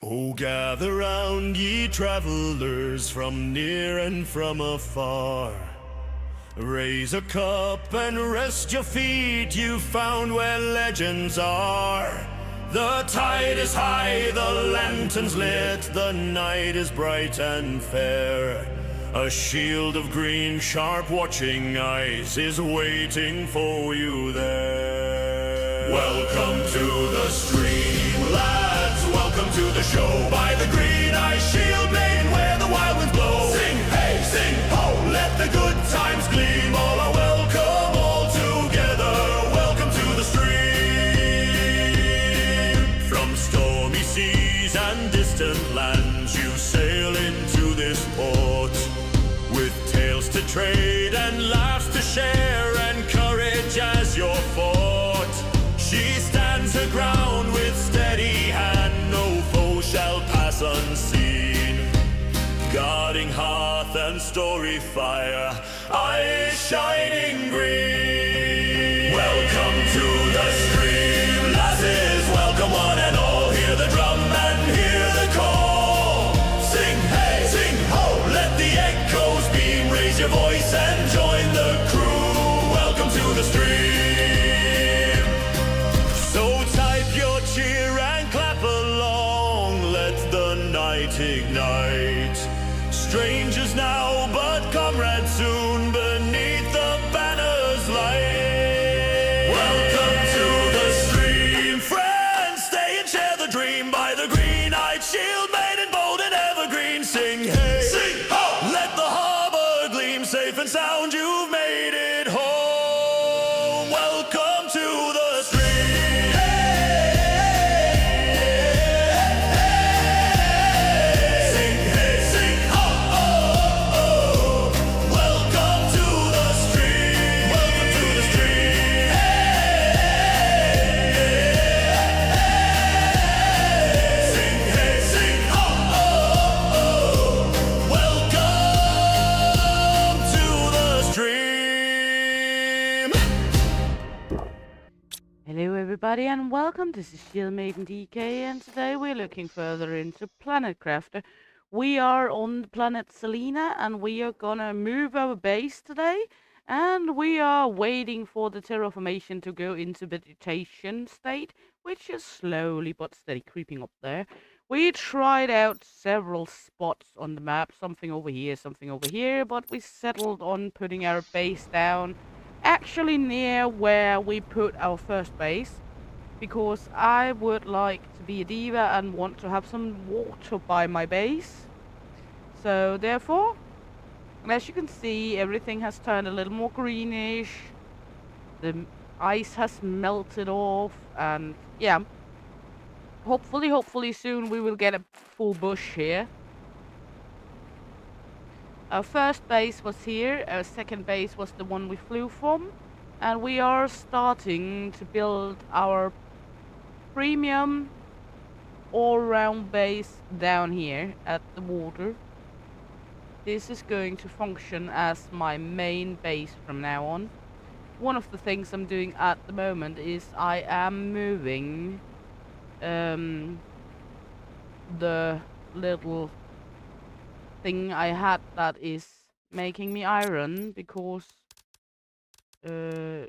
Oh, gather round, ye travelers from near and from afar. Raise a cup and rest your feet, you found where legends are. The tide is high, the lanterns lit, the night is bright and fair. A shield of green, sharp watching eyes is waiting for you there. Welcome to the stream, lads, welcome to the show. By the green eye shield maiden where the wild winds blow. Sing hey, sing ho, let the good times gleam. All are welcome, all together, welcome to the stream. From stormy seas and distant lands you sail into this port, with tales to trade and laughs to share and courage as your fort. She stands her ground with steady hand, no foe shall pass unseen. Guarding hearth and story fire, eyes shining green. Welcome to the stream, lasses, welcome one and all. Hear the drum and hear the call. Sing hey, sing ho, let the echoes beam. Raise your voice and join the crew. Welcome to the stream. So type your cheer and clap along. Let the night ignite. Strangers now, but comrades soon beneath the banner's light. Welcome to the stream, friends. Stay and share the dream. By the green-eyed shield maiden, bold and evergreen. Sing hey, sing ho. Let the harbor gleam. Safe and sound, you've made it home. Welcome to the stream. Sing hey, sing ho. Welcome to the stream. Welcome to the stream. Sing hey, sing ho. Welcome to the stream. Hello everybody and welcome, this is Shield Maiden DK and today we're looking further into Planet Crafter. We are on the planet Selena and we are gonna move our base today, and we are waiting for the terraformation to go into vegetation state, which is slowly but steady creeping up there. We tried out several spots on the map, something over here, but we settled on putting our base down actually near where we put our first base, because I would like to be a diva and want to have some water by my base. So therefore, and as you can see, everything has turned a little more greenish, the ice has melted off, and yeah, hopefully soon we will get a full bush here. Our first base was here, our second base was the one we flew from, and we are starting to build our premium all-round base down here at the water. This is going to function as my main base from now on. One of the things I'm doing at the moment is I am moving the little thing I had that is making me iron, because the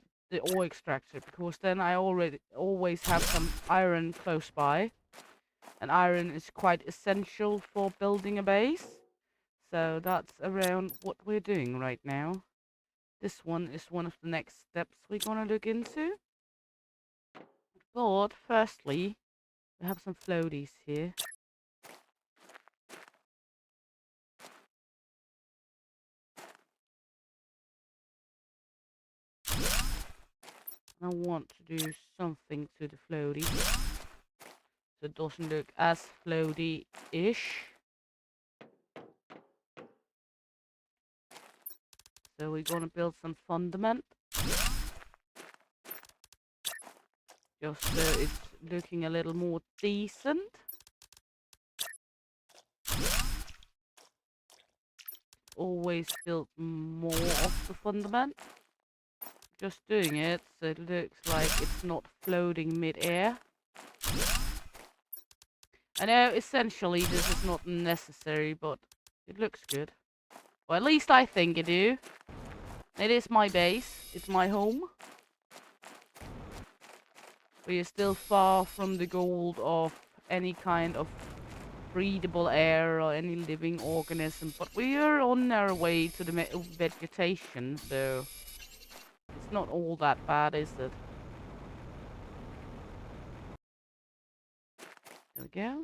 ore extractor, because then I always have some iron close by, and iron is quite essential for building a base. So that's around what we're doing right now. This one is one of the next steps we're gonna look into, but firstly we have some floaties here. I want to do something to the floaty so it doesn't look as floaty-ish. So we're gonna build some fundament, just so it's looking a little more decent. Always build more of the fundament. Just doing it so it looks like it's not floating mid-air. I know essentially this is not necessary, but it looks good. Well, at least I think it do. It is my base. It's my home. We are still far from the goal of any kind of breathable air or any living organism, but we are on our way to the vegetation, so it's not all that bad, is it? There we go.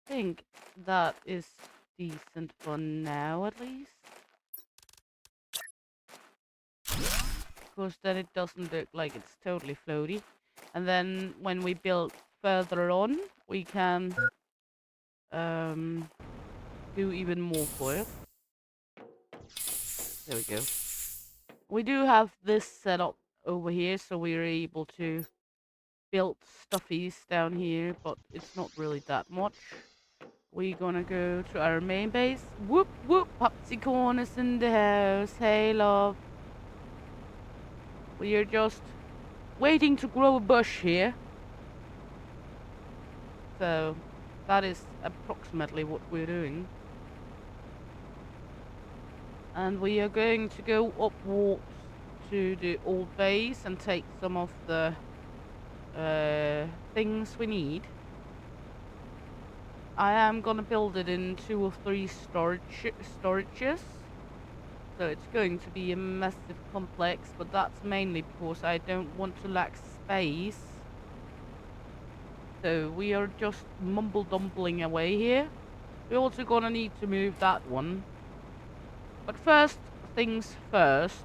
I think that is decent for now, at least. Of course, then it doesn't look like it's totally floaty. And then when we build further on, we can do even more for it. There we go. We do have this set up over here, so we're able to build stuffies down here, but it's not really that much. We're gonna go to our main base. Whoop whoop, Popsicorn is in the house. Hey love. We are just waiting to grow a bush here. So that is approximately what we're doing. And we are going to go upwards to the old base and take some of the things we need. I am gonna build it in 2 or 3 storages. So it's going to be a massive complex, but that's mainly because I don't want to lack space. So we are just mumble-dumbling away here. We're also gonna need to move that one. But first things first.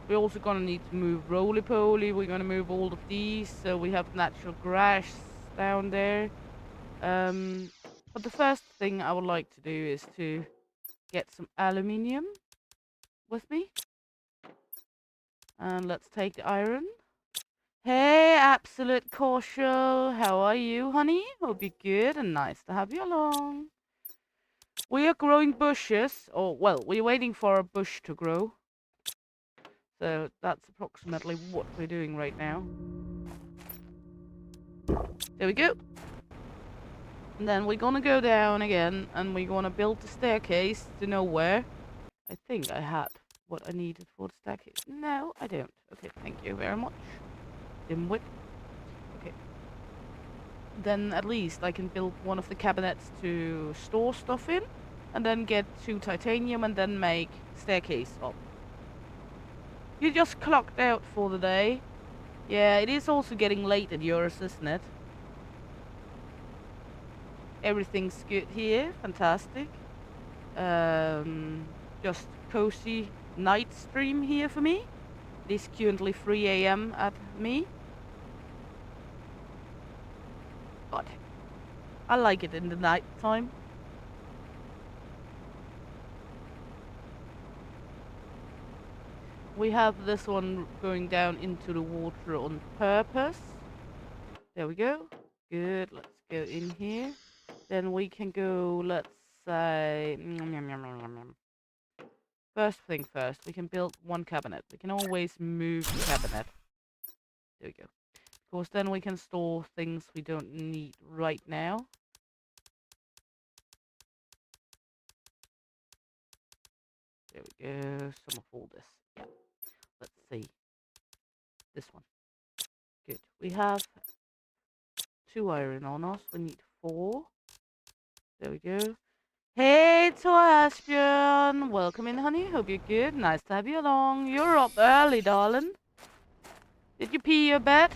We're also gonna need to move roly-poly. We're gonna move all of these so we have natural grass down there. But the first thing I would like to do is to get some aluminium with me. And let's take the iron. Hey, Absolute Caution. How are you, honey? Hope you're good and nice to have you along. We are growing bushes. Oh, well, we're waiting for a bush to grow. So that's approximately what we're doing right now. There we go. And then we're gonna go down again and we're gonna build the staircase to nowhere. I think I had what I needed for the staircase. No, I don't. Okay, thank you very much. Dimwit. Okay. Then at least I can build one of the cabinets to store stuff in. And then get 2 titanium and then make staircase up. You just clocked out for the day. Yeah, it is also getting late at yours, isn't it? Everything's good here. Fantastic. Just cozy night stream here for me. It is currently 3 AM at me. But I like it in the night time. We have this one going down into the water on purpose. There we go. Good. Let's go in here. Then we can go, let's say... First thing first, we can build one cabinet. We can always move the cabinet. There we go. Of course, then we can store things we don't need right now. There we go. Some of all this. Yeah. Let's see. This one. Good. We have 2 iron on us. We need 4. There we go. Hey, Asbjörn. Welcome in, honey. Hope you're good. Nice to have you along. You're up early, darling. Did you pee your bed?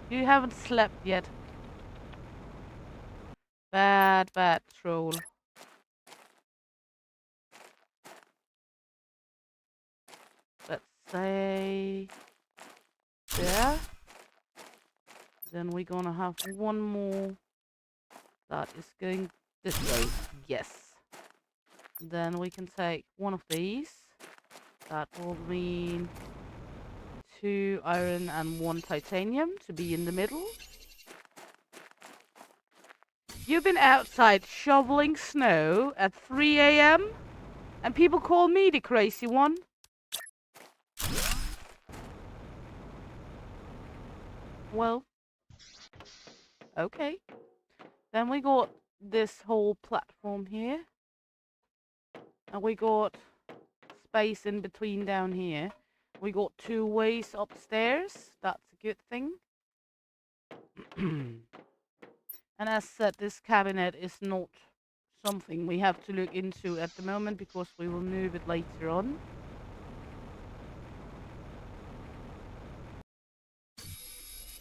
You haven't slept yet. Bad, bad troll. Let's say... there. Then we're gonna have one more that is going this way. Yes. Then we can take one of these. That will mean 2 iron and 1 titanium to be in the middle. You've been outside shoveling snow at 3 a.m. and people call me the crazy one. Well, okay. Then we got this whole platform here. And we got space in between down here. We got 2 ways upstairs. That's a good thing. And as said, this cabinet is not something we have to look into at the moment because we will move it later on.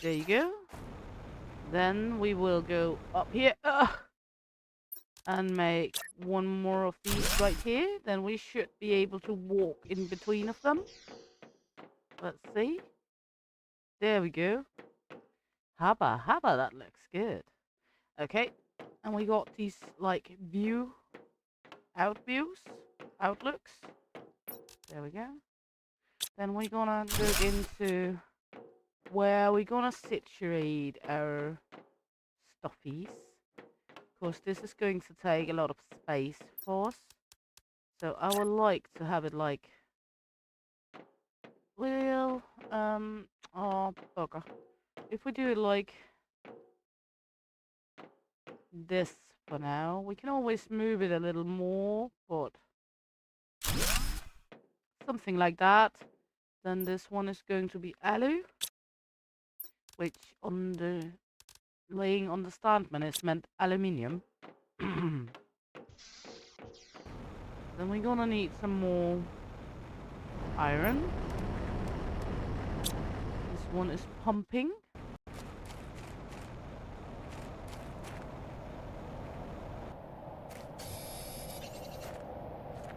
There you go. Then we will go up here and make 1 more of these right here. Then we should be able to walk in between of them. Let's see. There we go. Haba, that looks good. Okay, and we got these like outlooks. There we go. Then we're gonna look into where we're gonna situate our stuffies. Because this is going to take a lot of space for us. So I would like to have it like, well, oh bugger. If we do it like this for now, we can always move it a little more, but something like that. Then this one is going to be alu, which on the laying on the standman is meant aluminium. Then we're gonna need some more iron. This one is pumping.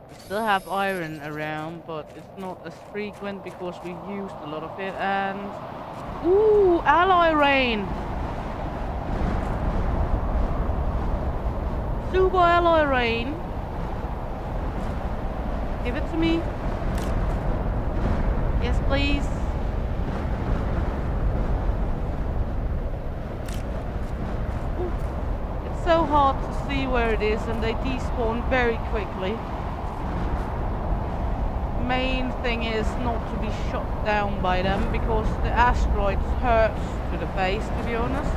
We still have iron around, but it's not as frequent because we used a lot of it. And ooh, alloy rain! Super alloy rain. Give it to me. Yes, please. Ooh. It's so hard to see where it is, and they despawn very quickly. Main thing is not to be shot down by them because the asteroids hurts to the face, to be honest.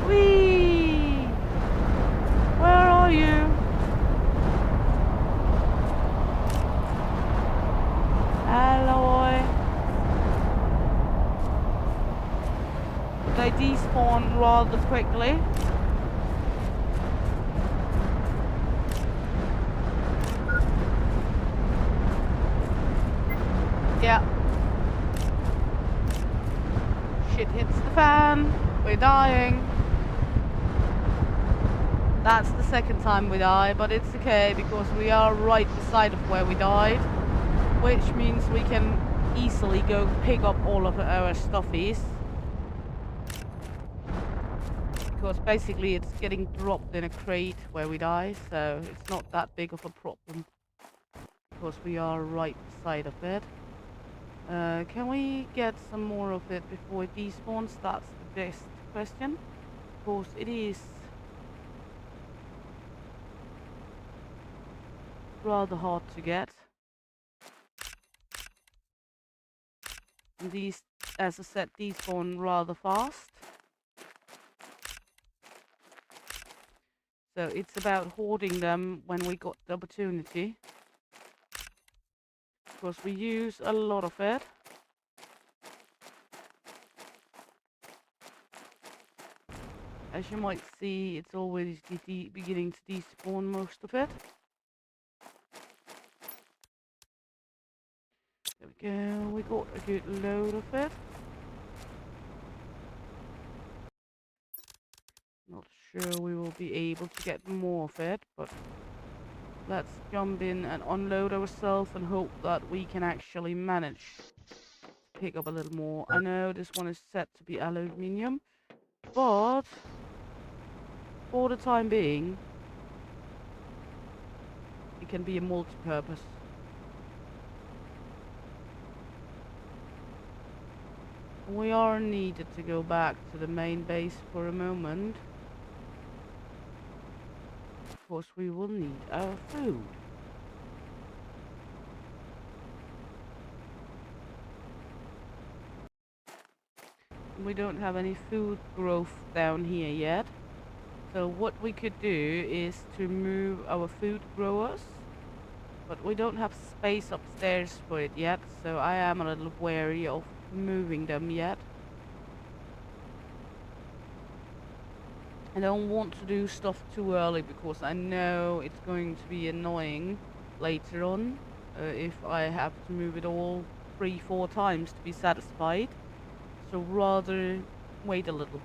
Whee! Where are you? Alloy. They despawn rather quickly. Yeah. Shit hits the fan. We're dying. That's the second time we die, but it's okay because we are right beside of where we died, which means we can easily go pick up all of our stuffies. Because basically it's getting dropped in a crate where we die, so it's not that big of a problem because we are right beside of it. Can we get some more of it before it despawns? That's the best question. Of course, it is rather hard to get. And these, as I said, despawn rather fast. So it's about hoarding them when we got the opportunity. Because we use a lot of it. As you might see, it's always beginning to despawn most of it. There we go, we got a good load of it. Not sure we will be able to get more of it, but let's jump in and unload ourselves and hope that we can actually manage to pick up a little more. I know this one is set to be aluminium, but for the time being, it can be a multi-purpose. We are needed to go back to the main base for a moment. Of course, we will need our food. We don't have any food growth down here yet. So what we could do is to move our food growers. But we don't have space upstairs for it yet. So I am a little wary of moving them yet. I don't want to do stuff too early because I know it's going to be annoying later on if I have to move it all 3-4 times to be satisfied. So rather wait a little.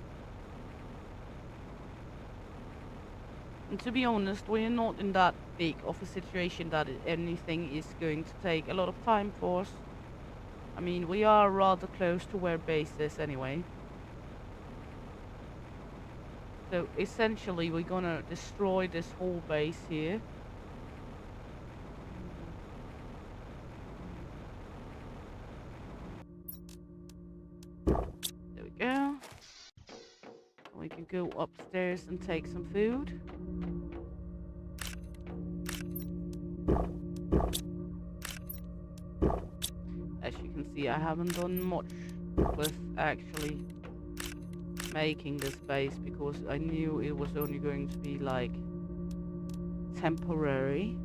And to be honest, we're not in that big of a situation that anything is going to take a lot of time for us. I mean, we are rather close to where base is anyway. So essentially we're gonna destroy this whole base here. There we go. We can go upstairs and take some food. As you can see, I haven't done much with actually making this base because I knew it was only going to be like temporary.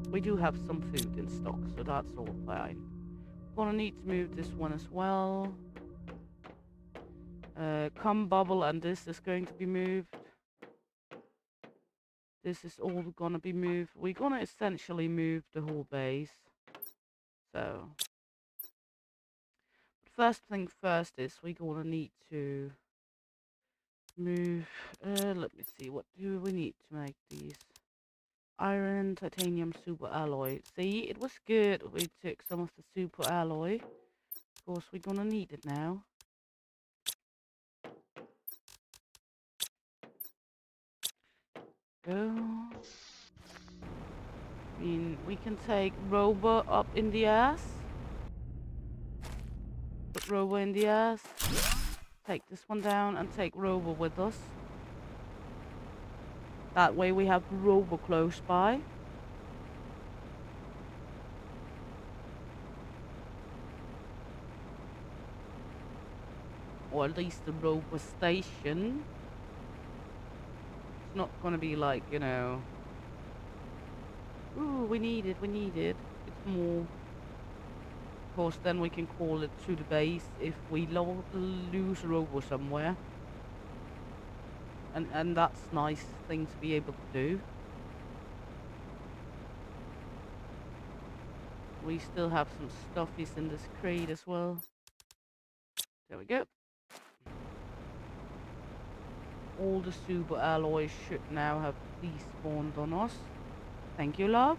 We do have some food in stock, so that's all fine. Gonna need to move this one as well. Cum bubble, and this is going to be moved. This is all gonna be moved. We're gonna essentially move the whole base. So first thing first is we're gonna need to move. Let me see, what do we need to make these? Iron, titanium, super alloy. See, it was good we took some of the super alloy. Of course, we're gonna need it now. Go. I mean, we can take Rover up in the ass. Put Rover in the ass. Take this one down and take Rover with us. That way we have Rover close by. Or at least the Rover station. It's not gonna be like, you know, ooh, we need it. It's more, of course, then we can call it to the base if we lose Rover somewhere. And that's a nice thing to be able to do. We still have some stuffies in this crate as well. There we go. All the super alloys should now have despawned on us. Thank you, love.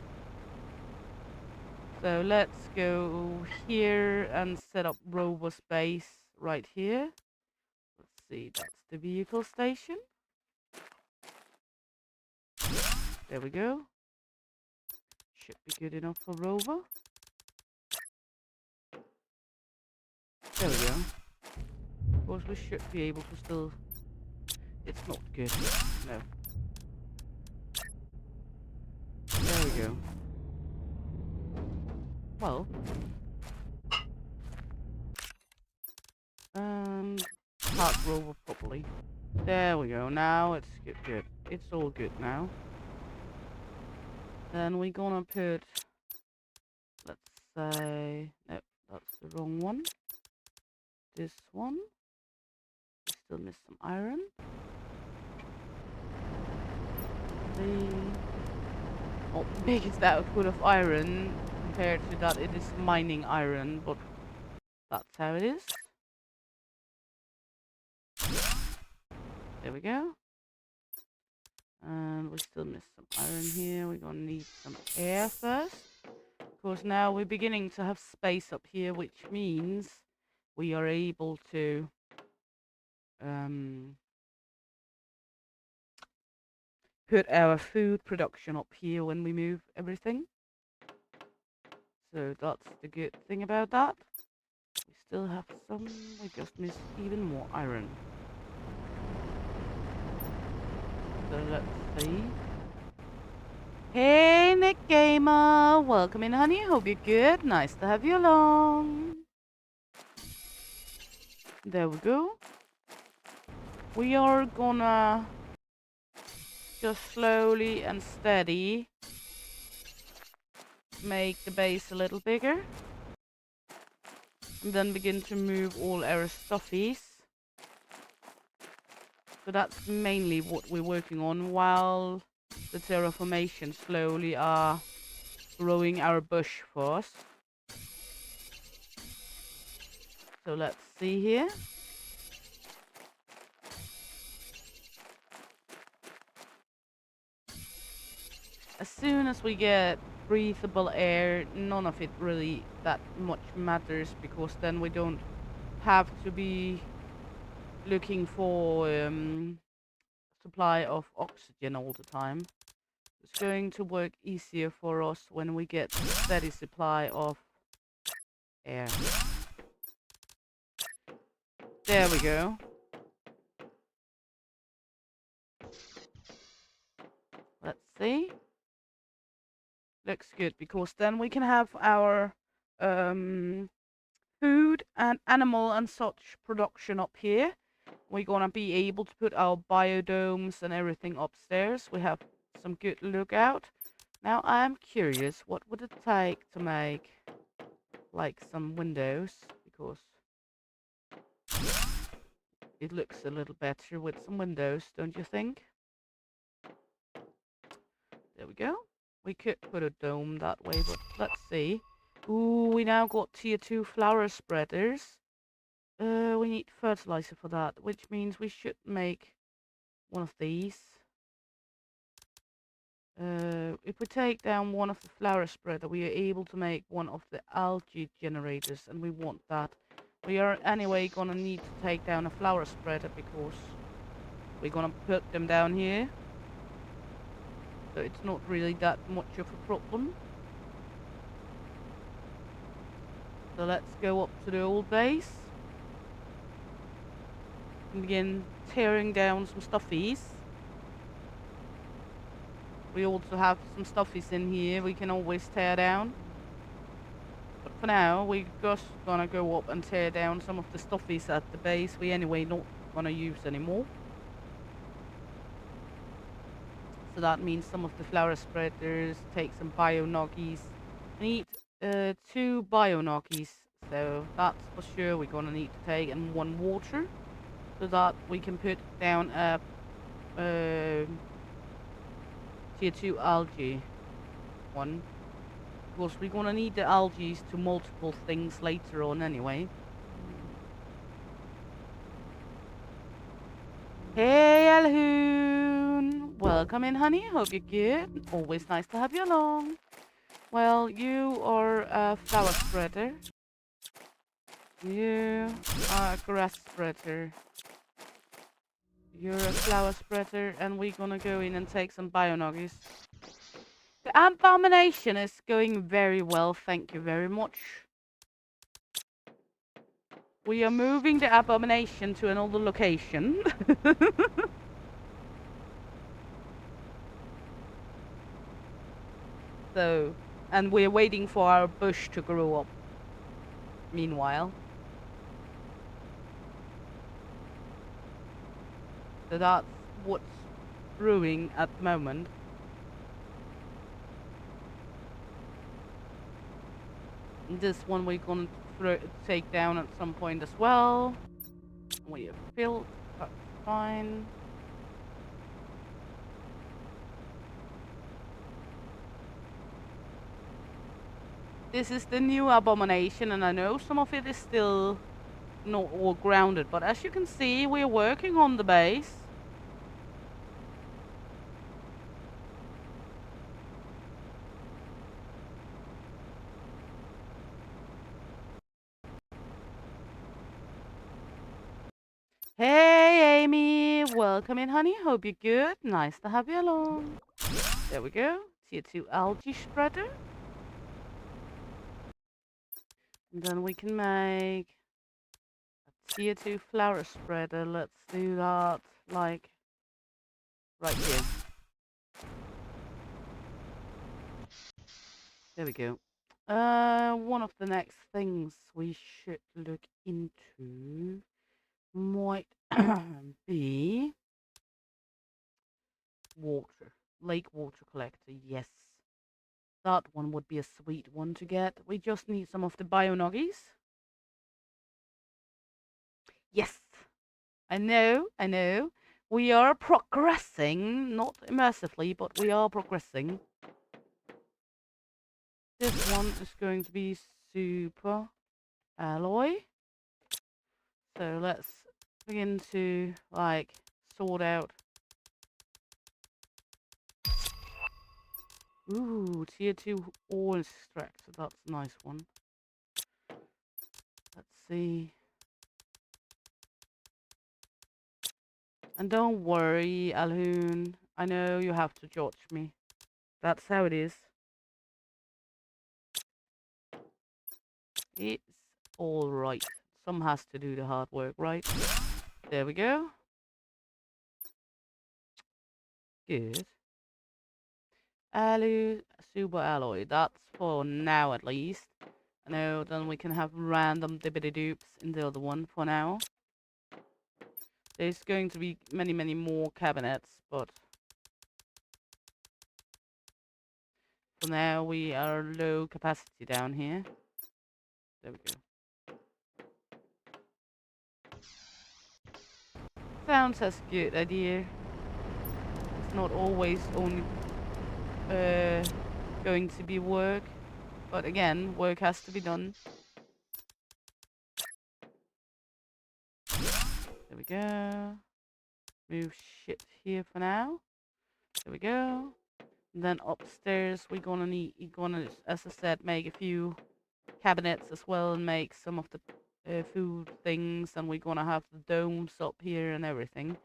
So let's go here and set up Rover space right here. Let's see, that's the vehicle station. There we go. Should be good enough for Rover. There we go. Of course, we should be able to still... It's not good. No. There we go. Well. Park Rover properly. There we go. Now it's good. It's all good now. Then we're gonna put... Let's say... No, that's the wrong one. This one. We still miss some iron. The biggest output of iron compared to that it is mining iron, but that's how it is. There we go. And we still miss some iron here. We're gonna need some air first. Of course, now we're beginning to have space up here, which means we are able to put our food production up here when we move everything. So that's the good thing about that. We still have some. We just missed even more iron. So let's see. Hey, Nick Gamer! Welcome in, honey. Hope you're good. Nice to have you along. There we go. We are gonna just slowly and steady make the base a little bigger. And then begin to move all our stuffies. So that's mainly what we're working on while the terraformation slowly are growing our bush for us. So let's see here. As soon as we get breathable air, none of it really that much matters, because then we don't have to be looking for supply of oxygen all the time. It's going to work easier for us when we get a steady supply of air. There we go. Let's see. Looks good, because then we can have our food and animal and such production up here. We're gonna be able to put our biodomes and everything upstairs. We have some good lookout. Now I'm curious, what would it take to make like some windows? Because it looks a little better with some windows, don't you think? There we go. We could put a dome that way, but let's see. Ooh, we now got tier 2 flower spreaders. We need fertilizer for that, which means we should make one of these. If we take down one of the flower spreader, we are able to make one of the algae generators, and we want that. We are anyway gonna need to take down a flower spreader, because we're gonna put them down here. So it's not really that much of a problem. So let's go up to the old base and begin tearing down some stuffies. We also have some stuffies in here we can always tear down. But for now, we're just gonna go up and tear down some of the stuffies at the base we anyway not gonna use anymore. So that means some of the flower spreaders, take some bio-noggies. I need 2 bio-noggies, so that's for sure we're gonna need to take, and 1 water, so that we can put down a tier 2 algae one. Because we're gonna need the algae to multiple things later on anyway. Hey Alhoon! Welcome in, honey. Hope you're good. Always nice to have you along. Well, you are a flower spreader. You are a grass spreader. You're a flower spreader, and we're gonna go in and take some bio-noggies. The abomination is going very well, thank you very much. We are moving the abomination to another location. So, and we're waiting for our bush to grow up. Meanwhile. So that's what's brewing at the moment. And this one we're gonna take down at some point as well. We have built, that's fine. This is the new abomination, and I know some of it is still not all grounded, but as you can see, we're working on the base. Hey Amy, welcome in, honey. Hope you're good. Nice to have you along. There we go. Tier 2 algae spreader. And then we can make Tier 2 flower spreader. Let's do that, like, right here. There we go. One of the next things we should look into might be water. Lake water collector, yes. That one would be a sweet one to get. We just need some of the bio-nuggies. Yes! I know. We are progressing, not immersively, but we are progressing. This one is going to be super alloy. So let's begin to, like, sort out. Ooh, tier 2 ore extractor. That's a nice one. Let's see. And don't worry, Alhoon. I know you have to judge me. That's how it is. It's alright. Some has to do the hard work, right? There we go. Good. Alloy, super alloy. That's for now at least. I know, then we can have random dibbity doops in the other one for now. There's going to be many more cabinets, but for now we are low capacity down here. There we go. Sounds as a good idea. It's not always only going to be work, but again, work has to be done. There we go. Move shit here for now. There we go. And then upstairs we're gonna need, as I said, make a few cabinets as well and make some of the food things, and we're gonna have the domes up here and everything.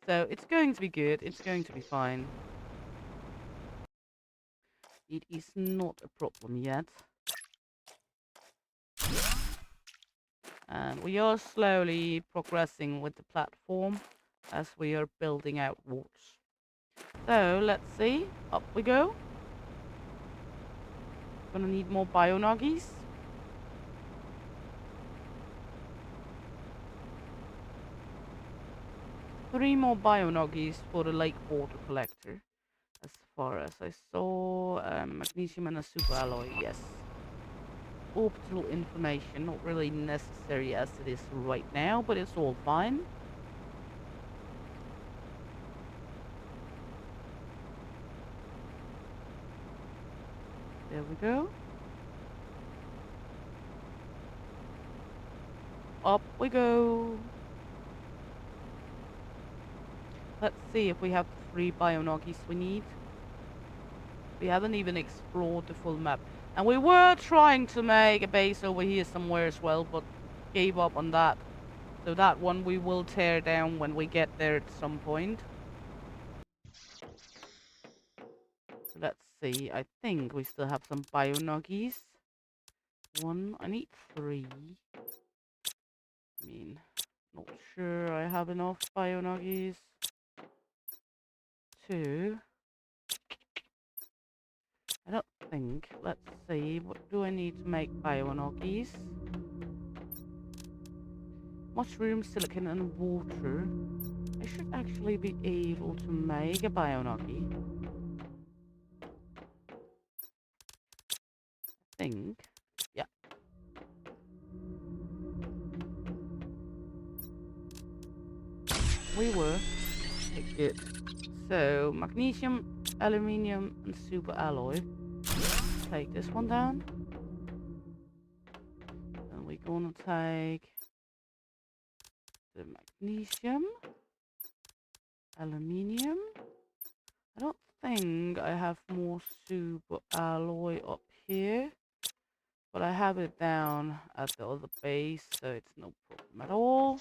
So it's going to be good. It's going to be fine. It is not a problem yet. And we are slowly progressing with the platform as we are building out walls. So let's see. Up we go. Gonna need more bio-nuggies. Three more bio-nuggies for the lake water collector. As far as I saw, magnesium and a super alloy, yes. Orbital information, not really necessary as it is right now, but it's all fine. There we go. Up we go. Let's see if we have the 3 bio-nuggies we need. We haven't even explored the full map. And we were trying to make a base over here somewhere as well, but gave up on that. So that one we will tear down when we get there at some point. So let's see. I think we still have some bio-nuggies. 1. I need 3. I mean, not sure I have enough bio-nuggies. 2. I don't think. Let's see. What do I need to make bio-nuggies? Mushroom, silicon, and water. I should actually be able to make a bio-nuggy. I think. Yeah. We were. Okay, good. So, magnesium, aluminium, and super alloy. Take this one down. And we're gonna take the magnesium, aluminium. I don't think I have more super alloy up here, but I have it down at the other base, so it's no problem at all.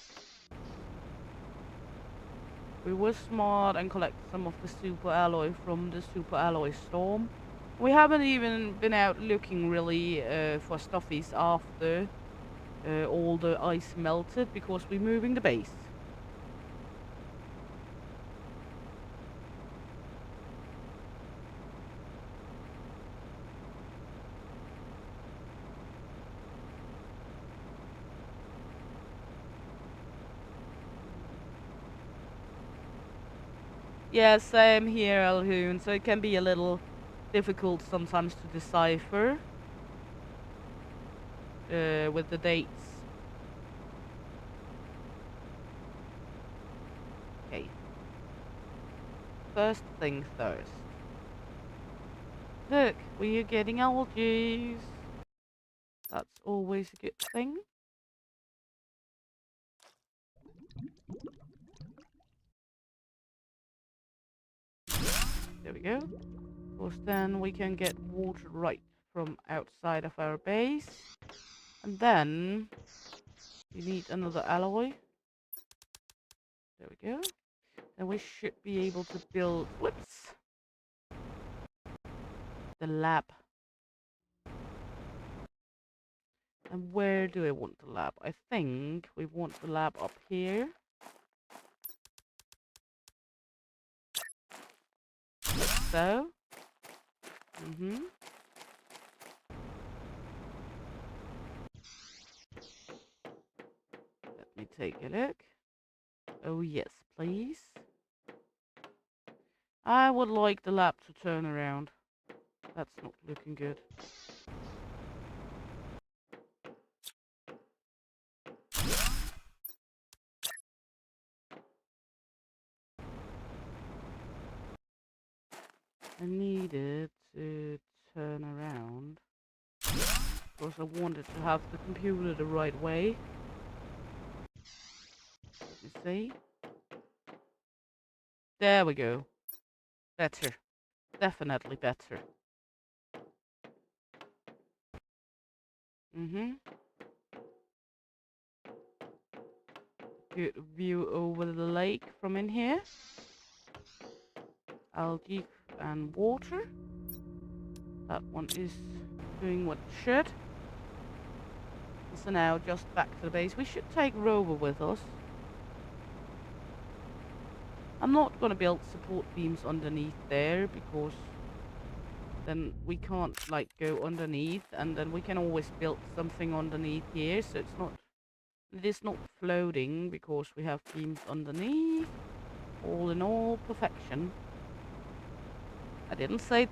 We were smart and collected some of the super alloy from the super alloy storm. We haven't even been out looking really for stuffies after all the ice melted because we're moving the base. Yeah, same here, Alhoon. So it can be a little difficult sometimes to decipher with the dates. Okay. First thing first. Look, we are getting algae. That's always a good thing. There we go. Of course, then we can get water right from outside of our base. And then we need another alloy. There we go. And we should be able to build, whoops, the lab. And where do I want the lab? I think we want the lab up here. Like so. Let me take a look. Oh yes, please. I would like the lab to turn around. That's not looking good. I needed to turn around. Of course, I wanted to have the computer the right way. Let me see. There we go. Better. Definitely better. Good view over the lake from in here. Algae and water. That one is doing what it should. So now just back to the base. We should take Rover with us. I'm not going to build support beams underneath there because then we can't like go underneath, and then we can always build something underneath here, so it is not floating because we have beams underneath. All in all, perfection. I didn't say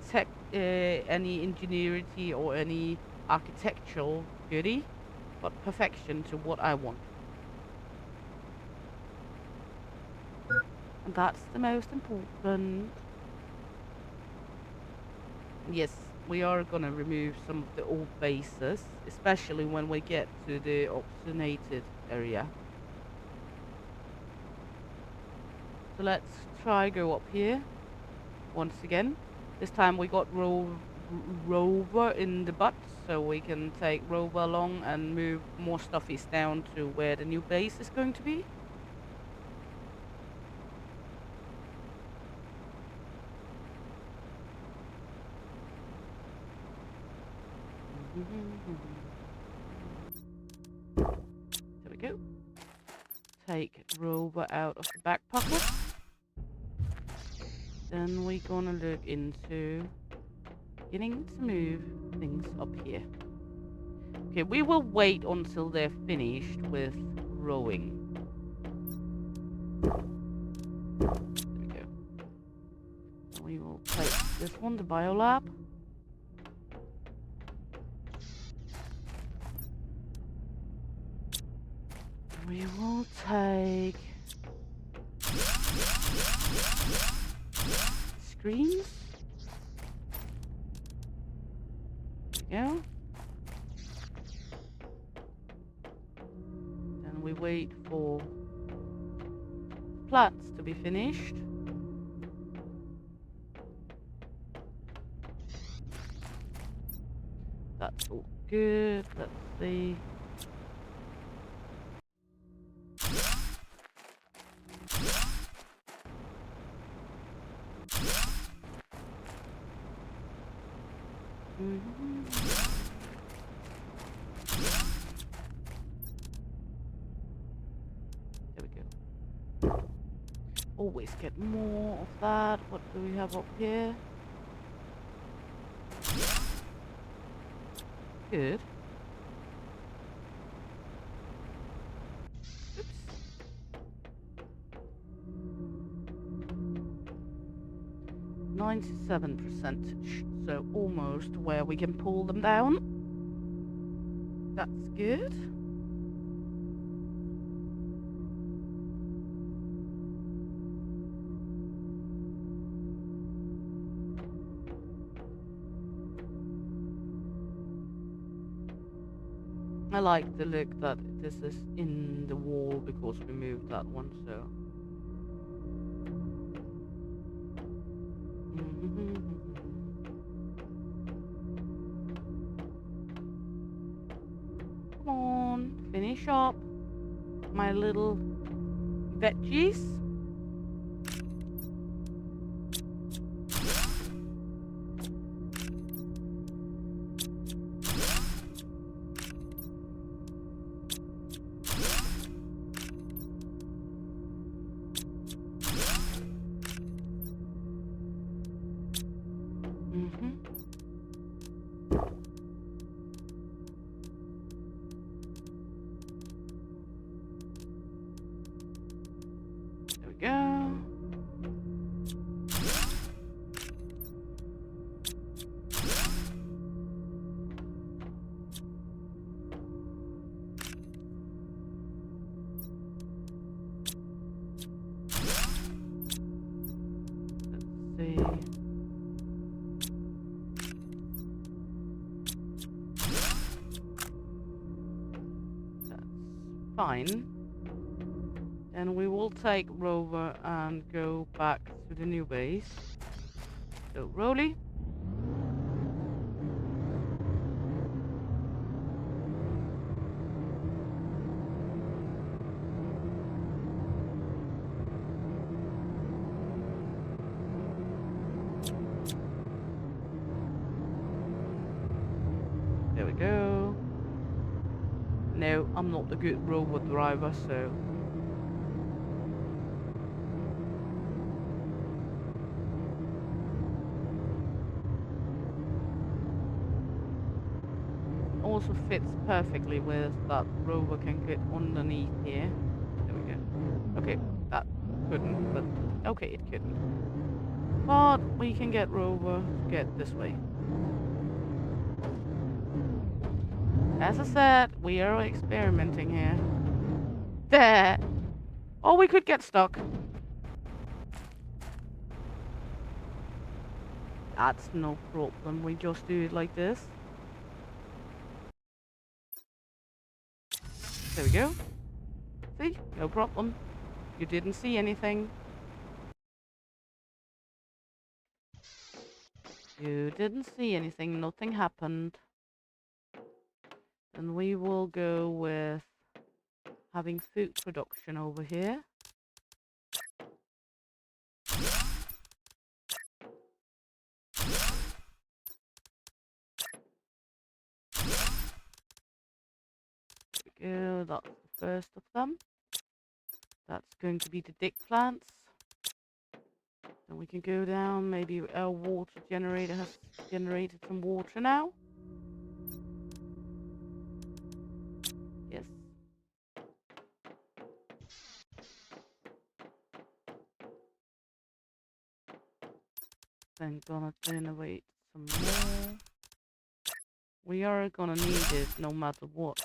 any ingenuity or any architectural goodie, but perfection to what I want. And that's the most important. Yes, we are gonna remove some of the old bases, especially when we get to the oxygenated area. So let's try go up here once again. This time we got Rover in the butt, so we can take Rover along and move more stuffies down to where the new base is going to be. There we go. Take Rover out of the back pocket. Then we're gonna look into beginning to move things up here. Okay, we will wait until they're finished with rowing. There we go. Then we will take this one, the biolab. We will take screens. There we go. Then we wait for plants to be finished. That's all good. Let's see. Always get more of that. What do we have up here? Good. Oops. 97%, so almost where we can pull them down. That's good. I like the look that this is in the wall because we moved that one, so. Come on, finish up my little veggies. There we go. Let's see. That's fine. And we will take Rover and go back to the new base. So, Rolly. There we go. No, I'm not a good Rover driver, so. Also fits perfectly with that Rover can get underneath here. There we go. Okay, that couldn't, but okay, it couldn't. But we can get Rover to get this way. As I said, we are experimenting here. There! Or we could get stuck. That's no problem, we just do it like this. There we go. See? No problem. You didn't see anything. You didn't see anything, nothing happened. And we will go with having food production over here. There we go, that's the first of them. That's going to be the dick plants. Then we can go down, maybe our water generator has generated some water now. Yes. Then gonna generate some more. We are gonna need it no matter what.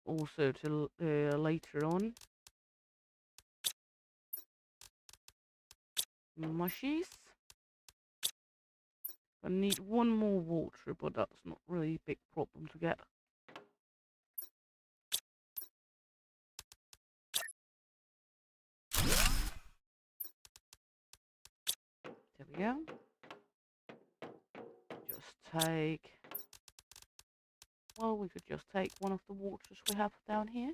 Also to later on. Mushies. I need one more water, but that's not really a big problem to get. There we go. Just take... Well, we could just take one of the waters we have down here.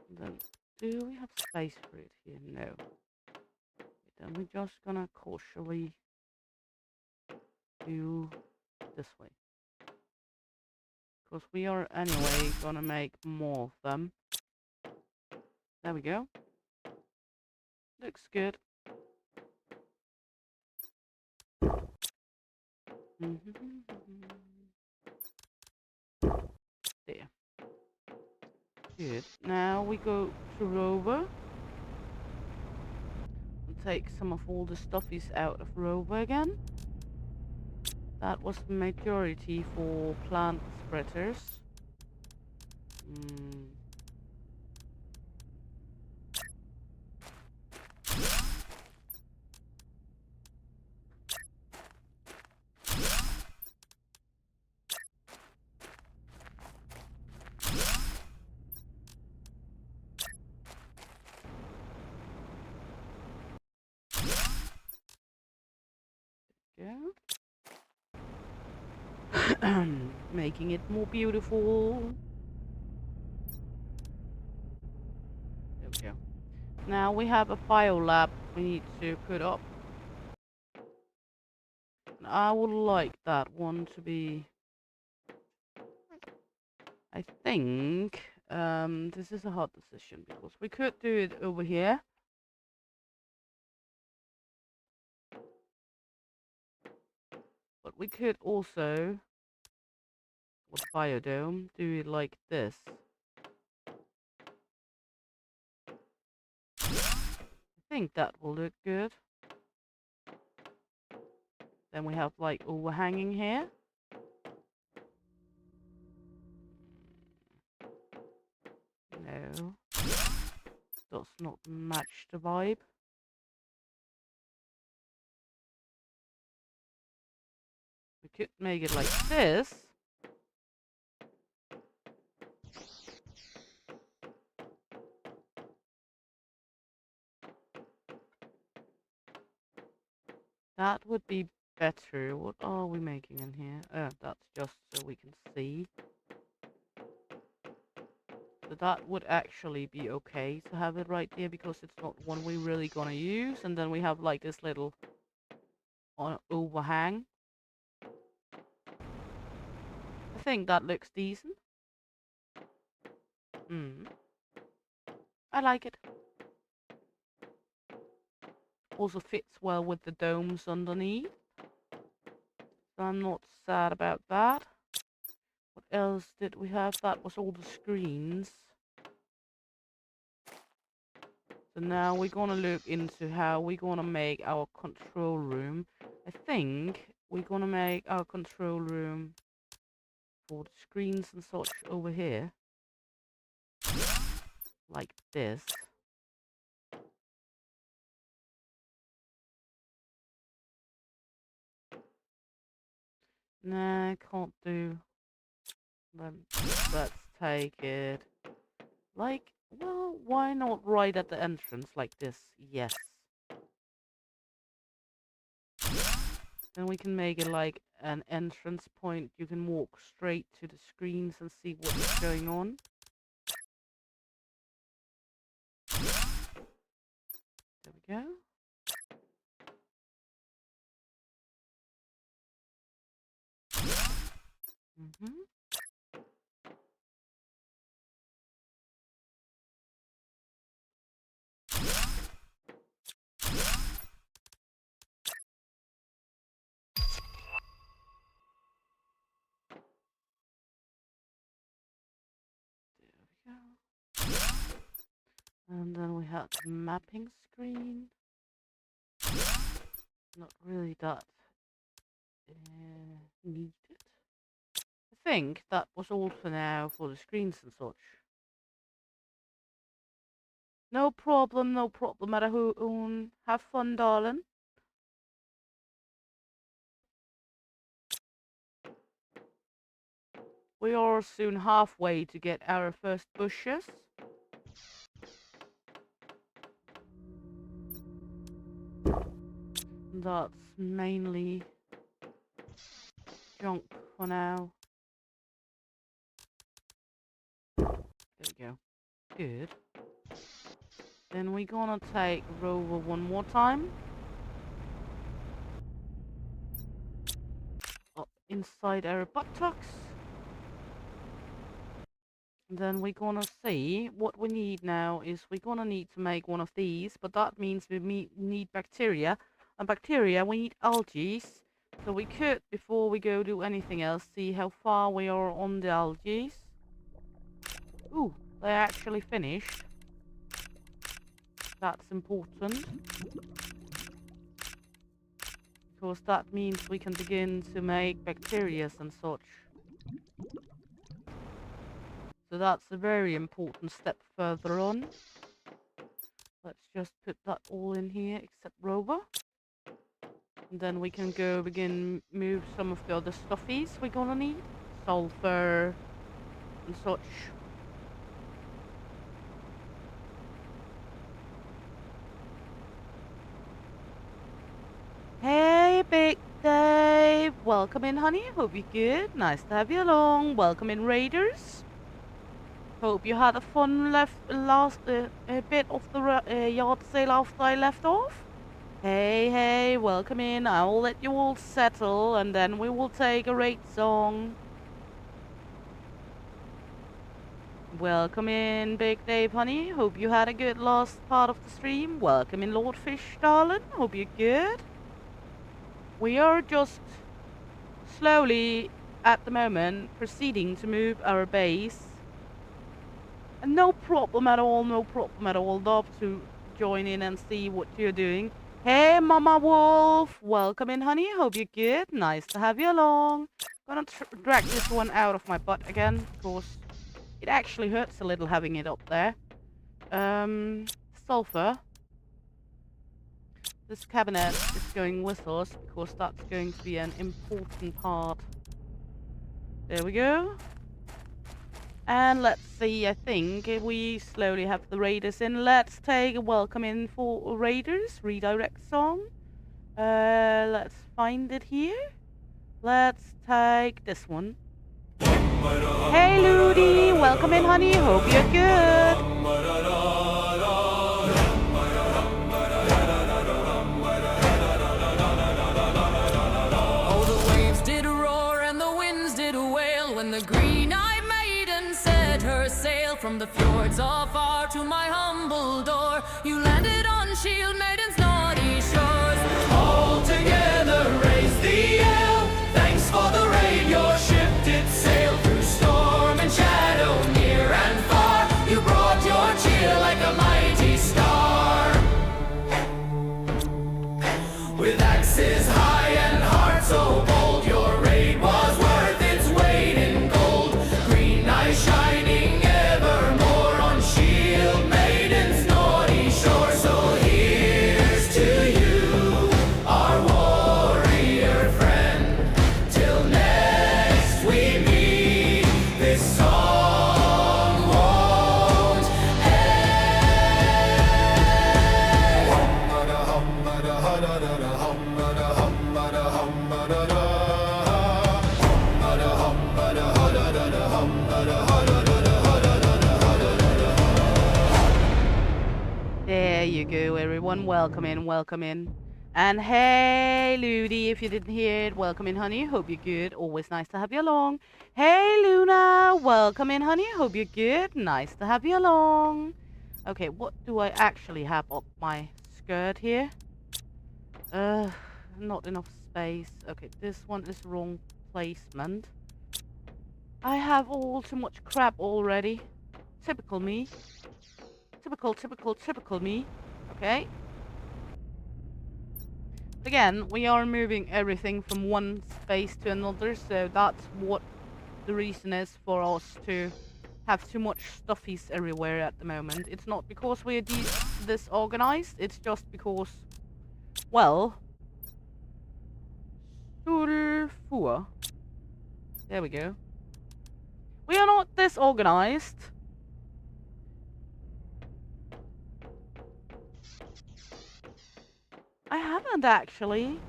And then, do we have space for it here? No. Then we're just gonna cautiously do this way. Because we are anyway gonna make more of them. There we go. Looks good. There. Good. Now we go to Rover. And take some of all the stuffies out of Rover again. That was the majority for plant spreaders. Go. Making it more beautiful. There we go. Now we have a biolab we need to put up. And I would like that one to be... I think this is a hard decision because we could do it over here. But we could also, with biodome, do it like this. I think that will look good. Then we have like overhanging here. No. Does not match the vibe. We could make it like this. That would be better. What are we making in here? Oh, that's just so we can see. So that would actually be okay to have it right there because it's not one we're really gonna use. And then we have like this little overhang. I think that looks decent. I like it. Also fits well with the domes underneath. So I'm not sad about that. What else did we have? That was all the screens. So now we're gonna look into how we're gonna make our control room. I think we're gonna make our control room for the screens and such over here. Like this. Nah, can't do. Let's take it. Like, well, why not right at the entrance like this? Yes. Then we can make it like an entrance point. You can walk straight to the screens and see what's going on. There we go. And then we have the mapping screen. Not really that needed. I think that was all for now for the screens and such. No problem, Marahoon. Have fun, darling. We are soon halfway to get our first bushes. That's mainly junk for now. There we go. Good. Then we're gonna take Rover one more time. Up inside our buttocks. And then we're gonna see what we need now is we're gonna need to make one of these, but that means we need bacteria. And bacteria, we need algae. So we could, before we go do anything else, see how far we are on the algae. Ooh, they're actually finished. That's important. Because that means we can begin to make bacteria and such. So that's a very important step further on. Let's just put that all in here except rover. And then we can go begin move some of the other stuffies we're gonna need. Sulfur and such. Hey, Big Dave! Welcome in, honey. Hope you're good. Nice to have you along. Welcome in, Raiders. Hope you had a fun last bit of the yard sale after I left off. Hey, welcome in. I'll let you all settle, and then we will take a raid song. Welcome in, Big Dave, honey. Hope you had a good last part of the stream. Welcome in, Lord Fish, darling. Hope you're good. We are just slowly, at the moment, proceeding to move our base. And no problem at all, Love to join in and see what you're doing. Hey, Mama Wolf. Welcome in, honey. Hope you're good. Nice to have you along. Gonna drag this one out of my butt again, because it actually hurts a little having it up there. Sulfur. This cabinet is going with us, because that's going to be an important part. There we go. And let's see, I think we slowly have the raiders in. Let's take a welcome in for raiders. Redirect song. Let's find it here. Let's take this one. Hey, Ludi. Welcome in, honey. Hope you're good. Oh, the waves did roar and the winds did wail when the green-eyed maiden set her sail from the fjords of far to my humble door. You landed on Shield Maiden's naughty shores. All together raise the yell. Thanks for the raid. Your ship did sail through storm and shadow, near and far. You brought your cheer like a mighty star. With axes high and heart so bold, your raid was worth its weight in gold. Green eyes shining evermore on Shield Maiden's naughty shore. So here's to you, our warrior friend. Till next we meet, this song won't There you go, everyone. Welcome in, welcome in. And hey, Ludi, if you didn't hear it, welcome in, honey. Hope you're good. Always nice to have you along. Hey, Luna, welcome in, honey. Hope you're good. Nice to have you along. Okay, what do I actually have up my skirt here? Not enough space. Okay, this one is wrong placement. I have all too much crap already. Typical me. Typical me. Okay. Again, we are moving everything from one space to another, so that's what the reason is for us to have too much stuffies everywhere at the moment. It's not because we're disorganized, it's just because, well, sulfur. There we go. We are not disorganized. I haven't actually.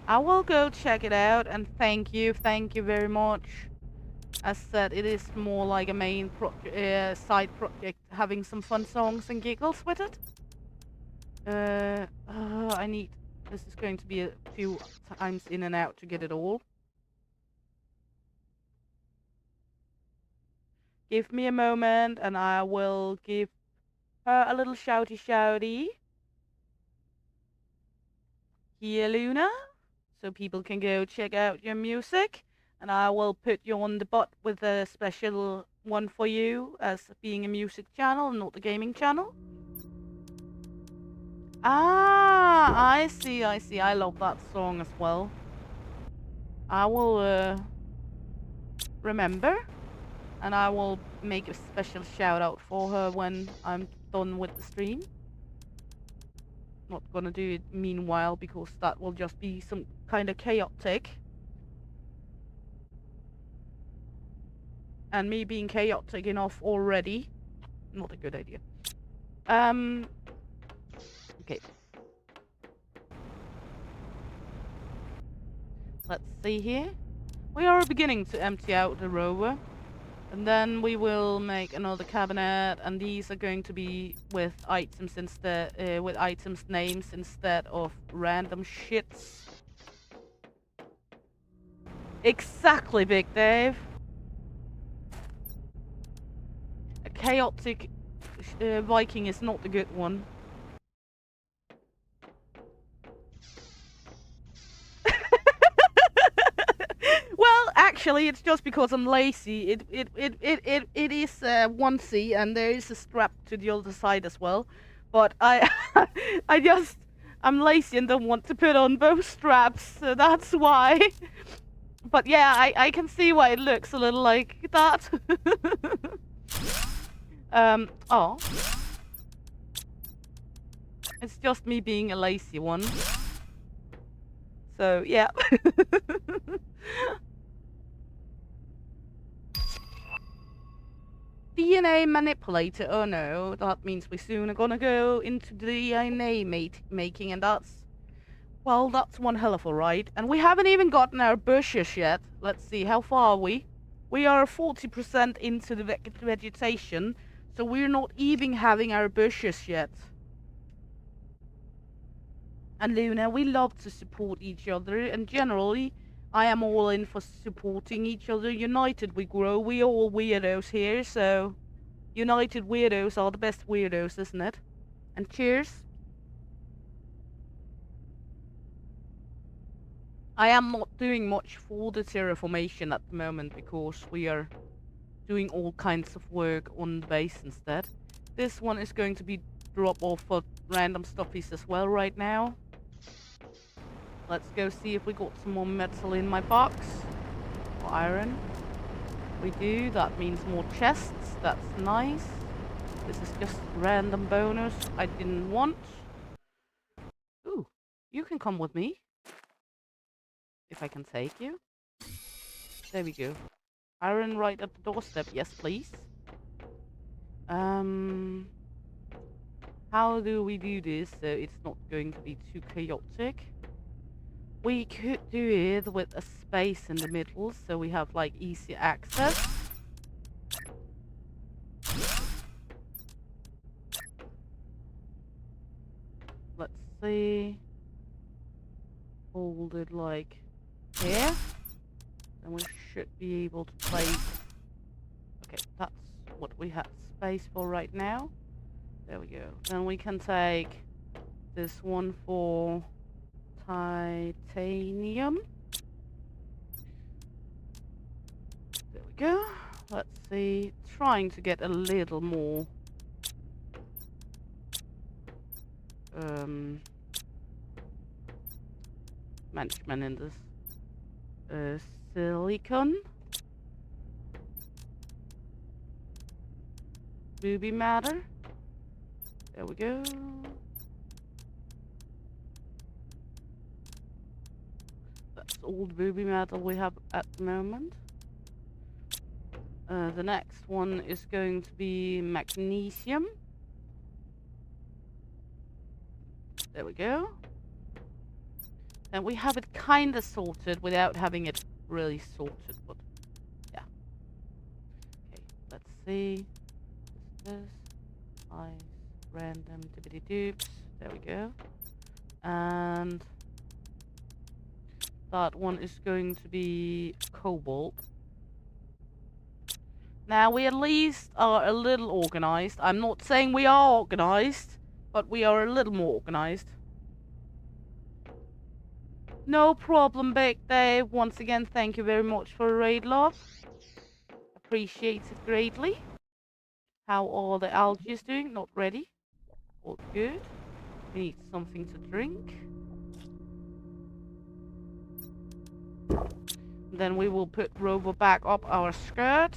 I will go check it out, and thank you very much. As said, it is more like a main side project, having some fun songs and giggles with it. This is going to be a few times in and out to get it all. Give me a moment and I will give her a little shouty. Here, Luna. So people can go check out your music. And I will put you on the bot with a special one for you as being a music channel, not a gaming channel. Ah, I see. I love that song as well. I will remember, and I will make a special shout out for her when I'm done with the stream. Not gonna do it meanwhile because that will just be some kind of chaotic. And me being chaotic enough already, not a good idea. Okay. Let's see here. We are beginning to empty out the rover. And then we will make another cabinet, and these are going to be with items instead, with items names instead of random shits. Exactly, Big Dave. A chaotic Viking is not a good one. Well, actually, it's just because I'm lazy. It is onesie, and there is a strap to the other side as well. But I'm lazy and don't want to put on both straps, so that's why. But yeah, I can see why it looks a little like that. Oh. It's just me being a lazy one. So, yeah. DNA manipulator. Oh no, that means we soon are gonna go into DNA making, and that's... Well, that's one hell of a ride. And we haven't even gotten our bushes yet. Let's see, how far are we? We are 40% into the vegetation, so we're not even having our bushes yet. And Luna, we love to support each other, and generally, I am all in for supporting each other. United we grow. We are all weirdos here, so... United weirdos are the best weirdos, isn't it? And cheers. I am not doing much for the terraformation at the moment because we are doing all kinds of work on the base instead. This one is going to be drop off for random stuffies as well right now. Let's go see if we got some more metal in my box. Or iron. We do. That means more chests. That's nice. This is just random bonus I didn't want. Ooh, you can come with me. If I can take you. There we go. Iron right at the doorstep. Yes, please. How do we do this so it's not going to be too chaotic? We could do it with a space in the middle so we have like easy access. Let's see. Hold it like here. And we should be able to place... Okay, that's what we have space for right now. There we go. Then we can take this one for titanium. There we go. Let's see. Trying to get a little more management in this silicon. Booby matter. There we go. That's all the booby metal we have at the moment. The next one is going to be magnesium. There we go. And we have it kind of sorted without having it really sorted, but yeah. Okay, let's see. This, ice, random dibbity doops. There we go. And that one is going to be cobalt. Now we at least are a little organized. I'm not saying we are organized, but we are a little more organized. No problem, Big Dave. Once again, thank you very much for the raid, love. Appreciate it greatly. How are the algae doing? Not ready. All good. We need something to drink. Then we will put Rover back up our skirt.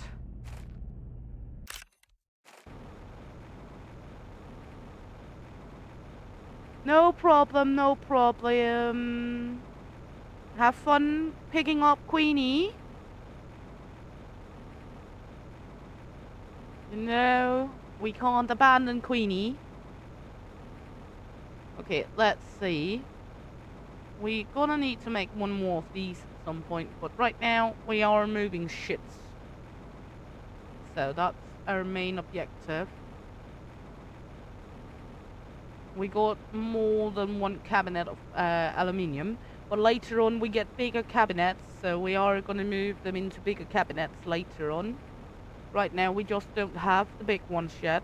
No problem, no problem. Have fun picking up Queenie. No, we can't abandon Queenie. Okay, let's see. We're gonna need to make one more of these at some point, but right now we are moving shits. So that's our main objective. We got more than one cabinet of aluminium, but later on we get bigger cabinets, so we are gonna move them into bigger cabinets later on. Right now we just don't have the big ones yet.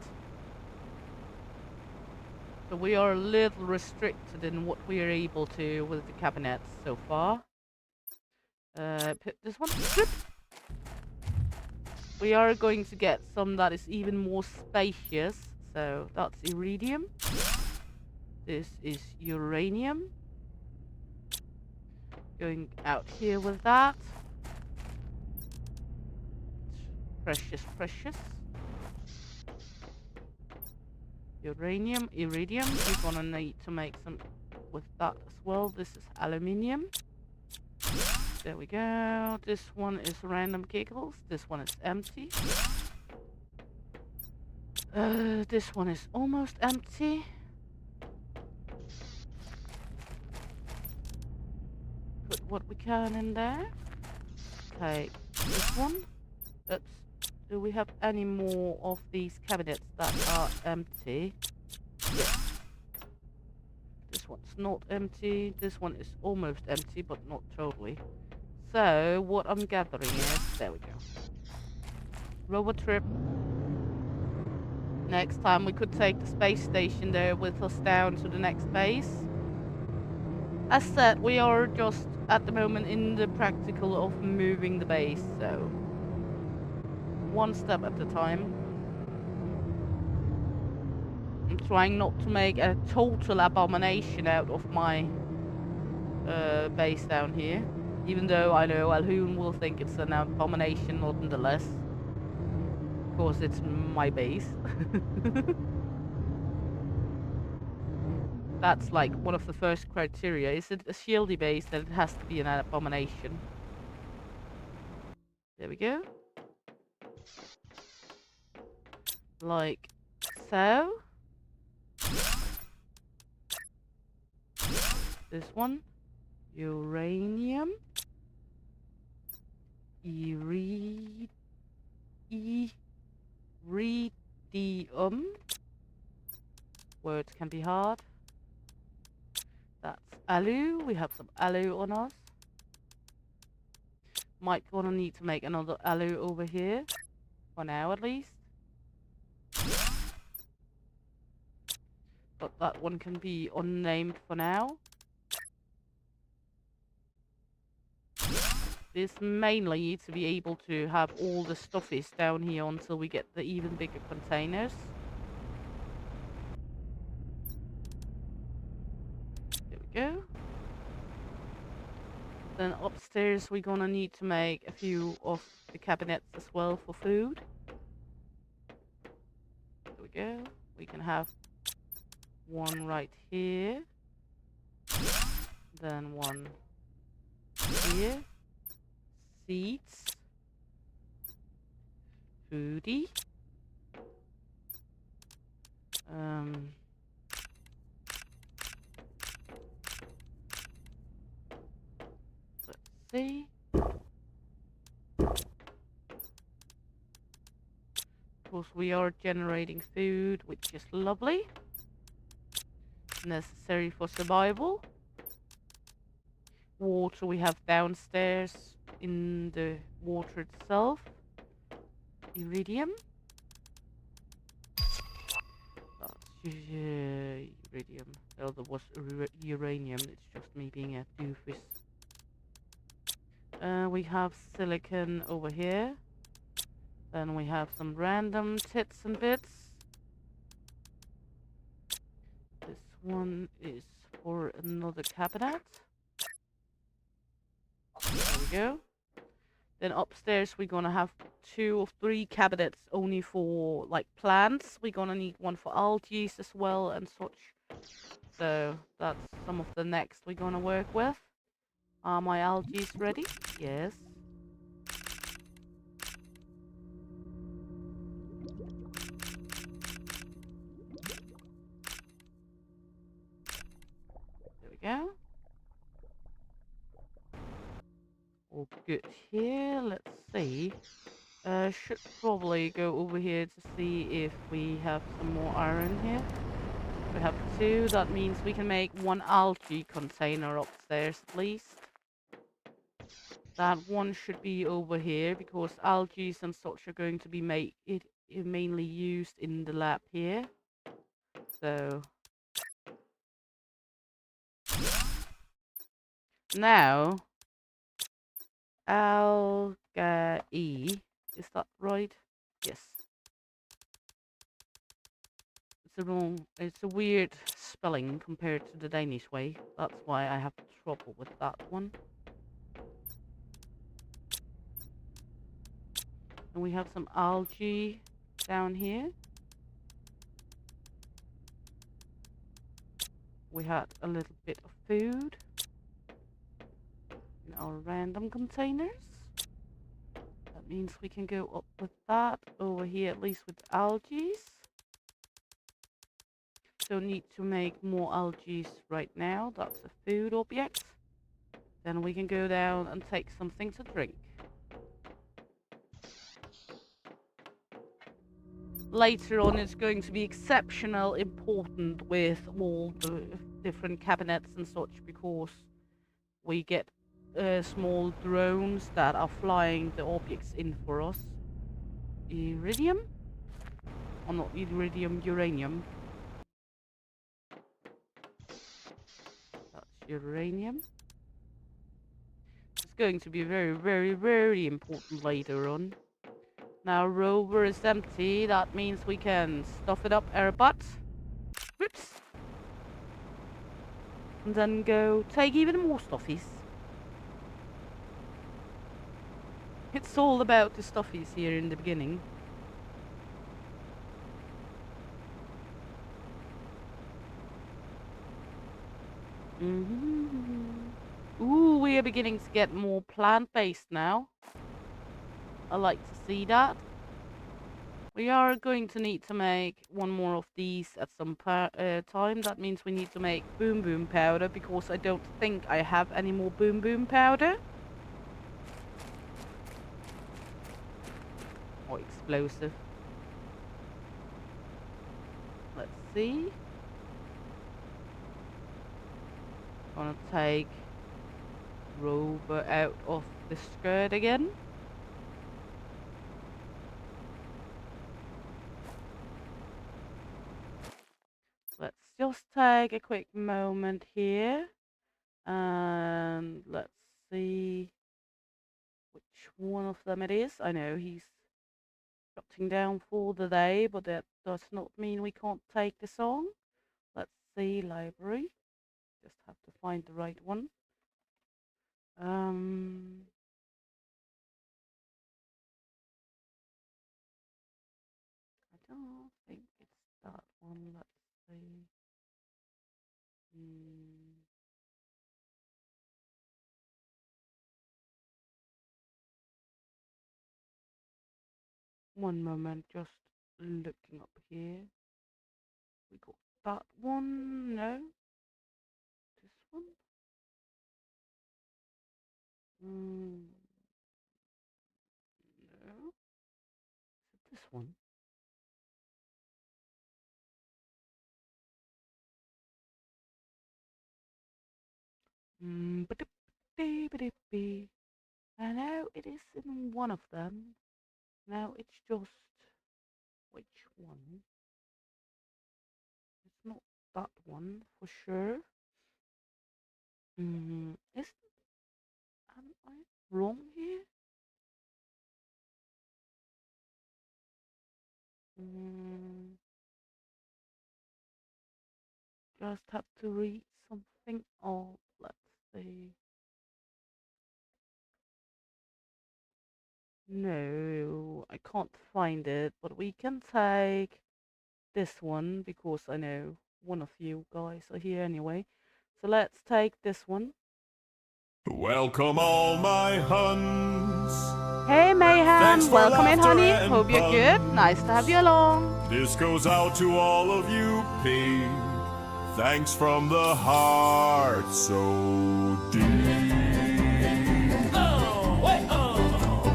So we are a little restricted in what we are able to with the cabinets so far. Put this one. Flip. We are going to get some that is even more spacious. So that's iridium. This is uranium. Going out here with that. Precious, precious. Uranium, iridium. We're gonna need to make some with that as well. This is aluminium. There we go. This one is random giggles. This one is empty. This one is almost empty. Put what we can in there. Take this one. Oops. Do we have any more of these cabinets that are empty? Yes. This one's not empty. This one is almost empty, but not totally. So, what I'm gathering is... There we go. Robot trip. Next time we could take the space station there with us down to the next base. As said, we are just at the moment in the practical of moving the base, so... one step at a time. I'm trying not to make a total abomination out of my base down here. Even though I know Alhoon will think it's an abomination nonetheless. Of course, it's my base. That's like one of the first criteria. Is it a shieldy base? Then it has to be an abomination. There we go. Like so. This one. Uranium. Iridium. Words can be hard. That's alu. We have some alu on us. Might gonna need to make another alu over here. For now at least. But that one can be unnamed for now. This mainly to be able to have all the stuffies down here until we get the even bigger containers. There we go. Then upstairs we're gonna need to make a few of the cabinets as well for food. There we go. We can have one right here. Then one here. Seeds. Foodie. Let's see. Of course, we are generating food, which is lovely. Necessary for survival. Water we have downstairs in the water itself. iridium. That's iridium. Oh, there was uranium. It's just me being a doofus. We have silicon over here. Then we have some random tits and bits. This one is for another cabinet. There we go. Then upstairs we're gonna have 2 or 3 cabinets only for like plants. We're gonna need one for algae as well and such. So that's some of the next we're gonna work with. Are my algae ready? Yes. There we go. All good here. Let's see. Should probably go over here to see if we have some more iron here. We have 2. That means we can make 1 algae container upstairs at least. That one should be over here because algae and such are going to be mainly used in the lab here. So now algae, is that right? Yes. It's a weird spelling compared to the Danish way. That's why I have trouble with that one. And we have some algae down here. We had a little bit of food in our random containers. That means we can go up with that over here, at least with algae. Don't need to make more algae right now. That's a food object. Then we can go down and take something to drink. Later on, it's going to be exceptional important with all the different cabinets and such because we get small drones that are flying the objects in for us. Iridium? Or not iridium, uranium. That's uranium. It's going to be very, very, very important later on. Now rover is empty. That means we can stuff it up our butt. Whoops. And then go take even more stuffies. It's all about the stuffies here in the beginning. Ooh, we are beginning to get more plant-based now. I like to see that. We are going to need to make 1 more of these at some time. That means we need to make boom boom powder because I don't think I have any more boom boom powder. Or explosive. Let's see. Gonna take Rover out of the skirt again. Let's just take a quick moment here and let's see which one of them it is. I know he's shutting down for the day, but that does not mean we can't take the song. Let's see, library. Just have to find the right one. I don't think it's that one. Let's see. 1 moment, just looking up here. We got that one. No. This one. No. Is it this one? I know it is in one of them. Now it's just which one? It's not that one for sure. Is am I wrong here? Mm, just have to read something. Oh, let's see. No, I can't find it, but we can take this one because I know one of you guys are here anyway. So let's take this one. Welcome all my huns. Hey Mayhem, Thanks for welcome in, laughter honey. and Hope you're good. Nice to have you along. This goes out to all of you pig. Thanks from the heart so deep.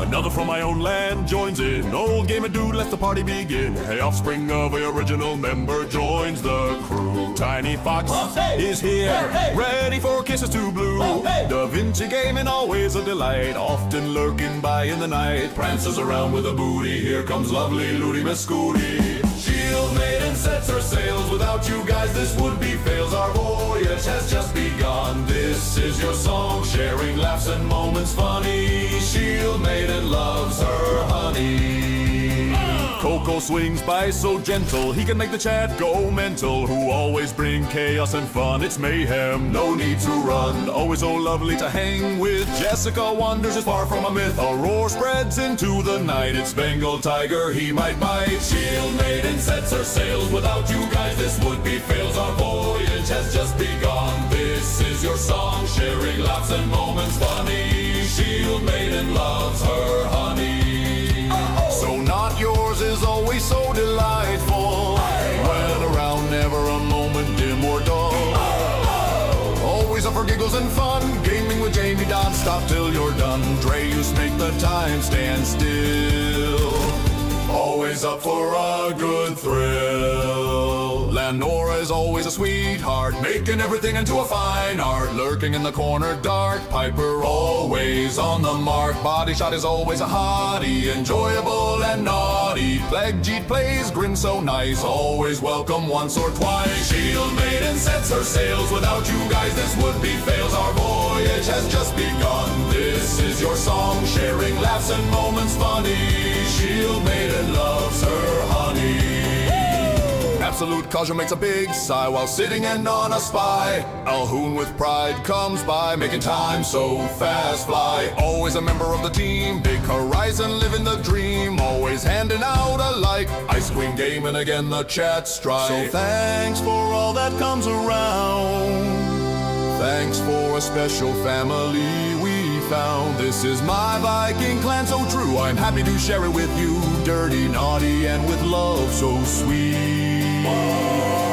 Another from my own land joins in. Old gamer dude, let the party begin. Hey, offspring of the original member joins the crew. Tiny Fox is here, ready for kisses to blue. Da Vinci gaming, always a delight, often lurking by in the night. Prances around with a booty, here comes lovely Looty Miss Scooty. Shield maiden sets her sails, without you guys this would be fails. Our voyage has just begun, this is your song, sharing laughs and moments funny. Shield maiden loves her honey. Coco swings by so gentle, he can make the chat go mental. Who always bring chaos and fun, it's mayhem, no need to run. Always so lovely to hang with, Jessica wanders is far from a myth. A roar spreads into the night, it's Bengal tiger, he might bite. Shield maiden sets her sails, without you guys this would be fails. Our voyage has just begun, this is your song, sharing laughs and moments funny. Shield maiden loves her honey. So not yours is always so delightful, when around never a moment dim or dull. Always up for giggles and fun, gaming with Jamie, don't stop till you're done. Dreus make the time stand still, always up for a good thrill. Lenora is always a sweetheart, making everything into a fine art. Lurking in the corner, dark Piper always on the mark. Body shot is always a hottie, enjoyable and naughty. Plague Jeet plays, grin so nice, always welcome once or twice. Shield maiden sets her sails, without you guys this would be fails. Our voyage has just begun, this is your song, sharing laughs and moments funny. Shield maiden loves her honey. Absolute caution makes a big sigh while sitting and on a spy. Alhoon with pride comes by, making time so fast fly. Always a member of the team, big horizon, living the dream. Always handing out a like, Ice Queen gaming again, the chat strike. So thanks for all that comes around. Thanks for a special family we found. This is my Viking clan so true, I'm happy to share it with you. Dirty, naughty, and with love so sweet.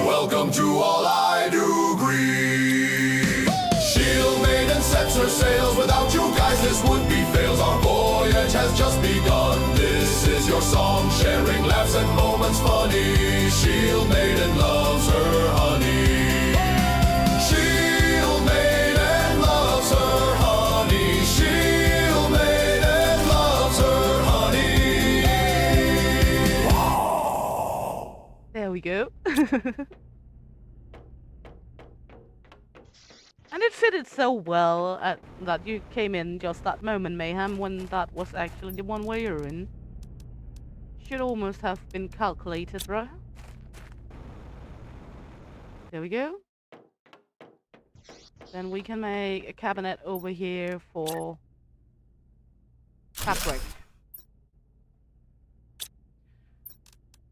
Welcome to all I do greet. Shield maiden sets her sails, without you guys this would be fails. Our voyage has just begun, this is your song, sharing laughs and moments funny. Shield maiden loves her honey. Shield maiden loves her honey. Shield maiden loves her honey. There we go. And it fitted so well that you came in just that moment, Mayhem, when that was actually the one way you're in. Should almost have been calculated, right? There we go. Then we can make a cabinet over here for fabric.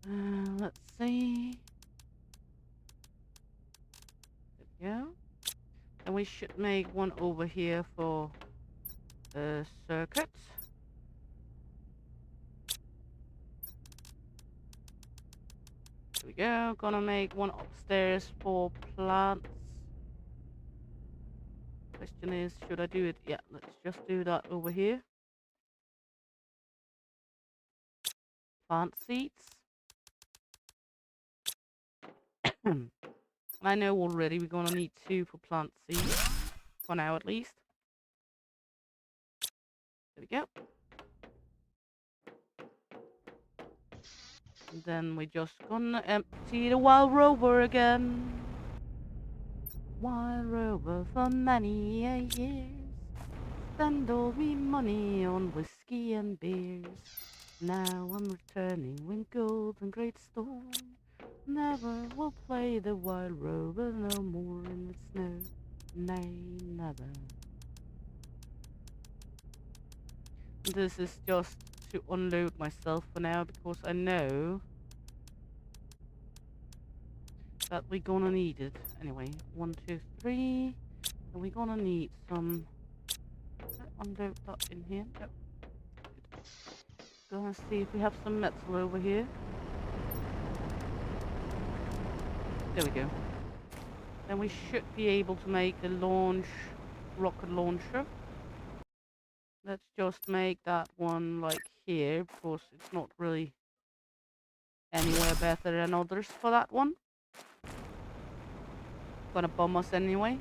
Let's see. There we go. And we should make one over here for circuits. There we go. Gonna make one upstairs for plants. Question is, should I do it? Yeah, let's just do that over here. Plant seeds. I know already we're gonna need 2 for plant seeds. For now at least. There we go. And then we just gonna empty the wild rover again. Wild rover for many a years. Spend all me money on whiskey and beers. Now I'm returning with gold and great storm. Never will play the wild rover no more in the snow. Nay, never. This is just to unload myself for now because I know that we're gonna need it. Anyway, 1, 2, 3. And we're gonna need some. Unload that in here. Yep. Gonna see if we have some metal over here. There we go. Then we should be able to make the rocket launcher. Let's just make that one like here because it's not really anywhere better than others for that one. Gonna bomb us anyway.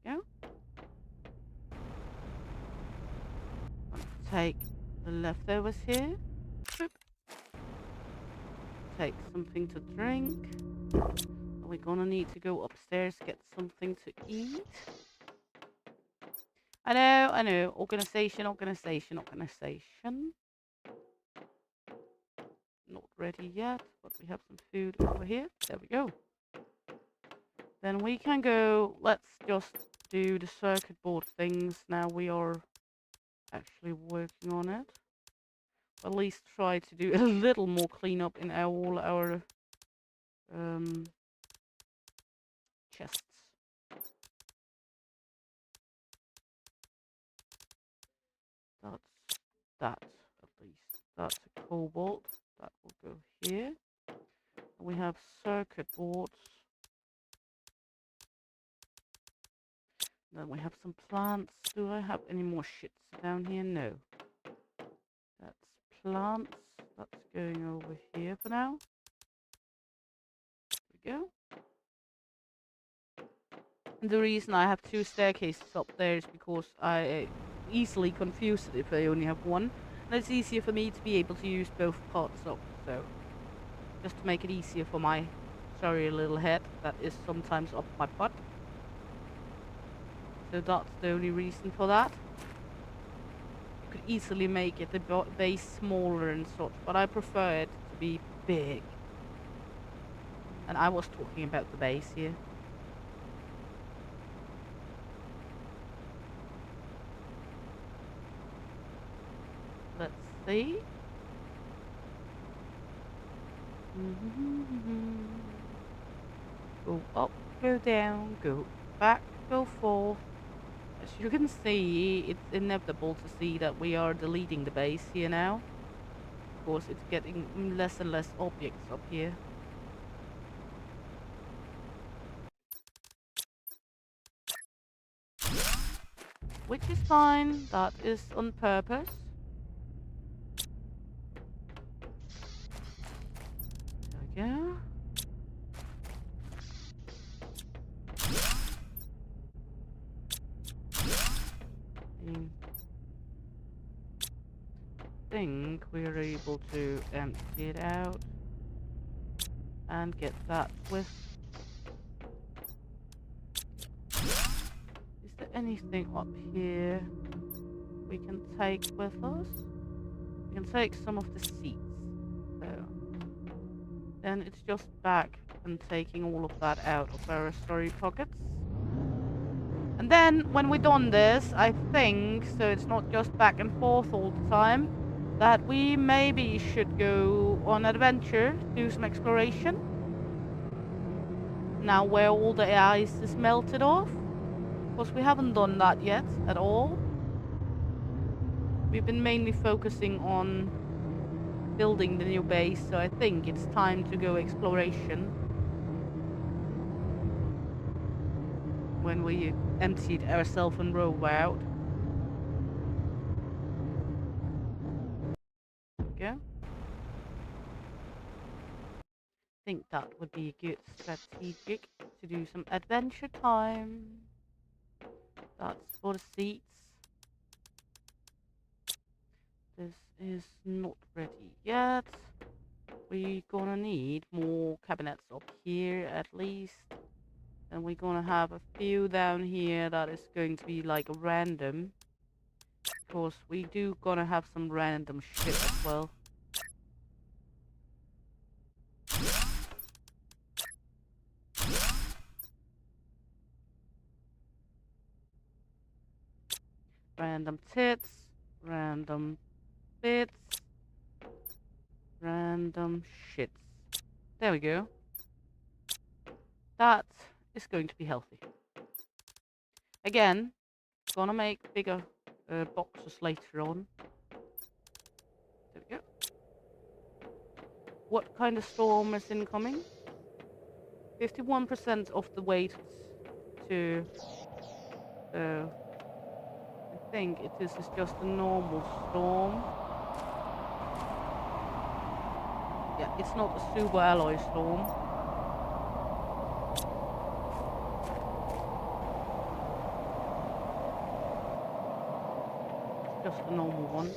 There we go. Gonna take the leftovers here. Boop. Take something to drink. We're gonna need to go upstairs, get something to eat. I know. Organization. Not ready yet, but we have some food over here. There we go. Then we can go, let's just do the circuit board things now we are actually working on it. At least try to do a little more cleanup in all our chests. That's that, at least. That's a cobalt. That will go here. We have circuit boards. Then we have some plants. Do I have any more shits down here? No. That's plants. That's going over here for now. There we go. And the reason I have 2 staircases up there is because I easily confuse it if I only have one. And it's easier for me to be able to use both parts up. So, just to make it easier for my sorry little head that is sometimes up my butt. So that's the only reason for that. You could easily make it the base smaller and such, but I prefer it to be big. And I was talking about the base here. Let's see. Go up, go down, go back, go forth. As you can see, it's inevitable to see that we are deleting the base here now. Of course, it's getting less and less objects up here. Which is fine, that is on purpose. There we go. I think we're able to empty it out and get that with. Is there anything up here we can take with us? We can take some of the seats. So then it's just back and taking all of that out of our storage pockets. And then when we're done this, I think, so it's not just back and forth all the time, that we maybe should go on adventure, do some exploration. Now where all the ice is melted off. Because we haven't done that yet at all. We've been mainly focusing on building the new base, so I think it's time to go exploration. When we emptied ourselves and rover out. There we go. I think that would be a good strategic to do some adventure time. That's for the seats. This is not ready yet. We're gonna need more cabinets up here at least. And we're gonna have a few down here that is going to be like random. Because we do gonna have some random shit as well. Random tits, random bits, random shits. There we go. That is going to be healthy. Again, gonna make bigger boxes later on. There we go. What kind of storm is incoming? 51% of the weight to... I think this is just a normal storm. Yeah, it's not a super alloy storm. It's just a normal one.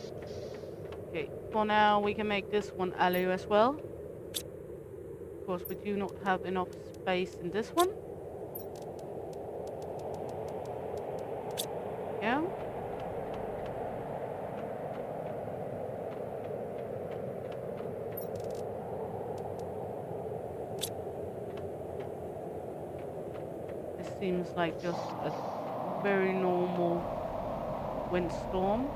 Okay, for now we can make this one alloy as well. Of course, we do not have enough space in this one. Yeah. This seems like just a very normal windstorm.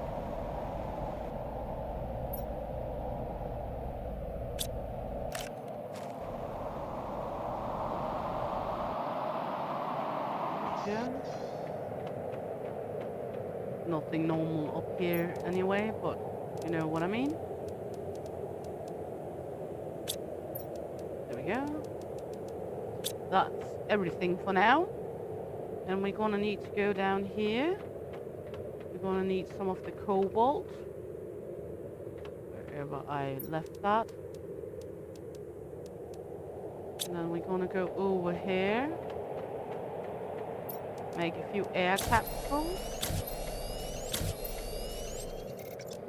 Yeah. Nothing normal up here anyway, but you know what I mean. There we go. That's everything for now. And we're gonna need to go down here. We're gonna need some of the cobalt. Wherever I left that. And then we're gonna go over here. Make a few air capsules.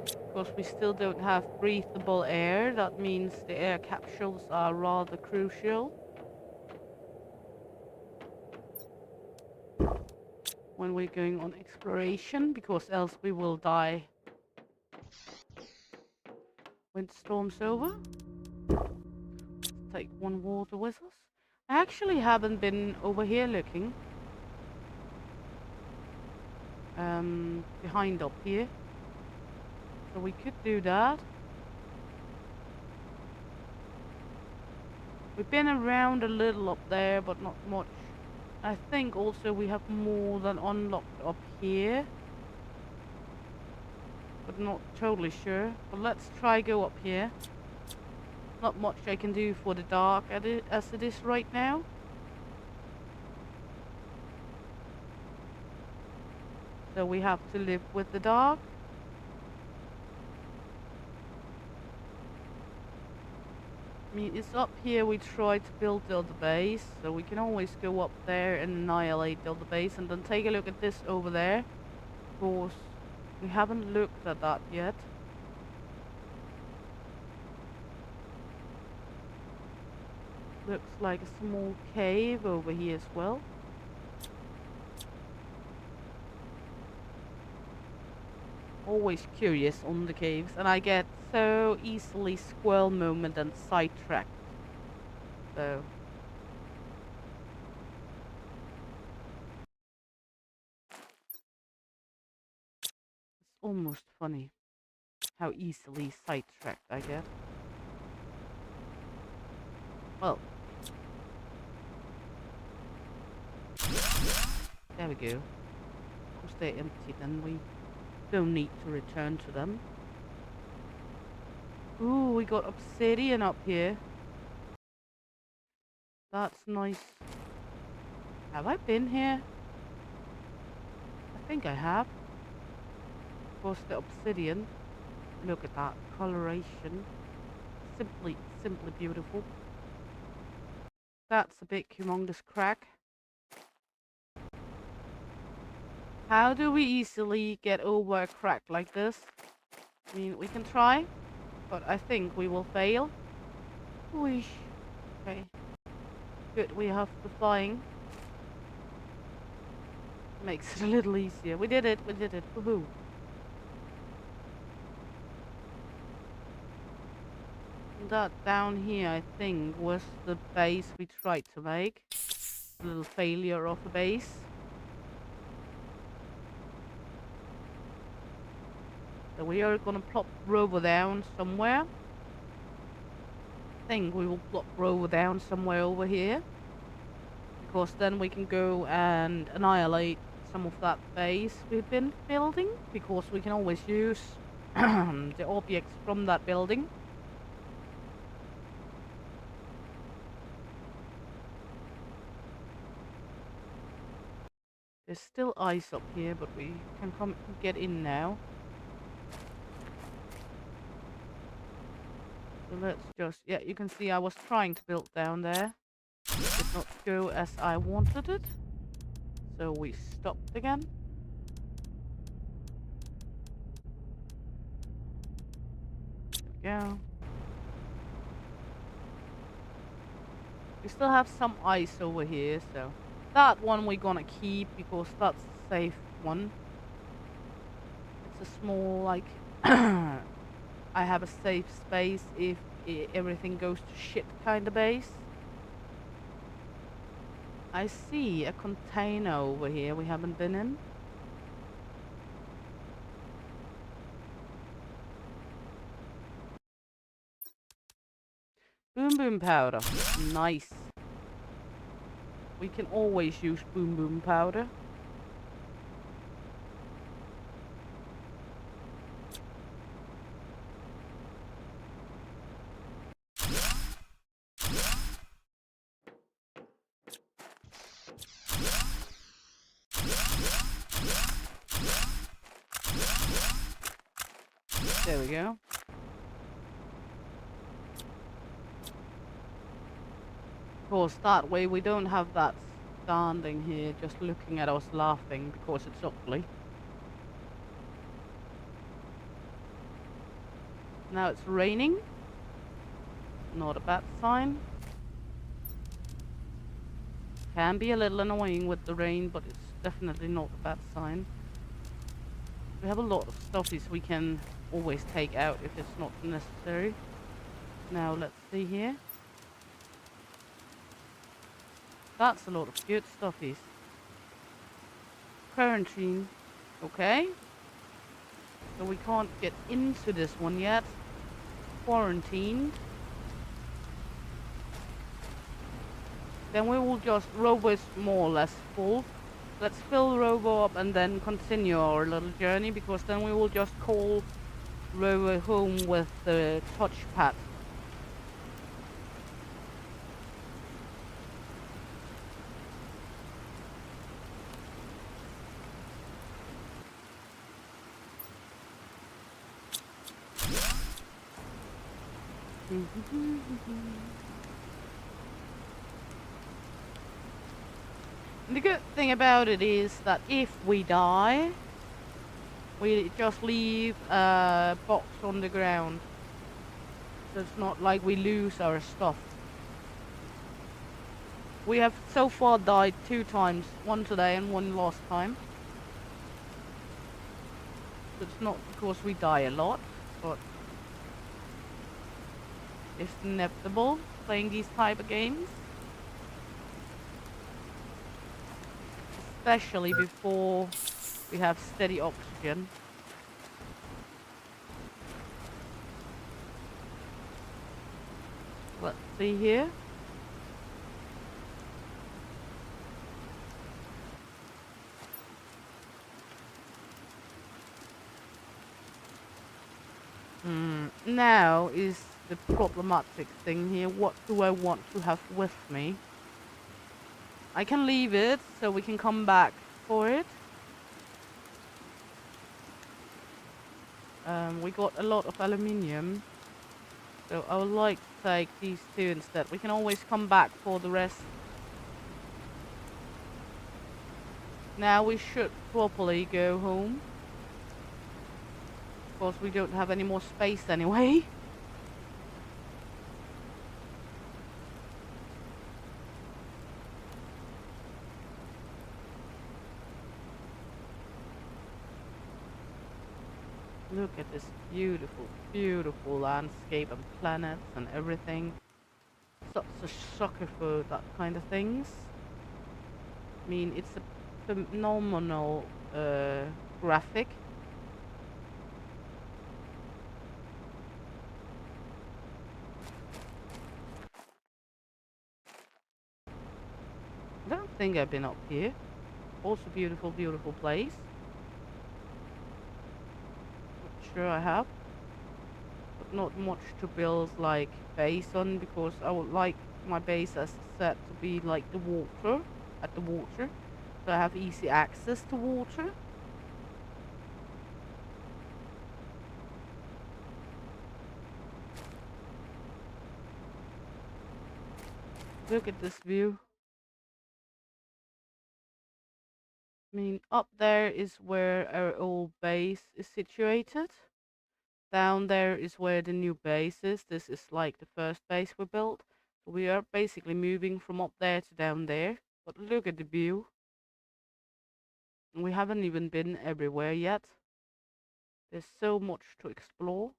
Of course, we still don't have breathable air. That means the air capsules are rather crucial when we're going on exploration, because else we will die when the storm's over. Let's take one water with us. I actually haven't been over here looking. Behind up here. So we could do that. We've been around a little up there, but not much. I think also we have more than unlocked up here. But not totally sure. But let's try go up here. Not much I can do for the dark as it is right now. So we have to live with the dark. I mean, it's up here we try to build the other base, so we can always go up there and annihilate the other base, and then take a look at this over there. Of course, we haven't looked at that yet. Looks like a small cave over here as well. Always curious on the caves, and I get so easily squirrel moment and sidetracked. So it's almost funny how easily sidetracked I get. Well, there we go. Of course they're empty, then we don't need to return to them. Ooh, we got obsidian up here. That's nice. Have I been here? I think I have. Of course, the obsidian. Look at that coloration. Simply beautiful. That's a big humongous crack. How do we easily get over a crack like this? I mean, we can try, but I think we will fail. Whoosh. Okay. Good, we have the flying. Makes it a little easier. We did it, woohoo. That down here, I think, was the base we tried to make. A little failure of a base. So we are gonna plop Rover down somewhere. I think we will plop Rover down somewhere over here. Because then we can go and annihilate some of that base we've been building. Because we can always use the objects from that building. There's still ice up here, but we can come get in now. So let's just, yeah, you can see I was trying to build down there. Did not go as I wanted it. So we stopped again. There we go. We still have some ice over here, so that one we're gonna keep because that's a safe one. It's a small, like, I have a safe space if everything goes to shit kind of base. I see a container over here we haven't been in. Boom boom powder. Nice. We can always use boom boom powder. There we go. Of course, that way we don't have that standing here just looking at us laughing because it's ugly. Now it's raining. Not a bad sign. Can be a little annoying with the rain, but it's definitely not a bad sign. We have a lot of stuffies we can always take out if it's not necessary. Now let's see here. That's a lot of good stuffies. Quarantine. Okay. So we can't get into this one yet. Quarantined. Then we will just, Robo is more or less full. Let's fill Robo up and then continue our little journey, because then we will just call Robo home with the touchpad. The good thing about it is that if we die, we just leave a box on the ground. So it's not like we lose our stuff. We have so far died 2 times, one today and one last time. So it's not because we die a lot, but it's inevitable playing these type of games. Especially before we have steady oxygen. Let's see here. Now is the problematic thing here. What do I want to have with me? I can leave it so we can come back for it. We got a lot of aluminium, so I would like to take these 2 instead. We can always come back for the rest. Now we should properly go home. course, we don't have any more space anyway. Look at this beautiful, beautiful landscape and planets and everything. Such a sucker for that kind of things. I mean, it's a phenomenal graphic. I don't think I've been up here. Also beautiful, beautiful place. Not sure I have. But not much to build like base on, because I would like my base as set to be like the water, at the water. So I have easy access to water. Look at this view. I mean, up there is where our old base is situated. Down there is where the new base is. This is like the first base we built. So we are basically moving from up there to down there. But look at the view. We haven't even been everywhere yet. There's so much to explore.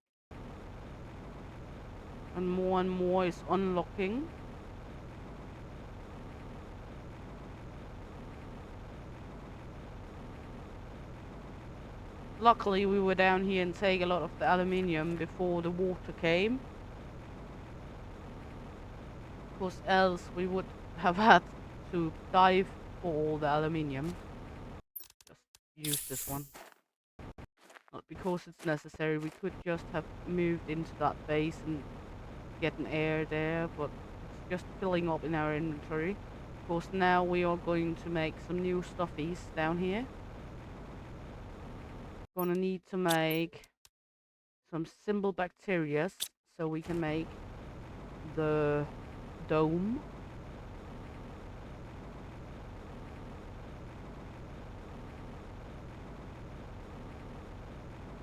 And more is unlocking. Luckily we were down here and take a lot of the aluminium before the water came. Because else we would have had to dive for all the aluminium. Just use this one. Not because it's necessary, we could just have moved into that base and get an air there, but it's just filling up in our inventory. Of course, now we are going to make some new stuffies down here. Gonna need to make some simple bacteria so we can make the dome.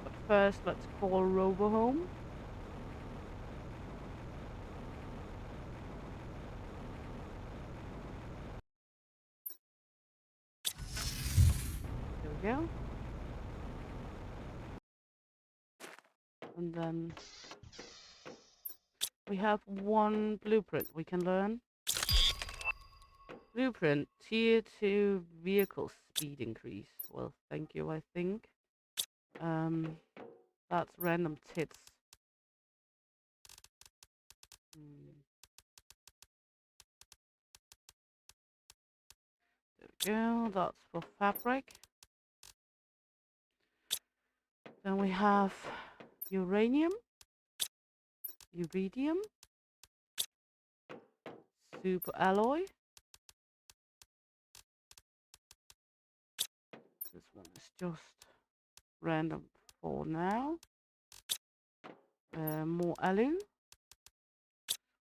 But first, let's call Rover home. There we go. And then we have one blueprint we can learn. Blueprint, tier 2 vehicle speed increase. Well, thank you, I think. That's random tits. There we go, that's for fabric. Then we have uranium, iridium, super alloy. This one is just random for now. More alu.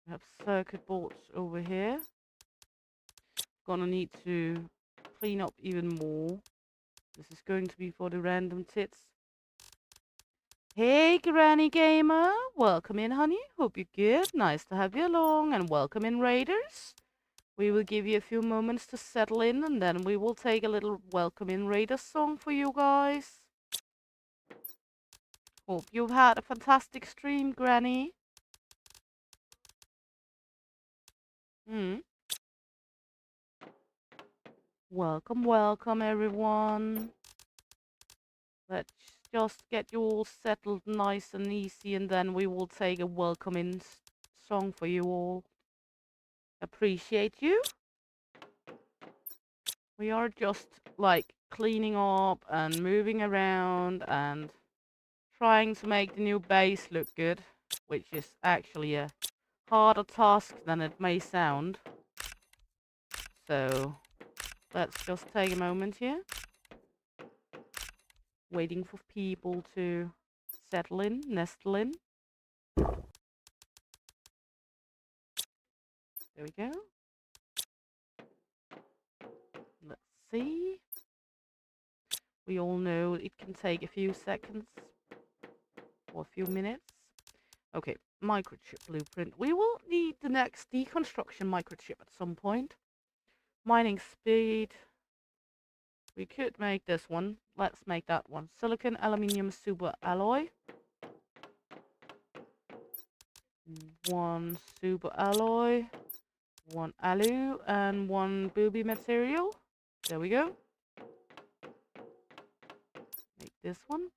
We have circuit boards over here. Gonna need to clean up even more. This is going to be for the random tits. Hey, Granny Gamer! Welcome in, honey. Hope you're good. Nice to have you along. And welcome in, Raiders. We will give you a few moments to settle in, and then we will take a little welcome in Raiders song for you guys. Hope you've had a fantastic stream, Granny. Welcome, welcome, everyone. Let's just get you all settled nice and easy, and then we will take a welcome in song for you all. Appreciate you. We are just like cleaning up and moving around and trying to make the new base look good, which is actually a harder task than it may sound. So let's just take a moment here. Waiting for people to settle in, nestle in. There we go. Let's see. We all know it can take a few seconds. for a few minutes. Okay, microchip blueprint. We will need the next deconstruction microchip at some point. Mining speed. We could make this one. Let's make that one. Silicon aluminium super alloy. One super alloy. One alu and one booby material. There we go. Make this one.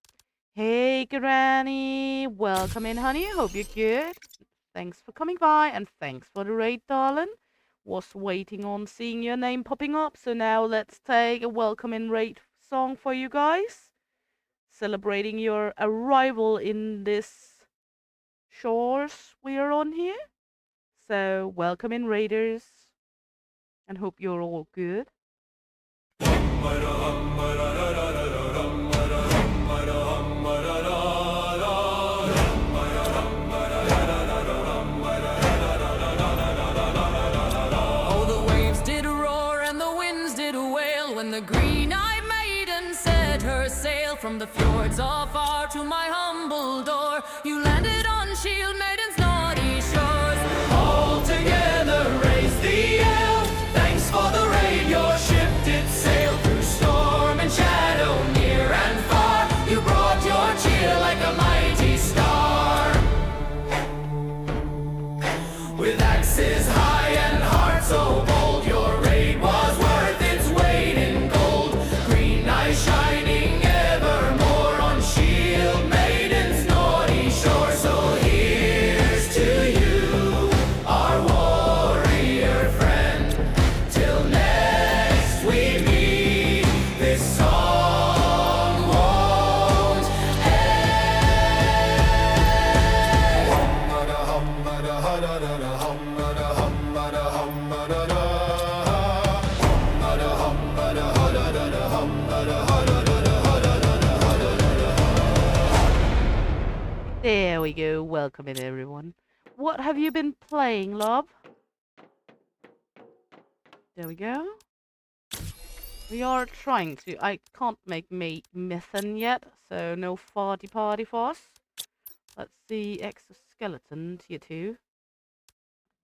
Hey, Granny. Welcome in, honey. Hope you're good. Thanks for coming by and thanks for the raid, darling. Was waiting on seeing your name popping up, so now let's take a welcome in raid song for you guys. Celebrating your arrival in this shores we are on here. So, welcome in, raiders. And hope you're all good. Oh, the waves did roar and the winds did wail when the green-eyed maiden set her sail from the fjords afar to my humble door. You landed on Shield Maiden's naughty shores. All together raise the yell. Thanks for the raid, your ship did sail through storm and shadow, near and far. You brought your cheer like a mighty star. With axes high and hearts so bold, your raid was worth its weight in gold. Green eyes shining evermore on Shield Maiden's naughty shore. So here's to you, our warrior friend. Till next we meet, this song won't There we go. Welcome in, everyone. What have you been playing, love? There we go. We are trying to. I can't make methane yet, so no farty party for us. Let's see, exoskeleton tier 2.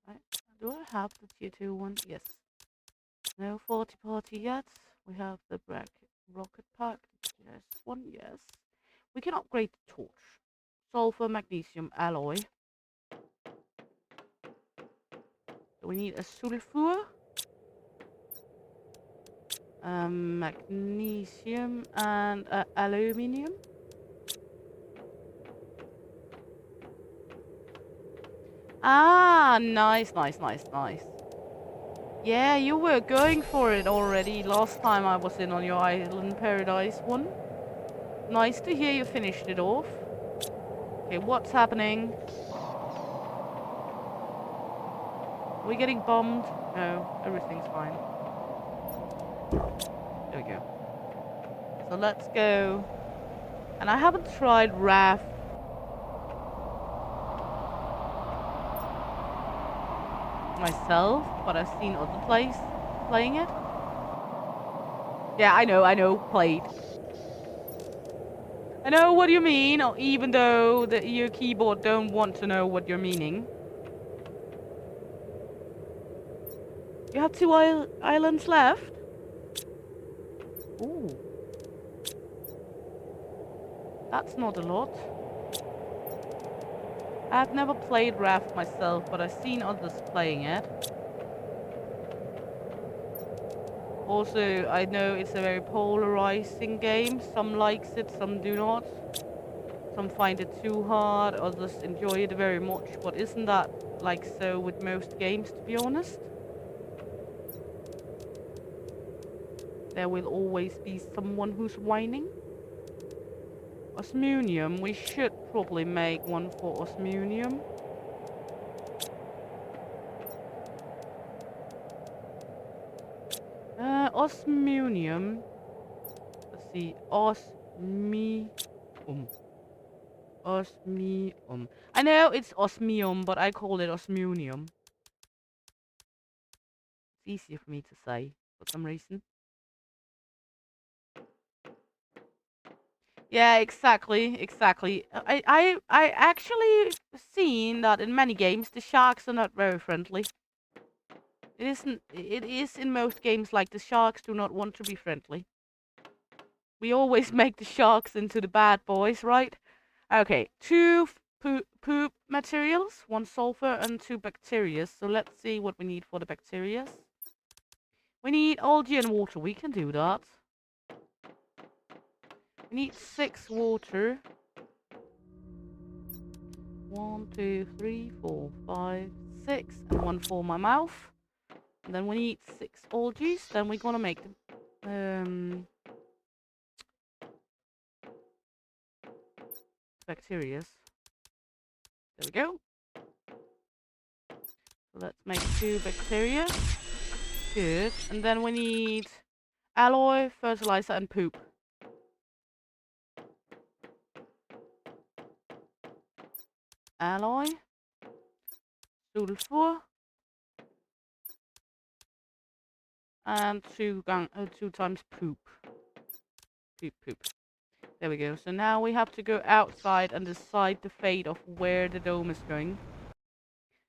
Right. Do I have the tier 2 one? Yes. No farty party yet. We have the rocket pack. Yes, one, yes. We can upgrade the torch. Sulfur magnesium alloy. So we need a sulfur. Magnesium and aluminium. Ah, nice, nice, nice, nice. Yeah, you were going for it already last time I was in on your island paradise one. Nice to hear you finished it off. Okay, what's happening? Are we getting bombed? No, everything's fine. There we go. So let's go. And I haven't tried raft myself, but I've seen other playing it. Yeah, I know, played. I know what you mean, even though your keyboard don't want to know what you're meaning. You have 2 islands left? Ooh. That's not a lot. I've never played Raft myself, but I've seen others playing it. Also, I know it's a very polarizing game. Some likes it, some do not. Some find it too hard, others enjoy it very much. But isn't that like so with most games, to be honest? There will always be someone who's whining. Osmunium, we should probably make one for Osmunium. Osmunium. Let's see, Osmium. Osmium. I know it's osmium, but I call it Osmunium. It's easier for me to say for some reason. Yeah, exactly, exactly. I actually seen that in many games the sharks are not very friendly. It isn't. It is in most games like the sharks do not want to be friendly. We always make the sharks into the bad boys, right? Okay, two poop materials, one sulfur and two bacteria. So let's see what we need for the bacteria. We need algae and water. We can do that. We need 6 water. 1, 2, 3, 4, 5, 6, and 1 for my mouth. And then we need 6 algae. Then we're gonna make the bacteria. There we go. So let's make 2 bacteria. Good. And then we need alloy, fertilizer, and poop. Alloy, sulfur, and 2 times poop. Poop. There we go. So now we have to go outside and decide the fate of where the dome is going.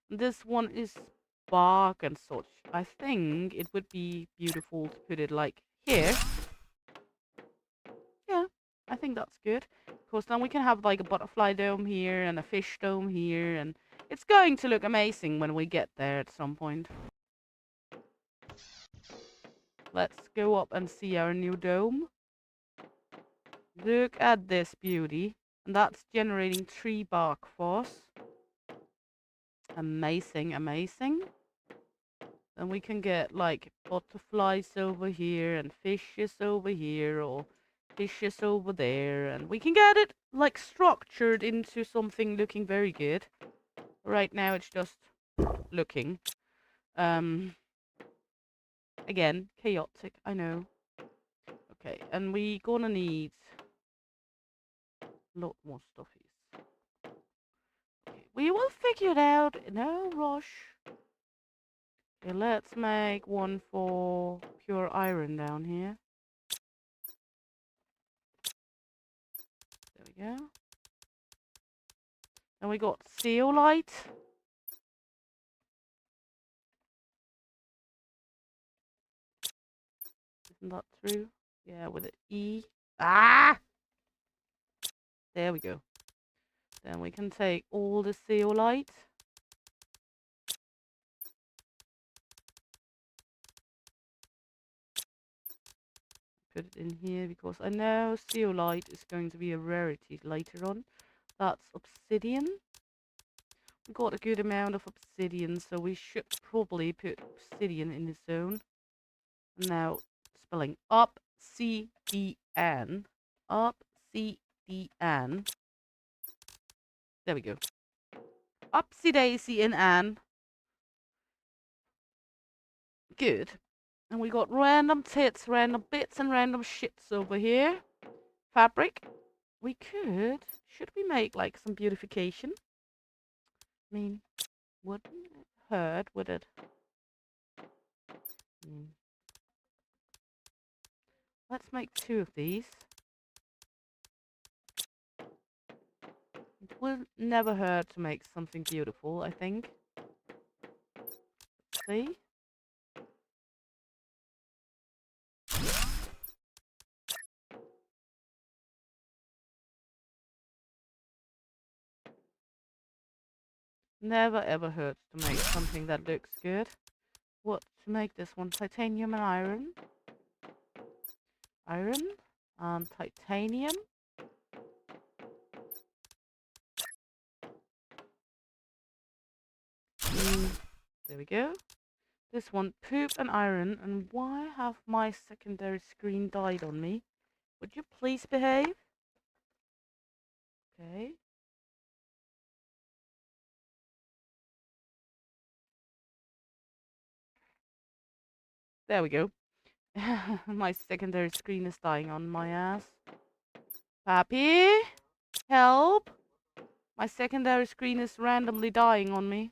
This one is bark and such. I think it would be beautiful to put it like here. Yeah, I think that's good. Because then we can have like a butterfly dome here and a fish dome here. And it's going to look amazing when we get there at some point. Let's go up and see our new dome. Look at this beauty. And that's generating 3 bark for us. Amazing, amazing. Then we can get like butterflies over here and fishes over here or fishes over there. And we can get it like structured into something looking very good. Right now it's just looking. Again, chaotic, I know. Okay, and we gonna need a lot more stuffies. Okay, we will figure it out. No rush. Okay, let's make one for pure iron down here. There we go. Then we got zeolite. Isn't that true? Yeah, with an E. Ah! There we go. Then we can take all the zeolite. Put it in here because I know zeolite is going to be a rarity later on. That's obsidian. We got a good amount of obsidian, so we should probably put obsidian in the zone. Now, spelling obsidian. Obsidian. There we go. Upsy daisy in Anne. Good. And we got random tits, random bits, and random shits over here. Fabric. We could. Should we make like some beautification? I mean, wouldn't it hurt, would it? Let's make 2 of these. It will never hurt to make something beautiful, I think. See? Never ever hurts to make something that looks good. What to make this one? Titanium and iron. Iron and titanium. There we go. This one, poop and iron. And why have my secondary screen died on me? Would you please behave? Okay. There we go. My secondary screen is dying on my ass. Pappy? Help! My secondary screen is randomly dying on me.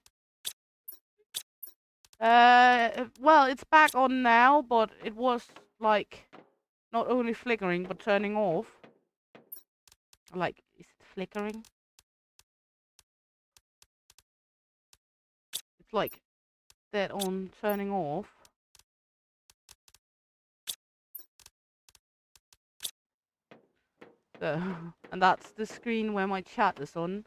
Well, it's back on now, but it was like not only flickering but turning off. Like, is it flickering? It's like that on turning off. So, and that's the screen where my chat is on.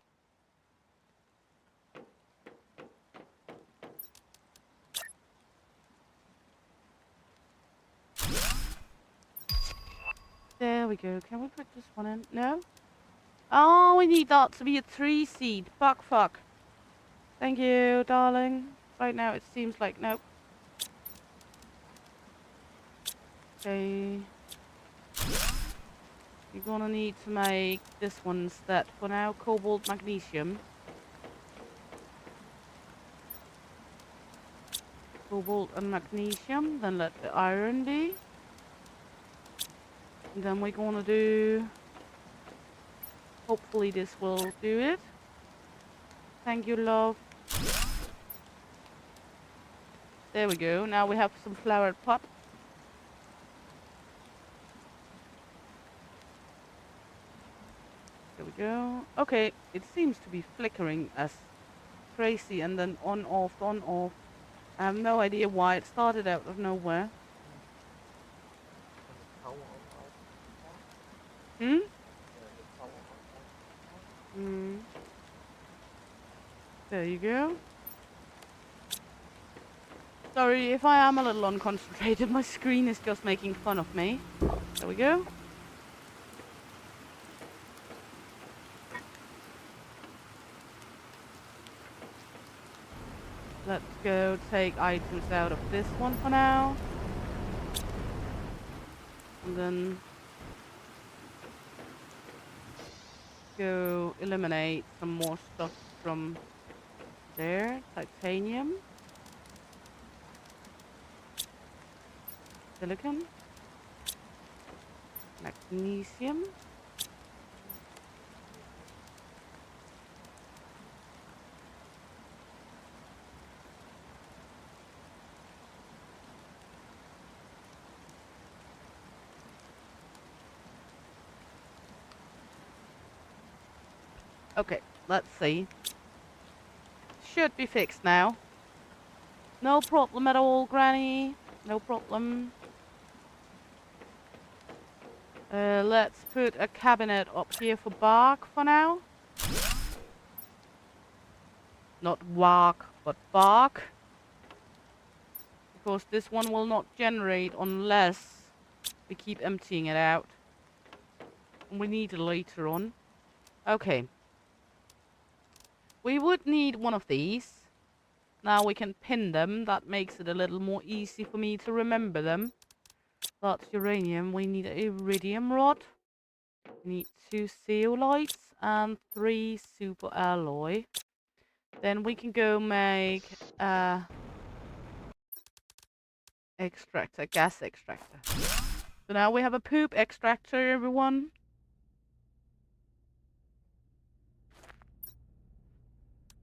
There we go. Can we put this one in? No? Oh, we need that to be a 3 seed. Fuck. Thank you, darling. Right now it seems like nope. Okay. You're gonna need to make this one instead. For now, cobalt, magnesium. Cobalt and magnesium. Then let the iron be. And then we're gonna do... Hopefully this will do it. Thank you, love. There we go. Now we have some flowered pot. There we go. Okay, it seems to be flickering as crazy and then on, off, on, off. I have no idea why it started out of nowhere. Hmm? Hmm. There you go. Sorry if I am a little unconcentrated. My screen is just making fun of me. There we go. Let's go take items out of this one for now. And then go eliminate some more stuff from there. Titanium. Silicon. Magnesium. Okay, let's see. Should be fixed now. No problem at all, Granny. No problem. Let's put a cabinet up here for bark for now. Not walk, but bark. Because this one will not generate unless we keep emptying it out. And we need it later on. Okay. We would need one of these. Now we can pin them. That makes it a little more easy for me to remember them. That's uranium. We need an iridium rod. We need 2 zeolites and 3 super alloy. Then we can go make extractor, gas extractor. So now we have a poop extractor, everyone.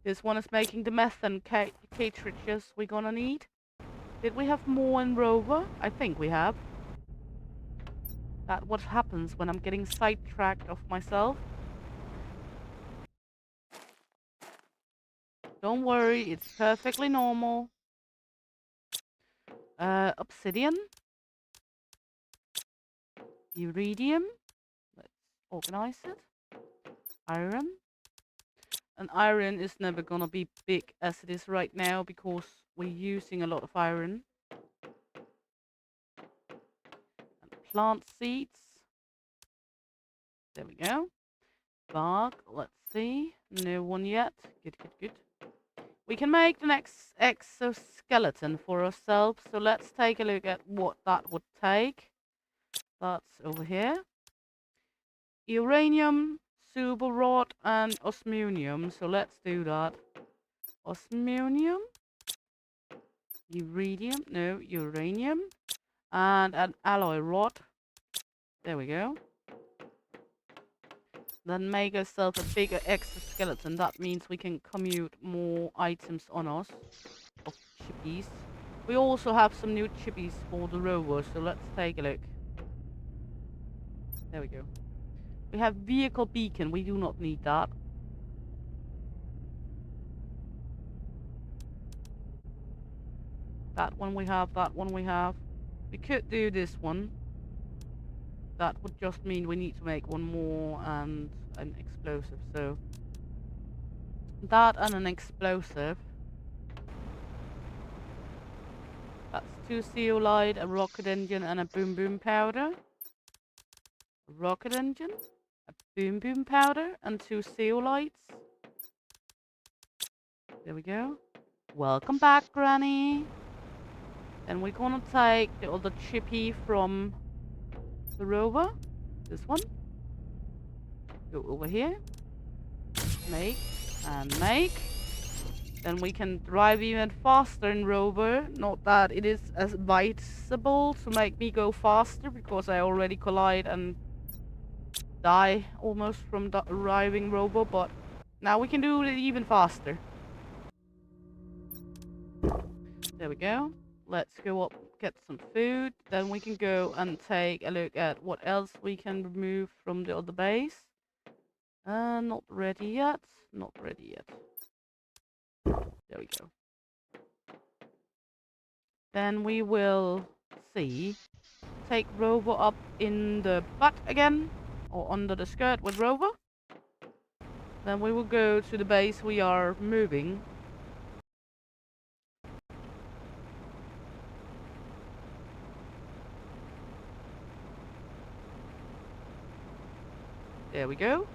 This one is making the methane cartridges we're gonna need. Did we have more in Rover? I think we have. That's what happens when I'm getting sidetracked of myself. Don't worry, it's perfectly normal. Obsidian. Iridium. Let's organize it. Iron. And iron is never gonna be big as it is right now because we're using a lot of iron. And plant seeds. There we go. Bark. Let's see. No one yet. Good. We can make the next exoskeleton for ourselves. So let's take a look at what that would take. That's over here. Uranium, super rod, and osmium. So let's do that. Osmium. Iridium. No, uranium. And an alloy rod. There we go. Then make ourselves a bigger exoskeleton. That means we can commute more items on us. Of chippies. We also have some new chippies for the rover. So let's take a look. There we go. We have vehicle beacon. We do not need that. That one we have. That one we have. We could do this one. That would just mean we need to make one more and an explosive. So that and an explosive. That's 2 zeolite, a rocket engine, and a boom boom powder. A rocket engine, a boom boom powder, and 2 zeolites. There we go. Welcome back, Granny. Then we're gonna take the other chippy from the rover. This one. Go over here. Make and make. Then we can drive even faster in rover. Not that it is as advisable to make me go faster, because I already collide and die almost from the arriving rover, but now we can do it even faster. There we go. Let's go up, get some food. Then we can go and take a look at what else we can remove from the other base. Not ready yet. Not ready yet. There we go. Then we will see. Take rover up in the butt again. Or under the skirt with rover. Then we will go to the base we are moving. There we go.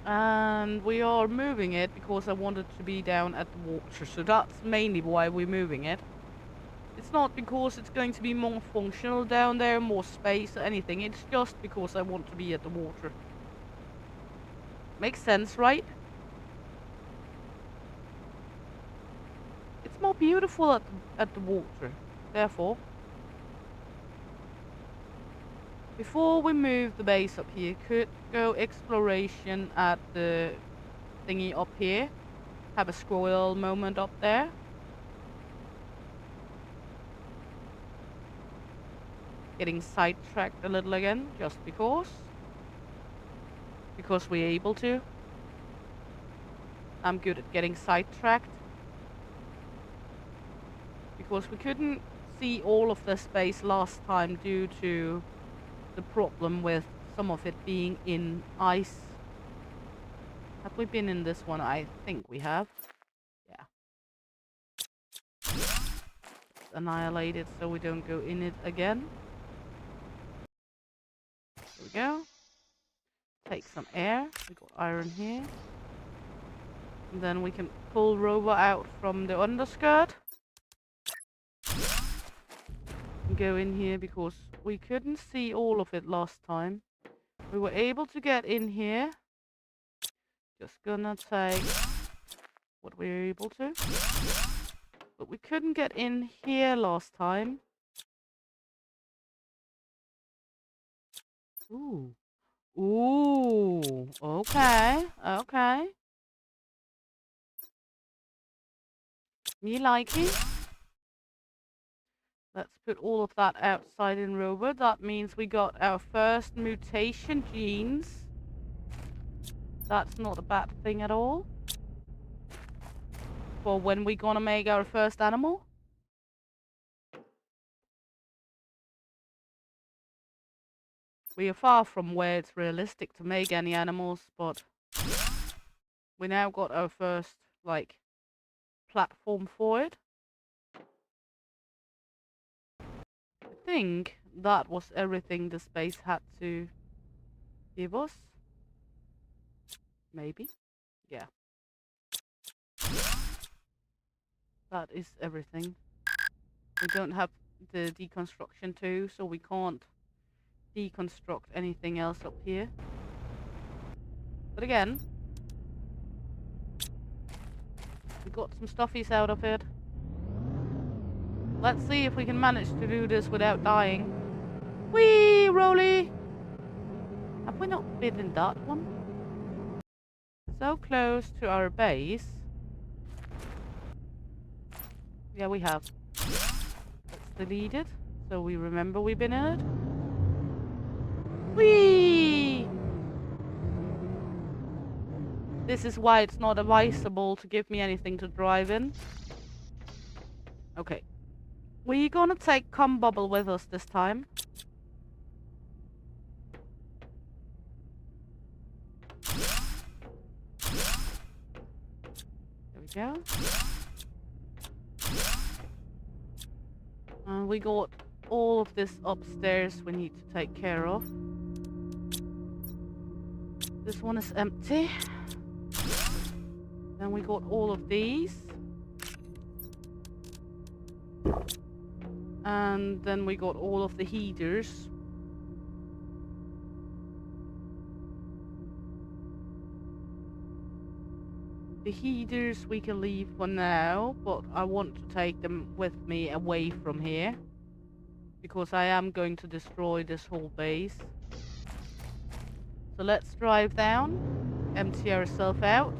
And we are moving it because I want it to be down at the water. So that's mainly why we're moving it. It's not because it's going to be more functional down there, more space or anything. It's just because I want to be at the water. Makes sense, right? It's more beautiful at the water, therefore. Before we move the base up here, could go exploration at the thingy up here. Have a squirrel moment up there. Getting sidetracked a little again, just because. Because we're able to. I'm good at getting sidetracked. Because we couldn't see all of the space last time due to the problem with some of it being in ice. Have we been in this one? I think we have. Yeah. Annihilate it so we don't go in it again. There we go. Take some air. We got iron here. And then we can pull rover out from the underskirt. And go in here because we couldn't see all of it last time. We were able to get in here. Just gonna take what we were able to. But we couldn't get in here last time. Ooh. Ooh. Okay. Okay. Me like it. Let's put all of that outside in rover. That means we got our first mutation genes. That's not a bad thing at all. For when we're gonna make our first animal. We are far from where it's realistic to make any animals, but we now got our first, like, platform for it. I think that was everything the space had to give us. Maybe. Yeah. That is everything. We don't have the deconstruction too, so we can't deconstruct anything else up here. But again, we got some stuffies out of it. Let's see if we can manage to do this without dying. Whee, Rolly! Have we not been in that one? So close to our base. Yeah, we have. Let's delete it, so we remember we've been in it. Whee! This is why it's not advisable to give me anything to drive in. Okay. We're gonna take cum bubble with us this time. There we go. And we got all of this upstairs we need to take care of. This one is empty. Then we got all of these. And then we got all of the heaters. The heaters we can leave for now, but I want to take them with me away from here. Because I am going to destroy this whole base. So let's drive down, empty ourselves out.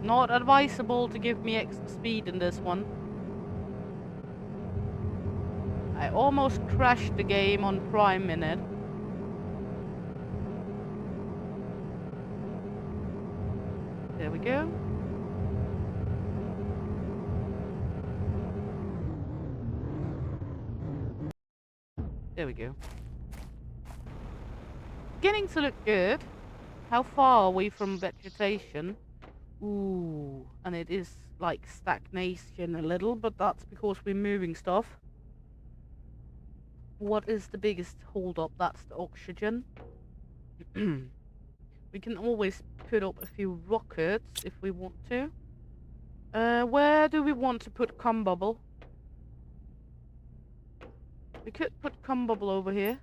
Not advisable to give me extra speed in this one. I almost crashed the game on Prime Minute. There we go. There we go. Beginning to look good. How far are we from vegetation? Ooh, and it is like stagnation a little, but that's because we're moving stuff. What is the biggest hold up? That's the oxygen. We can always put up a few rockets if we want to. Where do we want to put cum bubble? We could put cum bubble over here.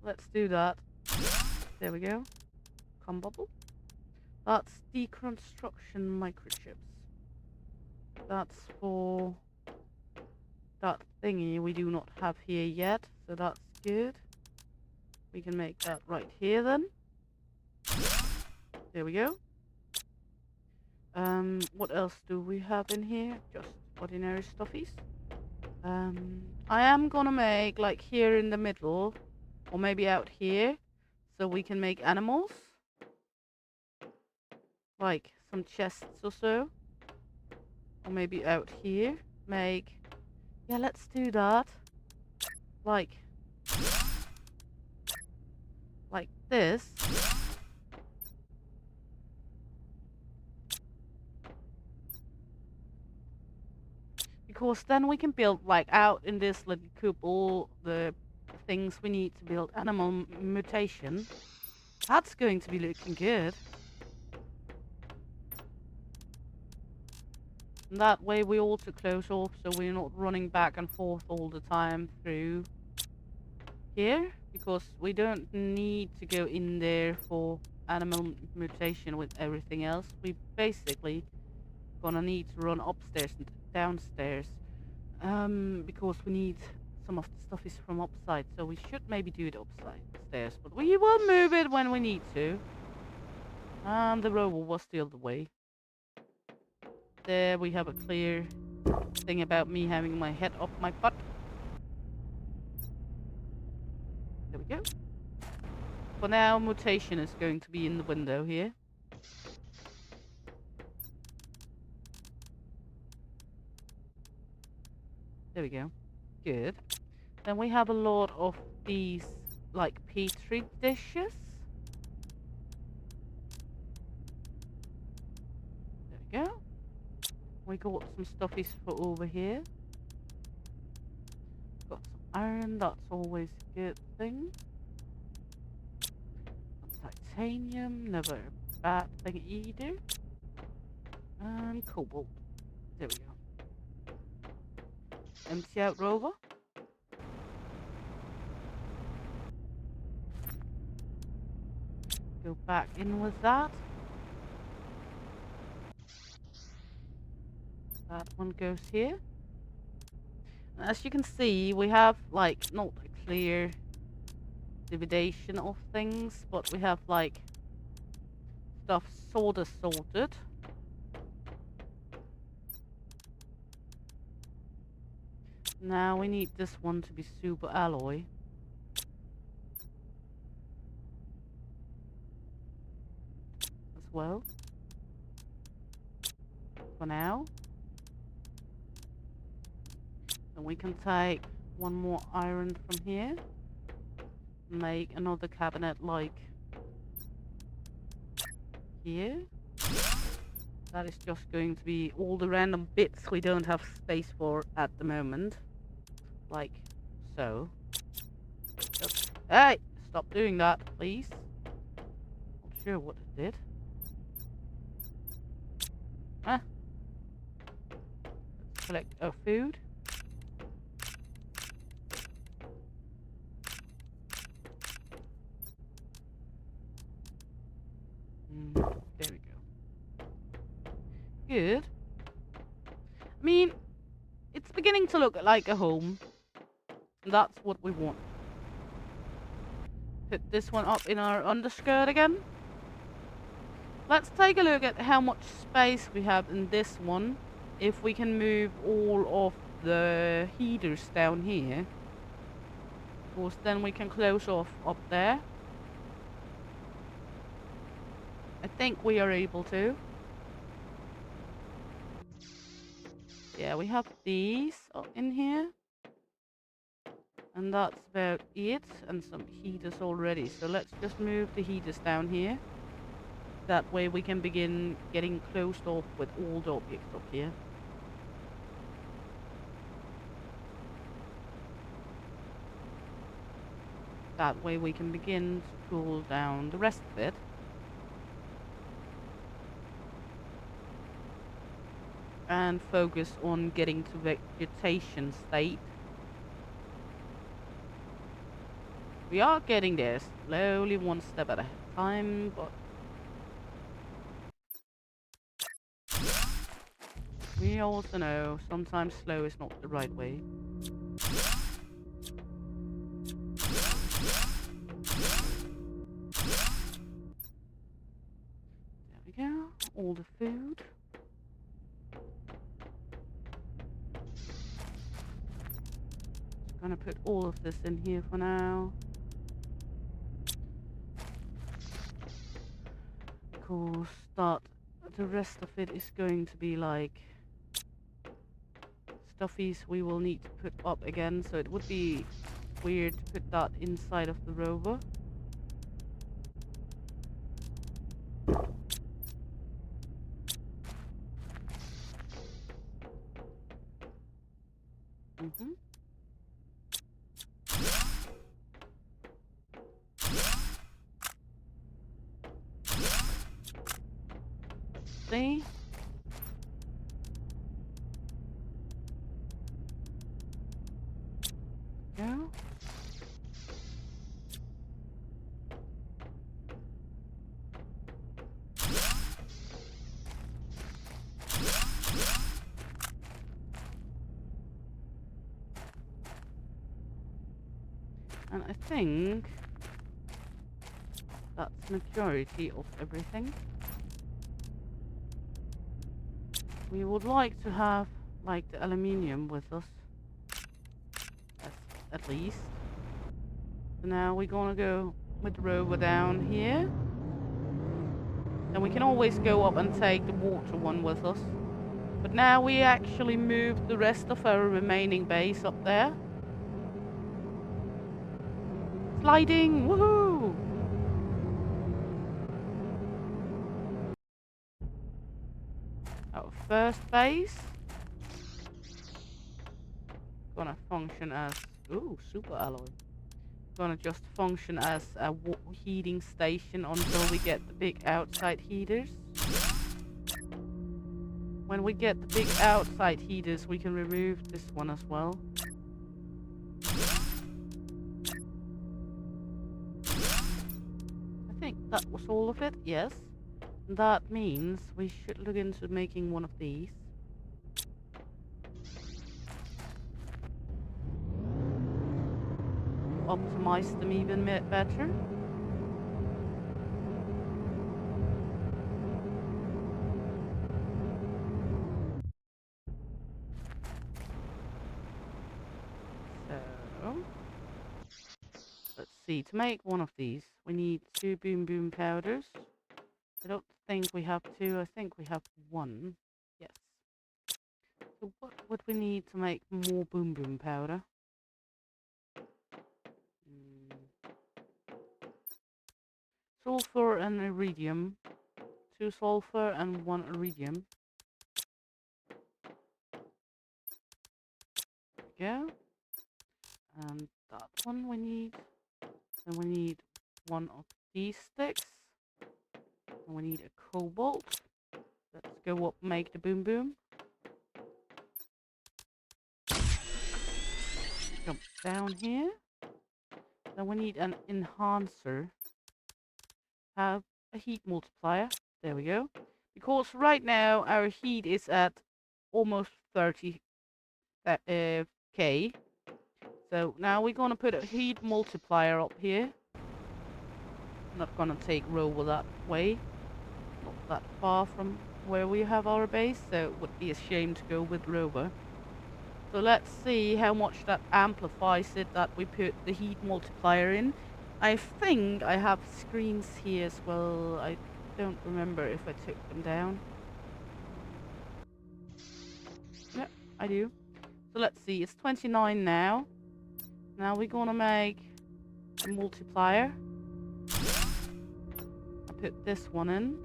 Let's do that. There we go. Cum bubble. That's deconstruction microchips. That's for that thingy we do not have here yet, so that's good. We can make that right here then. There we go. What else do we have in here? Just ordinary stuffies. I am gonna make like here in the middle, or maybe out here, so we can make animals. Like some chests or so. Or maybe out here, make... Yeah, let's do that. Like this. Because then we can build, like, out in this little coop all the things we need to build animal mutation. That's going to be looking good. And that way we also close off, so we're not running back and forth all the time through here. Because we don't need to go in there for animal mutation with everything else. We basically gonna need to run upstairs and downstairs. Because we need some of the stuff is from upside, so we should maybe do it upstairs. But we will move it when we need to. And the robot was the other way. There we have a clear thing about me having my head up my butt. There we go. For now, mutation is going to be in the window here. There we go. Good. Then we have a lot of these, like, petri dishes. There we go. We got some stuffies for over here. Got some iron, that's always a good thing. Some titanium, never a bad thing either. And cobalt. There we go. Empty out rover. Go back in with that. That one goes here. As you can see, we have like not a clear division of things, but we have like stuff sorta sorted. Now we need this one to be super alloy. As well. For now. And we can take one more iron from here. Make another cabinet like here. That is just going to be all the random bits we don't have space for at the moment. Like so. Just, hey! Stop doing that, please. Not sure what it did. Huh? Let's collect our food. There we go. Good. I mean, it's beginning to look like a home. That's what we want. Put this one up in our underskirt again. Let's take a look at how much space we have in this one. If we can move all of the heaters down here. Of course, then we can close off up there. I think we are able to. Yeah, we have these up in here. And that's about it. And some heaters already. So let's just move the heaters down here. That way we can begin getting closed off with all the objects up here. That way we can begin to cool down the rest of it. And focus on getting to vegetation state. We are getting there slowly, one step at a time, but we also know sometimes slow is not the right way. There we go, all the food. Just gonna put all of this in here for now. Of course, the rest of it is going to be like stuffies we will need to put up again, so it would be weird to put that inside of the rover. See? Go. And I think that's majority of everything. We would like to have like the aluminium with us, at least. So now we're gonna go with the rover down here. Then we can always go up and take the water one with us. But now we actually move the rest of our remaining base up there. Sliding! Woohoo! Our first base gonna function as super alloy. Gonna just function as a heating station until we get the big outside heaters. When we get the big outside heaters, we can remove this one as well. I think that was all of it, yes. That means we should look into making one of these. Optimize them even better. go. Let's see, to make one of these, we need 2 boom boom powders. I don't think we have 2, I think we have 1. Yes. So what would we need to make more boom boom powder? Sulfur and iridium. 2 sulfur and 1 iridium. There we go. And that one we need. Then we need 1 of these sticks. And we need a cobalt. Let's go up, make the boom boom. Jump down here. Then we need an enhancer. Have a heat multiplier. There we go. Because right now our heat is at almost 30 K. So now we're gonna put a heat multiplier up here. I'm not gonna take Rover that way. Not that far from where we have our base, so it would be a shame to go with Rover. So let's see how much that amplifies it that we put the heat multiplier in. I think I have screens here as well. I don't remember if I took them down. Yep, I do. So let's see, it's 29 now. Now we're gonna make a multiplier. I put this one in.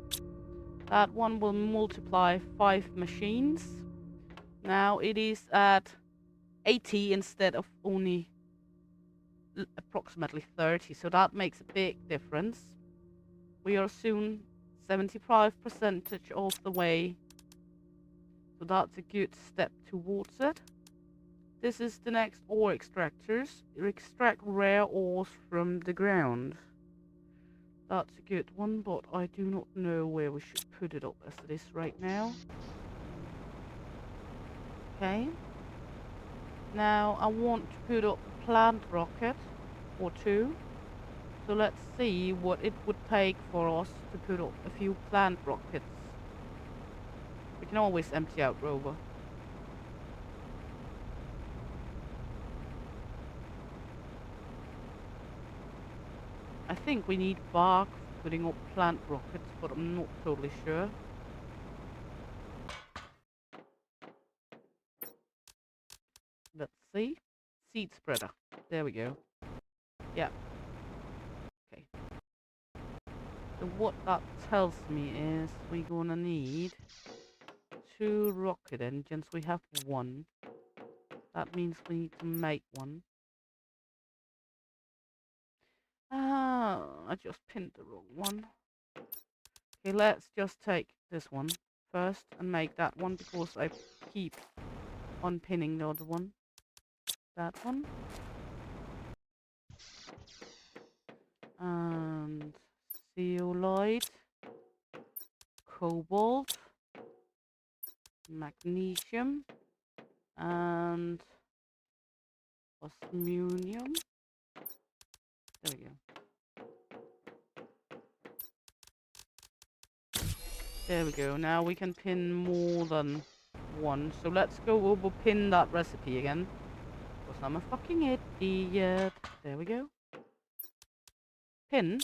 That one will multiply 5 machines. Now it is at 80 instead of only approximately 30, so that makes a big difference. We are soon 75% of the way, so that's a good step towards it. This is the next ore extractors. Extract rare ores from the ground. That's a good one, but I do not know where we should put it up as it is right now. Okay. Now I want to put up a plant rocket or 2. So let's see what it would take for us to put up a few plant rockets. We can always empty out Rover. I think we need bark for putting up plant rockets, but I'm not totally sure. Let's see. Seed spreader. There we go. Yeah. Okay. So what that tells me is we're gonna need 2 rocket engines. We have 1. That means we need to make 1. Ah, I just pinned the wrong one. Okay, let's just take this one first and make that one because I keep unpinning the other one. That one. And zeolite, cobalt, magnesium, and osmium. There we go. There we go. Now we can pin more than 1. So let's go over pin that recipe again. Because I'm a fucking idiot. There we go. Pin.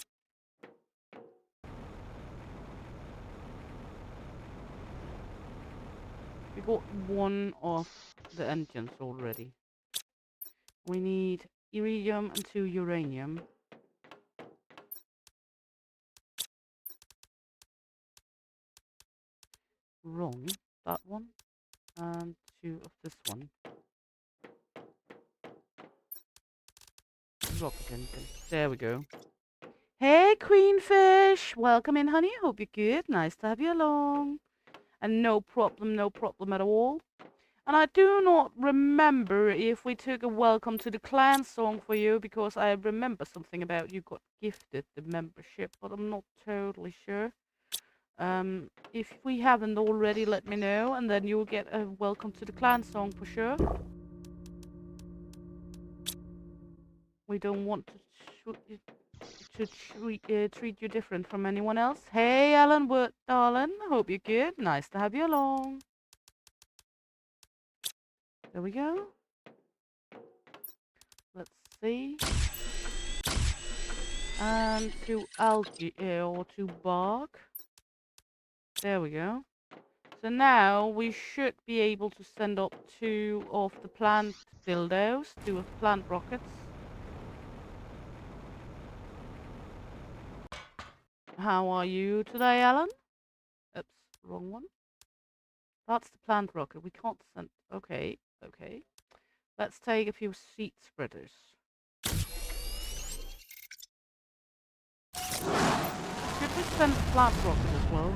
We got 1 of the engines already. We need iridium and 2 uranium. Wrong. That one. And 2 of this one. Rocket engine. There we go. Hey, Queenfish! Welcome in, honey. Hope you're good. Nice to have you along. And no problem at all. And I do not remember if we took a welcome to the clan song for you, because I remember something about you got gifted the membership, but I'm not totally sure. If we haven't already, let me know, and then you'll get a welcome to the clan song for sure. We don't want to treat you different from anyone else. Hey, Alan Wood, darling. Hope you're good. Nice to have you along. There we go. Let's see. And to algae or to bark. There we go. So now we should be able to send up 2 of the plant dildos, 2 of the plant rockets. How are you today, Alan? Oops, wrong one. That's the plant rocket. We can't send... Okay, okay. Let's take a few seed spreaders. Should we send the plant rocket as well?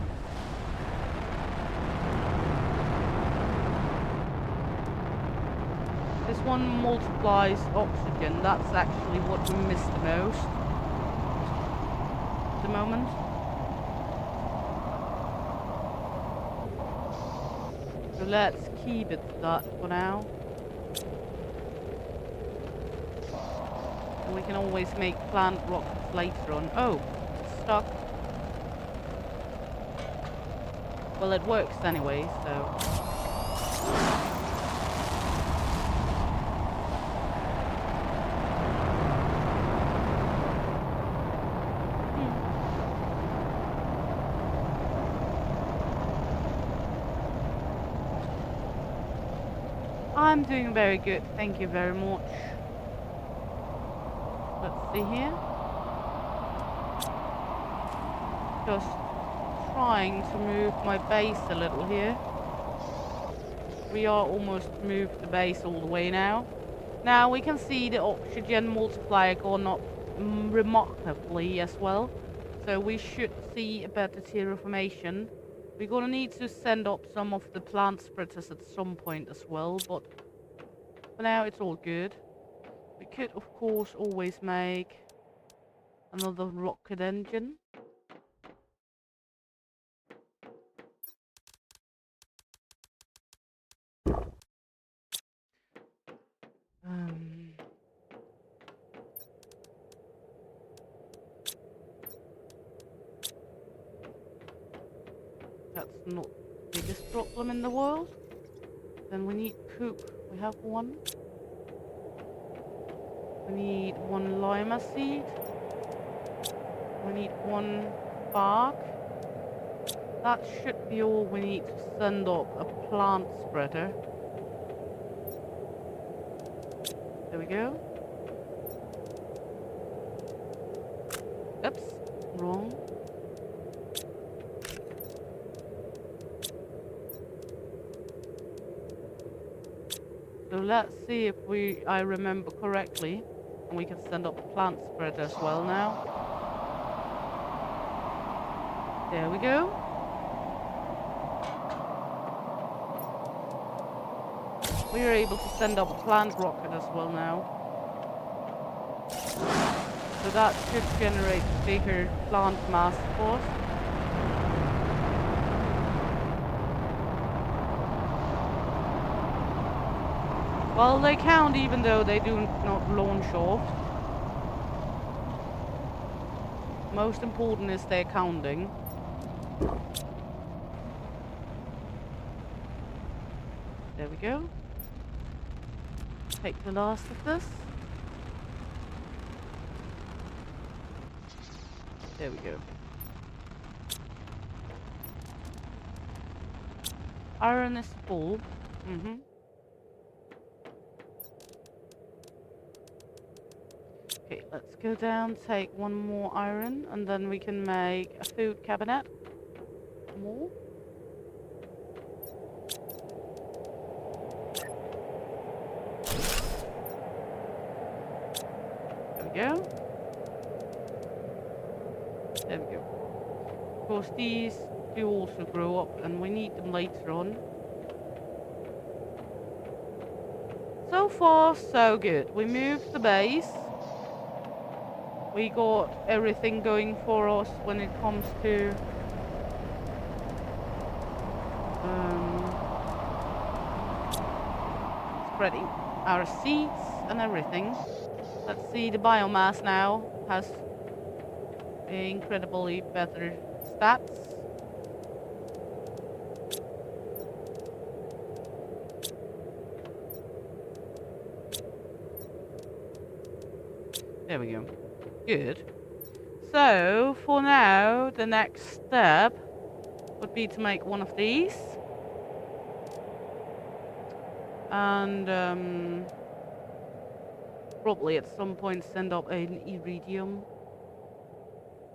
This one multiplies oxygen. That's actually what we miss the most at the moment. So let's keep it that for now. And we can always make plant rockets later on. Oh, it's stuck. Well, it works anyway, so... I'm doing very good, thank you very much. Let's see here. Just trying to move my base a little here. We are almost moved the base all the way now. Now we can see the oxygen multiplier gone up remarkably as well. So we should see a better terraformation. We're gonna need to send up some of the plant spreaders at some point as well, but for now it's all good. We could of course always make another rocket engine. That's not the biggest problem in the world. Then we need poop. We have one. We need 1 lima seed. We need 1 bark. That should be all we need to send up a plant spreader. There we go. Oops, wrong. So let's see if I remember correctly, and we can send up a plant spreader as well now. There we go. We are able to send up a plant rocket as well now. So that should generate bigger plant mass for us. Well, they count even though they do not launch off. Most important is they're counting. There we go. Take the last of this. There we go. Iron is full. Okay, let's go down, take 1 more iron, and then we can make a food cabinet. More. There we go. There we go. Of course, these do also grow up, and we need them later on. So far, so good. We moved the base. We got everything going for us when it comes to spreading our seeds and everything. Let's see, the biomass now has incredibly better stats. There we go. Good. So, for now, the next step would be to make one of these. And, probably at some point send up an iridium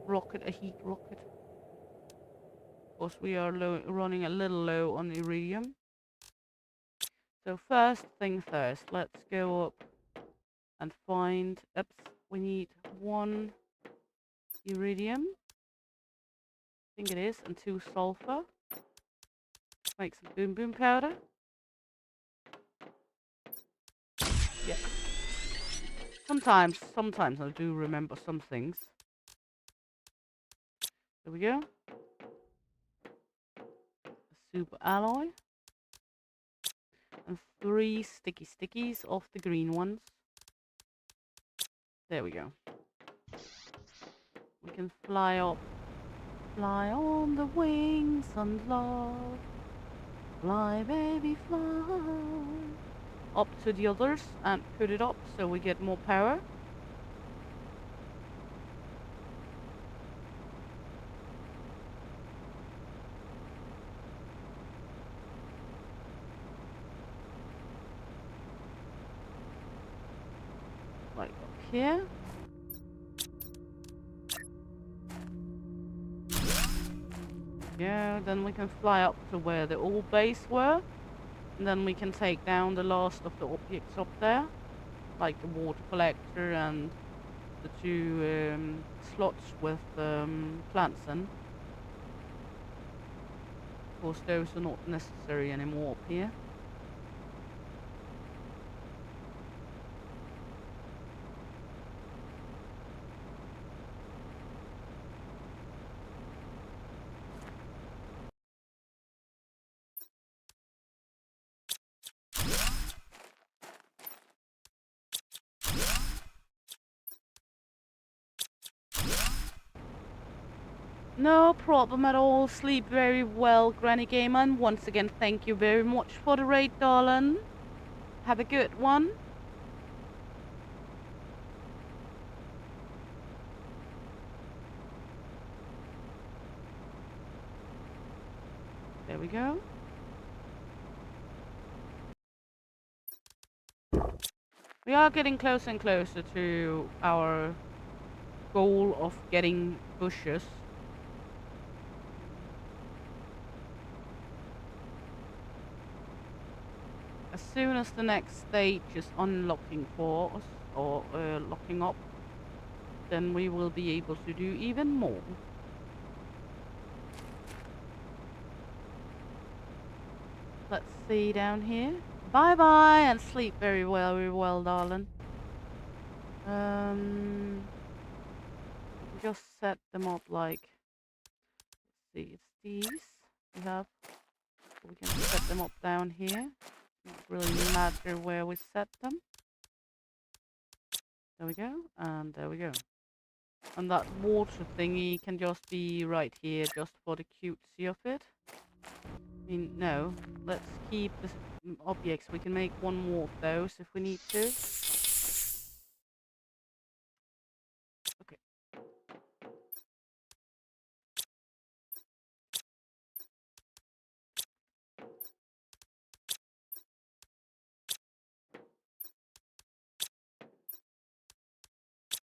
rocket, a heat rocket. Of course, we are running a little low on iridium. So first thing first, let's go up and find, we need 1 iridium. I think it is, and 2 sulfur. Make some boom boom powder. Yeah. Sometimes I do remember some things. There we go. A super alloy. And 3 sticky stickies of the green ones. There we go. We can fly up. Fly on the wings and love. Fly, baby, fly. Up to the others and put it up so we get more power. Like up here. Yeah, then we can fly up to where the old base were. And then we can take down the last of the objects up there. Like the water collector and the 2 slots with plants in. Of course, those are not necessary anymore up here. No problem at all. Sleep very well, Granny Gamer. And once again, thank you very much for the raid, darling. Have a good one. There we go. We are getting closer and closer to our goal of getting bushes. As soon as the next stage is unlocking for us, or locking up, then we will be able to do even more. Let's see down here. Bye bye and sleep very well, darling. Just set them up like, let's see, it's these we have. We can set them up down here. Not really matter where we set them. There we go, and there we go. And that water thingy can just be right here, just for the cutesy of it. I mean, no, let's keep the objects. We can make 1 more of those if we need to. Okay.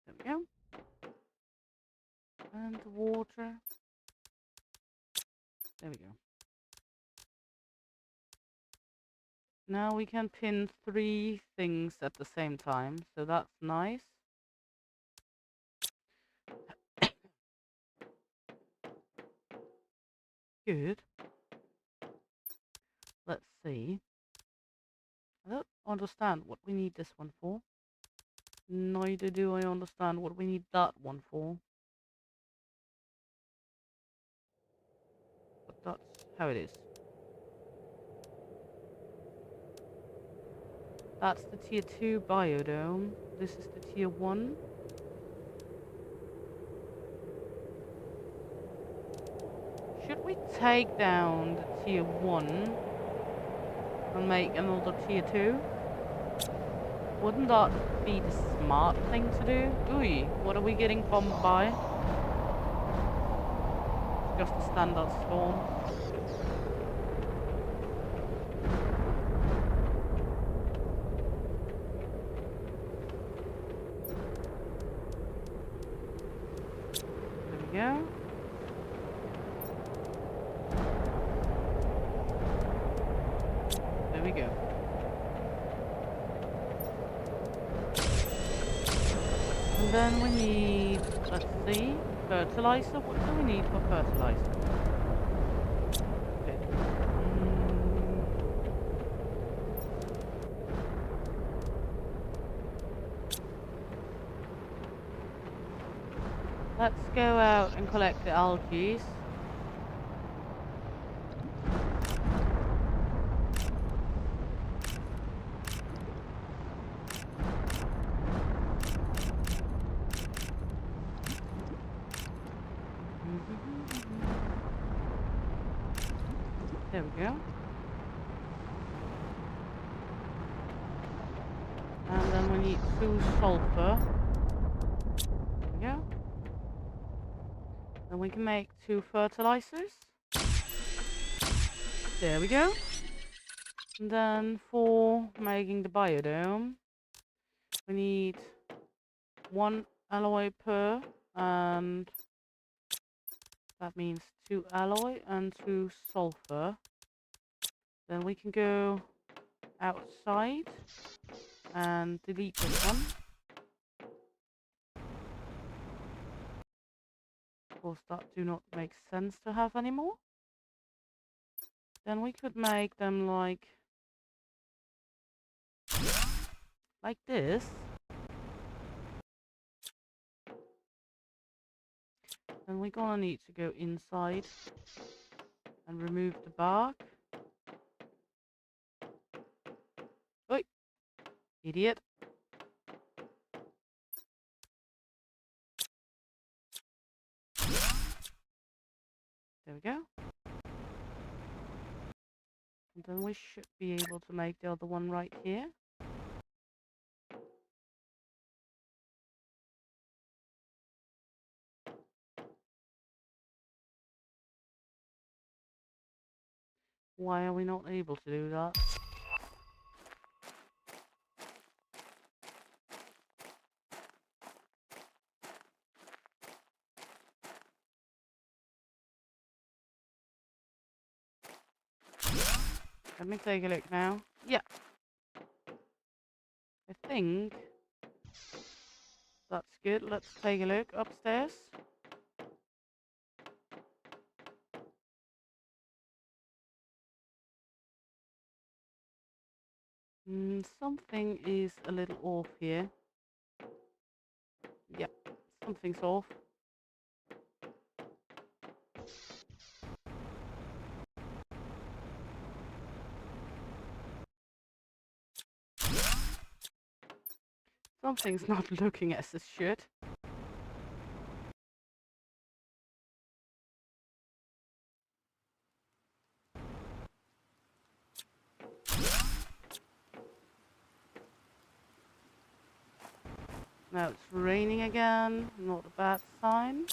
There we go. And the water. There we go. Now we can pin 3 things at the same time, so that's nice. Good. Let's see. I don't understand what we need this one for. Neither do I understand what we need that one for. But that's how it is. That's the tier 2 biodome. This is the tier 1. Should we take down the tier 1 and make another tier 2? Wouldn't that be the smart thing to do? Ooh, what are we getting bombed by? Just a standard storm. There we go. There we go. And then we need, let's see, fertilizer. What do we need for fertilizer? Okay. Let's go out and collect the algae. There we go. And then we need 2 sulfur. There we go. Then we can make 2 fertilizers. There we go. And then for making the biodome, we need 1 alloy per, and that means 2 alloy and 2 sulfur. Then we can go outside and delete this one. Of course, that do not make sense to have anymore. Then we could make them like this. Then we're gonna need to go inside and remove the bark. Oi! Idiot. There we go. And then we should be able to make the other one right here. Why are we not able to do that? Let me take a look now. Yeah. I think that's good. Let's take a look upstairs. Something is a little off here. Yeah, something's off. Something's not looking as it should. Now it's raining again, not a bad sign.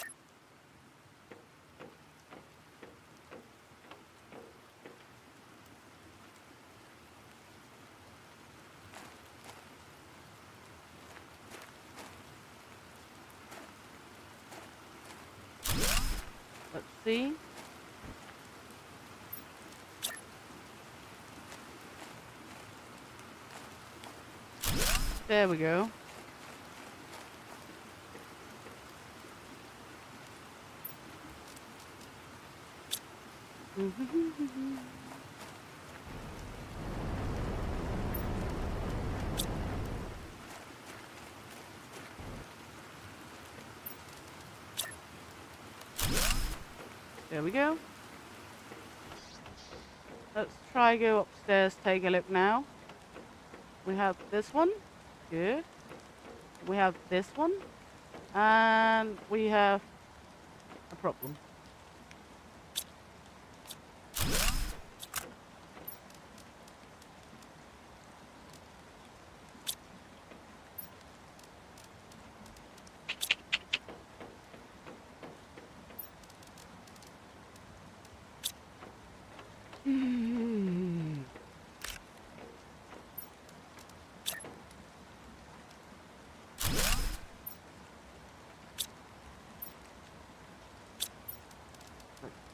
Let's see. There we go. There we go. Let's try go upstairs, take a look now. We have this one. Good. We have this one. And we have a problem.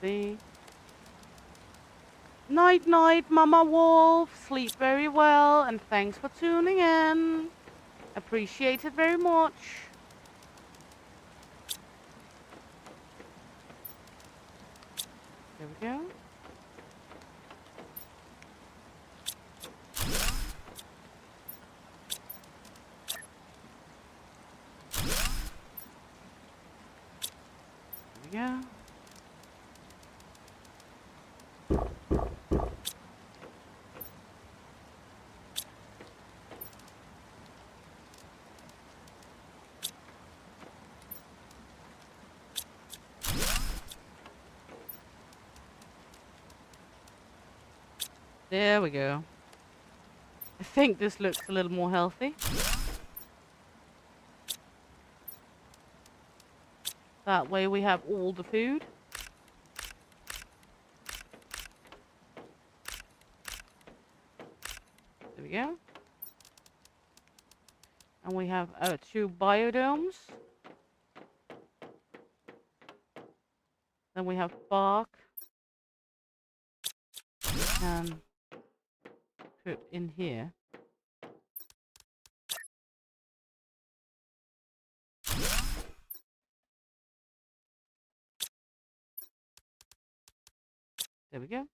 see. Night night, Mama Wolf. Sleep very well, and thanks for tuning in. Appreciate it very much. There we go. There we go. There we go. I think this looks a little more healthy. That way we have all the food. There we go. And we have our 2 biodomes. Then we have bark. And put in here. There we go.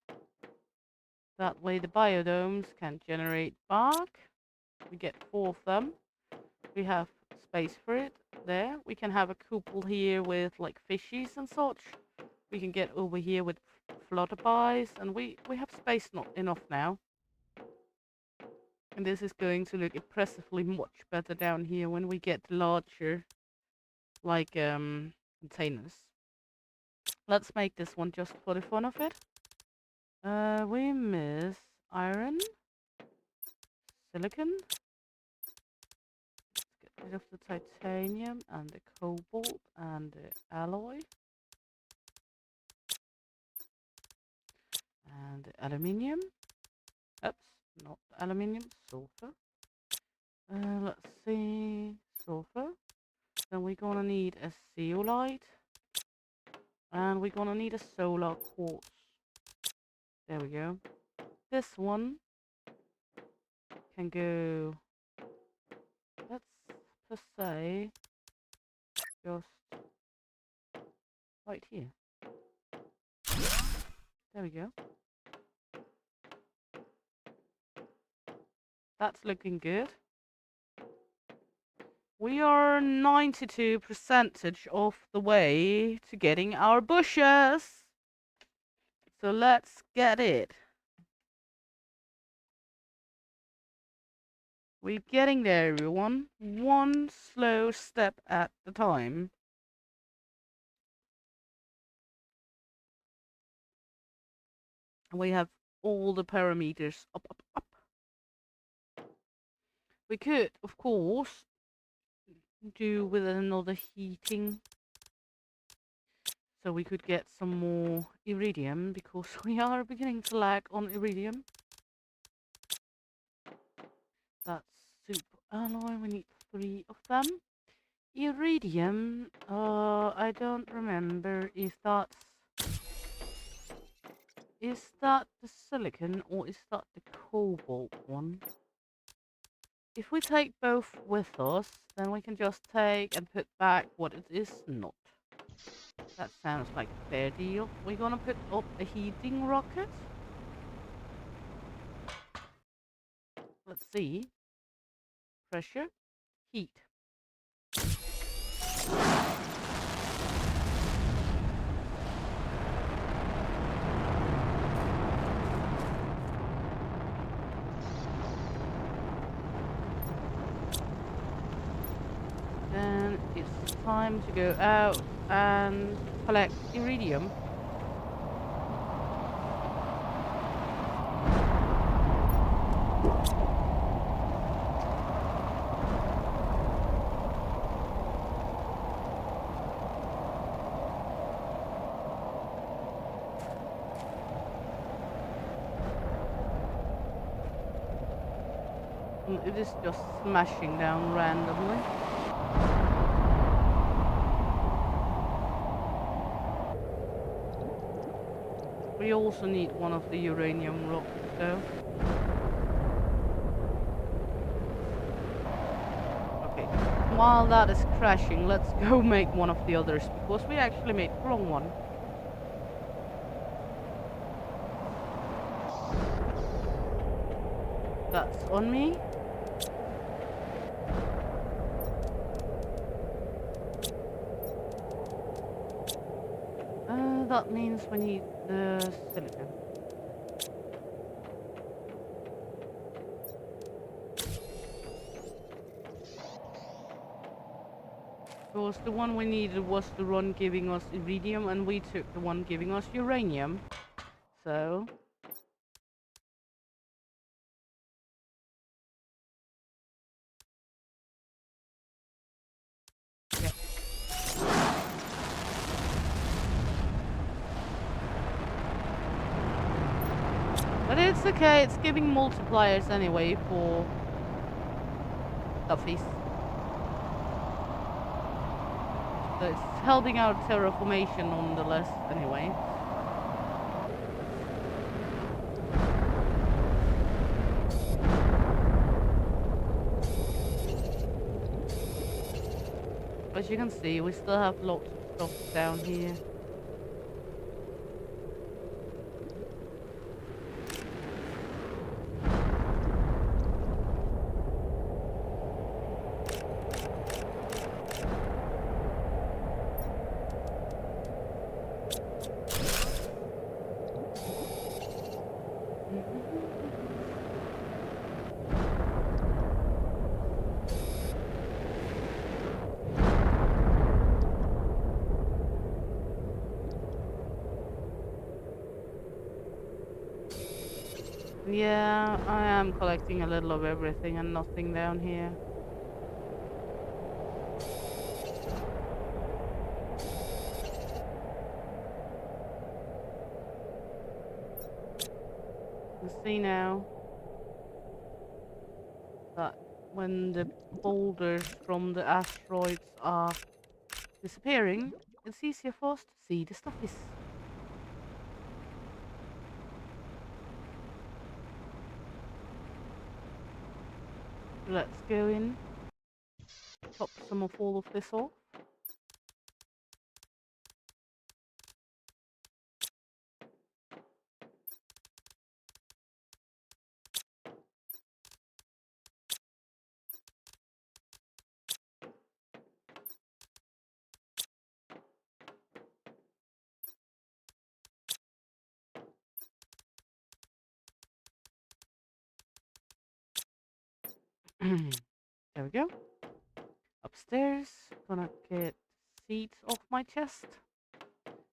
That way the biodomes can generate bark. We get 4 of them. We have space for it there. We can have a couple here with like fishies and such. We can get over here with flutterbys, and we have space not enough now. And this is going to look impressively much better down here when we get larger like containers. Let's make this one just for the fun of it. We miss iron, silicon. Let's get rid of the titanium and the cobalt and the alloy. And the aluminium. Oops, not aluminium, sulfur. Let's see, sulfur. Then we're gonna need a zeolite. And we're gonna need a solar quartz. There we go. This one can go, let's per se, just right here. There we go. That's looking good. We are 92% of the way to getting our bushes. So let's get it. We're getting there, everyone. One slow step at a time. We have all the parameters up, up, up. We could, of course, do with another heating. So we could get some more iridium, because we are beginning to lack on iridium. That's super alloy, we need 3 of them. Iridium, I don't remember if that's... Is that the silicon or is that the cobalt one? If we take both with us, then we can just take and put back what it is not. That sounds like a fair deal. We're gonna put up a heating rocket. Let's see. Pressure. Heat. Then it's time to go out and collect iridium. It is just smashing down randomly. We also need one of the uranium rockets though. Okay, while that is crashing, let's go make one of the others, because we actually made the wrong one. That's on me. That means we need the silicon. Because the one we needed was the one giving us iridium, and we took the one giving us uranium. So... yeah. But it's okay, it's giving multipliers anyway for stuffies. So it's helping out terraformation nonetheless anyway. As you can see, we still have lots of stuff down here. Yeah, I am collecting a little of everything and nothing down here. You can see now that when the boulders from the asteroids are disappearing, it's easier for us to see the stuffies. Let's go in, chop some of all of this off. There we go. Upstairs, gonna get seeds off my chest.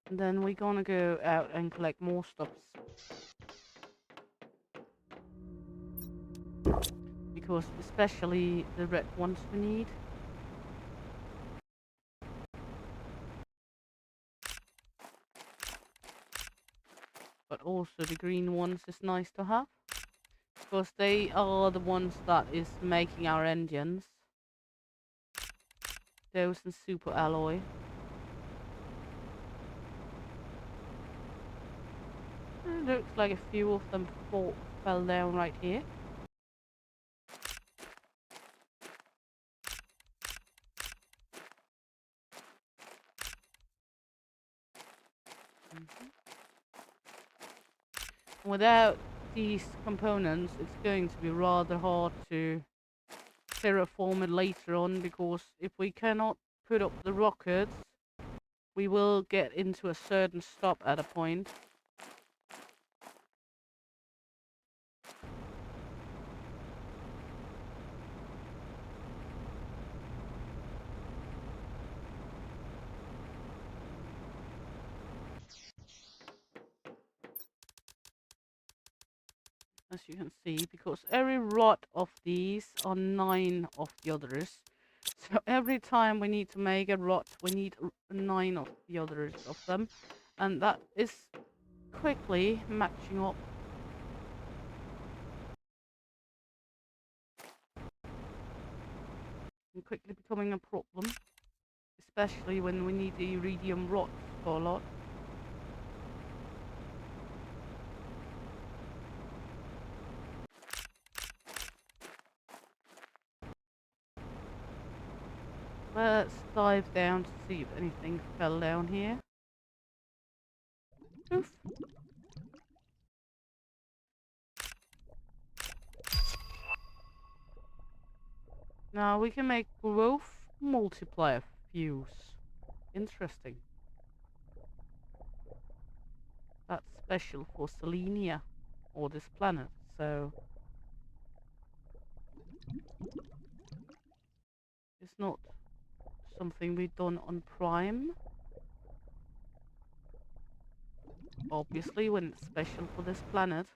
And then we're gonna go out and collect more stuffs. Because especially the red ones we need. But also the green ones is nice to have. Because they are the ones that is making our engines. Those and super alloy. It looks like a few of them fell down right here. Without these components, it's going to be rather hard to terraform it later on, because if we cannot put up the rockets, we will get into a certain stop at a point. As you can see, because every rod of these are 9 of the others. So every time we need to make a rod, we need 9 of the others of them. And that is quickly matching up. And quickly becoming a problem. Especially when we need the iridium rods for a lot. Let's dive down to see if anything fell down here. Oof. Now we can make growth multiplier fuse. Interesting. That's special for Selenia, or this planet, so it's not something we've done on Prime. Obviously, when it's special for this planet.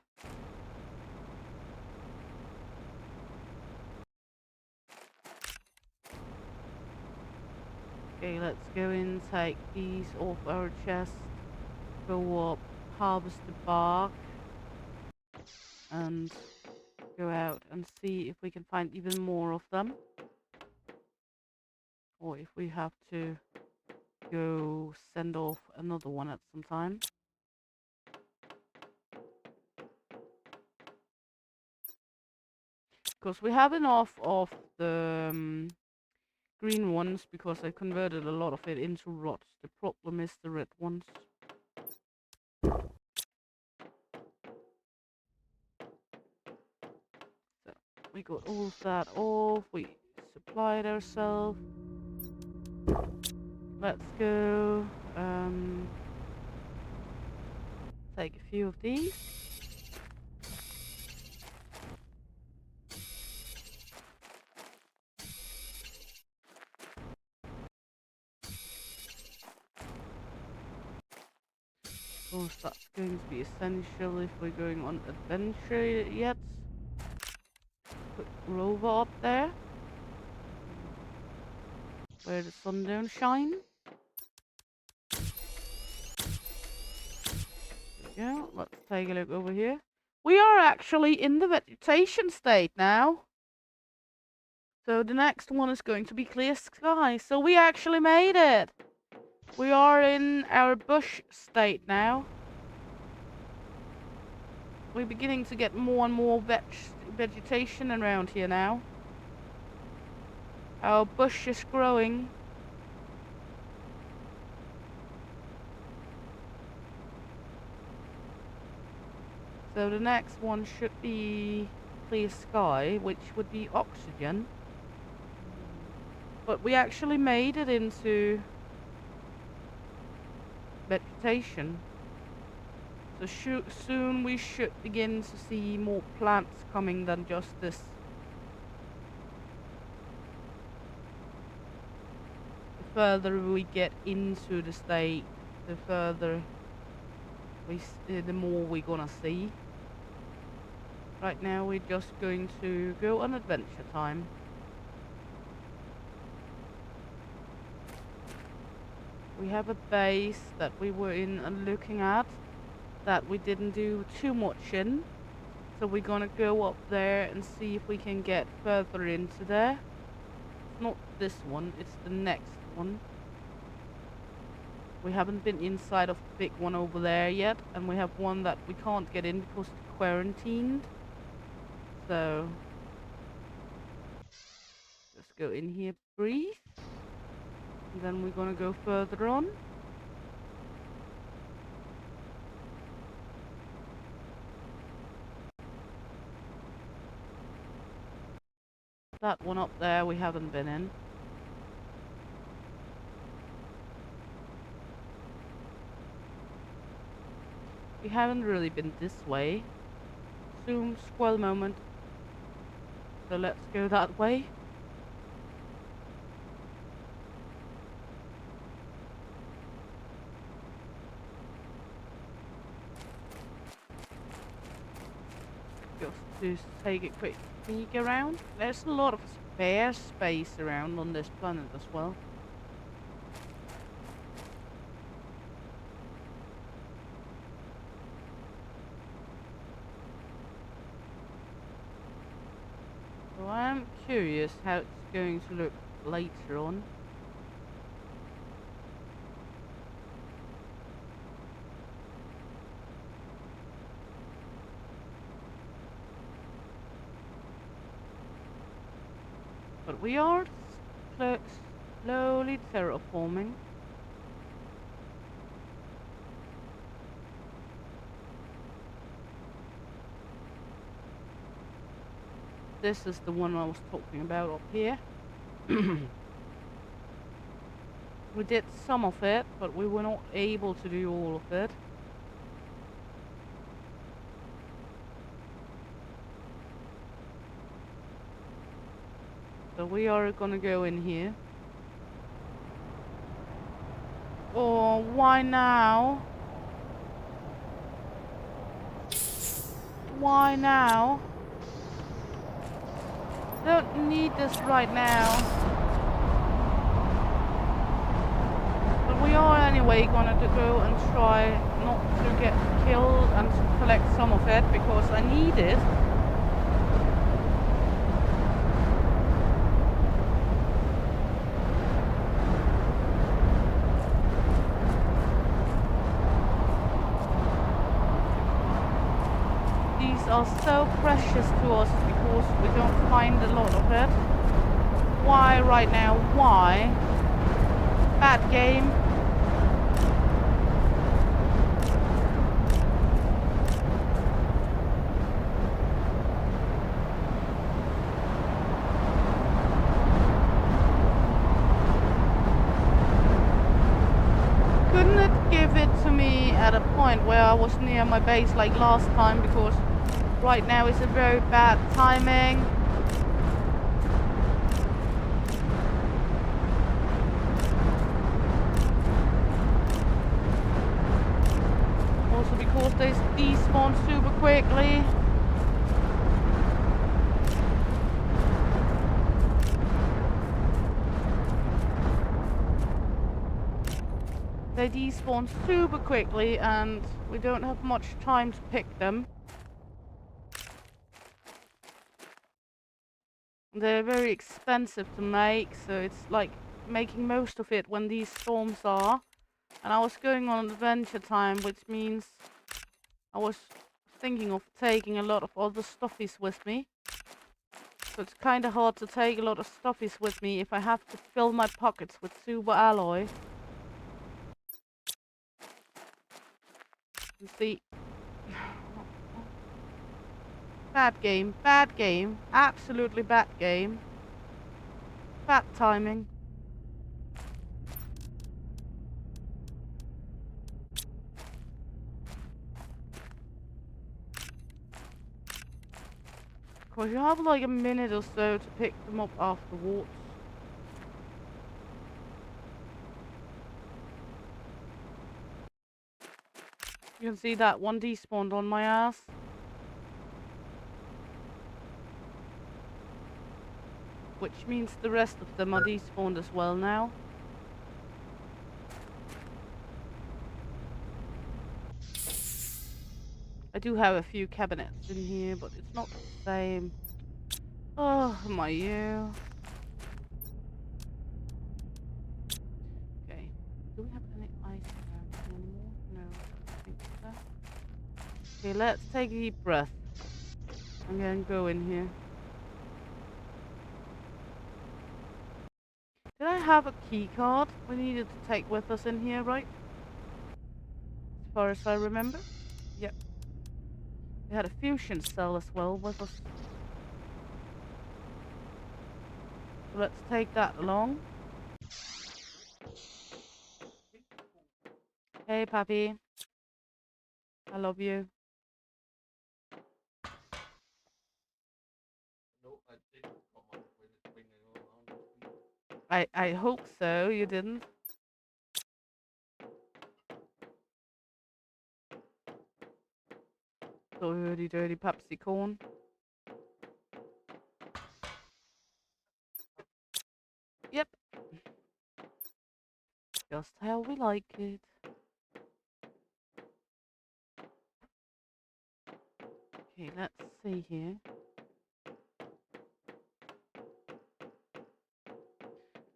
Okay, let's go in, take these off our chest, go up, harvest the bark, and go out and see if we can find even more of them. Or if we have to go send off another one at some time. Because we have enough of the green ones, because I converted a lot of it into rot. The problem is the red ones. So we got all of that off. We supplied ourselves. Let's go take a few of these. Of course, that's going to be essential if we're going on adventure yet. Put rover up there, where the sun don't shine. Yeah, let's take a look over here. We are actually in the vegetation state now. So the next one is going to be clear sky. So we actually made it. We are in our bush state now. We're beginning to get more and more vegetation around here now. Our bush is growing. So the next one should be clear sky, which would be oxygen. But we actually made it into vegetation. So soon we should begin to see more plants coming than just this. The further we get into the state, the further the more we're gonna see. Right now we're just going to go on adventure time. We have a base that we were in and looking at that we didn't do too much in. So we're gonna go up there and see if we can get further into there. It's not this one, it's the next one. We haven't been inside of the big one over there yet, and we have one that we can't get in because it's quarantined. So let's go in here, breathe. And then we're gonna go further on. That one up there we haven't been in. We haven't really been this way. Zoom, squall moment. So let's go that way. Just to take a quick peek around. There's a lot of spare space around on this planet as well. So I'm curious how it's going to look later on. But we are Slowly terraforming. This is the one I was talking about up here. We did some of it, but we were not able to do all of it. So we are gonna go in here. Oh, why now? Why now? Don't need this right now. But we are anyway gonna go and try not to get killed and to collect some of it because I need it. These are so precious to us because we don't find a lot of it. Why right now? Why? Bad game. Couldn't it give it to me at a point where I was near my base like last time, because right now is a very bad timing. Also because they despawn super quickly. They despawn super quickly and we don't have much time to pick them. They're very expensive to make, so it's like making most of it when these storms are. And I was going on adventure time, which means I was thinking of taking a lot of other stuffies with me. So it's kind of hard to take a lot of stuffies with me if I have to fill my pockets with super alloy. You see, bad game, absolutely bad game, bad timing. Cause you have like a minute or so to pick them up afterwards. You can see that one despawned on my ass. Which means the rest of them are despawned as well now. I do have a few cabinets in here, but it's not the same. Oh, my you. Okay. Do we have any ice around anymore? No, I don't think so. Okay, let's take a deep breath. I'm gonna go in here. Did I have a key card we needed to take with us in here, right? As far as I remember. Yep. We had a fusion cell as well with us. So let's take that along. Hey, Pappy. I love you. I hope so. You didn't. Dirty, dirty Pepsi corn. Yep. Just how we like it. Okay, let's see here.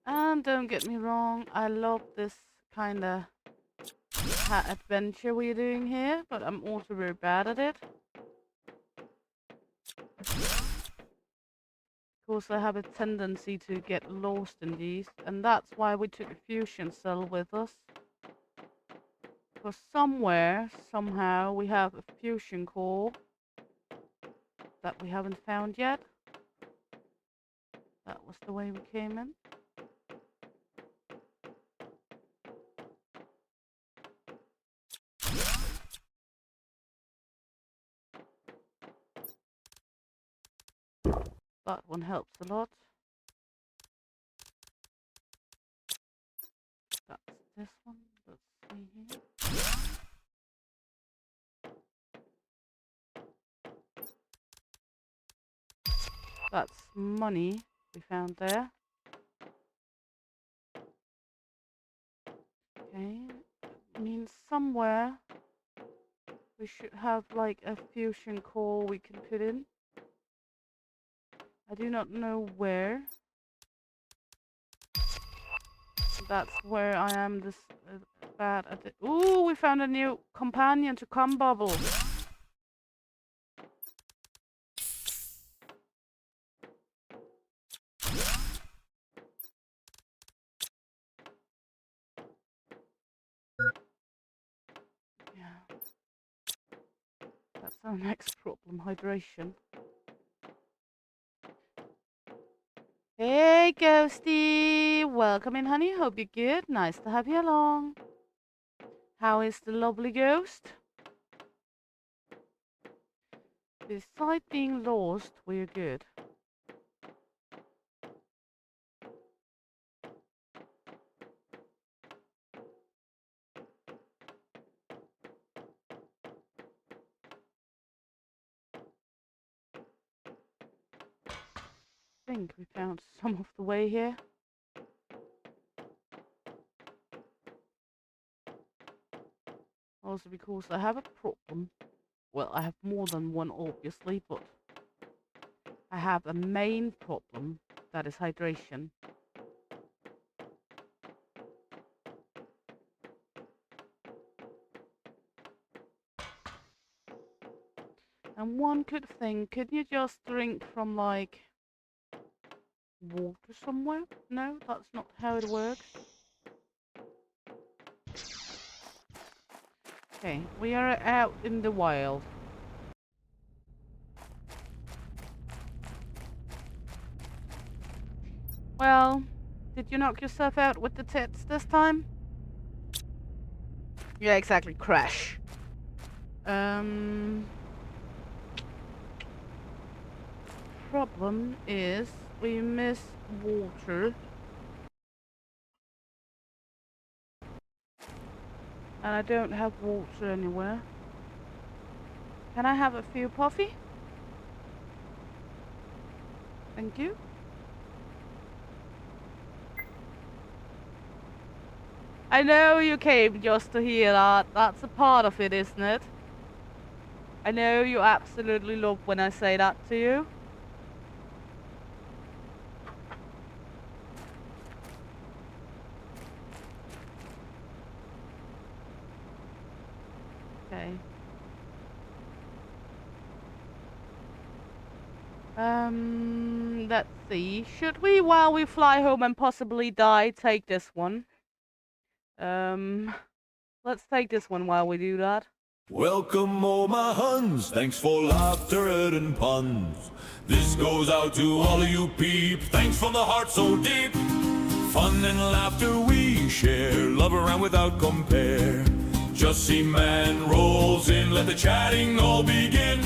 And don't get me wrong, I love this kind of adventure we're doing here, but I'm also very bad at it. because I have a tendency to get lost in these, and that's why we took a fusion cell with us. Because somewhere, somehow, we have a fusion core that we haven't found yet. That was the way we came in. That one helps a lot. That's this one. Let's see here. That's money we found there. Okay, means somewhere we should have like a fusion core we can put in. I do not know where. That's where I am this bad at it. Ooh, we found a new companion to cum bubble. Yeah. That's our next problem, hydration. Hey, Ghosty! Welcome in, honey. Hope you're good. Nice to have you along. How is the lovely ghost? Besides being lost, we're good. I think we found some of the way here. Also because I have a problem. Well, I have more than one obviously, but I have a main problem, that is hydration. And one could think, could you just drink from like water somewhere? No, that's not how it works. Okay, we are out in the wild. Well, did you knock yourself out with the tits this time? Yeah, exactly, crash. Problem is we miss water. And I don't have water anywhere. Can I have a few puffy? Thank you. I know you came just to hear that. That's a part of it, isn't it? I know you absolutely love when I say that to you. Okay. Let's see. Should we, while we fly home and possibly die, take this one? Let's take this one while we do that. Welcome, all my Huns. Thanks for laughter and puns. This goes out to all of you peep. Thanks from the heart so deep. Fun and laughter we share. Love around without compare. Just see man rolls in. Let the chatting all begin.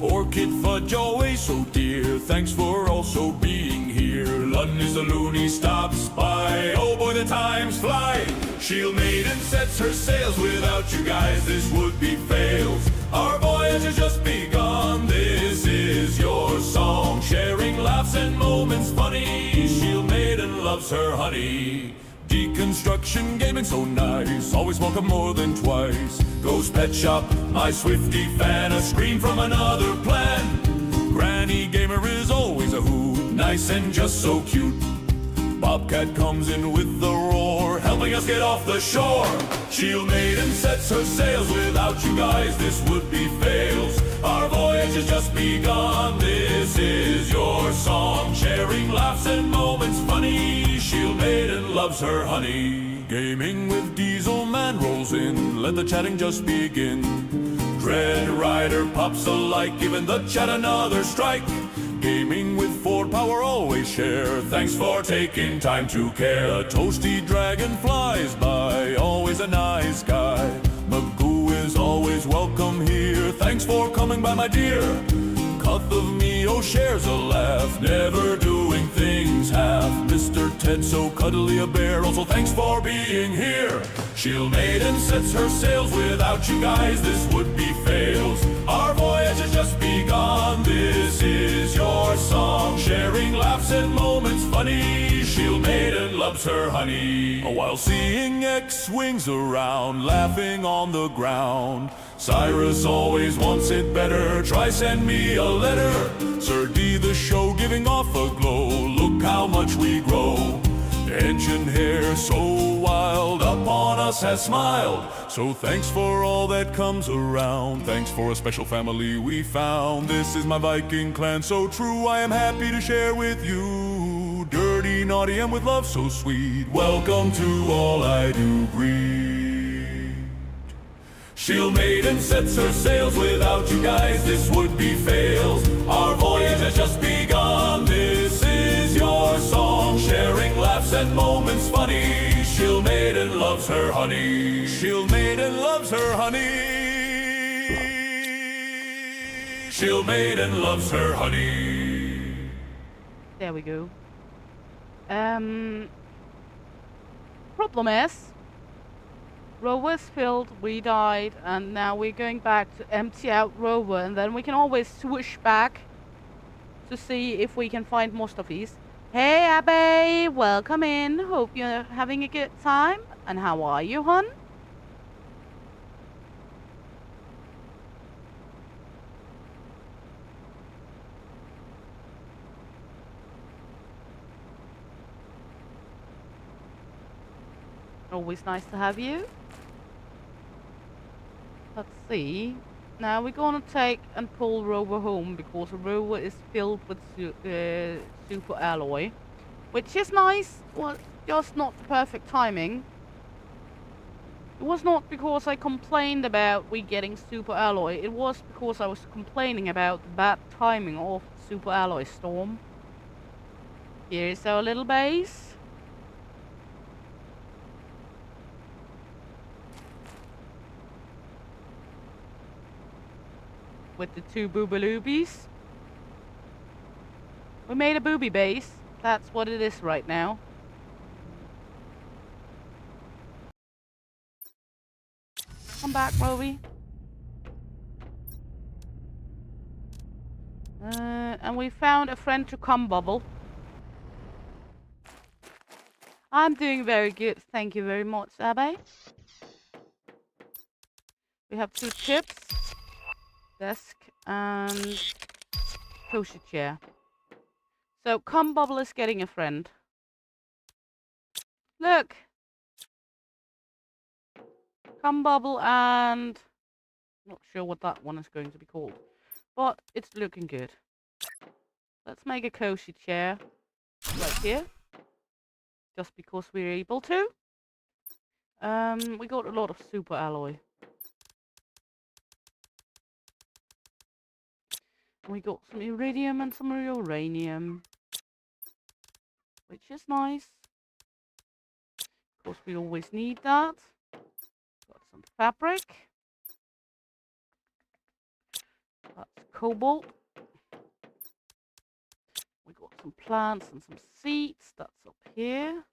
Orchid fudge always so dear. Thanks for also being here. London is the loony stops by. Oh boy, the times fly. Shield maiden sets her sails. Without you guys, this would be fails. Our voyage has just begun. This is your song, sharing laughs and moments funny. Shield maiden loves her honey. Deconstruction gaming so nice. Always welcome more than twice. Ghost Pet Shop, my Swifty fan. A scream from another plan. Granny Gamer is always a hoot. Nice and just so cute. Bobcat comes in with the roar, helping us get off the shore. Shield maiden sets her sails. Without you guys, this would be fails. Our voyage has just begun. This is your song. loves her honey. Gaming with Diesel Man rolls in, let the chatting just begin. Dread Rider pops a like, giving the chat another strike. Gaming with Ford Power always share, thanks for taking time to care. A toasty dragon flies by, always a nice guy. Magoo is always welcome here, thanks for coming by my dear. Cuth of Mio shares a laugh, never doing things half. Mr. Ted so cuddly a bear, also thanks for being here. Shield Maiden sets her sails, without you guys this would be fails. Our voyage has just begun, this is your song. Sharing laughs and moments funny, Shield Maiden loves her honey. While seeing X-Wings around, laughing on the ground. Cyrus always wants it better, try send me a letter. Sir D the show giving off a glow, look how much we grow. Engine hair so wild, upon us has smiled. So thanks for all that comes around, thanks for a special family we found. This is my Viking clan so true, I am happy to share with you. Dirty, naughty, and with love so sweet, welcome to all I do breed. Shield Maiden sets her sails, without you guys this would be fails. Our voyage has just begun, this is your song. Sharing laughs and moments funny, Shield Maiden loves her honey. Shield Maiden loves her honey. Shield Maiden loves her honey. There we go. Problem is, rover's filled, we died, and now we're going back to empty out rover, and then we can always switch back to see if we can find more stuffies. Hey Abby, welcome in. Hope you're having a good time. And how are you, hon? Always nice to have you. Let's see. Now we're gonna take and pull rover home because rover is filled with super alloy, which is nice. Well, just not the perfect timing. It was not because I complained about we getting super alloy. It was because I was complaining about the bad timing of the super alloy storm. Here's our little base. With the two boobaloobies. We made a booby base. That's what it is right now. Come back, Roby. And we found a friend to come bubble. I'm doing very good. Thank you very much, Abbe. We have 2 chips. Desk and kosher chair. So come bubble is getting a friend. Look, come bubble and not sure what that one is going to be called, but it's looking good. Let's make a kosher chair right here, just because we're able to. We got a lot of super alloy. We got some iridium and some uranium, which is nice. Of course, we always need that. Got some fabric. That's cobalt. We got some plants and some seeds. That's up here.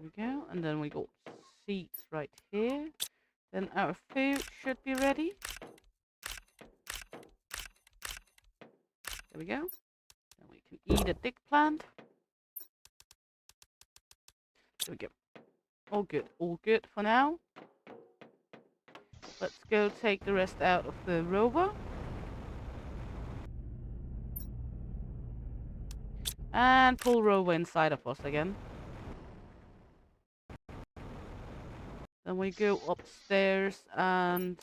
There we go. And then we got seeds right here. Then our food should be ready. There we go. Then we can eat a dick plant. There we go. All good for now. Let's go take the rest out of the rover. And pull rover inside of us again. Then we go upstairs and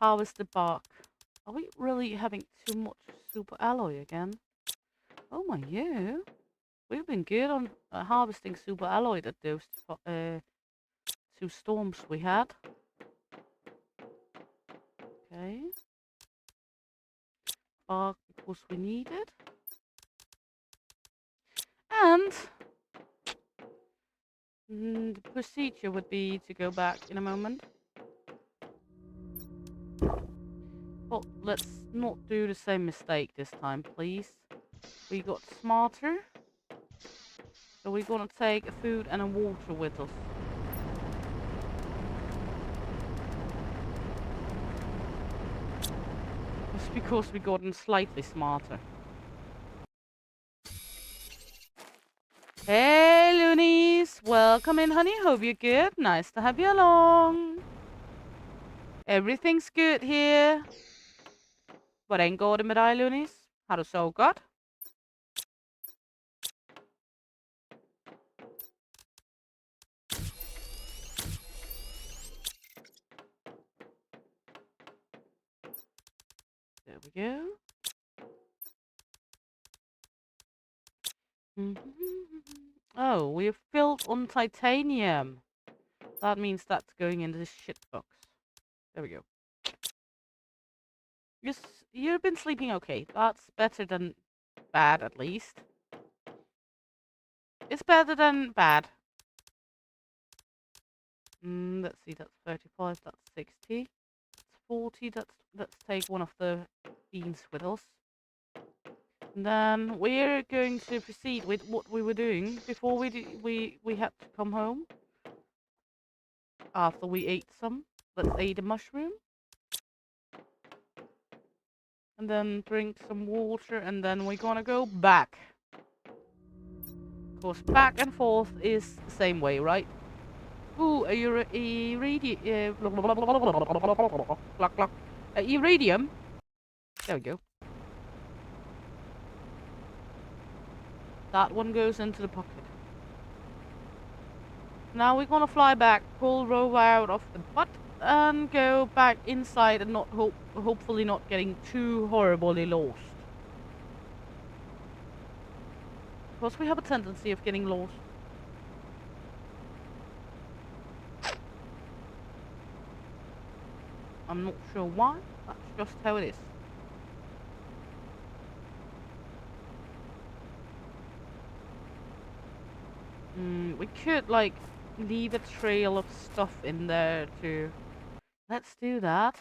Harvest the bark. Are we really having too much super alloy again? Oh my yeah. We've been good on harvesting super alloy at those two storms we had. Okay. Bark because we need it. And the procedure would be to go back in a moment. But let's not do the same mistake this time, please. We got smarter. So we're gonna take a food and a water with us. Just because we gotten slightly smarter. Hey loonies! Welcome in, honey. Hope you're good. Nice to have you along. Everything's good here. Vad än går det med dig, loonies? Har du så gott? There we go. Oh, we're filled on titanium. That means that's going in this shit box. There we go. You've been sleeping okay. That's better than bad, at least. It's better than bad. Let's see, that's 35, that's 60. That's 40, let's take one of the beans with us. And then we're going to proceed with what we were doing before we had to come home. After we ate some. Let's eat a mushroom. And then drink some water, and then we're gonna go back. Of course, back and forth is the same way, right? Ooh, iridium. There we go. That one goes into the pocket. Now we're gonna fly back, pull rover out of the butt, and go back inside and not hopefully not getting too horribly lost. Because we have a tendency of getting lost. I'm not sure why, that's just how it is. We could, like, leave a trail of stuff in there too. Let's do that.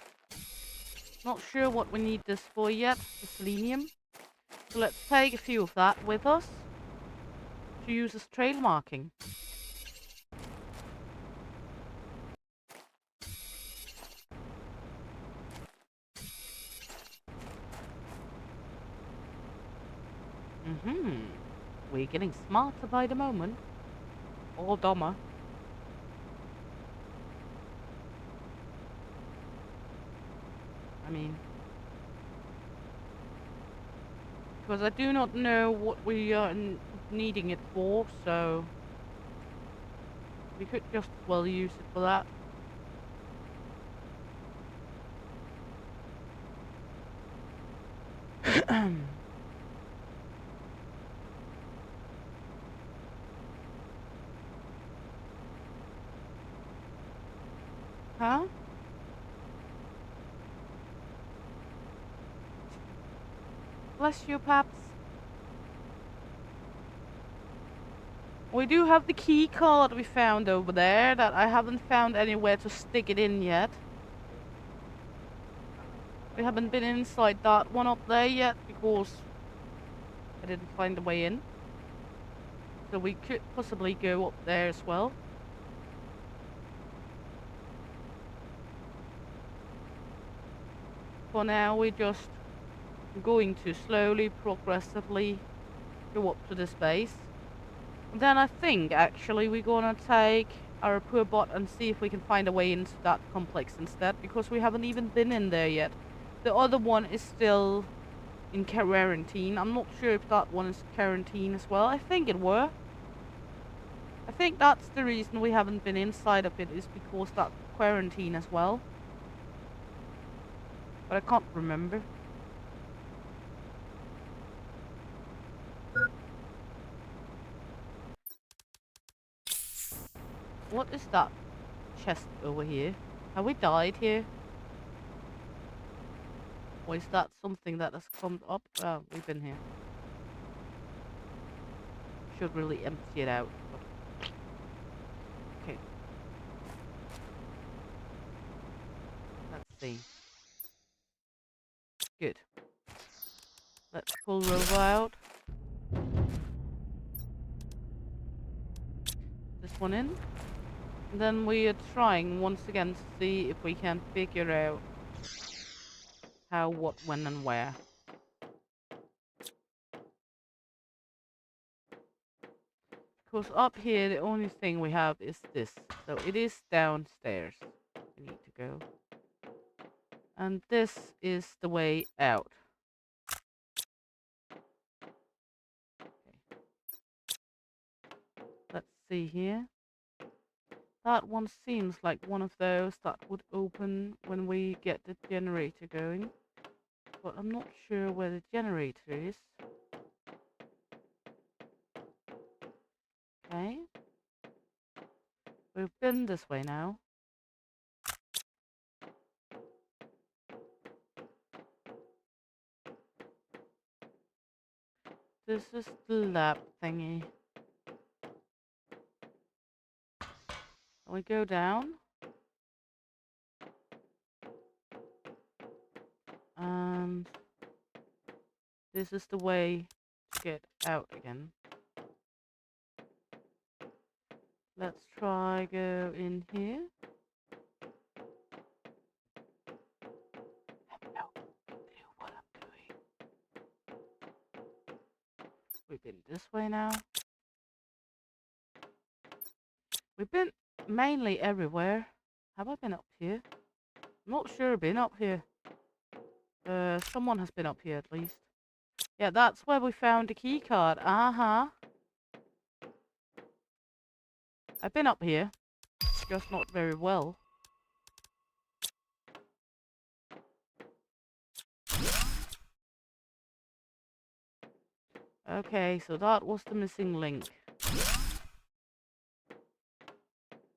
Not sure what we need this for yet, the selenium. So let's take a few of that with us to use as trail marking. We're getting smarter by the moment. Or dumber. I mean, because I do not know what we are needing it for, so we could just as well use it for that. Huh? Bless you, Paps. We do have the key card we found over there that I haven't found anywhere to stick it in yet. We haven't been inside that one up there yet because I didn't find a way in. So we could possibly go up there as well. For now, we're just going to slowly, progressively go up to this base. And then I think, actually, we're gonna take our poor bot and see if we can find a way into that complex instead, because we haven't even been in there yet. The other one is still in quarantine. I'm not sure if that one is quarantine as well. I think it were. I think that's the reason we haven't been inside of it, is because that's quarantine as well. But I can't remember. What is that chest over here? Have we died here? Or is that something that has come up? Oh, we've been here. Should really empty it out. But... okay. Let's see. Good. Let's pull Rover out. This one in. And then we are trying once again to see if we can figure out how, what, when, and where. Because up here, the only thing we have is this. So it is downstairs. We need to go. And this is the way out. Okay. Let's see here. That one seems like one of those that would open when we get the generator going. But I'm not sure where the generator is. Okay. We've been this way now. This is the lab thingy. And we go down. And this is the way to get out again. Let's try go in here. I have no clue what I'm doing. We've been this way now. We've been mainly everywhere. Have I been up here? I'm not sure I've been up here. Someone has been up here at least. Yeah, that's where we found the key card. Uh-huh. I've been up here. Just not very well. Okay, so that was the missing link.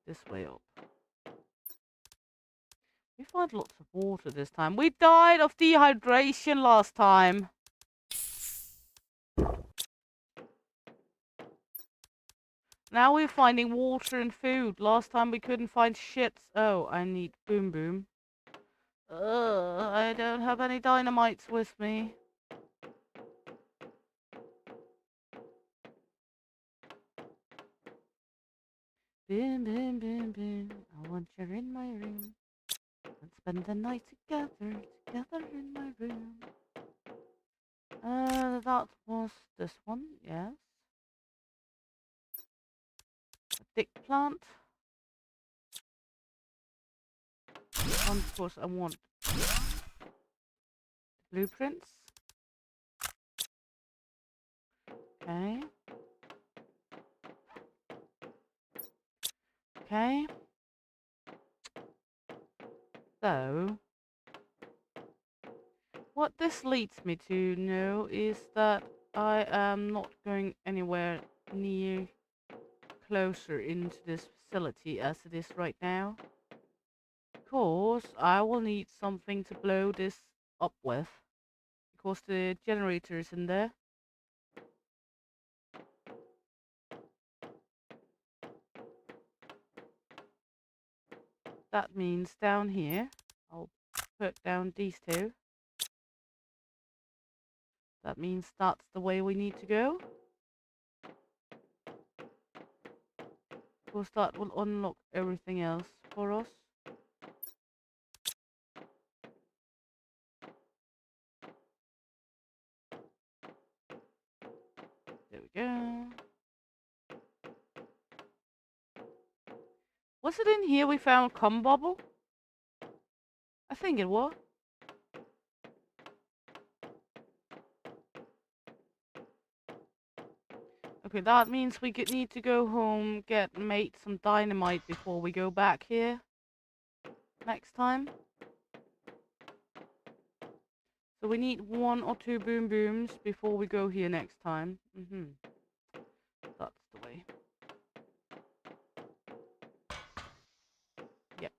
This way up. We found lots of water this time. We died of dehydration last time. Now we're finding water and food. Last time we couldn't find shit. Oh, I need boom boom. I don't have any dynamites with me. Boom, boom, boom, boom. I want you in my room. Let's spend the night together in my room. That was this one, yes. A thick plant. And of course, I want blueprints. Okay. Okay. So, what this leads me to know is that I am not going anywhere near closer into this facility as it is right now. Because I will need something to blow this up with. Because the generator is in there. That means down here, I'll put down these two. That means that's the way we need to go. Of course, that will unlock everything else for us. There we go. Was it in here we found cum bubble? I think it was. Okay, that means we need to go home, make some dynamite before we go back here next time. So we need 1 or 2 boom booms before we go here next time. That's the way. Yep.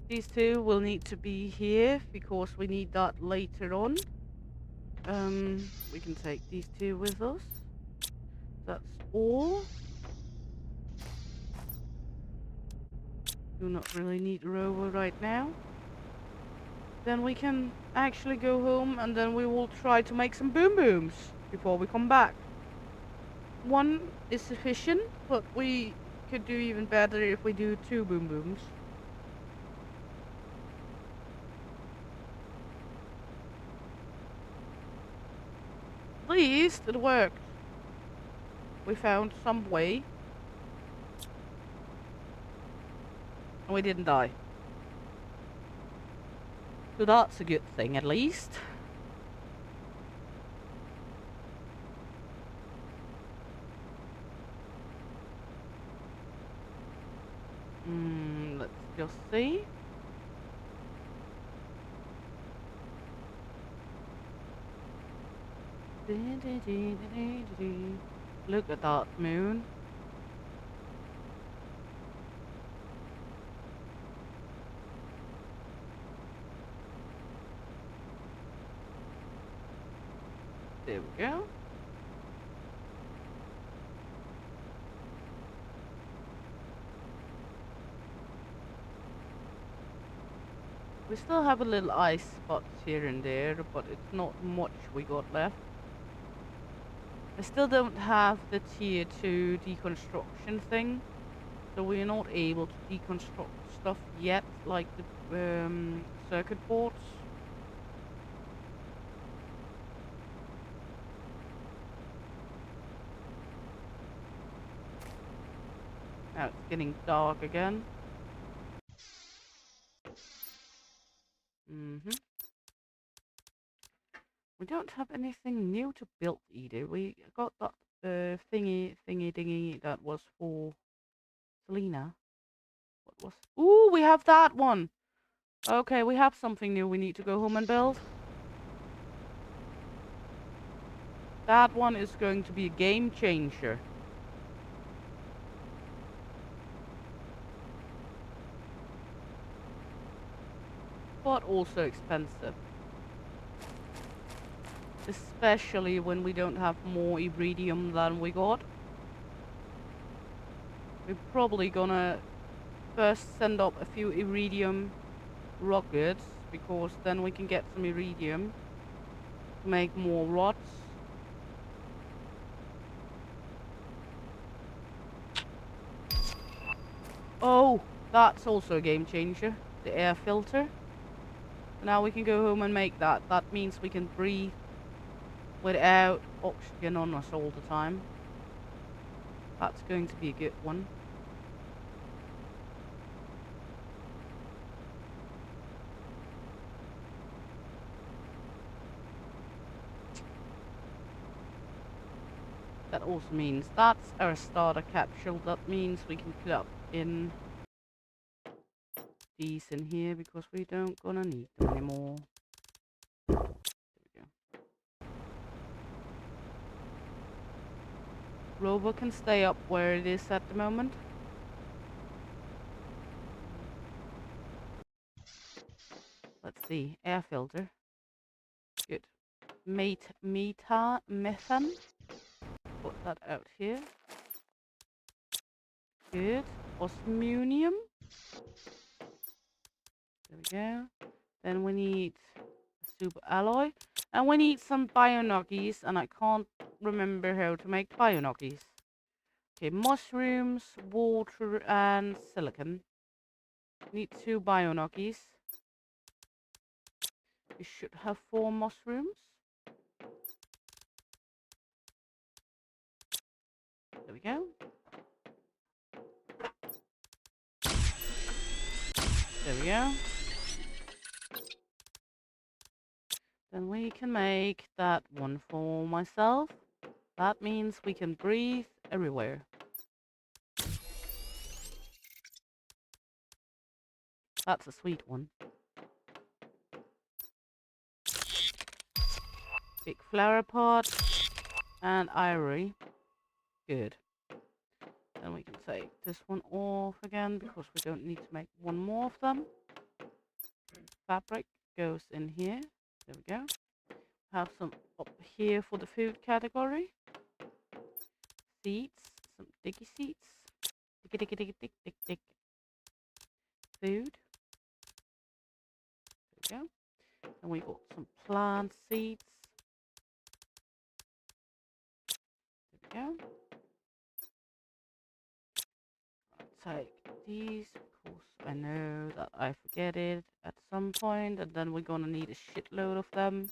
These 2 will need to be here because we need that later on. We can take these 2 with us. That's all. Do not really need a rover right now. Then we can actually go home and then we will try to make some boom booms before we come back. 1 is sufficient, but we could do even better if we do 2 boom booms. At least it worked. We found some way. And we didn't die. So that's a good thing, at least. Let's just see. Look at that moon. There we go. We still have a little ice spots here and there, but it's not much we got left. I still don't have the tier 2 deconstruction thing, so we're not able to deconstruct stuff yet, like the circuit boards. Now it's getting dark again. We don't have anything new to build either. We got that thingy that was for Selena. What was? Ooh, we have that one. Okay, we have something new we need to go home and build. That one is going to be a game changer. But also expensive. Especially when we don't have more iridium than we got. We're probably gonna first send up a few iridium rockets, because then we can get some iridium to make more rods. Oh, that's also a game changer. The air filter. Now we can go home and make that. That means we can breathe without oxygen on us all the time. That's going to be a good one. That also means that's our starter capsule. That means we can put up in these in here because we don't gonna need them anymore. There we go. Rover can stay up where it is at the moment. Let's see, air filter. Good. Methane. Put that out here. Good. Osmium. There we go. Then we need a super alloy. And we need some bionoggies, and I can't remember how to make bionoggies. Okay, mushrooms, water, and silicon. Need 2 bionoggies. We should have 4 mushrooms. There we go. There we go. Then we can make that one for myself. That means we can breathe everywhere. That's a sweet one. Big flower pot and ivory. Good. Then we can take this one off again because we don't need to make one more of them. Fabric goes in here. There we go. Have some up here for the food category. Seeds, some diggy seeds. Diggy diggy diggy dig dig dig. Food. There we go. And we got some plant seeds. There we go. Take these because I know that I forget it at some point, and then we're gonna need a shitload of them.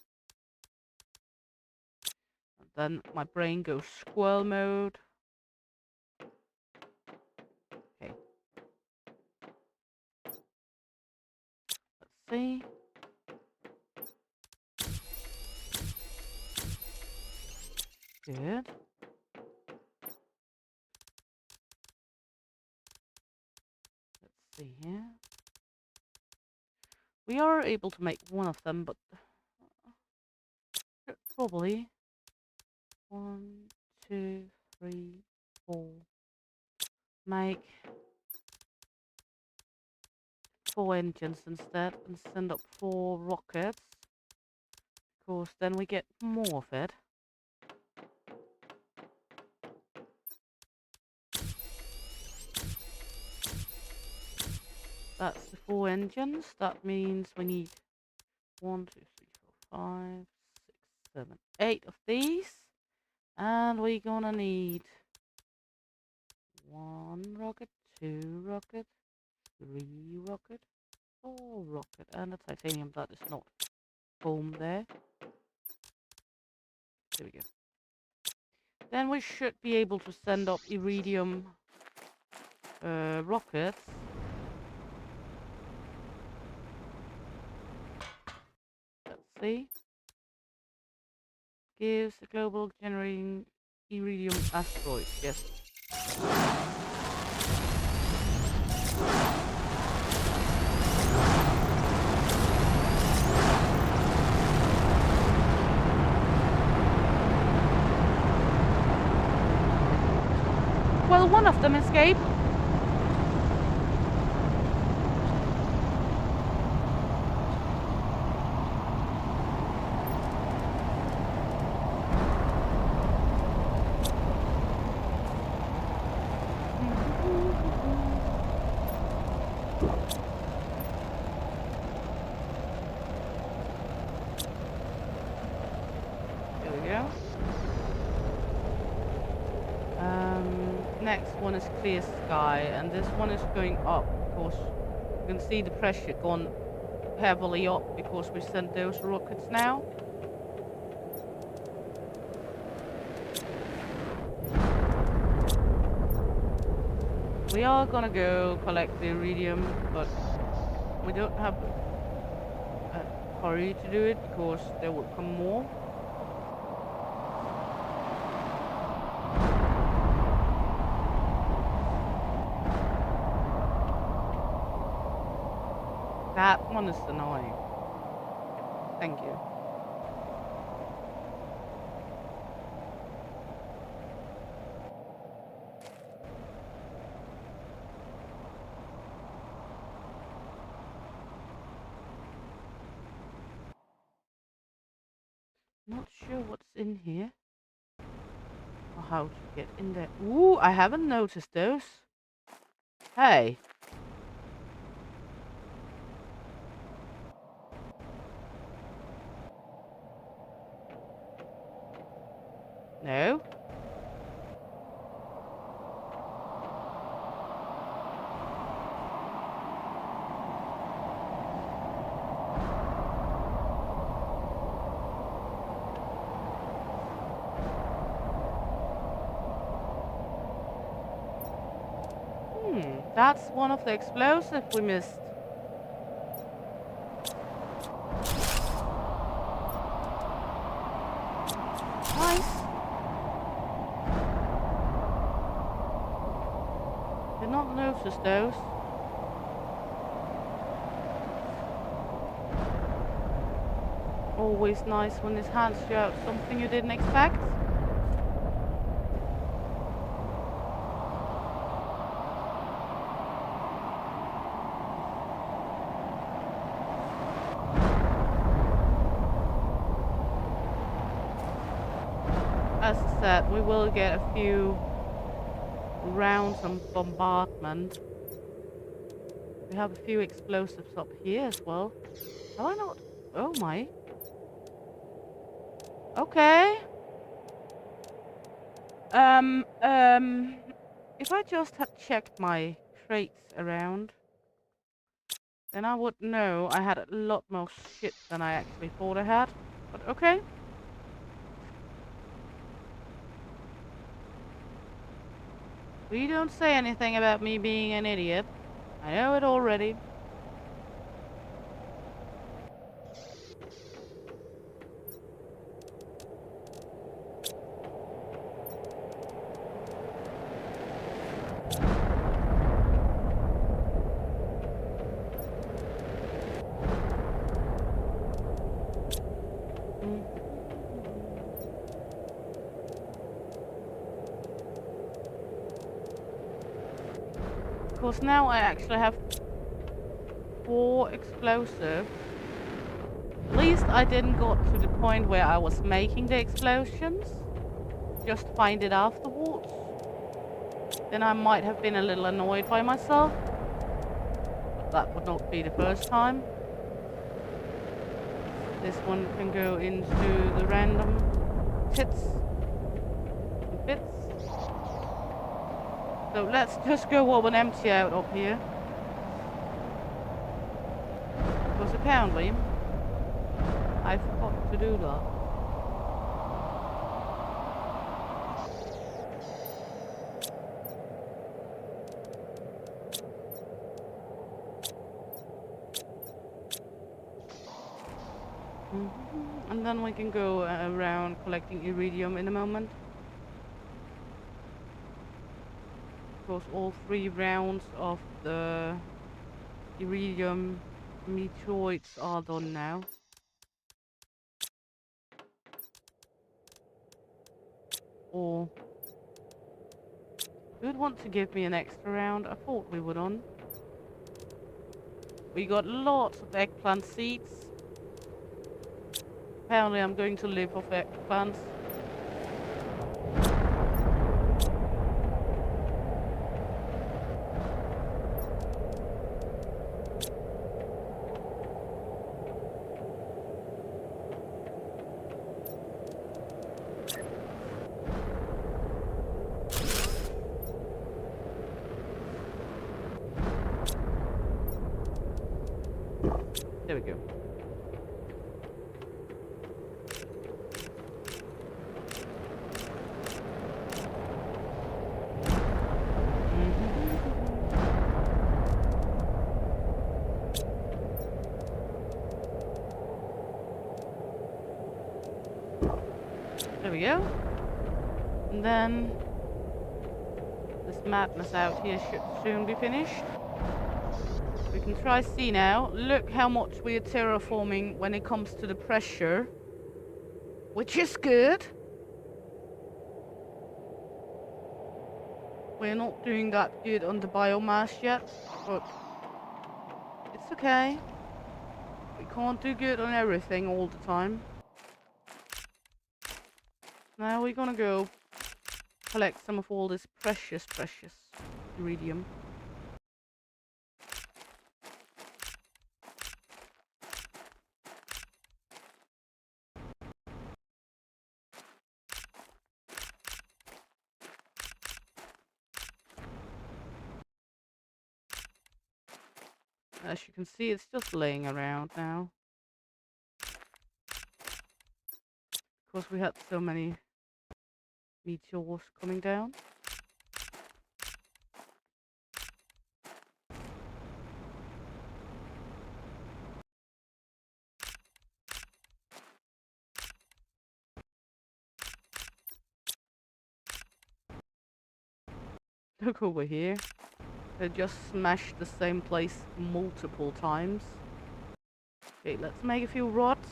And then my brain goes squirrel mode. Okay. Let's see. Good. Let's see here. We are able to make one of them, but probably 1, 2, 3, 4. Make 4 engines instead and send up 4 rockets. Because then we get more of it. That's the 4 engines. That means we need 1, 2, 3, 4, 5, 6, 7, 8 of these. And we're gonna need 1 rocket, 2 rocket, 3 rocket, 4 rocket, and a titanium that is not foam there. There we go. Then we should be able to send up iridium rockets. Let's see. Gives a global generating iridium asteroid. Yes. Well, one of them escaped. There we go. Next one is clear sky, and this one is going up because you can see the pressure gone heavily up because we sent those rockets now. We are gonna go collect the iridium, but we don't have a hurry to do it because there will come more. That one is annoying. Thank you. Not sure what's in here or how to get in there. Ooh, I haven't noticed those. Hey. No. That's one of the explosives we missed. Nice. uses those. Always nice when this hands you out something you didn't expect. As I said, we will get a few rounds on bombardment. We have a few explosives up here as well. Have I not? Oh my. Okay. If I just had checked my crates around, then I would know I had a lot more shit than I actually thought I had. But okay. We don't say anything about me being an idiot. I know it already. Of course, now I actually have 4 explosives. At least I didn't got to the point where I was making the explosions. Just find it afterwards. Then I might have been a little annoyed by myself. But that would not be the first time. This one can go into the random tits and bits. So let's just go over and empty out up here. Because apparently I forgot to do that. And then we can go around collecting iridium in a moment. Of course, all 3 rounds of the iridium meteoroids are done now. Or you would want to give me an extra round. I thought we would on. We got lots of eggplant seeds. Apparently I'm going to live off eggplants. There we go. There we go. And then this madness out here should soon be finished. We can try see now. Look how much we are terraforming when it comes to the pressure. Which is good. We're not doing that good on the biomass yet, but it's okay. We can't do good on everything all the time. Now we're gonna go collect some of all this precious iridium. As you can see, it's just laying around now. Because we had so many meteors coming down. Look over here. They just smashed the same place multiple times. Okay, let's make a few rods.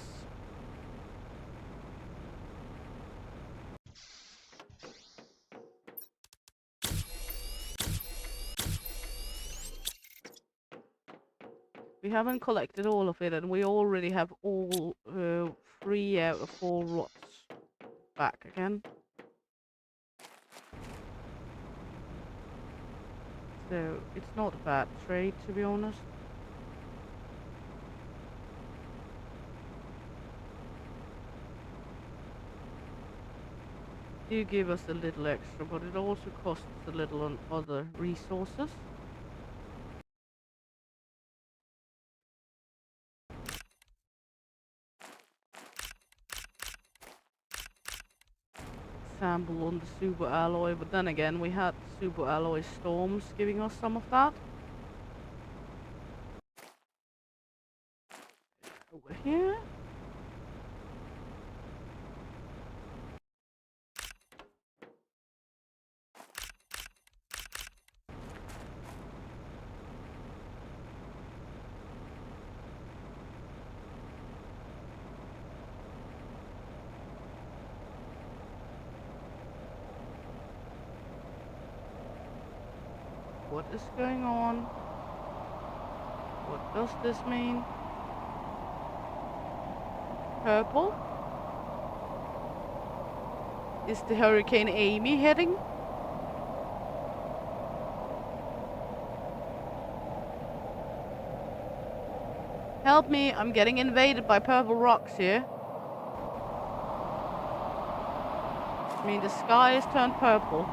We haven't collected all of it, and we already have all 3 out of 4 rods back again. So it's not a bad trade, to be honest. Do give us a little extra, but it also costs a little on other resources. Example on the super alloy, but then again we had super alloy storms giving us some of that. Over here. What is going on? What does this mean? Purple? Is the Hurricane Amy heading? Help me, I'm getting invaded by purple rocks here. I mean, the sky has turned purple.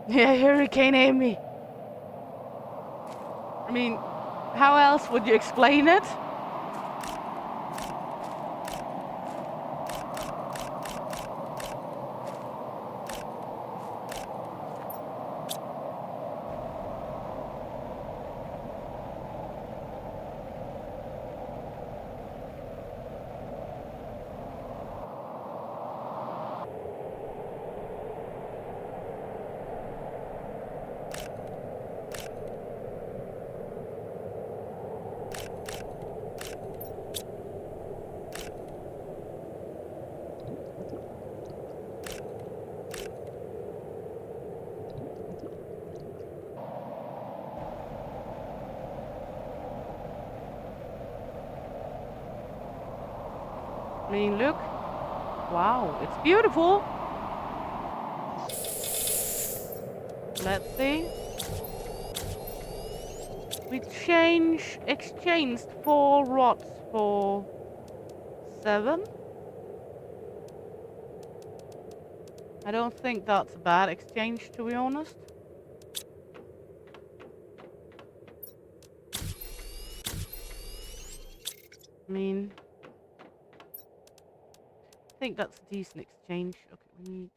Yeah, Hurricane Amy. I mean, how else would you explain it? I mean, look. Wow, it's beautiful. Let's see. We exchanged 4 rods for 7. I don't think that's a bad exchange, to be honest. I mean, I think that's a decent exchange. Okay, we need...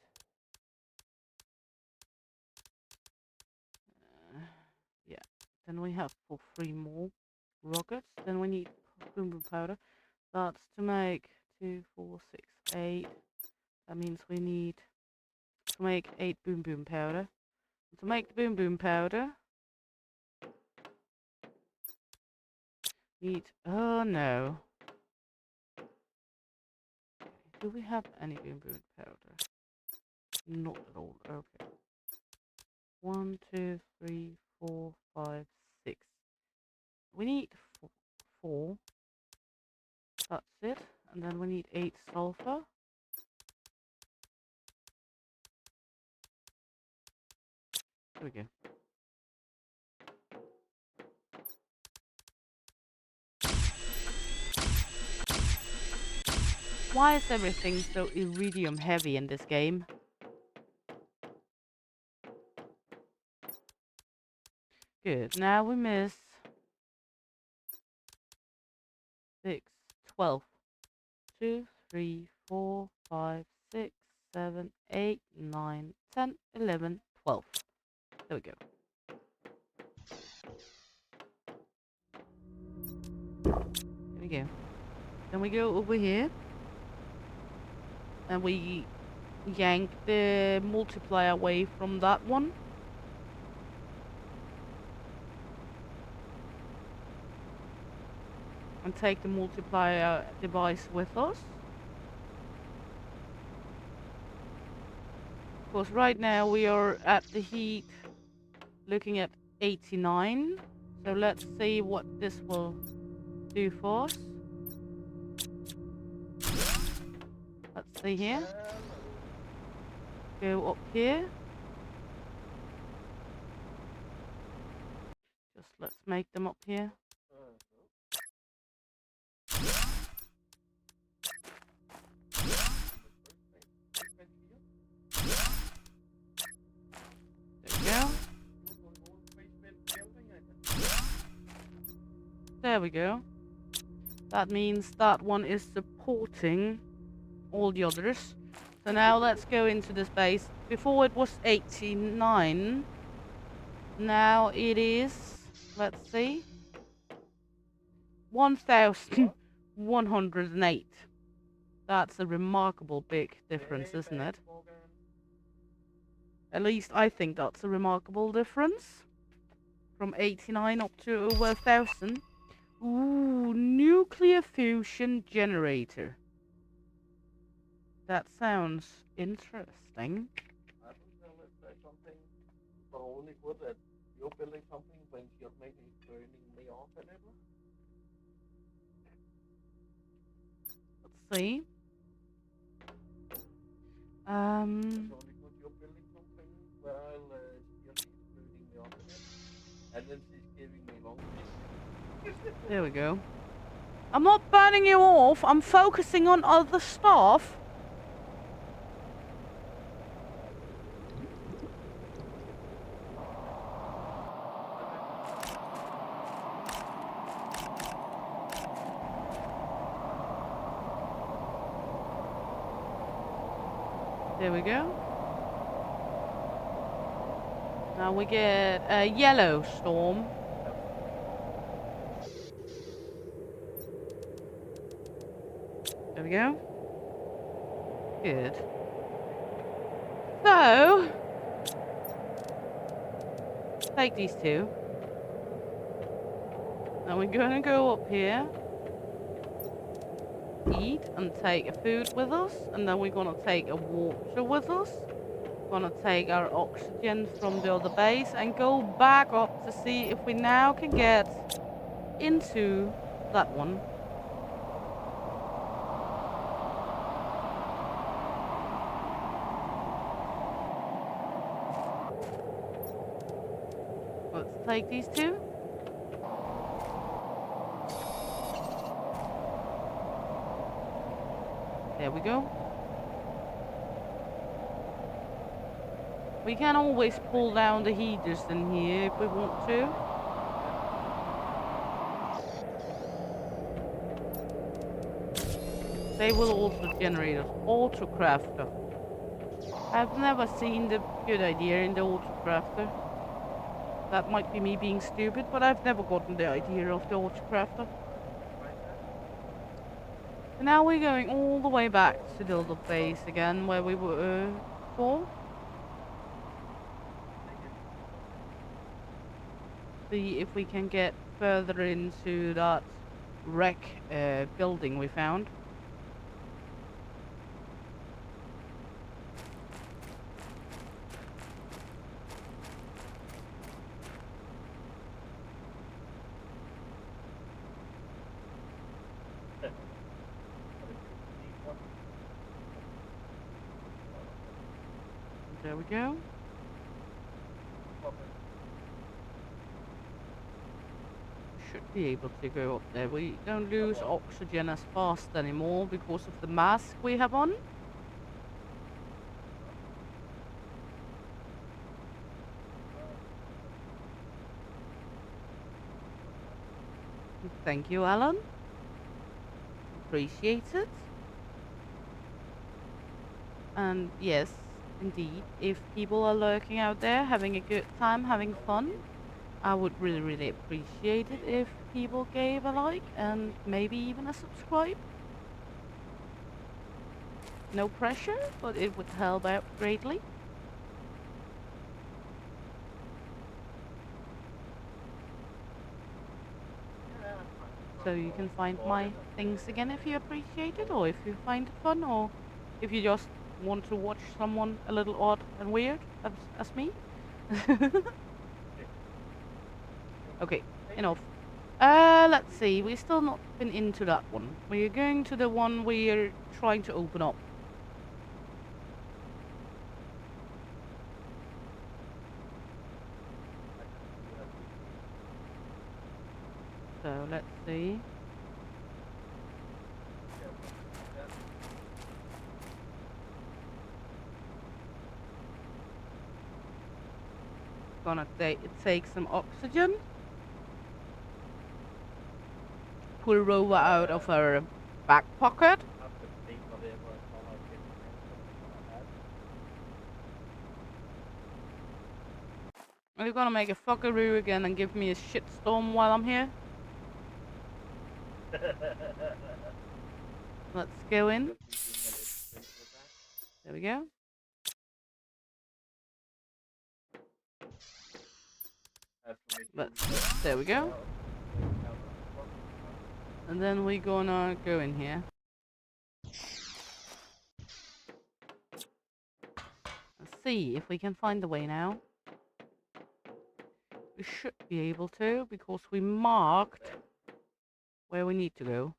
yeah. Then we have for 3 more rockets. Then we need boom boom powder. That's to make 2, 4, 6, 8. That means we need to make 8 boom boom powder. To make the boom boom powder, need... oh no. Do we have any boom boom powder? Not at all. Okay. 1, 2, 3, 4, 5, 6. We need 4. That's it. And then we need 8 sulfur. There we go. Why is everything so iridium heavy in this game? Good. Now we miss 6, 12. 2, 3, 4, 5, 6, 7, 8, 9, 10, 11, 12. There we go. we go. Then we go over here. And we yank the multiplier away from that one. And take the multiplier device with us. Because right now we are at the heat looking at 89. So let's see what this will do for us. Let's see here. Go up here. Just let's make them up here. There we go. That means that one is supporting all the others. So now let's go into this base. Before it was 89. Now it is, let's see, 1108. That's a remarkable big difference, isn't it? At least I think that's a remarkable difference. From 89 up to over 1000. Ooh, nuclear fusion generator. That sounds interesting. I don't know if there's something for only good that you're building something when you're making burning me off and ever. Let's see. It's only good you're building something while she's burning me off and then she's giving me long There we go. I'm not burning you off. I'm focusing on other stuff. There we go. Now we get a yellow storm. There we go. Good. So, take these two. Now we're gonna go up here, eat and take a food with us, and then we're gonna take a water with us. Gonna take our oxygen from the other base and go back up to see if we now can get into that one. Let's take these two. There we go. We can always pull down the heaters in here if we want to. They will also generate an autocrafter. I've never seen the good idea in the autocrafter. That might be me being stupid, but I've never gotten the idea of the autocrafter. So now we're going all the way back to the other base again, where we were before. See if we can get further into that wreck building we found. There we go. Should be able to go up there. We don't lose oxygen as fast anymore because of the mask we have on. Thank you, Alan. Appreciate it. And yes, indeed, if people are lurking out there having a good time, having fun, I would really, really appreciate it if people gave a like and maybe even a subscribe. No pressure, but it would help out greatly. So you can find my things again if you appreciate it, or if you find it fun, or if you just want to watch someone a little odd and weird, as me. Okay, enough. Let's see, we've still not been into that one. We're going to the one we're trying to open up. So let's see. Gonna take some oxygen. Pull Rover out of her back pocket. Are you gonna make a fuckaroo again and give me a shitstorm while I'm here? Let's go in. There we go. There we go. And then we're gonna go in here. Let's see if we can find the way now. We should be able to, because we marked where we need to go.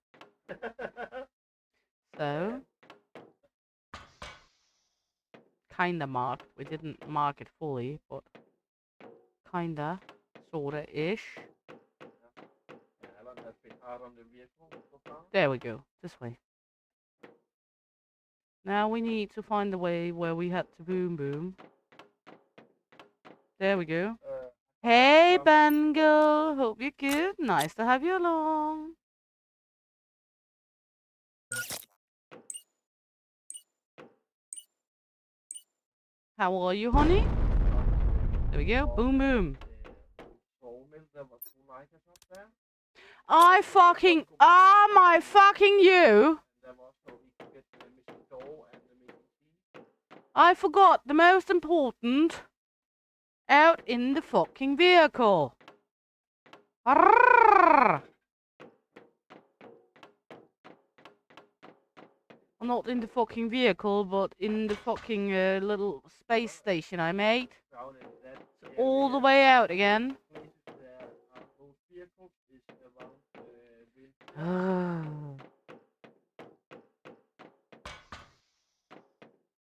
So, kinda marked. We didn't mark it fully, but kinda, sorta ish. There we go. This way. Now we need to find the way where we had to boom boom. There we go. Hey, Bengal. Hope you're good. Nice to have you along. How are you, honey? There we go. Boom boom. I fucking... Am I fucking you? I forgot the most important. Out in the fucking vehicle. Arrrr. I'm not in the fucking vehicle, but in the fucking little space station I made. All the way out again.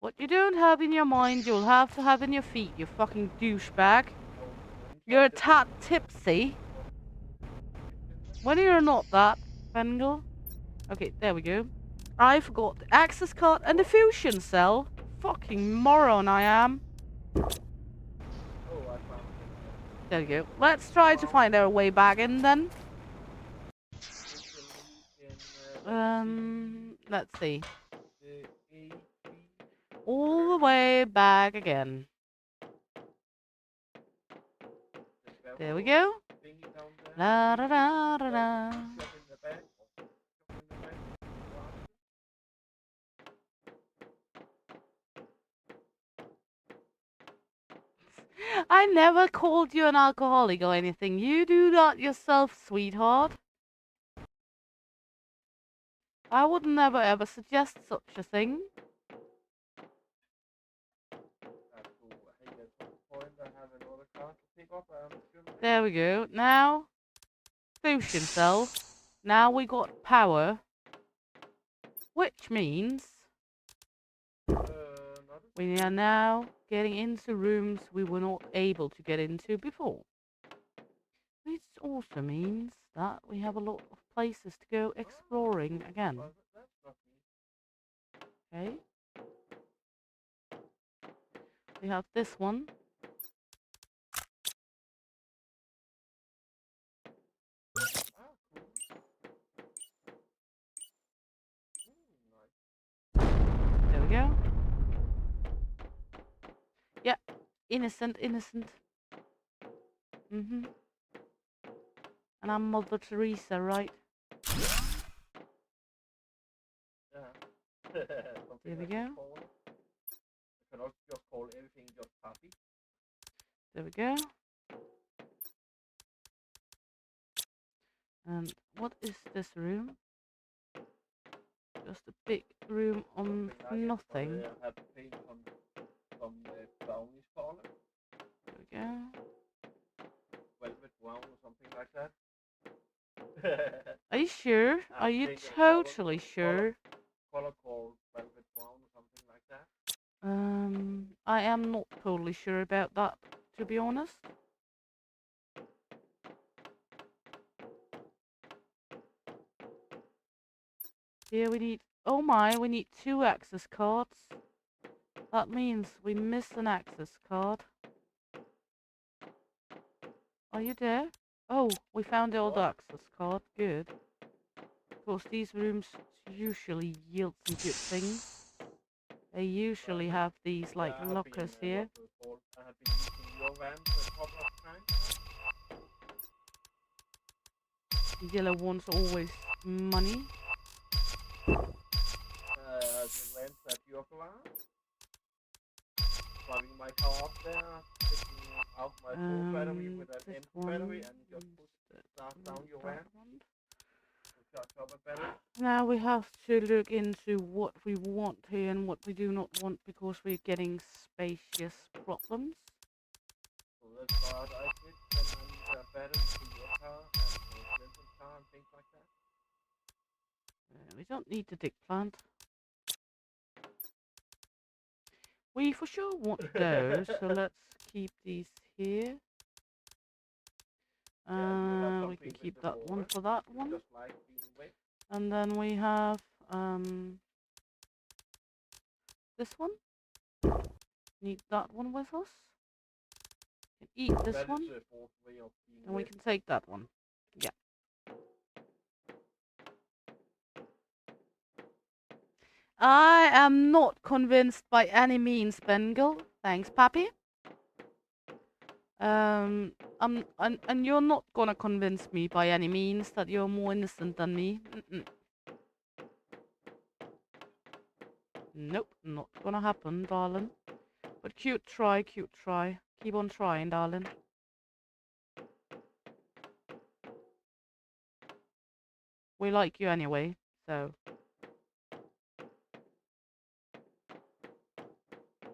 What you don't have in your mind, you'll have to have in your feet, you fucking douchebag. You're a tad tipsy. When you're not that, Bengal. Okay, there we go. I forgot the access card and the fusion cell. Fucking moron I am. There we go. Let's try to find our way back in then. Let's see. All the way back again. There we go. La da da da da. I never called you an alcoholic or anything. You do that yourself, sweetheart. I would never ever suggest such a thing. There we go. Now, fusion cell. Now we got power. Which means we are now getting into rooms we were not able to get into before. Which also means that we have a lot of places to go exploring again. Okay. We have this one. There we go. Yeah, innocent, innocent. Mm-hmm. And I'm Mother Teresa, right? Yeah. Here we Something like go. that call it. You cannot just call everything just puppy. There we go. And what is this room? Just a big room on Something like it. nothing. I have to paint some brownish color. There we go. Velvet brown or something like that. Are you sure? I Are you think a totally sure? color called velvet brown or something like that. I am not totally sure about that, to be honest. Here we need, oh my, we need 2 access cards. That means we missed an access card. Are you there? Oh, we found the old What? access card. Good. Of course, these rooms usually yield some good things. They usually have these, like, Yeah, I have been, lockers here. I have been using your van a couple of times. The yellow ones are always money. The vans at your garage. Driving my car up there, taking out my full battery with an This empty one, battery and just start down your van. that one. To charge up a battery. Now we have to look into what we want here and what we do not want because we're getting spacious problems. So that's what I did, and then battery to your car and rental car and things like that. We don't need the dig plant. We for sure want those, so let's keep these here. We can keep that one for that one. Just like being wet. And then we have this one. Need that one with us. Can eat this That one. is the fourth way of being And we wet. can take that one. Yeah. I am not convinced by any means, Bengal. Thanks, Pappy. And you're not gonna convince me by any means that you're more innocent than me. Nope, not gonna happen, darling. But cute try, cute try. Keep on trying, darling. We like you anyway, so.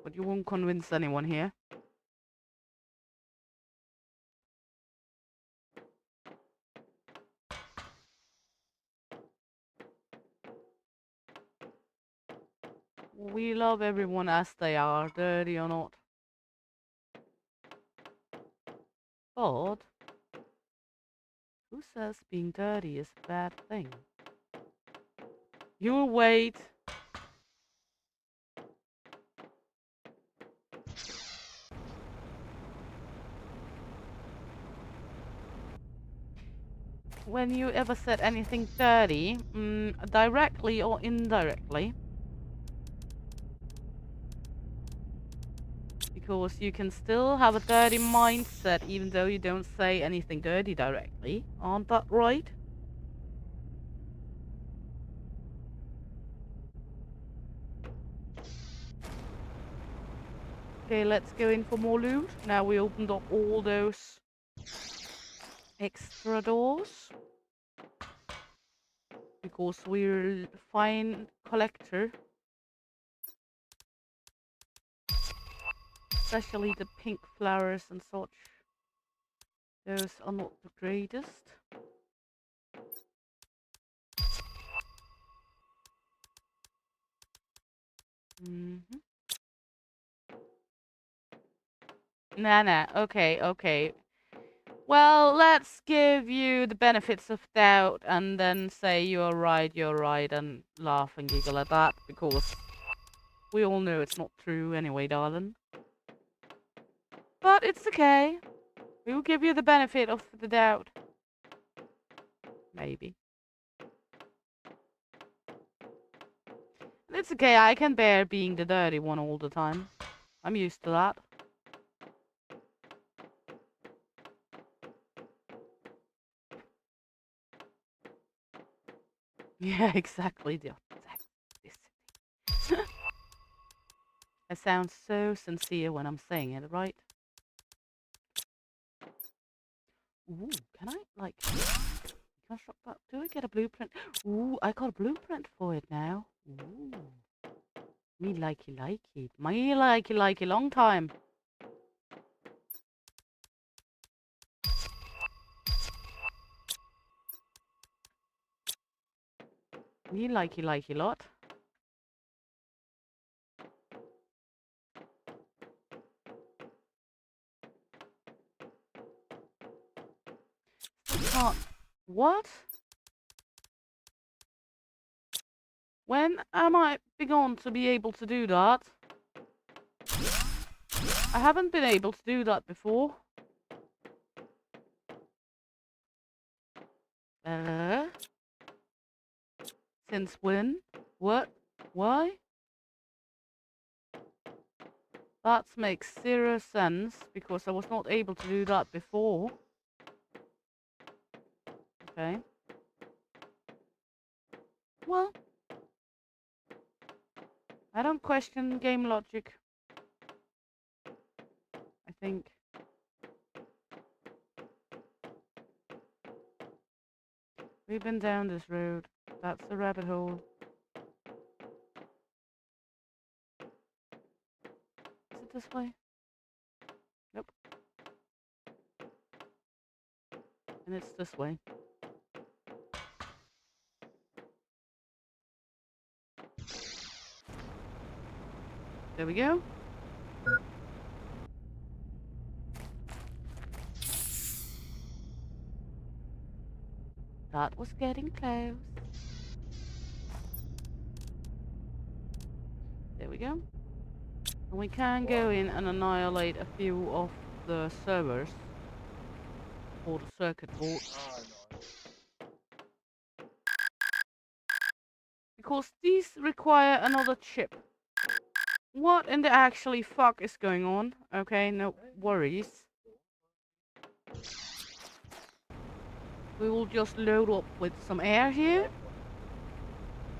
But you won't convince anyone here. We love everyone as they are, dirty or not. But who says being dirty is a bad thing? You'll wait. When you ever said anything dirty, directly or indirectly, because you can still have a dirty mindset even though you don't say anything dirty directly. Aren't that right? Okay, let's go in for more loot. Now we opened up all those extra doors. Because we're a fine collector. Especially the pink flowers and such. Those are not the greatest. Nah, okay. Well, let's give you the benefits of doubt and then say you're right, and laugh and giggle at that because we all know it's not true anyway, darling. But it's okay. We'll give you the benefit of the doubt. Maybe. It's okay, I can bear being the dirty one all the time. I'm used to that. Yeah, exactly. The authenticity. I sound so sincere when I'm saying it, right? Ooh, can I, like, construct that? Do I get a blueprint? Ooh, I got a blueprint for it now. Ooh. Me likey likey. Me likey likey long time. Me likey lot. Can't. What? When am I begun to be able to do that? I haven't been able to do that before. Since when? What? Why? That makes zero sense, because I was not able to do that before. Okay. Well, I don't question game logic. I think. We've been down this road. That's the rabbit hole. Is it this way? Nope. And it's this way. There we go. That was getting close. There we go. And we can go in and annihilate a few of the servers. Or the circuit board. Because these require another chip. What in the actually fuck is going on? Okay, no worries. We will just load up with some air here.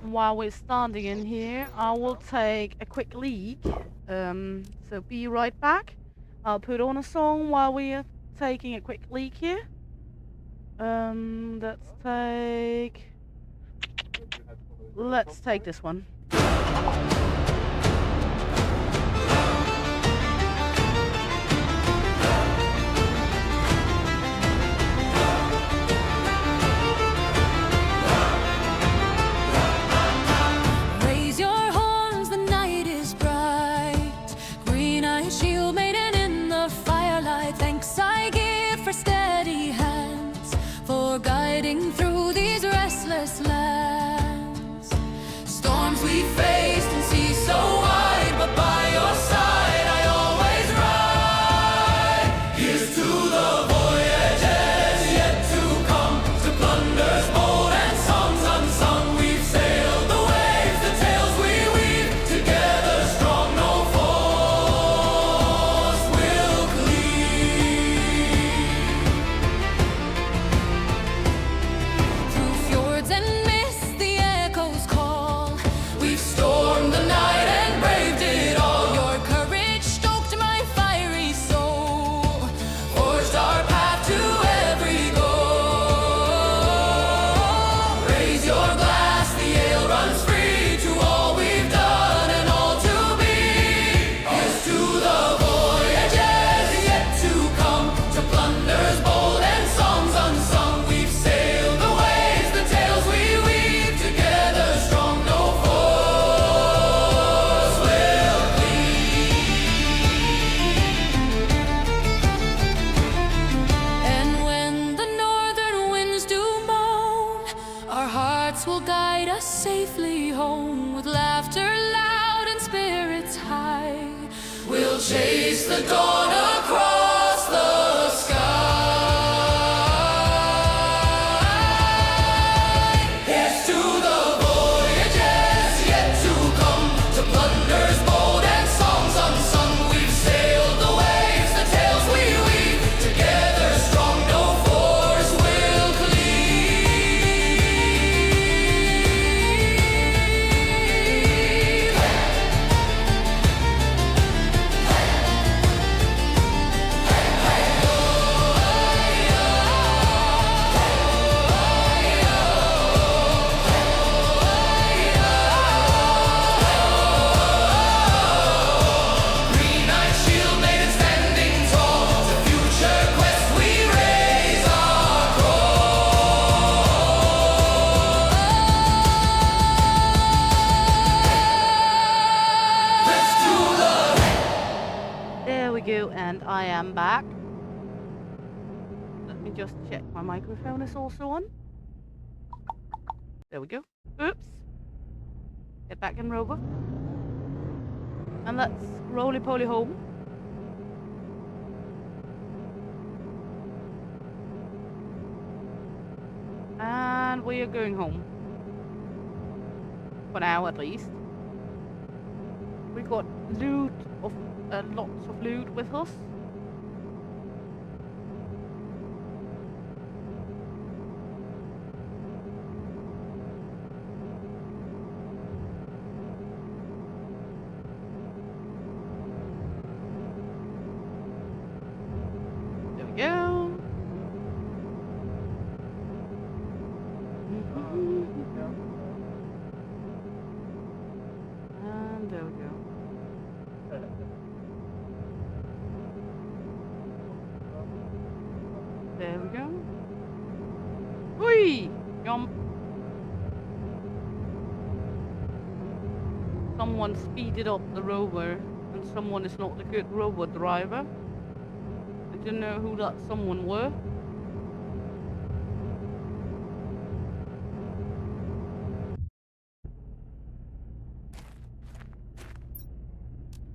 While we're standing in here, I will take a quick leak. So be right back. I'll put on a song while we're taking a quick leak here. Let's take this one. Raise your horns, the night is bright. Green-eyed shield maiden in the firelight. Thanks I give for steady hands, for guiding through these restless lands. Storms we faced and seas so wide, but by your side I always ride. Here's to the voyages yet to come, to plunders bold and songs unsung. We've sailed the waves, the tales we weave, together strong, no force will cleave. Through fjords and mists the echoes call. We've stormed the night and braved it all. Your courage stoked my fiery soul, forged our path to every goal. Raise your glass, the ale runs free, to all we've done and all to be. Here's to the voyages yet to come, to plunders bold and songs unsung. We've sailed the waves, the tales we weave, together strong, no force will And when the northern winds do moan, our hearts will guide us safely home. With laughter loud and spirits high, we'll chase the dawn across the sky. Here's to the voyages yet to come, to plunders bold and songs unsung. We've sailed the waves, the tales we weave, together strong, no force will cleave. go, and I am back. Let me just check my microphone is also on. There we go. Oops. Get back in rover. And let's roly-poly home. And we are going home. For now, at least. We got loot of lots of loot with us. There we go. And there we go. There we go. Whee! Jump. Someone speeded up the rover, and someone is not a good rover driver. I didn't know who that someone were.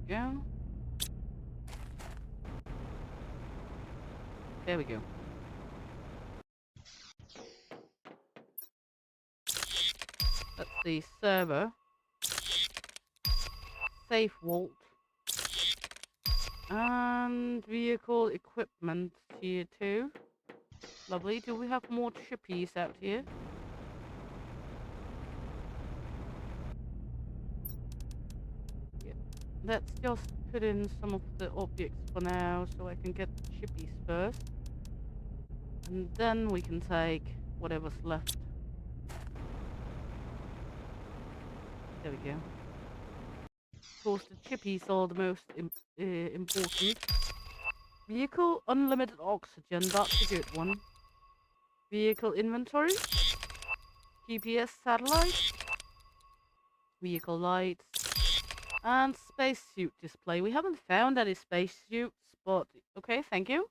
Yeah. There we go. Let's see, server. Safe vault. And vehicle equipment tier 2. Lovely. Do we have more chippies out here? Yeah. Let's just put in some of the objects for now so I can get the chippies first. And then we can take whatever's left. There we go. Of course, the chippies are the most important. Vehicle unlimited oxygen, that's a good one. Vehicle inventory. GPS satellite. Vehicle lights. And spacesuit display. We haven't found any spacesuits, but okay, thank you.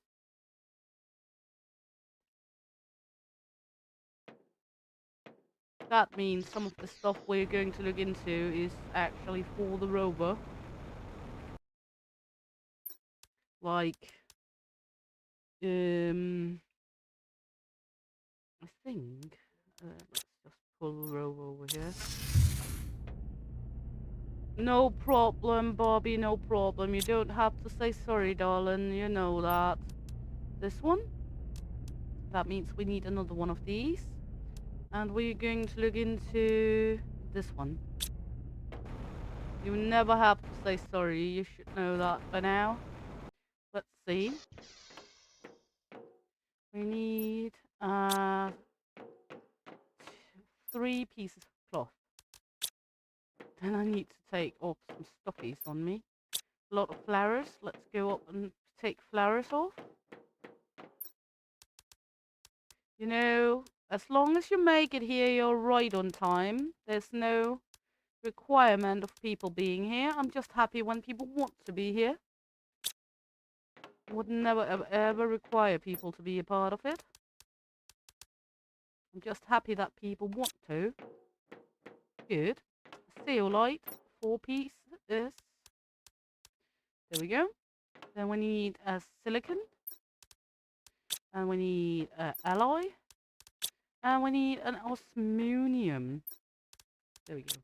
That means some of the stuff we're going to look into is actually for the rover. Like, I think, let's just pull the rover over here. No problem, Bobby, no problem. You don't have to say sorry, darling. You know that. This one? That means we need another one of these. And we're going to look into this one. You never have to say sorry. You should know that by now. Let's see. We need 3 pieces of cloth. Then I need to take off some stuffies on me. A lot of flowers. Let's go up and take flowers off. You know, as long as you make it here, you're right on time. There's no requirement of people being here. I'm just happy when people want to be here. Would never ever require people to be a part of it. I'm just happy that people want to. Good. Zeolite, 4 pieces. There we go. Then we need a silicon. And we need an alloy. And we need an osmonium. There we go.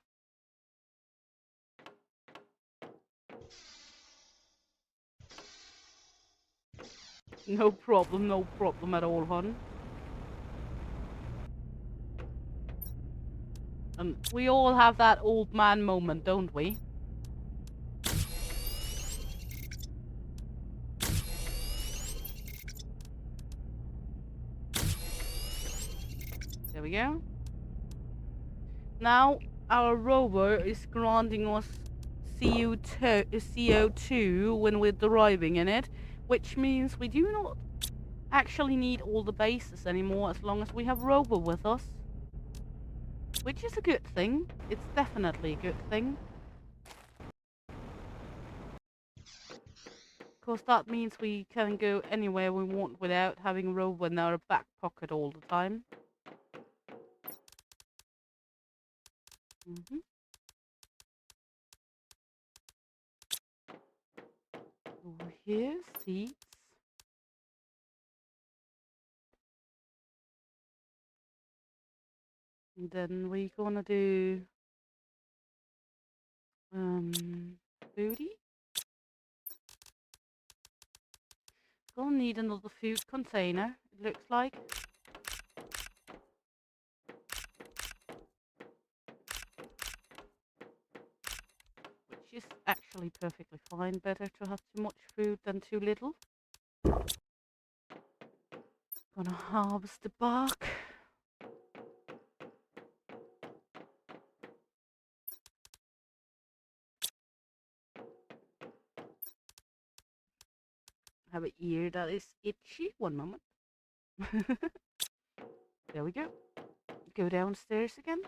No problem at all, hon. And we all have that old man moment, don't we? There we go. Now our rover is granting us CO2 when we're driving in it, which means we do not actually need all the bases anymore as long as we have rover with us. Which is a good thing. It's definitely a good thing. Because that means we can go anywhere we want without having rope in our back pocket all the time. Over here, seeds. And then we're gonna do foodie. Gonna need another food container, it looks like. Which is actually perfectly fine. Better to have too much food than too little. Gonna harvest the bark. Have an ear that is itchy. One moment. There we go. Go downstairs again.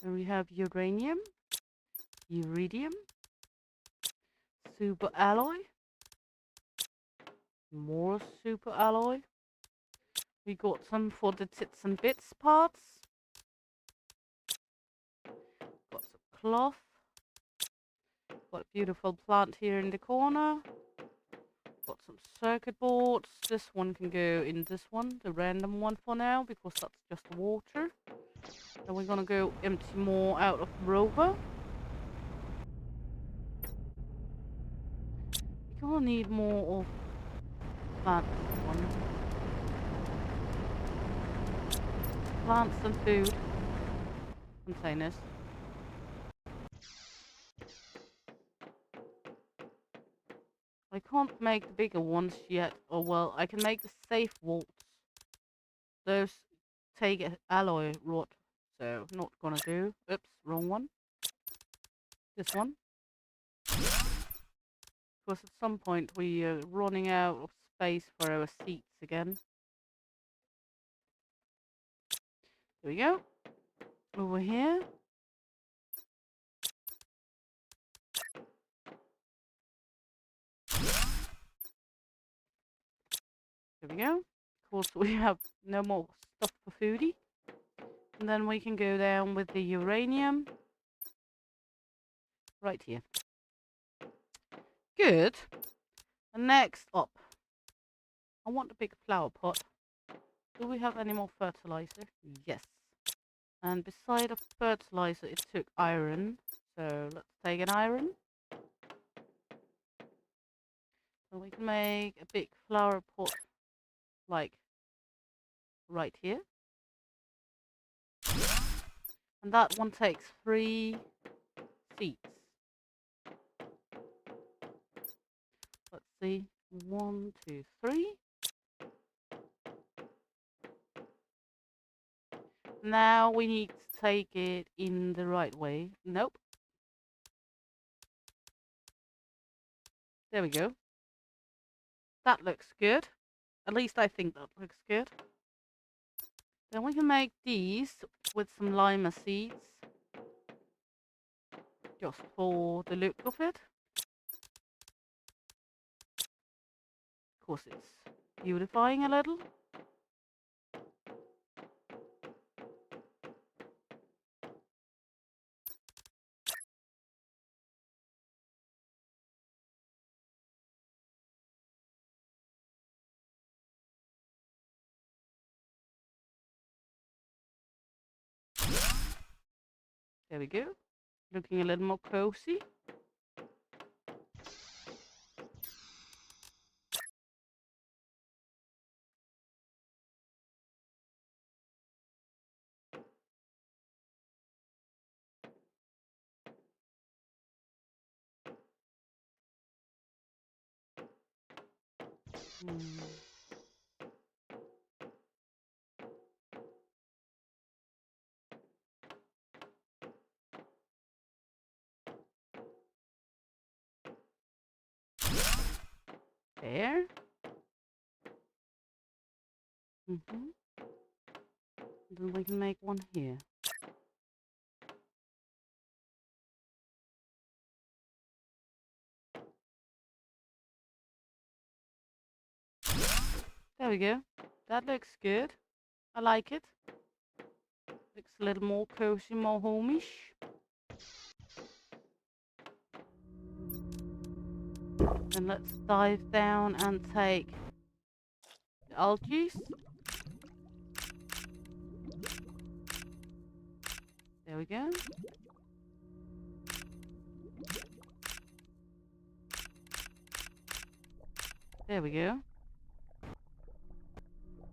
And we have uranium, iridium, super alloy, more super alloy. We got some for the tits and bits parts. Got some cloth. Got a beautiful plant here in the corner. Got some circuit boards. This one can go in this one, the random one for now, because that's just water. Then we're gonna go empty more out of rover. We're gonna need more of that one. Plants and food containers. I can't make the bigger ones yet. Oh well, I can make the safe vaults. Those take a alloy rod, so not gonna do. Oops, wrong one. This one. Because at some point we are running out of space for our seats again. There we go. Over here. There we go. Of course, we have no more stuff for foodie. And then we can go down with the uranium. Right here. Good. And next up, I want a big flower pot. Do we have any more fertilizer? Yes. And beside of fertilizer, it took iron. So let's take an iron. So we can make a big flower pot like right here. And that one takes 3 seeds. Let's see. 1, 2, 3. Now we need to take it in the right way. Nope. There we go. That looks good. At least I think that looks good. Then we can make these with some lima seeds. Just for the look of it. Of course it's beautifying a little. There we go. Looking a little more cozy. There. Then we can make one here. There we go. That looks good. I like it. Looks a little more cozy, more homeish. Then let's dive down and take the algae. There we go. There we go.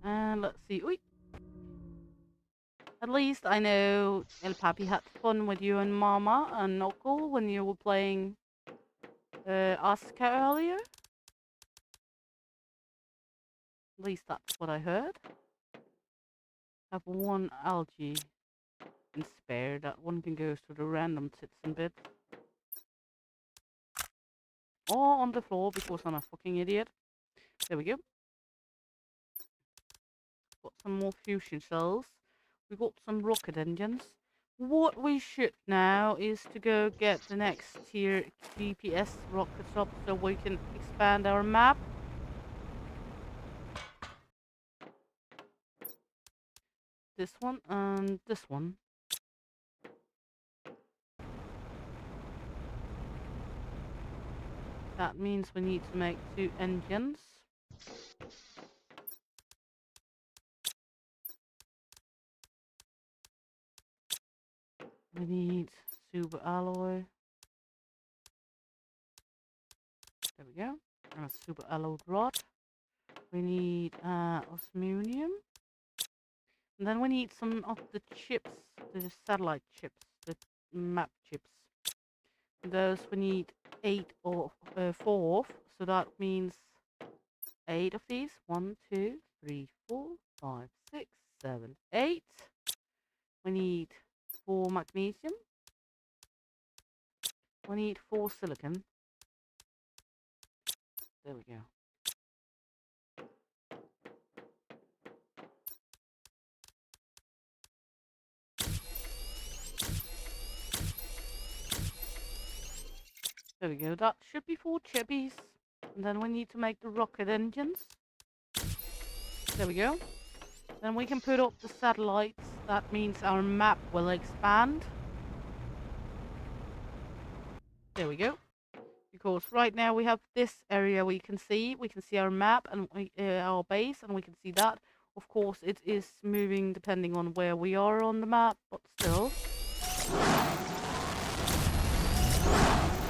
And let's see. Oi. At least I know El Papi had fun with you and Mama and Noko when you were playing Asuka earlier. At least that's what I heard. Have one algae in spare. That one can go to the random tits and bits. Or on the floor because I'm a fucking idiot. There we go. Got some more fusion cells. We got some rocket engines. What we should now is to go get the next tier GPS rockets up so we can expand our map. This one and this one. That means we need to make 2 engines. We need super alloy. There we go. And a super alloyed rod. We need osmium. And then we need some of the chips, the satellite chips, the map chips. Those we need 8 or 4 of, so that means 8 of these. 1, 2, 3, 4, 5, 6, 7, 8. We need 4 magnesium. We need 4 silicon. There we go. There we go. That should be 4 chippies. And then we need to make the rocket engines. There we go. Then we can put up the satellites. That means our map will expand. There we go. Because right now we have this area we can see. We can see our map and our base, and we can see that. Of course, it is moving depending on where we are on the map, but still.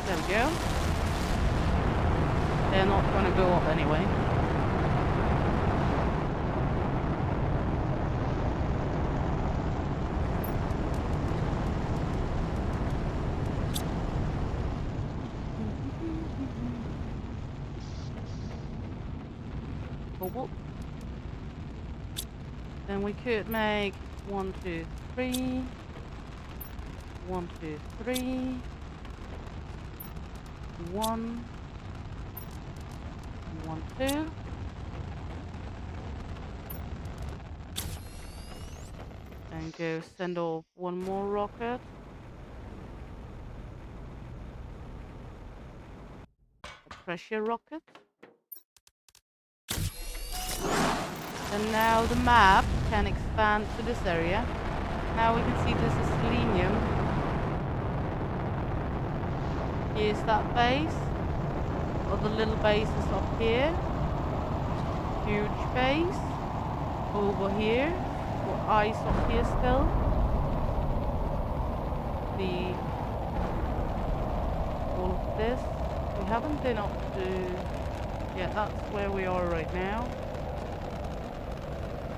There we go. They're not going to go up anyway. Whoop. Then we could make 1, 2, 3. 1, 2, 3. 1. 1, 2. And go send off 1 more rocket. A pressure rocket. And now the map can expand to this area. Now we can see this is selenium. Here's that base. Or the little base is up here. Huge base. Over here. Or ice up here still. All of this. We haven't been up to... Yeah, that's where we are right now.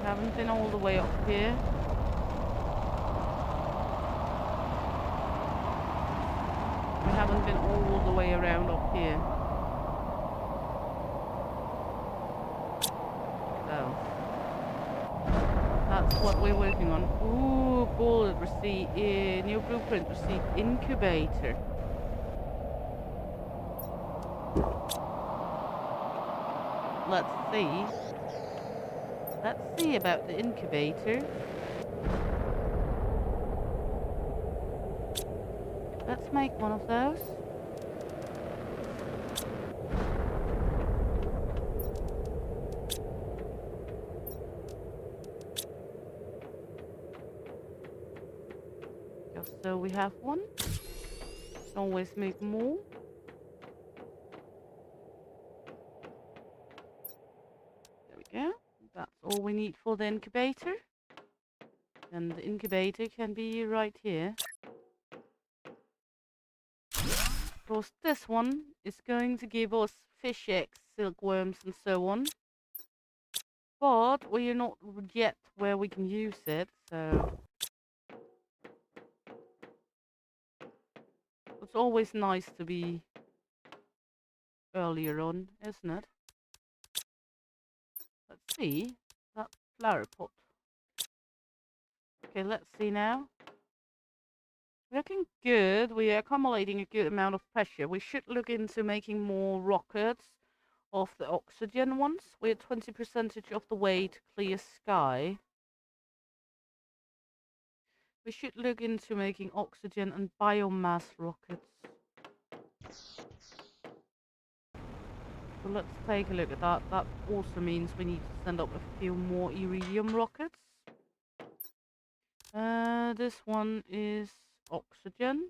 Haven't been all the way up here. We haven't been all the way around up here. So that's what we're working on. Ooh, bullet receipt. New blueprint receipt. Incubator. Let's see. Let's see about the incubator. Let's make one of those. So we have one. Always make more. There we go. That's all we need for the incubator. And the incubator can be right here. Of course, this one is going to give us fish eggs, silkworms, and so on. But we are not yet where we can use it, so it's always nice to be earlier on, isn't it? Let's see that flower pot. Okay, let's see now. Looking good. We are accumulating a good amount of pressure. We should look into making more rockets of the oxygen ones. We're 20% of the way to clear sky. We should look into making oxygen and biomass rockets. So let's take a look at that. That also means we need to send up a few more iridium rockets. This one is oxygen.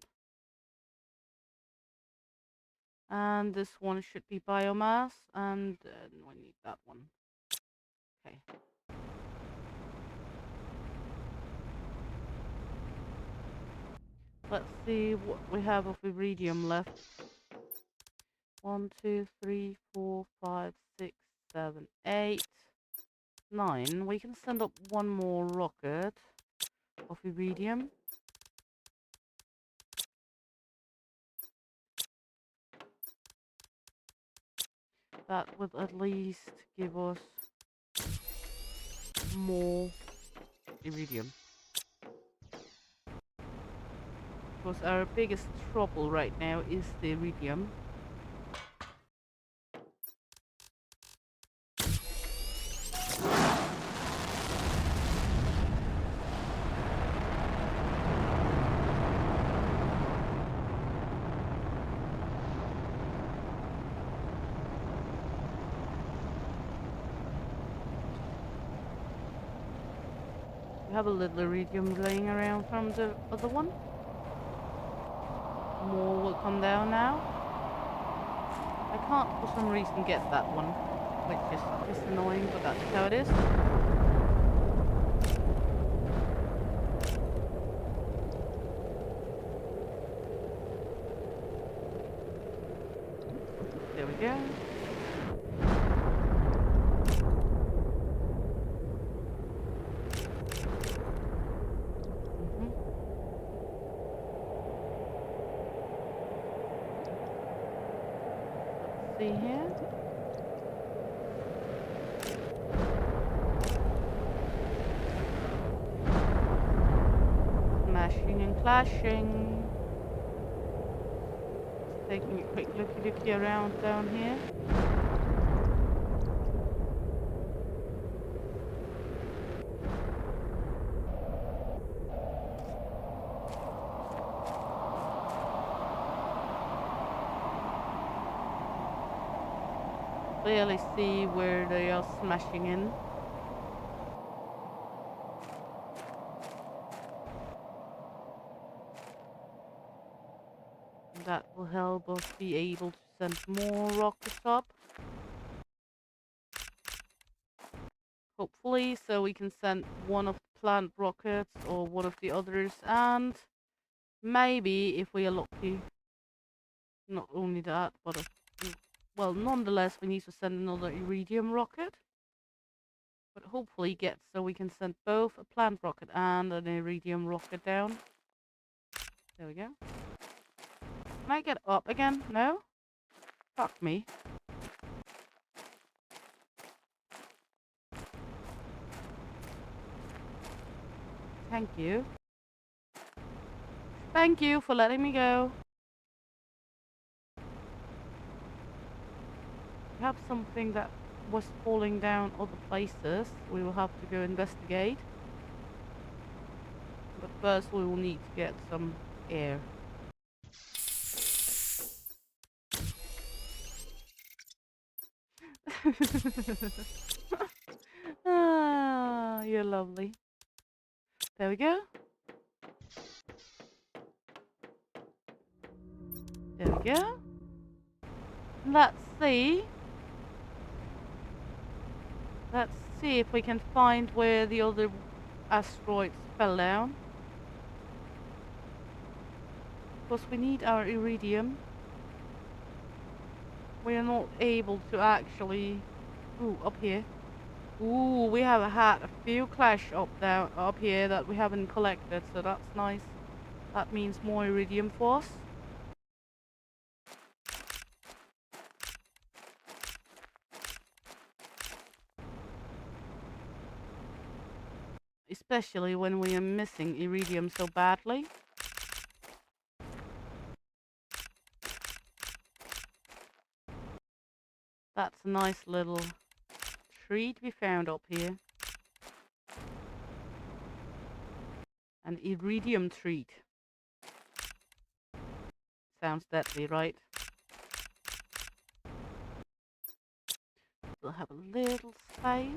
And this one should be biomass. And we need that one. Okay. Let's see what we have of iridium left. 1, 2, 3, 4, 5, 6, 7, 8, 9. We can send up one more rocket of iridium. That would at least give us more iridium. Because our biggest trouble right now is the iridium. We have a little iridium laying around from the other one. More will come down now. I can't for some reason get that one, which is annoying, but that's how it is. There we go. See here. Smashing and clashing. Just taking a quick looky around down here. Clearly see where they are smashing in. That will help us be able to send more rockets up. Hopefully, so we can send one of the plant rockets or one of the others, and maybe if we are lucky, not only that, but well, nonetheless, we need to send another iridium rocket. But hopefully get so we can send both a plant rocket and an iridium rocket down. There we go. Can I get up again? No? Fuck me. Thank you. Thank you for letting me go. We have something that was falling down other places. We will have to go investigate. But first we will need to get some air. Ah, you're lovely. There we go. go. Let's see. Let's see if we can find where the other asteroids fell down. Because we need our iridium. We are not able to actually... Ooh, up here. Ooh, we have had a few clash up here that we haven't collected, so that's nice. That means more iridium for us. Especially when we are missing iridium so badly. That's a nice little treat we found up here. An iridium treat. Sounds deadly, right? We'll have a little space.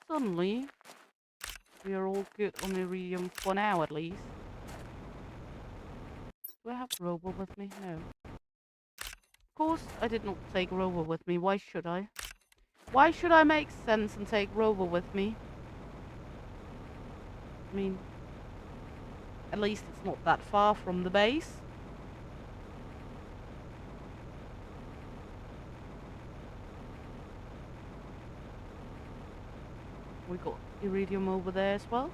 Suddenly, we are all good on iridium for now at least. Do I have Rover with me? No. Of course, I did not take Rover with me. Why should I? Why should I make sense and take Rover with me? I mean, at least it's not that far from the base. We got iridium over there as well.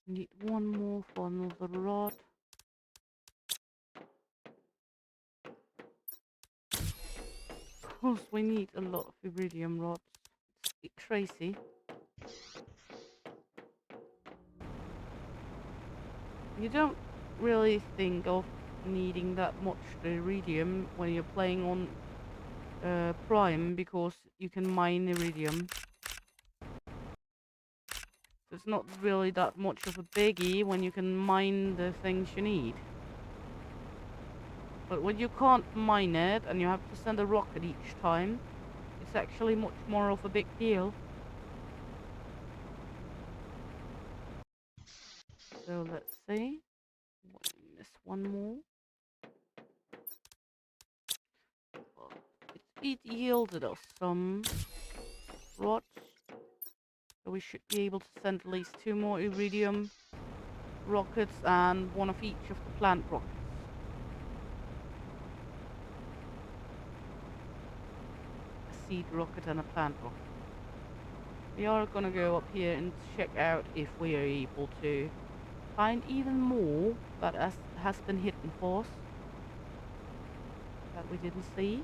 Need one more for another rod. Of course, we need a lot of iridium rods. It's crazy. You don't really think of needing that much iridium when you're playing on Prime, because you can mine iridium. So it's not really that much of a biggie when you can mine the things you need. But when you can't mine it and you have to send a rocket each time, it's actually much more of a big deal. So let's see. Miss one more. Well, it yielded us some rods. So we should be able to send at least 2 more iridium rockets and 1 of each of the plant rockets. A seed rocket and a plant rocket. We are gonna go up here and check out if we are able to find even more that has been hidden for us that we didn't see.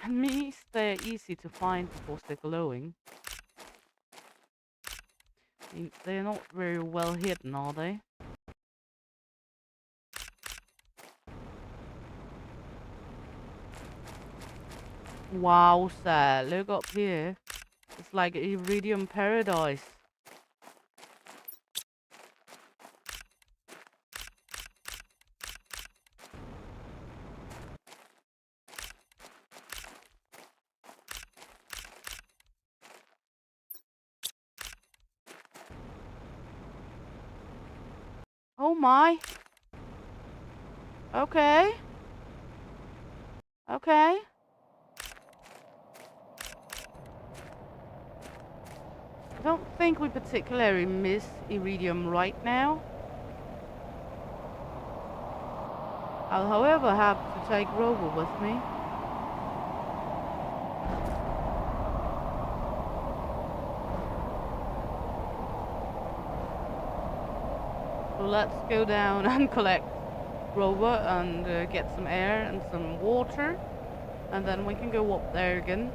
And means they're easy to find because they're glowing. I mean, they're not very well hidden, are they? Wow, sir, look up here. It's like iridium paradise. Oh my. Okay. Okay. I don't think we particularly miss iridium right now. I'll however have to take Rover with me. So let's go down and collect Rover and get some air and some water. And then we can go up there again.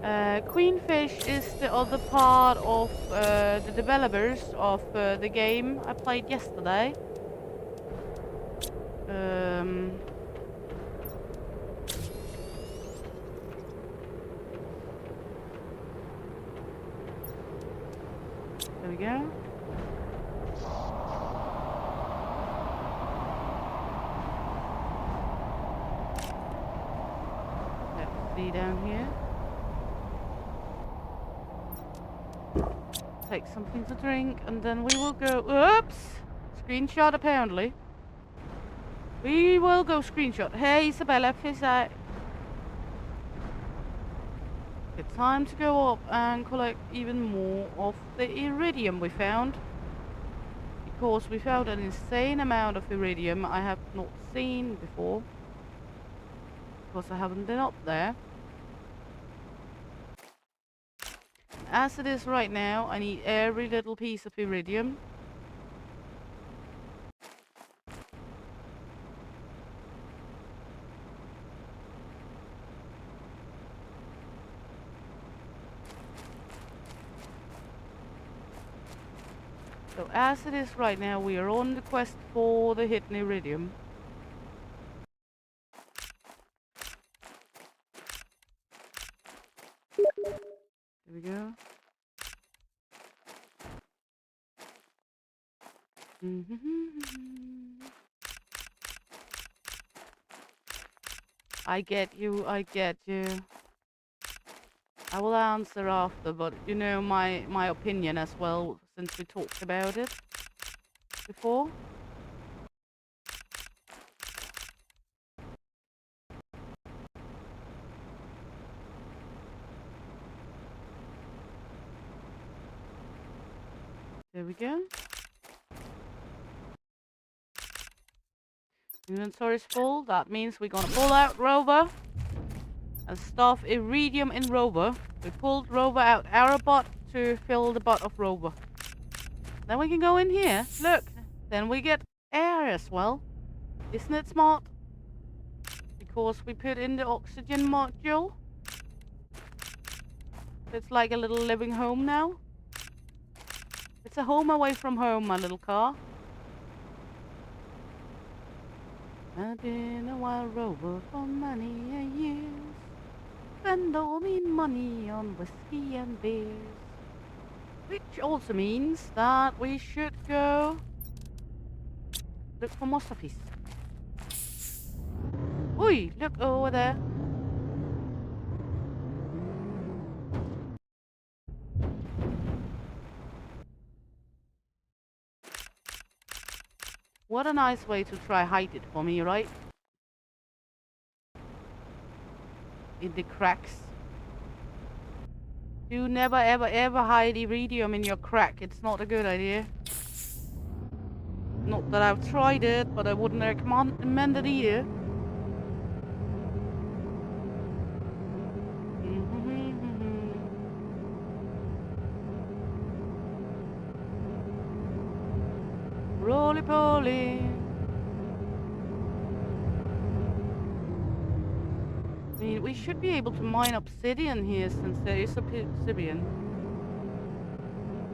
Queenfish is the other part of the developers of the game I played yesterday. There we go. Let's see down here. Take something to drink and then we will go. Oops! Screenshot apparently. We will go screenshot. Hey Isabella, peace out. It's time to go up and collect even more of the iridium we found. Because we found an insane amount of iridium I have not seen before. Because I haven't been up there. As it is right now, I need every little piece of iridium. So as it is right now, we are on the quest for the hidden iridium. There we go. I get you, I get you. I will answer after, but you know my opinion as well, since we talked about it before. There we go. Inventory is full. That means we're gonna pull out Rover and stuff iridium in Rover. We pulled Rover out our bot to fill the bot of Rover. Then we can go in here. Look, then we get air as well. Isn't it smart? Because we put in the oxygen module. It's like a little living home now. It's a home away from home, my little car. I've been a wild rover for many a years. Spend all me money on whiskey and beers. Which also means that we should go look for more stuffies. Oi, look over there. What a nice way to try hide it for me, right? In the cracks. Do never ever ever hide iridium in your crack. It's not a good idea. Not that I've tried it, but I wouldn't recommend it either. Roly-poly. I mean, we should be able to mine obsidian here since there is obsidian.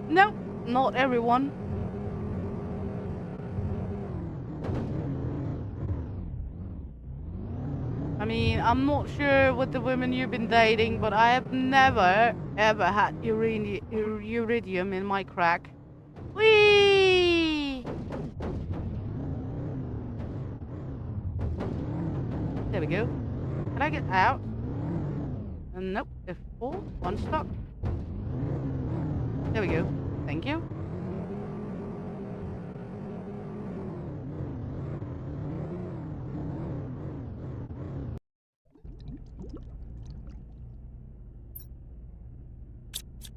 No, not everyone. I mean, I'm not sure with the women you've been dating, but I have never, ever had iridium in my crack. Whee! There we go. Can I get out? Nope. F4. One stuck. There we go. Thank you.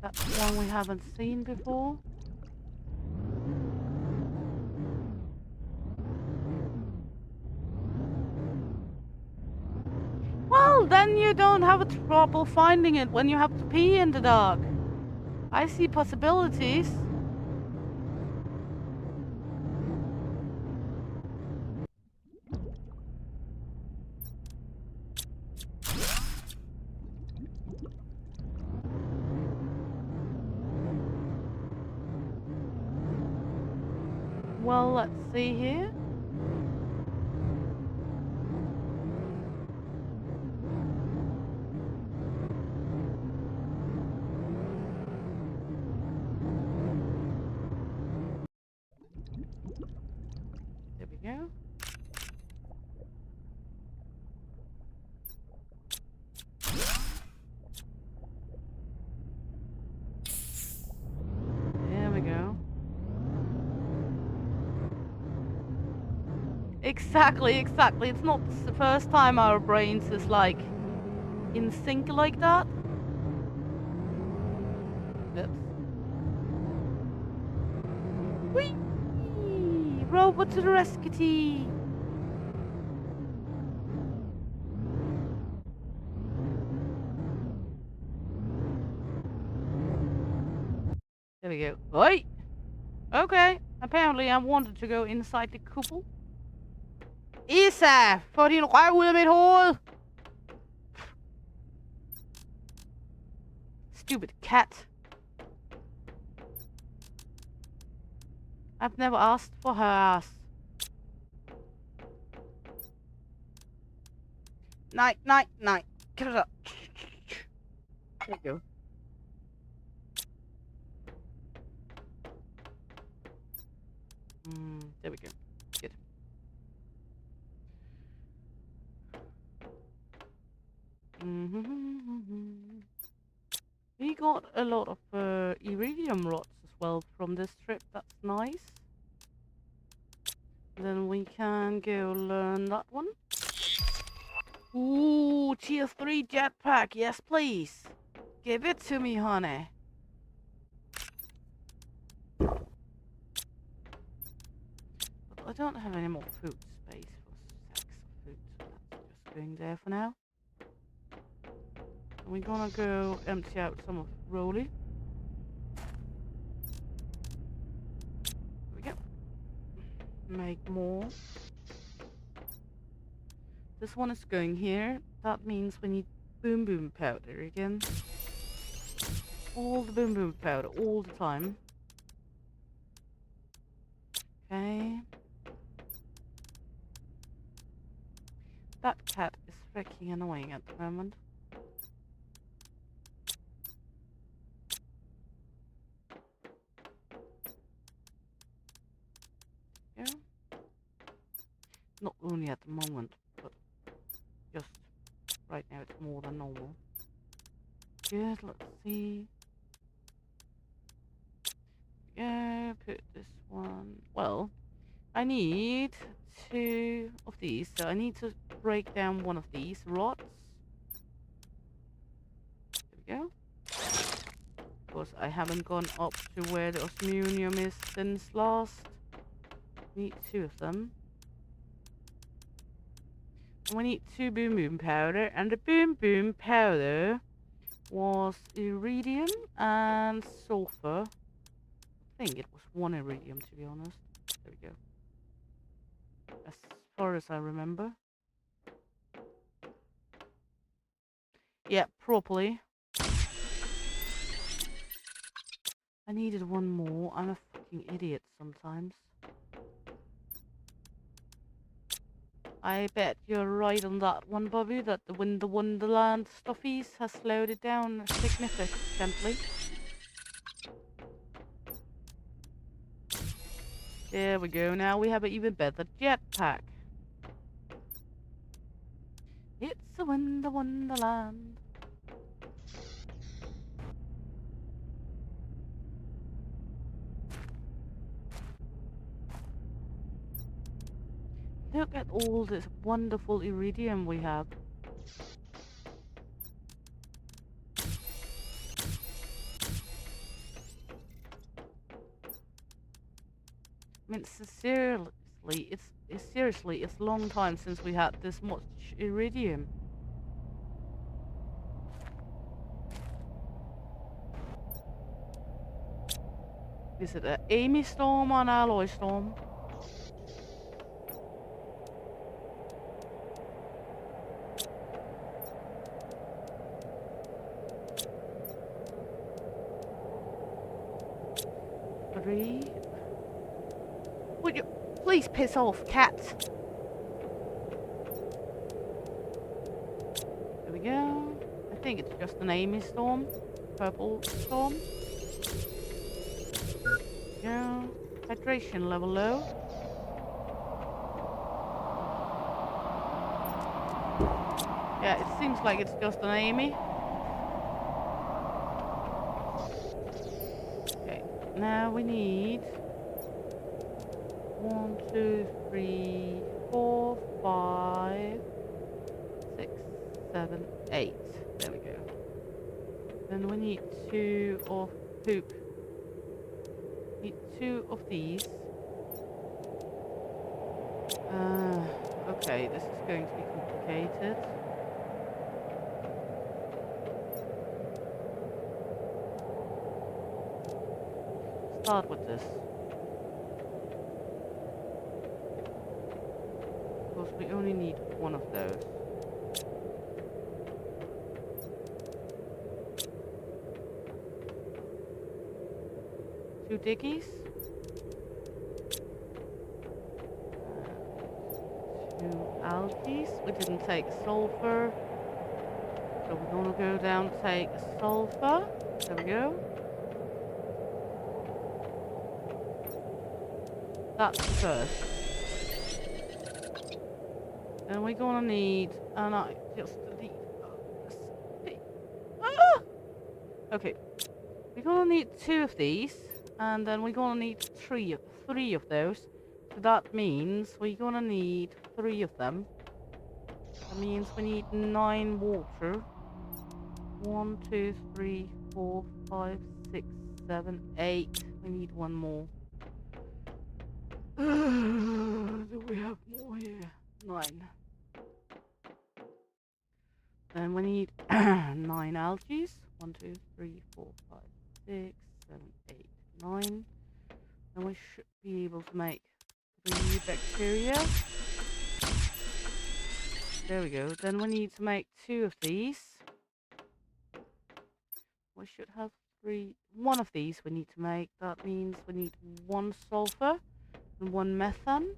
That's one we haven't seen before. Well, then you don't have a trouble finding it when you have to pee in the dark. I see possibilities. Well, let's see here. There we go. There we go. Exactly. It's not the first time our brains is like in sync like that. Oops. Whee! Robot to the rescue! There we go. Oi! Okay. Apparently I wanted to go inside the couple. Isa! Få din røv ud af mit hoved! Stupid cat. I've never asked for her ass. Night. Get it up. There you go. There we go. Good. We got a lot of iridium rods as well from this trip. That's nice. Then we can go learn that one. Ooh, tier 3 jetpack. Yes, please. Give it to me, honey. But I don't have any more food space for sacks of food, so that's just going there for now. And we're gonna go empty out some of Rolly. There we go. Make more. This one is going here. That means we need boom powder again. All the boom powder, all the time. Okay. That cat is freaking annoying at the moment. Yeah. Not only at the moment, but just right now it's more than normal. Good, let's see. Yeah, put this one. Well, I need 2 of these, so I need to break down one of these rods. There we go. Of course, I haven't gone up to where the osmium is since last. Need 2 of them. And we need 2 boom powder, and the boom powder was iridium and sulfur. I think it was 1 iridium, to be honest. There we go. As far as I remember. Yeah, properly. I needed 1 more. I'm a fucking idiot sometimes. I bet you're right on that one, Bobby, that the Winter Wonderland stuffies has slowed it down significantly. There we go, now we have an even better jetpack. It's a Winter Wonderland. Look at all this wonderful iridium we have. I mean, seriously, it's a long time since we had this much iridium. Is it an Amy storm or an alloy storm? Three. Would Please piss off, cat. There we go. I think it's just an Amy storm. Purple storm. Yeah. Hydration level low. Yeah, it seems like it's just an Amy. Okay, now we need 1, 2, 3, 4, 5, 6, 7, 8. There we go. Then we need 2 of poop. Need 2 of these. Okay, this is going to be complicated. Start with this. Because we only need 1 of those. Two diggies. 2 algae. We didn't take sulfur. So we're gonna go down and take sulfur. There we go. That's the first. And we're gonna need, and I just delete. Okay, we're gonna need 2 of these, and then we're gonna need three of those. So that means we're gonna need 3 of them. That means we need 9 water. 1, 2, 3, 4, 5, 6, 7, 8. We need 1 more. Do we have more here? 9. Then we need 9 algae. 1, 2, 3, 4, 5, 6, 7, 8, 9. Then we should be able to make 3 bacteria. There we go. Then we need to make 2 of these. We should have 3. 1 of these we need to make. That means we need 1 sulfur and 1 methane.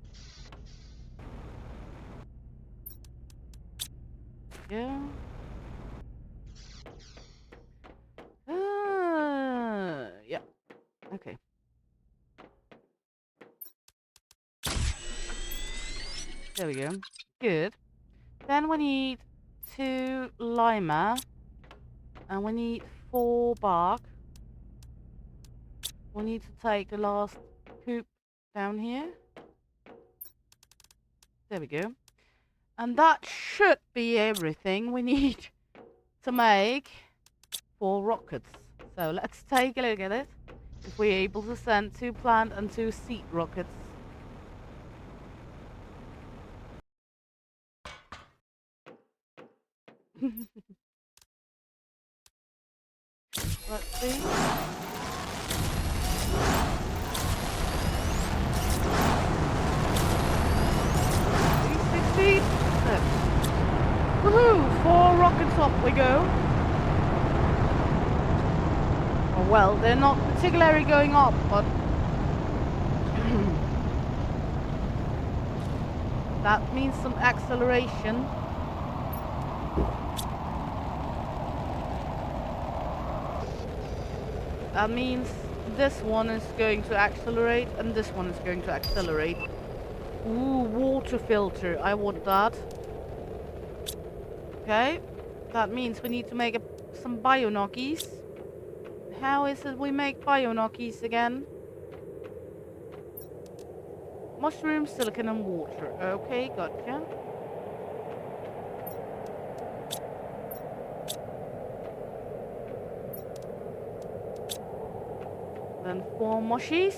Yeah. Yeah. Okay. There we go. Good. Then we need 2 lima. And we need 4 bark. We need to take the last poop down here. There we go. And that should be everything we need to make 4 rockets. So let's take a look at it. If we're able to send 2 plant and 2 seed rockets. Let's see. Succeed. Woohoo! 4 rockets up we go. Oh, well, they're not particularly going up, but that means some acceleration. That means this one is going to accelerate and this one is going to accelerate. Ooh, water filter. I want that. Okay. That means we need to make some bionockies. How is it we make bionockies again? Mushroom, silicon and water. Okay, gotcha. Then 4 mushies.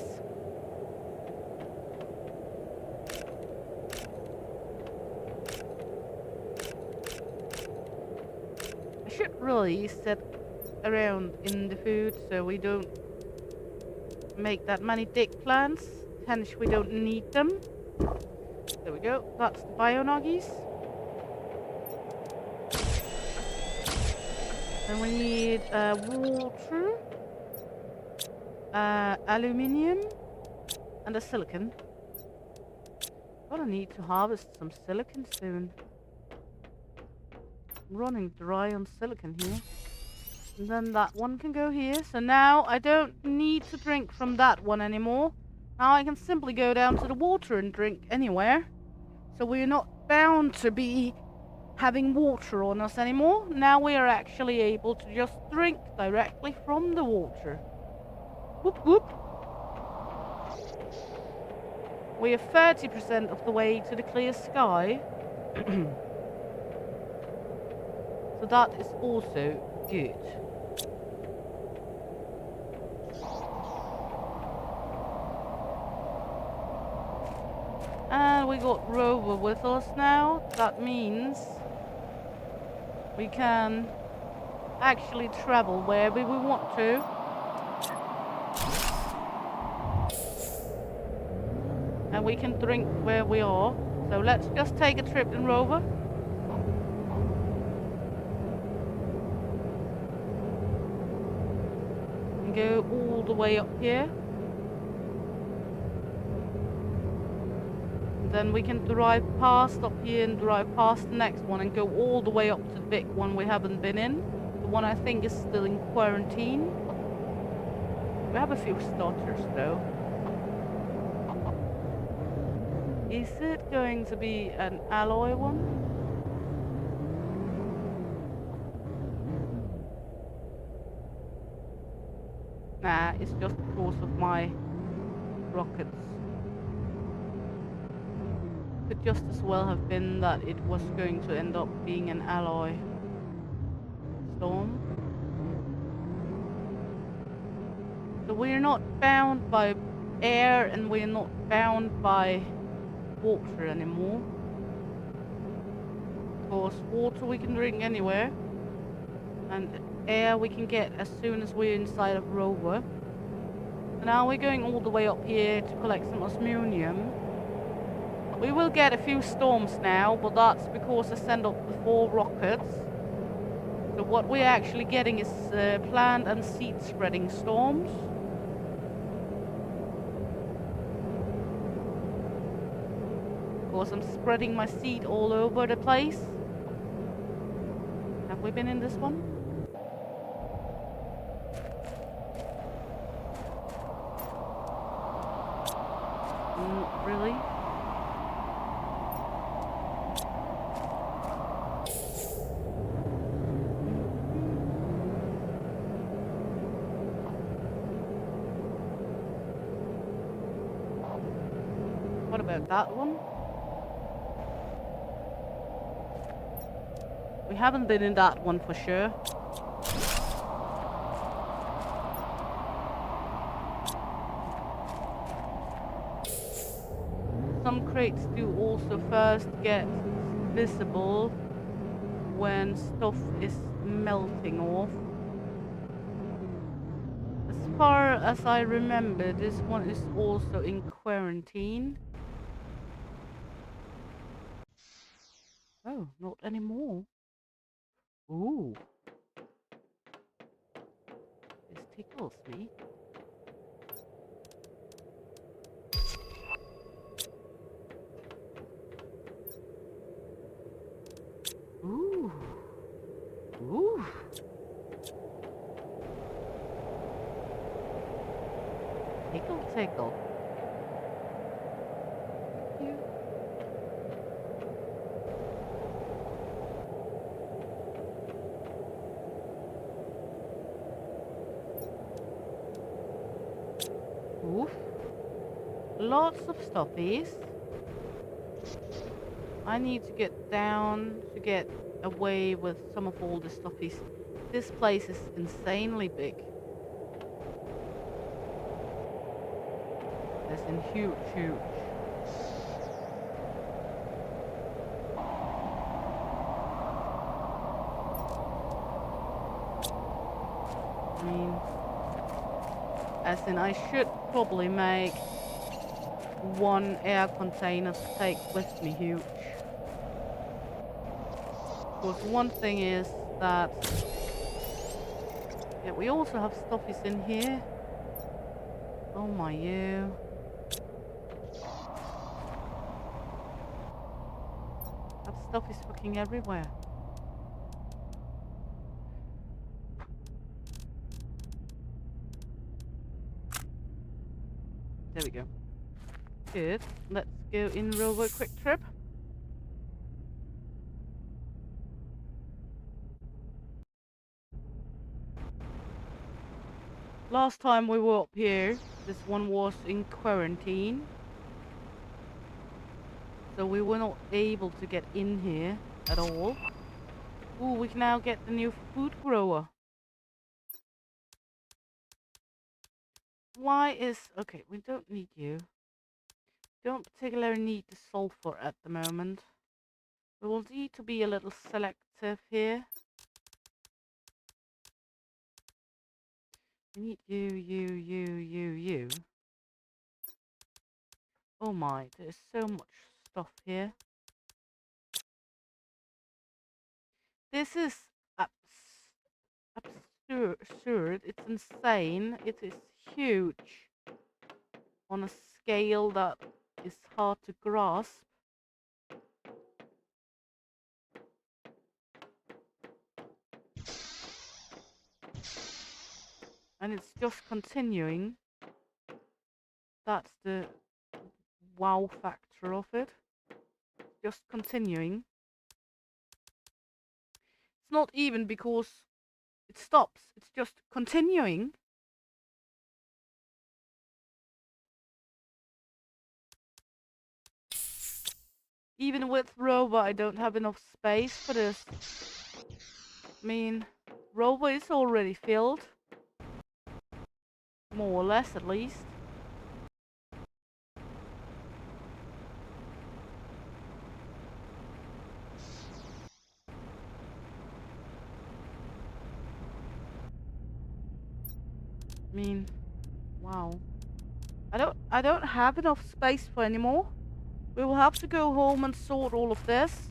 I should really set around in the food so we don't make that many dick plants. Hence we don't need them. There we go. That's the bionoggies. Then we need water. Aluminium and a silicon. Gonna need to harvest some silicon soon. I'm running dry on silicon here. And then that one can go here. So now I don't need to drink from that one anymore. Now I can simply go down to the water and drink anywhere. So we're not bound to be having water on us anymore. Now we are actually able to just drink directly from the water. Whoop whoop. We are 30% of the way to the clear sky. So that is also good. And we got Rover with us now. That means we can actually travel wherever we want to. And we can drink where we are. So let's just take a trip in Rover. And go all the way up here. Then we can drive past up here and drive past the next one and go all the way up to the big one we haven't been in. The one I think is still in quarantine. We have a few starters though. Is it going to be an alloy one? Nah, it's just because of my rockets. Could just as well have been that it was going to end up being an alloy storm. So we're not bound by air and we're not bound by water anymore. Of course, water we can drink anywhere. And air we can get as soon as we're inside of Rover. So now we're going all the way up here to collect some osmonium. We will get a few storms now, but that's because I send up the 4 rockets. So what we're actually getting is plant and seed spreading storms. Of course, I'm spreading my seed all over the place. Have we been in this one? Not really. What about that one? We haven't been in that one for sure. Some crates do also first get visible when stuff is melting off. As far as I remember, this one is also in quarantine. Oh, not anymore. Ooh. This tickles me. Ooh. Ooh. Tickle, tickle. You. Oof. Lots of stoppies. I need to get down to get away with some of all the stoppies. This place is insanely big. As in huge, huge. I mean, as in I should probably make 1 air container to take with me huge. Because one thing is that, yeah, we also have stuffies in here. Oh my you. stuff is fucking everywhere. There we go. Good. Let's go in rover quick trip. Last time we were up here, this one was in quarantine. So we were not able to get in here at all. Ooh, we can now get the new food grower. Why is... Okay, we don't need you. Don't particularly need the sulfur at the moment. We will need to be a little selective here. We need you. Oh my, there's so much stuff here. This is absurd. It's insane. It is huge. On a scale that is hard to grasp. And it's just continuing. That's the wow factor of it. Just continuing. It's not even because it stops. It's just continuing. Even with Rover, I don't have enough space for this. I mean, Rover is already filled. More or less, at least. I mean, wow. I don't have enough space for anymore. We will have to go home and sort all of this,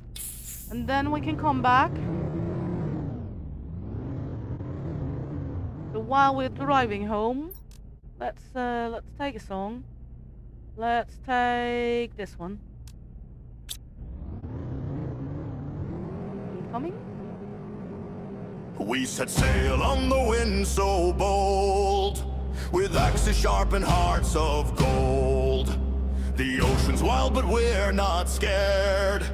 and then we can come back. So while we're driving home, let's take a song. Let's take this one. Incoming. We set sail on the wind so bold, with axes sharp and hearts of gold. The ocean's wild, but we're not scared.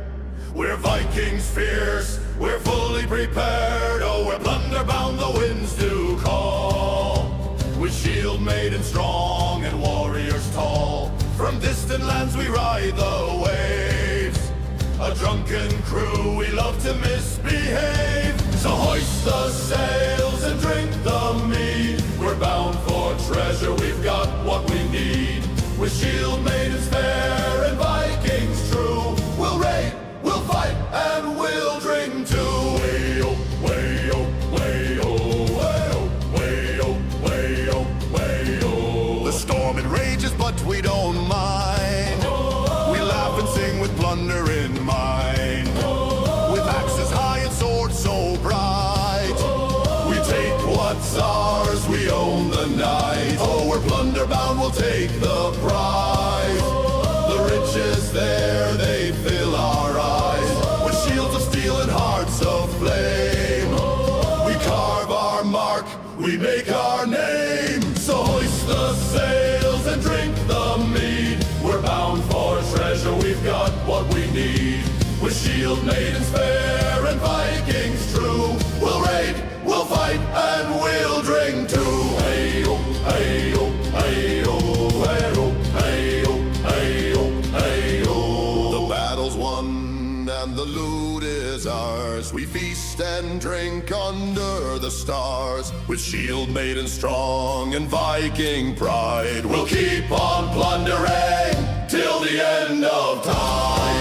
We're Vikings fierce, we're fully prepared. Oh, we're plunder bound, the winds do call. With shield maiden strong and warriors tall. From distant lands we ride the waves. A drunken crew, we love to misbehave. So hoist the sails and drink the mead. We're bound for treasure, we've got what we need. With shield maidens fair and Vikings true, we'll raid, we'll fight, and we'll drink too. Way-oh, way-oh, way-oh, way-oh, way-oh, way-oh, way-oh. The storm it rages, but we don't mind. We laugh and sing with plunder in mind. With axes high and swords so bright. We take what's ours, we own the night. Oh, we're plunder bound, we'll take the prize. The riches there, they fill our eyes. With shields of steel and hearts of flame. We carve our mark, we make our name. So hoist the sails and drink the mead. We're bound for treasure, we've got what we need. With shield maidens fair and Vikings true, we'll raid, we'll fight, and we'll drink too. Hey-oh, hey-oh, hey-oh, hey-oh, hey-oh, hey-oh, hey-oh. The battle's won and the loot is ours. We feast and drink under the stars. With shield maiden strong and Viking pride, we'll keep on plundering till the end of time.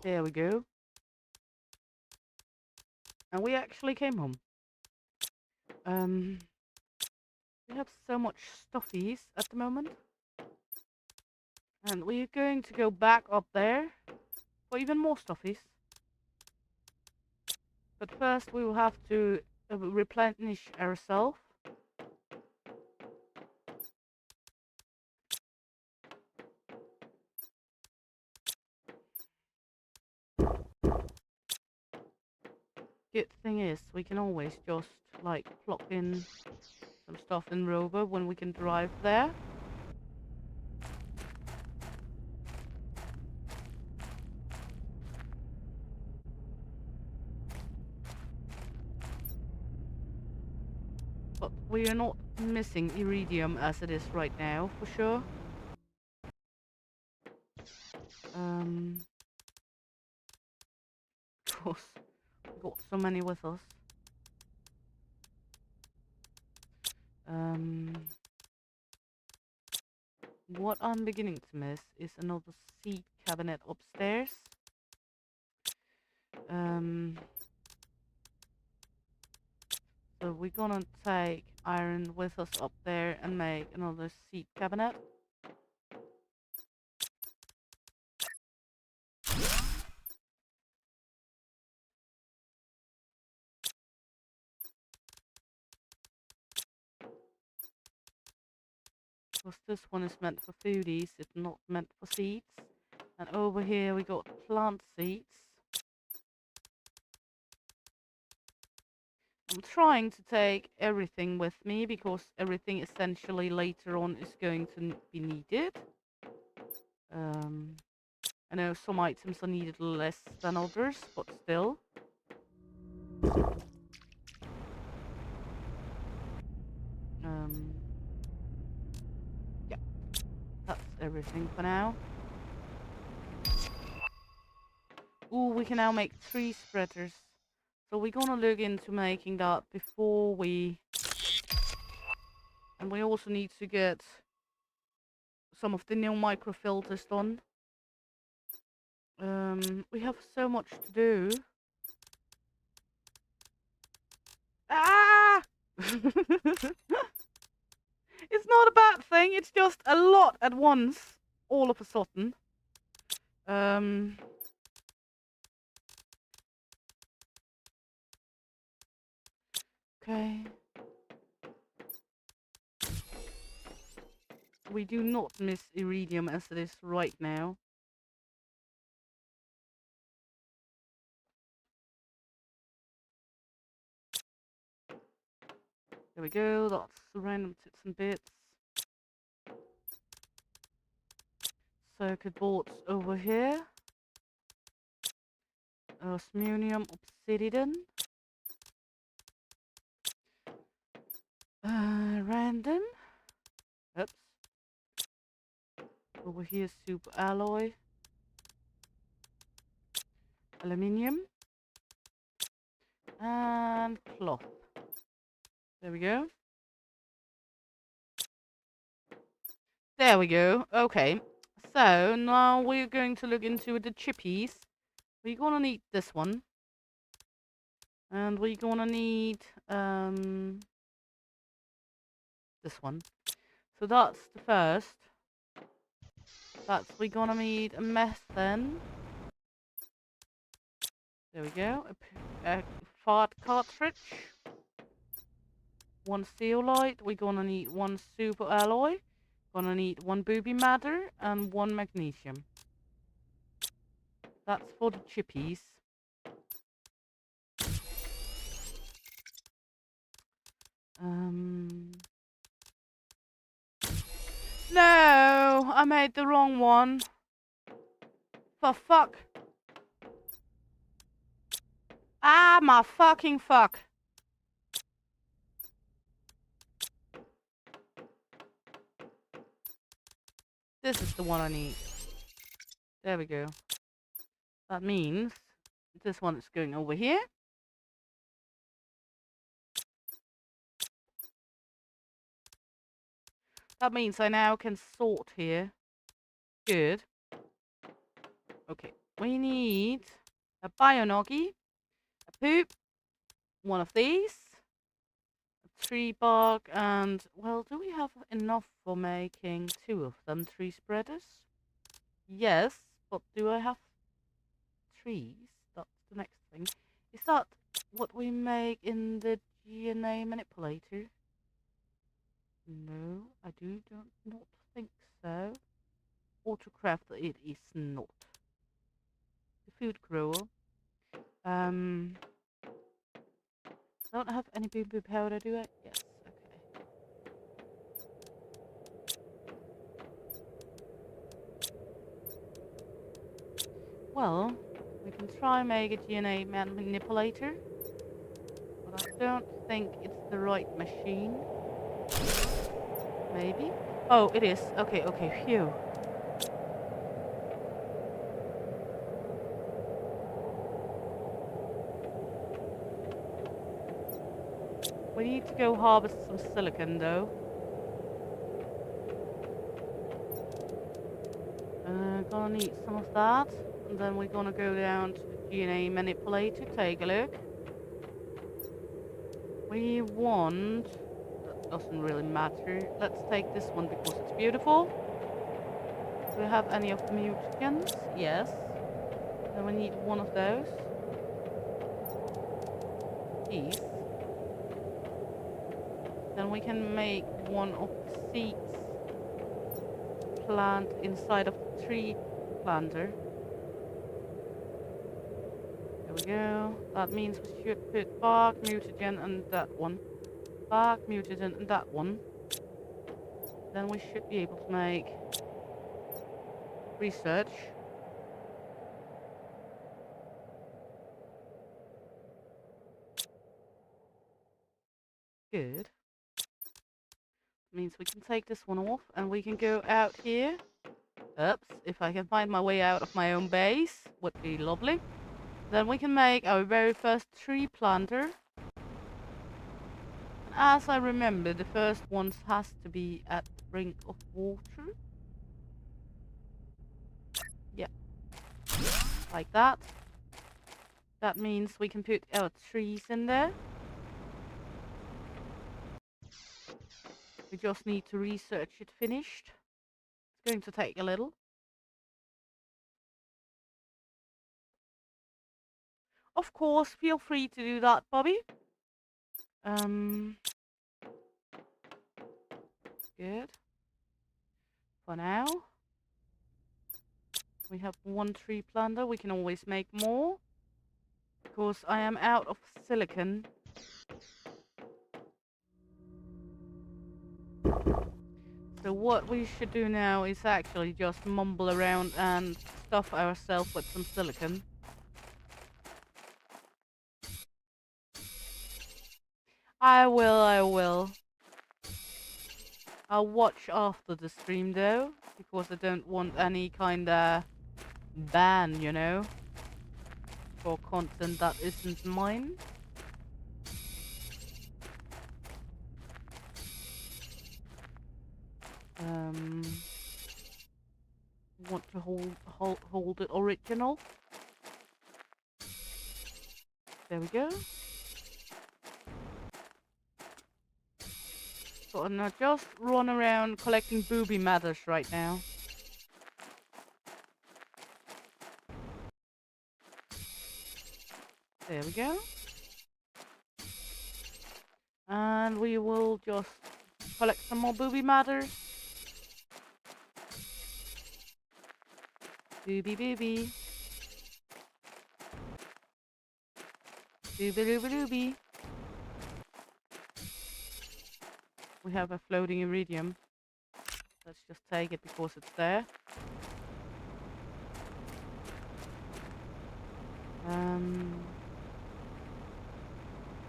There we go. And we actually came home. We have so much stuffies at the moment. And we're going to go back up there for even more stuffies. But first we will have to replenish ourselves. Good thing is, we can always just like plug in some stuff in Rover when we can drive there. But we are not missing iridium as it is right now, for sure. Of course, we got so many with us. What I'm beginning to miss is another seed cabinet upstairs. So we're gonna take iron with us up there and make another seed cabinet. Because this one is meant for foodies, it's not meant for seeds. And over here we got plant seeds. I'm trying to take everything with me because everything essentially later on is going to be needed. I know some items are needed less than others, but still. Yeah, that's everything for now. Ooh, we can now make 3 spreaders. So we're gonna look into making that before we... And we also need to get some of the new microfilters done. We have so much to do. Ah! It's not a bad thing, it's just a lot at once, all of a sudden. Okay. We do not miss iridium as it is right now. There we go, that's random tits and bits. Circuit boards over here. Osmium obsidian. Random. Oops. Over here, super alloy. Aluminium. And cloth. There we go. There we go. Okay. So now we're going to look into the chippies. We're gonna need this one. And we're gonna need this one. So that's the first. We're gonna need a methane. There we go. A fart cartridge. 1 zeolite. We're gonna need 1 super alloy. Gonna need 1 booby matter and 1 magnesium. That's for the chippies. No! I made the wrong one. For fuck. Ah, my fucking fuck. This is the one I need. There we go. That means this one is going over here. That means I now can sort here. Good. Okay. We need a bionogi, a poop, 1 of these, a tree bark, and, well, do we have enough for making 2 of them 3 spreaders? Yes, but do I have trees? That's the next thing. Is that what we make in the DNA manipulator? No, I don't not think so. Autocraft it is not. The food grower. Don't have any bamboo powder, do I? Yes, okay. Well, we can try make a DNA manipulator, but I don't think it's the right machine. Maybe? Oh, it is. Okay, okay, phew. We need to go harvest some silicon, though. Gonna need some of that. And then we're gonna go down to the DNA manipulator, take a look. We want... That doesn't really matter. Let's take this one because it's beautiful. Do we have any of the mutagens? Yes. Then we need one of those. These. Then we can make one of the seeds plant inside of the tree planter. There we go. That means we should put bark, mutagen, and that one. Bark, mutagen, and that one. Then we should be able to make research. Good. Means we can take this one off and we can go out here. Oops, if I can find my way out of my own base, would be lovely. Then we can make our very first tree planter. And as I remember, the first one has to be at the brink of water. Yeah, like that. That means we can put our trees in there. We just need to research it finished. It's going to take a little. Of course, feel free to do that, Bobby. Good. For now. We have one tree planter. We can always make more. Because I am out of silicon. So what we should do now is actually just mumble around and stuff ourselves with some silicon. I will. I'll watch after the stream though, because I don't want any kinda ban, you know, for content that isn't mine. Want to hold it original. There we go. So I'm gonna just run around collecting booby matters right now. There we go. And we will just collect some more booby matters. Booby booby. Booby dooby dooby. We have a floating iridium. Let's just take it because it's there. The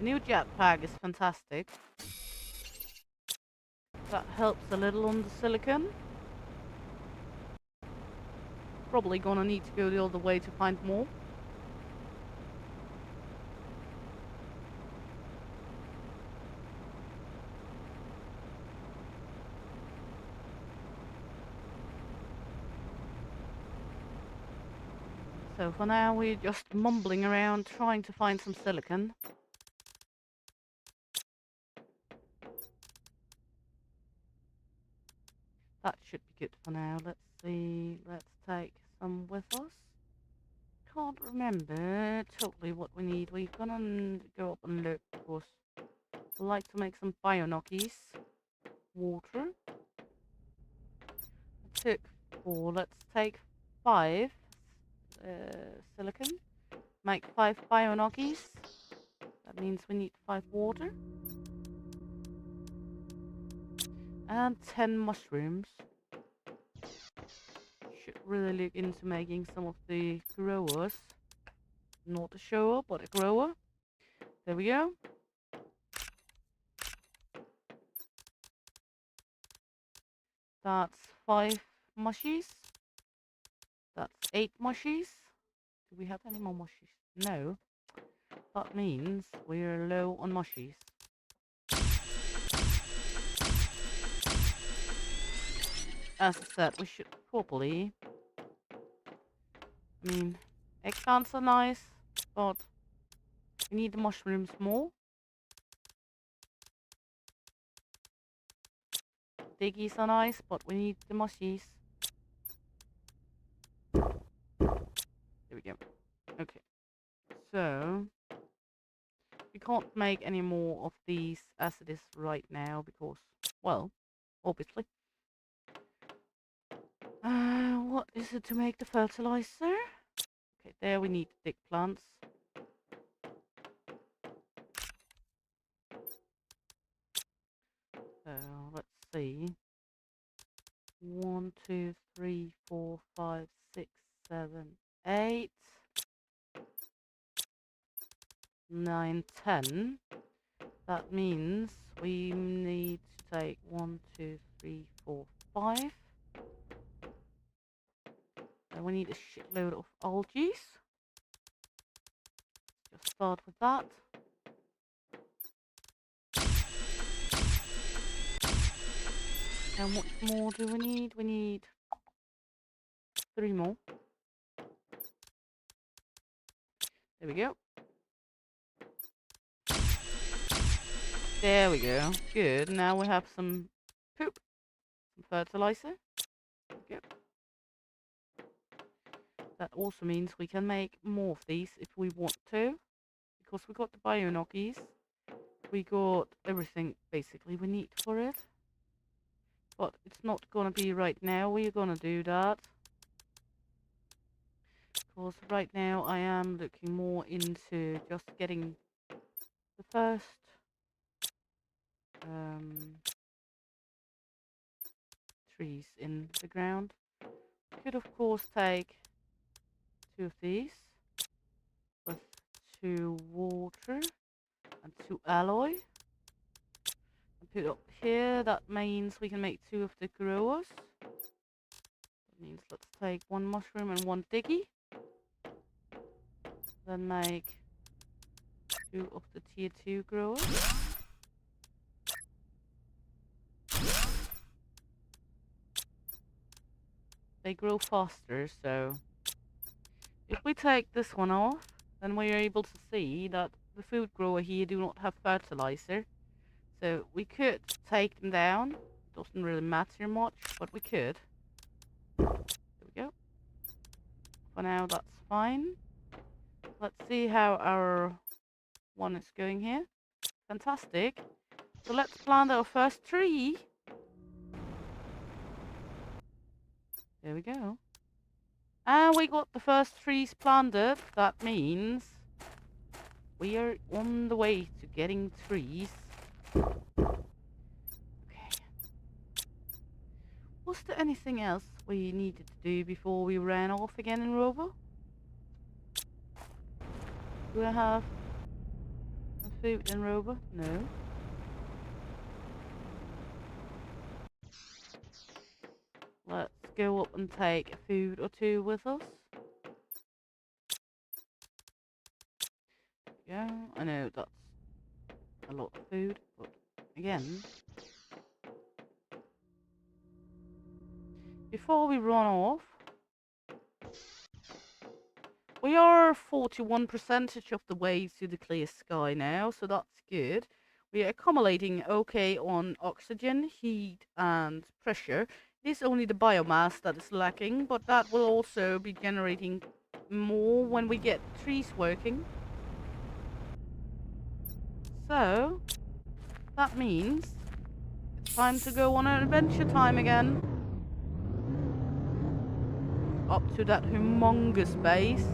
new jetpack is fantastic. That helps a little on the silicon. Probably gonna need to go the other way to find more. So for now we're just mumbling around trying to find some silicon. That should be good for now. Let's see. Let's take some with us. can't remember totally what we need. We're gonna go up and look, of course. I'd like to make some bionockies. Water. I took 4. Let's take 5 silicon. Make 5 bionockies. That means we need 5 water. And 10 mushrooms. Should really look into making some of the growers. Not a shower, but a grower. There we go. That's 5 mushies. That's 8 mushies. Do we have any more mushies? No. That means we're low on mushies. As I said, we should probably... I mean, eggplants are nice, but we need the mushrooms more. Diggies are nice, but we need the mushies. There we go. Okay. So, we can't make any more of these as it is right now because, well, obviously. What is it to make the fertilizer? Okay, there we need dig plants. So, let's see. 1, 2, 3, 4, 5, 6, 7, 8, 9, 10. That means we need to take 1, 2, 3, 4, 5. And we need a shitload of algae. Just start with that. And what more do we need? We need 3 more. There we go. There we go. Good. Now we have some poop. Some fertilizer. There we go. That also means we can make more of these if we want to. Because we got the bionockies. We got everything basically we need for it. But it's not gonna be right now. We're gonna do that. Because right now I am looking more into just getting the first trees in the ground. Could of course take 2 of these with 2 water and 2 alloy and put it up here. That means we can make 2 of the growers. That means let's take 1 mushroom and 1 diggy. Then make 2 of the tier 2 growers. They grow faster, so if we take this one off, then we are able to see that the food grower here do not have fertilizer. So we could take them down. Doesn't really matter much, but we could. There we go. For now, that's fine. Let's see how our one is going here. Fantastic. So let's plant our first tree. There we go. And we got the first trees planted. That means we are on the way to getting trees. Okay. Was there anything else we needed to do before we ran off again in Rover? Do I have a food in Rover? No. Let's go up and take a food or 2 with us. Yeah, I know that's a lot of food, but again, before we run off, we are 41% of the way to the clear sky now, so that's good. We are accumulating okay on oxygen, heat and pressure. It is only the biomass that is lacking, but that will also be generating more when we get trees working. So, that means it's time to go on an adventure time again. Up to that humongous base.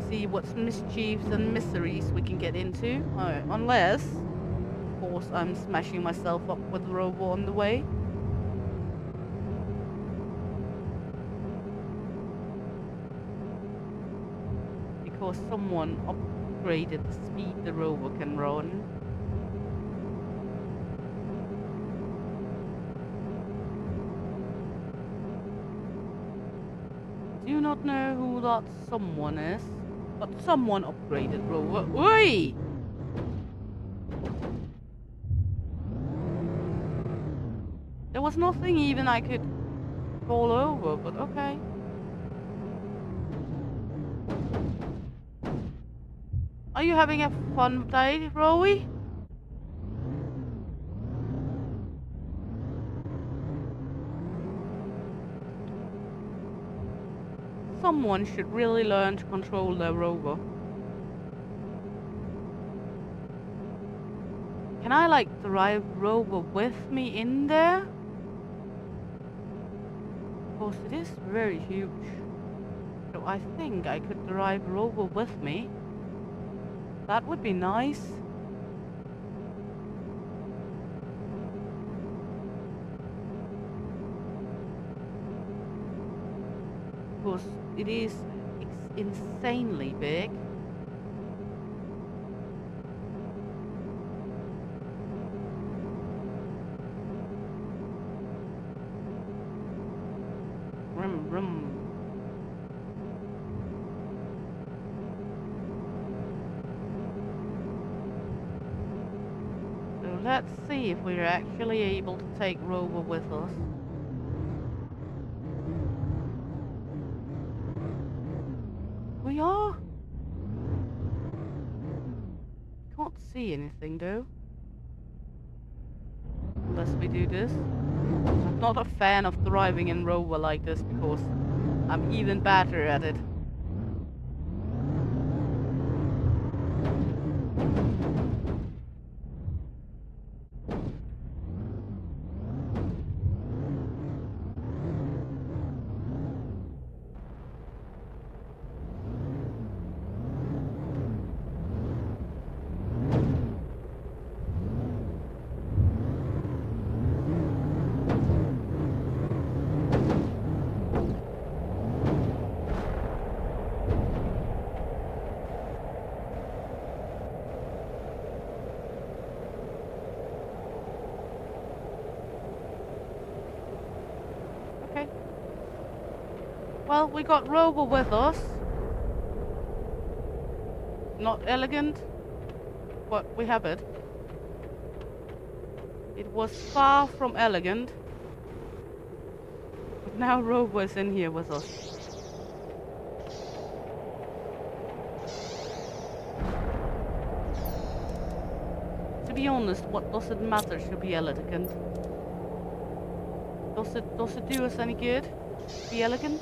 See what mischiefs and miseries we can get into. Unless, of course, I'm smashing myself up with the robo on the way. Because someone upgraded the speed the rover can run. Do not know who that someone is, but someone upgraded rover. Oi! There was nothing even I could fall over, but okay. Are you having a fun day, Rowie? Someone should really learn to control their rover. Can I like drive rover with me in there? Because it is very huge. So I think I could drive rover with me. That would be nice. Because it is insanely big. Vroom, vroom. So let's see if we're actually able to take rover with us. We are? Can't see anything though. Unless we do this. I'm not a fan of driving in rover like this because I'm even better at it. Okay. Well, we got rover with us. Not elegant, but we have it. It was far from elegant. But now rover is in here with us. To be honest, what does it matter to be elegant? Does it do us any good? Be elegant?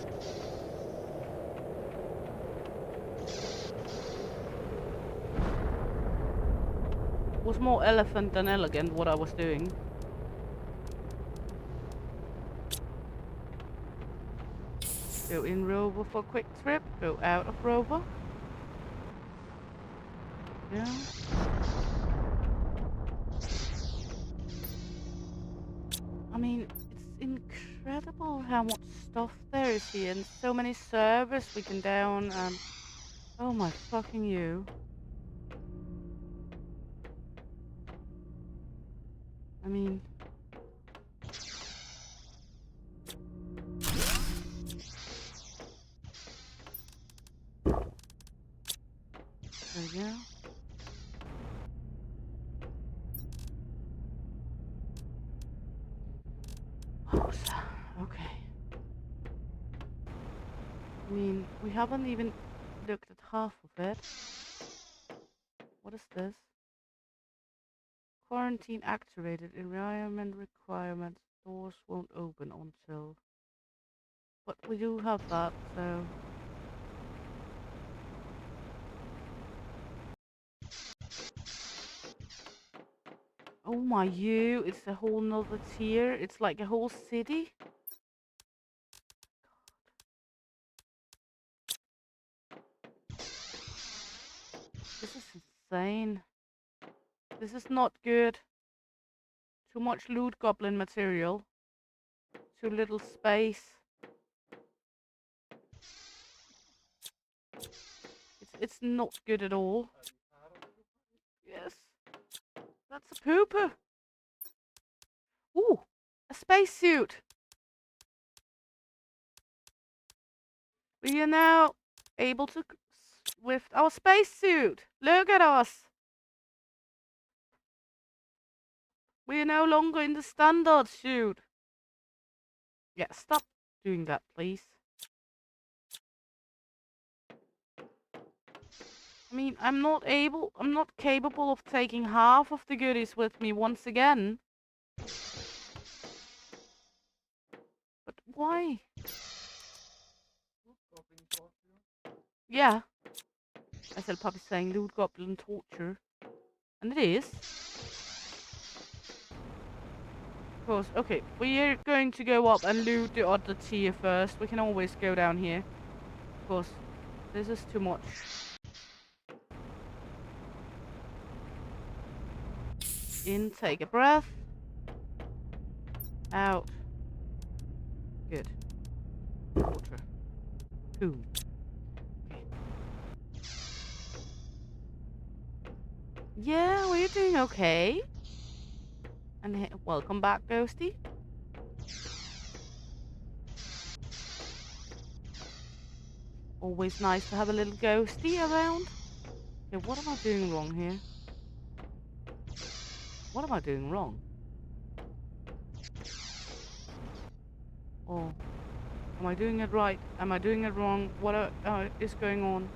It was more elephant than elegant what I was doing. Go in rover for a quick trip, go out of rover. Yeah. I mean, it's incredible how much stuff there is here and so many servers we can down and... Oh my fucking you. I mean... There we go. Oh, okay. I mean, we haven't even looked at half of it. What is this? Quarantine activated. Environment requirements. Doors won't open until... But we do have that, so... Oh my you, it's a whole nother tier. It's like a whole city. This is insane. This is not good. Too much loot goblin material. Too little space. It's not good at all. Yes. That's a pooper. Ooh, a spacesuit. We are now able to lift our spacesuit. Look at us. We are no longer in the standard suit. Yeah, stop doing that, please. I mean, I'm not capable of taking half of the goodies with me once again. But why? Yeah. I said Puppy saying loot goblin torture. And it is. Of course, okay, we are going to go up and loot the other tier first. We can always go down here. Of course, this is too much. In, take a breath. Out. Good. Water. Boom. Okay. Yeah, we're doing okay. And welcome back, Ghosty. Always nice to have a little ghosty around. Okay, what am I doing wrong here? What am I doing wrong? Or am I doing it right? Am I doing it wrong? What is going on?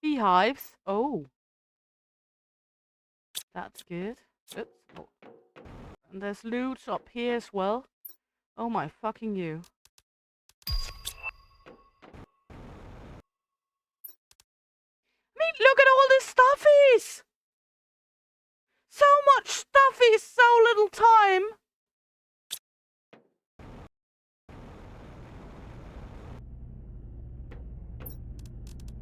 Beehives? Oh. That's good. Oops. Oh. And there's loot up here as well. Oh my fucking you. I mean, look at all this stuffies! So much stuffies, so little time!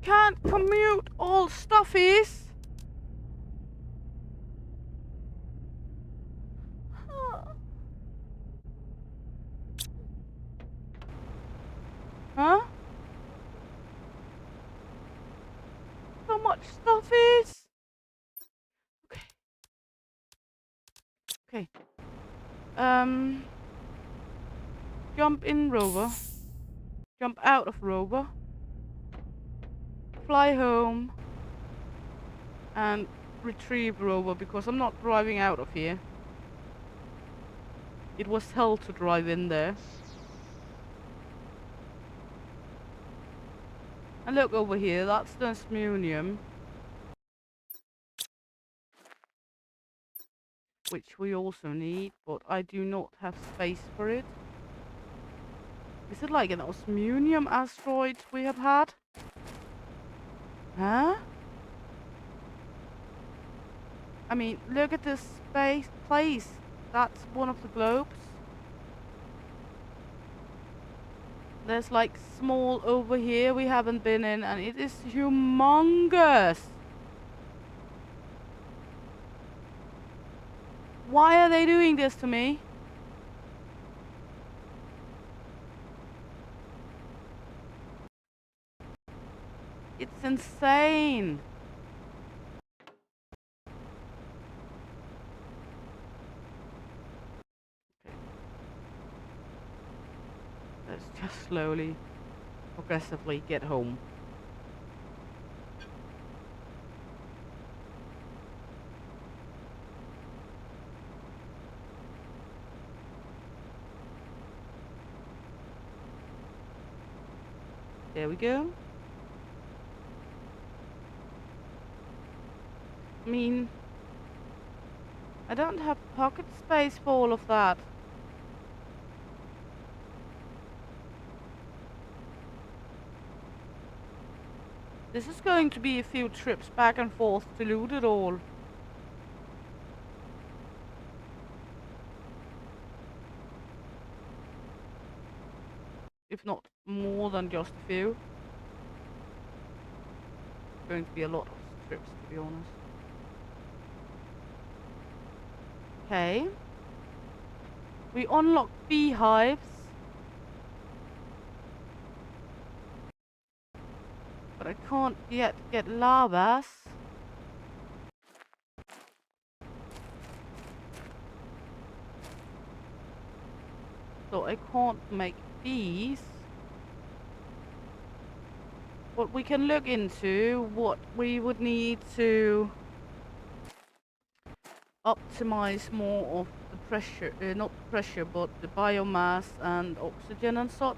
Can't commute all stuffies! Huh? So much stuffies! Okay. Okay. Jump in rover. Jump out of rover. Fly home. And retrieve rover because I'm not driving out of here. It was hell to drive in there. And look over here, that's the osmunium. Which we also need, but I do not have space for it. Is it like an osmunium asteroid we have had? Huh? I mean, look at this space place. That's one of the globes. There's like small over here we haven't been in, and it is humongous. Why are they doing this to me? It's insane. Okay. Let's just slowly, progressively get home. There we go. I mean, I don't have pocket space for all of that. This is going to be a few trips back and forth to loot it all. If not more than just a few. It's going to be a lot of trips, to be honest. Okay. We unlock beehives. But I can't yet get lavas. So I can't make bees. What we can look into, what we would need to optimize more of the pressure, not the pressure, but the biomass and oxygen and such.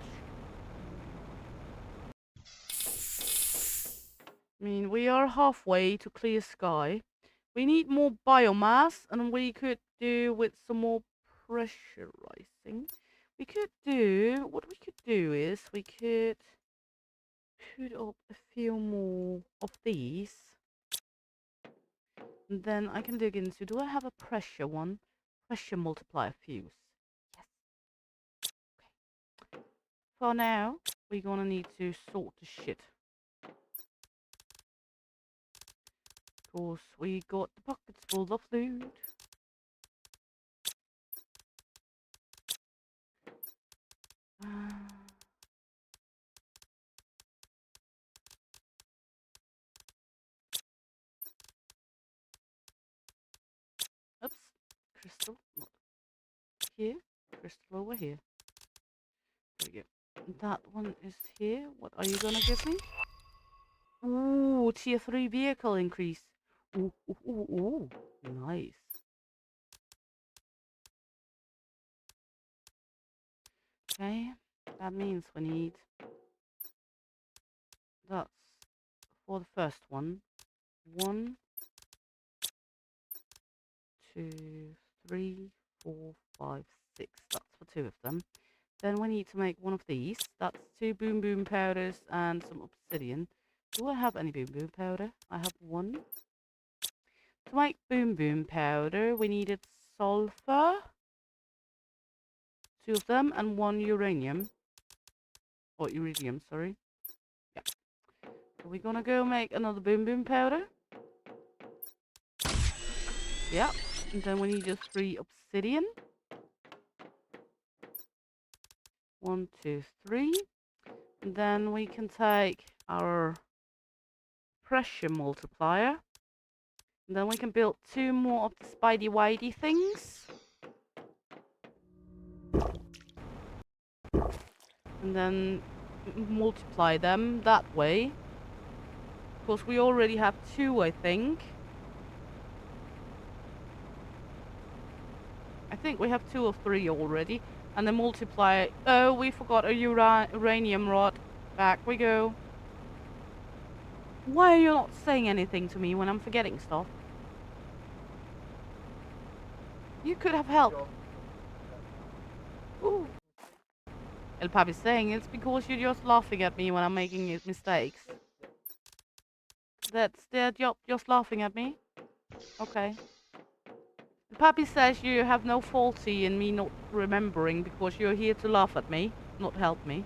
I mean, we are halfway to clear sky. We need more biomass, and we could do with some more pressurizing. What we could do is we could put up a few more of these. And then I can dig into, do I have a pressure one? Pressure multiplier fuse. Yes. Okay. For now, we're gonna need to sort the shit. Of course, we got the pockets full of loot. Oops. Crystal. Not here. Crystal over here. There we go. That one is here. What are you gonna give me? Ooh, tier 3 vehicle increase. Ooh, ooh, ooh, ooh. Nice. Okay. That means we need... That's for the first one. 1, 2, 3, 4, 5, 6. That's for 2 of them. Then we need to make one of these. That's 2 boom boom powders and some obsidian. Do I have any boom boom powder? I have 1. To make boom boom powder, we needed sulfur. 2 of them and 1 uranium. Or iridium, sorry. Yeah. So we're gonna go make another boom boom powder. Yeah. And then we need just 3 obsidian. 1, 2, 3. And then we can take our pressure multiplier. And then we can build 2 more of the spidey widey things. And then multiply them that way. Of course, we already have 2, I think. I think we have 2 or 3 already. And then multiply... Oh, we forgot a uranium rod. Back we go. Why are you not saying anything to me when I'm forgetting stuff? You could have helped. Ooh. El Papi's saying it's because you're just laughing at me when I'm making mistakes. That's their job, just laughing at me? Okay. El Papi says you have no faulty in me not remembering because you're here to laugh at me, not help me.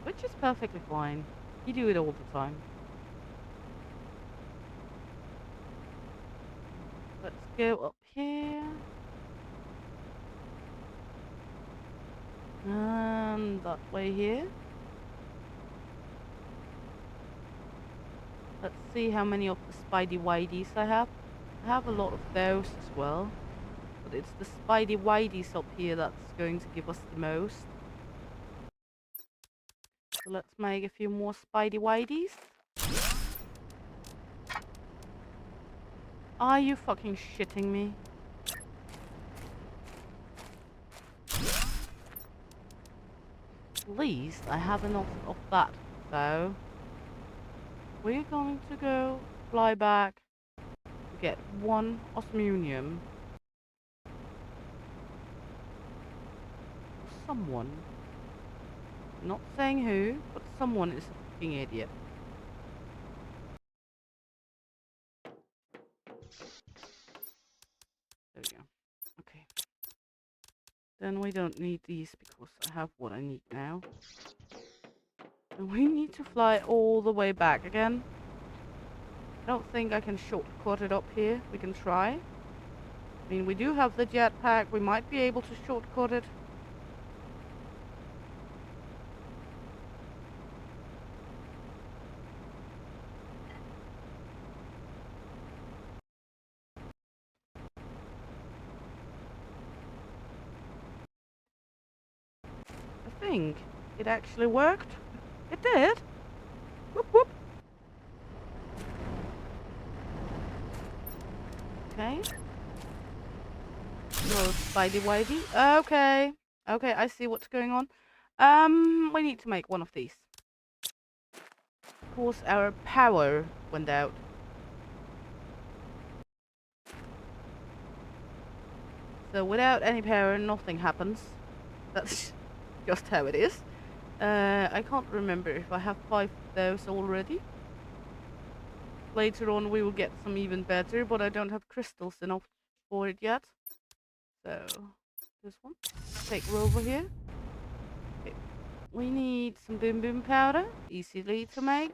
Which is perfectly fine. You do it all the time. Let's go up here. And that way here. Let's see how many of the spidey widies I have. I have a lot of those as well. But it's the spidey widies up here that's going to give us the most. So let's make a few more spidey widies. Are you fucking shitting me? least I have enough of that. So we're going to go fly back to get one osmium. Someone. Not saying who, but someone is a fucking idiot. There we go. Okay. Then we don't need these because I have what I need now. And we need to fly all the way back again. I don't think I can shortcut it up here. We can try. I mean, we do have the jetpack. We might be able to shortcut it. I think it actually worked. It did. Whoop whoop. Okay. No, Spidey Whitey. Okay. Okay, I see what's going on. We need to make one of these. Of course, our power went out. So without any power, nothing happens. That's just how it is. I can't remember if I have 5 of those already. Later on we will get some even better, but I don't have crystals enough for it yet. So, this one. Take Rover here. Okay. We need some boom boom powder, easily to make.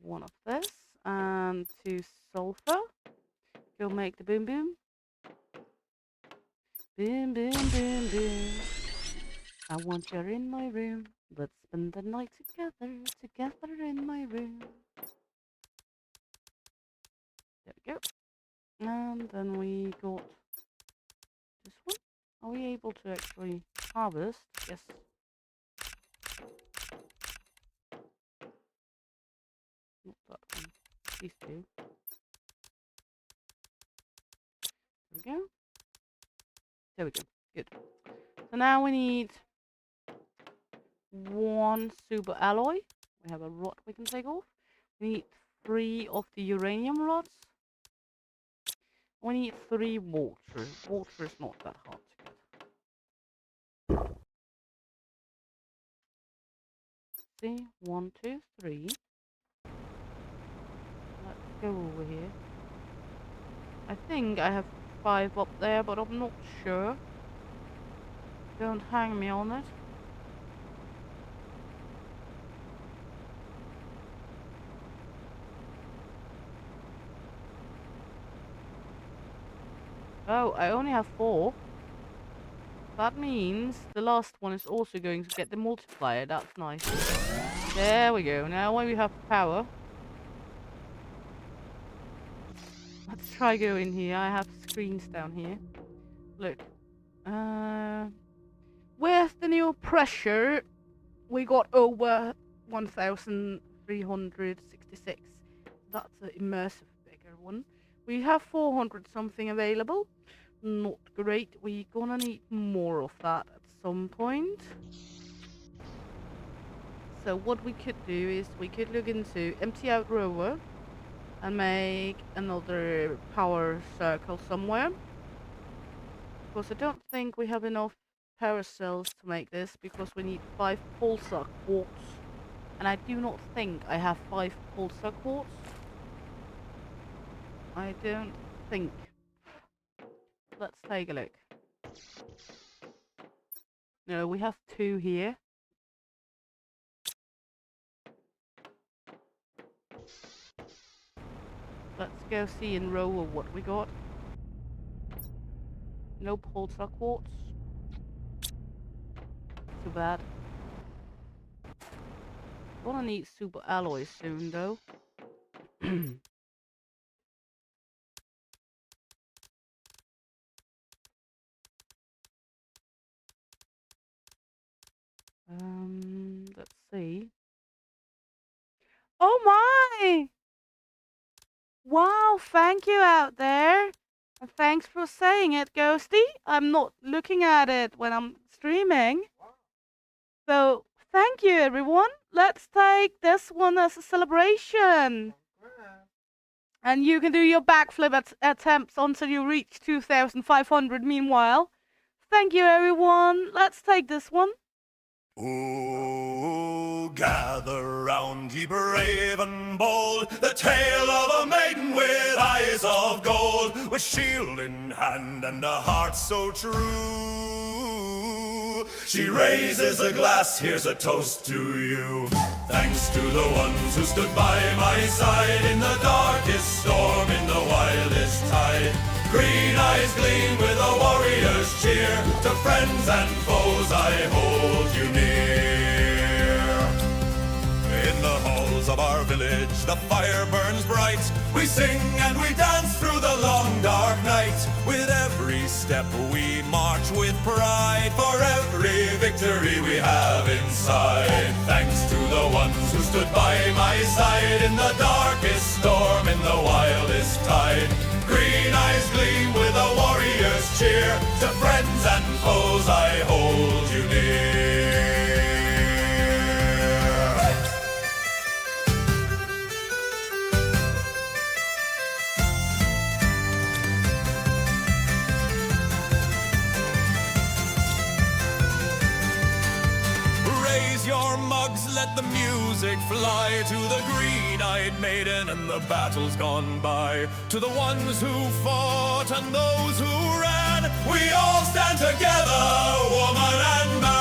One of this, and 2 sulfur. Go make the boom boom. Boom boom boom boom. I want you in my room. Let's spend the night together in my room. There we go. And then we got this one. Are we able to actually harvest? Yes. Not that one. These two. There we go. There we go. Good. So now we need 1 super alloy. We have a rod we can take off. We need 3 of the uranium rods. We need 3 water. Water is not that hard to get. See, 1, 2, 3. Let's go over here. I think I have 5 up there, but I'm not sure. Don't hang me on it. Oh, I only have 4. That means the last one is also going to get the multiplier. That's nice. There we go. Now we have power. Let's try going here. I have screens down here. Look. With the new pressure, we got over 1,366. That's an immersive bigger one. We have 400 something available. Not great. We're gonna need more of that at some point. So what we could do is we could look into empty out rover and make another power circle somewhere. Because I don't think we have enough power cells to make this, because we need 5 pulsar quartz. And I do not think I have 5 pulsar quartz. I don't think. Let's take a look. No, we have 2 here. Let's go see in row what we got. No pulsar quartz. Too bad. Gonna need super alloys soon though. Let's see. Oh my! Wow, thank you out there. And thanks for saying it, Ghosty. I'm not looking at it when I'm streaming. So, thank you, everyone. Let's take this one as a celebration. And you can do your backflip attempts until you reach 2,500 meanwhile. Thank you, everyone. Let's take this one. Oh, gather round, ye brave and bold, the tale of a maiden with eyes of gold, with shield in hand and a heart so true. She raises a glass, here's a toast to you. Thanks to the ones who stood by my side in the darkest storm, in the wildest tide. Green eyes gleam with a warrior's cheer. To friends and foes I hold you near. In the halls of our village the fire burns bright. We sing and we dance through the long dark night. With every step we march with pride, for every victory we have inside. Thanks to the ones who stood by my side in the darkest storm, in the wildest tide. Green eyes gleam with a warrior's cheer. To friends and foes I hold you near. Raise your mugs, let the music fly to the green-eyed maiden and the battles gone by. To the ones who fought and those who ran, we all stand together, woman and man.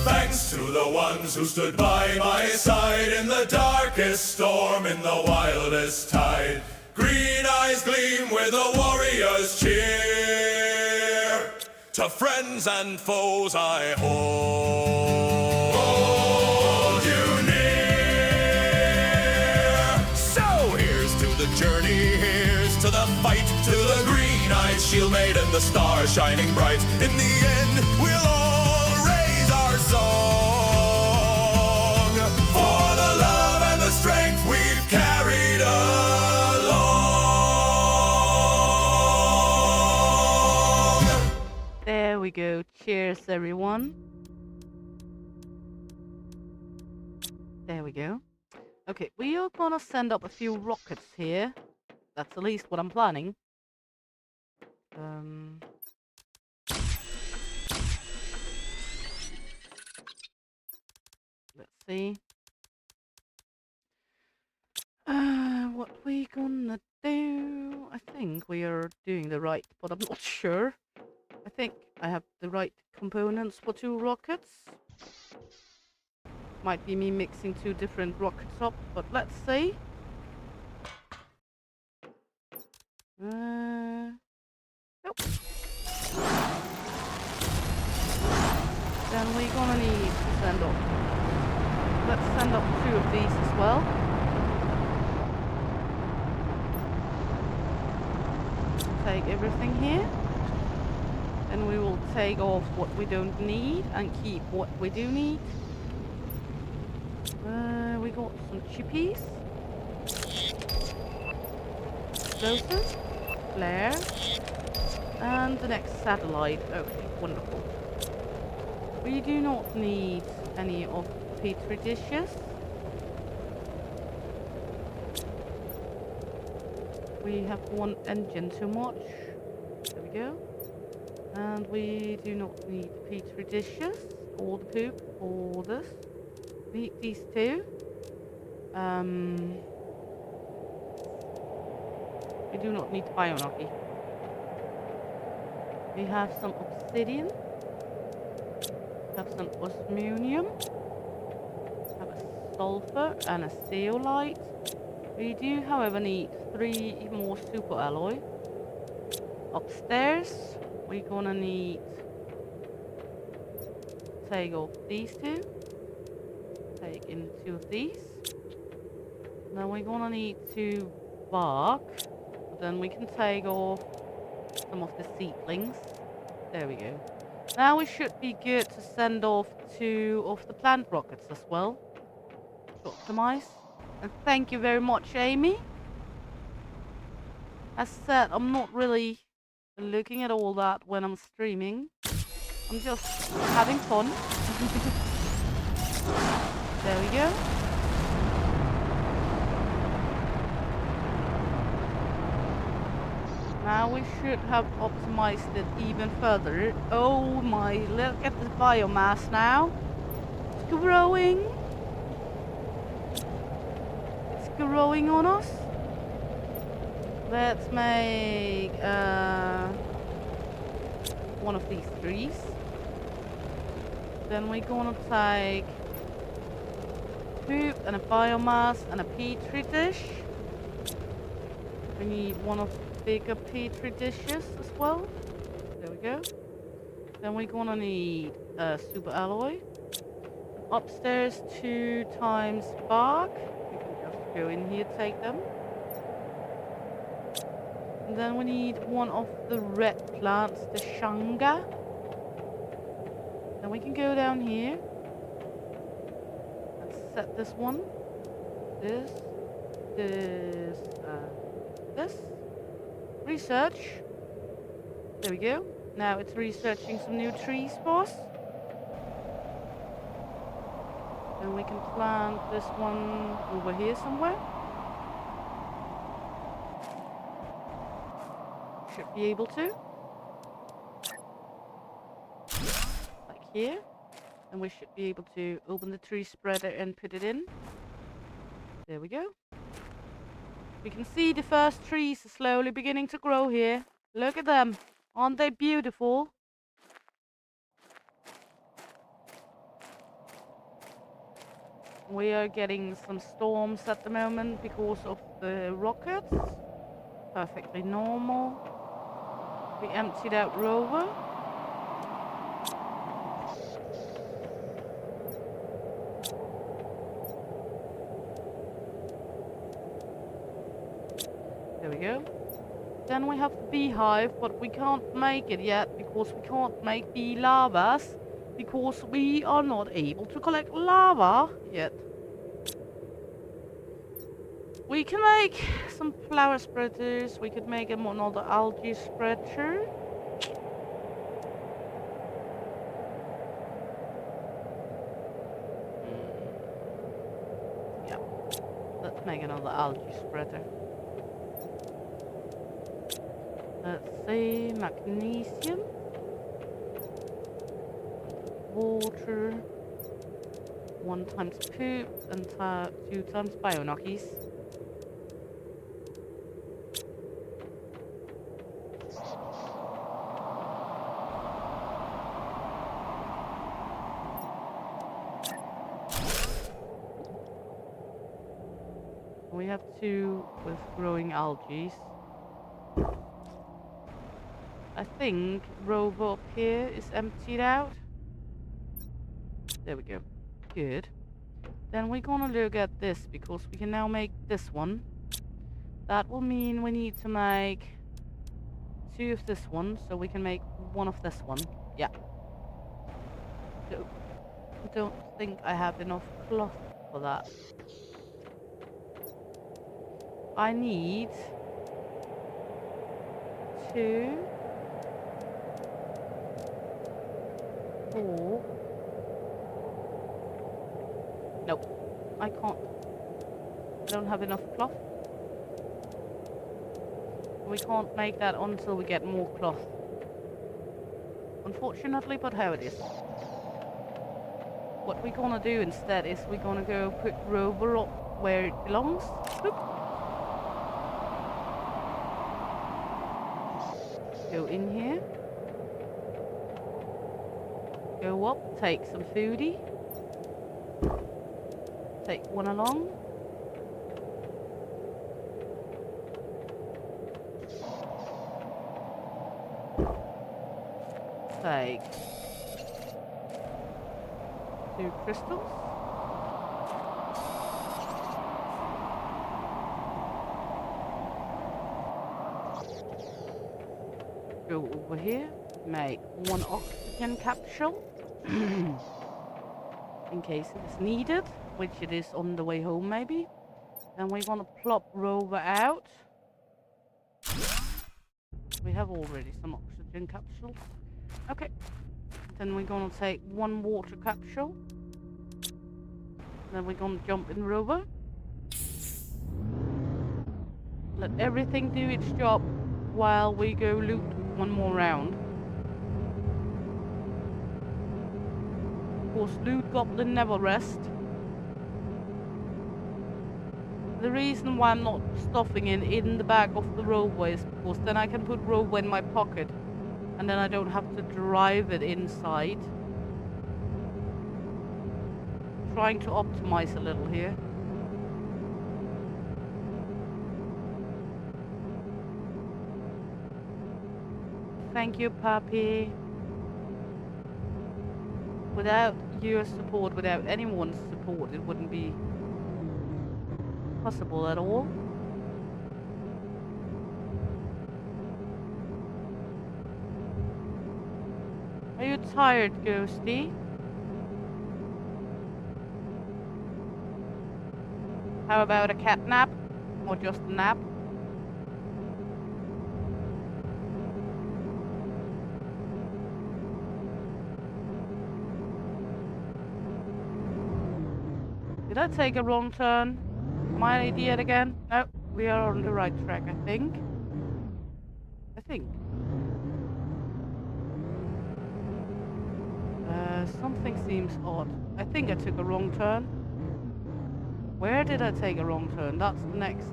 Thanks to the ones who stood by my side in the darkest storm, in the wildest tide. Green eyes gleam with a warrior's cheer. To friends and foes I hold you near. So here's to the journey, here's to the fight, to the green-eyed shield maiden, the stars shining bright. In the end, we'll all raise our song for the love and the strength we've carried along. There we go. Cheers, everyone. There we go. Okay, we are gonna send up a few rockets here. That's at least what I'm planning. Let's see. What we gonna do? I think we are doing the right, but I'm not sure. I think I have the right components for 2 rockets. Might be me mixing 2 different rockets up, but let's see. Nope. Then we're gonna need to send up. Let's send up 2 of these as well. Take everything here. And we will take off what we don't need and keep what we do need. We got some chippies. Explosives. Flare. And the next satellite. Okay, wonderful. We do not need any of the petri dishes. We have 1 engine too much. There we go. And we do not need petri dishes or the poop or this. We need these 2. We do not need bionocki. We have some obsidian. Have some osmium. Have a sulfur and a zeolite. We do, however, need 3 more super alloy. Upstairs, we're gonna need take off these 2. Take in 2 of these. Then we're gonna need 2 bark. Then we can take off some of the seedlings. There we go. Now we should be good to send off 2 of the plant rockets as well. To optimize. And thank you very much, Amy. As said, I'm not really looking at all that when I'm streaming. I'm just having fun. There we go. Now we should have optimized it even further. Oh my, look at the biomass now. It's growing. It's growing on us. Let's make one of these trees. Then we're gonna take poop and a biomass and a petri dish. We need one of the bigger petri dishes as well. There we go. Then we're gonna need a super alloy. Upstairs 2 times bark. We can just go in here, take them. And then we need one of the red plants, the shanga. Then we can go down here and set this one, this, this, this. Research. There we go. Now it's researching some new trees for us. Then we can plant this one over here somewhere. Should be able to. Like here. And we should be able to open the tree spreader and put it in. There we go. We can see the first trees are slowly beginning to grow here. Look at them. Aren't they beautiful? We are getting some storms at the moment because of the rockets. Perfectly normal. We emptied out rover. There we go. Then we have the beehive, but we can't make it yet because we can't make bee larvas because we are not able to collect lava yet. We can make some flower spreaders. We could make another algae spreader. Yeah, let's make another algae spreader. Let's see, magnesium, water, 1 times poop and 2 times bionockies. We have 2 with growing algae. I think rover up here is emptied out. There we go. Good. Then we're gonna look at this because we can now make this one. That will mean we need to make 2 of this one, so we can make 1 of this one. Yeah. Don't think I have enough cloth for that. I need 2, 4. Nope, I can't. I don't have enough cloth. We can't make that until we get more cloth. Unfortunately, but how it is. What we're gonna do instead is we're gonna go put rover up where it belongs. Boop. Go in here. Go up, take some foodie. Take 1 along. Take 2 crystals. Go over here, make 1 oxygen capsule. In case it is needed, which it is on the way home maybe. Then we're gonna plop rover out. We have already some oxygen capsules. Okay, Then we're gonna take one water capsule. Then we're gonna jump in rover. Let everything do its job while we go loot one more round. Of course, loot goblin never rest. The reason why I'm not stuffing it in the back of the rover is because then I can put rover in my pocket and then I don't have to drive it inside. Trying to optimize a little here. Thank you, puppy. Without your support, without anyone's support, it wouldn't be possible at all. Are you tired, Ghosty? How about a cat nap? Or just a nap? Did I take a wrong turn? Am I an idiot again? No, we are on the right track, I think. Something seems odd. I think I took a wrong turn. Where did I take a wrong turn? That's the next.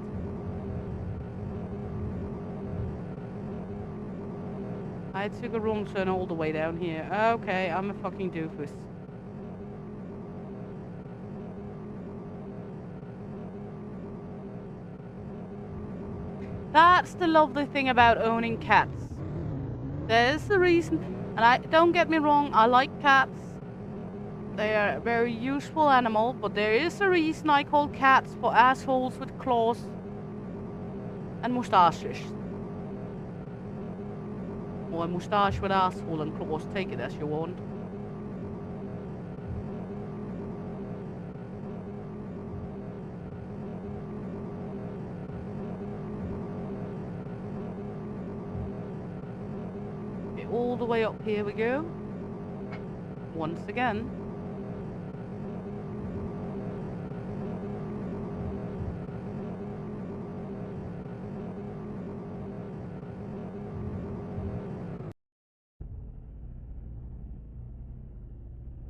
I took a wrong turn all the way down here. Okay, I'm a fucking doofus. That's the lovely thing about owning cats. There's the reason, and don't get me wrong, I like cats. They are a very useful animal, but there is a reason I call cats for assholes with claws and moustaches. Or a moustache with asshole and claws, take it as you want. Okay, all the way up here we go. Once again.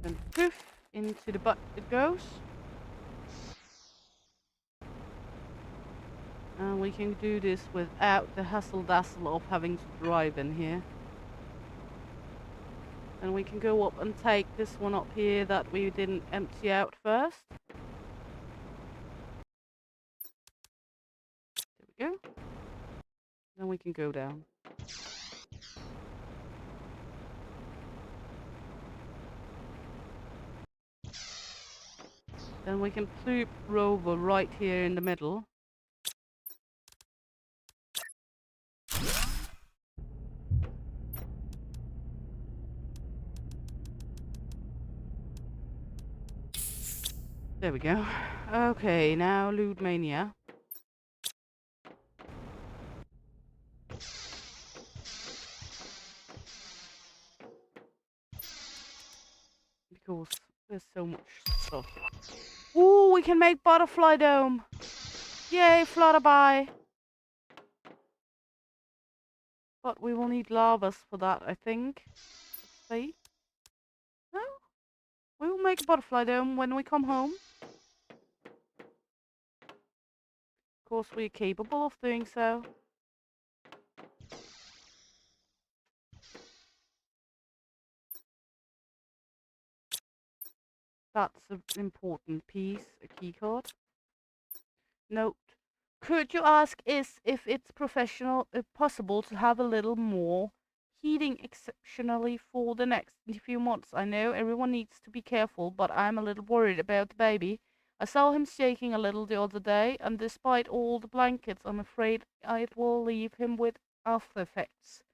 And poof, into the butt it goes. And we can do this without the hassle-dassle of having to drive in here. And we can go up and take this one up here that we didn't empty out first. There we go. Then we can go down. Then we can ploop rover right here in the middle. There we go. Okay, now Loot Mania. Because there's so much stuff. Ooh, we can make butterfly dome. Yay, flutterby. But we will need lavas for that, I think. Let's see. No? We will make a butterfly dome when we come home. Of course, we're capable of doing so. That's an important piece, a key card. Note. Could you ask if it's possible to have a little more heating exceptionally for the next few months? I know everyone needs to be careful, but I'm a little worried about the baby. I saw him shaking a little the other day, and despite all the blankets, I'm afraid it will leave him with after effects.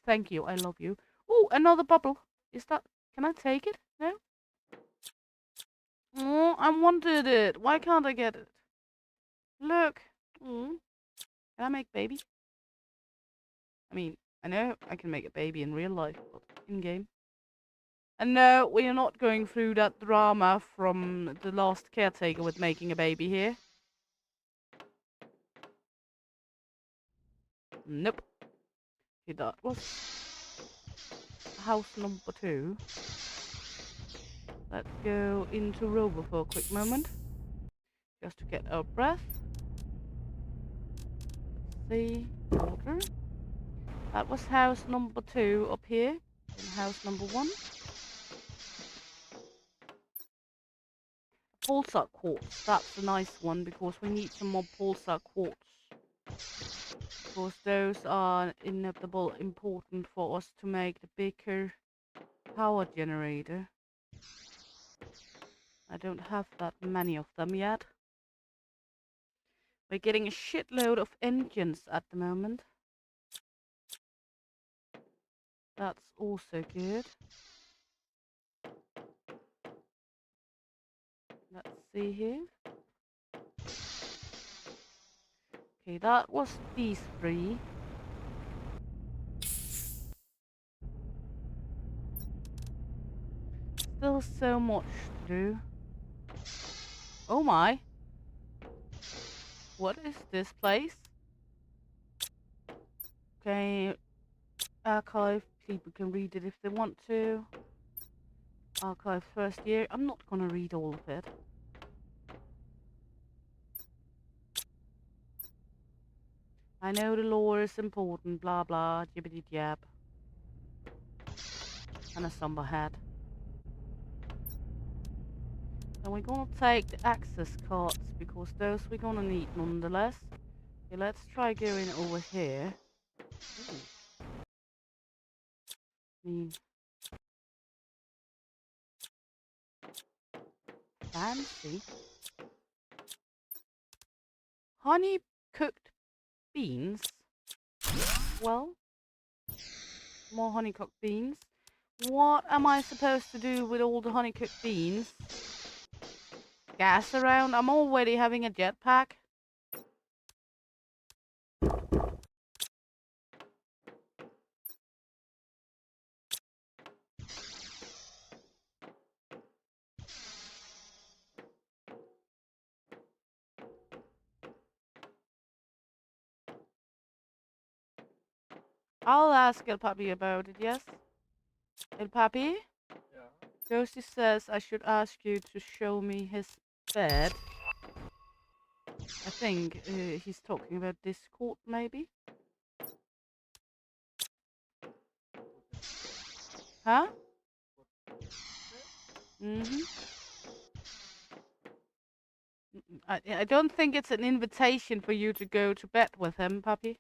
Thank you, I love you. Oh, another bubble. Is that... Can I take it? No? Oh, I wanted it. Why can't I get it? Look. Can I make baby? I mean, I know I can make a baby in real life, but in game. And no, we are not going through that drama from the last caretaker with making a baby here. Nope. Okay, that was house number 2. Let's go into Robo for a quick moment. Just to get our breath. Let's see. Water. That was house number 2 up here. And house number 1. Pulsar quartz. That's a nice one because we need some more pulsar quartz. Because those are inevitable important for us to make the bigger power generator. I don't have that many of them yet. We're getting a shitload of engines at the moment. That's also good. Let's see here. Okay, that was these 3. Still so much to do. Oh my. What is this place? Okay, archive. People can read it if they want to. Archive first year. I'm not gonna read all of it. I know the lore is important, blah blah, jibbity jab. And a somber hat. And we're gonna take the access cards because those we're gonna need nonetheless. Okay, let's try going over here. Ooh. I mean, fancy. Honey cooked beans. Well, more honey cooked beans. What am I supposed to do with all the honey cooked beans? Gas around? I'm already having a jetpack. I'll ask El Papi about it, yes? El Papi? Yeah. Ghosty says I should ask you to show me his bed. I think he's talking about Discord, maybe? Huh? Mm-hmm. I don't think it's an invitation for you to go to bed with him, Papi.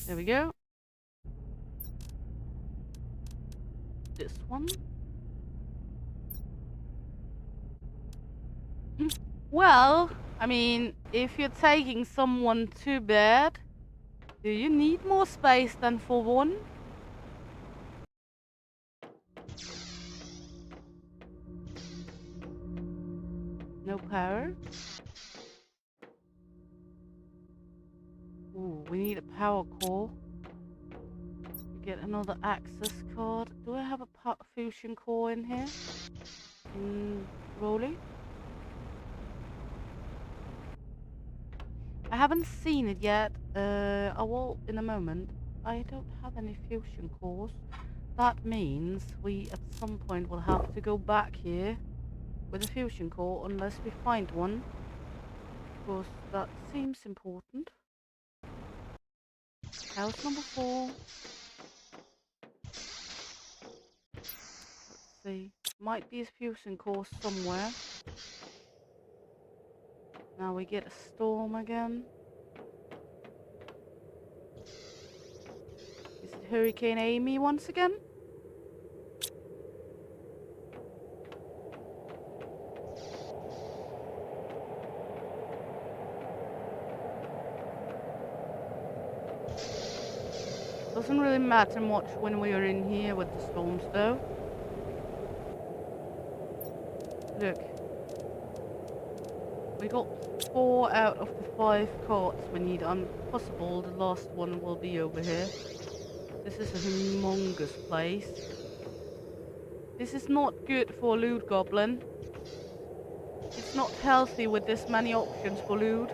There we go. This one. Well, I mean, if you're taking someone to bed, do you need more space than for one? No power? Ooh, we need a power core. Get another access card. Do I have a fusion core in here? Rolly? I haven't seen it yet. I will in a moment. I don't have any fusion cores. That means we at some point will have to go back here with a fusion core unless we find one. Because that seems important. House number 4. Let's see. Might be a fusion core somewhere. Now we get a storm again. Is it Hurricane Amy once again? Doesn't really matter much when we are in here with the storms though. Look, We got 4 out of the 5 cards we need. Possible the last one will be over here. This is a humongous place. This is not good for loot goblin. It's not healthy with this many options for loot.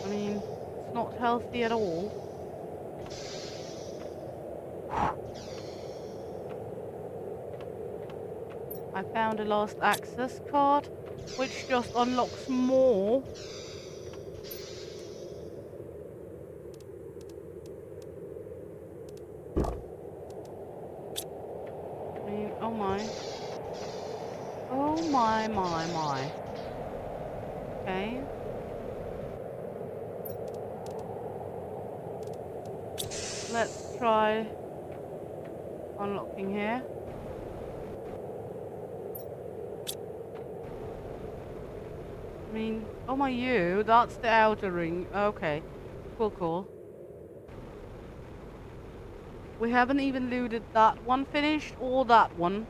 I mean, it's not healthy at all. I found a last access card, which just unlocks more. I mean, oh my. Oh my. Okay. Let's try unlocking here. I mean, oh my you, that's the outer ring. Okay. Cool. We haven't even looted that one finished or that one.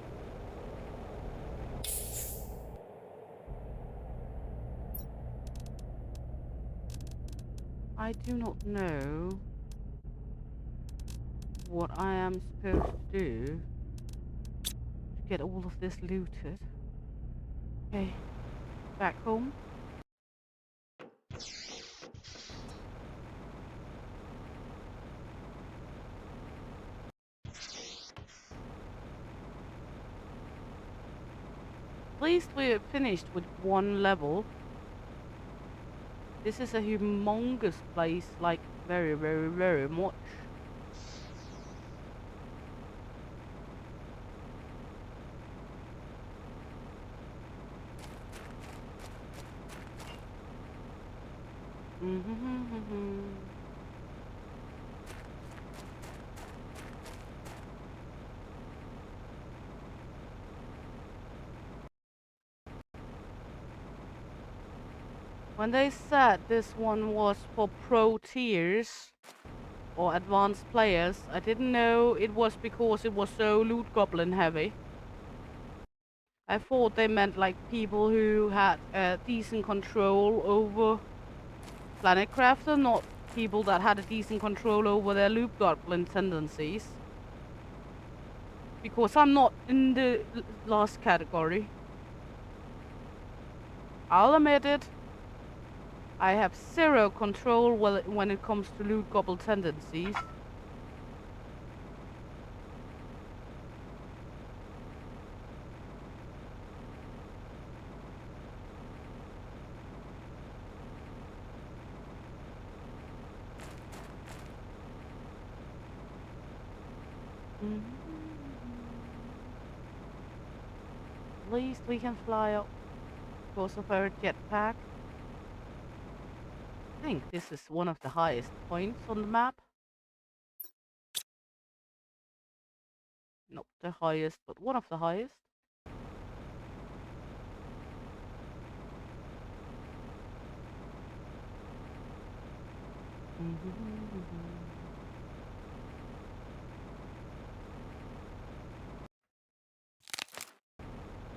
I do not know what I am supposed to do to get all of this looted. Okay, back home. At least we're finished with one level. This is a humongous place, like very much. When they said this one was for pro tiers or advanced players, I didn't know it was because it was so loot goblin heavy. I thought they meant like people who had decent control over Planet Crafter, not people that had a decent control over their loot goblin tendencies. Because I'm not in the last category. I'll admit it. I have zero control when it comes to loot goblin tendencies. At least we can fly up because of our jetpack. I think this is one of the highest points on the map. Not the highest, but one of the highest.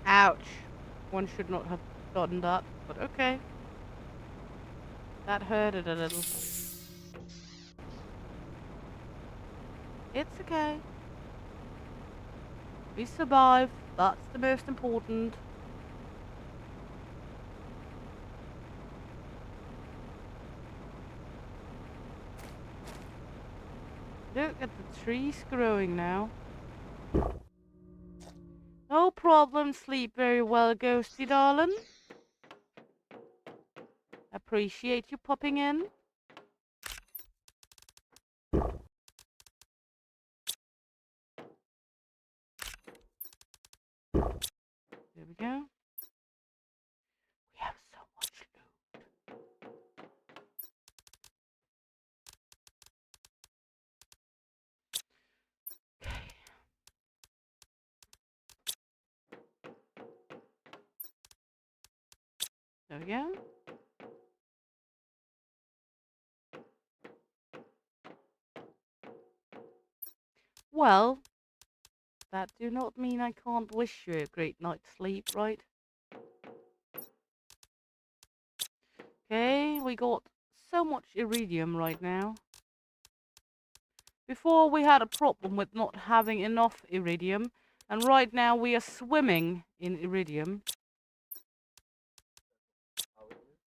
Ouch. One should not have done that, but okay. That hurted a little. It's okay. We survived. That's the most important. Look at the trees growing now. No problem. Sleep very well, Ghosty darling. Appreciate you popping in. There we go. We have so much loot. Okay. There we go. Well, that do not mean I can't wish you a great night's sleep, right? Okay, we got so much iridium right now. Before we had a problem with not having enough iridium, and right now we are swimming in iridium. How is it?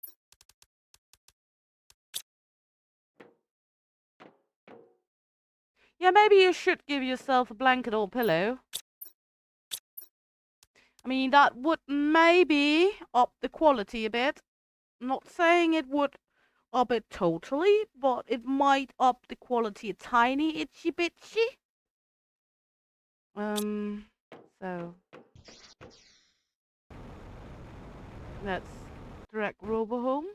Yeah, maybe you should give yourself a blanket or pillow. I mean, that would maybe up the quality a bit. Not saying it would up it totally, but it might up the quality a tiny itchy bitchy. So let's drag Robo home.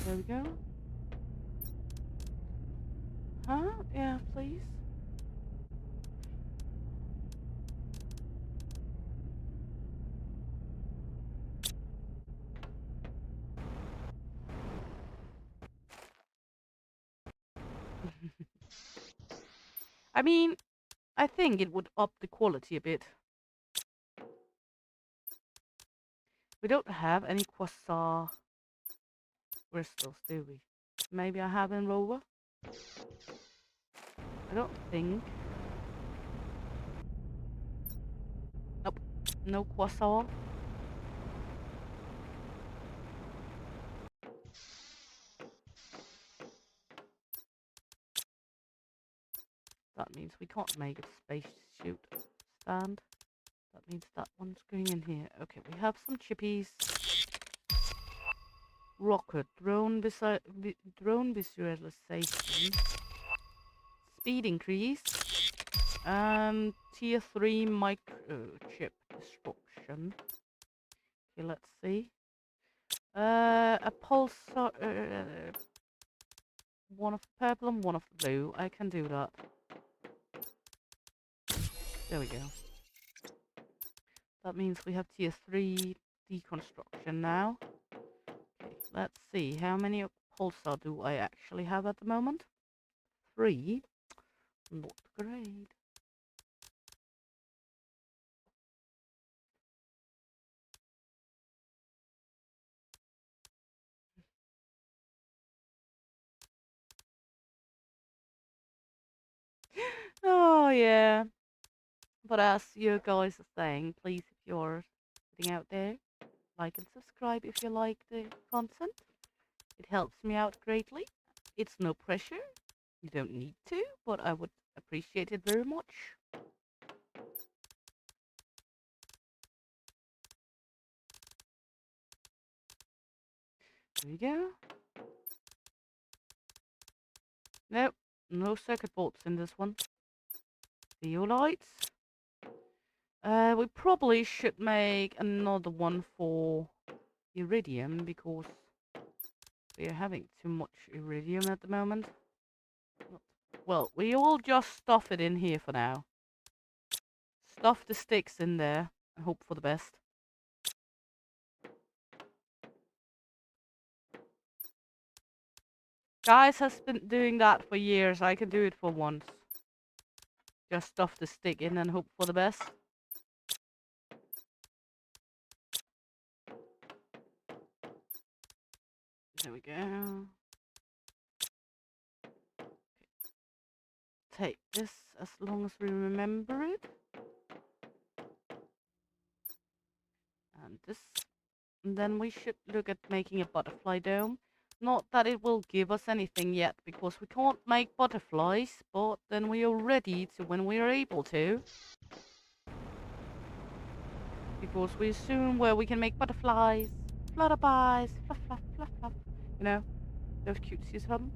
There we go. Huh? Yeah, please. I mean, I think it would up the quality a bit. We don't have any quasar crystals, do we? Maybe I have in Rover? I don't think. Nope. No quasar. That means we can't make a spacesuit stand. That means that one's going in here. Okay, we have some chippies. Rocket, drone visualization, speed increase, and tier 3 microchip destruction. Okay, let's see. A pulsar, one of the purple and one of the blue. I can do that. There we go. That means we have tier 3 deconstruction now. Okay, let's see. How many pulsar do I actually have at the moment? 3. Not great. Oh, yeah. But as you guys are saying, please, if you're sitting out there, like and subscribe if you like the content. It helps me out greatly. It's no pressure. You don't need to, but I would appreciate it very much. There we go. Nope, no circuit boards in this one. Zeolites. We probably should make another one for iridium because we are having too much iridium at the moment. Well, we all just stuff it in here for now. Stuff the sticks in there and hope for the best. Guys has been doing that for years. I can do it for once. Just stuff the stick in and hope for the best. There we go. Take this as long as we remember it. And this. And then we should look at making a butterfly dome. Not that it will give us anything yet, because we can't make butterflies, but then we are ready to when we are able to. Because we assume where we can make butterflies, flutterbies, fluff, fluff, fluff, fluff. You know, those cutesies hum.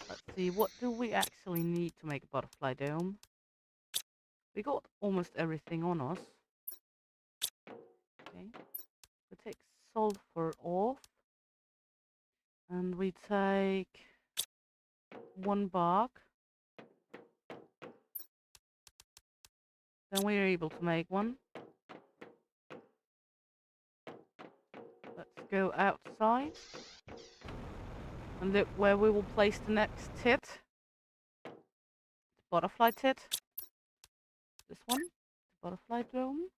Let's see, what do we actually need to make a butterfly dome? We got almost everything on us. Okay, we take sulfur off. And we take 1 bark. Then we're able to make one. Let's go outside. And look where we will place the next tit. Butterfly tit. This one. Butterfly dome.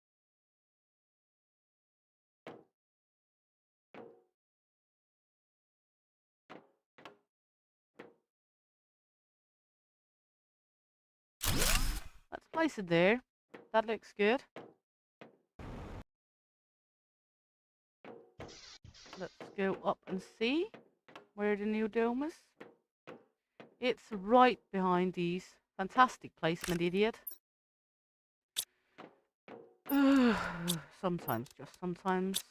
Let's place it there. That looks good. Let's go up and see where the new dome is. It's right behind these. Fantastic placement, idiot. Sometimes, just sometimes.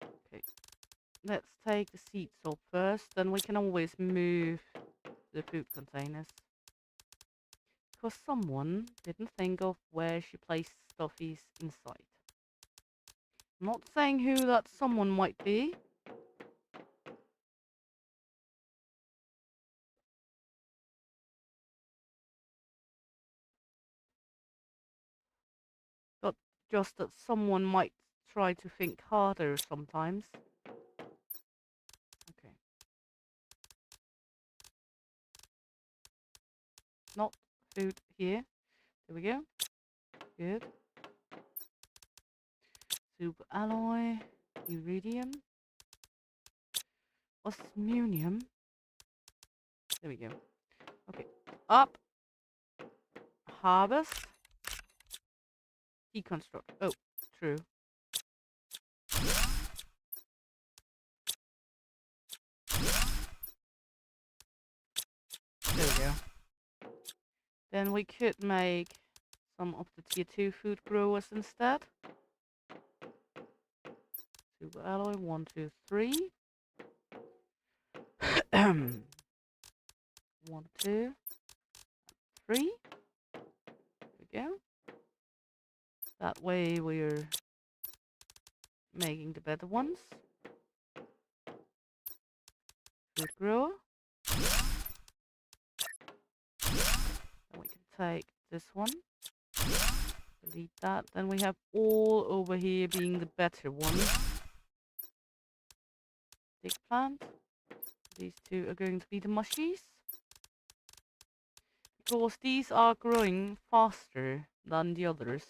Okay. Let's take the seeds off first, then we can always move the food containers. Because someone didn't think of where she placed stuffies inside. I'm not saying who that someone might be. But just that someone might try to think harder sometimes. Okay. Not food here. There we go. Good. Super alloy. Iridium. Osmunium. There we go. Okay. Up. Harvest. Deconstruct. Oh, true. There we go. Then we could make some of the tier 2 food growers instead. Super alloy, 1, 2, 3. 1, 2, 3. There we go. That way we're making the better ones. Food grower. Then we can take this one. Delete that. Then we have all over here being the better ones. Big plant. These two are going to be the mushies. Because these are growing faster than the others.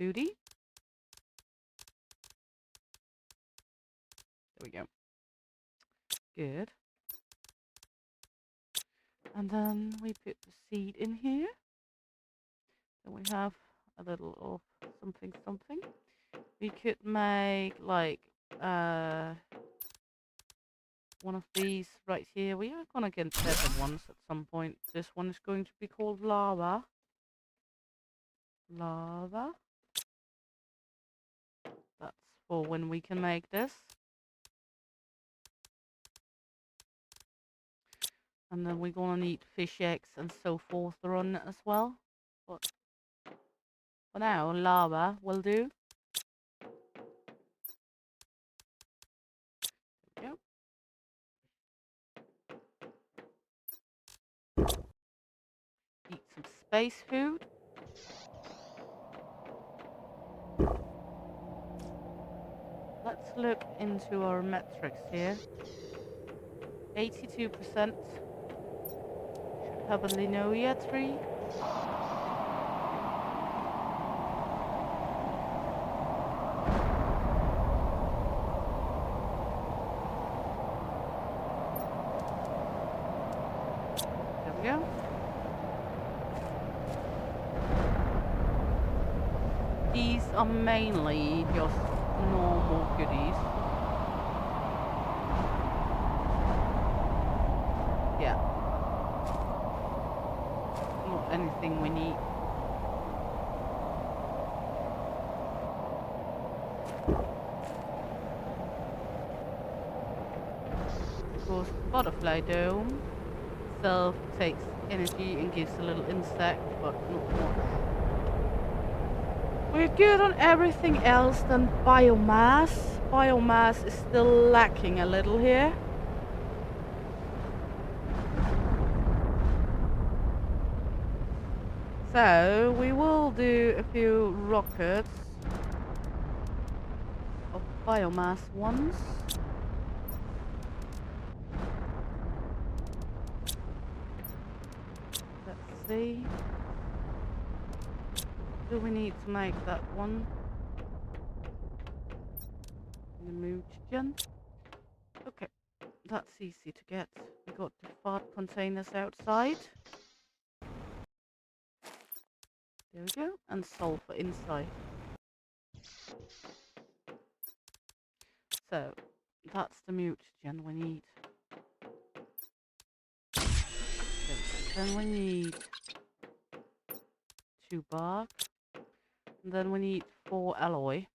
Foodie. There we go. Good. And then we put the seed in here. Then we have a little of something something. We could make like one of these right here. We are gonna get better ones at some point. This one is going to be called lava. Lava. That's for when we can make this. And then we're gonna need fish eggs and so forth to run it as well. But for now, lava will do. There we go. Eat some space food. Let's look into our metrics here. 82%. Should have a linoia tree. There we go. These are mainly just normal goodies. Yeah. Not anything we need. Of course, butterfly dome itself takes energy and gives a little insect, but not much. We're good on everything else than biomass. Biomass is still lacking a little here. So we will do a few rockets of biomass ones. Let's see. Do we need to make that one? Mutagen. Okay, that's easy to get. We got the fart containers outside. There we go, and sulfur inside. So, that's the mutagen we need. Then we need 2 bark. And then we need 4 alloy.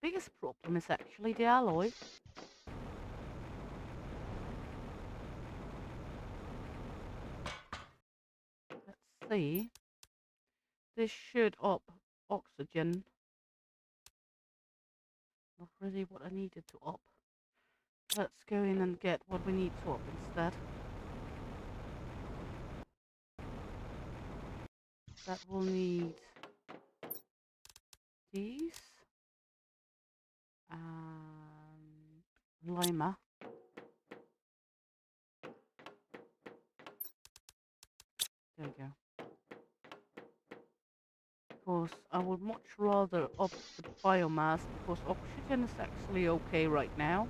Biggest problem is actually the alloy. Let's see. This should up oxygen. Not really what I needed to up. Let's go in and get what we need to up instead. That will need these. Lima. There we go. Because I would much rather up the biomass because oxygen is actually okay right now.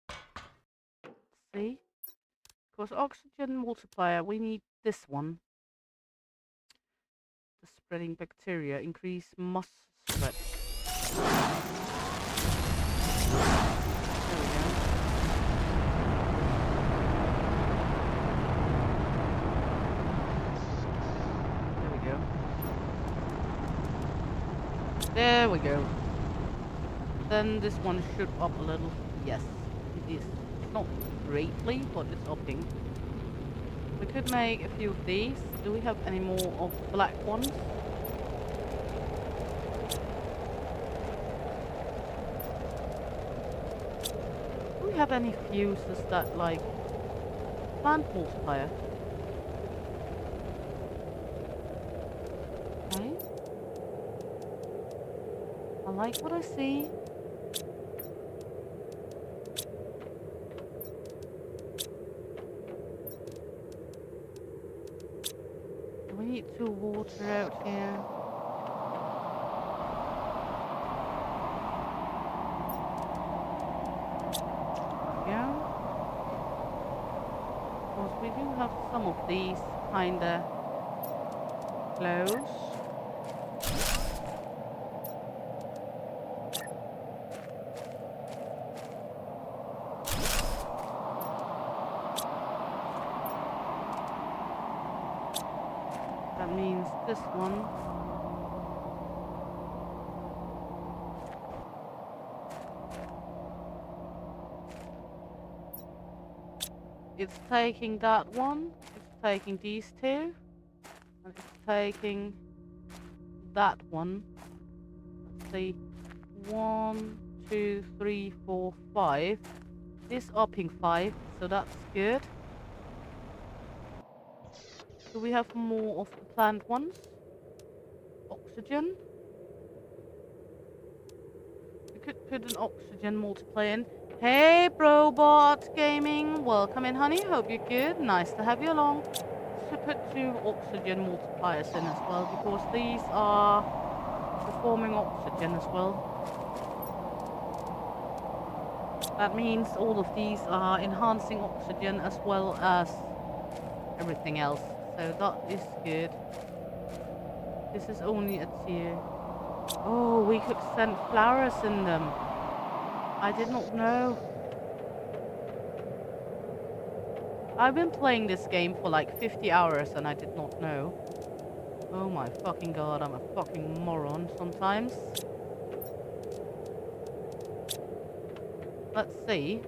Let's see. Because oxygen multiplier, we need this one. The spreading bacteria, increase mass spread. There we go. There we go. Then this one should up a little. Yes, it is. Not greatly, but it's upping. We could make a few of these. Do we have any more of the black ones? Do we have any fuses that like plant multiplier? Okay. I like what I see. We need to water out here. Yeah. Because we do have some of these kinda close. That means this one. It's taking that one, it's taking these two, and it's taking that one. Let's see. 1, 2, 3, 4, 5. This upping 5, so that's good. Do we have more of the plant ones? Oxygen? We could put an oxygen multiplier in. Hey, Brobot Gaming! Welcome in, honey. Hope you're good. Nice to have you along. Should put 2 oxygen multipliers in as well, because these are performing oxygen as well. That means all of these are enhancing oxygen as well as everything else. So that is good. This is only a tier. Oh, we could send flowers in them. I did not know. I've been playing this game for like 50 hours and I did not know. Oh my fucking god, I'm a fucking moron sometimes. Let's see.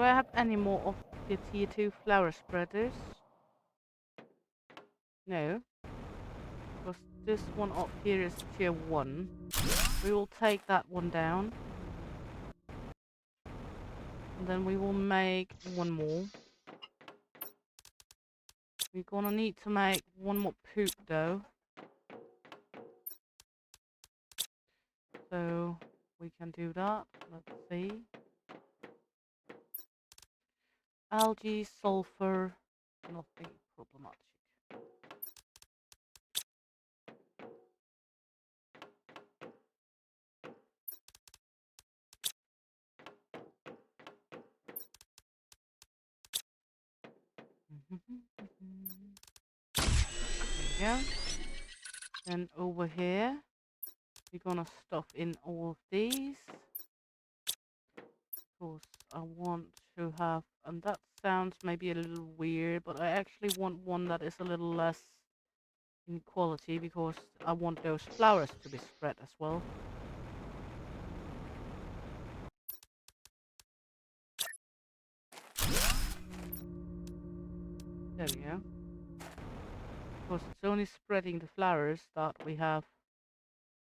I have any more of the tier 2 flower spreaders? No. Because this one up here is tier 1. We will take that one down. And then we will make one more. We're gonna need to make one more poop though. So we can do that. Let's see. Algae, sulfur, nothing problematic. There we go. Then over here, we're gonna stuff in all of these. Of course, I want to have, and that sounds maybe a little weird, but I actually want one that is a little less in quality because I want those flowers to be spread as well. There we go. Because it's only spreading the flowers that we have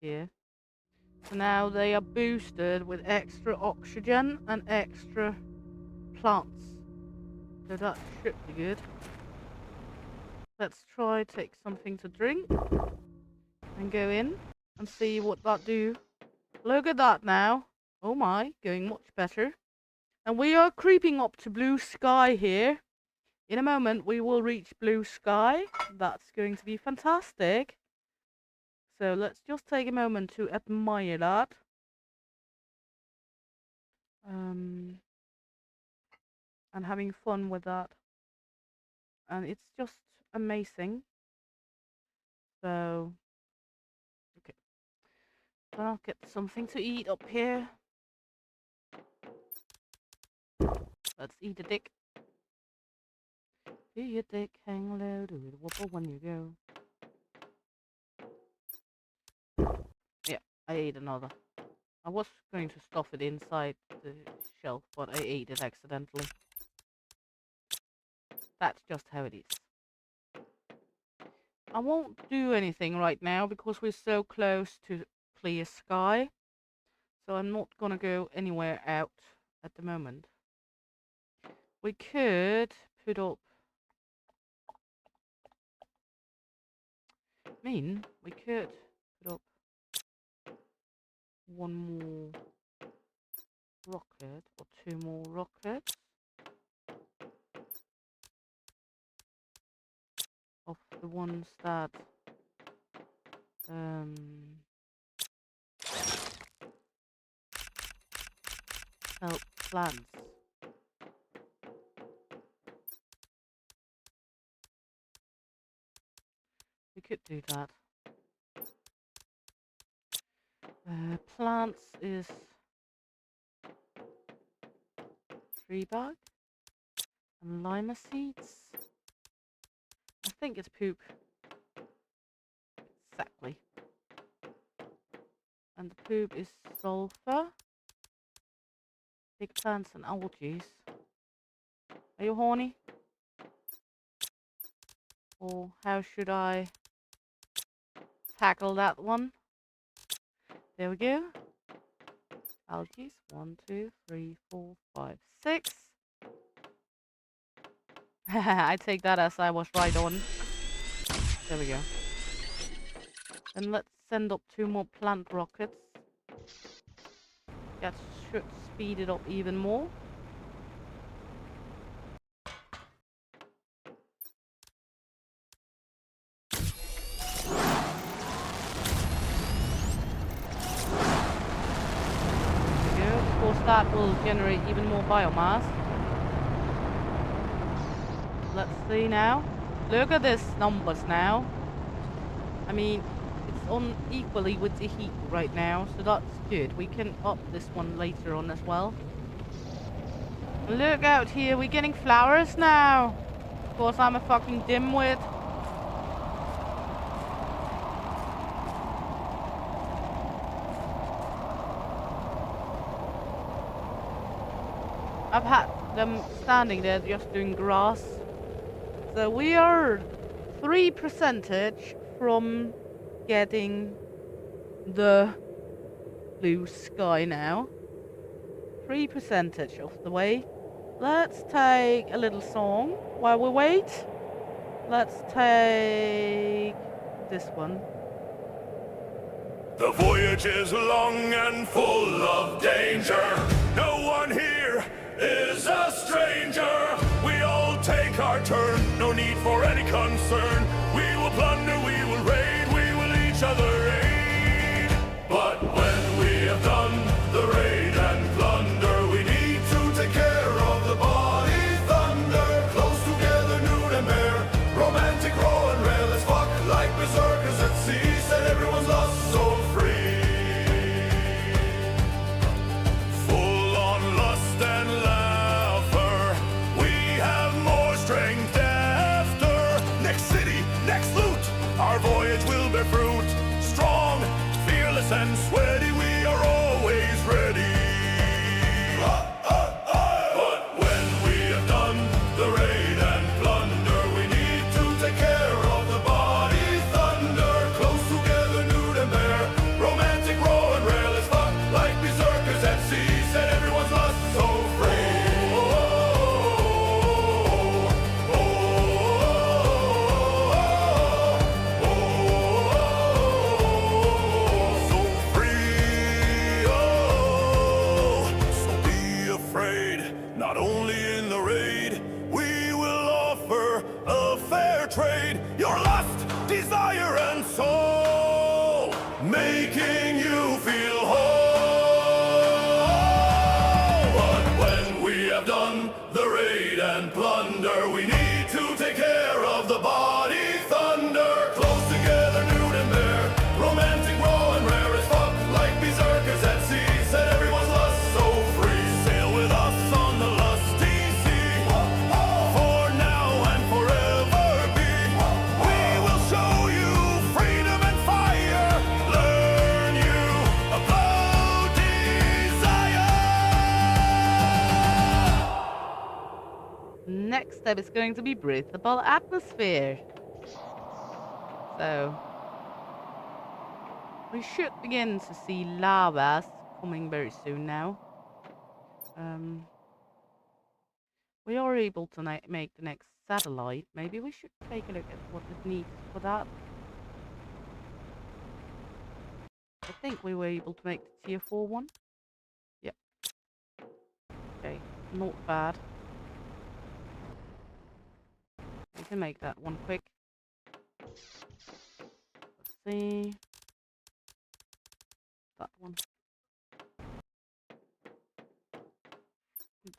here. So now they are boosted with extra oxygen and extra plants. So that should be good. Let's try take something to drink and go in and see what that do. Look at that now. Oh my, going much better. And we are creeping up to blue sky here. In a moment we will reach blue sky. That's going to be fantastic. So let's just take a moment to admire that. And having fun with that. And it's just amazing. So, okay. I'll get something to eat up here. Let's eat a dick. Do your dick hang low, do the wobble when you go. Yeah, I ate another. I was going to stuff it inside the shelf, but I ate it accidentally. That's just how it is. I won't do anything right now because we're so close to clear sky. So I'm not gonna go anywhere out at the moment. We could put up... we could put up one more rocket or two more rockets of the ones that help plants. We could do that. Plants is tree bark and lima seeds. I think it's poop. Exactly. And the poop is sulfur. Big plants and algae. Are you horny? Or how should I tackle that one? There we go. Algae. 1, 2, 3, 4, 5, 6. I take that as I was right on. There we go. Then let's send up 2 more plant rockets. That should speed it up even more. That will generate even more biomass. Let's see now. Look at these numbers now. I mean, it's on equally with the heat right now, so that's good. We can up this one later on as well. Look out here, we're getting flowers now. Of course, I'm a fucking dimwit. I've had them standing there just doing grass. So we are 3% from getting the blue sky now. 3% of the way. Let's take a little song while we wait. Let's take this one. The voyage is long and full of danger. No one here is a stranger. We all take our turn, no need for any concern. We will plunder, we will raid, we will each other aid. But when we have done the raid and plunder, we need to take care of the body thunder. Close together, nude and bare, romantic, raw and rare. Let's fuck like berserkers at sea, set everyone's lost so free. Full on lust and laughter, we have more strength after. Next city, next loot, our voyage will bear fruit. Strong, fearless and sweaty, we are always ready. But when we have done the raid and plunder, we need to take care of the body thunder. Close together, nude and bare, romantic, raw and rare. Let's fuck like berserkers at sea, set everyone's lust so free. So free, so be afraid. Not only in the raid, we will offer a fair trade. Your lust, desire, and soul, making you feel whole. But when we have done the raid and plunder, we need to take care of the body thunder. Close together, nude and bare, romantic, raw and rare as fuck, like berserkers at sea, set everyone's lust so free. Sail with us on the lusty sea, for now and forever be. We will show you freedom and fire, learn you about desire. Next step is going to be breathable atmosphere. So we should begin to see lavas coming very soon now. We are able to make the next satellite. Maybe we should take a look at what it needs for that. I think we were able to make the tier 4 one. Yep. Okay, not bad. We can make that one quick. Let's see. That one.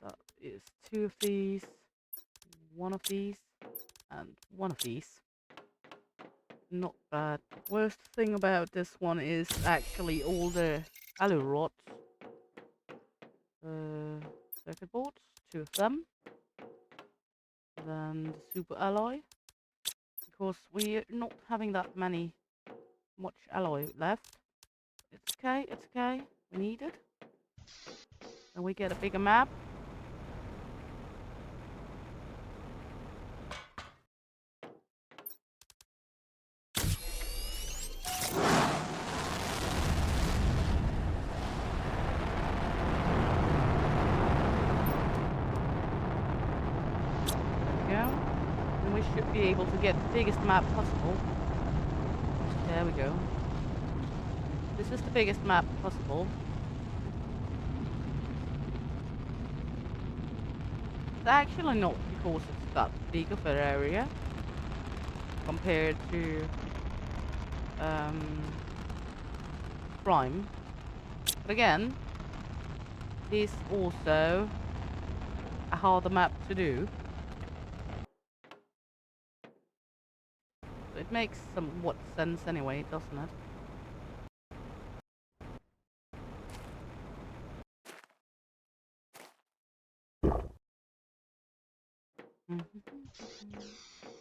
That is 2 of these, 1 of these, and 1 of these. Not bad. Worst thing about this one is actually all the alloy rods. Circuit boards, 2 of them. Then the super alloy. Because we're not having that much alloy left. It's okay, it's okay. We need it. And we get a bigger map. And we should be able to get the biggest map possible. There we go. This is the biggest map possible. It's actually not because it's that big of an area compared to Prime. But again, it is also a harder map to do. So it makes somewhat sense anyway, doesn't it?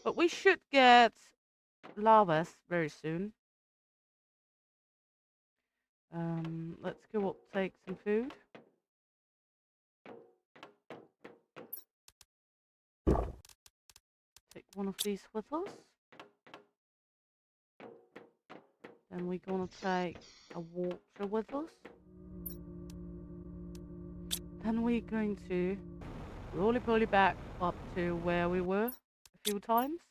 But we should get lavas very soon. Let's go up, take some food. Take one of these with us. Then we're gonna take a water with us. Then we're going to roly-poly back up to where we were a few times.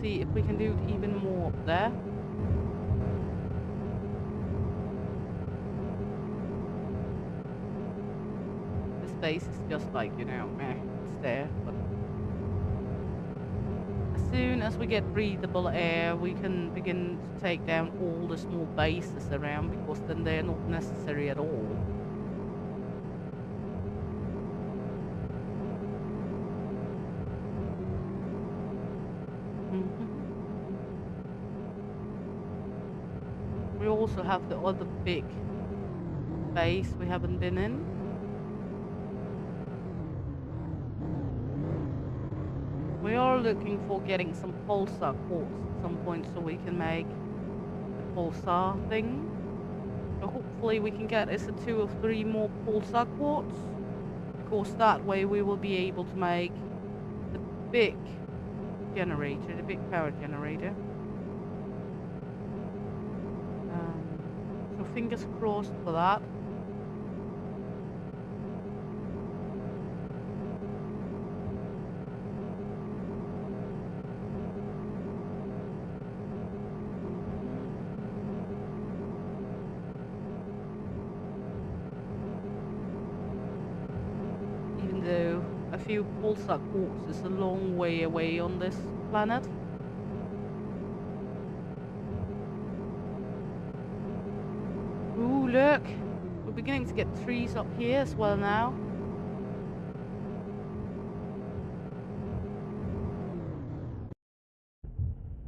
See if we can do even more up there. The space is just like, you know, meh, it's there. But as soon as we get breathable air, we can begin to take down all the small bases around, because then they're not necessary at all. We also have the other big base we haven't been in. We are looking for getting some pulsar quartz at some point so we can make the pulsar thing. So hopefully we can get us a 2 or 3 more pulsar quartz, because that way we will be able to make the big generator, the big power generator. So fingers crossed for that. Even though a few pulsar quartz is a long way away on this planet. Ooh, look! We're beginning to get trees up here as well now.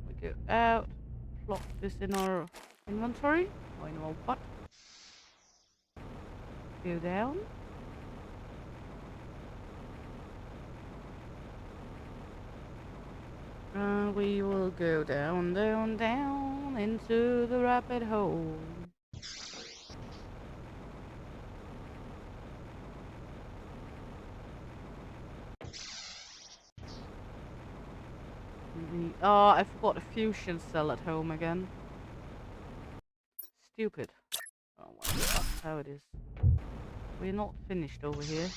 We go out, plop this in our inventory, or in our pot. Go down. And we will go down, down, down into the rabbit hole. Oh, I forgot a fusion cell at home again. Stupid. Oh well, that's how it is. We're not finished over here.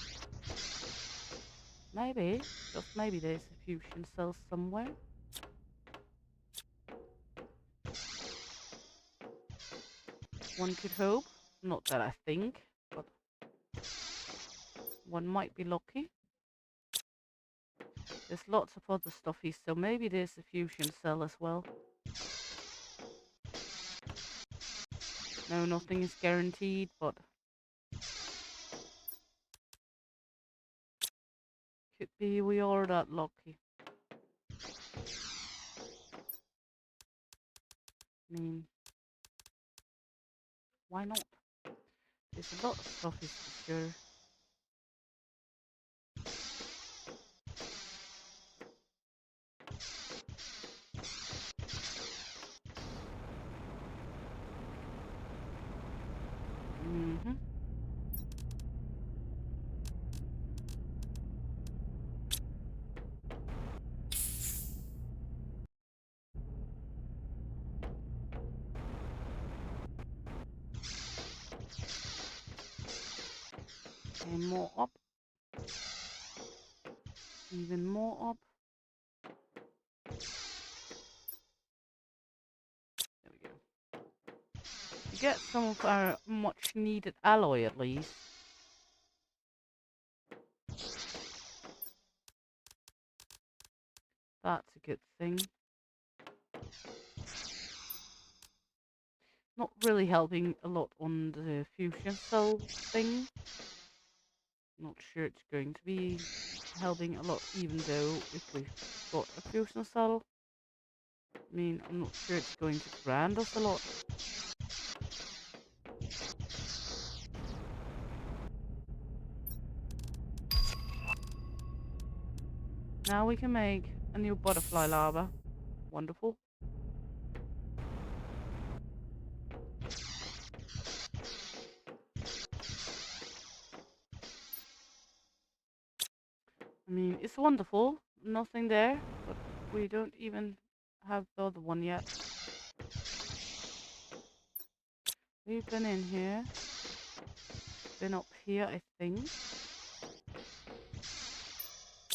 Maybe, just maybe there's a fusion cell somewhere. One could hope. Not that I think, but one might be lucky. There's lots of other stuff here, so maybe there's a fusion cell as well. No, nothing is guaranteed, but could be we are that lucky. I mean, why not? There's a lot of stuff, is for sure. And more up. Even more up. There we go. We get some of our much needed alloy at least. That's a good thing. Not really helping a lot on the fusion cell thing. Not sure it's going to be helping a lot, even though if we've got a fusion cell. I mean, I'm not sure it's going to grant us a lot. Now we can make a new butterfly larva. Wonderful. I mean, it's wonderful. Nothing there, but we don't even have the other one yet. We've been in here. Been up here, I think.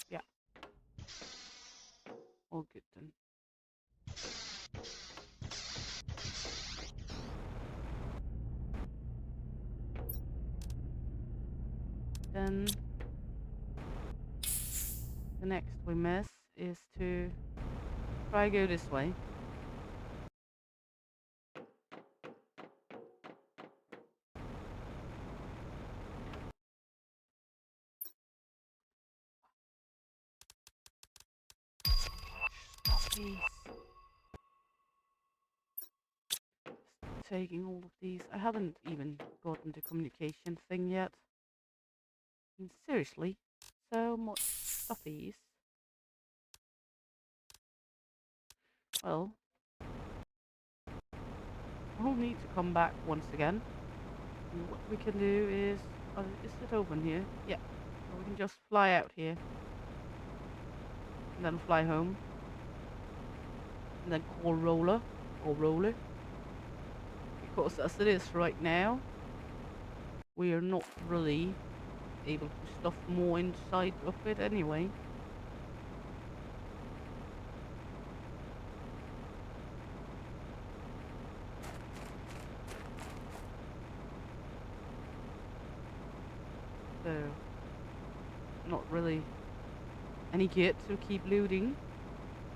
Yeah. All good then. Then the next we miss is to try go this way. Stop these. Taking all of these. I haven't even gotten the communication thing yet. I mean, seriously, so much stuffies. Well, we'll need to come back once again. And what we can do is it open here? Yeah. So we can just fly out here. And then fly home. And then call roller. Or roller. Because as it is right now, we are not really able to stuff more inside of it anyway. So, not really any good to keep looting.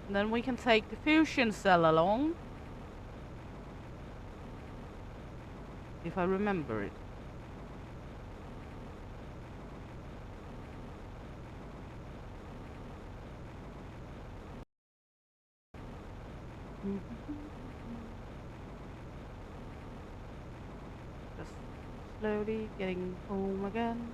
And then we can take the fusion cell along. If I remember it. Just slowly getting home again.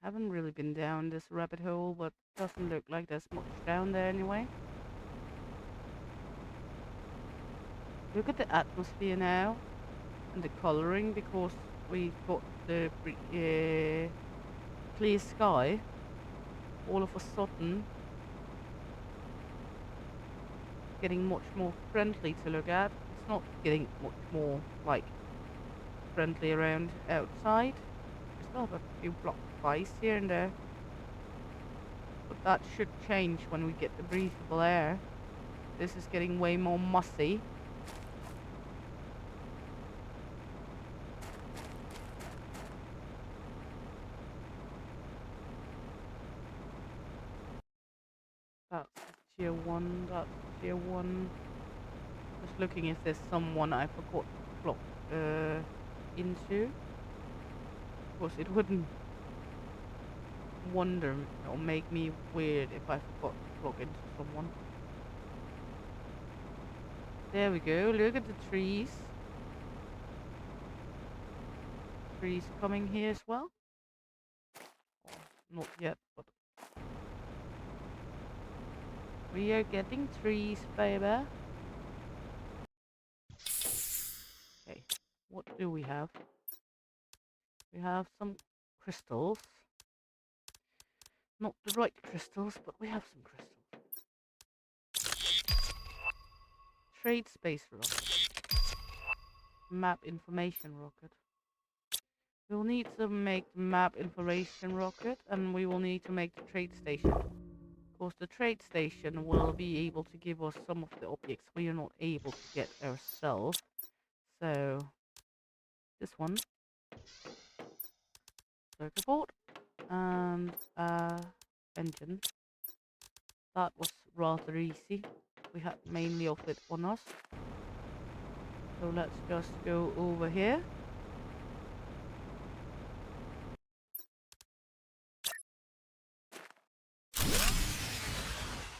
Haven't really been down this rabbit hole, but doesn't look like there's much down there anyway. Look at the atmosphere now and the coloring, because we've got the clear sky. All of a sudden, getting much more friendly to look at. It's not getting much more like friendly around outside. We still have a few blocks of ice here and there, but that should change when we get the breathable air. This is getting way more mossy. That's tier 1, that's tier 1. Just looking if there's someone I forgot to clock into. Of course, it wouldn't wonder or make me weird if I forgot to clock into someone. There we go, look at the trees. Trees coming here as well. Oh, not yet, but we are getting trees, baby. Okay, what do we have? We have some crystals. Not the right crystals, but we have some crystals. Trade space rocket. Map information rocket. We'll need to make the map information rocket, and we will need to make the trade station. Of course, the trade station will be able to give us some of the objects we are not able to get ourselves. So, this one. Circuit board. And engine. That was rather easy. We had mainly of it on us. So let's just go over here.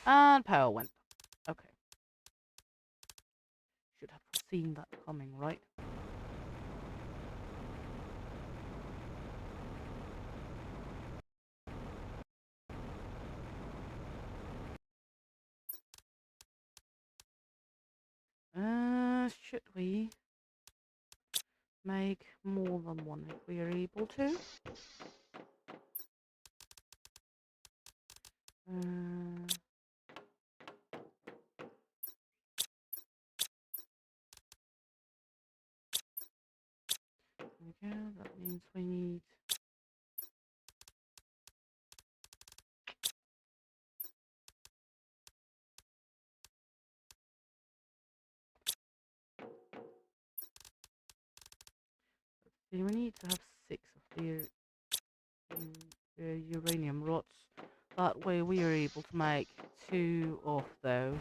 And power went. Okay. Should have foreseen that coming, right? Should we make more than one if we are able to. There we go. That means we need we need to have 6 of the uranium rods. That way we are able to make 2 of those.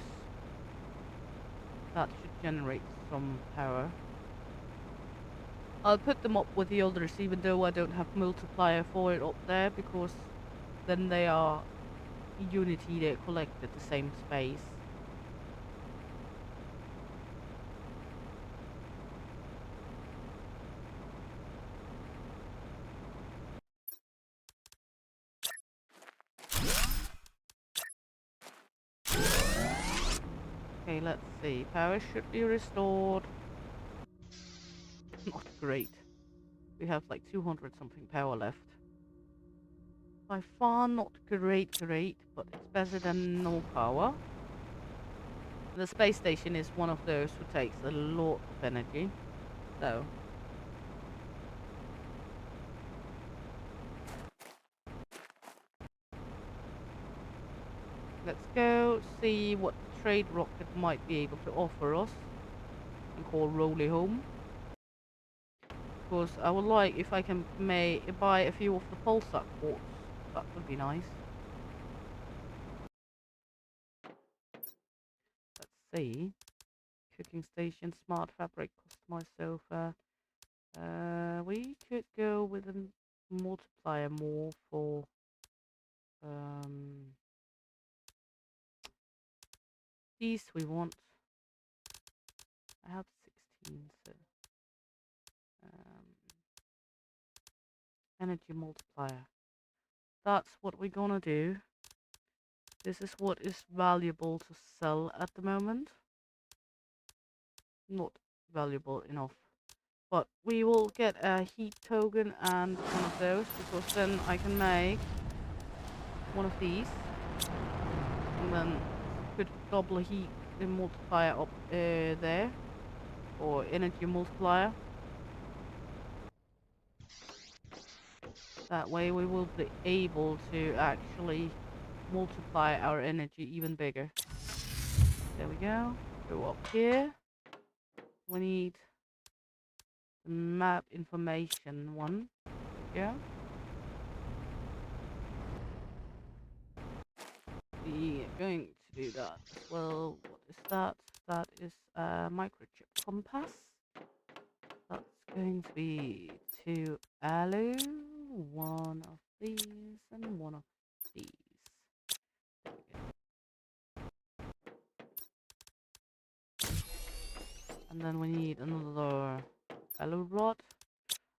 That should generate some power. I'll put them up with the others even though I don't have multiplier for it up there, because then they are unity, they collect at the same space. Okay, let's see. Power should be restored. Not great. We have like 200 something power left. By far not great, but it's better than no power. The space station is one of those who takes a lot of energy, so let's go see what the trade rocket might be able to offer us and call Rolly home. Because I would like, if I can buy a few of the pulsar quartz, that would be nice. Let's see. Cooking station, smart fabric, customized sofa. We could go with a multiplier more for these we want. I have 16, so energy multiplier. That's what we're gonna do. This is what is valuable to sell at the moment. Not valuable enough. But we will get a heat token and one of those, because then I can make one of these. And then put double heat multiplier up there. Or energy multiplier. That way we will be able to actually multiply our energy even bigger. There we go. Go up here. We need the map information one. There we go. We are going to do that. Well, what is that? That is a microchip compass. That's going to be 2 alu, 1 of these, and 1 of these. There we go. And then we need another alu rod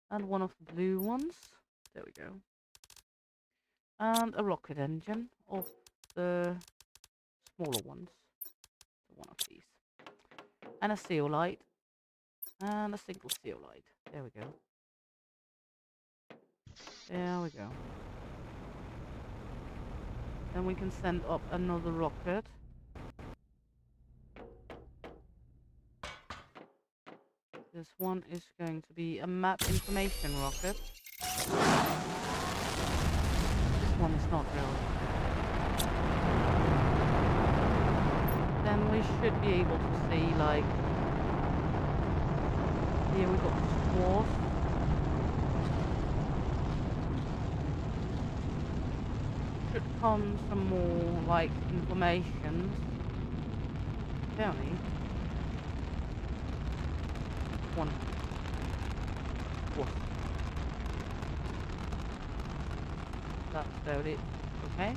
and 1 of the blue ones. There we go. And a rocket engine of the smaller ones. So 1 of these. And a zeolite. And a single zeolite. There we go. There we go. Then we can send up another rocket. This one is going to be a map information rocket. This one is not really. Then we should be able to see, like, here we got squash. Should come some more, like, information. Tell me. One. Whoa. That's about it. Okay.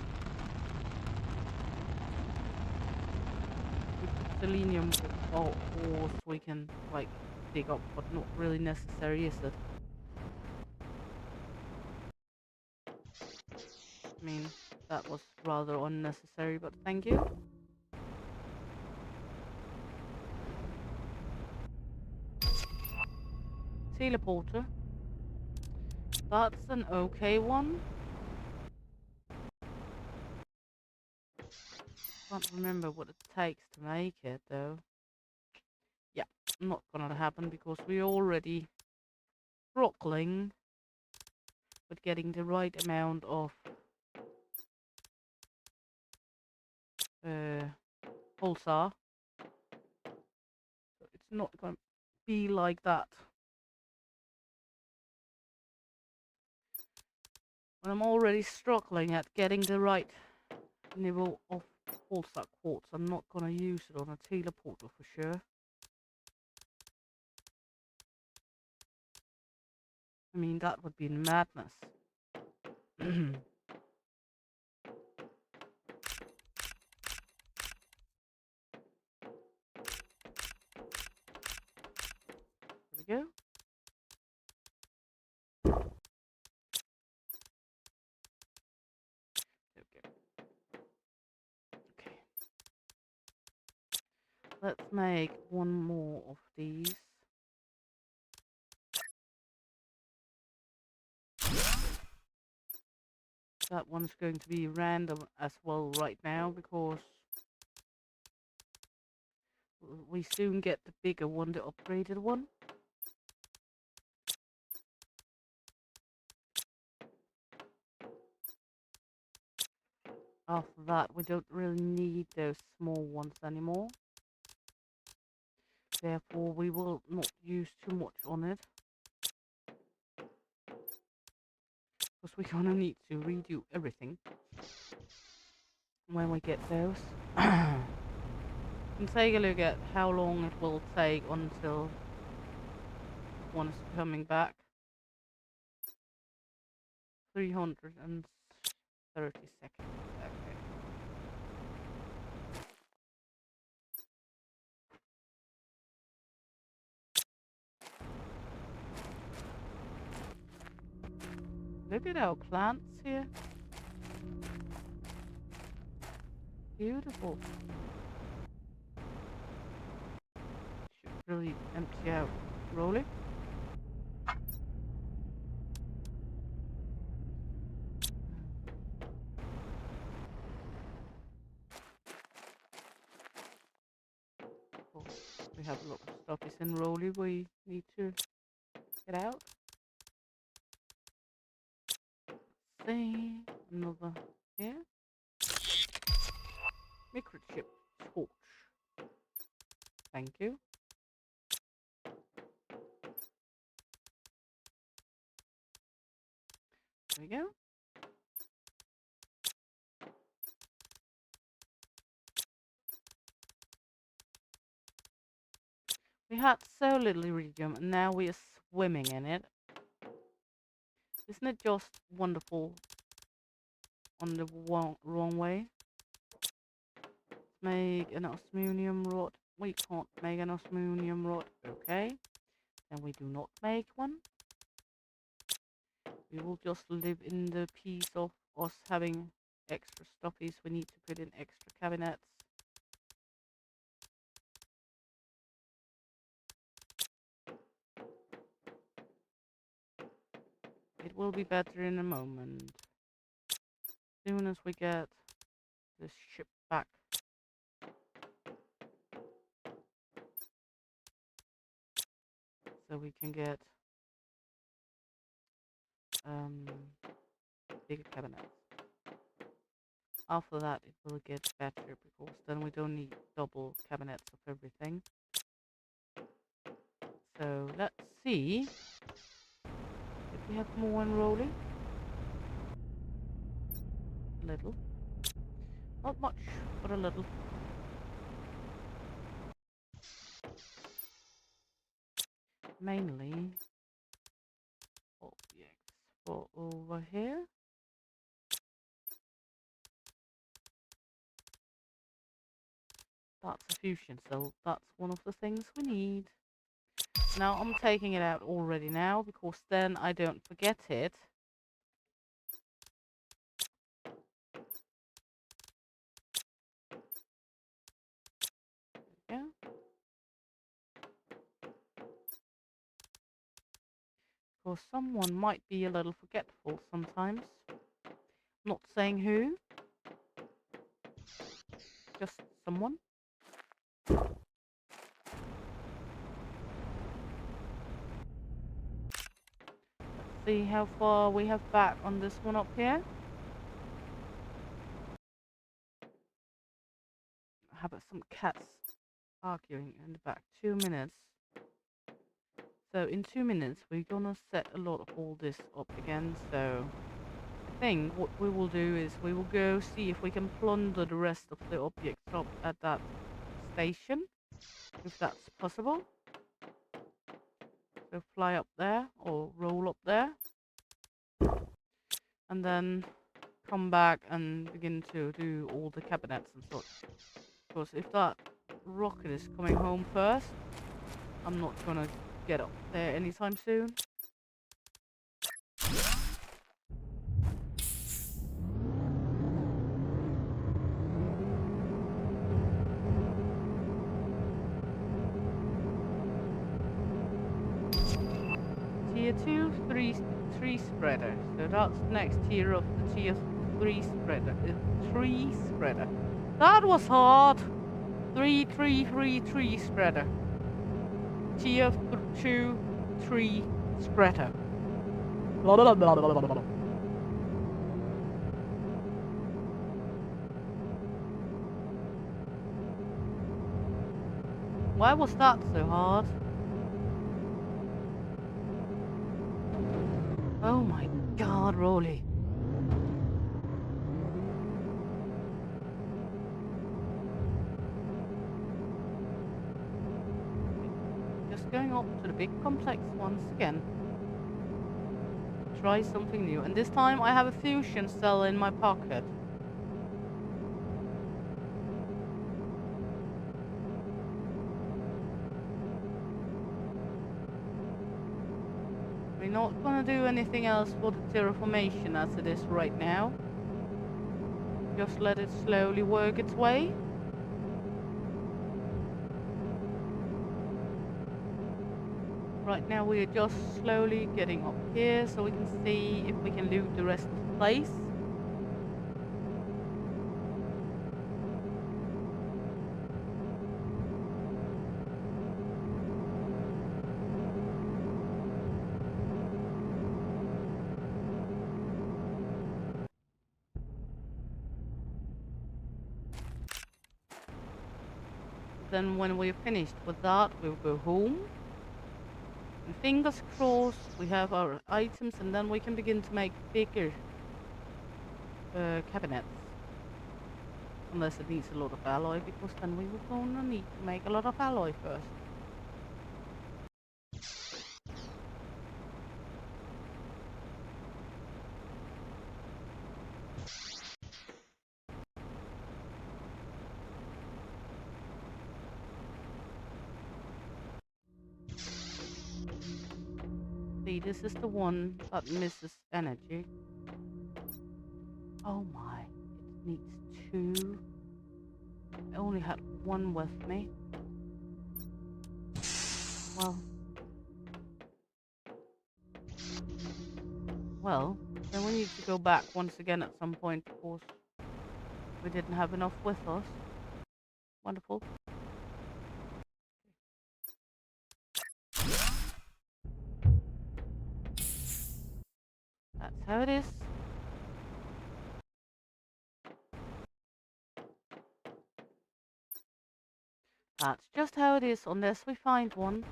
We put selenium ores we can, like, dig up, but not really necessary, is it? I mean, that was rather unnecessary, but thank you. teleporter. That's an okay one. Can't remember what it takes to make it though. Yeah, not gonna happen because we're already struggling with getting the right amount of pulsar. So it's not gonna be like that. When I'm already struggling at getting the right level of pulsar quartz, I'm not gonna use it on a teleporter for sure. I mean, that would be madness. There we go. There we go. Okay. Let's make one more of these. That one's going to be random as well right now because we soon get the bigger one, the upgraded one. After that, we don't really need those small ones anymore. Therefore, we will not use too much on it. Because we're gonna need to redo everything when we get those. And take a look at how long it will take until one is coming back. 330 seconds. Okay. Look at our plants here. Beautiful. Should really empty out Rolly. We have a lot of stuff is in Rolly we need to get out. Let's see, another here. Microchip torch. Thank you. There we go. We had so little iridium and now we are swimming in it. Isn't it just wonderful on the wrong way? Let's make an osmium rod. We can't make an osmium rod. Okay. Then we do not make one. We will just live in the peace of us having extra stuffies. We need to put in extra cabinets. It will be better in a moment. As soon as we get this ship back. So we can get bigger cabinets. After that it will get better because then we don't need double cabinets of everything. So let's see if we have more unrolling. A little. Not much, but a little. Mainly objects for over here. That's a fusion cell. That's one of the things we need. Now I'm taking it out already now because then I don't forget it. Yeah. Because someone might be a little forgetful sometimes. Not saying who. Just someone. Let's see how far we have back on this one up here. How about some cats arguing in the back? 2 minutes. So in 2 minutes we're gonna set a lot of all this up again. So I think what we will do is we will go see if we can plunder the rest of the objects up at that station, if that's possible. So fly up there or roll up there and then come back and begin to do all the cabinets and such. Because if that rocket is coming home first, I'm not gonna get up there anytime soon. Tier 2, 3 spreader. So that's the next tier of the tier 3 spreader. 3 spreader. That was hard. 3 spreader. Tier 2, 3 spreader. Blah, blah, blah, blah, blah, blah. Why was that so hard? Oh my god, Rolly. Just going up to the big complex once again. Try something new. And this time I have a fusion cell in my pocket. We're not gonna do anything else for the terraformation as it is right now. Just let it slowly work its way. Right now we are just slowly getting up here so we can see if we can loot the rest of the place. Then when we're finished with that, we'll go home. And fingers crossed, we have our items and then we can begin to make bigger cabinets. Unless it needs a lot of alloy, because then we will gonna need to make a lot of alloy first. See, this is the one that misses energy. Oh my, it needs 2. I only had 1 with me. Well, then we need to go back once again at some point, of course. We didn't have enough with us. Wonderful. That's how it is. That's just how it is, unless we find one.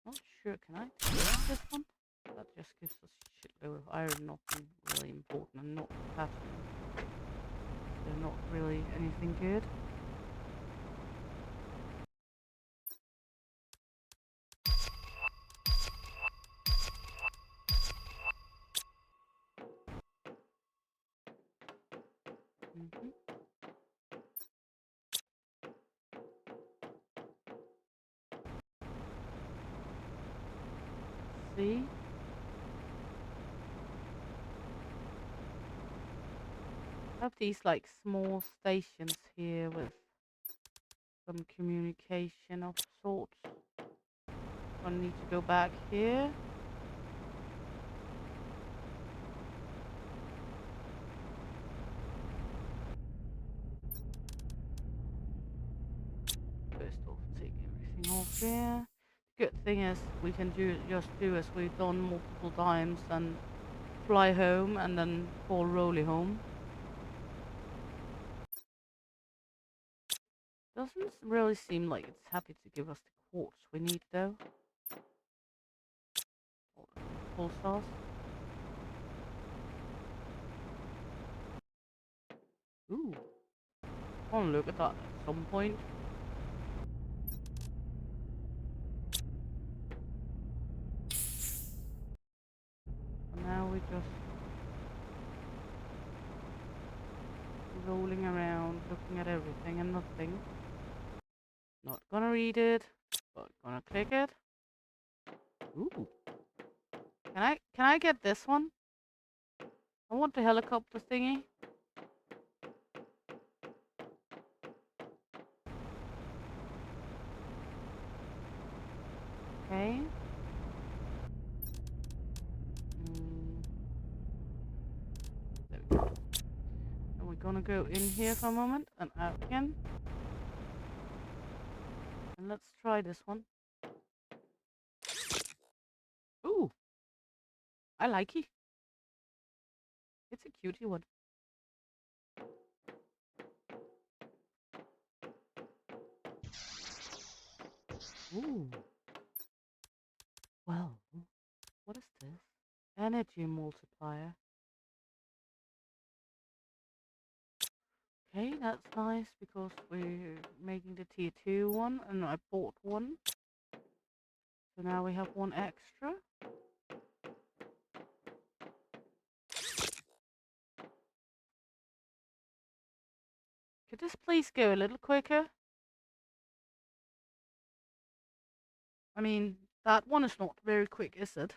Not sure, can I take this one? That just gives us a shitload of iron, nothing really important, and not platinum. So not really anything good. See? Have these like small stations here with some communication of sorts. I need to go back here. Yeah. Good thing is we can just do as we've done multiple times and fly home and then call Rolly home. Doesn't really seem like it's happy to give us the quartz we need though. Full stars. Ooh. I wanna look at that at some point. And now we're just rolling around, looking at everything and nothing. Not gonna read it, but gonna click it. Ooh. Can I get this one? I want the helicopter thingy. Okay. There we go. And we're gonna go in here for a moment and out again. And let's try this one. Ooh. I like it. It's a cutie one. Ooh. Well, what is this? Energy multiplier. Okay, that's nice because we're making the tier 2 one and I bought one. So now we have one extra. Could this please go a little quicker? I mean, that one is not very quick, is it?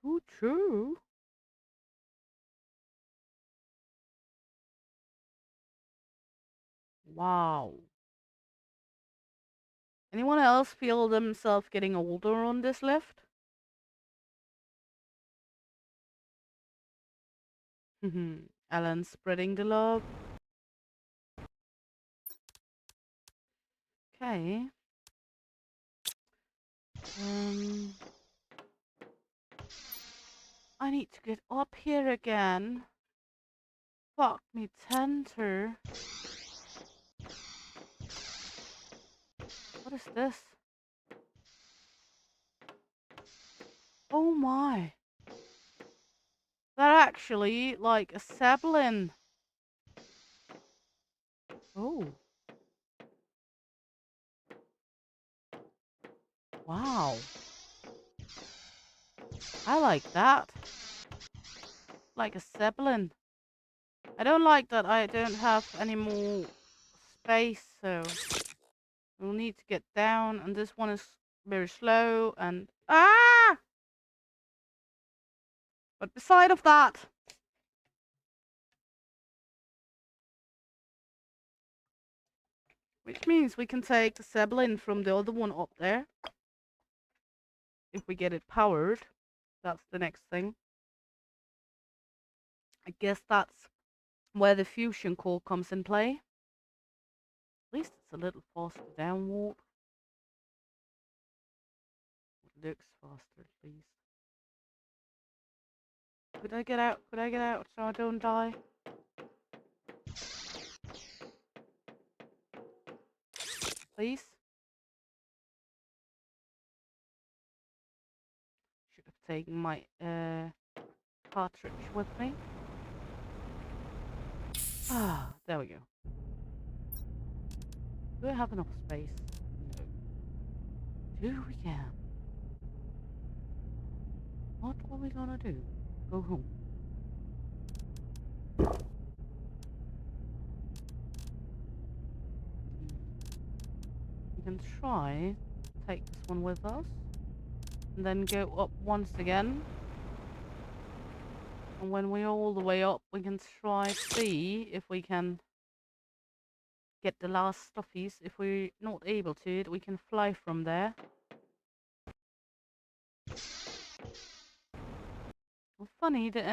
Too true. Wow. Anyone else feel themselves getting older on this lift? Alan spreading the love. Okay. I need to get up here again. Fuck me tender. What is this? Oh my. That actually like a sapling. Oh. Wow. I like that. Like a sapling. I don't like that I don't have any more space, so we'll need to get down, and this one is very slow and ah! But beside of that, which means we can take the sapling from the other one up there. If we get it powered, that's the next thing. I guess that's where the fusion core comes in play. At least it's a little faster down warp. It looks faster, at least. Could I get out? Could I get out so I don't die? Please? Should have taken my cartridge with me. Ah, there we go. Do I have enough space? No. Do we can? What are we gonna do? Go home. We can try to take this one with us. And then go up once again. And when we're all the way up, we can try to see if we can get the last stuffies. If we're not able to, we can fly from there. Well, funny, the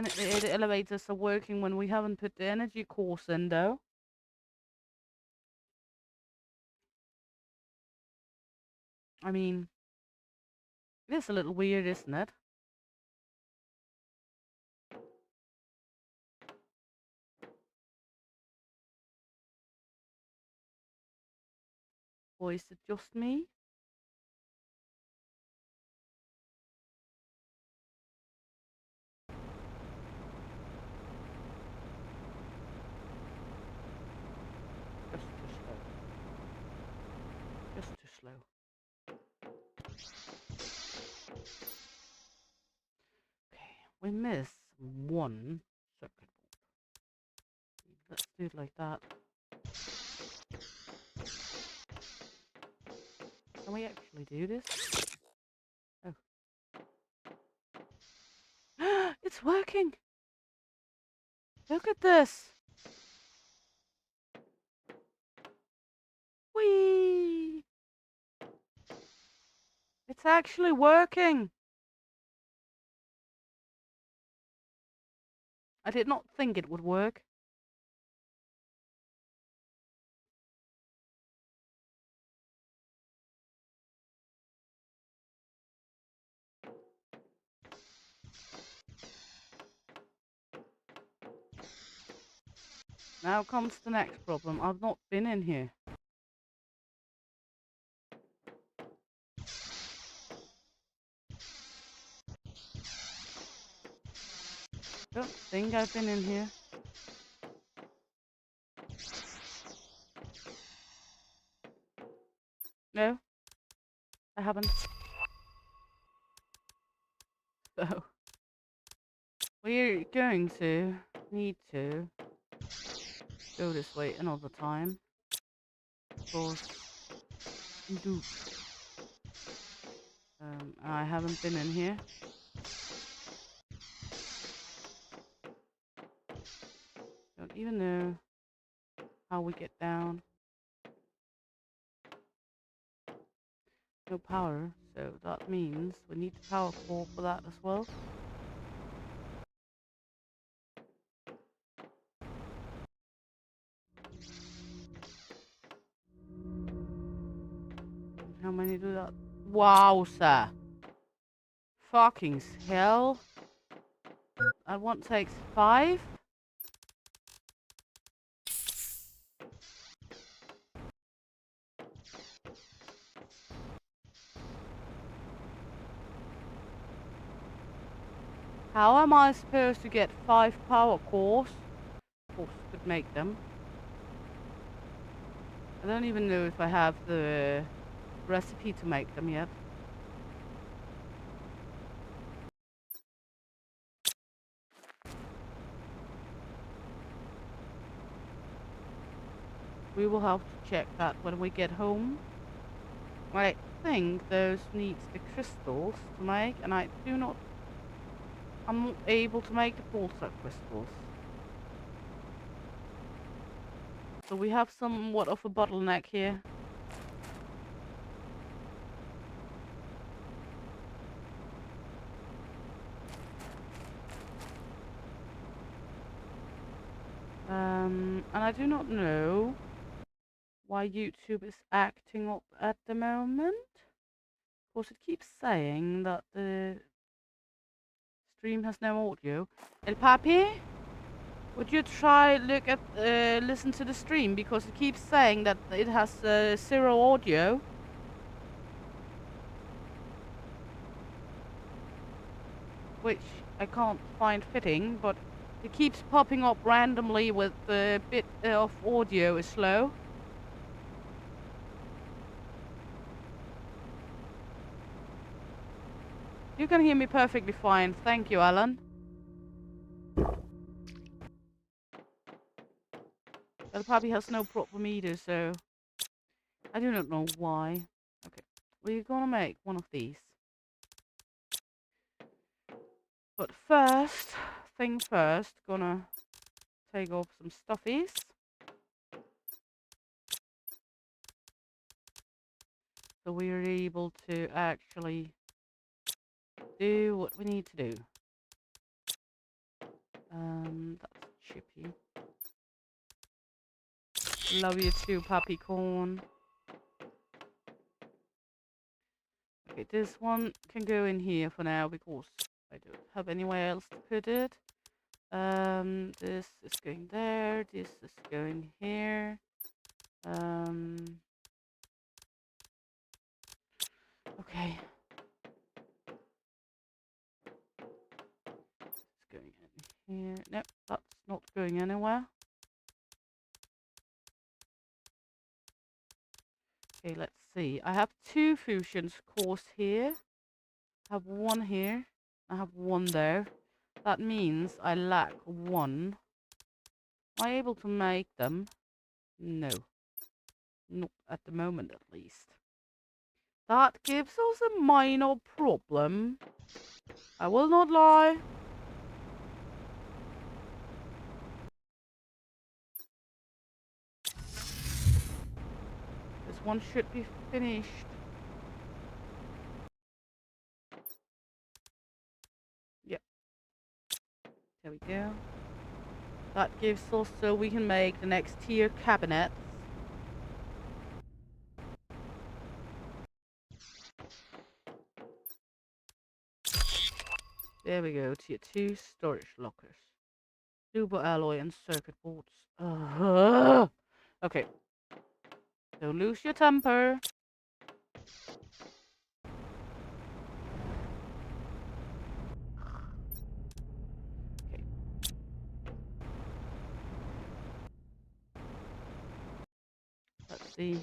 elevators are working when we haven't put the energy course in, though. I mean, it is a little weird, isn't it? Or is it just me? Just too slow. Just too slow. Okay, we missed one circuit board. Let's do it like that. Can we actually do this? Oh. It's working! Look at this! Whee! It's actually working! I did not think it would work. Now comes the next problem. I've not been in here. Don't think I've been in here. No, I haven't. So, we're going to need to go this way another time. Because loop. I haven't been in here. Don't even know how we get down. No power, so that means we need the power core for that as well. How many do that? Wow, sir. Fucking hell. That one takes 5. How am I supposed to get 5 power cores? Of course, could make them. I don't even know if I have the recipe to make them yet. We will have to check that when we get home. I think those needs the crystals to make, and I'm not able to make the pulsar crystals. So we have somewhat of a bottleneck here. And I do not know why YouTube is acting up at the moment. Of course, it keeps saying that the stream has no audio. El Papi, would you try listen to the stream, because it keeps saying that it has 0 audio. Which I can't find fitting, but it keeps popping up randomly with the bit of audio is slow. You can hear me perfectly fine. Thank you, Alan. El Papi has no problem either, so I do not know why. Okay, we're gonna make one of these. But first, thing first, gonna take off some stuffies. So we're able to actually do what we need to do. That's chippy. Love you too, Puppy Corn. Okay, this one can go in here for now because I don't have anywhere else to put it. This is going there. This is going here. Okay. It's going in here. Nope, that's not going anywhere. Okay, let's see. I have 2 fusions cores here. I have 1 here. I have 1 there. That means I lack 1. Am I able to make them? No. Not at the moment, at least. That gives us a minor problem. I will not lie. This one should be finished. Yep. There we go. That gives us so we can make the next tier cabinets. There we go. Tier 2 storage lockers. Super alloy and circuit boards. Okay. Don't lose your temper. Okay. Let's see.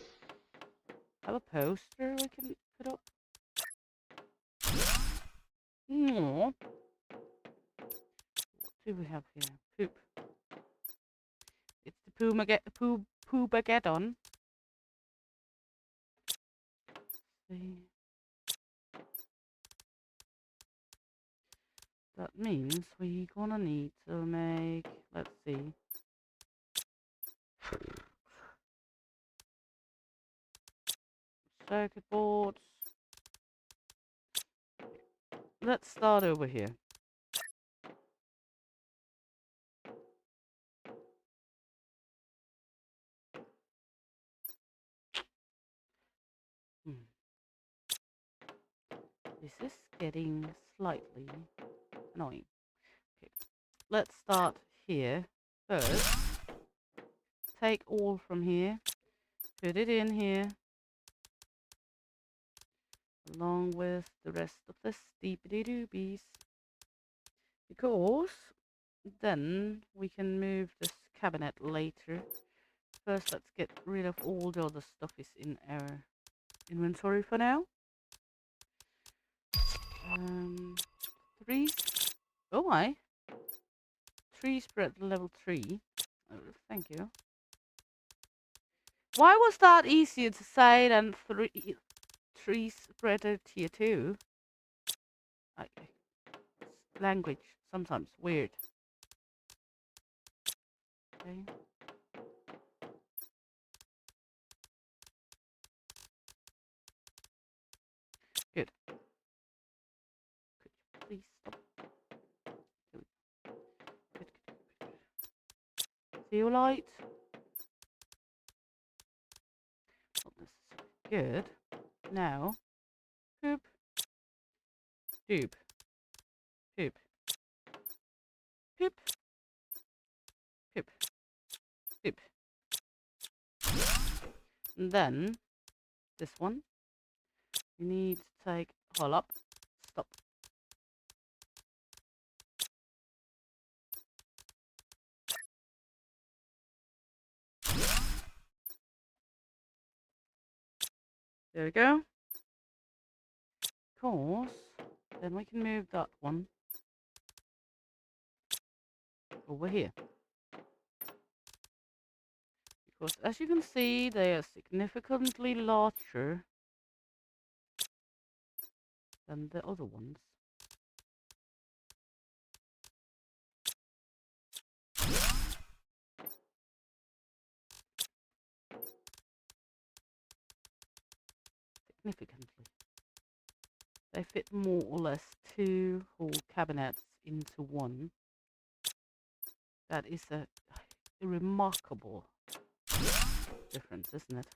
Have a poster we can put up. No. What do we have here? Poop. It's the poo-bageddon. See. That means we're gonna need to make, let's see. Circuit boards. Let's start over here. This is getting slightly annoying. Okay, let's start here first. Take all from here, put it in here, along with the rest of the steepity doobies. Because then we can move this cabinet later. First, let's get rid of all the other stuff is in our inventory for now. 3. Oh my. 3 spread level 3. Oh, thank you. Why was that easier to say than 3 spreader tier 2? Language sometimes weird. Okay. Good. Could you please stop? Good. Zeolite. Oh, this is good. Now, poop, tube, poop, poop, poop, poop. And then this one, you need to take, hold up, stop. There we go. Of course, then we can move that one over here. Because as you can see, they are significantly larger than the other ones. Significantly. They fit more or less 2 whole cabinets into one. That is a remarkable difference, isn't it?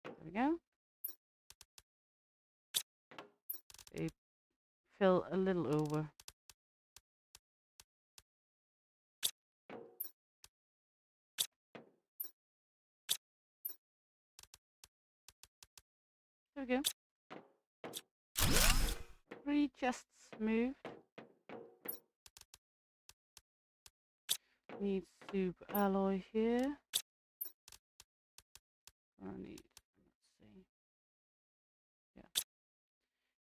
There we go. They fill a little over. There we go. 3 chests moved. Need super alloy here. I need, let's see. Yeah,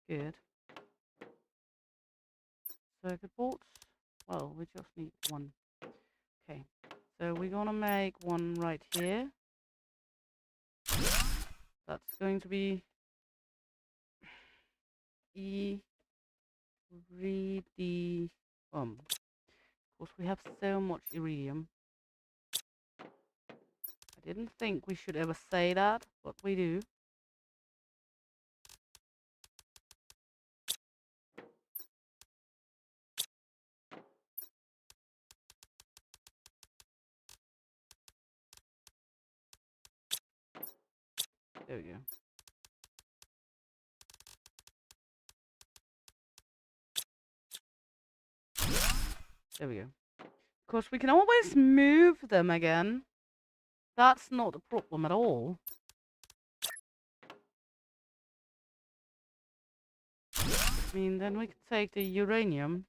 good. Circuit boards. Well, we just need 1. Okay, so we're gonna make 1 right here. That's going to be iridium. Of course, we have so much iridium. I didn't think we should ever say that, but we do. There we go. There we go. Of course, we can always move them again. That's not a problem at all. I mean, then we can take the uranium.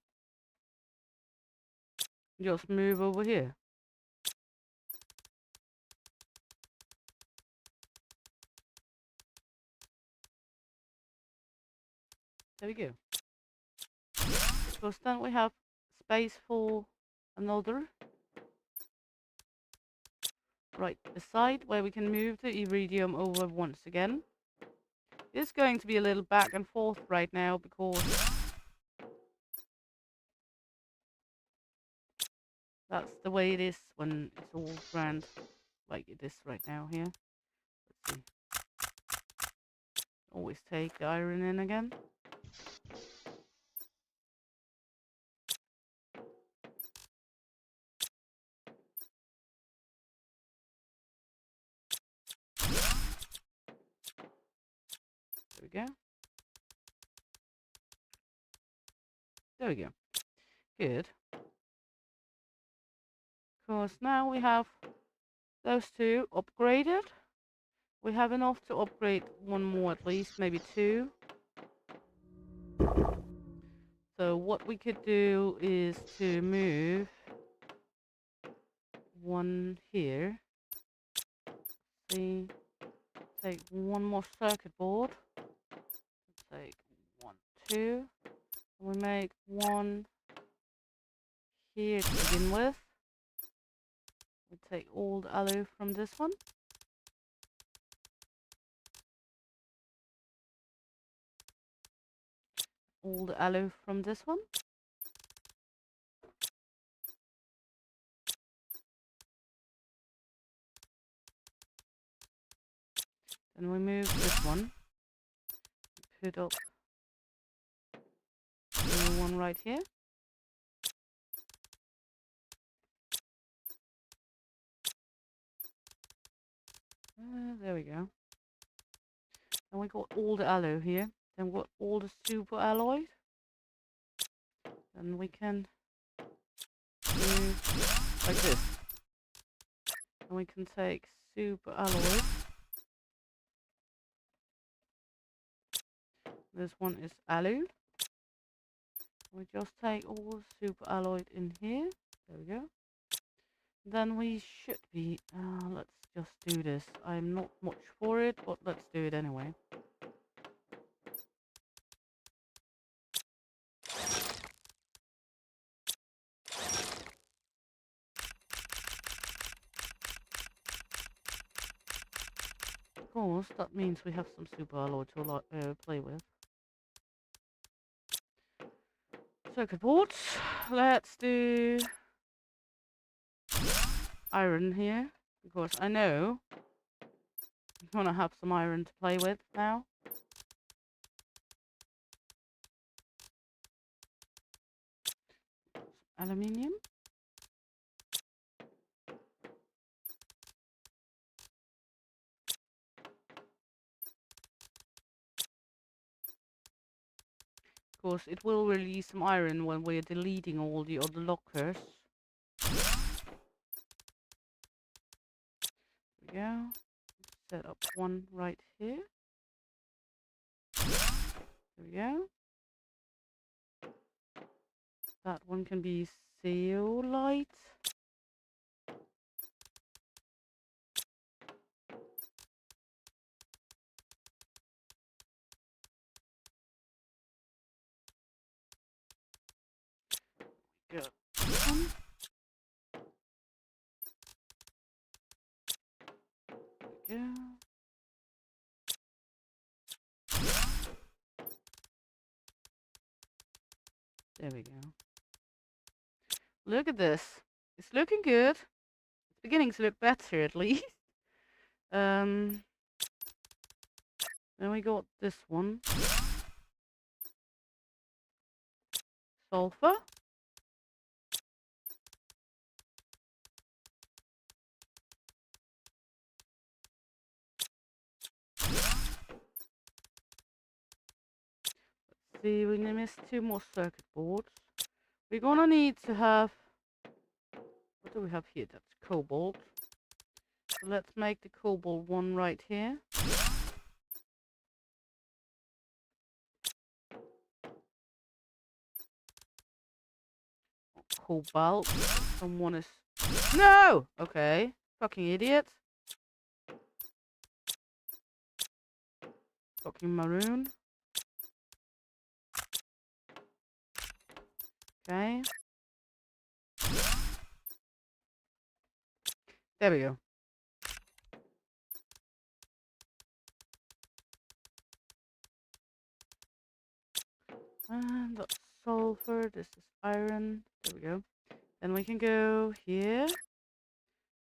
Just move over here. There we go. Because then we have space for another right beside where we can move the iridium over once again. It's going to be a little back and forth right now because that's the way it is when it's all grand like it is right now here. Let's see. Always take the iron in again. There we go. There we go. Good. Because now we have those 2 upgraded. We have enough to upgrade 1 more at least, maybe 2. So what we could do is to move 1 here. See, take 1 more circuit board. Take 1, 2. We make 1 here to begin with. We take all the alloy from this one. All the alloy from this one. Then we move this one. Put up the 1 right here. There we go. And we got all the alloy here. Then we got all the super alloy. Then we can move like this. And we can take super alloy. This one is alloy. We just take all the super alloy in here. There we go. Then we should be, let's just do this. I'm not much for it, but let's do it anyway. Of course, that means we have some super alloy to play with. Circuit boards. Let's do iron here, because I know I'm gonna have some iron to play with now. aluminium. Of course, it will release some iron when we're deleting all the other lockers. There we go. Set up one right here. There we go. That one can be zeolite. Good. There we go. There we go. Look at this. It's looking good. It's beginning to look better at least. Then we got this one. Sulfur. Let's see, we missed 2 more circuit boards. We're gonna need to have... What do we have here? That's cobalt. So let's make the cobalt one right here. Cobalt. Someone is... No! Okay. Fucking idiot. Fucking maroon. Okay. There we go. And that's sulfur. This is iron. There we go. Then we can go here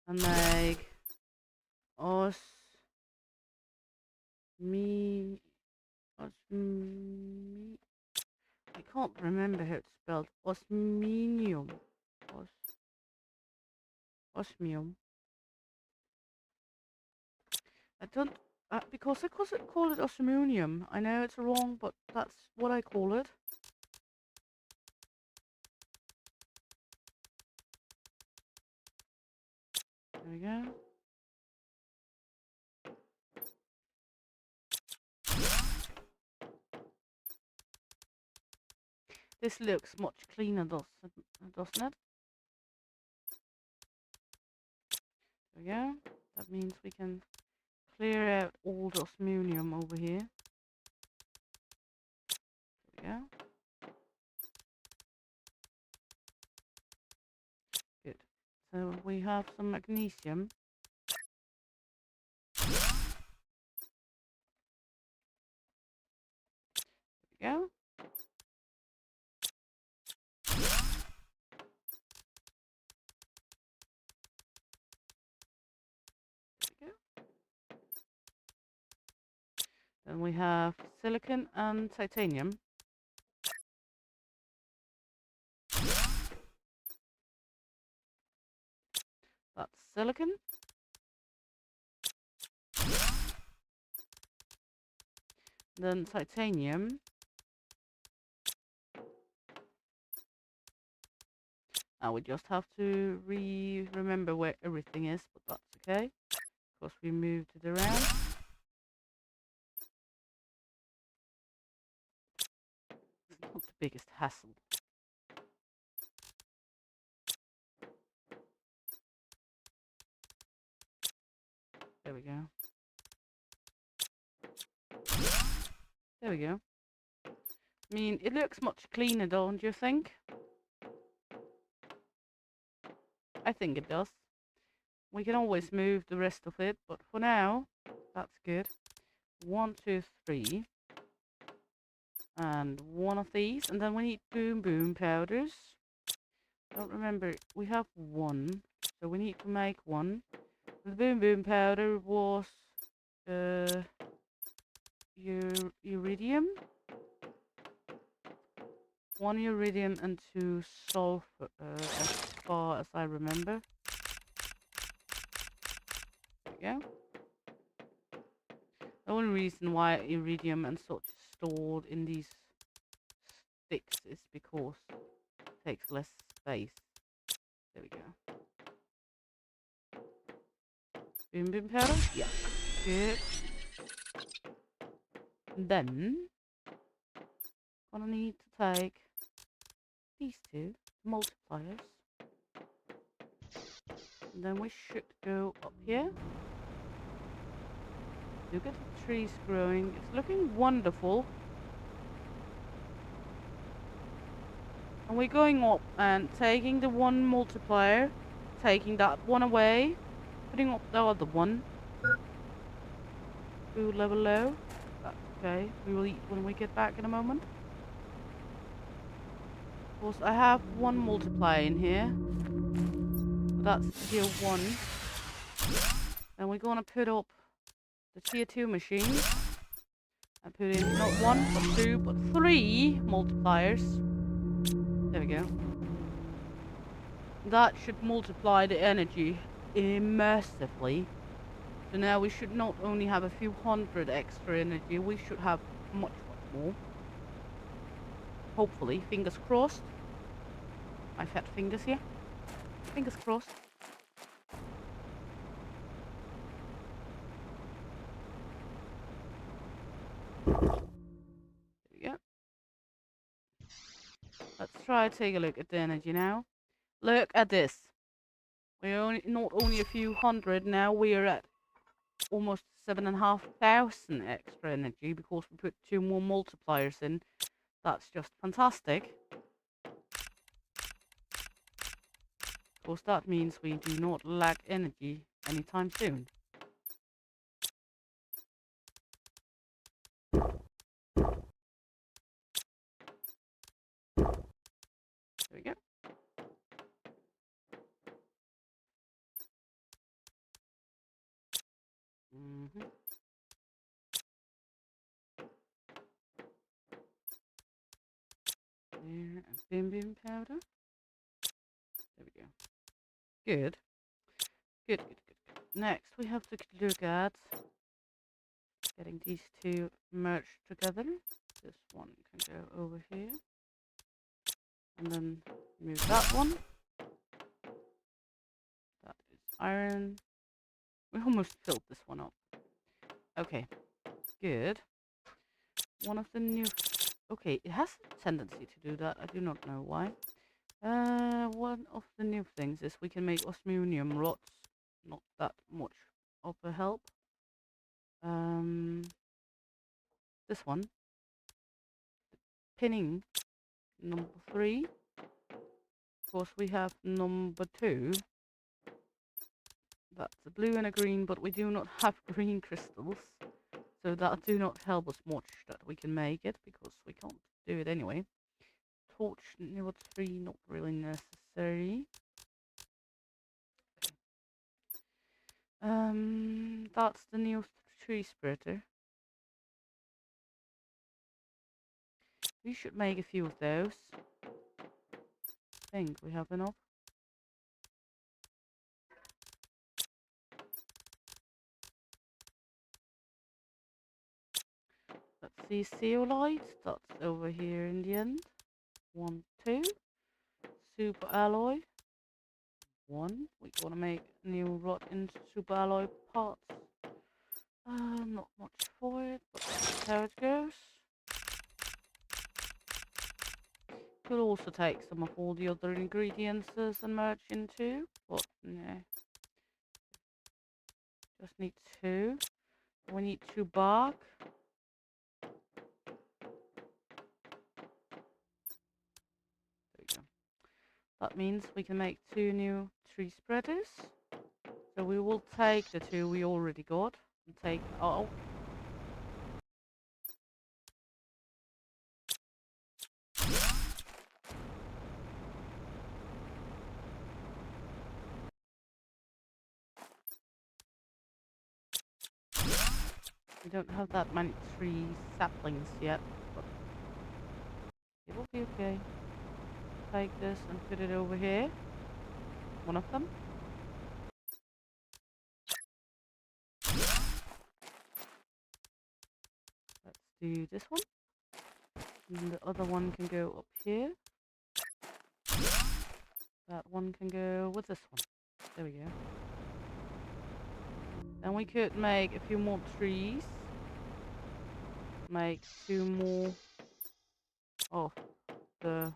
and make os me I can't remember how it's spelled. Osminium. Osmium. I don't because I call it osminium. I know it's wrong, but that's what I call it. There we go. This looks much cleaner, doesn't it? There we go. That means we can clear out all the osminium over here. There we go. Good. So we have some magnesium. There we go. Then we have silicon and titanium. That's silicon. Then titanium. Now we just have to remember where everything is, but that's okay. Of course, we moved it around. It's not the biggest hassle. There we go. There we go. I mean, it looks much cleaner, don't you think? I think it does. We can always move the rest of it, but for now, that's good. 1, 2, 3. And one of these. And then we need boom boom powders. Don't remember, we have 1. So we need to make 1. The boom boom powder was iridium. 1 iridium and 2 sulfur, as far as I remember. There we go. The only reason why iridium and such is stored in these sticks is because it takes less space. There we go. Boom powder? Yeah. Good. And then gonna need to take these two multipliers. And then we should go up here. Look at the trees growing. It's looking wonderful. And we're going up and taking the one multiplier, taking that one away, putting up the other one. Food level low. That's okay. We will eat when we get back in a moment. Of course, I have one multiplier in here. But that's tier 1. And we're gonna put up the tier 2 machine. And put in not 1, but 2, but 3 multipliers. There we go. That should multiply the energy immersively. So now we should not only have a few hundred extra energy, we should have much more. Hopefully, fingers crossed. My fat fingers here. Fingers crossed. There we go. Let's try to take a look at the energy now. Look at this. We're only not only a few hundred now, we are at almost 7,500 extra energy because we put 2 more multipliers in. That's just fantastic. Of course, that means we do not lack energy anytime soon. There we go. There, and bim powder. There we go. Good. Good. Next, we have to look at getting these two merged together. This one can go over here. And then move that one. That is iron. We almost filled this one up. Okay. Good. One of the new... Okay, it has a tendency to do that. I do not know why. One of the new things is we can make osmium rods. Not that much of a help. This one. Pinning. Number 3. Of course, we have number 2. That's a blue and a green, but we do not have green crystals. So that do not help us much that we can make it, because we can't do it anyway. Torch number 3, not really necessary. That's the new tree spreader. We should make a few of those. I think we have enough. Let's see, zeolite, that's over here in the end. 1, 2. Super alloy. 1. We want to make a new rod in super alloy parts. Not much for it, but that's how it goes. Could also take some of all the other ingredients and merge into, but no. Just need 2. We need 2 bark. That means we can make 2 new tree spreaders. So we will take the 2 we already got and take... Oh. We don't have that many tree saplings yet. It will be okay. Take this and put it over here. One of them. Let's do this one. And the other one can go up here. That one can go with this one. There we go. Then we could make a few more trees. Make 2 more of the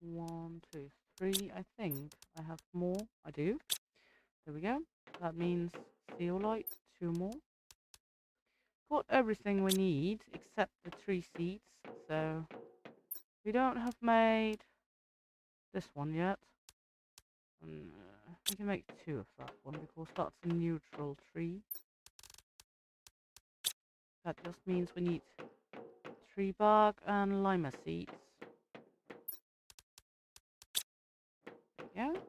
1, 2, 3. I think I have more. I do. There we go. That means zeolite, 2 more. Got everything we need except the 3 seeds. So we don't have made this one yet. And, we can make 2 of that one because that's a neutral tree. That just means we need tree bark and lima seeds. There we go.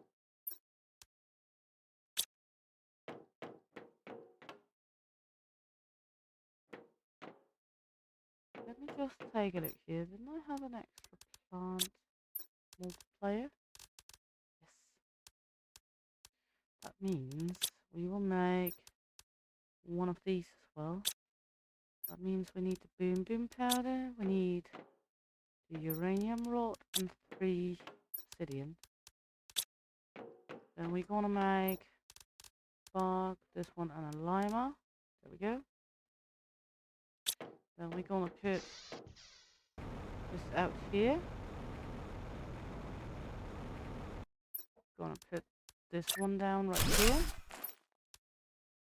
Let me just take a look here. Didn't I have an extra plant multiplier? Yes. That means we will make one of these as well. That means we need the boom boom powder, we need the uranium rod and 3 obsidian. Then we're gonna make bark, this one and a lima. There we go. Then we're gonna put this out here. Gonna put this one down right here.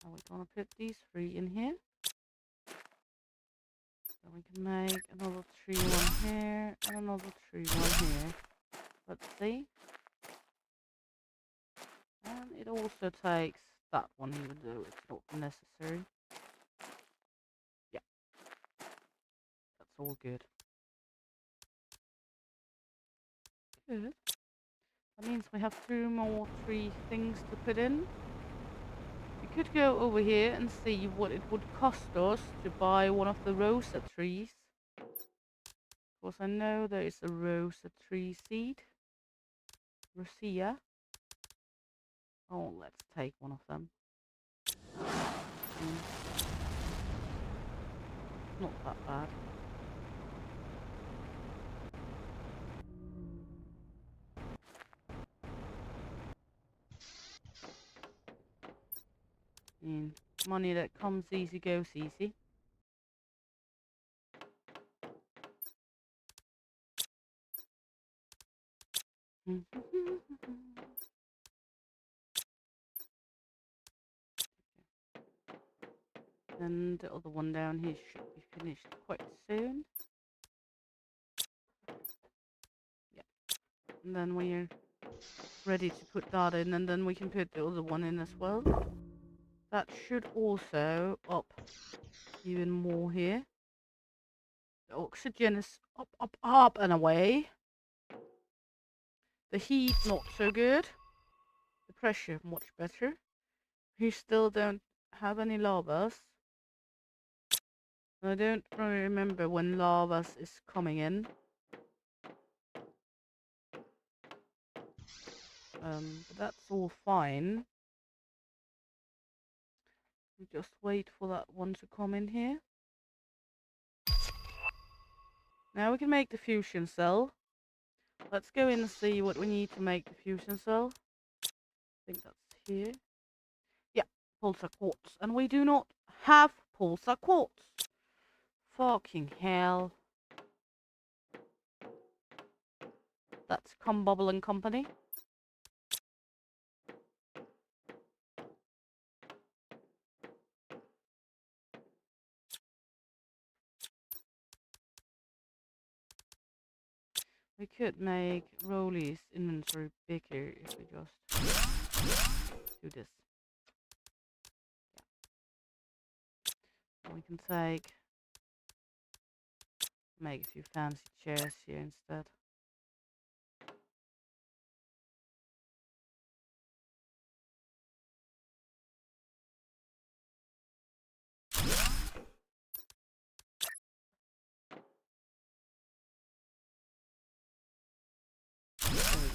And we're gonna put these 3 in here. Then we can make another tree one here and another tree one here. Let's see. And it also takes that one even though it's not necessary. Yeah. That's all good. Good. That means we have 2 more 3 things to put in. We could go over here and see what it would cost us to buy one of the rosa trees. Of course, I know there is a rosa tree seed. Rosia. Oh, let's take one of them. Not that bad. Money that comes easy goes easy. And the other one down here should be finished quite soon. Yeah. And then we're ready to put that in, and then we can put the other one in as well. That should also up even more here. The oxygen is up, up, up and away. The heat not so good. The pressure much better. We still don't have any lavas. I don't really remember when lavas is coming in. But that's all fine. We just wait for that one to come in here. Now we can make the fusion cell. Let's go in and see what we need to make the fusion cell. I think that's here. Yeah, pulsar quartz. And we do not have pulsar quartz. Fucking hell. That's Bubble and Company. We could make Rolly's inventory bigger if we just do this. Yeah. We can make a few fancy chairs here instead.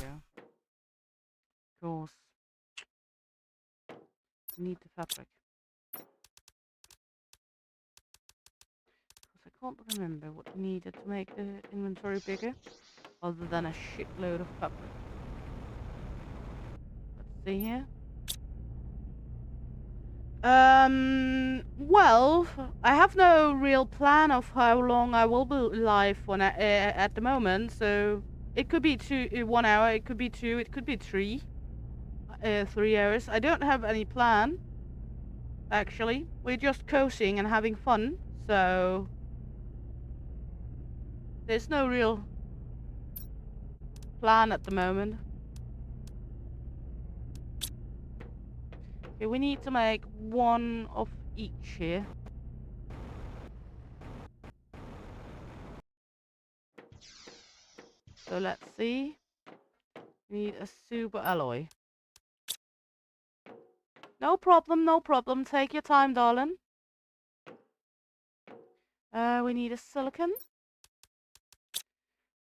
go. Of course. We need the fabric. Because I can't remember what we needed to make the inventory bigger. Other than a shitload of fabric. Let's see here. Well, I have no real plan of how long I will be live when at the moment, so it could be 1 hour, it could be 2, it could be 3 hours. I don't have any plan, actually. We're just coasting and having fun, so there's no real plan at the moment. Okay, we need to make one of each here. So let's see. We need a super alloy. No problem, no problem. Take your time, darling. We need a silicon.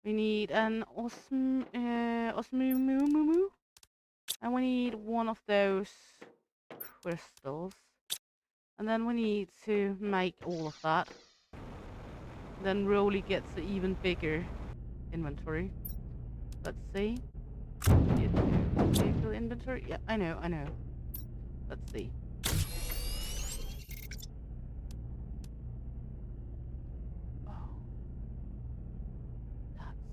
We need an osmumu. And we need one of those crystals. And then we need to make all of that. Then Rolly gets an even bigger inventory. Let's see. Vehicle inventory? Yeah, I know. Let's see. Oh. That's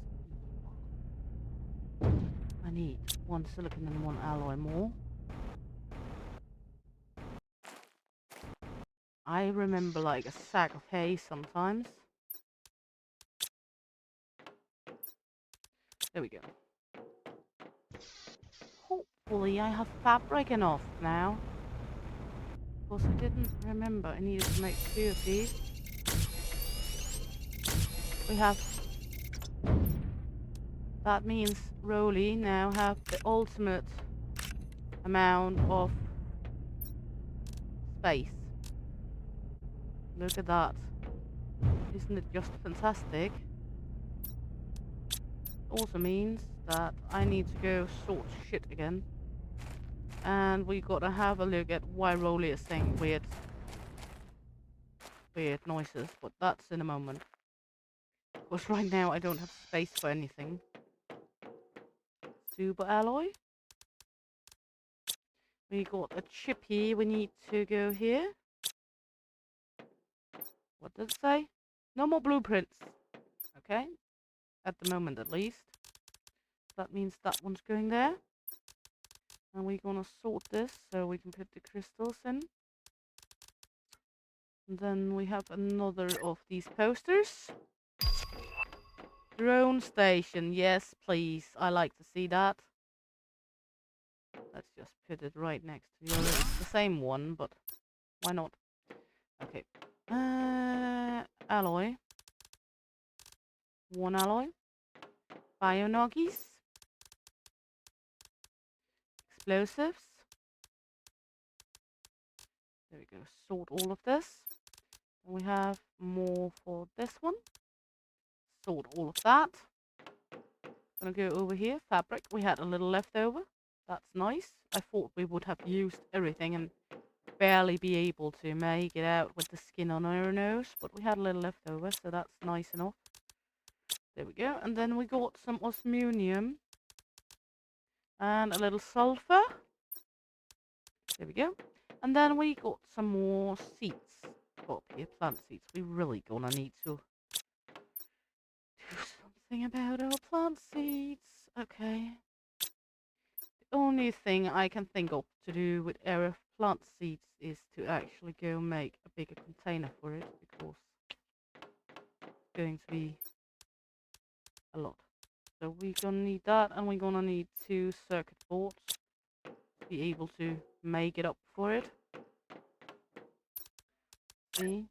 evil. I need one silicon and one alloy more. I remember like a sack of hay sometimes. There we go. Hopefully I have fabric enough now. Of course I didn't remember I needed to make 2 of these. We have... That means Rolly now have the ultimate amount of space. Look at that. Isn't it just fantastic? Also means that I need to go sort shit again. And we gotta have a look at why Rolly is saying weird noises, but that's in a moment. Because right now I don't have space for anything. Super alloy. We got a chip here, we need to go here. What does it say? No more blueprints. Okay. At the moment at least. That means that one's going there. And we're gonna sort this so we can put the crystals in. And then we have another of these posters. Drone station, yes please. I like to see that. Let's just put it right next to the other. It's the same one, but why not? Okay. Alloy. One alloy. Bionoggies. Explosives. There we go. Sort all of this. And we have more for this one. Sort all of that. Gonna go over here. Fabric. We had a little left over. That's nice. I thought we would have used everything and barely be able to make it out with the skin on our nose, but we had a little left over, so that's nice enough. There we go. And then we got some osmunium and a little sulfur. There we go. And then we got some more seeds. Up here, plant seeds. We really gonna need to do something about our plant seeds. Okay. The only thing I can think of to do with our plant seeds is to actually go make a bigger container for it, because it's going to be a lot. So we're gonna need that, and we're gonna need 2 circuit boards to be able to make it up for it. See?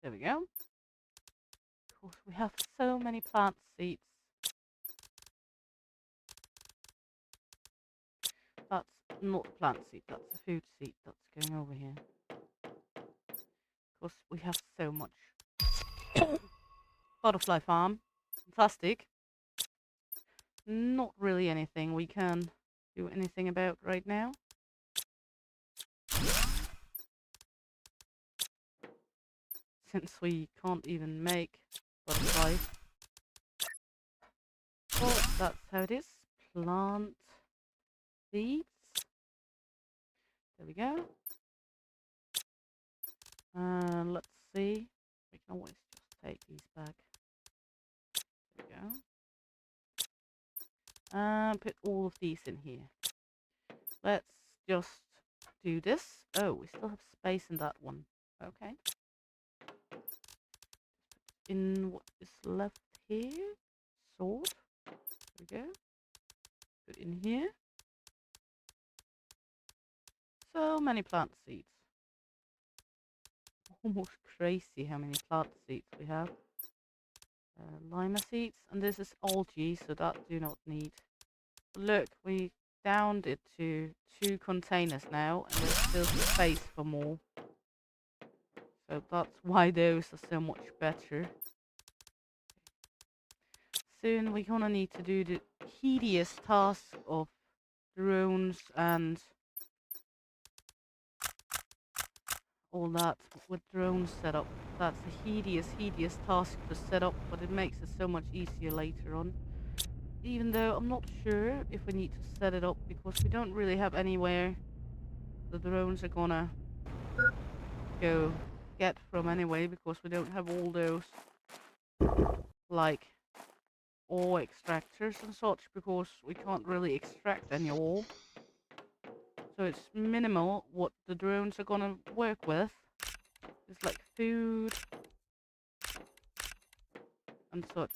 There we go. Of course, we have so many plant seeds. That's not a plant seed, that's a food seed that's going over here. because we have so much. Butterfly farm. Fantastic. Not really anything we can do anything about right now. Since we can't even make butterflies. But that's how it is. Plant seeds. There we go. And let's see. We can always just take these back. There we go. And put all of these in here. Let's just do this. Oh, we still have space in that one. Okay. In what is left here. Sword. There we go. Put in here. So many plant seeds. Almost crazy how many plant seeds we have. Lima seeds, and this is algae, so that do not need. Look, we downed it to 2 containers now, and there's still space for more. So that's why those are so much better. Soon we're gonna need to do the hideous task of drones and all that with drones set up. That's a hideous task to set up, but it makes it so much easier later on. Even though I'm not sure if we need to set it up, because we don't really have anywhere the drones are gonna go get from anyway, because we don't have all those like ore extractors and such, because we can't really extract any ore. So it's minimal what the drones are gonna work with. It's like food and such.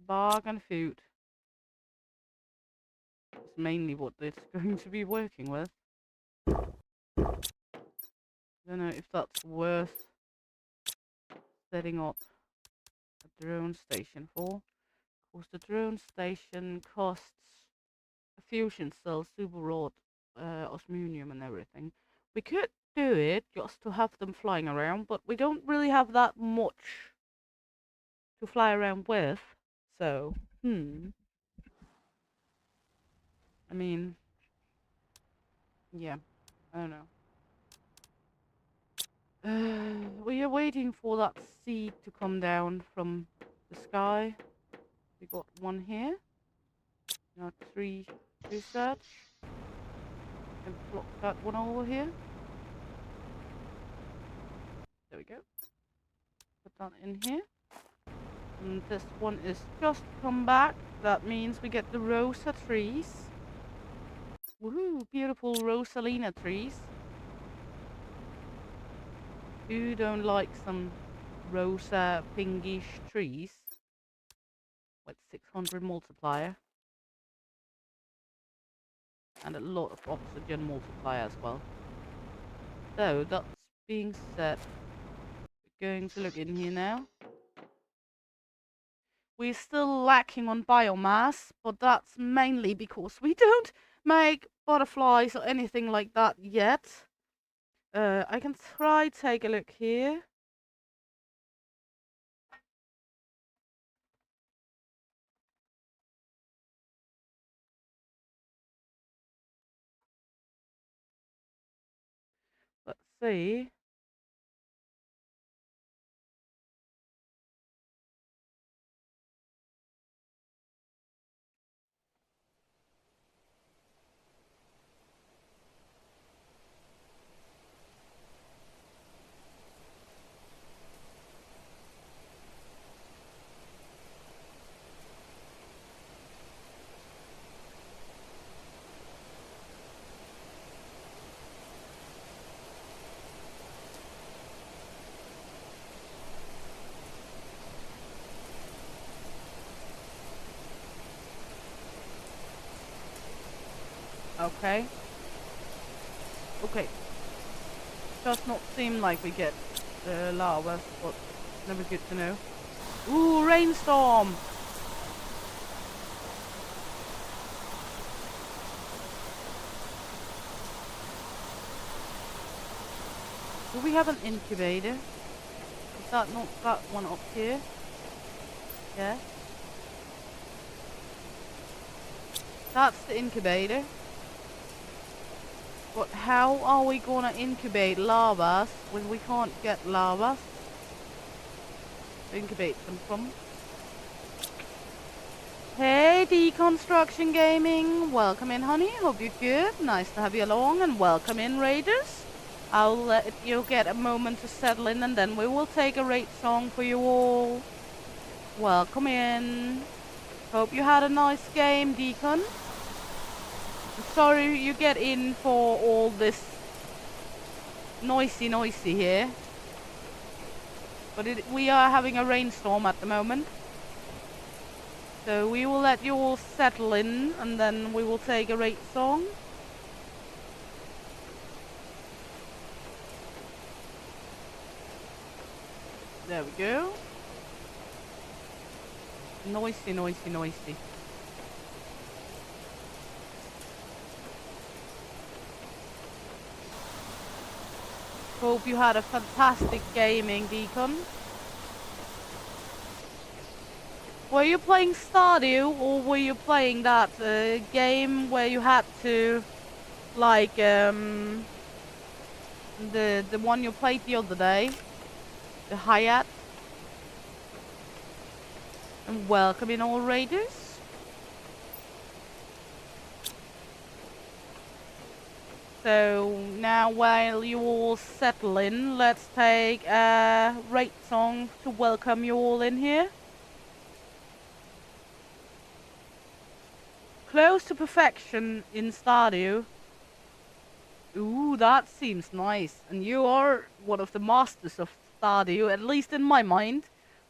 Bark and food. It's mainly what it's going to be working with. Don't know if that's worth setting up a drone station for. Of course, the drone station costs a fusion cell, super rod, osmium and everything. We could do it just to have them flying around, but we don't really have that much to fly around with. So, I mean, yeah, I don't know. We are waiting for that seed to come down from the sky. We got one here. Now 3 research. And plot that one over here. There we go. Put that in here. And this one is just come back. That means we get the Rosa trees. Woohoo! Beautiful Rosalina trees. Who don't like some rosa pinkish trees? With 600 multiplier. And a lot of oxygen multiplier as well. So that's being said, we're going to look in here now. We're still lacking on biomass, but that's mainly because we don't make butterflies or anything like that yet. I can try take a look here. Let's see. Okay. Okay. Does not seem like we get the lava, but never good to know. Ooh, rainstorm! Do we have an incubator? that not that one up here? Yeah. That's the incubator. But how are we gonna incubate lavas when we can't get lavas to incubate them from? Hey, Deconstruction Gaming! Welcome in, honey. Hope you're good. Nice to have you along, and welcome in, Raiders. I'll let you get a moment to settle in, and then we will take a raid song for you all. Welcome in. Hope you had a nice game, Deacon. I'm sorry you get in for all this noisy here. But we are having a rainstorm at the moment. So we will let you all settle in, and then we will take a raid song. There we go. Noisy. Hope you had a fantastic gaming, Deacon. Were you playing Stardew, or were you playing that game where you had to, like, the one you played the other day, the Hyatt? And welcome in, all raiders. So now, while you all settle in, let's take a raid song to welcome you all in here. Close to perfection in Stardew. Ooh, that seems nice. And you are one of the masters of Stardew, at least in my mind.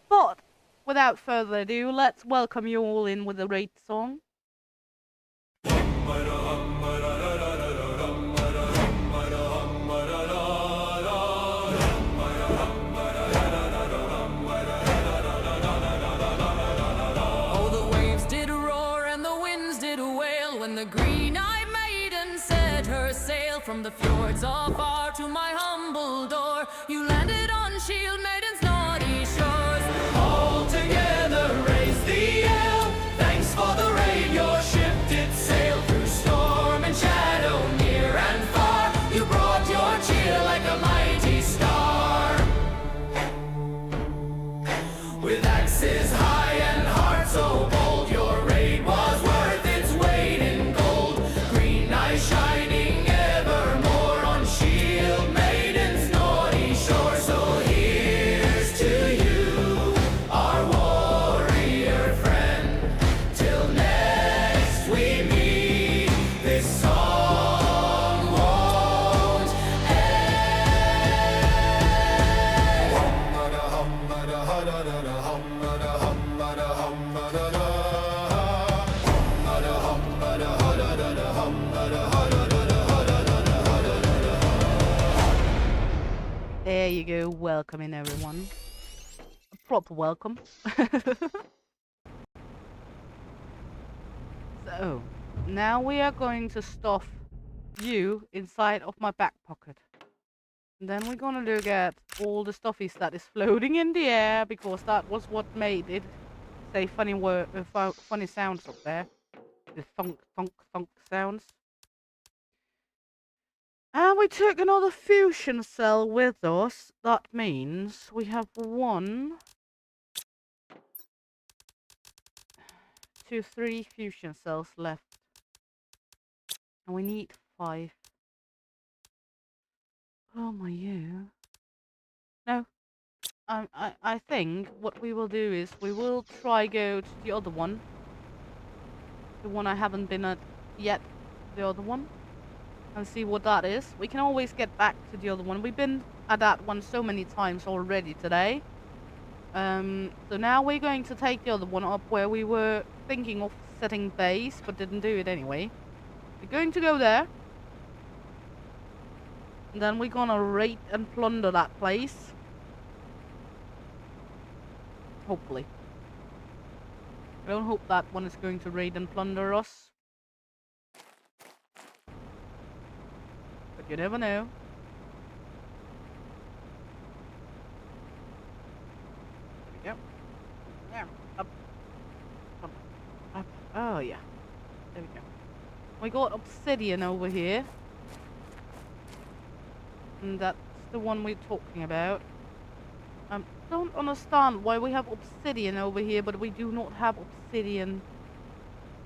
But without further ado, let's welcome you all in with a raid song. Oh, the waves did roar and the winds did wail when the green-eyed maiden set her sail from the fjords of far to my humble door. You landed on Shield Maiden's naughty shores. All together raise the yell. Thanks for the raid, your ship did sail through storm and shadow, near and far. You brought your cheer like a mighty star. With axes high and heart so bold, your raid was worth its weight in gold. Green eyes shining evermore on Shield Maiden's naughty shore. So here's to you, our warrior friend. Till next we meet, this song won't There you go, welcome in, everyone. A proper welcome. So, now we are going to stuff you inside of my back pocket. And then we're gonna look at all the stuffies that is floating in the air, because that was what made it say funny funny sounds up there. The thunk sounds. And we took another fusion cell with us. That means we have 1, 2, 3 fusion cells left. And we need 5. Oh my you. No. I think what we will do is we will try go to the other one. The one I haven't been at yet. The other one. And see what that is. We can always get back to the other one. We've been at that one so many times already today. So now we're going to take the other one up where we were thinking of setting base, but didn't do it anyway. We're going to go there. And then we're gonna raid and plunder that place. Hopefully. I don't hope that one is going to raid and plunder us. But you never know. Yep. Yeah. Up. Up. Up. Oh, yeah. There we go. We got obsidian over here. And that's the one we're talking about. Don't understand why we have obsidian over here, but we do not have obsidian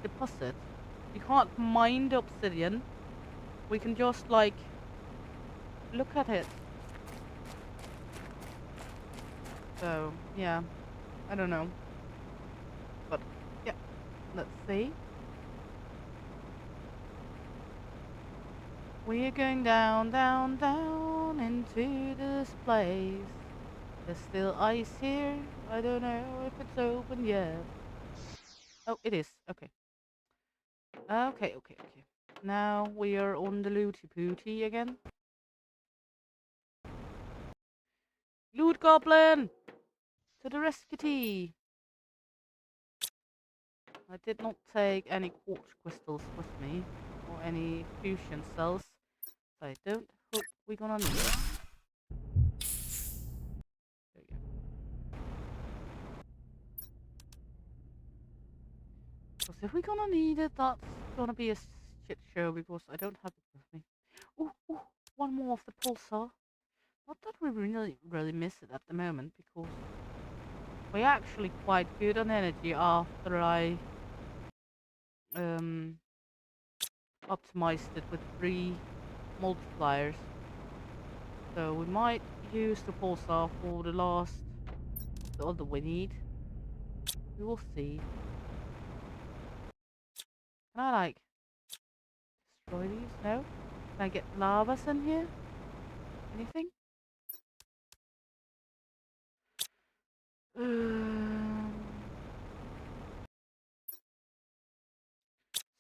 deposit. We can't mine the obsidian. We can just, like, look at it. So, yeah. I don't know. But, yeah. Let's see. We're going down, down, down into this place. There's still ice here. I don't know if it's open yet. Oh, it is. Okay. Okay. Now we are on the looty pooty again. Loot goblin! To the rescue! I did not take any quartz crystals with me. Or any fusion cells. So I don't hope we're gonna need it. There we go. Because if we're gonna need it, that's gonna be a shit show because I don't have it with me. Ooh, one more of the pulsar. Not that we really miss it at the moment because we're actually quite good on energy after I optimized it with 3 multipliers. So we might use the pulsar for the last of the other we need. We will see. Can I like destroy these? No? Can I get lavas in here? Anything?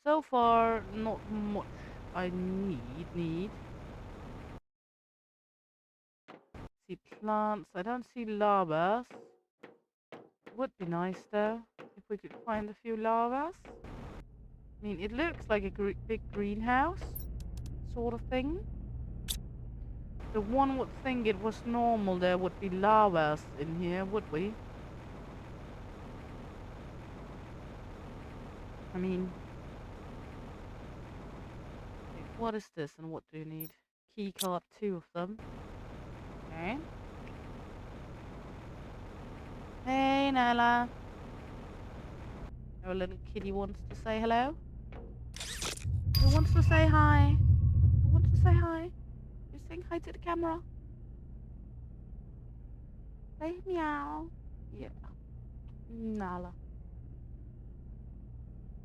So far, not much I need. See plants. I don't see lavas. Would be nice though if we could find a few lavas. I mean, it looks like a big greenhouse sort of thing. The one would think it was normal there would be lavas in here, would we? I mean, what is this and what do you need? Keycard, 2 of them. Okay. Hey, Nala. Our little kitty wants to say hello. Who wants to say hi? Who wants to say hi? You're saying hi to the camera. Say meow. Yeah. Nala.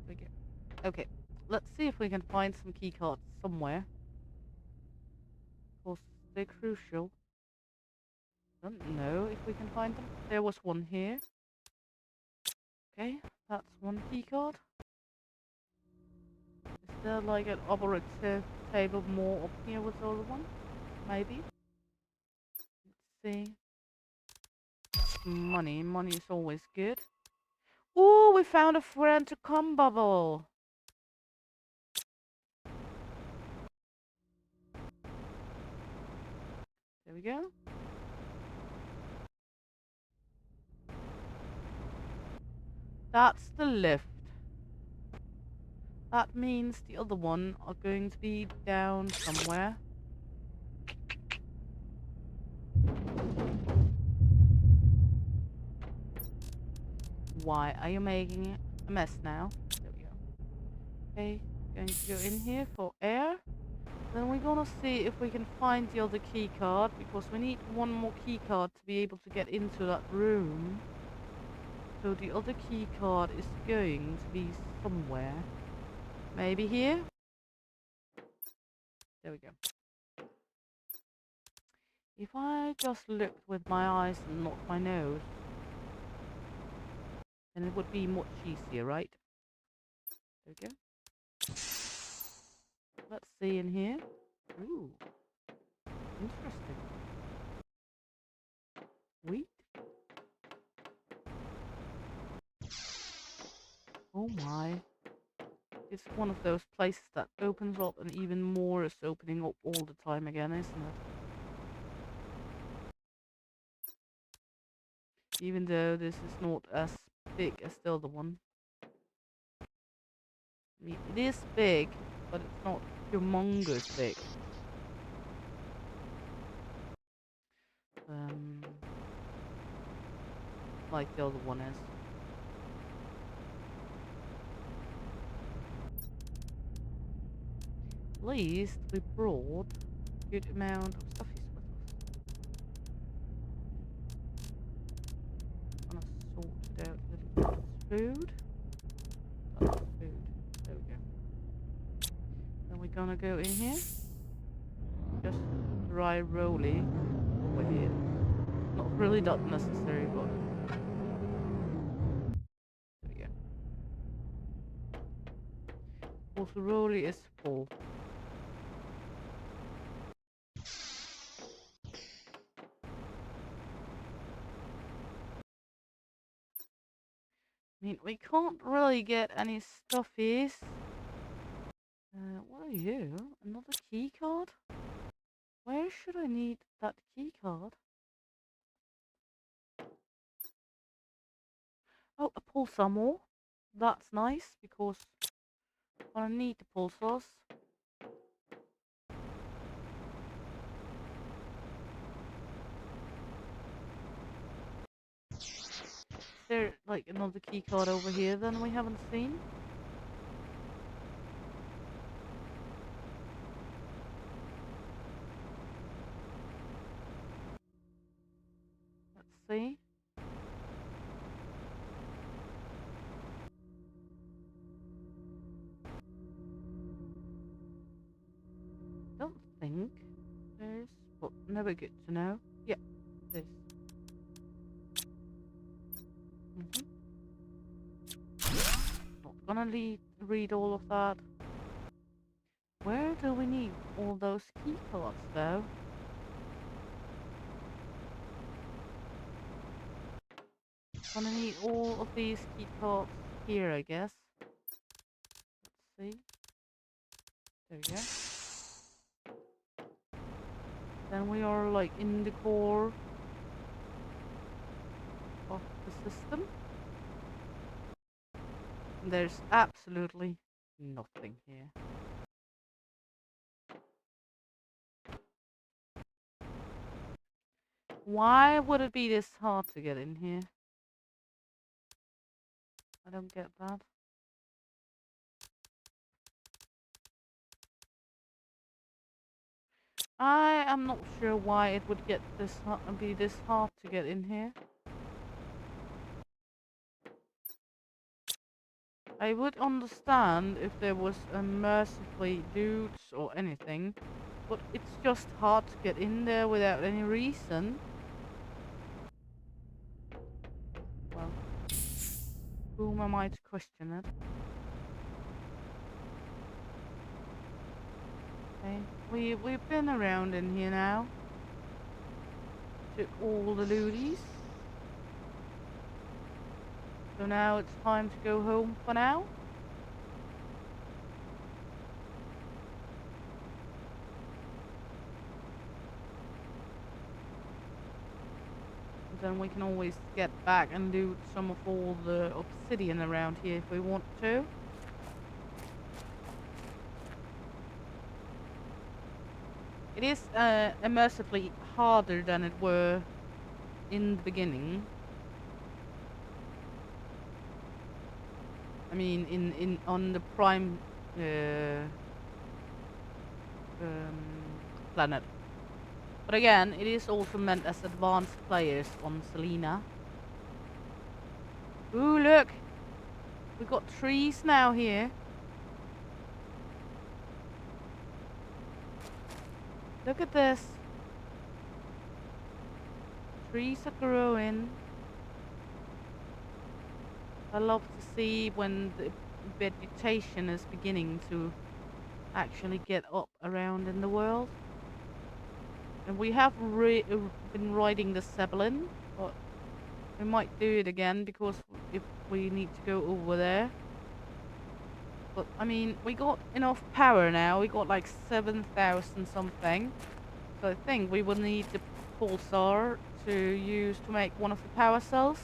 Okay. Okay. Let's see if we can find some keycards somewhere. Of course, they're crucial. Don't know if we can find them. There was one here. Okay, that's one keycard. Is there like an operative table more up here with the other one? Maybe. Let's see. Money. Money is always good. Ooh, we found a friend to come bubble. There we go. That's the lift. That means the other one are going to be down somewhere. Why are you making a mess now? There we go. Okay, going to go in here for air. Then we're gonna see if we can find the other key card because we need one more key card to be able to get into that room. So the other key card is going to be somewhere. Maybe here? There we go. If I just looked with my eyes and not my nose, then it would be much easier, right? There we go. Let's see in here. Ooh. Interesting. Wheat? Oh my. It's one of those places that opens up and even more is opening up all the time again, isn't it? Even though this is not as big as the other one. I mean, it is big, but it's not humongous big. Like the other one is. At least we brought a good amount of stuffies with us. I'm gonna sort it out a little bit. Food. That's food. There we go. Then we're gonna go in here. Just dry rolly over here. Not really that necessary, but there we go. Also, rolly is full. I mean, we can't really get any stuffies. What are you? Another key card? Where should I need that key card? Oh, a pulsar more. That's nice because I need the pulsars. Is there like another key card over here then we haven't seen? Let's see. Don't think there's, but never good to know. Yeah, this. Not gonna read all of that. Where do we need all those key cards though? Gonna need all of these key cards here, I guess. Let's see. There we go. Then we are like in the core of the system. And there's absolutely nothing here. Why would it be this hard to get in here? I don't get that. I am not sure why it would get this be this hard to get in here. I would understand if there was a mercifully dudes or anything, but it's just hard to get in there without any reason. Well, whom am I to question it? Okay, we've been around in here now. Took all the looties. So now it's time to go home for now. And then we can always get back and loot some of all the obsidian around here if we want to. It is immersively harder than it were in the beginning. I mean, in on the prime planet. But again, it is also meant as advanced players on Selena. Ooh, look! We've got trees now here. Look at this. Trees are growing. I love to see when the vegetation is beginning to actually get up around in the world. And we have been riding the Zeppelin, but we might do it again because if we need to go over there. But I mean, we got enough power now. We got like 7,000 something. So I think we will need the pulsar to use to make one of the power cells,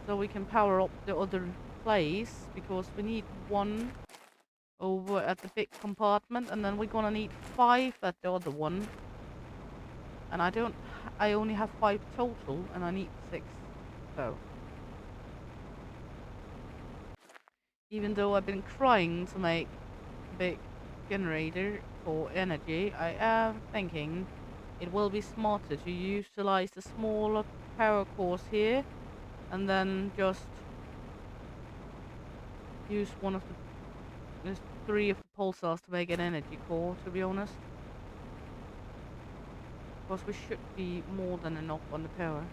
so we can power up the other place, because we need one over at the big compartment, and then we're gonna need 5 at the other one. And I only have 5 total, and I need 6. So, even though I've been trying to make a big generator for energy, I am thinking it will be smarter to utilize the smaller power cores here, and then just use one of the... There's 3 of the pulsars to make an energy core, to be honest. Because we should be more than enough on the power.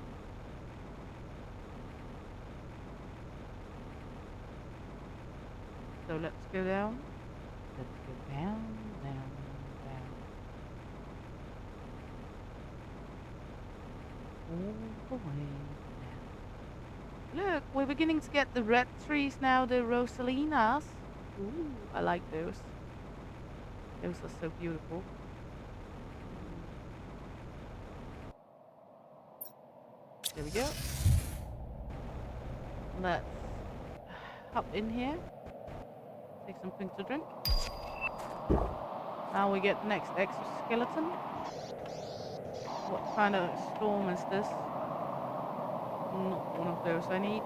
So let's go down. Let's go down, down, down. All the way down. Look, we're beginning to get the red trees now, the Rosalinas. Ooh, I like those. Those are so beautiful. There we go. Let's hop in here. Take something to drink. Now we get the next exoskeleton. What kind of storm is this? Not one of those I need.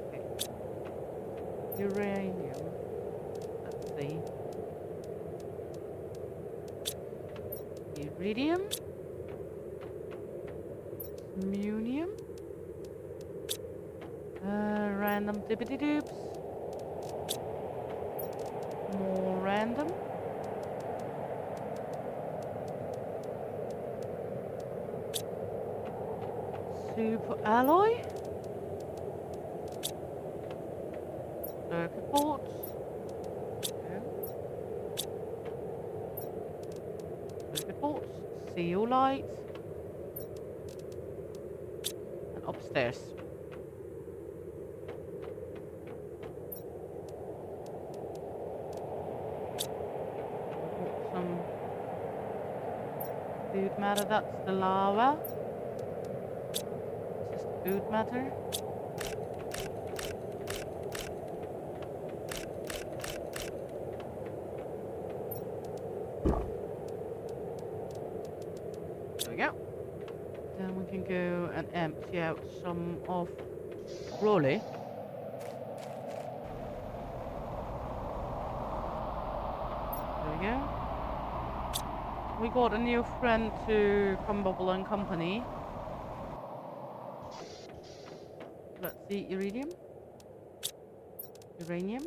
Okay. Uranium. Let's see. Iridium. Munium. Random dippity doops. More random. Super alloy. Circuit boards. Circuit boards. Zeolite. And upstairs. Some food matter. That's the lava. Just food matter. There we go. Then we can go and empty out some of Rolly. There we go. We got a new friend to Bubble and Company. Let's see, iridium, uranium,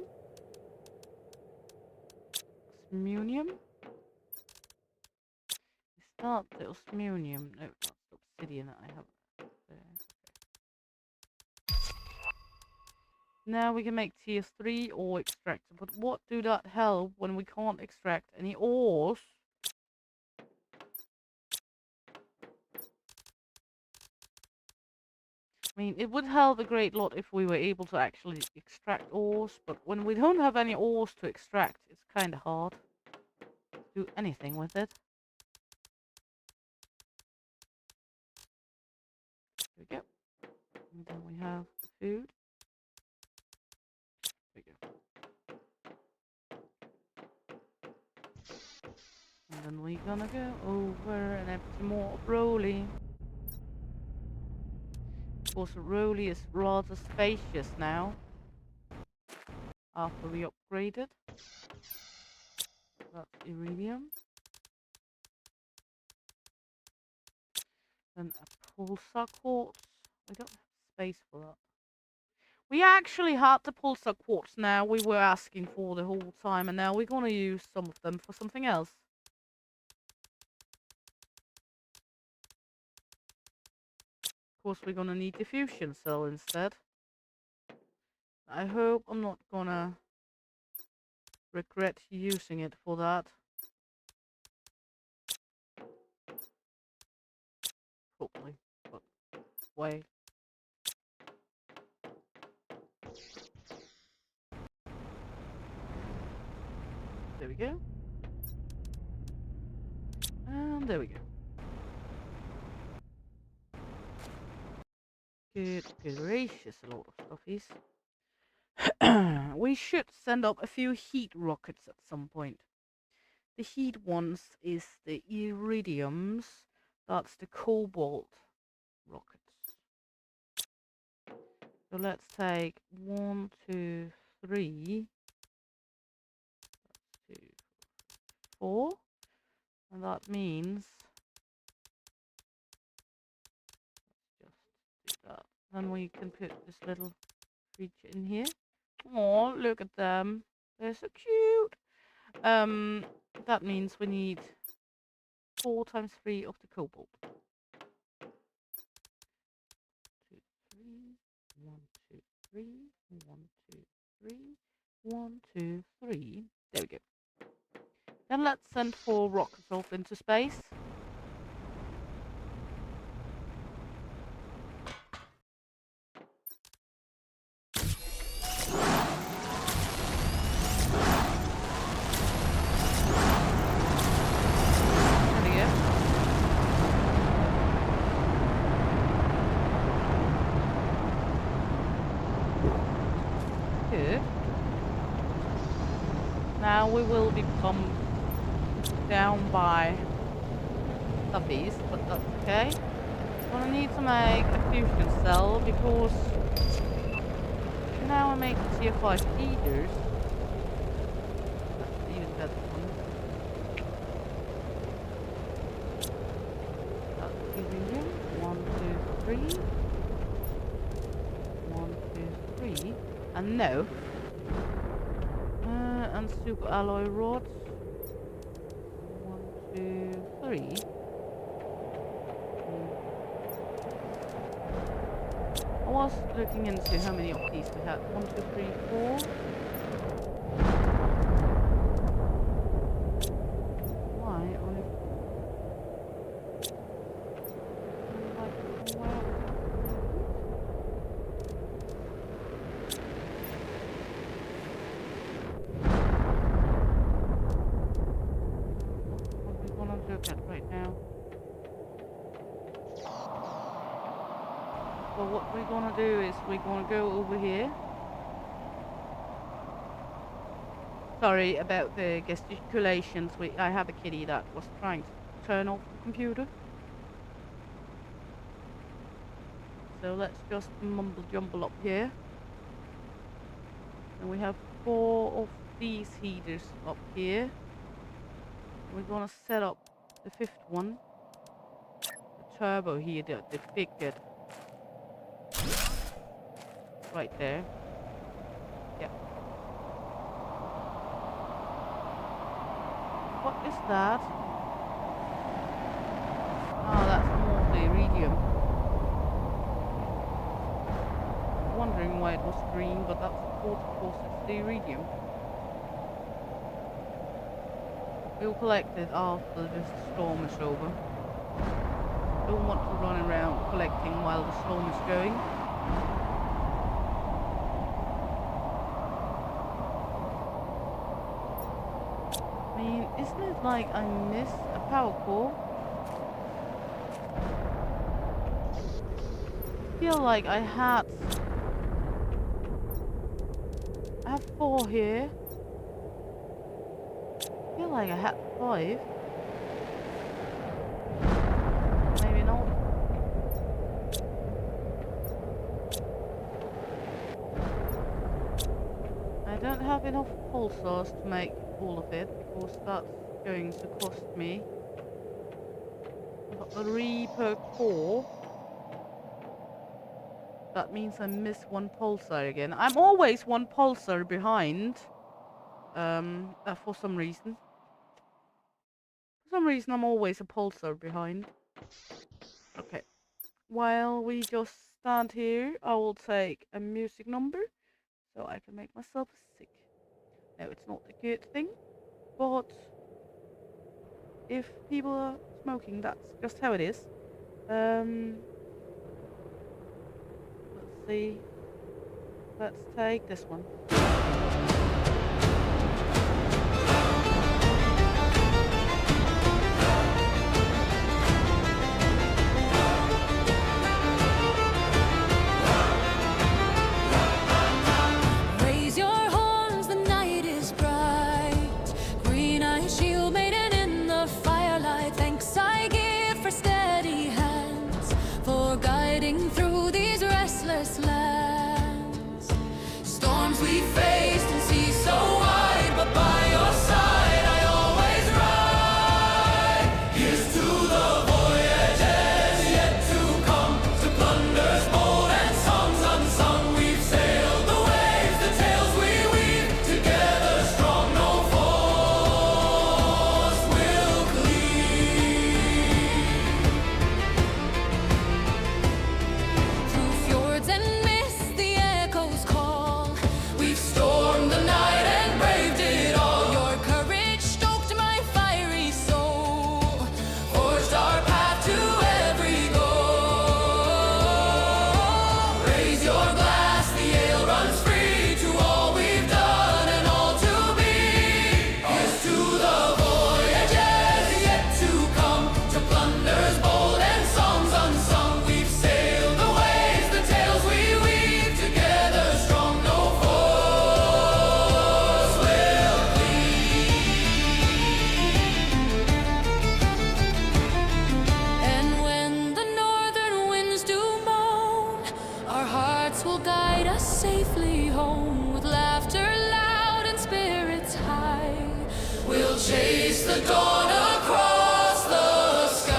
osmium. Is that the osmium? No, that's the obsidian that I have there. Okay. Now we can make tier 3 ore extractor, but what do that help when we can't extract any ores? I mean, it would help a great lot if we were able to actually extract ores, but when we don't have any ores to extract, it's kind of hard to do anything with it. There we go. And then we have the food. There we go. And then we're gonna go over and empty more of Rolly. Of course, Rolly is rather spacious now, after we upgraded. That's iridium. Then a pulsar quartz. We don't have space for that. We actually had the pulsar quartz now we were asking for the whole time, and now we're gonna use some of them for something else. Of course, we're gonna need the fusion cell instead. I hope I'm not gonna regret using it for that. Probably, but wait. There we go. And there we go. Good gracious, a lot of stuffies. We should send up a few heat rockets at some point. The heat ones is the iridiums. That's the cobalt rockets. So let's take 1, 2, 3. 2, 4. And that means let's just do that. Then we can put this little creature in here. Oh, look at them. They're so cute. That means we need 4 times 3 of the cobalt. 2, 3. 1, 2, 3. 1, 2, 3. 1, 2, 3. There we go. Then let's send 4 rockets off into space. Now we will become down by stuffies, but that's okay. Gonna need to make a fusion cell because now I'm making tier 5 heaters. That's even better one. That's iridium. 1, 2, 3. 1, 2, 3. And no. And super alloy rods. 1, 2, 3. I was looking into how many of these we had. 1, 2, 3, 4. Why only? Right now. Well, what we're gonna do is we're gonna go over here. Sorry about the gesticulations. I have a kitty that was trying to turn off the computer. So let's just mumble jumble up here. And we have 4 of these heaters up here. We're gonna set up the 5th one. The turbo heater, the big bit. Right there. Yep. What is that? Oh, that's more of the iridium. Wondering why it was green, but that's because it's the iridium. We'll collect it after this storm is over. Don't want to run around collecting while the storm is going. I mean, isn't it like I miss a power core? I feel like I have 4 here. I feel like I had 5. Maybe not. I don't have enough pulsars to make all of it because that's going to cost me 3 per core. That means I miss 1 pulsar again. I'm always 1 pulsar behind. For some reason. For some reason, I'm always a pulsar behind. Okay. While we just stand here, I will take a music number so I can make myself sick. No, it's not a good thing, but if people are smoking, that's just how it is. Let's see. Let's take this one. endless lands. Storms we faced and seas so wide, but by your side I always ride. Here's to the voyages yet to come, to plunders bold and songs unsung. We've sailed the waves, the tales we weave, together strong, no force will cleave. Through fjords and mists the echoes call. We've stormed the night and braved it all. Your courage stoked my fiery soul, forged our path to every goal. Raise your glass, the ale runs free, to all we've done and all to be. Here's to the voyages yet to come, to plunders bold and songs unsung. We've sailed the waves, the tales we weave, together strong, no force will And when the northern winds do moan, our hearts will guide us safely home. With laughter loud and spirits high, we'll chase the dawn across the sky.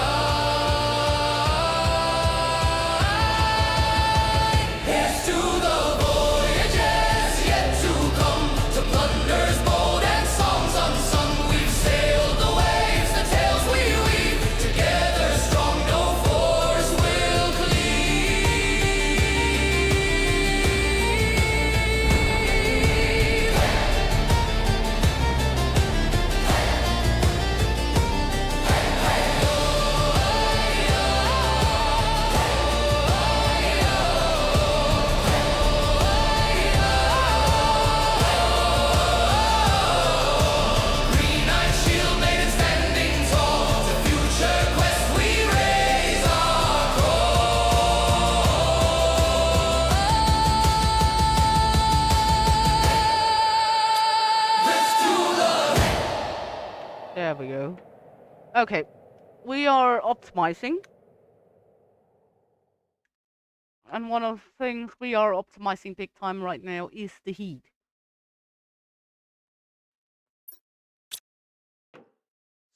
Here's to the voyages yet to come, to plunders bold and songs unsung. We've sailed the waves, the tales we weave, together strong, no force will cleave. Green ice shield maiden standing tall, to future quest we raise our There we go. Okay, we are optimizing. And one of the things we are optimizing big time right now is the heat.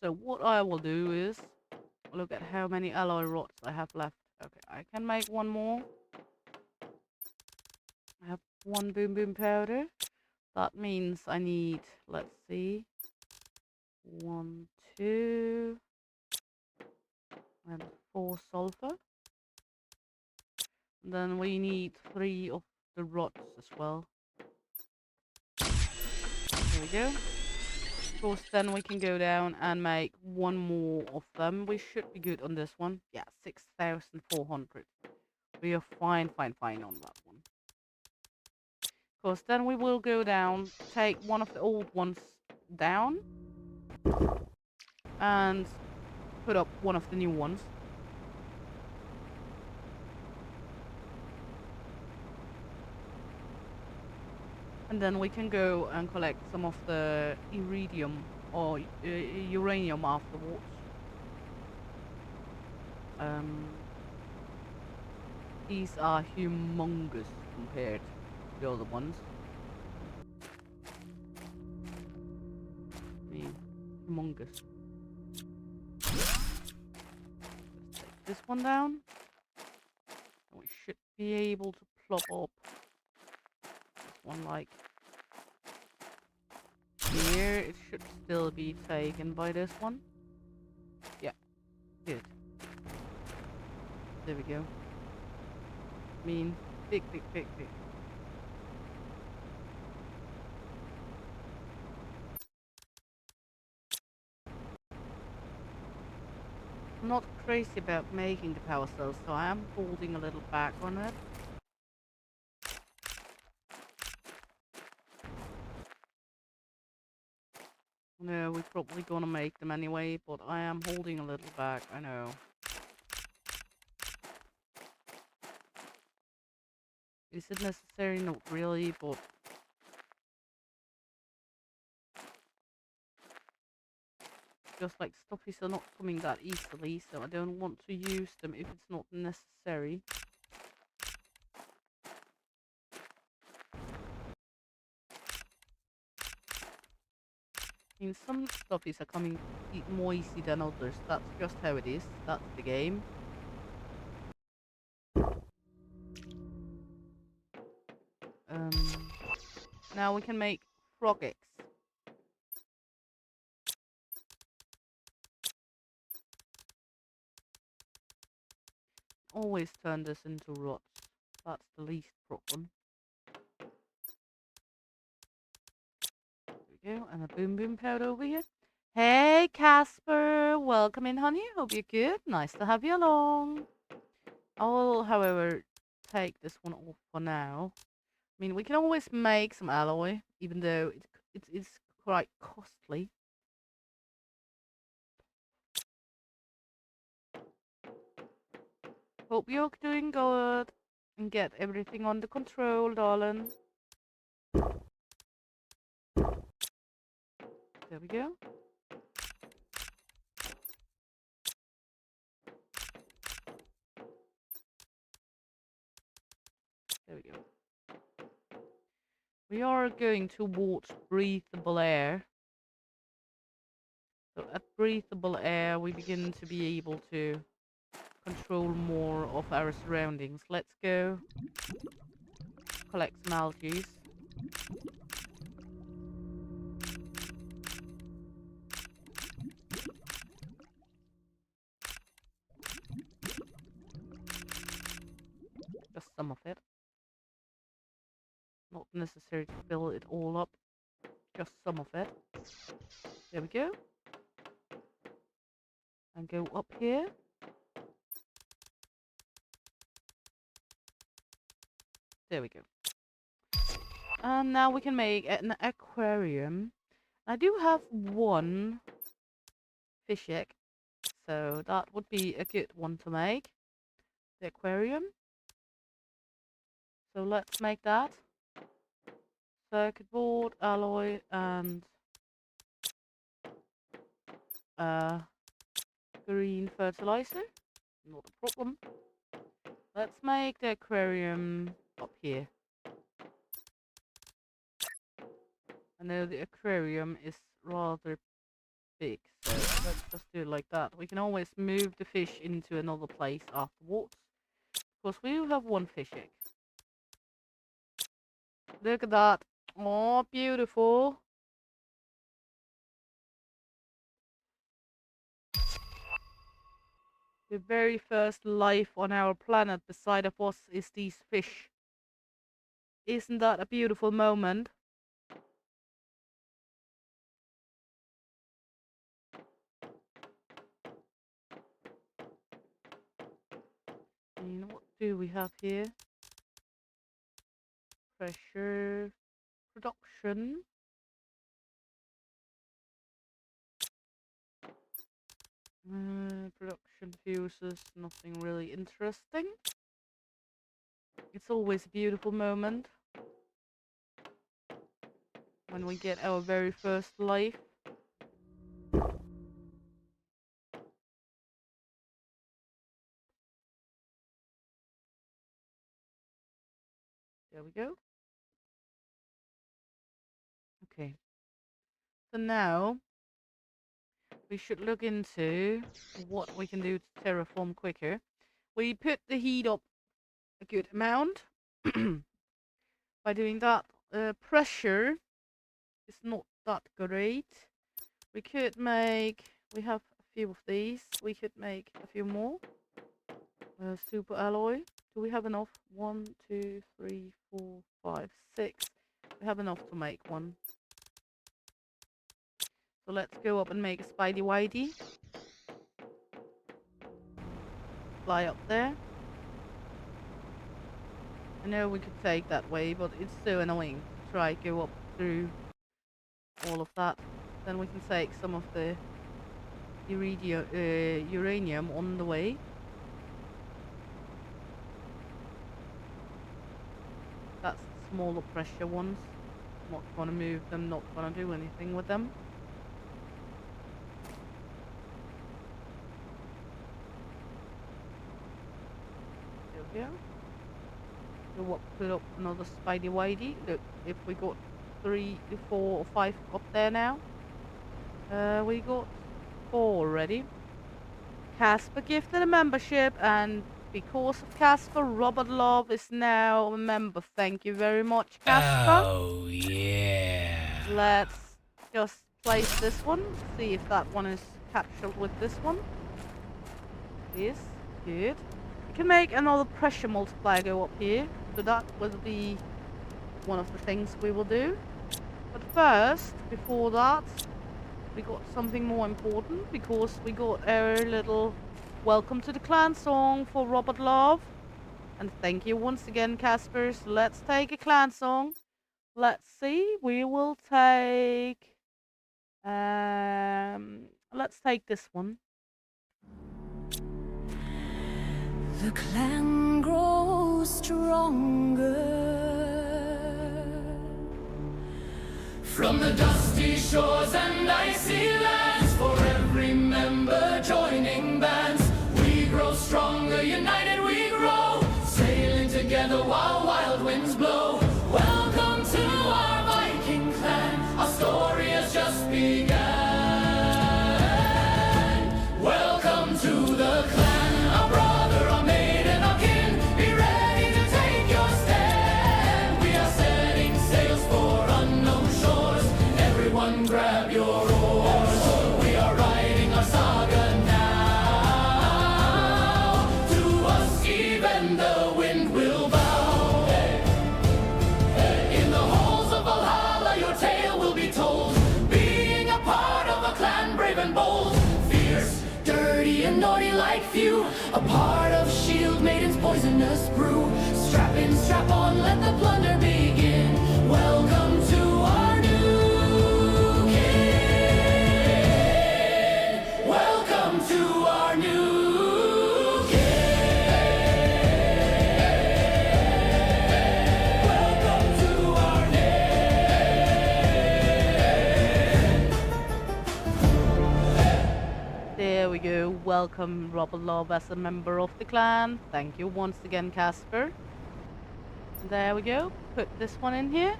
So what I will do is look at how many alloy rods I have left. Okay, I can make one more. I have one boom boom powder. That means I need, let's see, 1, 2, and 4 sulfur. And then we need 3 of the rods as well. There we go. Of course, then we can go down and make one more of them. We should be good on this one. Yeah, 6,400. We are fine on that one. Of course, then we will go down, take one of the old ones down, and put up one of the new ones. And then we can go and collect some of the iridium or uranium afterwards. These are humongous compared to the other ones. I mean, humongous. Let's take this one down. And we should be able to plop up this one like here. It should still be taken by this one. Yeah, good. There we go. I mean, big. I'm not crazy about making the power cells, so I am holding a little back on it. No, we're probably gonna make them anyway, but I am holding a little back, I know. Is it necessary? Not really, but just like stuffies are not coming that easily, so I don't want to use them if it's not necessary. mean, some stuffies are coming more easy than others. That's just how it is. That's the game. Now we can make frog eggs. Always turn this into rots. That's the least problem. There we go. And a boom boom powder over here. Hey, Casper. Welcome in, honey. Hope you're good. Nice to have you along. I will, however, take this one off for now. I mean, we can always make some alloy, even though it's quite costly. Hope you're doing good and get everything under control, darling. There we go. There we go. We are going towards breathable air. So at breathable air, we begin to be able to control more of our surroundings. Let's go collect some algae. Just some of it. Not necessary to fill it all up. Just some of it. There we go. And go up here. There we go. And now we can make an aquarium. I do have one fish egg, so that would be a good one to make. The aquarium. So let's make that. Circuit board, alloy, and green fertilizer. Not a problem. Let's make the aquarium up here. I know the aquarium is rather big, so let's just do it like that. We can always move the fish into another place afterwards. Because we do have one fish egg. Look at that. Oh, beautiful. The very first life on our planet beside of us is these fish. Isn't that a beautiful moment? And what do we have here? Pressure, production. Production fuses, nothing really interesting. It's always a beautiful moment when we get our very first life. There we go. Okay. So now we should look into what we can do to terraform quicker. We put the heat up a good amount. By doing that, pressure is not that great. We could make, we have a few of these. We could make a few more. Super alloy. Do we have enough? 1, 2, 3, 4, 5, 6. We have enough to make one. So let's go up and make a Spidey Whitey. Fly up there. I know we could take that way, but it's so annoying to try to go up through all of that. Then we can take some of the uranium on the way. That's the smaller pressure ones. Not gonna move them, not gonna do anything with them. There we go. We'll put up another Spidey Whitey. Look, if we got 3, 4, or 5 up there now. We got 4 already. Casper gifted a membership, and because of Casper, Robert Love is now a member. Thank you very much, Casper. Oh, yeah. Let's just place this one, see if that one is captured with this one. Yes, good. We can make another pressure multiplier go up here, so that will be one of the things we will do. But first, before that, we got something more important, because we got our little welcome to the clan song for Robert Love. And thank you once again, Casper. So let's take a clan song. Let's see, we will take let's take this one. The clan grows stronger. From the dusty shores and icy lands, for every member joining bands, we grow stronger, united we grow, sailing together while wild winds blow. Welcome to our Viking clan, our story has just begun. Welcome to the clan, our brother, our mate, and our kin. Be ready to take your stand. We are setting sails for unknown shores. Everyone grab your oars. We are writing our saga now. To us even the wind will bow. In the halls of Valhalla your tale will be told. Being a part of a clan brave and bold. Fierce, dirty and naughty like few. A part of shield maiden's poisonous brew. Strap in, strap on, let the plunder begin. Welcome to our new kin. Welcome to our new kin. Welcome to our There we go. Welcome Robert Love as a member of the clan. Thank you once again, Casper. There we go. Put this one in here.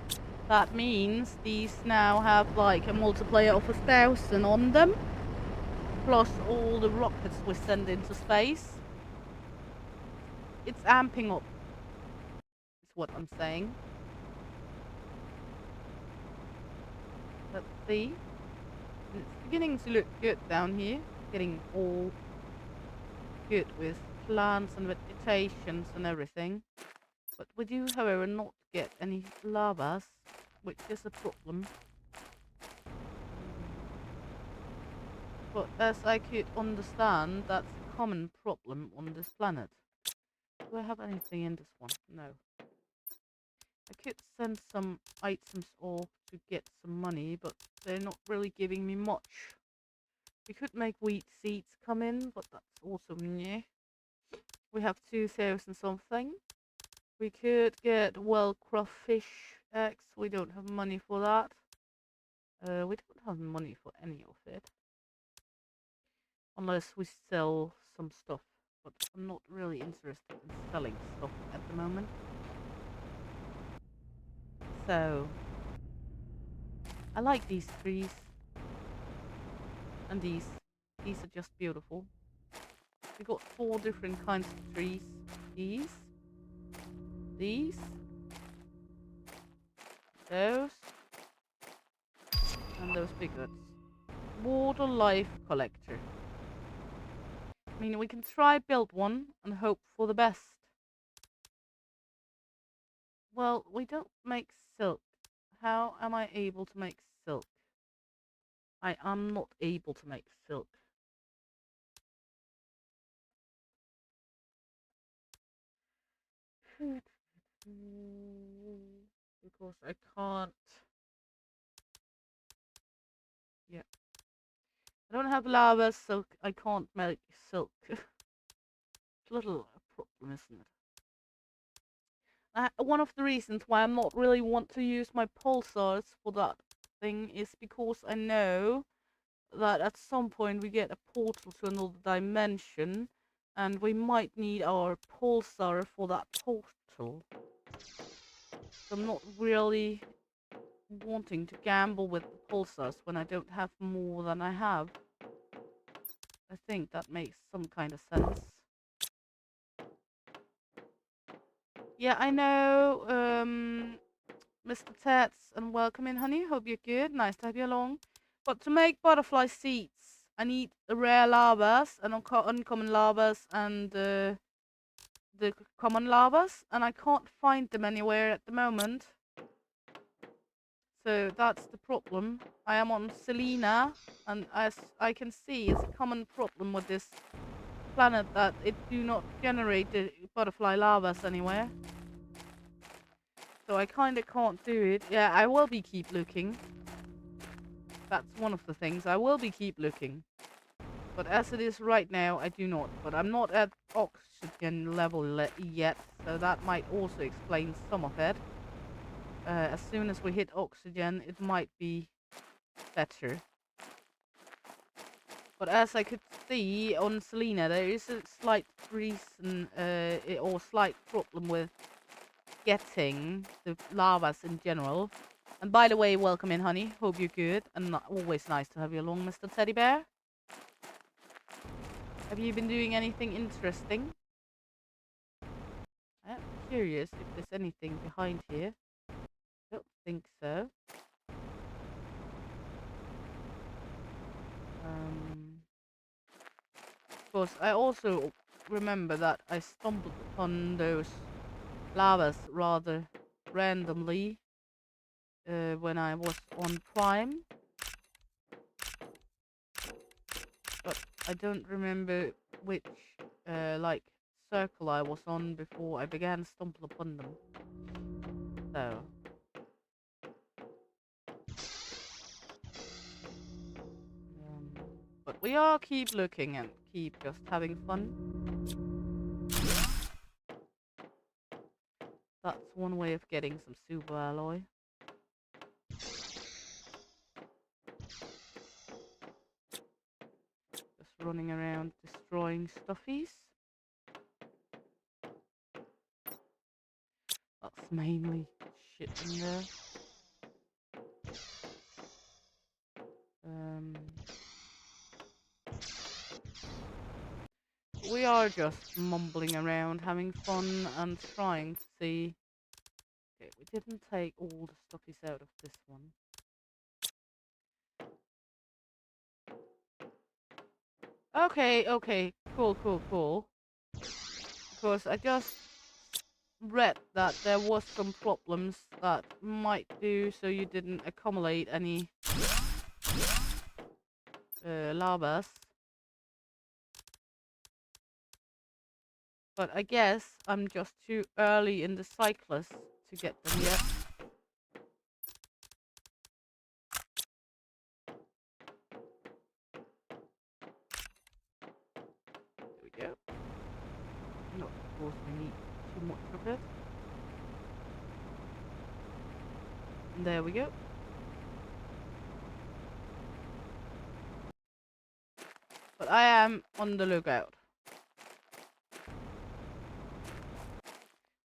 That means these now have like a multiplier of 1,000 on them, plus all the rockets we send into space. It's amping up, is what I'm saying. Let's see. It's beginning to look good down here. Getting all good with plants and vegetations and everything. But we do, however, not get any lavas, which is a problem. But as I could understand, that's a common problem on this planet. Do I have anything in this one? No. I could send some items off to get some money, but they're not really giving me much. We could make wheat seeds come in, but that's also meh. We have 2,000 something. We could get well-craft fish eggs. We don't have money for that. We don't have money for any of it. Unless we sell some stuff. But I'm not really interested in selling stuff at the moment. So, I like these trees. And these. These are just beautiful. We got 4 different kinds of trees. These. These. Those. And those big ones. Water life collector. I mean, we can try build one and hope for the best. Well, we don't make silk. How am I able to make silk? I am not able to make silk. Because I can't. Yeah. I don't have lava, so I can't make silk. It's a little problem, isn't it? One of the reasons why I'm not really want to use my pulsars for that thing is because I know that at some point we get a portal to another dimension, and we might need our pulsar for that portal. So I'm not really wanting to gamble with the pulsars when I don't have more than I have. I think that makes some kind of sense. Yeah, I know, Mr. Tats, and welcome in, honey. Hope you're good. Nice to have you along. But to make butterfly seeds, I need rare larvas and uncommon larvas and the common larvas, and I can't find them anywhere at the moment. So that's the problem. I am on Selena, and as I can see, it's a common problem with this planet that it do not generate the butterfly larvas anywhere. So I kinda can't do it. Yeah, I will be keep looking. That's one of the things. I will be keep looking. But as it is right now, I do not. But I'm not at oxygen level yet, so that might also explain some of it. As soon as we hit oxygen, it might be better. But as I could see on Selena, there is a slight reason or slight problem with getting the lavas in general. And by the way, welcome in, honey. Hope you're good. And always nice to have you along, Mr. Teddy Bear. Have you been doing anything interesting? I'm curious if there's anything behind here. Don't think so. Of course, I also remember that I stumbled upon those lavas rather randomly when I was on Prime. But I don't remember which like circle I was on before I began to stumble upon them. So but we are keep looking and keep just having fun. That's one way of getting some super alloy. Just running around destroying stuffies. That's mainly shit in there. We are just mumbling around, having fun and trying to see. Okay, we didn't take all the stuffies out of this one. Okay, cool. Because I just read that there was some problems that might do so you didn't accumulate any lavas. But I guess I'm just too early in the cyclus to get them yet. There we go. Not of course we need too much of it. And there we go. But I am on the lookout.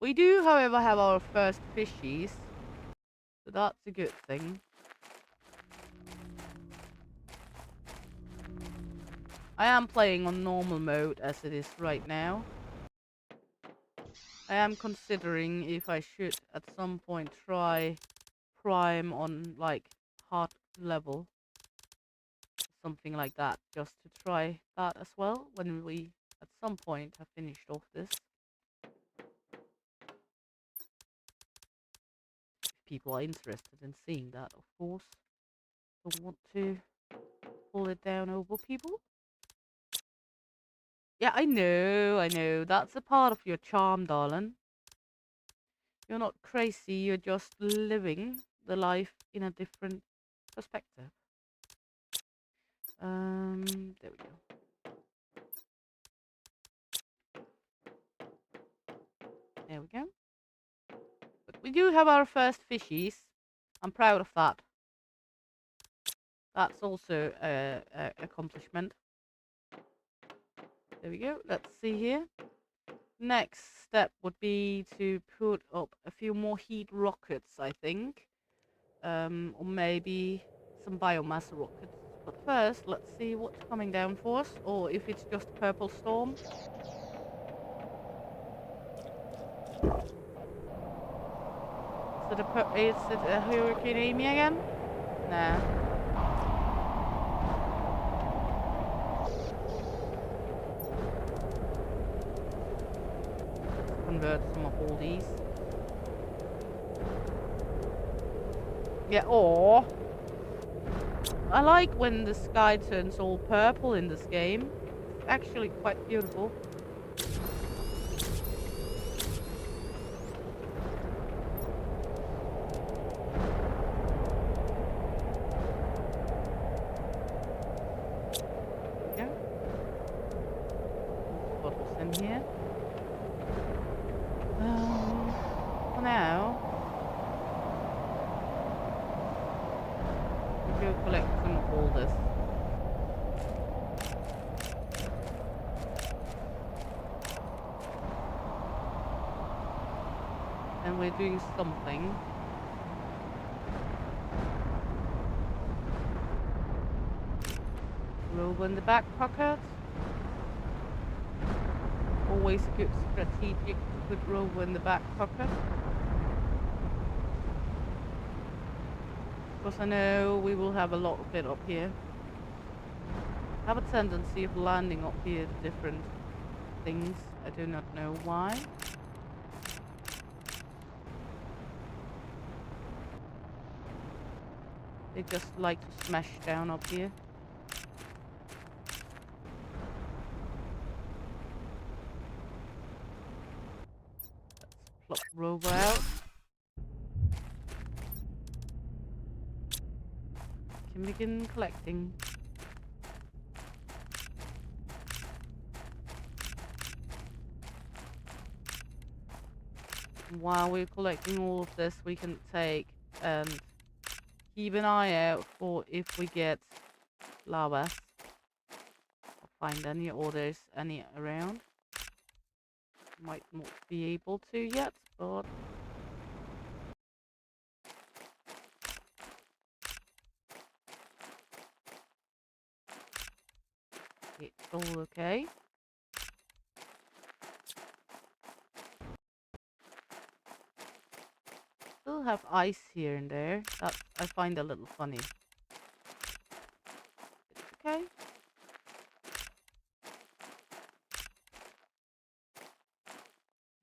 We do, however, have our first fishies. So that's a good thing. I am playing on normal mode as it is right now. I am considering if I should at some point try Prime on like hard level. Something like that. Just to try that as well when we at some point have finished off this. If people are interested in seeing that, of course. Don't want to pull it down over people. Yeah, I know. That's a part of your charm, darling. You're not crazy, you're just living the life in a different perspective. There we go. There we go. But we do have our first fishies. I'm proud of that. That's also a accomplishment. There we go. Let's see here. Next step would be to put up a few more heat rockets, I think. or maybe some biomass rockets. But first, let's see what's coming down for us, or if it's just purple storm. Is it a Hurricane Amy again? Nah. Let's convert some of all these. Yeah, or I like when the sky turns all purple in this game. It's actually quite beautiful. Yeah. Bottles in here. For now, we'll go collect some of all this. And we're doing something. Rover in the back pocket. Always a good strategic to put Rover in the back pocket. Because I know we will have a lot of it up here. I have a tendency of landing up here at different things. I do not know why. They just like to smash down up here. Let's plop Rover out. Can begin collecting. While we're collecting all of this, we can take and keep an eye out for if we get lava. I'll find any, or there's any around. Might not be able to yet, but it's all okay. Still have ice here and there. That I find a little funny. It's okay.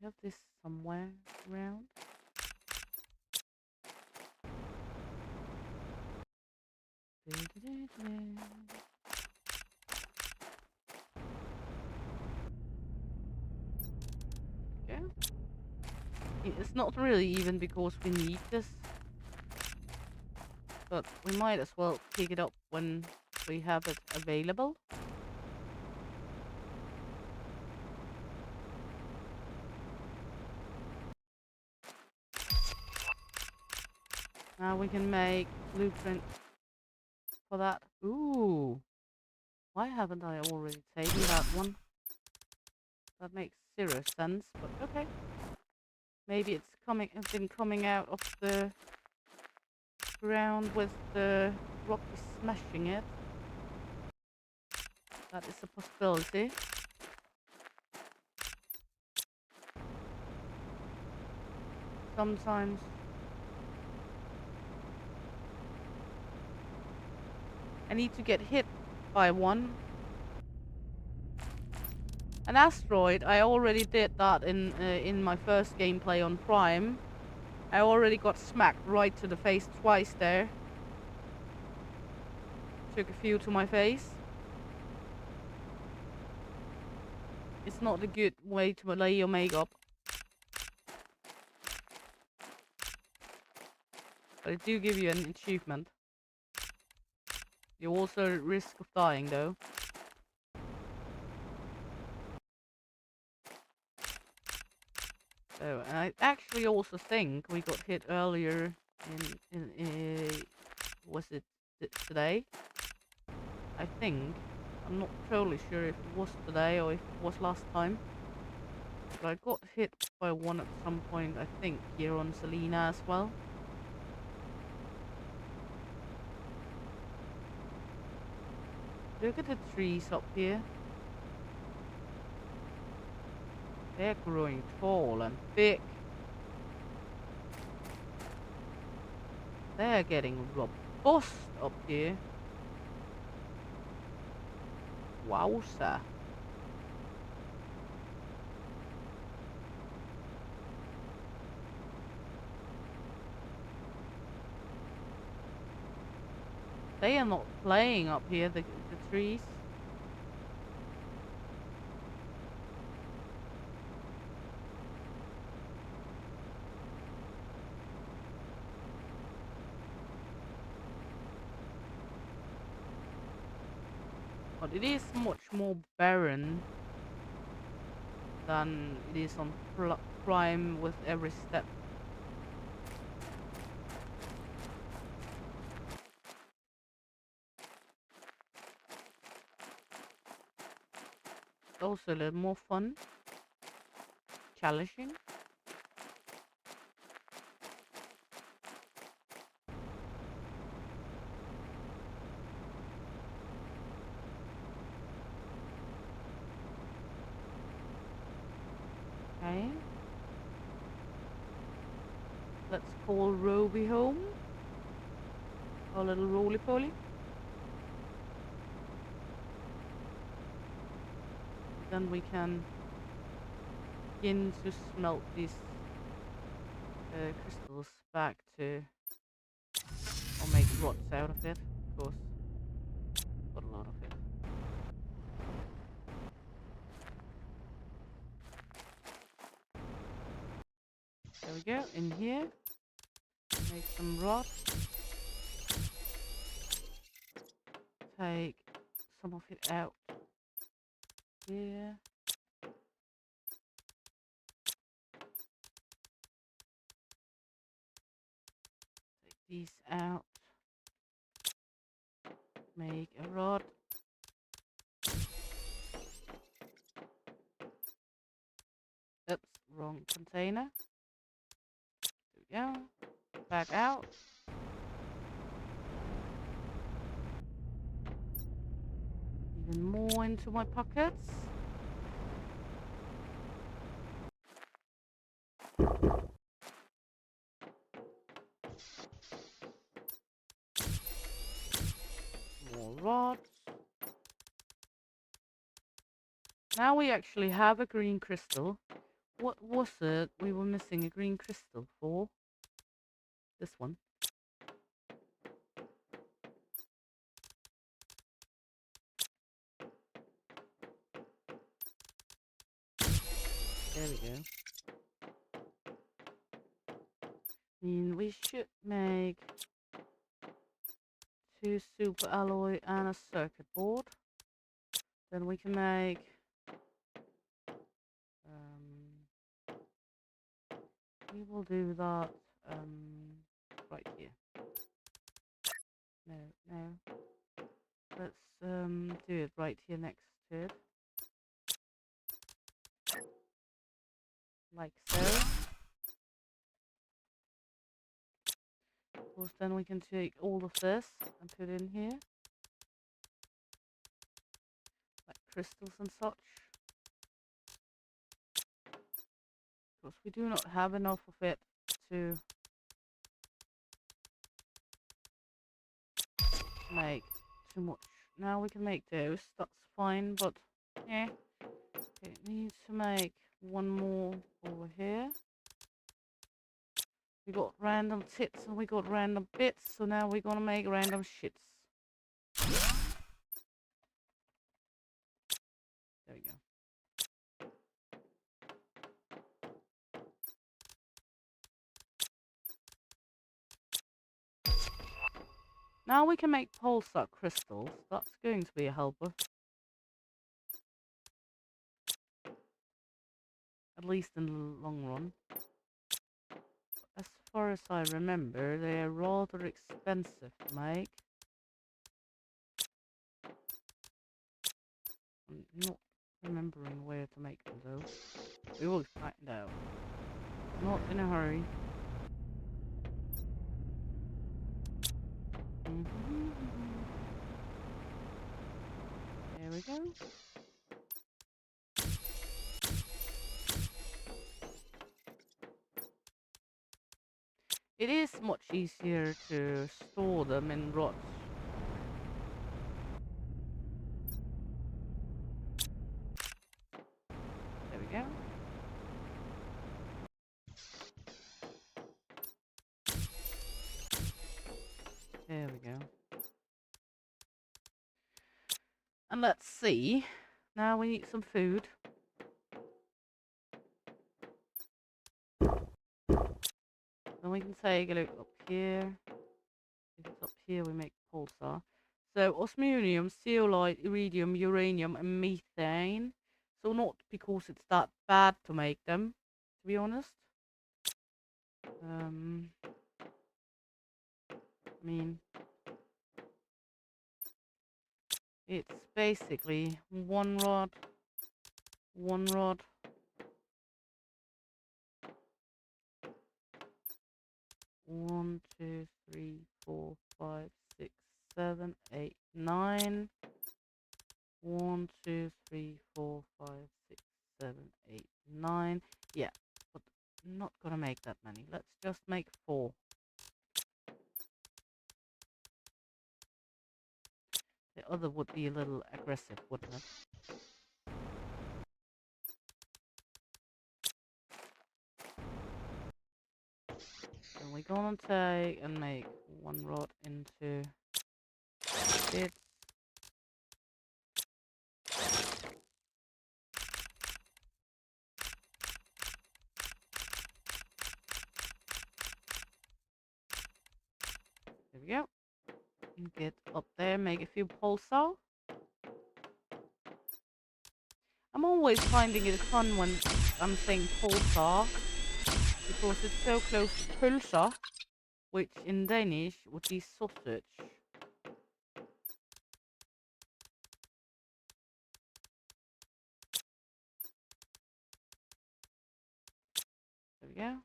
I have this somewhere around. Yeah. It's not really even because we need this, but we might as well pick it up when we have it available. Now we can make blueprint for that. Ooh, why haven't I already taken that one? That makes zero sense, but okay. Maybe it's been coming out of the ground with the rocky smashing it. That is a possibility. Sometimes I need to get hit by one. An asteroid, I already did that in my first gameplay on Prime. I already got smacked right to the face twice there. Took a few to my face. It's not a good way to lay your makeup. But it do give you an achievement. You also at risk of dying though. So, and I actually also think we got hit earlier in was it today? I think. I'm not totally sure if it was today or if it was last time. But I got hit by one at some point, I think, here on Selena as well. Look at the trees up here. They're growing tall and thick. They're getting robust up here. Wowza. They are not playing up here, the trees. But it is much more barren than it is on Prime with every step. It's also a little more fun, challenging. Okay. Let's call Roby home. Our little roly-poly. Then we can begin to smelt these crystals back to, or make rods out of it, of course. Got a lot of it. There we go, in here. Make some rods. Take some of it out here. Take these out. Make a rod. Oops, wrong container. There we go. Back out. Even more into my pockets. More rods. Now we actually have a green crystal. What was it we were missing a green crystal for? This one. There we go. We should make 2 super alloy and a circuit board. Then we can make we will do that right here. No. Let's do it right here next to it. Like so. Of course, then we can take all of this and put in here. Like crystals and such. Of course, we do not have enough of it to make too much. Now we can make those, that's fine, but yeah. Okay, need to make one more over here. We got random tits and we got random bits, so now we're gonna make random shits. There we go. Now we can make pulsar crystals. That's going to be a helper. At least in the long run. As far as I remember, they are rather expensive to make. I'm not remembering where to make them though. We will find out. Not in a hurry. go. It is much easier to store them in rods. There we go. There we go. And let's see. Now we need some food. Then we can take a look up here. If it's up here, we make pulsar. So osmium, zeolite, iridium, uranium, and methane. So not because it's that bad to make them, to be honest. I mean, it's basically one rod, 1, 2, 3, 4, 5, 6, 7, 8, 9. 1, 2, 3, 4, 5, 6, 7, 8, 9. Yeah, but I'm not gonna make that many. Let's just make 4. The other would be a little aggressive, wouldn't it? So we're gonna take and make 1 rod into bits. There we go. And get up there, make a few pulsar. I'm always finding it fun when I'm saying pulsar because it's so close to pulsar, which in Danish would be sausage. There we go.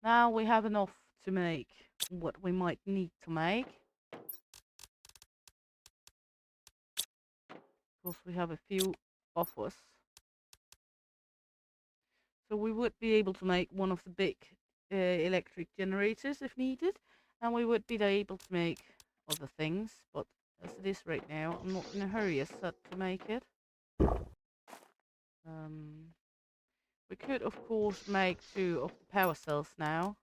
Now we have enough to make what we might need to make. Because we have a few of us. So we would be able to make one of the big electric generators if needed. And we would be able to make other things. But as it is right now, I'm not in a hurry as such to make it. We could, of course, make 2 of the power cells now.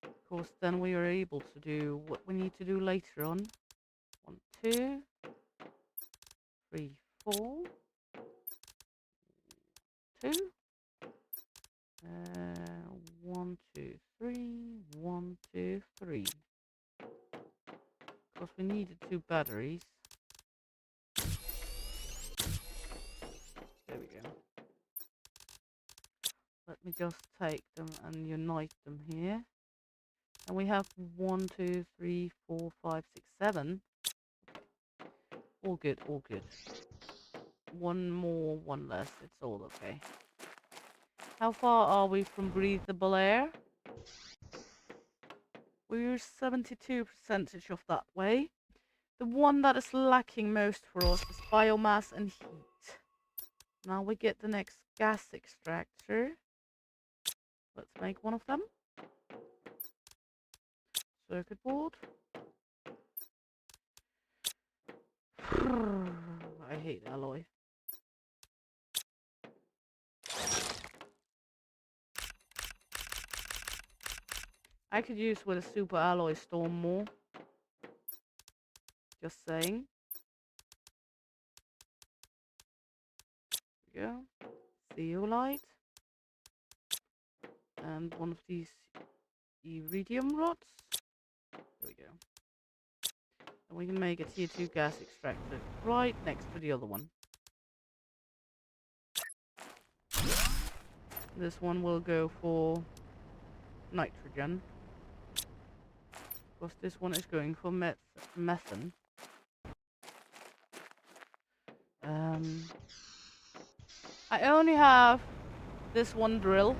Of course, then we are able to do what we need to do later on. 1, 2, 3, 4. 2. 1, 2, 3. 1, 2, 3. Of course, we needed 2 batteries. There we go. Let me just take them and unite them here. And we have 1, 2, 3, 4, 5, 6, 7. All good, all good. 1 more, 1 less. It's all okay. How far are we from breathable air? We're 72% of that way. The one that is lacking most for us is biomass and heat. Now we get the next gas extractor. Let's make one of them. Circuit board. I hate alloy. I could use with a super alloy storm more. Just saying. There we go. Zeolite. And one of these iridium rods. There we go. And we can make a tier 2 gas extractor right next to the other one. This one will go for nitrogen. Of course, this one is going for methane. I only have this one drill.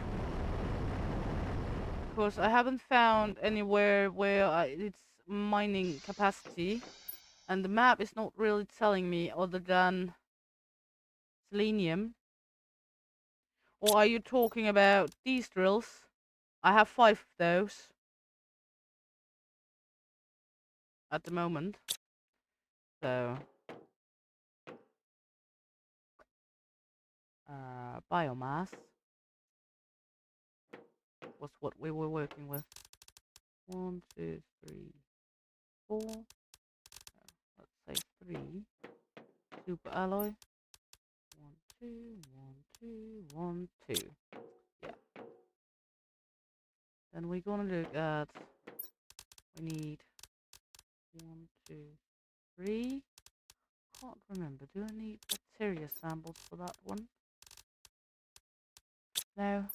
Because I haven't found anywhere where it's mining capacity, and the map is not really telling me other than selenium. Or are you talking about these drills? I have 5 of those at the moment. So, biomass was what we were working with. 1, 2, 3, 4. Let's say 3. Super alloy. 1, 2, 1, 2, 1, 2. Yeah. Then we're gonna look at. We need 1, 2, 3. Can't remember. Do I need bacteria samples for that one? No.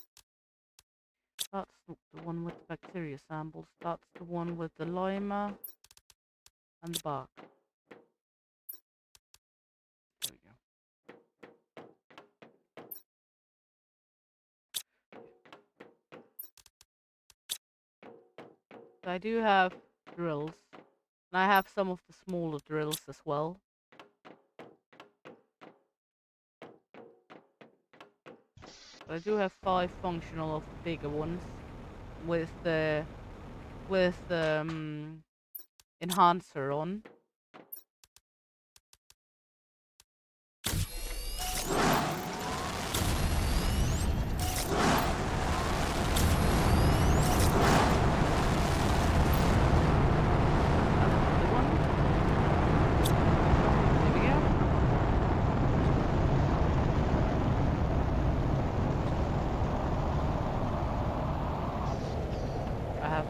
That's not the one with the bacteria samples. That's the one with the lima and the bark. There we go. So I do have drills. And I have some of the smaller drills as well. But I do have 5 functional of the bigger ones with the enhancer on.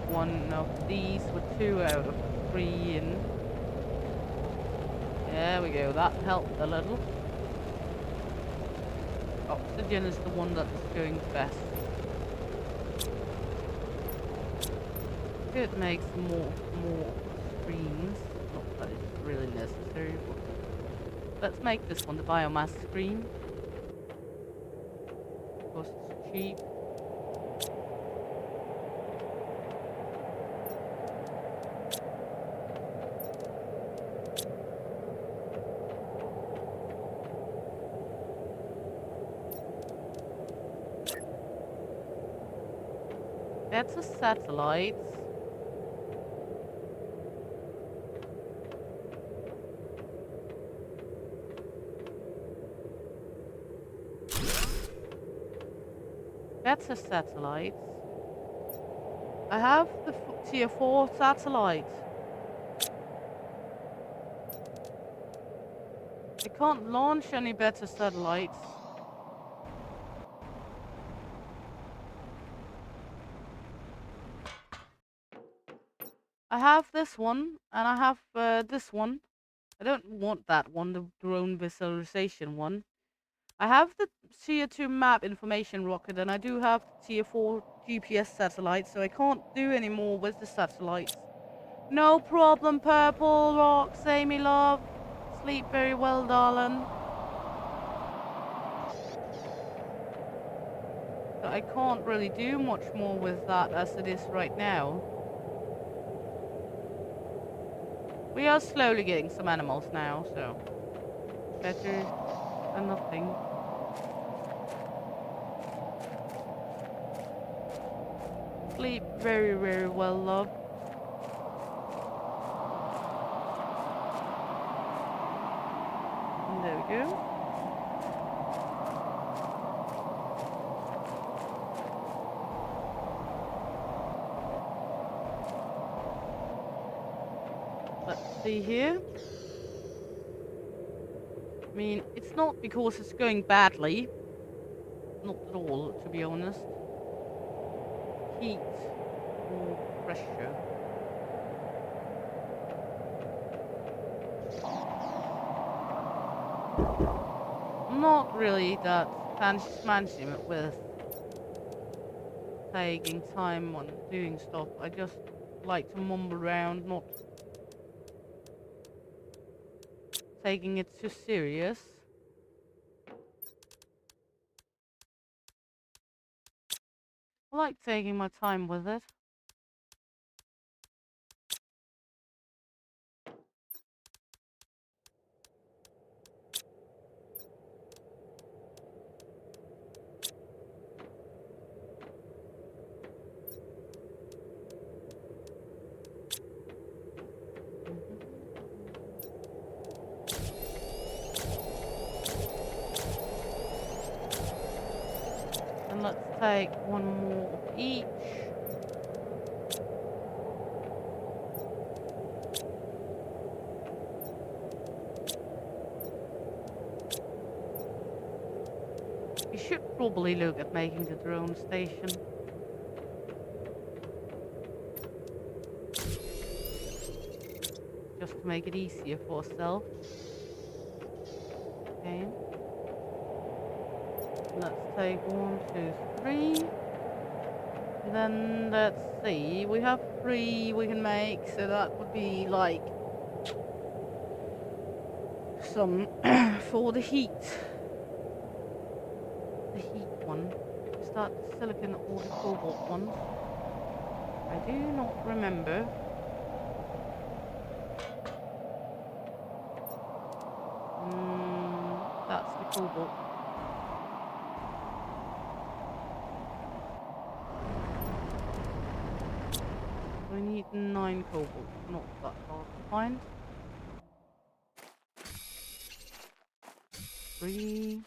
One of these with 2 out of 3 in. There we go, that helped a little. Oxygen is the one that is going best. Could make some more screens. Not that it's really necessary, but let's make this one the biomass screen. Because it's cheap. That's a satellite. That's a satellite. I have the tier 4 satellite. I can't launch any better satellites. I have this one, and I have this one. I don't want that one, the drone visualization one. I have the tier 2 map information rocket, and I do have tier 4 GPS satellite, so I can't do any more with the satellites. No problem, Purple Rock, say me love. Sleep very well, darling. So I can't really do much more with that as it is right now. We are slowly getting some animals now, so better than nothing. Sleep very, very well, love. And there we go. Let's see here. I mean, it's not because it's going badly. Not at all, to be honest. Heat or pressure. I'm not really that fancy with taking time on doing stuff. I just like to mumble around, not taking it too serious. I like taking my time with it. take one more of each. We should probably look at making the drone station. Just to make it easier for ourselves. Okay. Let's take 1, 2, 3. Then let's see. We have 3 we can make, so that would be like some for the heat. The heat one. Is that the silicon or the cobalt one? I do not remember. That's the cobalt. We need 9 cobalt, not that hard to find. 3,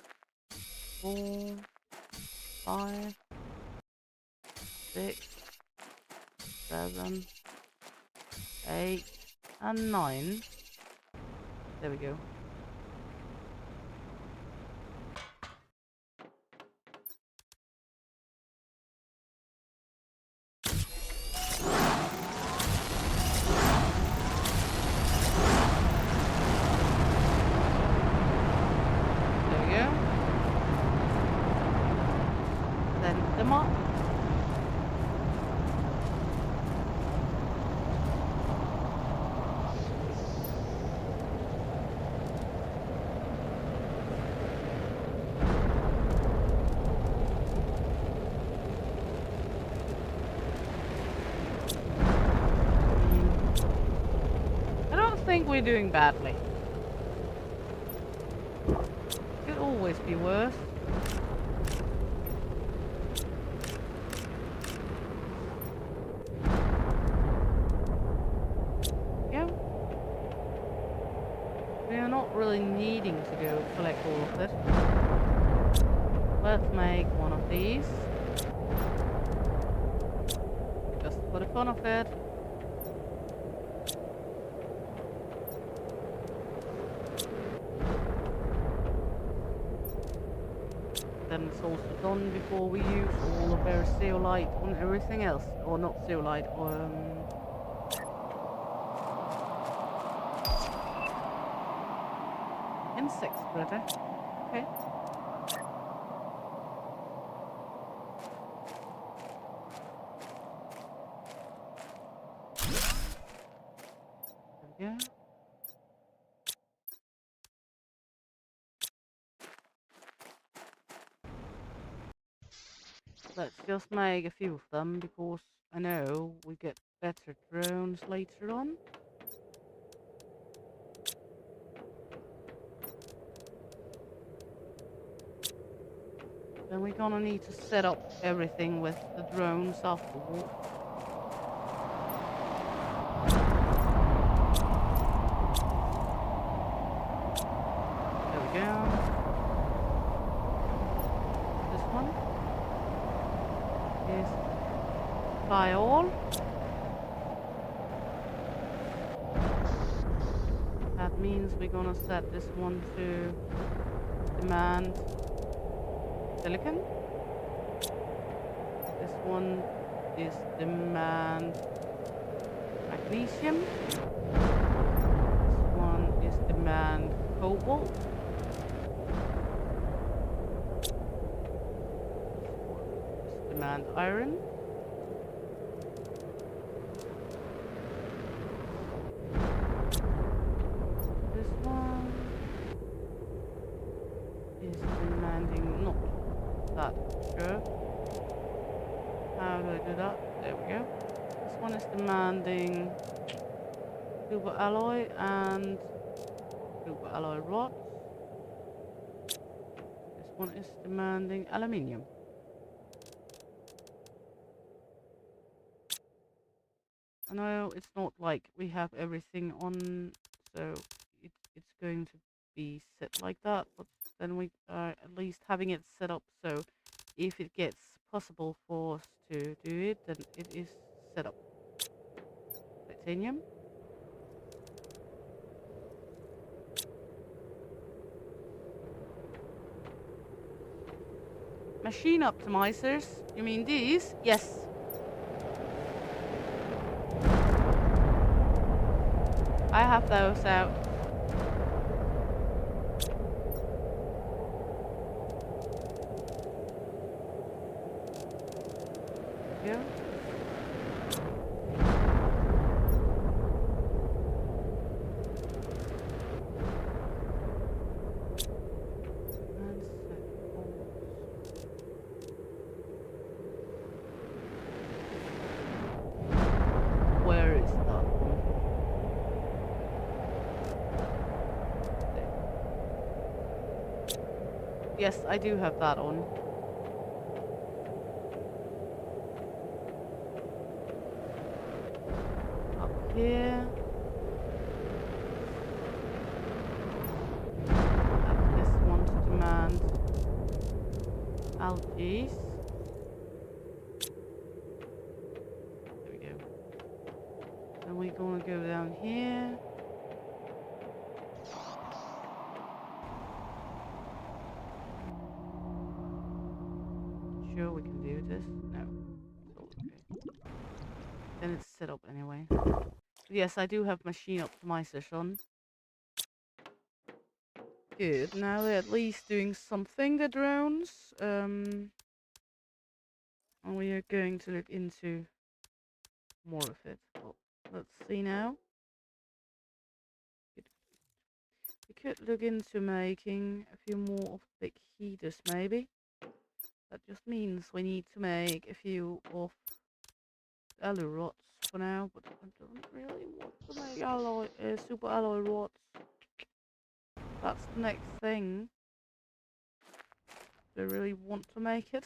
4, 5, 6, 7, 8, and 9. There we go. Send them up. I don't think we're doing badly. Could always be worse. We're not really needing to go collect all of it. Let's make one of these. Just for the fun of it. Then it's also done before we use all of our zeolite on everything else. Or not zeolite, insect spreader. Okay. There we go. Let's just make a few of them because I know we get better drones later on. Then we're gonna need to set up everything with the drones afterwards. There we go. This one is fly all. That means we're gonna set this one to demand silicon. This one is demand magnesium. This one is demand cobalt. This is demand iron. This one is demanding not that sure. How do I do that? There we go. This one is demanding silver alloy and silver alloy rods. This one is demanding aluminium. I know it's not like we have everything on, so it's going to be set like that, but then we are at least having it set up so if it gets possible for us to do it, then it is set up. Titanium. Machine optimizers. You mean these? Yes. I have those out. Yeah. And set forwards. Where is that one? There. Yes, I do have that on. Up here. Add this one to demand algae. There we go. Then we're gonna go down here. Sure we can do this? No. It's all okay. Then it's set up anyway. Yes, I do have machine optimizers on. Good. Now we're at least doing something, the drones. And we are going to look into more of it. Well, let's see now. We could look into making a few more of the big heaters, maybe. That just means we need to make a few of the alloy rods for now, but I don't really want to make alloy, super alloy rods. That's the next thing. I really want to make it.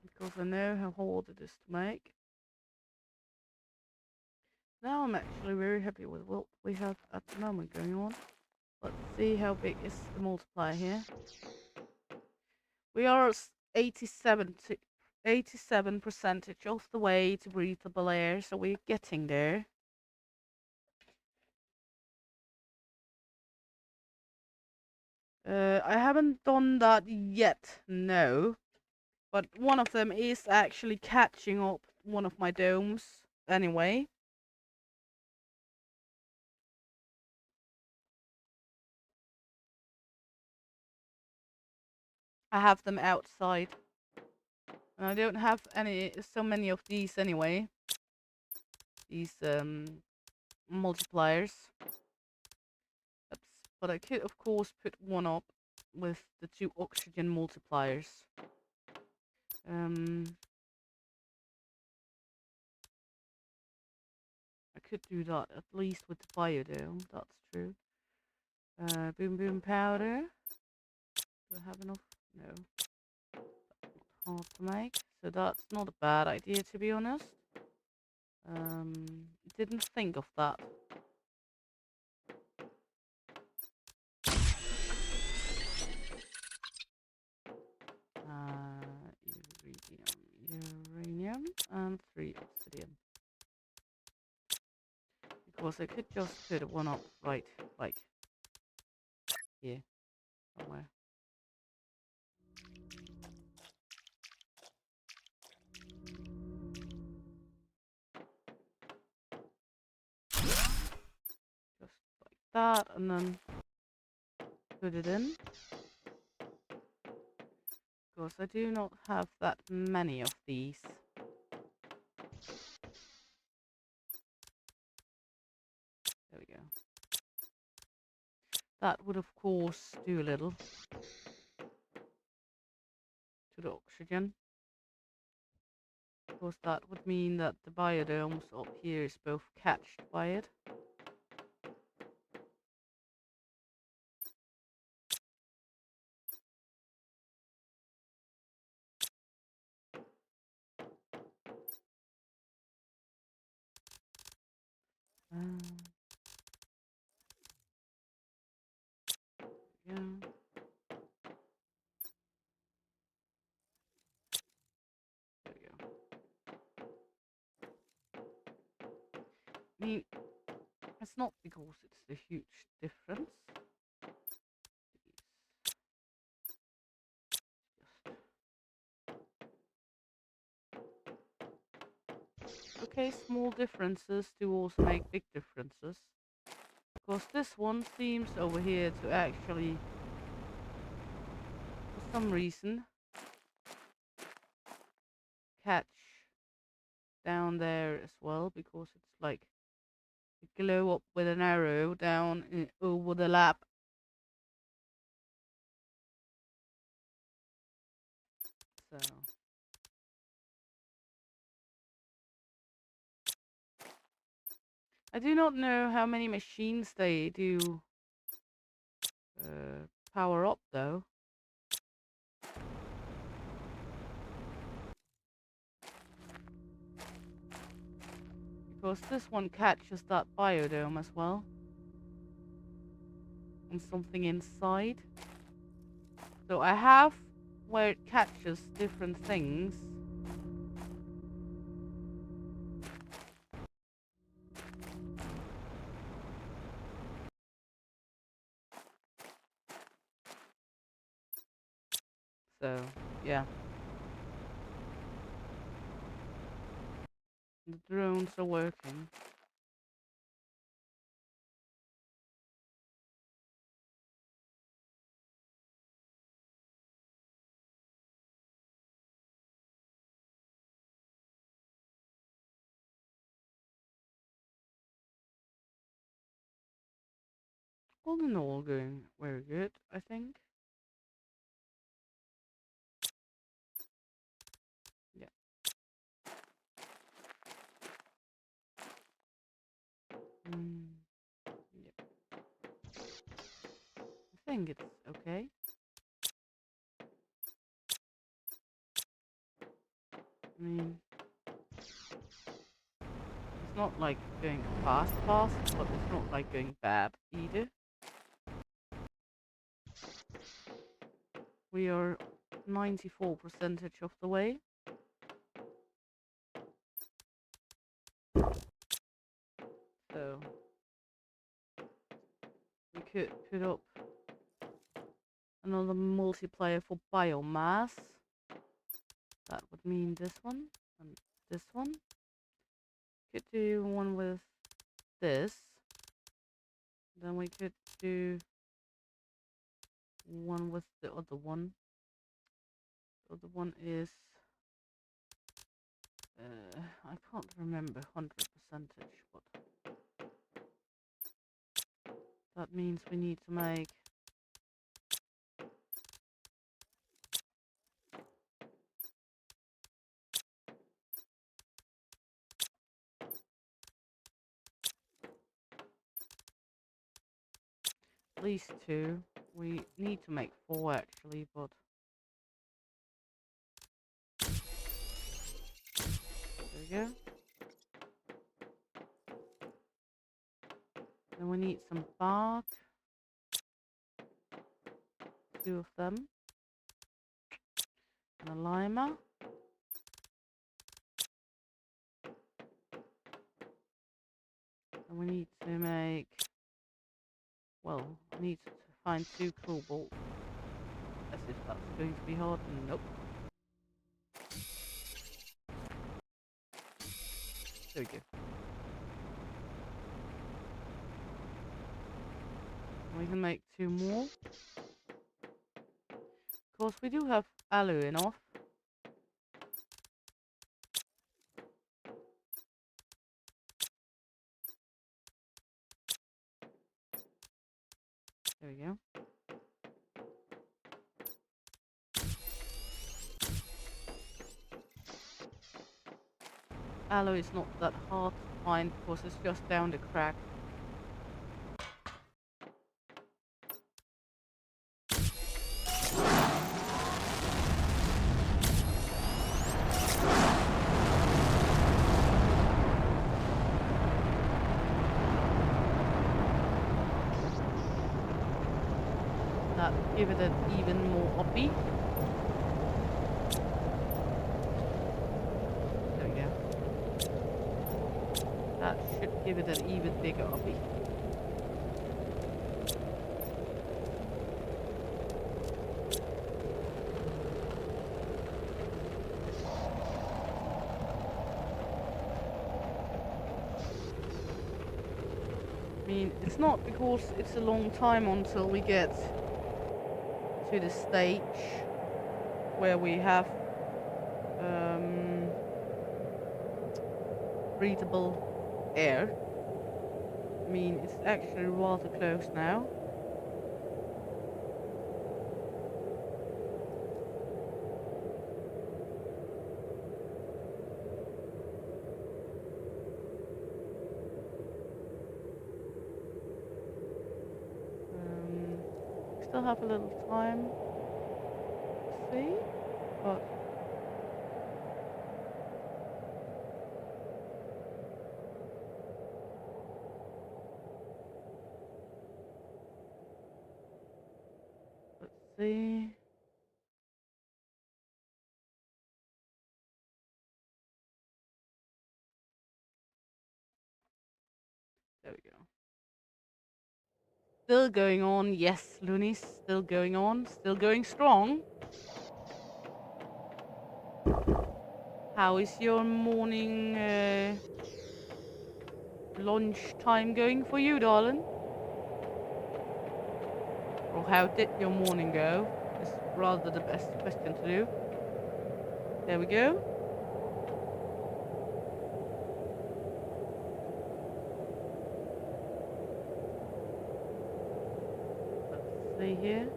Because I know how hard it is to make. Now I'm actually very happy with what we have at the moment going on. Let's see how big is the multiplier here. We are 87% of the way to breathable air, so we're getting there. I haven't done that yet, no. But one of them is actually catching up one of my domes anyway. I have them outside. And I don't have so many of these anyway. These multipliers. But I could of course put one up with the 2 oxygen multipliers. I could do that at least with the biodome, that's true. Boom boom powder. Do I have enough? No. That's not hard to make. So that's not a bad idea, to be honest. Didn't think of that. Uranium and 3 obsidian. Because I could just put one up right, like here, somewhere. Just like that, and then put it in. Because I do not have that many of these. There we go. That would of course do a little to the oxygen. Because that would mean that the biodomes up here is both catched by it. Yeah. I mean, it's not because it's a huge difference. Okay, small differences do also make big differences. Because this one seems over here to actually, for some reason, catch down there as well, because it's like a glow up with an arrow down over the lap. So I do not know how many machines they do power up though. Because this one catches that biodome as well. And something inside. So I have where it catches different things. So, yeah. The drones are working. All in all, going very good, I think. Yeah. Yeah. I think it's okay. I mean, it's not like going fast, but it's not like going bad either. We are 94% of the way. So we could put up another multiplier for biomass. That would mean this one and this one. Could do one with this. Then we could do one with the other one. The other one is I can't remember 100%, but that means we need to make at least 2. We need to make 4 actually, but there we go. Then we need some bark. 2 of them. And a limer. And we need to make, well, I need to find 2 cobalt. As if that's going to be hard. Nope. There we go. We can make 2 more. Of course, we do have alloy enough. There we go. Alloy is not that hard to find because it's just down the crack. That give it an even more uppy. There we go. That should give it an even bigger obby. I mean, it's not because it's a long time until we get to the stage where we have breathable air. I mean, it's actually rather close now. Still have a little time to see, but let's see. There we go. Still going on, yes, Loonies, still going on, still going strong. How is your morning lunch time going for you, darling? Or how did your morning go? Is rather the best question to do. There we go. Let's see here.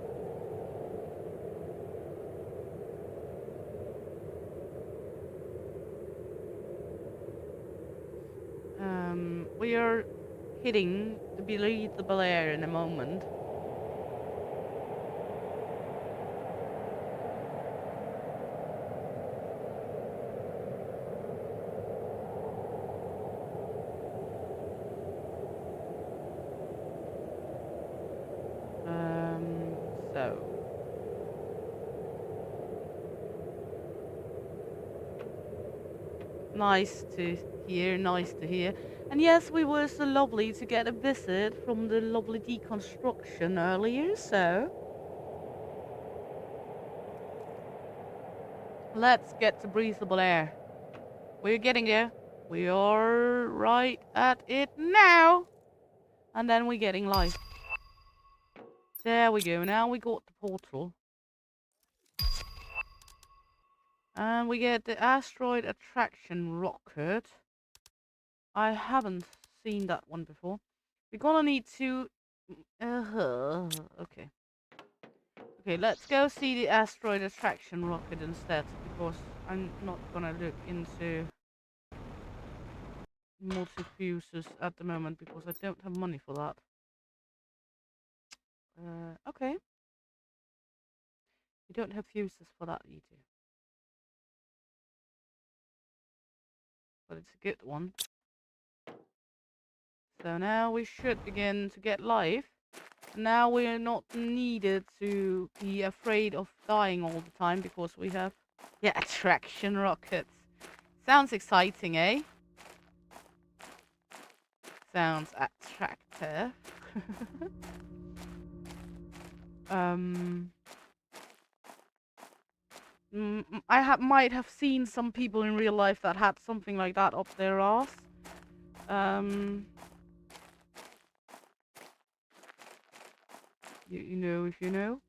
We are hitting the breathable air in a moment. So nice to hear, nice to hear. And yes, we were so lovely to get a visit from the lovely deconstruction earlier, so let's get to breathable air. We're getting there. We are right at it now. And then we're getting life. There we go. Now we got the portal. And we get the asteroid attraction rocket. I haven't seen that one before. We're gonna need to... okay. Okay, let's go see the asteroid attraction rocket instead, because I'm not gonna look into multi-fuses at the moment, because I don't have money for that. Okay. You don't have fuses for that either. But it's a good one. So now we should begin to get life. Now we're not needed to be afraid of dying all the time because we have, yeah, attraction rockets. Sounds exciting, eh? Sounds attractive. Might have seen some people in real life that had something like that up their ass. You know if you know.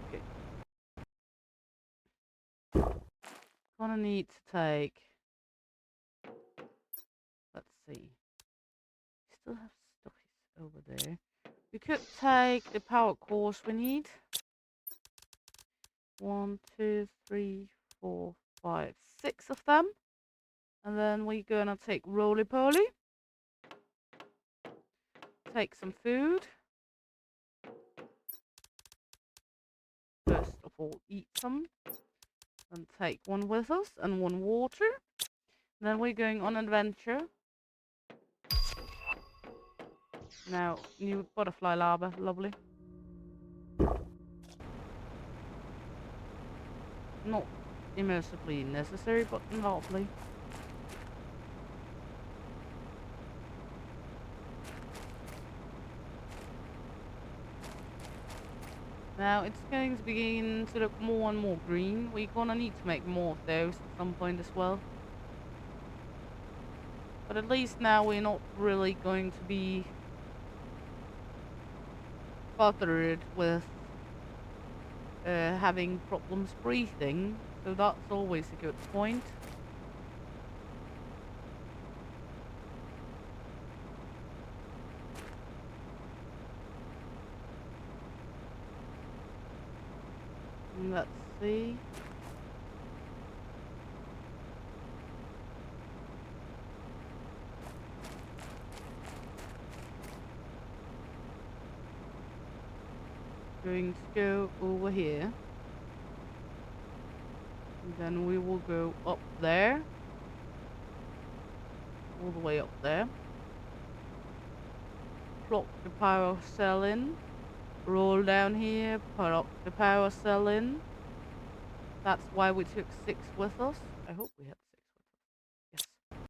Okay. Gonna need to take... Let's see. Still have stuffies over there. We could take the power cores we need. 1, 2, 3, 4, 5, 6 of them. And then we're gonna take roly-poly. Take some food. First of all, eat some. And take one with us and one water. Then we're going on adventure. Now, new butterfly larva, lovely. Not immersively necessary, but lovely. Now it's going to begin to look more and more green. We're gonna need to make more of those at some point as well. But at least now we're not really going to be bothered with having problems breathing. So that's always a good point. Let's see. Going to go over here. And then we will go up there. All the way up there. Plop the power cell in. Roll down here, put up the power cell in. That's why we took 6 with us. I hope we had 6 with us. Yes.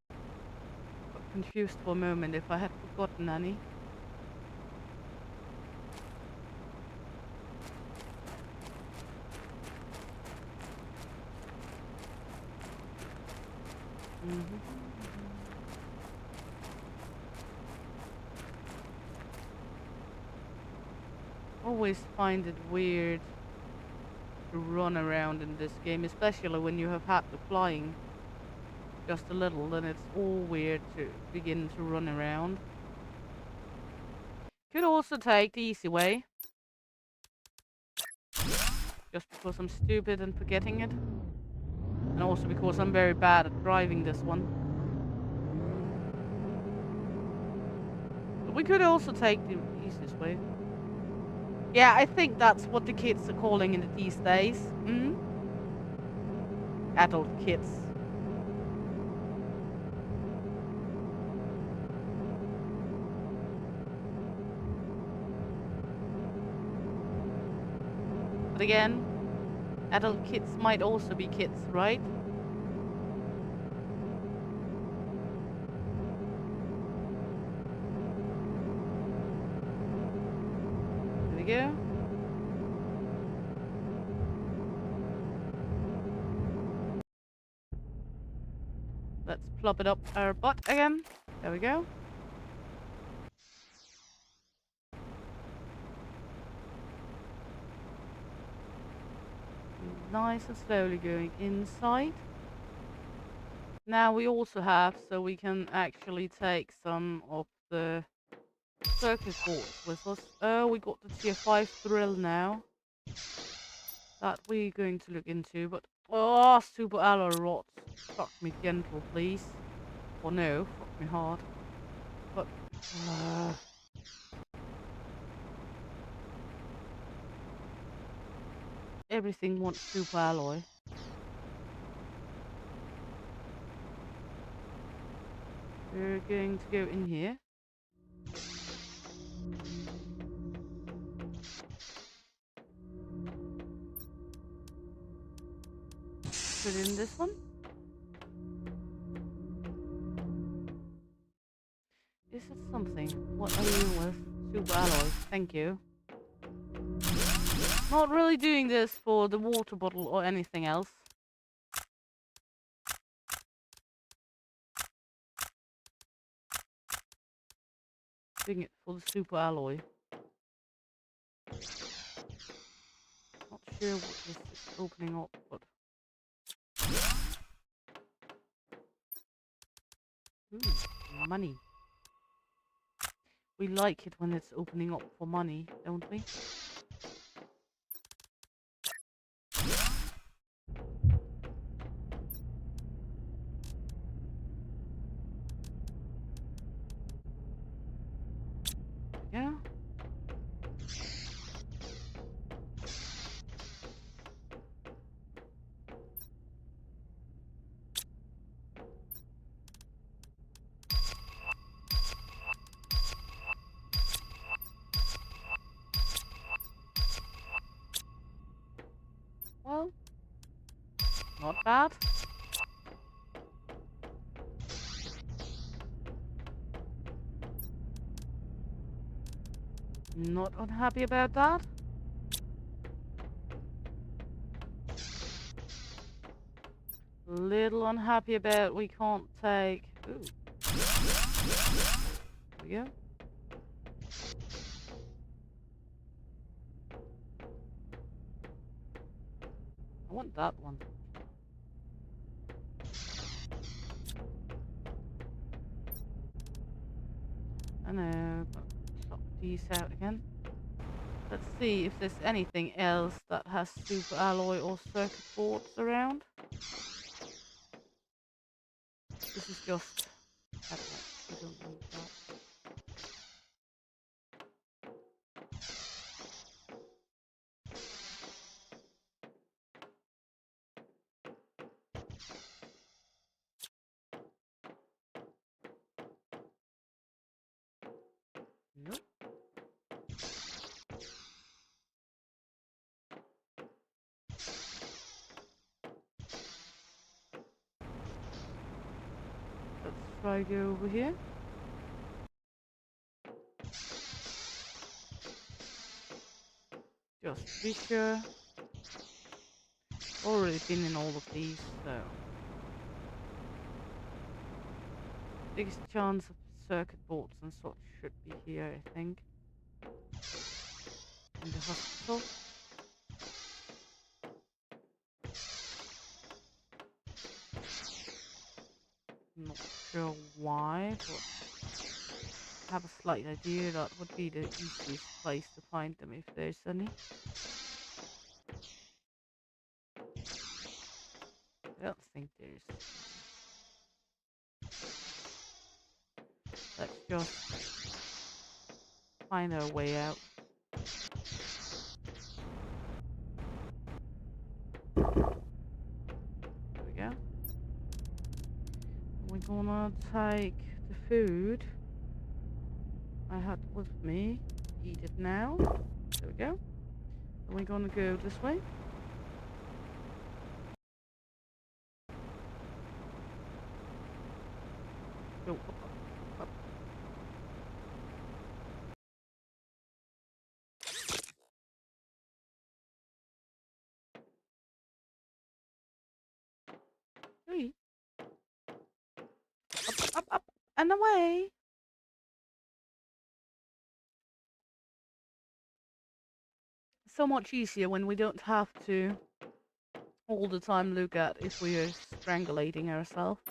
Got confused for a moment if I had forgotten any. Always find it weird to run around in this game, especially when you have had the flying just a little, then it's all weird to begin to run around. Could also take the easy way. Just because I'm stupid and forgetting it. And also because I'm very bad at driving this one. But we could also take the easiest way. Yeah, I think that's what the kids are calling it these days. Adult kids. But again, adult kids might also be kids, right? There we go. Let's plop it up our butt again. There we go. Nice and slowly going inside. Now we also have, so we can actually take some of the circuit boards with us. Oh, we got the tier 5 drill now. That we're going to look into, but oh, super alloy rods. Fuck me gentle, please. Or no, fuck me hard. But everything wants super alloy. We're going to go in here. Put in this one. Is it something? What are you with? Super alloy. Thank you. Not really doing this for the water bottle or anything else. Doing it for the super alloy. Not sure what this is opening up, but money. We like it when it's opening up for money, don't we? Yeah. Well, not bad. Not unhappy about that. a little unhappy about we can't take... Ooh. There we go. I want that one. I know, but swap these out again. Let's see if there's anything else that has super alloy or circuit boards around. This is just... we don't need that. Nope. Let's try go over here. Just to be sure. Already been in all of these, so biggest chance of circuit boards and such should be here, I think. In the hospital. Not sure why, but I have a slight idea that would be the easiest place to find them if there's any. I don't think there's. Let's just find our way out. There we go. We're gonna take the food I had with me, eat it now. There we go. And we're gonna go this way. Go up, up, up. Three. Up, up, and away. So much easier when we don't have to all the time look at if we are strangulating ourselves.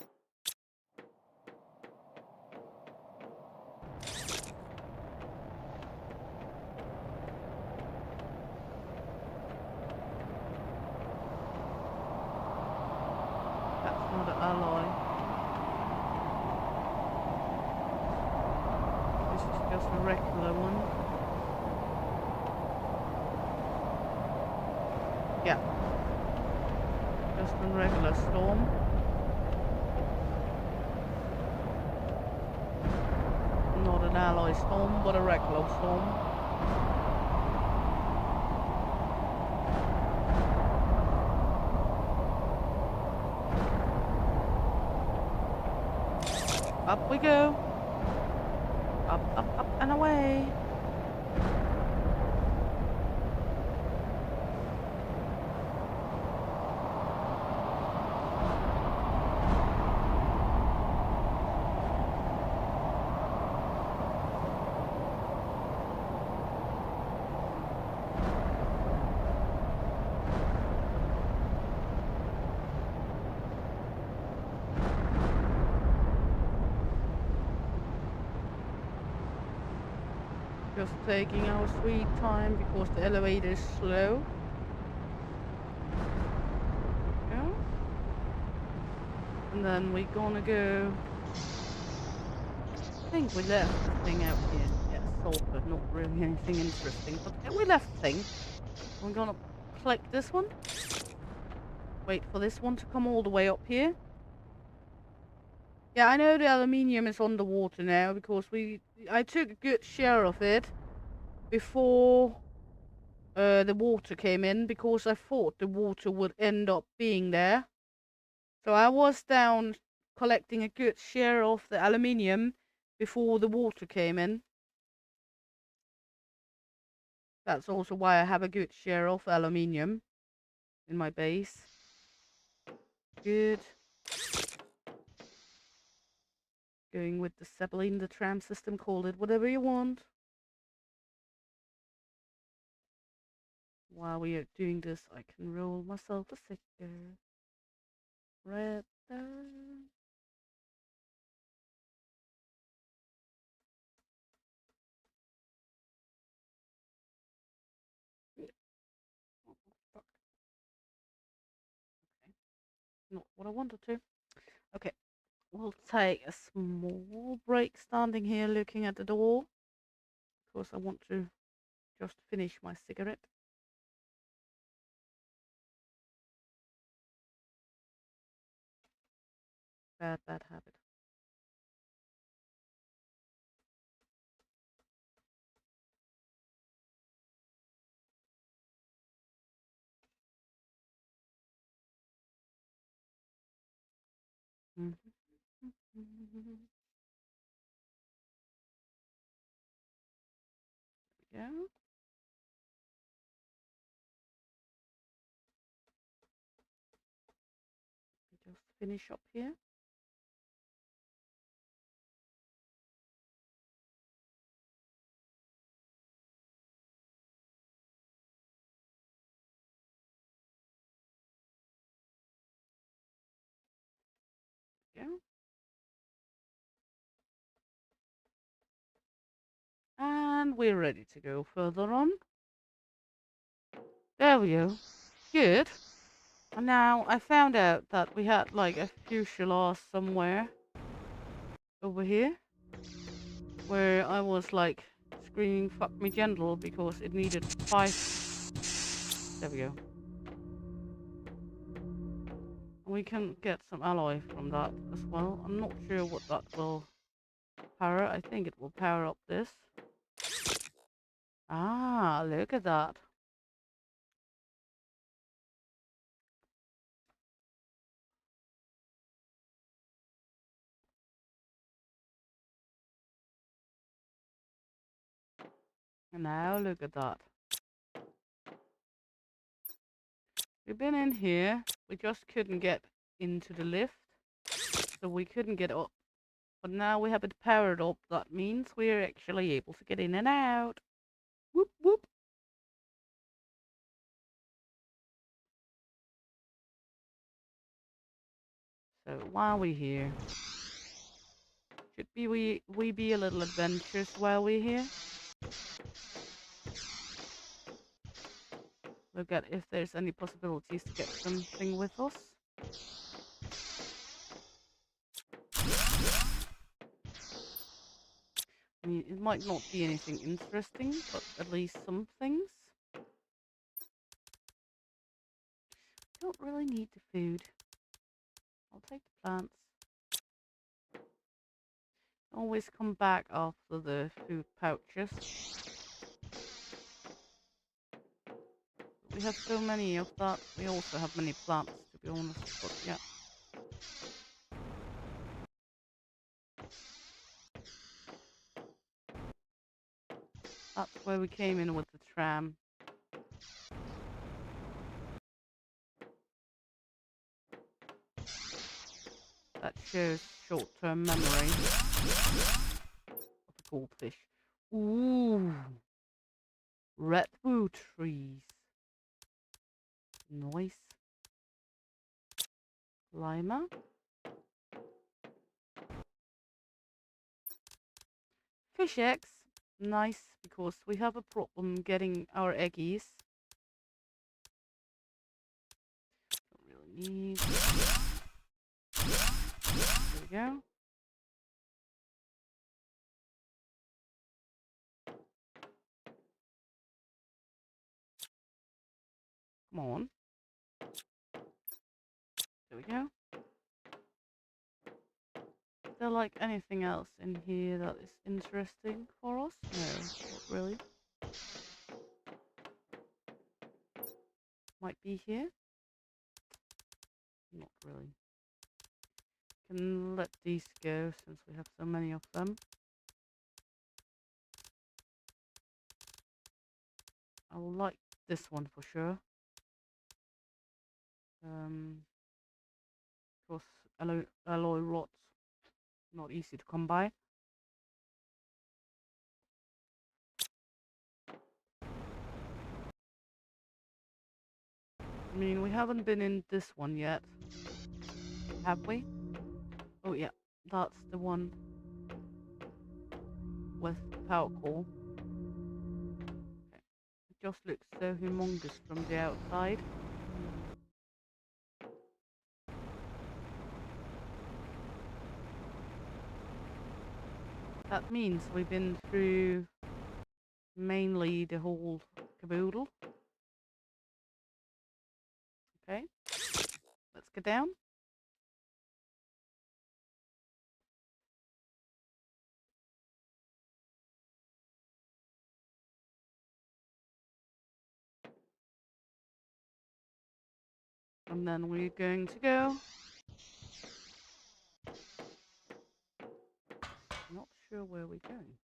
That's not an alloy. This is just a regular one. Yeah. Just a regular storm. Not an alloy storm, but a regular storm. Up we go. Up, up, up, and away. Just taking our sweet time because the elevator is slow. Go. And then we're gonna go. I think we left the thing out here. Yeah, sort of, not really anything interesting, but we left the thing. We're gonna click this one. Wait for this one to come all the way up here. Yeah, I know the aluminium is underwater now because I took a good share of it before the water came in because I thought the water would end up being there. So I was down collecting a good share of the aluminium before the water came in. That's also why I have a good share of aluminium in my base. Good. Going with the Zeppelin, the tram system, call it whatever you want. While we are doing this, I can roll myself a cigarette. Red. Oh, fuck. Okay. Not what I wanted to. Okay. We'll take a small break standing here looking at the door. Because I want to just finish my cigarette. Bad habit. There we go. Just finish up here. Go. And we're ready to go further on. There we go. Good. And now I found out that we had like a fuselage somewhere over here where I was like screaming fuck me gentle because it needed 5. There we go. We can get some alloy from that as well. I'm not sure what that will power. I think it will power up this. Ah, look at that. And now look at that. We've been in here. We just couldn't get into the lift. So we couldn't get up. But now we have it powered up. That means we're actually able to get in and out. Whoop, whoop. So while we're here, should we be a little adventurous while we're here? Look at if there's any possibilities to get something with us. I mean, it might not be anything interesting, but at least some things. Don't really need the food. I'll take the plants. Always come back after the food pouches. We have so many of that. We also have many plants, to be honest, but yeah. That's where we came in with the tram. That shows short-term memory of the goldfish. Ooh, redwood trees. Nice. Lima. Fish eggs. Nice, because we have a problem getting our eggies. Don't really need. There we go. Come on. There we go. Is there like anything else in here that is interesting for us? No, not really. Might be here. Not really. Can let these go since we have so many of them. I will like this one for sure. because alloy rods not easy to come by. I mean, we haven't been in this one yet, have we? Oh yeah, that's the one with the power core. It just looks so humongous from the outside. That means we've been through mainly the whole caboodle. Okay, let's get down. And then we're going to go. Not sure where we're going.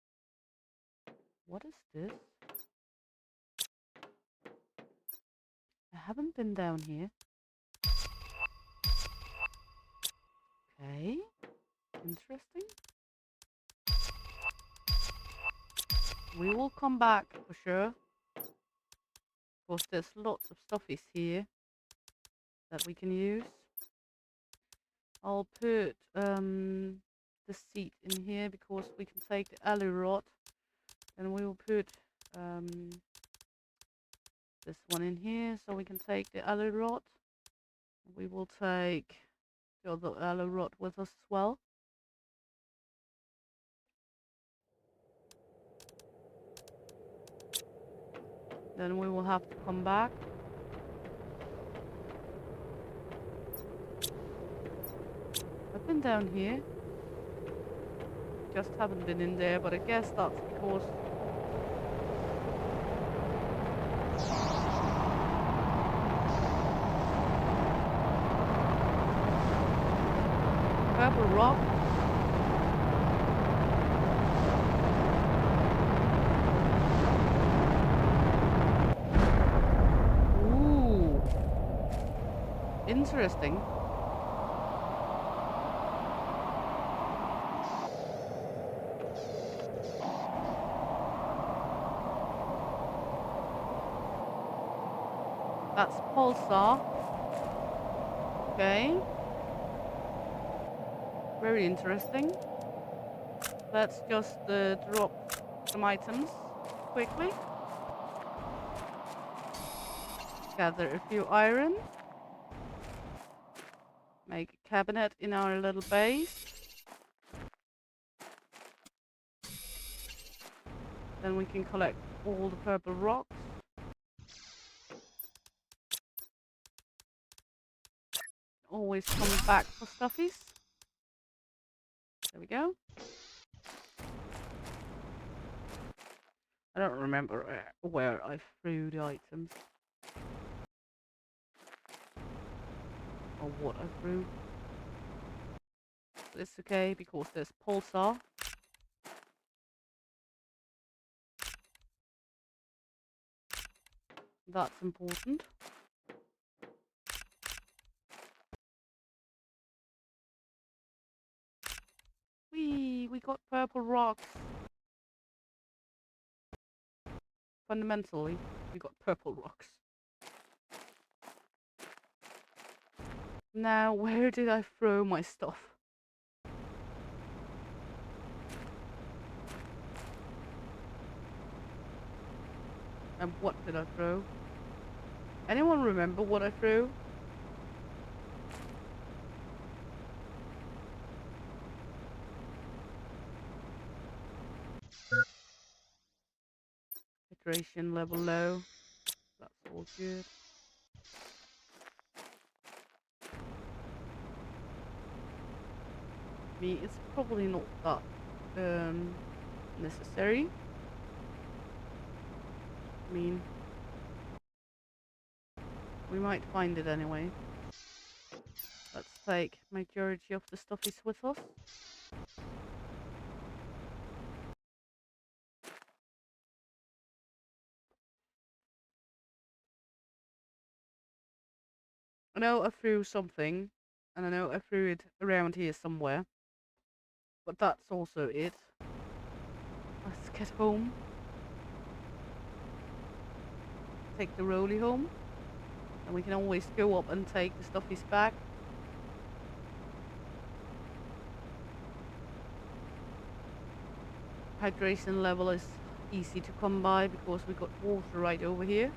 What is this? I haven't been down here. Okay, interesting. We will come back for sure. Of course, there's lots of stuffies here that we can use. I'll put the seat in here because we can take the alley rod, and we will put this one in here so we can take the alley rod. We will take the other alley rod with us as well. Then we will have to come back. I've been down here. Just haven't been in there, but I guess that's because purple rock. Ooh, interesting. That's pulsar. Okay. Very interesting. Let's just drop some items quickly. Gather a few iron. Make a cabinet in our little base. Then we can collect all the purple rocks. Always come back for stuffies. There we go. I don't remember where I threw the items. Or what I threw. But it's okay because there's pulsar. That's important. We got purple rocks. Fundamentally, we got purple rocks. Now, where did I throw my stuff? And what did I throw? Anyone remember what I threw? Hydration level low. That's all good. It's probably not that necessary. I mean, we might find it anyway. Let's take majority of the stuffies with us. I know I threw something And I know I threw it around here somewhere. But that's also it. Let's get home. Take the rolly home. And we can always go up and take the stuffies back. Hydration level is easy to come by because we got water right over here.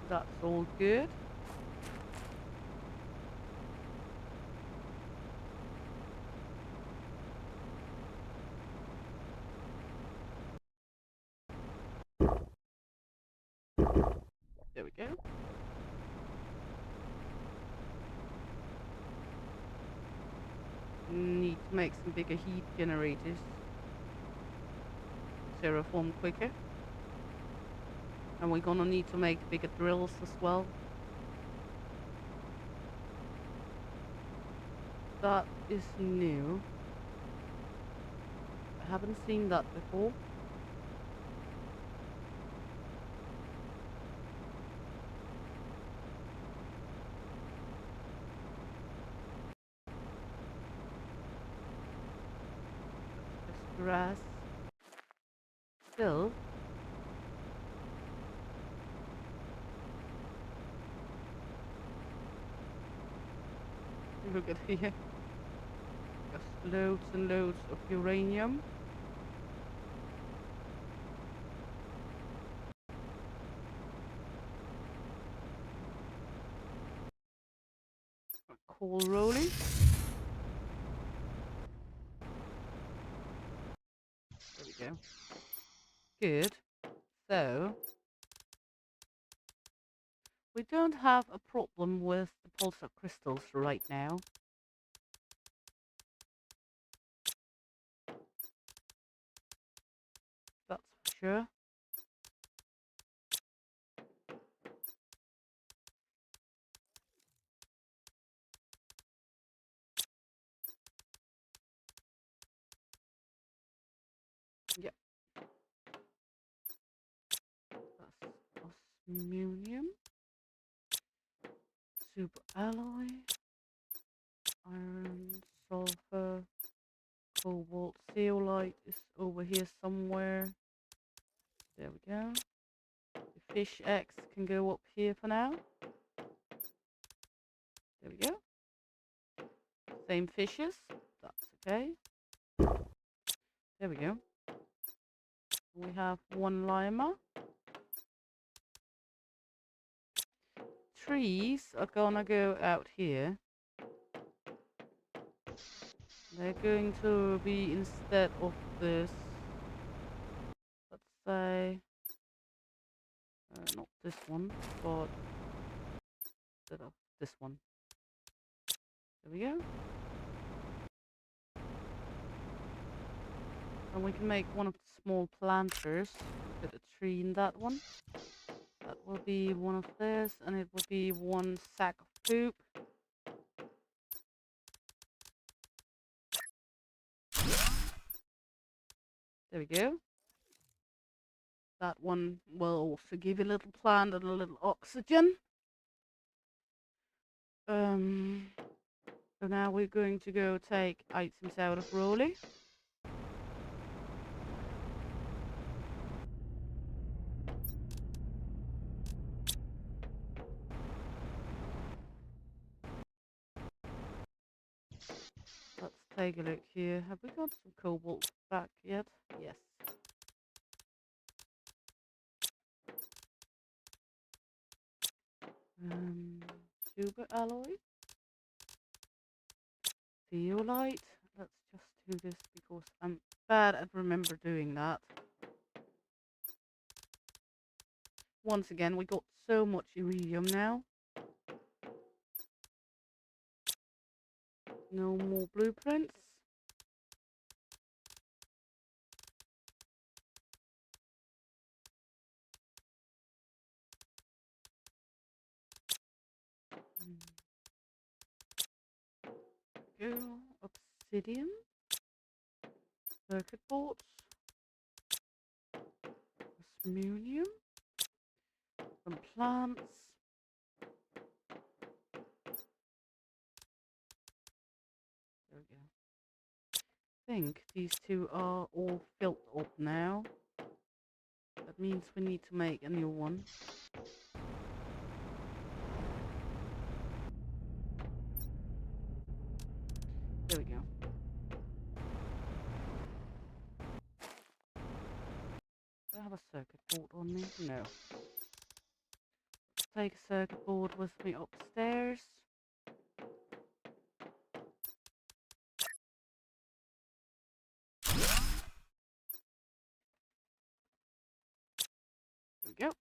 That's all good. There we go. Need to make some bigger heat generators to terraform quicker. And we're gonna need to make bigger drills as well. That is new. I haven't seen that before. Just grass. Still. Look at here. Just loads and loads of uranium. Coal rolling. There we go. Good. So, we don't have a problem with the pulsar crystals right now. That's for sure. Yep. That's osmium. Super alloy. Iron, sulfur, cobalt, zeolite is over here somewhere. There we go. The fish X can go up here for now. There we go. Same fishes. That's okay. There we go. We have one lima. Trees are gonna go out here. They're going to be instead of this, let's say, not this one, but instead of this one. There we go. And we can make one of the small planters. Put a tree in that one. That will be one of this, and it will be one sack of poop. There we go. That one will also give a little plant and a little oxygen. So now we're going to go take items out of Rolly. Let's take a look here. Have we got some cobalt back yet? Yes. Super alloy. Zeolite. Let's just do this because I'm bad at remember doing that. Once again, we got so much iridium now. No more blueprints. Go obsidian. Circuit boards. Aluminium. Some plants. There we go. I think these two are all filled up now. That means we need to make a new one. There we go. Do I have a circuit board on me? No. Let's take a circuit board with me upstairs. There we go.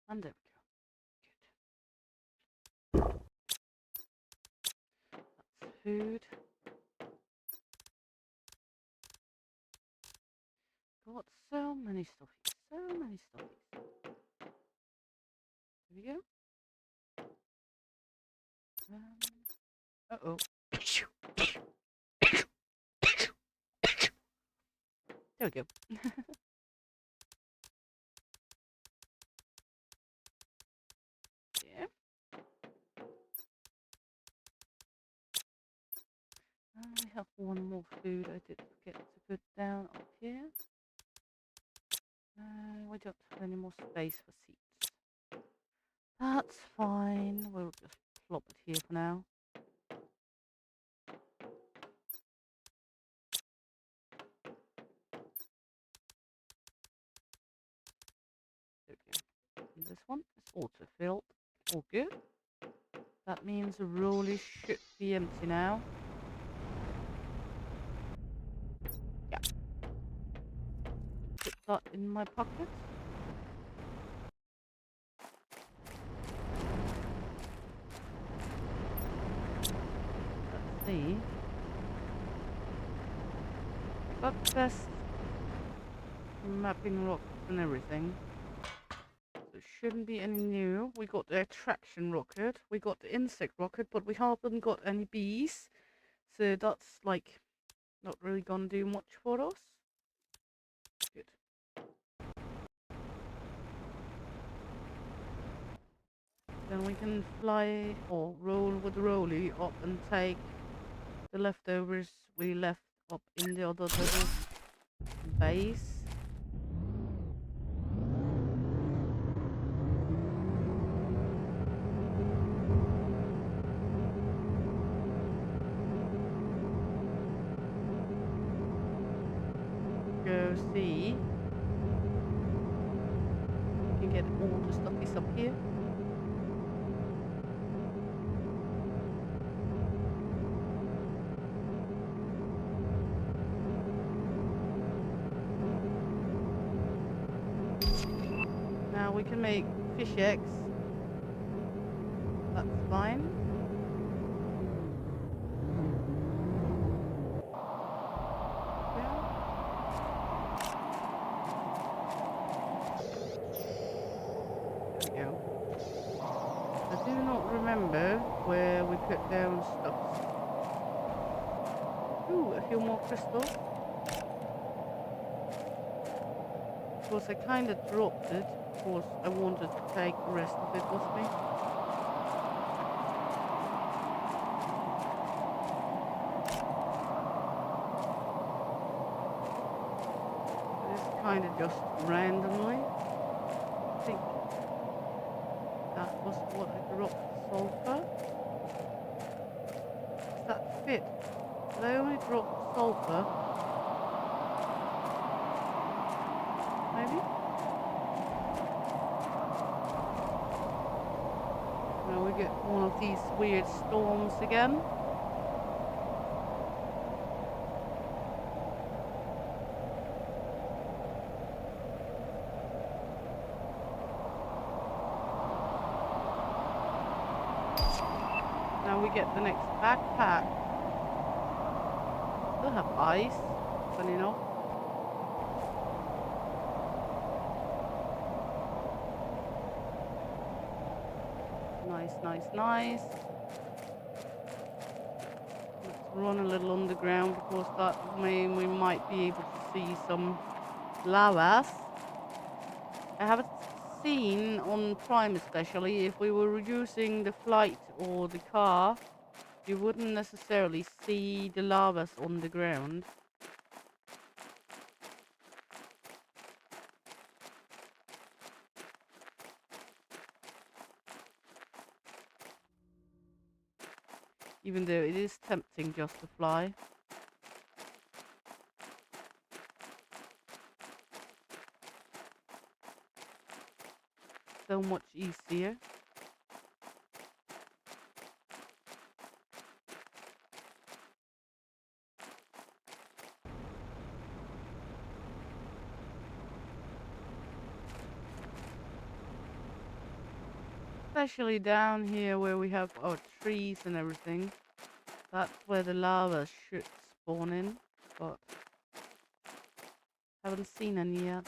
And there we go. Good. That's food. Got so many stuffies. So many stuffies. There we go. Uh-oh. There we go. Yeah. We have one more food I did forget to put down up here. We don't have any more space for seats. That's fine. We'll just plop it here for now. There we go. And this one is also filled. All good. That means the rollie should be empty now. Yeah. Put that in my pocket. Let's see. Got the best mapping rockets and everything. There shouldn't be any new. We got the attraction rocket, we got the insect rocket, but we haven't got any bees. So that's like not really gonna do much for us. Good. Then we can fly or roll with the rollie up and take the leftovers we left up in the other little base. Go see. We can get all the stuffies up here. Now we can make fish eggs. That's fine. There we go. I do not remember where we put down stuff. Ooh, a few more crystals. Of course, I kind of dropped it. Of course, I wanted to take the rest of it with me. It's kind of just randomly. I think that was what I dropped sulfur. Does that fit? Did I only drop sulfur? Maybe? Now we get one of these weird storms again. Now we get the next backpack. Still have ice, funny enough. Nice, nice, nice. Let's run a little underground because that will mean we might be able to see some lavas. I haven't seen on Prime especially, if we were using the flight or the car, you wouldn't necessarily see the lavas on the ground. Even though it is tempting just to fly. So much easier. Especially down here where we have our trees and everything. That's where the lava should spawn in, but haven't seen any yet.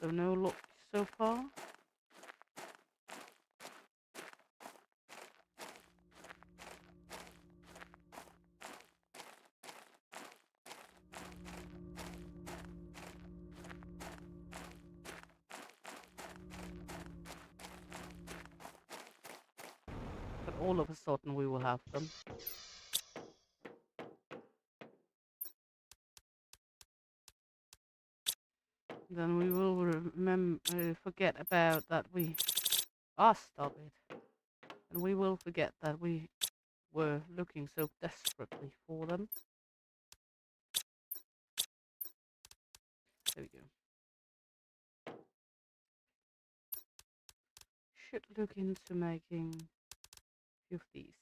So no luck so far. But all of a sudden we will have them. Then we will forget about that we... stop it. And we will forget that we were looking so desperately for them. There we go. Should look into making a few of these.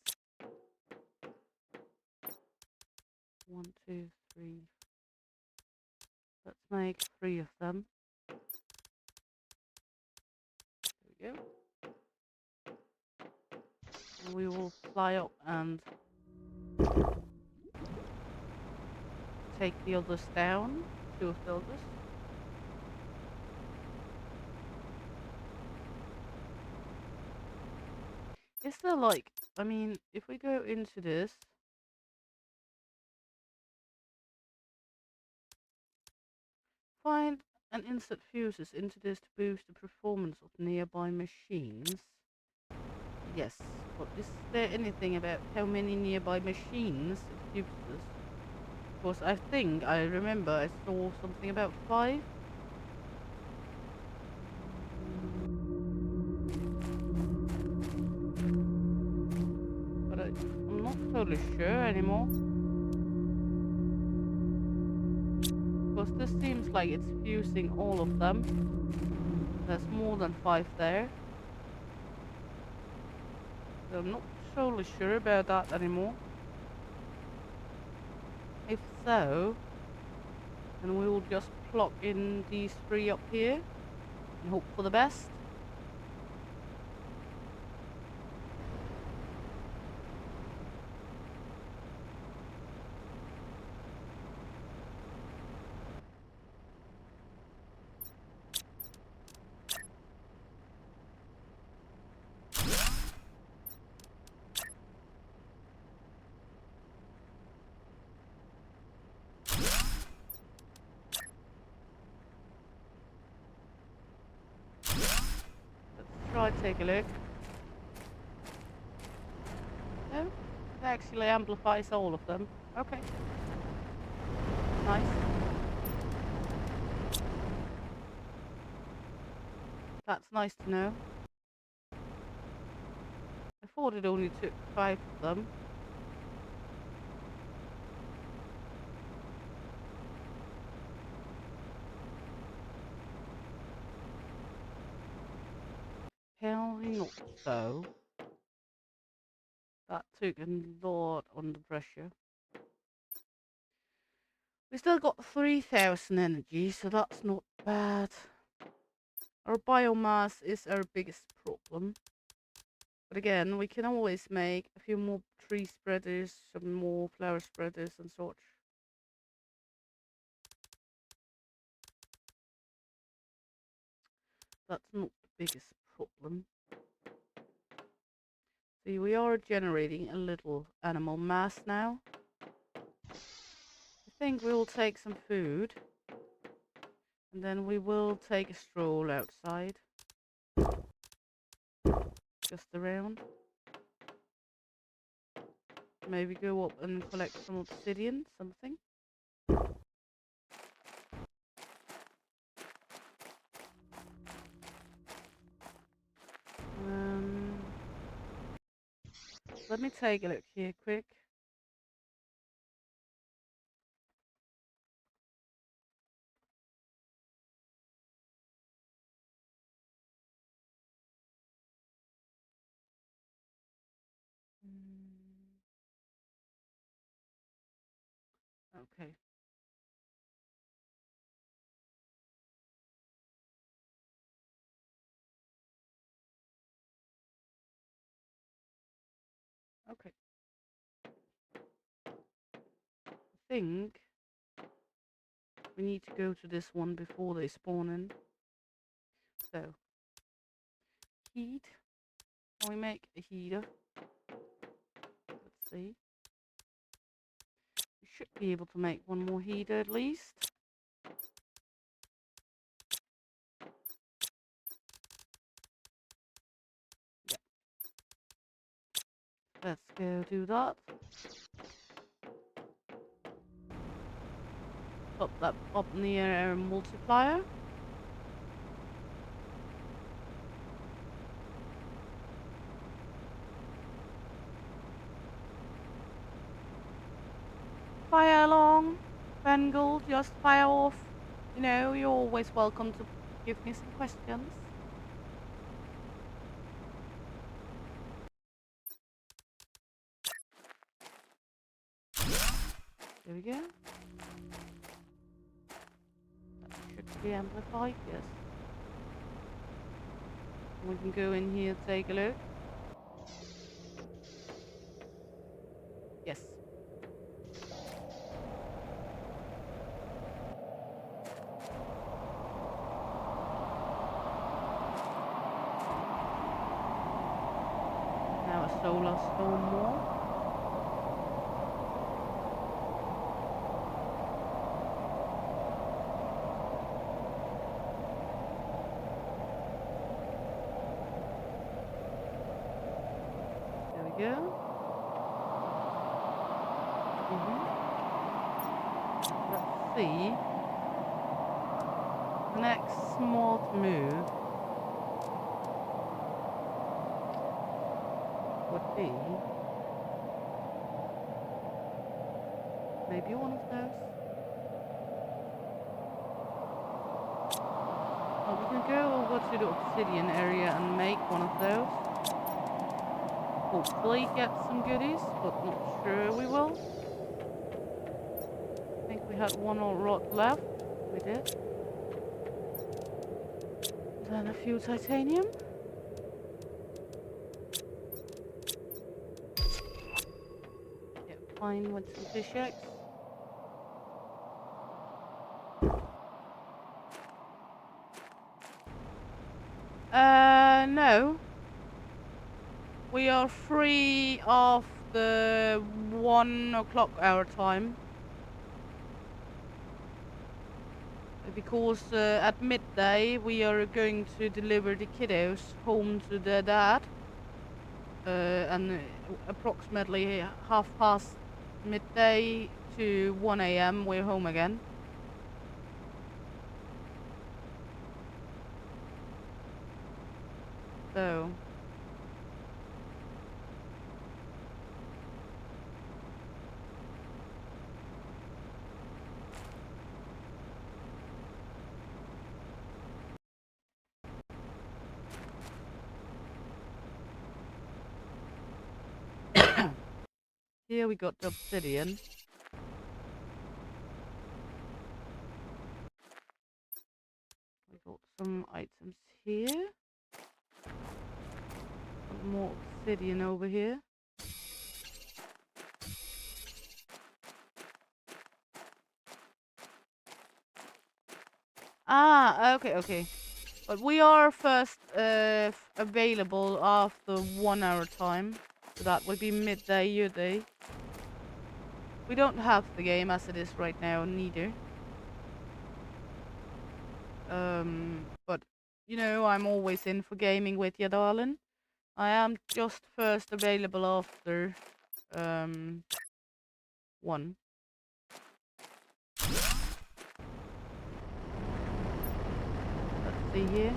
1, 2, 3. Let's make 3 of them. There we go. And we will fly up and take the others down. 2 of the others. Is there like, I mean, if we go into this, find and insert fuses into this to boost the performance of nearby machines. Yes, but is there anything about how many nearby machines it uses? Because I think I remember I saw something about 5. But I'm not totally sure anymore. Because this seems like it's fusing all of them. There's more than 5 there. So I'm not totally sure about that anymore. If so, then we will just plug in these 3 up here and hope for the best. Try to take a look. No, it actually amplifies all of them. Okay. Nice. That's nice to know. I thought it only took 5 of them. Apparently not so. That took a lot under pressure. We still got 3000 energy, so that's not bad. Our biomass is our biggest problem. But again, we can always make a few more tree spreaders, some more flower spreaders and such. That's not the biggest problem. See, we are generating a little animal mass now. I think we will take some food. And then we will take a stroll outside. Just around. Maybe go up and collect some obsidian, something. Let me take a look here quick. Okay. Okay. I think we need to go to this one before they spawn in. So, heat. Can we make a heater? Let's see. We should be able to make one more heater at least. Yeah. Let's go do that. Put that up near our multiplier. Fire along, Bengal, just fire off. You know, you're always welcome to give me some questions. There we go. That should be amplified, yes. We can go in here, take a look. Yes. Now a solar storm more. There we go. Let's see. The next smart move would be maybe one of those. Oh, we can go over to the obsidian area and make one of those. Hopefully get some goodies, but not sure we will. I think we had one more rod left. We did. Then a few titanium. Yeah, fine with some fish eggs. No. We are free of the 1 o'clock our time. Because at midday we are going to deliver the kiddos home to their dad. And approximately 1:30 midday to 1 a.m. we're home again. So here we got the obsidian. We got some items here. Got more obsidian over here. Ah, okay. But we are first available after 1 hour time. So that would be midday your day. We don't have the game as it is right now, neither. But you know, I'm always in for gaming with you, darling. I am just first available after 1. Let's see here.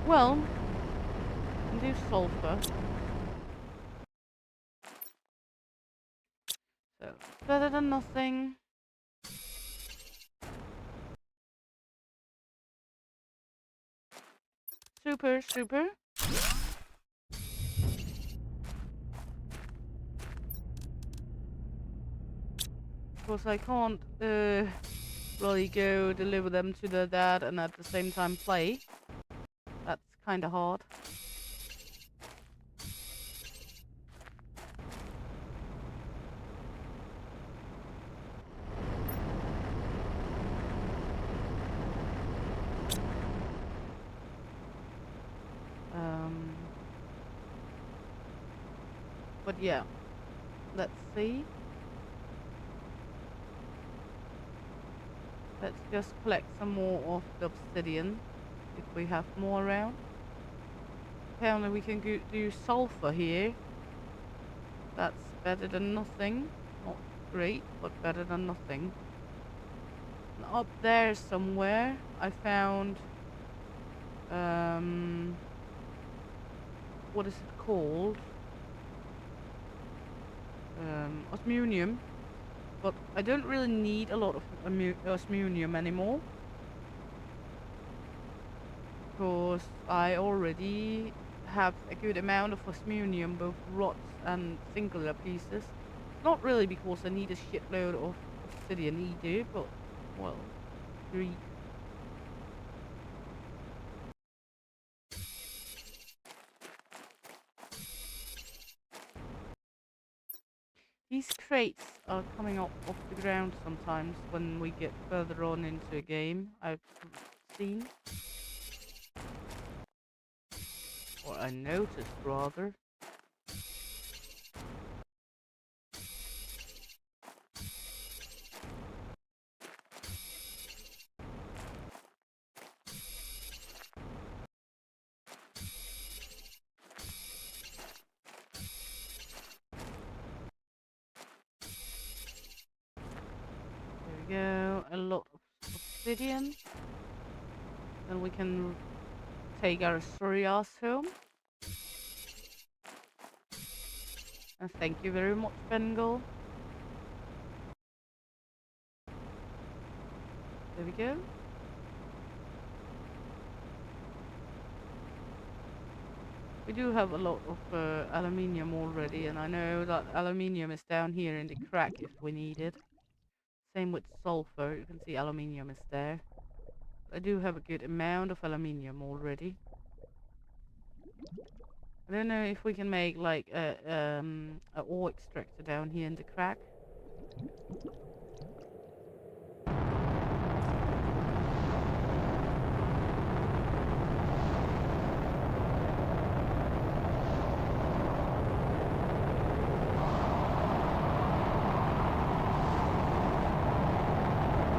Well, we can do sulfur. So better than nothing. Super, super. Of course, I can't really go deliver them to their dad and at the same time play. That's kind of hard. But yeah, let's see. Let's just collect some more of the obsidian if we have more around. Apparently we can do sulfur here. That's better than nothing. Not great, but better than nothing. And up there somewhere I found what is it called? Osmium. But I don't really need a lot of osmium anymore. Because I already have a good amount of osmium, both rods and singular pieces. Not really because I need a shitload of obsidian either, but, well, greed. These crates are coming up off the ground sometimes when we get further on into a game, I've seen. Or I noticed, rather. There we go, a lot of obsidian. Then we can take our sorry ass home. And thank you very much, Bengal. There we go. We do have a lot of aluminium already, and I know that aluminium is down here in the crack if we need it. Same with sulfur, you can see aluminium is there. I do have a good amount of aluminium already. I don't know if we can make like a ore extractor down here in the crack.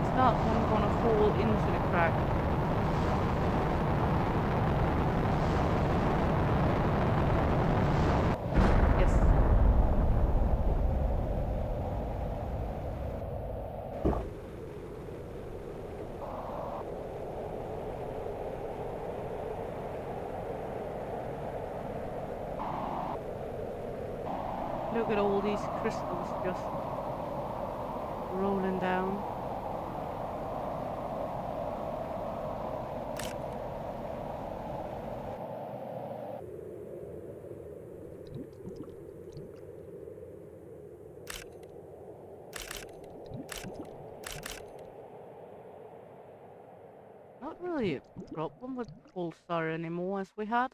Is that one gonna fall into the crack? Yes. Look at all these crystals just rolling down. Not really a problem with Polestar anymore as we had.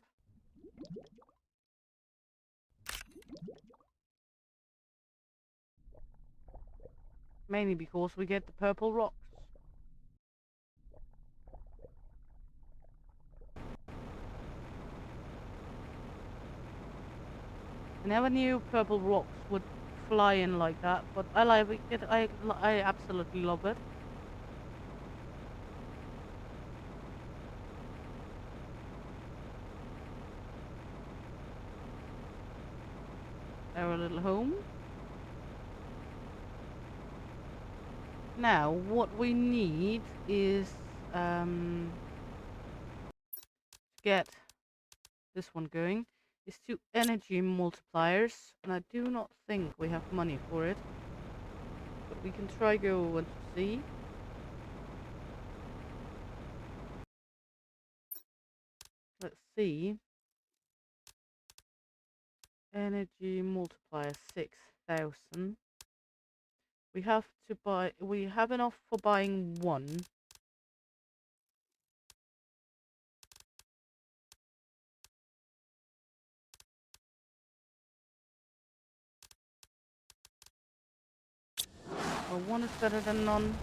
Mainly because we get the purple rocks. I never knew purple rocks would fly in like that, but I like it. I absolutely love it. Our little home. Now, what we need is to get this one going is 2 energy multipliers, and I do not think we have money for it, but we can try go and see. Let's see. Energy multiplier 6,000. We have to buy. We have enough for buying 1. Well, 1 is better than none.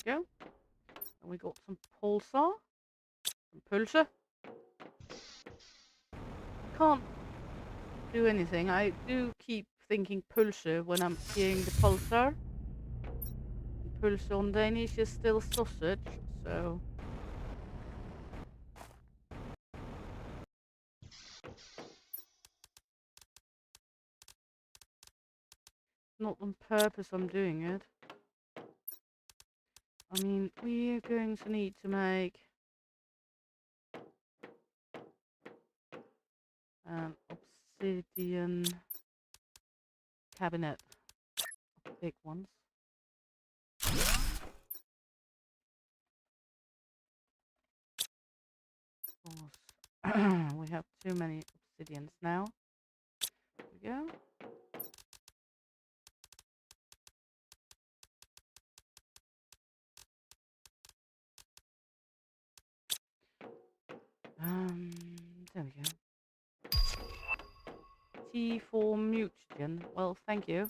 There we go. And we got some pulsar. Some pulsar. I can't do anything. I do keep thinking pulsar when I'm hearing the pulsar. And pulsar on Danish is still sausage, so... Not on purpose I'm doing it. I mean, we're going to need to make an obsidian cabinet of big ones. Of course, we have too many obsidians now. There we go. There we go. T for mutagen. Well, thank you.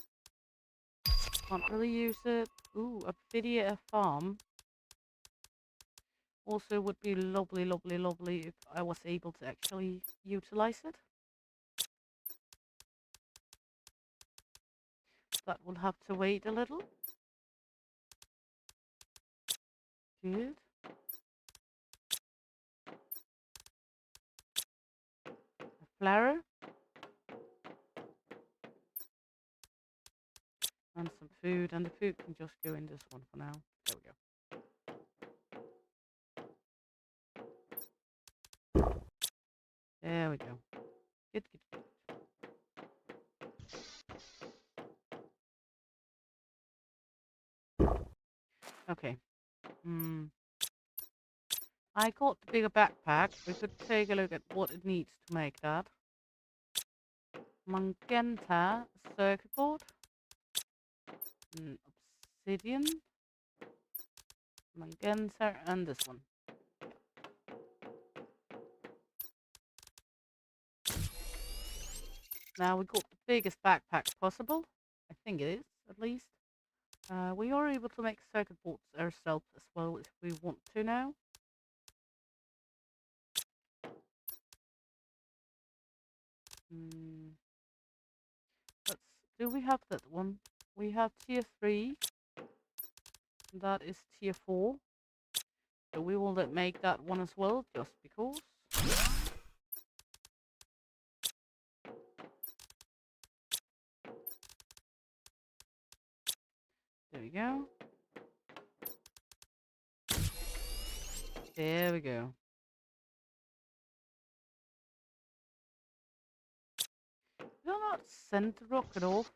Can't really use it. Ooh, a video farm. Also would be lovely, lovely, lovely if I was able to actually utilize it. That will have to wait a little. Good. A flower. And some food, and the food can just go in this one for now. There we go. There we go. Good, good, good. Okay. I got the bigger backpack. We could take a look at what it needs to make that. Magenta circuit board. Obsidian. Magenta and this one. Now we got the biggest backpack possible. I think it is, at least. We are able to make circuit boards ourselves as well if we want to now. Do we have that one? We have tier 3. That is tier 4. So we will make that one as well, just because. There we go. There we go. Did I not send the rocket off?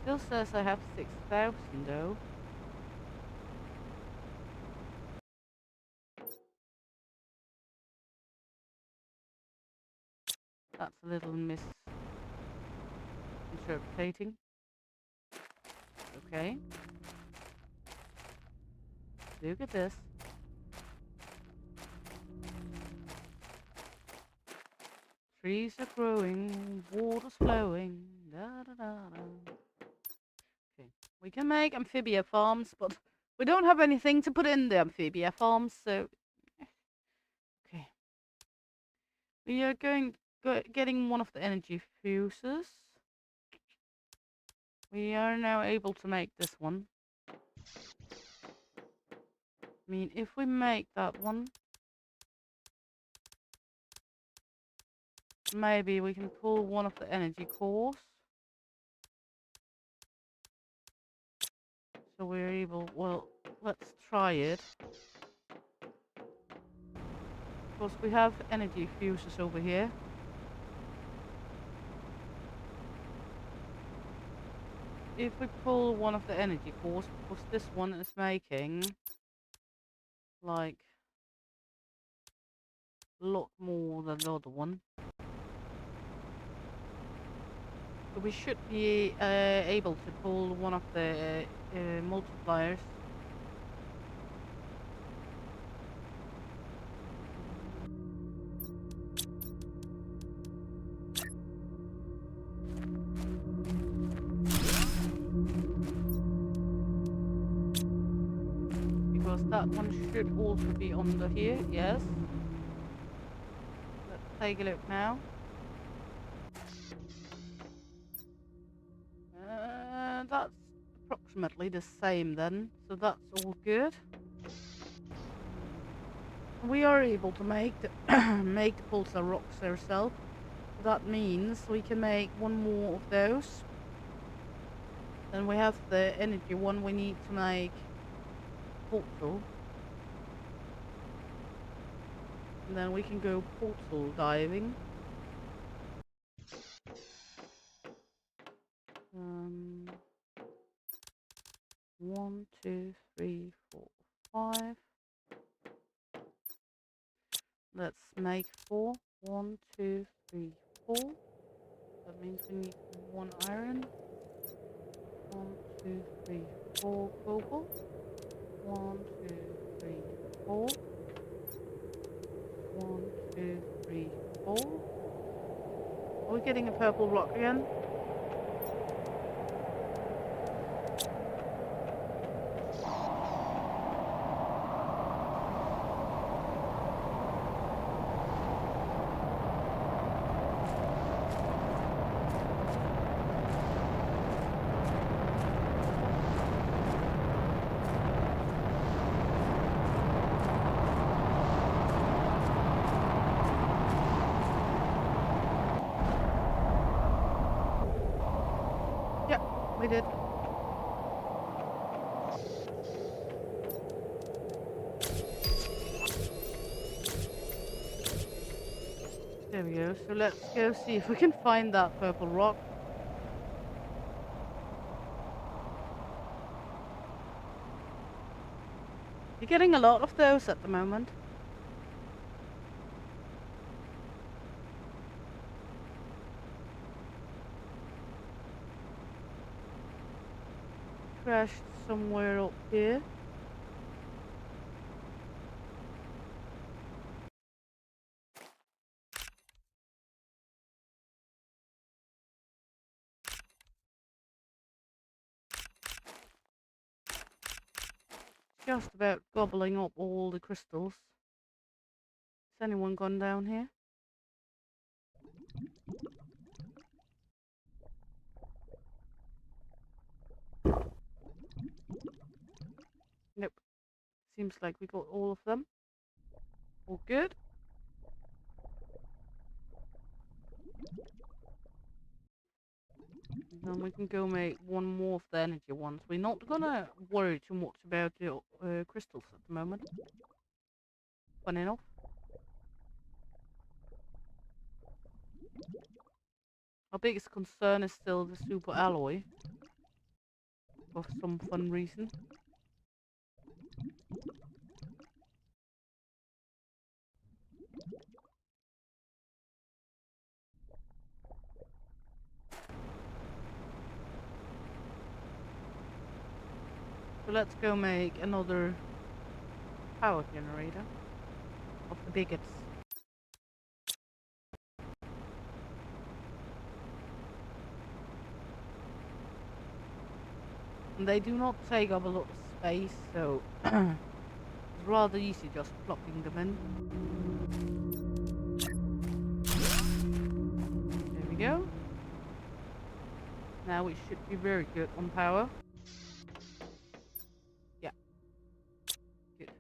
Still says I have 6,000 though. That's a little misinterpreting. Okay. Look at this. Trees are growing, water's flowing. Da, da, da, da. Okay, we can make amphibia farms, but we don't have anything to put in the amphibia farms, so okay. We are getting one of the energy fuses. We are now able to make this one. I mean, if we make that one, maybe we can pull one of the energy cores. So we're able, well, let's try it. Of course, we have energy fuses over here. If we pull one of the energy cores, because this one is making like a lot more than the other one. So we should be able to pull one of the multipliers. Because that one should also be under here, yes. Let's take a look now. That's approximately the same then, so that's all good. We are able to make the make the pulsar rocks ourselves. So that means we can make one more of those. Then we have the energy one we need to make portal. And then we can go portal diving. 1, 2, 3, 4, 5. Let's make 4. 1, 2, 3, 4. That means we need 1 iron. 1, 2, 3, 4 cobalt. 1, 2, 3, 4. 1, 2, 3, 4. Are we getting a purple rock again? We did. There we go. So let's go see if we can find that purple rock. You're getting a lot of those at the moment. Crashed somewhere up here. Just about gobbling up all the crystals. Has anyone gone down here? Nope. Seems like we got all of them. All good. And then we can go make one more of the energy ones. We're not gonna worry too much about the crystals at the moment. Fun enough. Our biggest concern is still the super alloy. For some fun reason. So let's go make another power generator of the bigots. And they do not take up a lot of space, so it's rather easy just plugging them in. There we go. Now we should be very good on power. Yeah. Good.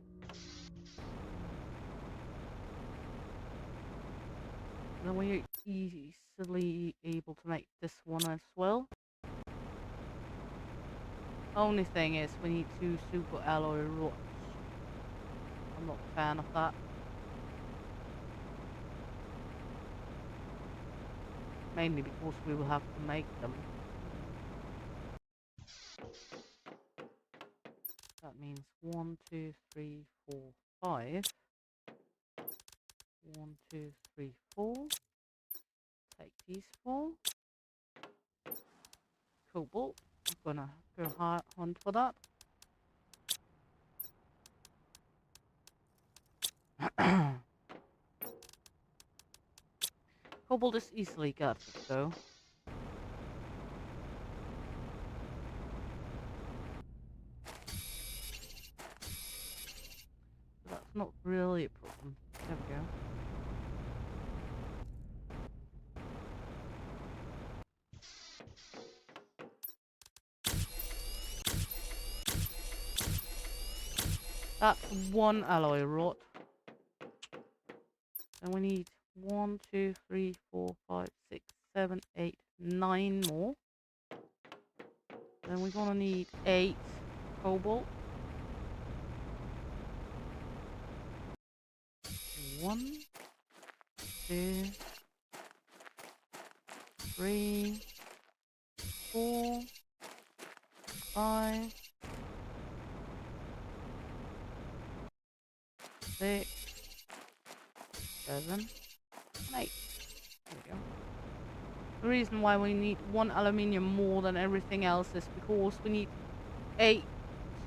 Then we are easily able to make this one as well. Only thing is we need 2 super alloy rods. I'm not a fan of that. Mainly because we will have to make them. That means 1, 2, 3, 4, 5. 1, 2, 3, 4. Take these 4. Cobalt. I'm gonna go hunt for that. Cobalt is easily got, though. That's not really a problem. There we go. That's 1 alloy rod. And we need 1, 2, 3, 4, 5, 6, 7, 8, 9 more. Then we're gonna need 8 cobalt. 1, 2, 3, 4, 5, 6, 7, and 8. There we go. The reason why we need 1 aluminium more than everything else is because we need 8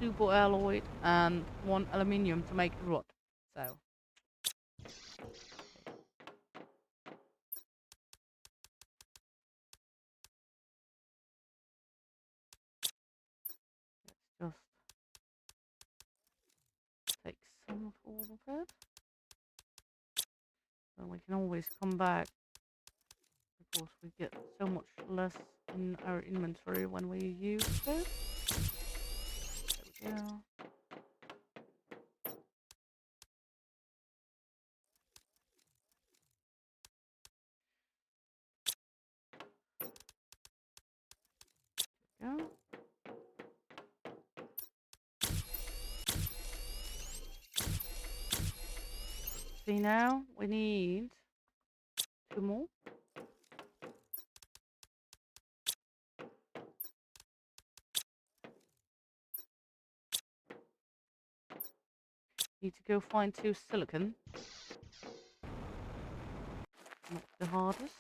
super alloy and 1 aluminium to make the rod. So let's just take some of all of it. Then we can always come back because we get so much less in our inventory when we use it. There we go. There we go. See now, we need 2 more. Need to go find 2 silicon. Not the hardest.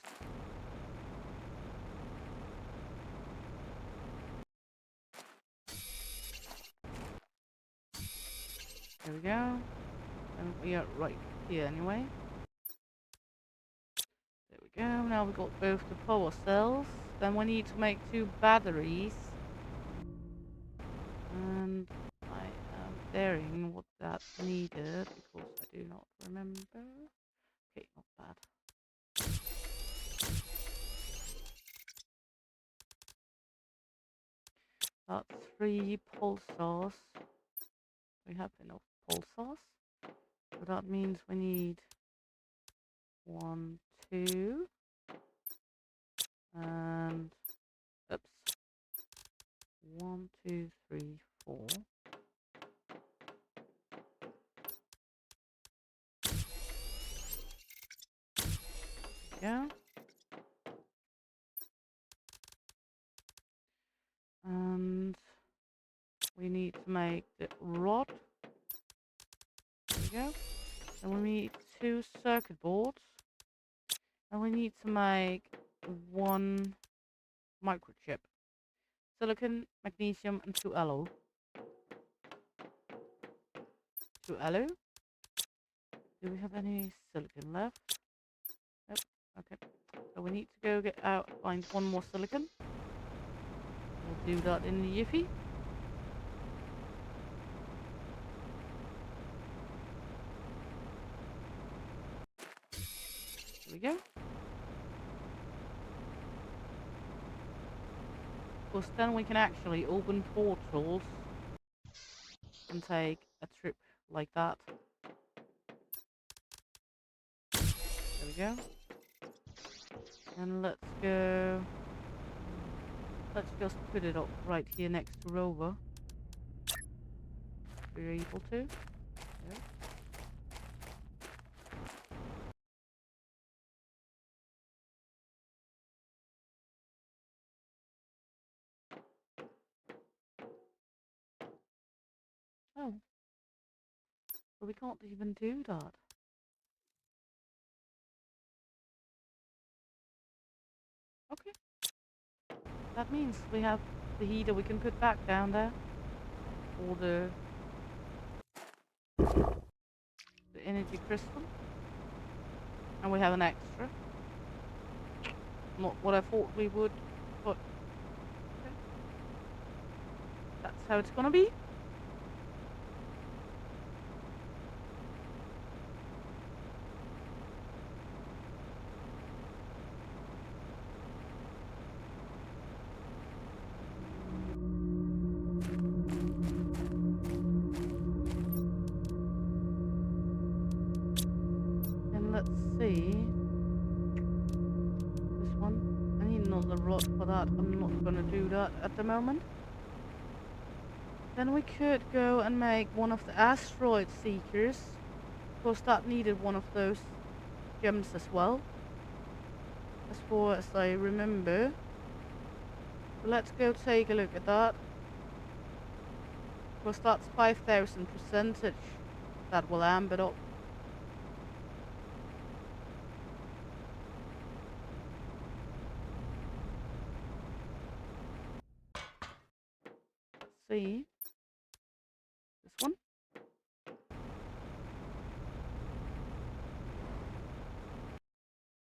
There we go. And we are right here anyway. There we go. Now we've got both the power cells. Then we need to make 2 batteries. And I am daring what that's needed because I do not remember. Okay, not bad. That's 3 pulsars. We have enough pulsars. So that means we need 1, 2, and oops. 1, 2, 3, 4. Yeah. And we need to make the rod. There we go. And we need 2 circuit boards. And we need to make 1 microchip. Silicon, magnesium, and 2 alloy. 2 alloy. Do we have any silicon left? Nope. Okay. So we need to go get out, find 1 more silicon. We'll do that in the jiffy. we go. Because then we can actually open portals and take a trip like that. There we go. And let's go. Let's just put it up right here next to Rover. We're able to. Yeah. Oh. Well, we can't even do that. Okay. That means we have the heater we can put back down there. Or the energy crystal. And we have an extra. Not what I thought we would, but okay. That's how it's gonna be. And let's see. This one. I need another rod for that. I'm not gonna do that at the moment. Then we could go and make one of the asteroid seekers. Because that needed one of those gems as well. As far as I remember. So let's go take a look at that. Because that's 5,000% that will amp it up. Let's see. This one.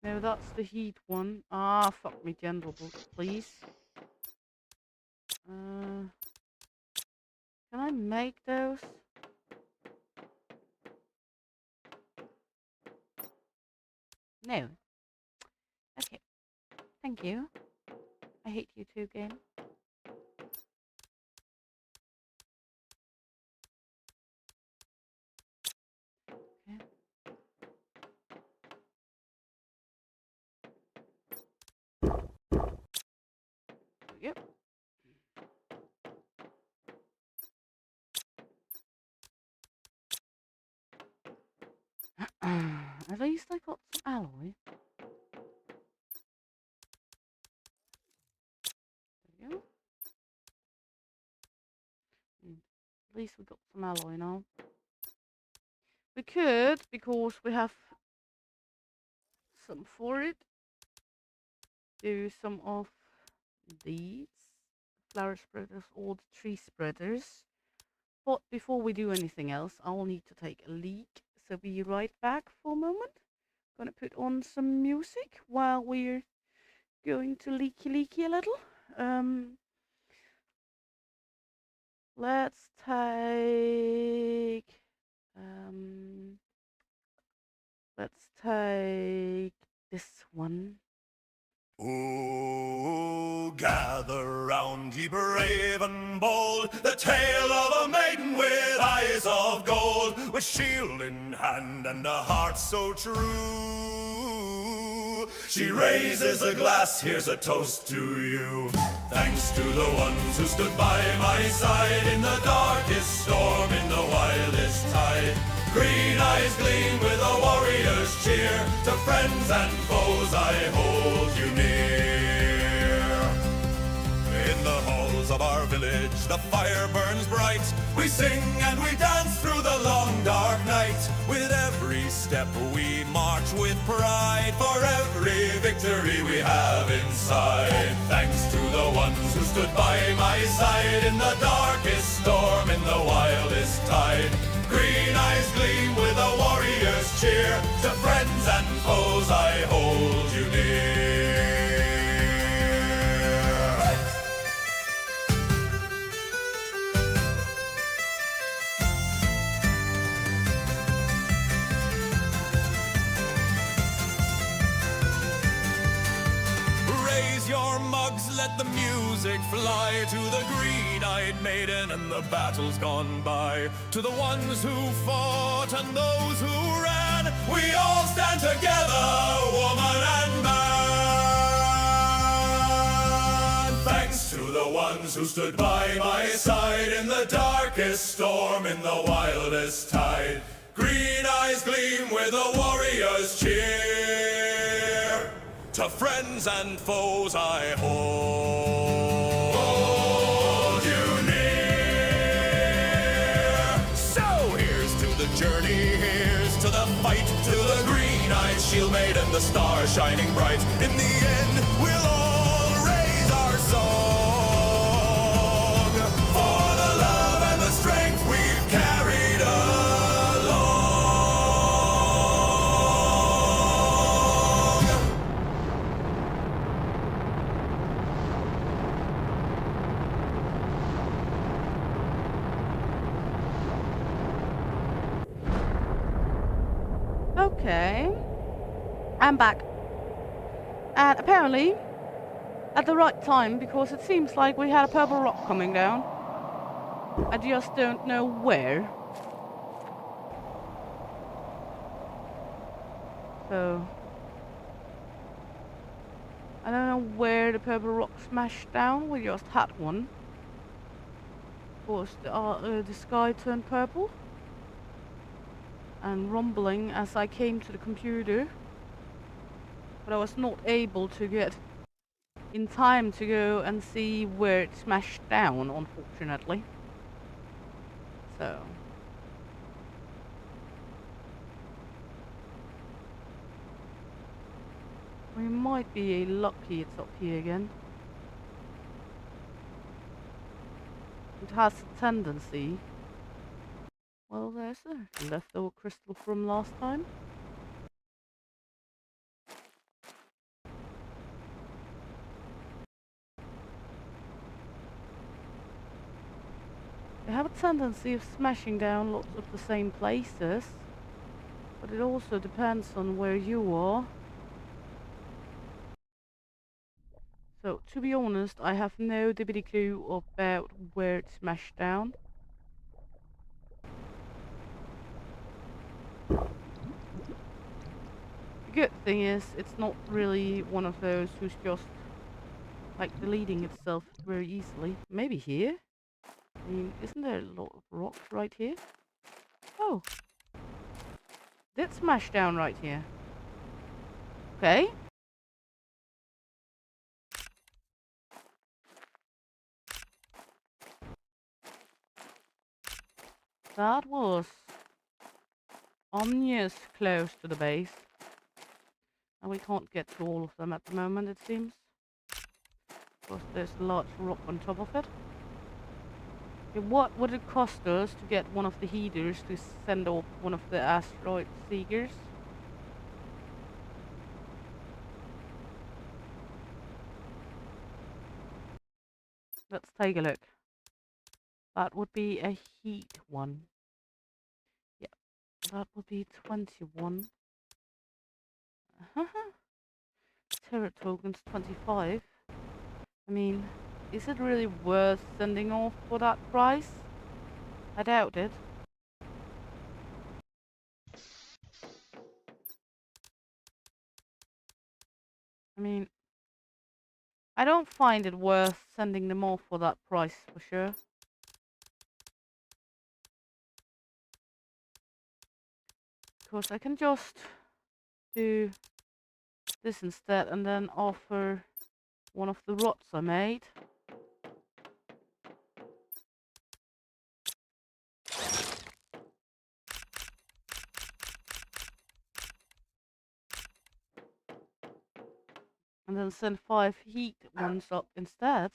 No, that's the heat one. Ah, fuck me, gentle, please. Can I make those? No. Okay. Thank you. I hate you too, game. Okay. Yep. At least I got some alloy. There we go. At least we got some alloy now. We could, because we have some for it, do some of these flower spreaders or the tree spreaders. But before we do anything else, I'll need to take a leak. So be right back for a moment. Gonna put on some music while we're going to leaky a little. Let's take this one. Oh, gather round, ye brave and bold, the tale of a maiden with eyes of gold, with shield in hand and a heart so true. She raises a glass, here's a toast to you. Thanks to the ones who stood by my side in the darkest storm, in the wildest tide. Green eyes gleam with a warrior's cheer. To friends and foes I hold you near. In the halls of our village the fire burns bright. We sing and we dance through the long dark night. With every step we march with pride, for every victory we have inside. Thanks to the ones who stood by my side in the darkest storm, in the wildest tide. Green eyes gleam with a warrior's cheer. To friends and foes I hold you near. let the music fly to the green-eyed maiden and the battles gone by. To the ones who fought and those who ran, we all stand together, woman and man. Thanks to the ones who stood by my side in the darkest storm, in the wildest tide. Green eyes gleam with a warrior's cheer. To friends and foes I hold you near. So here's to the journey, here's to the fight, to the green-eyed shield maiden, the star shining bright. In the end, we'll all raise our song for the love and the strength we've carried along. Okay. I'm back. And apparently, at the right time, because it seems like we had a purple rock coming down. I just don't know where. So, I don't know where the purple rock smashed down. We just had one. Of course, the sky turned purple. And rumbling as I came to the computer. But I was not able to get in time to go and see where it smashed down, unfortunately. So. We might be lucky it's up here again. It has a tendency. Well, there's a leftover crystal from last time. They have a tendency of smashing down lots of the same places, but it also depends on where you are. So, to be honest, I have no dibbity clue about where it smashed down. The good thing is, it's not really one of those who's just, like, deleting itself very easily. Maybe here? I mean, isn't there a lot of rocks right here? Oh. Did smash down right here. Okay. That was ominous close to the base. And we can't get to all of them at the moment, it seems. Because there's a large rock on top of it. Okay, what would it cost us to get one of the heaters to send off one of the asteroid seekers? Let's take a look. That would be a heat one. Yeah, that would be 21. Terra tokens 25. I mean, is it really worth sending off for that price? I doubt it. I mean, I don't find it worth sending them off for that price for sure. Because I can just do this instead and then offer one of the rods I made. And then send 5 heat ones up instead.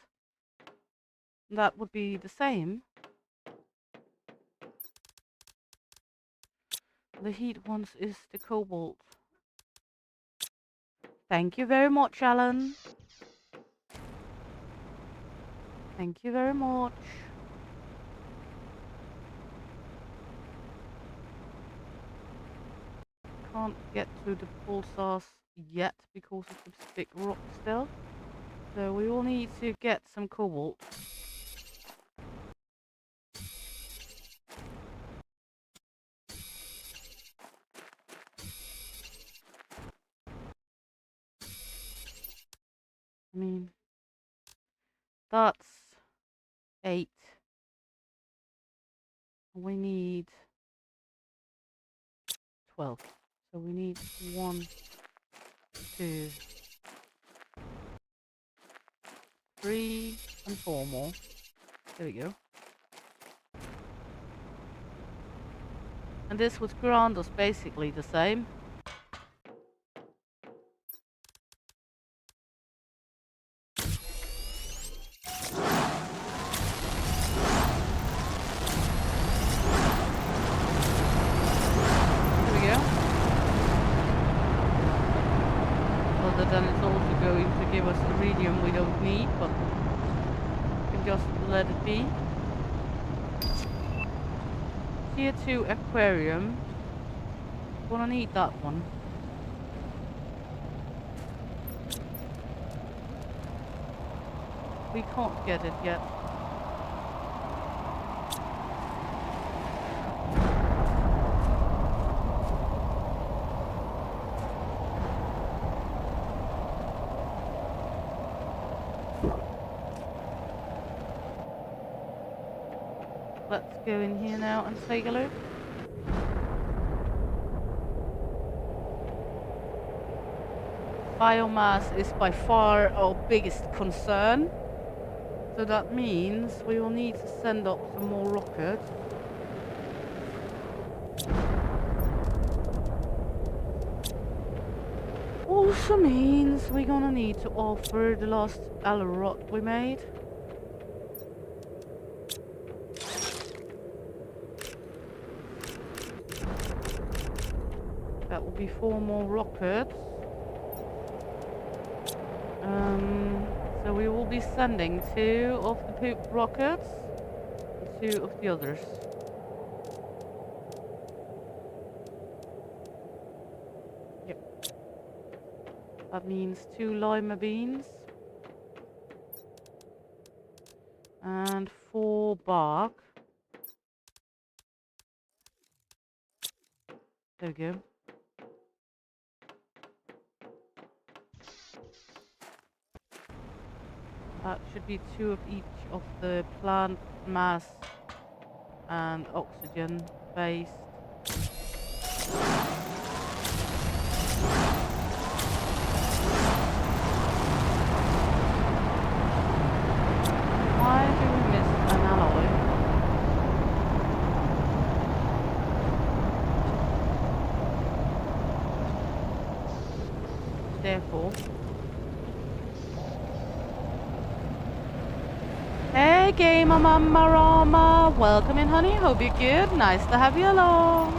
That would be the same. The heat ones is the cobalt. Thank you very much, Alan. Thank you very much. Can't get to the pulsars yet because of the big rock still. So we will need to get some cobalt. I mean, that's 8. We need 12. So we need 1, 2, 3, and 4 more. There we go. And this would grant us basically the same. There we go. Other than it's also going to give us iridium we don't need, but we can just let it be. Tier 2 aquarium. Gonna need that one. We can't get it yet. Let's go in here now and take a look. Biomass is by far our biggest concern. So that means we will need to send up some more rockets. Also means we're gonna need to offer the last alloy rod we made. That will be 4 more rockets. So we will be sending 2 of the poop rockets and 2 of the others. Yep. That means 2 lima beans and 4 bark. There we go. That should be 2 of each of the plant mass and oxygen based. Why do we miss an alloy? Therefore, hey gamer mama Rama, welcome in honey, hope you're good, nice to have you along.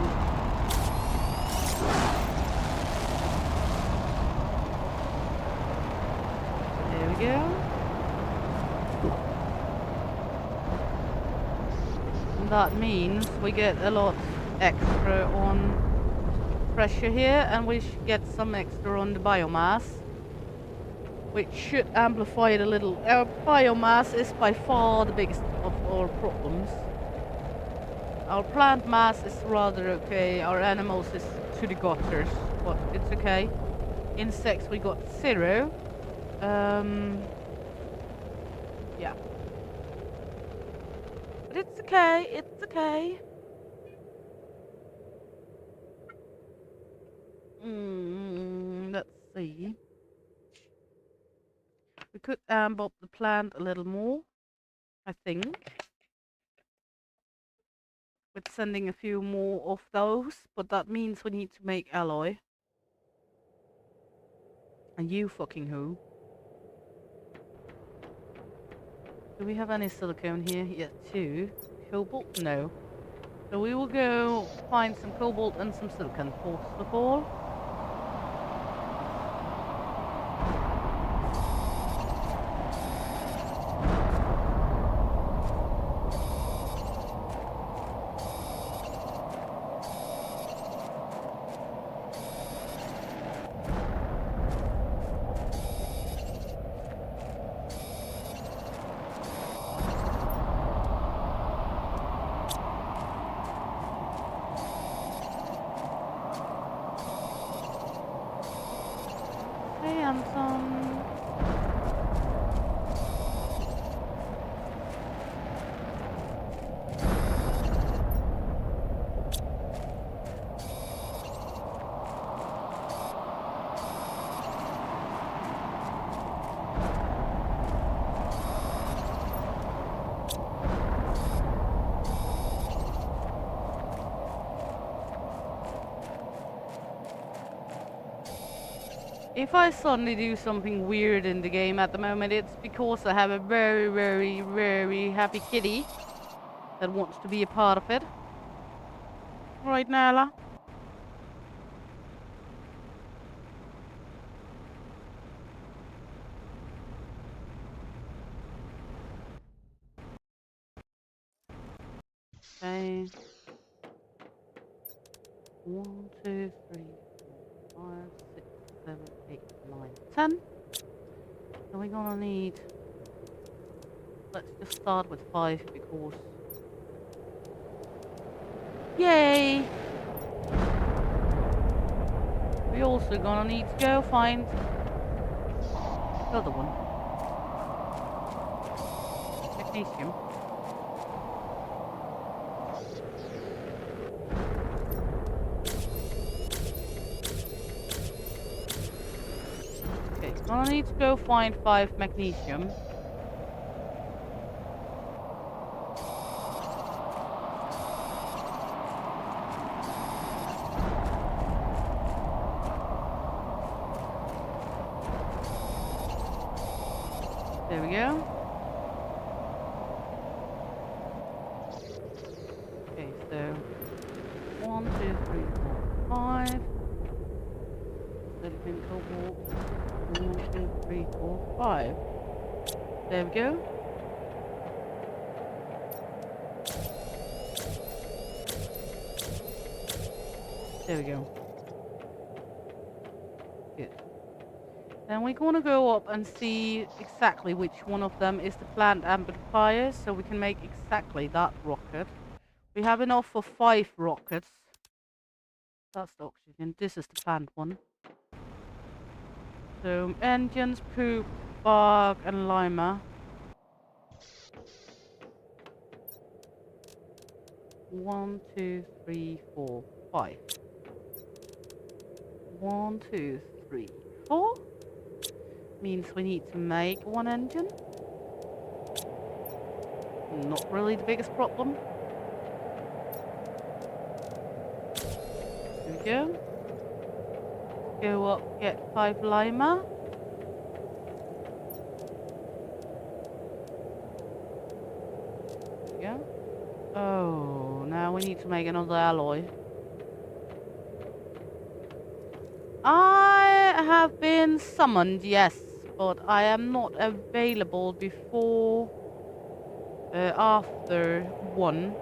There we go. And that means we get a lot extra on pressure here, and we should get some extra on the biomass, which should amplify it a little. Our biomass is by far the biggest of our problems. Our plant mass is rather okay, our animals is to the gutters, but it's okay. Insects we got 0. Yeah. But it's okay, it's okay. Let's see. We could amp up the plant a little more, I think. With sending a few more of those, but that means we need to make alloy. And you fucking who? Do we have any silicone here? Yeah, 2. Cobalt? No. So we will go find some cobalt and some silicon first of all. Hanson. If I suddenly do something weird in the game at the moment, it's because I have a very, very, very happy kitty that wants to be a part of it. Right, Nala? Okay. 1, 2, 3, 4, 5, 6, 7, 8, 9, 10. So we're gonna need... Let's just start with 5 because... Yay! We're also gonna need to go find the other one. Magnesium. Okay, gonna need to go find 5 magnesium. There we go. Okay, so 1, 2, 3, 4, 5. Silicon cobalt. 1, 2, 3, 4, 5. There we go. There we go. Good. Then we're gonna go up and see exactly which one of them is the plant amplifier, so we can make exactly that rocket. We have enough for 5 rockets. That's the oxygen. This is the plant one. So engines, poop, bark, and lima. 1, 2, 3, 4, 5. 1, 2, 3, 4. Means we need to make 1 engine. Not really the biggest problem. There we go. Go up, get 5 lima. There we go. Oh, now we need to make another alloy. I have been summoned, yes, but I am not available before after 1.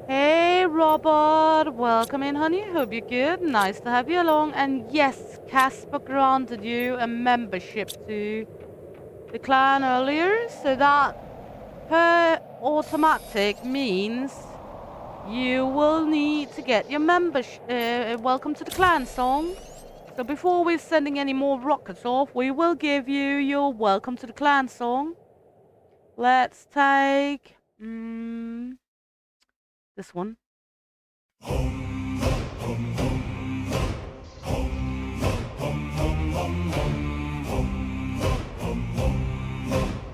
Hey Robert, welcome in honey, hope you're good, nice to have you along. And yes, Casper granted you a membership to the clan earlier, so that per automatic means you will need to get your membership, welcome to the clan song. So before we're sending any more rockets off, we will give you your welcome to the clan song. Let's take this one.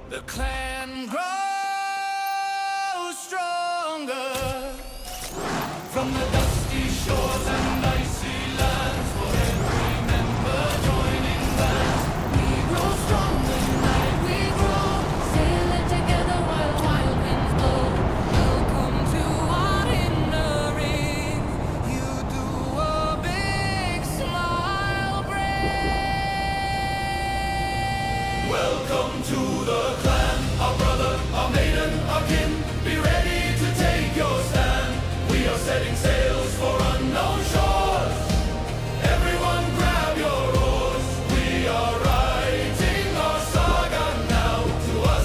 The clan grows stronger from the dusty shores and icy lands. For every member joining bands, we grow stronger tonight. We grow, sailing together while wild winds blow. Welcome to our inner ring. You do a big smile bring. Welcome to the clan, our brother, our maiden, our kin. Be ready to take your stand. We are setting sails for unknown shores. Everyone grab your oars. We are writing our saga now. To us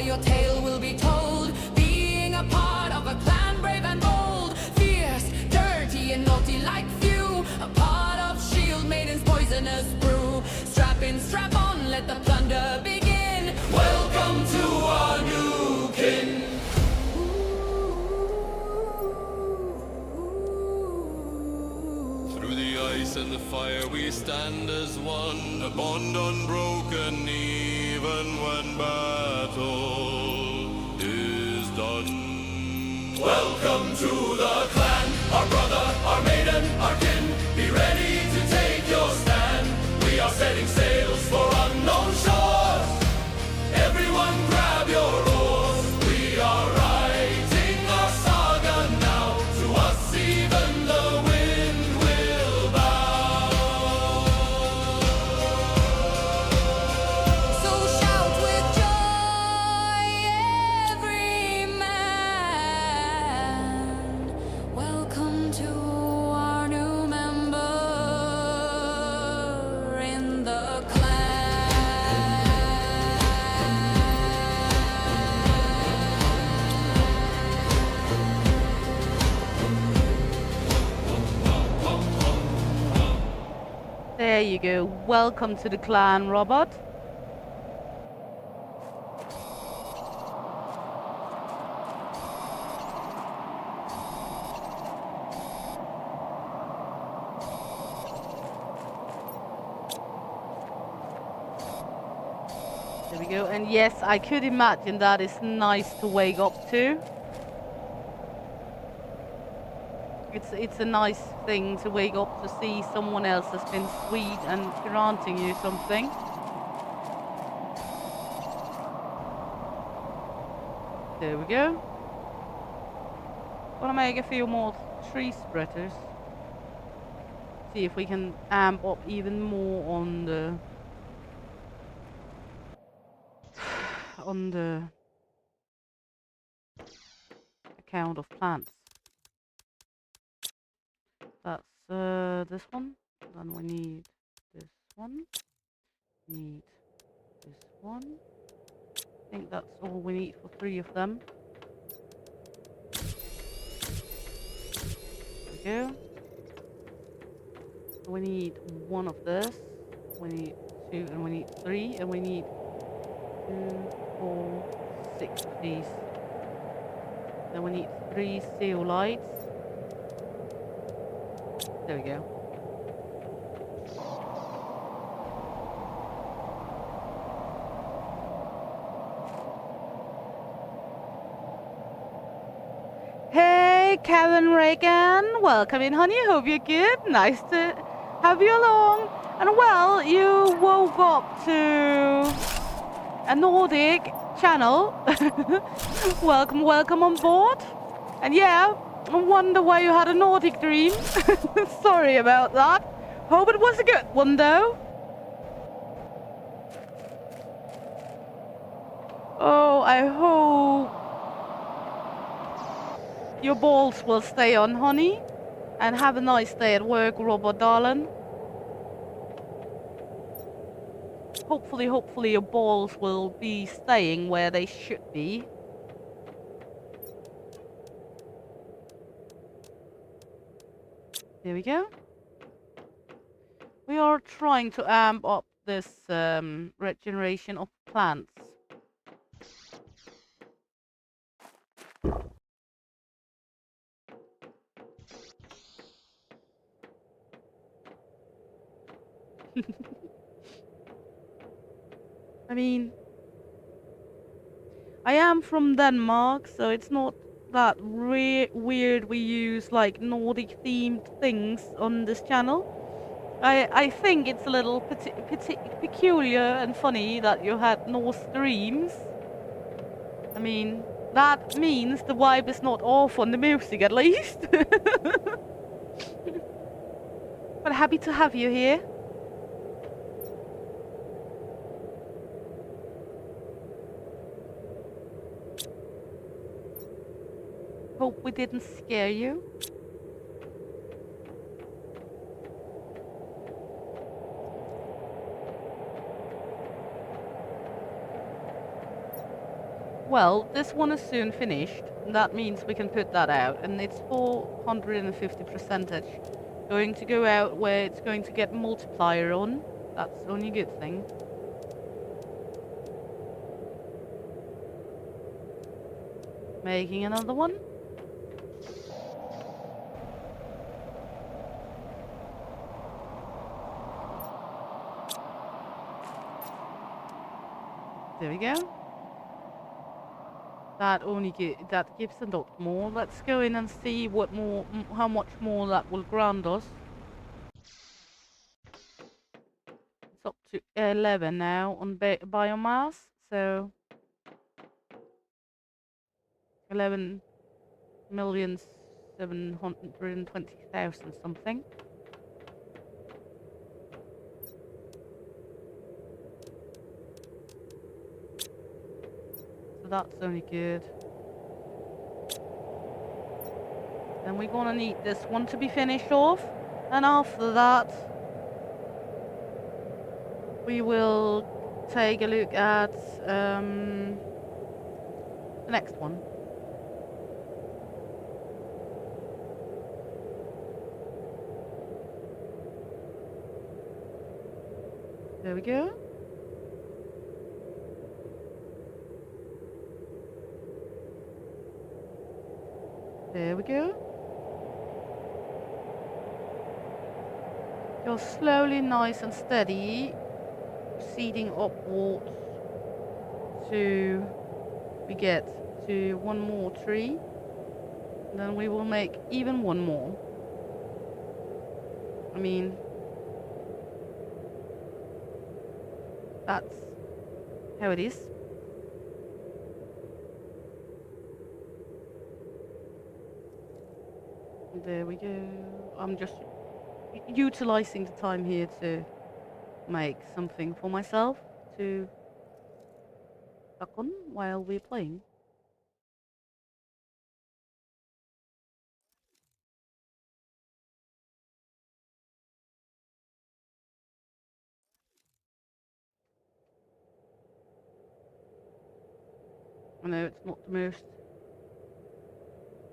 your tale will be told. Being a part of a clan brave and bold, fierce, dirty and naughty like few. A part of shield maiden's poisonous brew. Strap in, strap on, let the plunder begin. Welcome to our new kin. Through the ice and the fire we stand as one, a bond unbroken even when battle is done. Welcome to the clan, our brother, our maiden, our kin. Be ready to take your stand. We are setting sails for unknown shores. Everyone grab your oars. We are writing our saga now. To us even the wind will bow. So shout with joy, every man. Welcome to our new member in the clan. There you go. Welcome to the clan, Robot. There we go. And yes, I could imagine that is nice to wake up to. It's a nice thing to wake up to see someone else has been sweet and granting you something. There we go. Wanna make a few more tree spreaders. See if we can amp up even more on the account of plants. That's this one. Then we need this one. Need this one. I think that's all we need for 3 of them. There we go. We need 1 of this. We need 2 and we need 3 and we need 2, 4, 6 of these. Then we need 3 steel lights. There we go. Hey, Kevin Reagan. Welcome in, honey. Hope you're good. Nice to have you along. And well, you woke up to a Nordic channel. Welcome, welcome on board. And yeah, I wonder why you had a Nordic dream. Sorry about that. Hope it was a good one though. Oh, I hope your balls will stay on, honey. And have a nice day at work, Robot darling. Hopefully your balls will be staying where they should be. There we go. We are trying to amp up this regeneration of plants. I mean, I am from Denmark, so it's not that weird we use like Nordic themed things on this channel. I think it's a little peculiar and funny that you had Norse dreams. I mean, that means the vibe is not off on the music at least. But happy to have you here. Hope we didn't scare you. Well, this one is soon finished. That means we can put that out, and it's 450 percentage. Going to go out where it's going to get multiplier on. That's the only good thing. Making another one. There we go. That gives a lot more. Let's go in and see what more, how much more that will grant us. It's up to 11 now on biomass, so 11,720,000 something. So that's only good. Then we're gonna need this one to be finished off, and after that we will take a look at the next one. There we go. There we go. Go slowly, nice and steady, proceeding upwards to we get to one more tree. And then we will make even one more. I mean, that's how it is. There we go. I'm just utilizing the time here to make something for myself to suck on while we're playing. I know it's not the most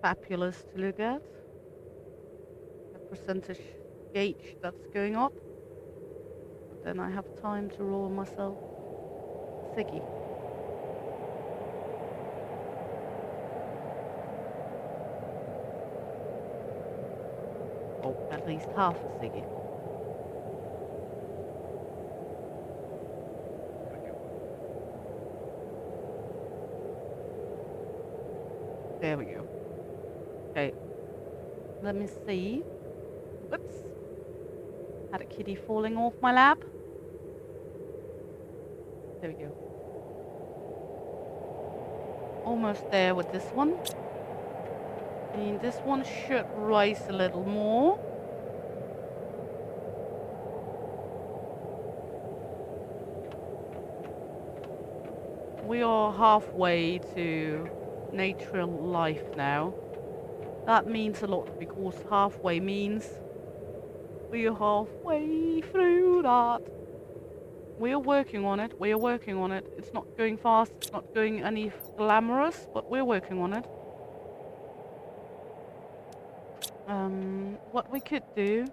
fabulous to look at. The percentage gauge that's going up. But then I have time to roll myself a ciggy. Or at least half a ciggy. There we go. Okay. Let me see. Whoops. Had a kitty falling off my lap. There we go. Almost there with this one. I mean, this one should rise a little more. We are halfway to natural life now. That means a lot because halfway means we are halfway through that. We are working on it. We are working on it. It's not going fast. It's not going any glamorous, but we're working on it. What we could do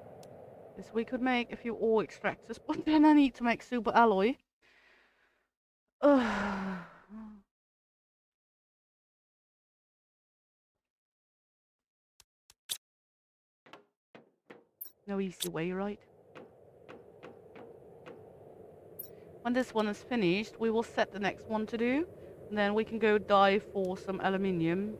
is we could make a few ore extractors, but then I need to make super alloy. Ugh. No easy way, right? When this one is finished, we will set the next one to do, and then we can go dive for some aluminium.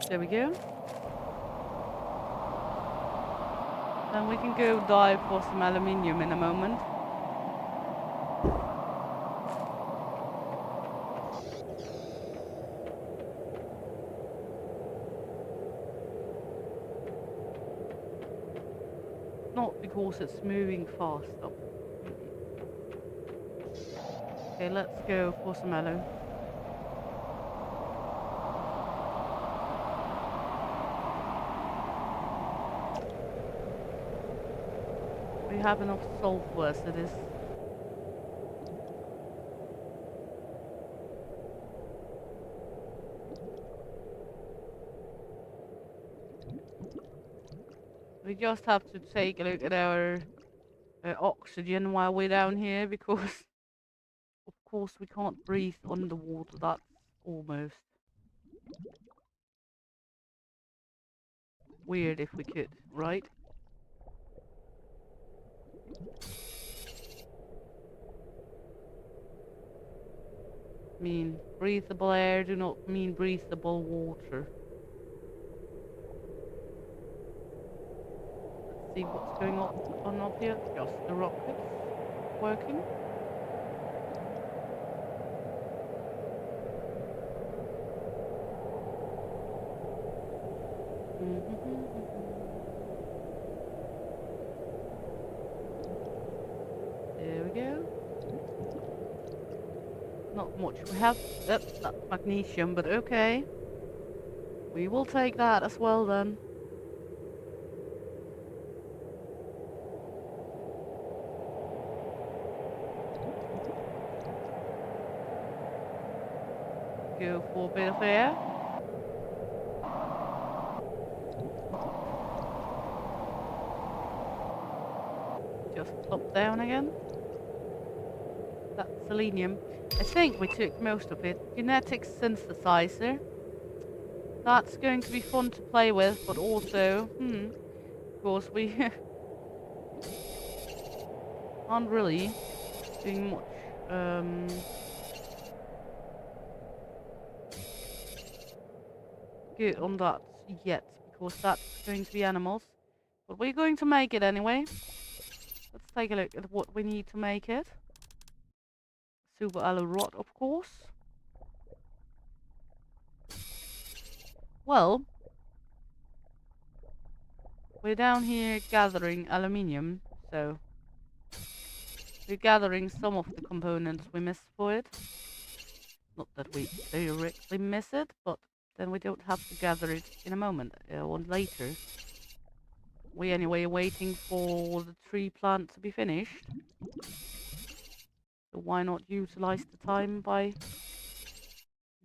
There we go. Then we can go dive for some aluminium in a moment. not because it's moving fast. Oh. Okay, let's go for some mellow. We have enough sulfur as it is. We just have to take a look at our oxygen while we're down here because, of course, we can't breathe underwater. That's almost weird if we could, right? Mean breathable air do not mean breathable water. Let's see what's going on up here. Just the rockets working. There we go. Not much. We have that's magnesium, but okay. We will take that as well then. Go for a bit of air. Just plop down again. That's selenium. I think we took most of it. Genetic synthesizer. That's going to be fun to play with, but also, of course we aren't really doing much. Good on that yet, because that's going to be animals. But we're going to make it anyway. Let's take a look at what we need to make it. Super alloy rod, of course. Well, we're down here gathering aluminium, so we're gathering some of the components we missed for it. Not that we directly miss it, but then we don't have to gather it in a moment or later. We anyway are waiting for the tree plant to be finished. So why not utilize the time by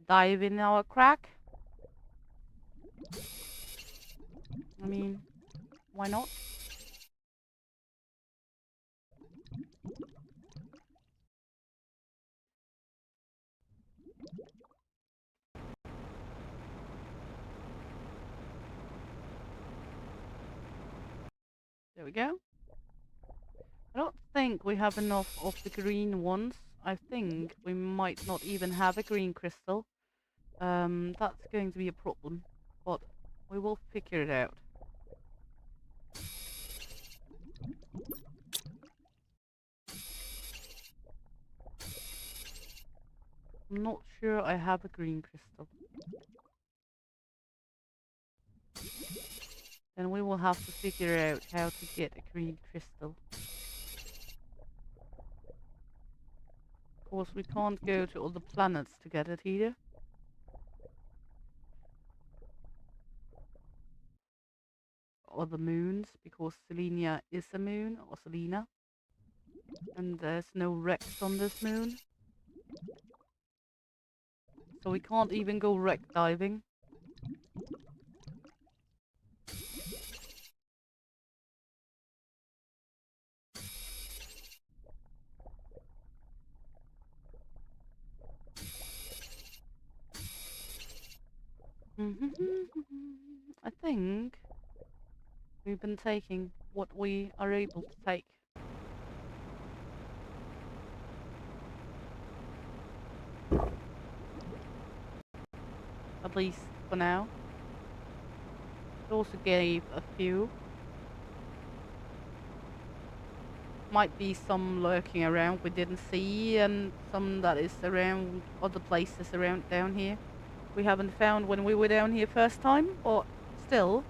diving our crack? I mean, why not? There we go. I don't think we have enough of the green ones. I think we might not even have a green crystal. That's going to be a problem, but we will figure it out. I'm not sure I have a green crystal. Then we will have to figure out how to get a green crystal. Of course, we can't go to other planets to get it either. Other moons, because Selenia is a moon, or Selena. And there's no wrecks on this moon. So we can't even go wreck diving. I think we've been taking what we are able to take. At least for now. It also gave a few. Might be some lurking around we didn't see, and some that is around other places around down here we haven't found when we were down here first time, but still.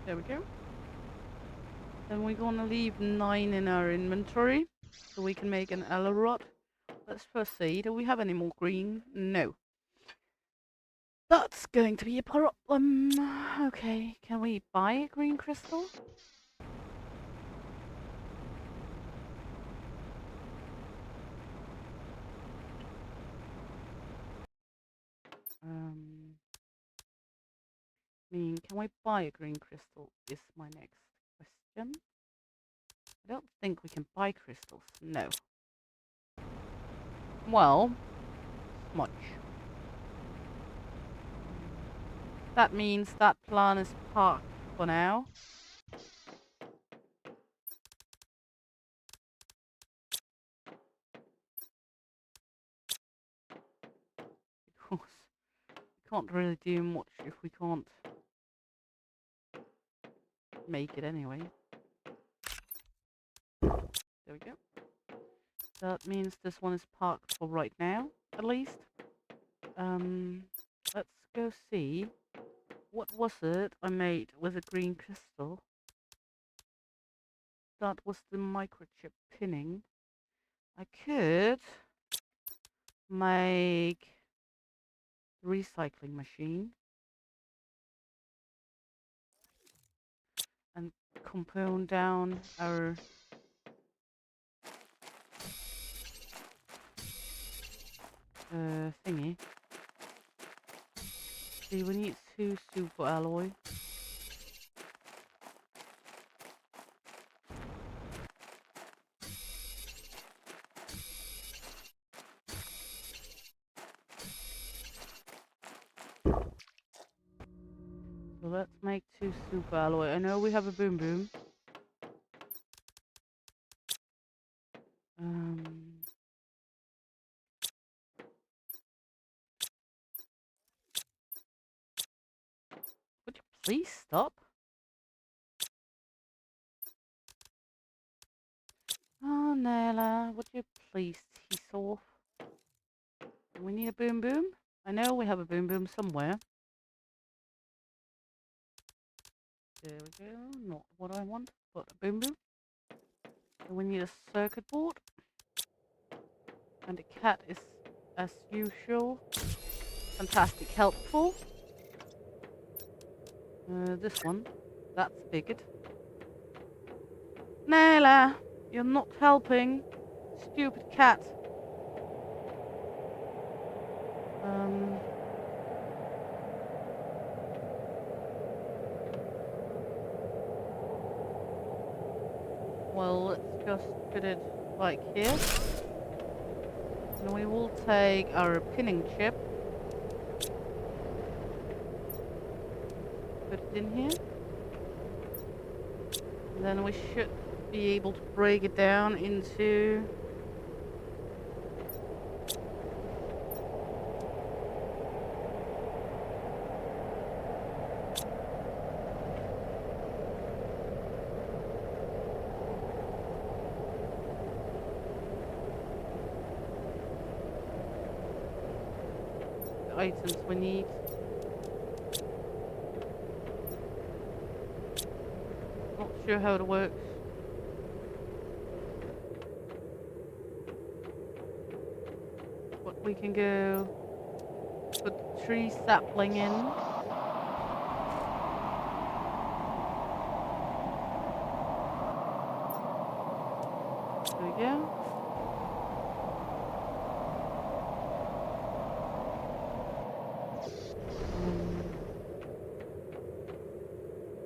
There we go. Then we're gonna leave 9 in our inventory so we can make an aloe rod. Let's first see, do we have any more green? No. That's going to be a problem. Okay, can we buy a green crystal? Can we buy a green crystal is my next question. I don't think we can buy crystals, no. Well, smudge. That means that plan is parked for now. Because we can't really do much if we can't make it anyway. There we go. That means this one is parked for right now, at least. Let's go see. What was it I made with a green crystal? That was the microchip pinning. I could make the recycling machine and compound down our thingy. See, we need 2 super alloy. So let's make 2 super alloy. I know we have a boom boom. Would you please stop? Oh, Nella, would you please tease off? We need a boom boom. I know we have a boom boom somewhere. There we go. Not what I want, but a boom boom. And we need a circuit board. And the cat is, as usual, fantastic helpful. This one. That's a bigot. Nayla, you're not helping. Stupid cat. Well, let's just put it like here. And we will take our pinning chip. Put it in here. And then we should be able to break it down into the items we need. Not sure how it works. But we can go put the tree sapling in. There we go.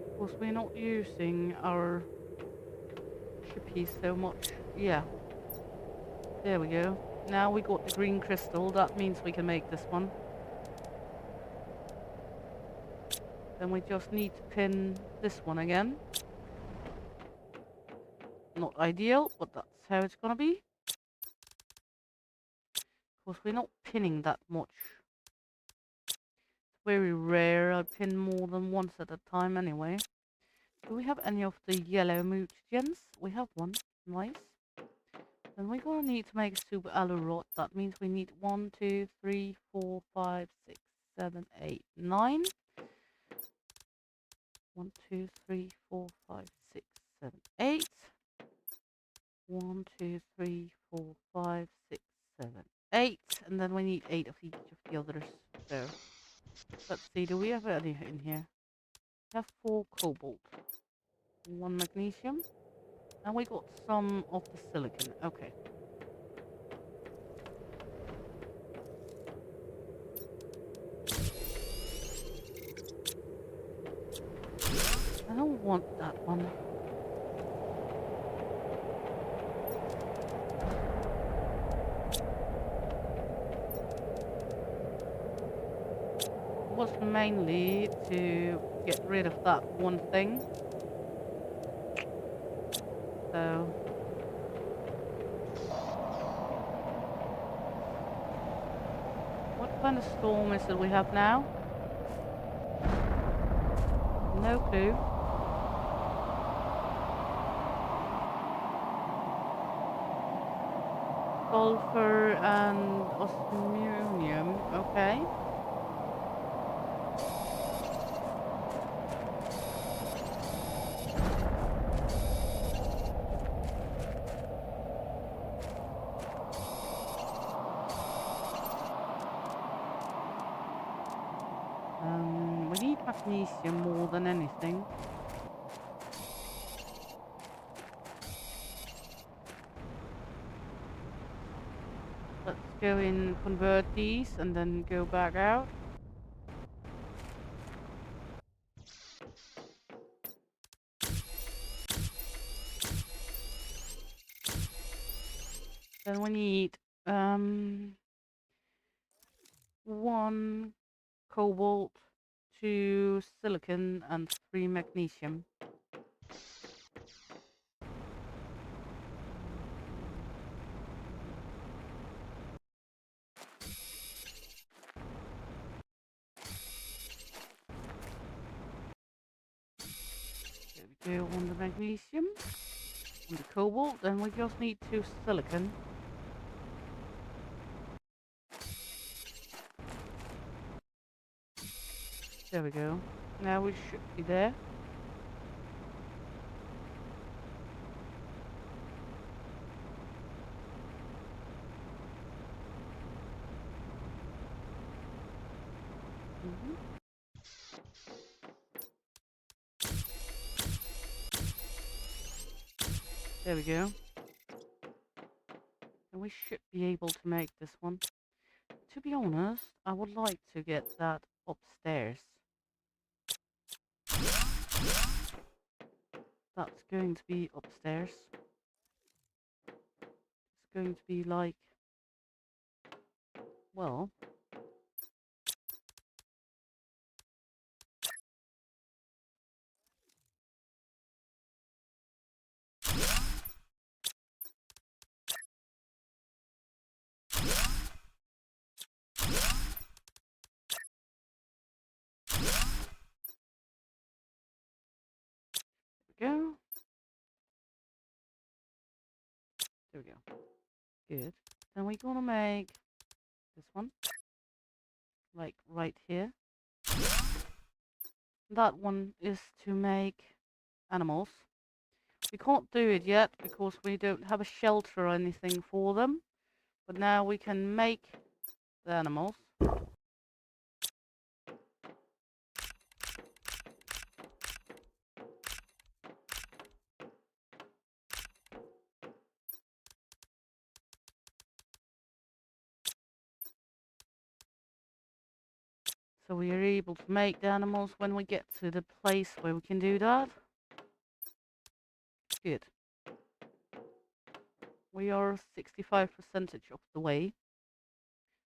Of course, we're not using our chippy so much. Yeah. There we go. Now we got the green crystal. That means we can make this one. Then we just need to pin this one again. Not ideal, but that's how it's gonna be. Of course, we're not pinning that much. It's very rare I pin more than once at a time anyway. Do we have any of the yellow mutagens? We have one. Nice. Then we're gonna need to make a super aloe rod. That means we need 1, 2, 3, 4, 5, 6, 7, 8, 9. 1, 2, 3, 4, 5, 6, 7, 8. 1, 2, 3, 4, 5, 6, 7, 8. And then we need 8 of each of the others. So let's see, do we have any in here? We have 4 cobalt, 1 magnesium, and we got some of the silicon. Okay. I don't want that one. It was mainly to get rid of that one thing. So what kind of storm is it we have now? No clue. Sulfur and osmium. Okay. We need magnesium more than anything. Let's go in, convert these, and then go back out. Then we need 1 cobalt, 2 silicon, and 3 magnesium. There we go on the magnesium, on the cobalt, then we just need 2 silicon. There we go. Now we should be there. There we go. And we should be able to make this one. To be honest, I would like to get that upstairs. That's going to be upstairs. It's going to be like, well, go. There we go. Good. Then we're gonna make this one, like right here. That one is to make animals. We can't do it yet because we don't have a shelter or anything for them. But now we can make the animals. So we are able to make the animals when we get to the place where we can do that. Good. We are 65% of the way.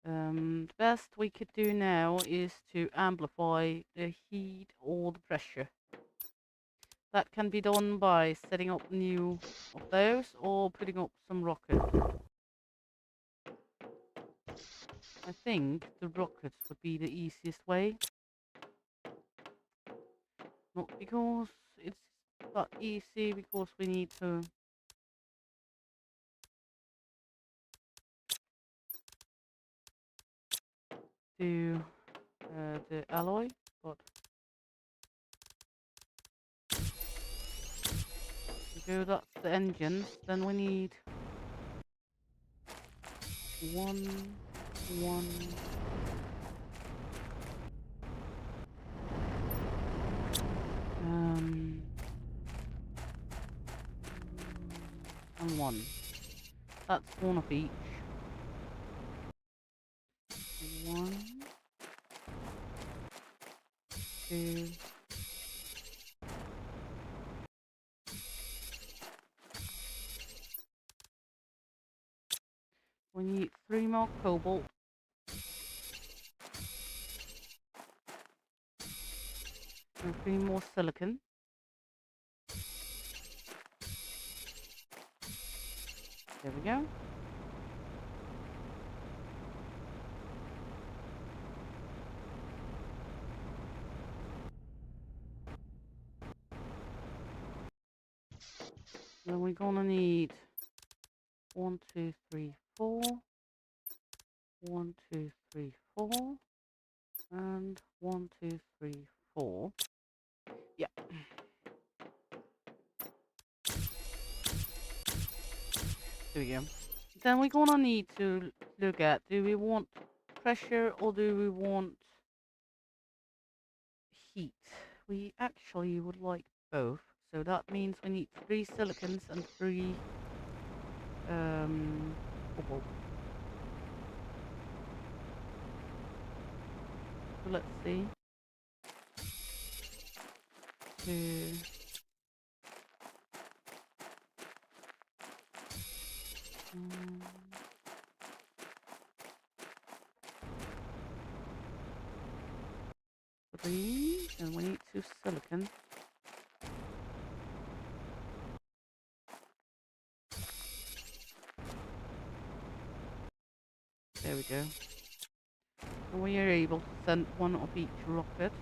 The best we could do now is to amplify the heat or the pressure. That can be done by setting up new of those or putting up some rockets. I think the rockets would be the easiest way. Not because it's that easy, because we need to do the alloy, but go, that's the engines. Then we need one. And one. That's one of each. One, two, we need 3 more cobalt. And 3 more silicon. There we go. Then we're gonna need 1, 2, 3, 4. 1, 2, 3, 4. And 1, 2, 3, 4. Yeah. There we go. Then we're gonna need to look at, do we want pressure or do we want heat? We actually would like both. So that means we need 3 silicons and 3 cobalt. So let's see. 2. 3, and we need 2 silicon. There we go. And we are able to send 1 of each rocket.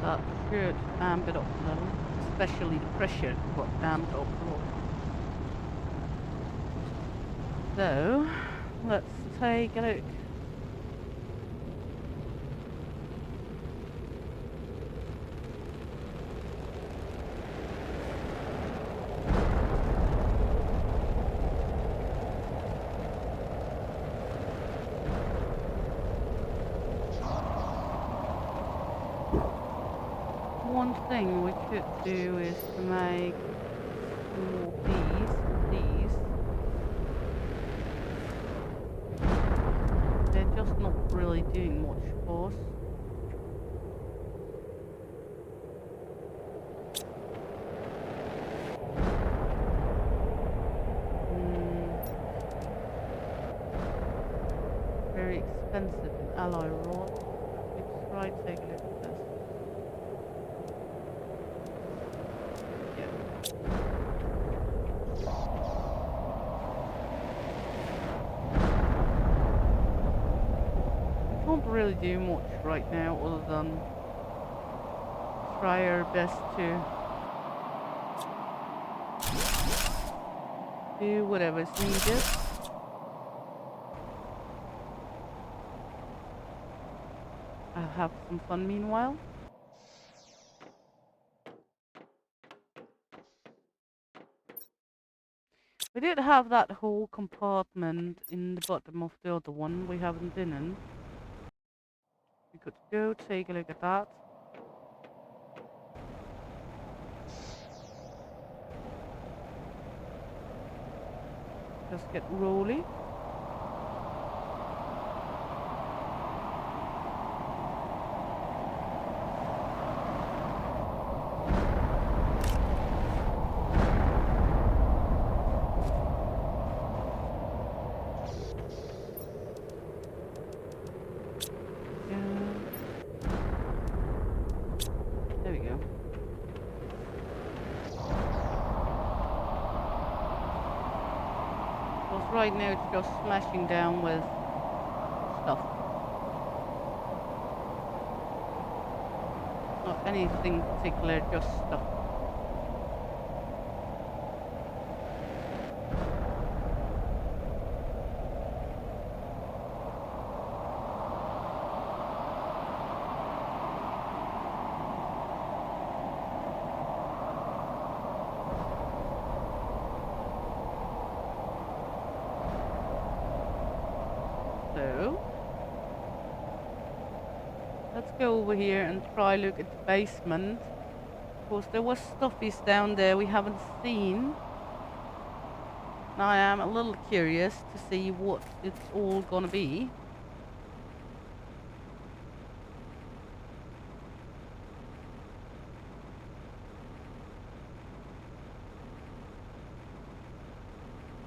That should amp it up a little, especially the pressure got amped up a lot. So, let's take a look. One thing we could do is to make more these. They're just not really doing much for us. Very expensive alloy rod. Let's try to take a look at this. Can't really do much right now other than try our best to do whatever's needed. I'll have some fun meanwhile. We did have that whole compartment in the bottom of the other one we haven't been in. We could go take a look at that. Just get rolling. There we go. Because right now it's just smashing down with stuff. anything particular, just stuff. So let's go over here and try look at the basement. Of course, there was stuffies down there we haven't seen. Now I am a little curious to see what it's all gonna be.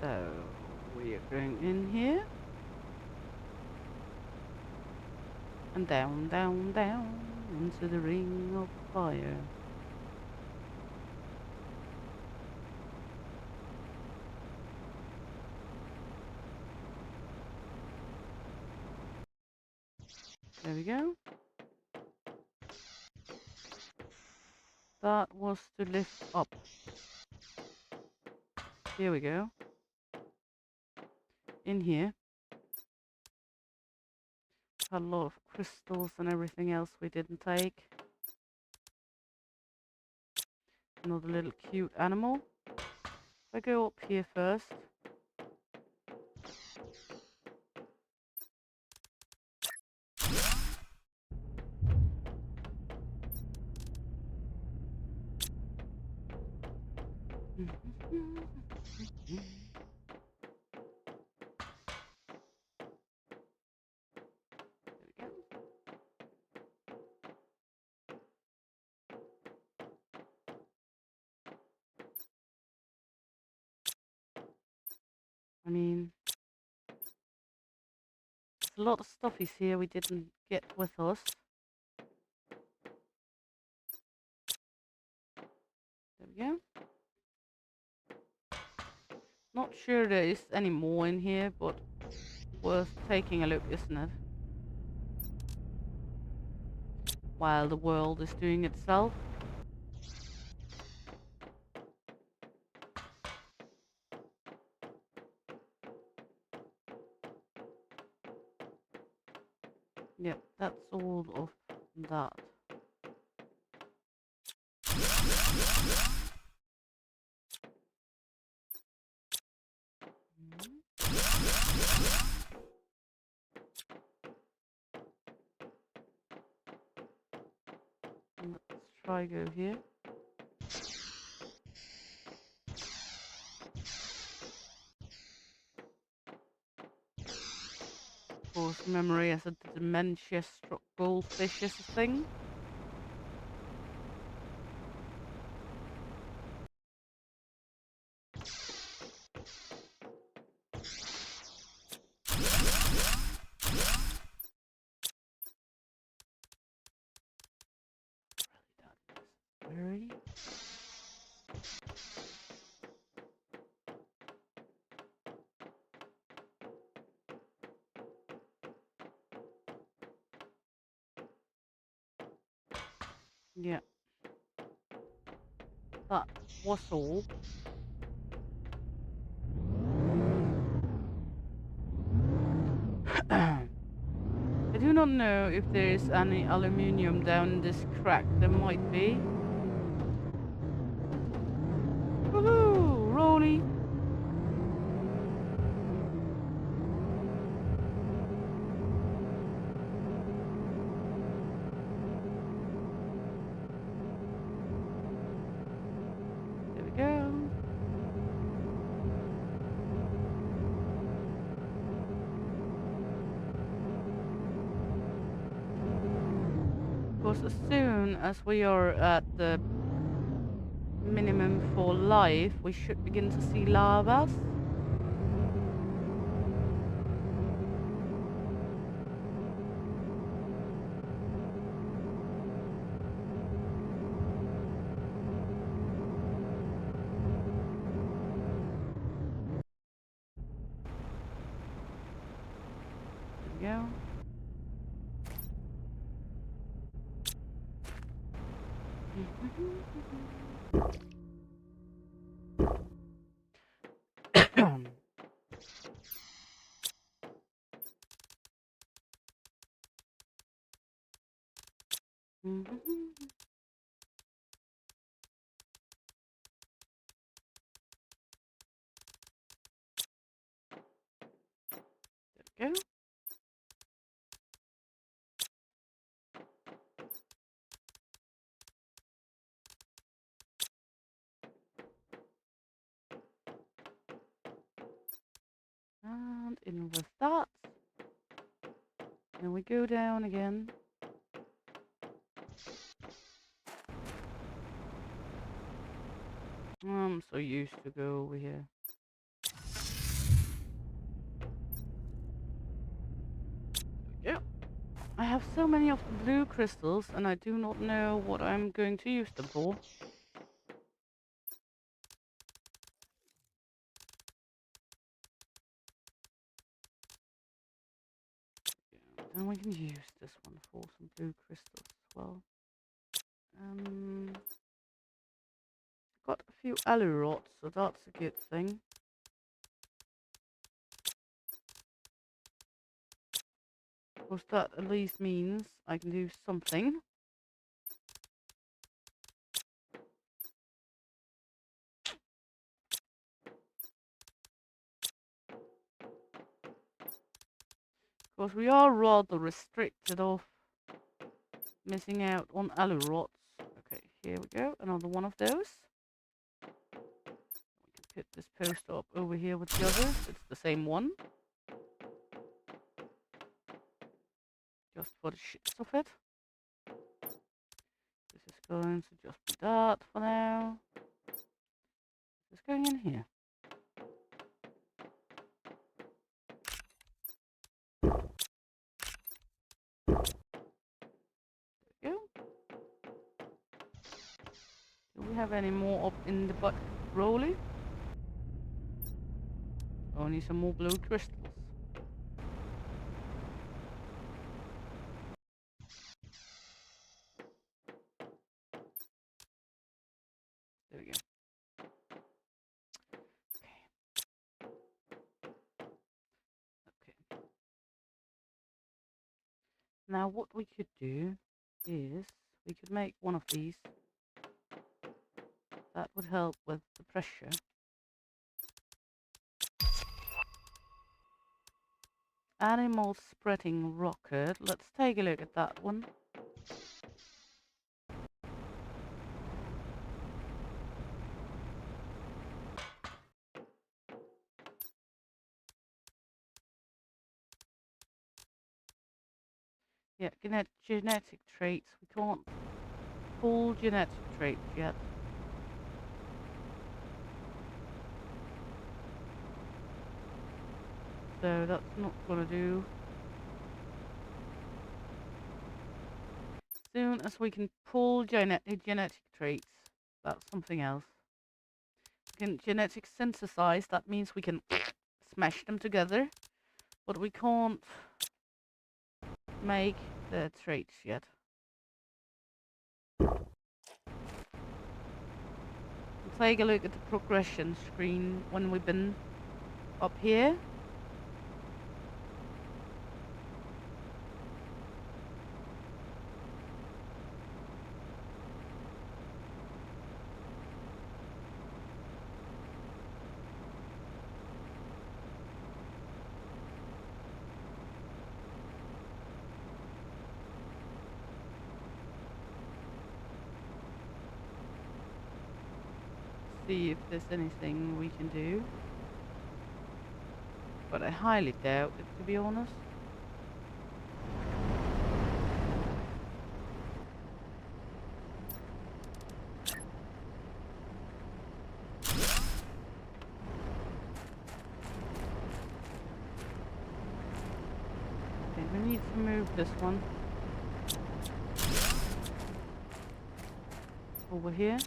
So we are going in here. And down, down, down into the ring of fire. There we go. That was to lift up. Here we go. In here. Had a lot of crystals and everything else we didn't take. Another little cute animal. If I go up here first. I mean, there's a lot of stuffies here we didn't get with us. There we go. Not sure there is any more in here, but worth taking a look, isn't it? While the world is doing itself. Yep, that's all of that. Let's try go here. Of course, memory as a dementia-struck goldfish is a thing. Really? Yeah. That was all. I do not know if there is any aluminium down this crack. There might be. Woohoo! Rolly! There we go. Of course, as soon as we are at the minimum for life, we should begin to see lavas. There we go. There we go. And in with that. And we go down again. I'm so used to go over here. There we go. I have so many of the blue crystals and I do not know what I'm going to use them for. Then we can use this one for some blue crystals as well. Got a few alu rods, so that's a good thing. Of course, that at least means I can do something. Of course, we are rather restricted of missing out on alu rods. Okay, here we go. Another one of those. We can put this post up over here with the others. It's the same one. Just for the shits of it. This is going to just be that for now. This is going in here. There we go. Do we have any more up in the butt rolly? Oh, I need some more blue crystals. There we go. Okay. Now what we could do is we could make one of these. That would help with the pressure. Animal spreading rocket. Let's take a look at that one. Yeah, genetic traits. We can't pull genetic traits yet. So that's not gonna do. Soon as we can pull genetic traits, that's something else. We can genetic synthesize, that means we can smash them together, but we can't make the traits yet. Take a look at the progression screen when we've been up here. See if there's anything we can do. But I highly doubt it, to be honest. Okay, we need to move this one over here.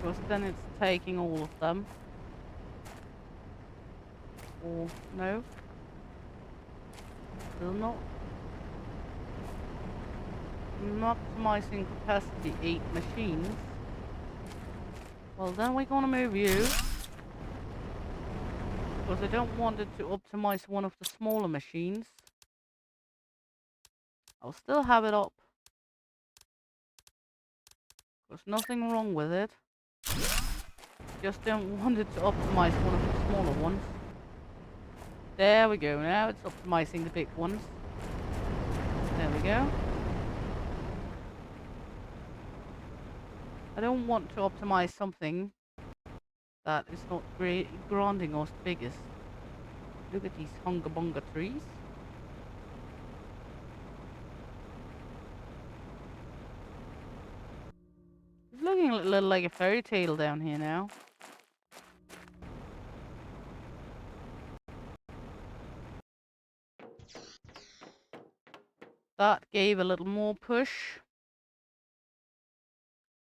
Because then it's taking all of them. Or no? Still not. Optimizing capacity 8 machines. Well, then we're gonna move you. Because I don't want it to optimize one of the smaller machines. I'll still have it up. There's nothing wrong with it. Just don't want it to optimize one of the smaller ones. There we go. Now it's optimizing the big ones. There we go. I don't want to optimize something that is not granting us the biggest. Look at these hunga bunga trees. It's looking a little like a fairy tale down here now. That gave a little more push.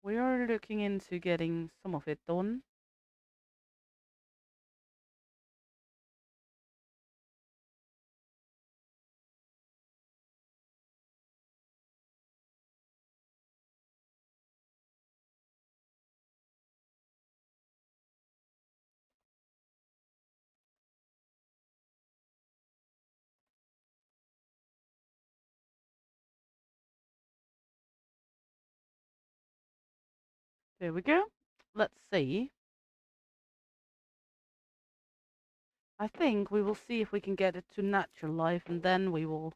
We are looking into getting some of it done. There we go. Let's see. I think we will see if we can get it to natural life and then we will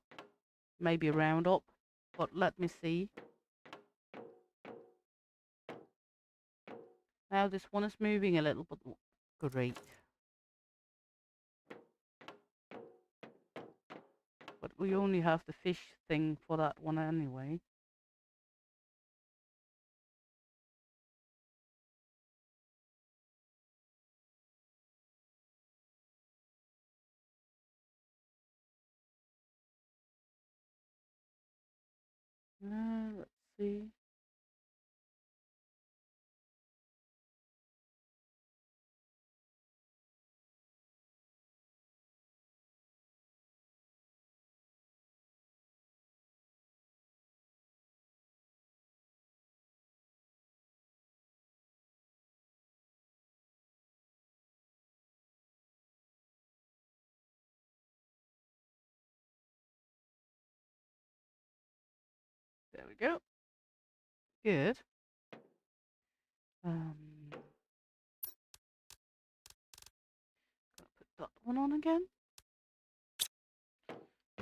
maybe round up. But let me see. Now this one is moving a little bit. Great. But we only have the fish thing for that one anyway. Let's see. There we go. Good. Gonna put that one on again.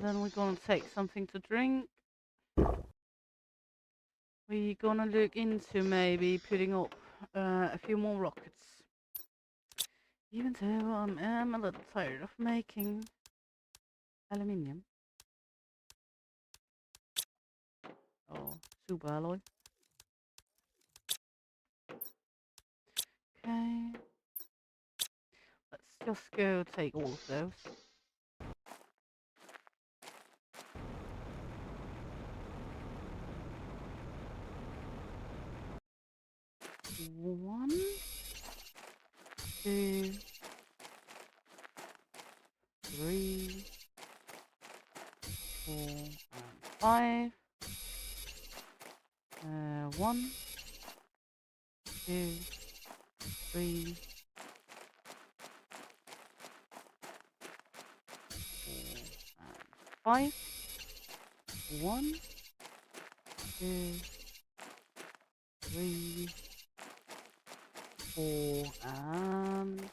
Then we're gonna take something to drink. We're gonna look into maybe putting up a few more rockets. Even though I am a little tired of making aluminium. Oh, super alloy. Okay. Let's just go take all of those. One, two, three, 4, and 5. 1, 2, 3, 4, and 5. 1, 2, 3, 4, and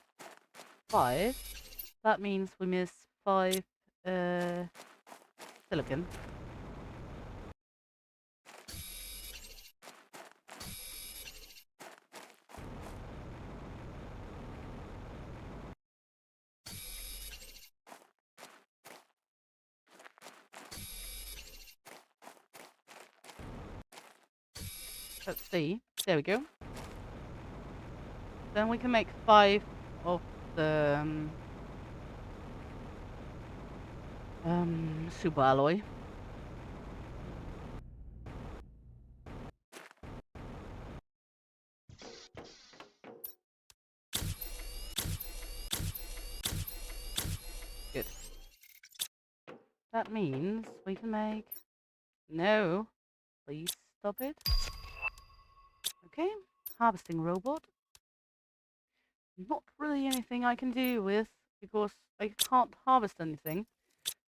5. That means we miss 5 silicon. Let's see. There we go. Then we can make 5 of the super alloy. That means we can make... No. Please stop it. Okay. Harvesting robot. Not really anything I can do with because I can't harvest anything.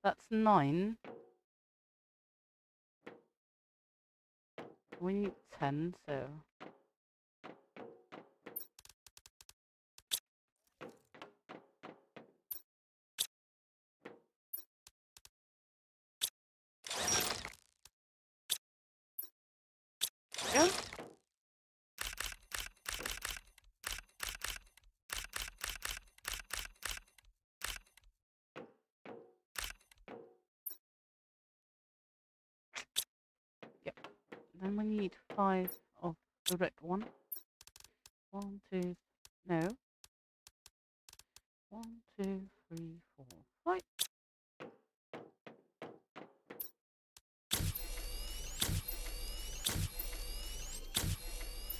That's 9. We need 10, so... Yeah. Yep. Then we need 5 of the red one. 1, 2... No. 1, 2, 3, 4, 5.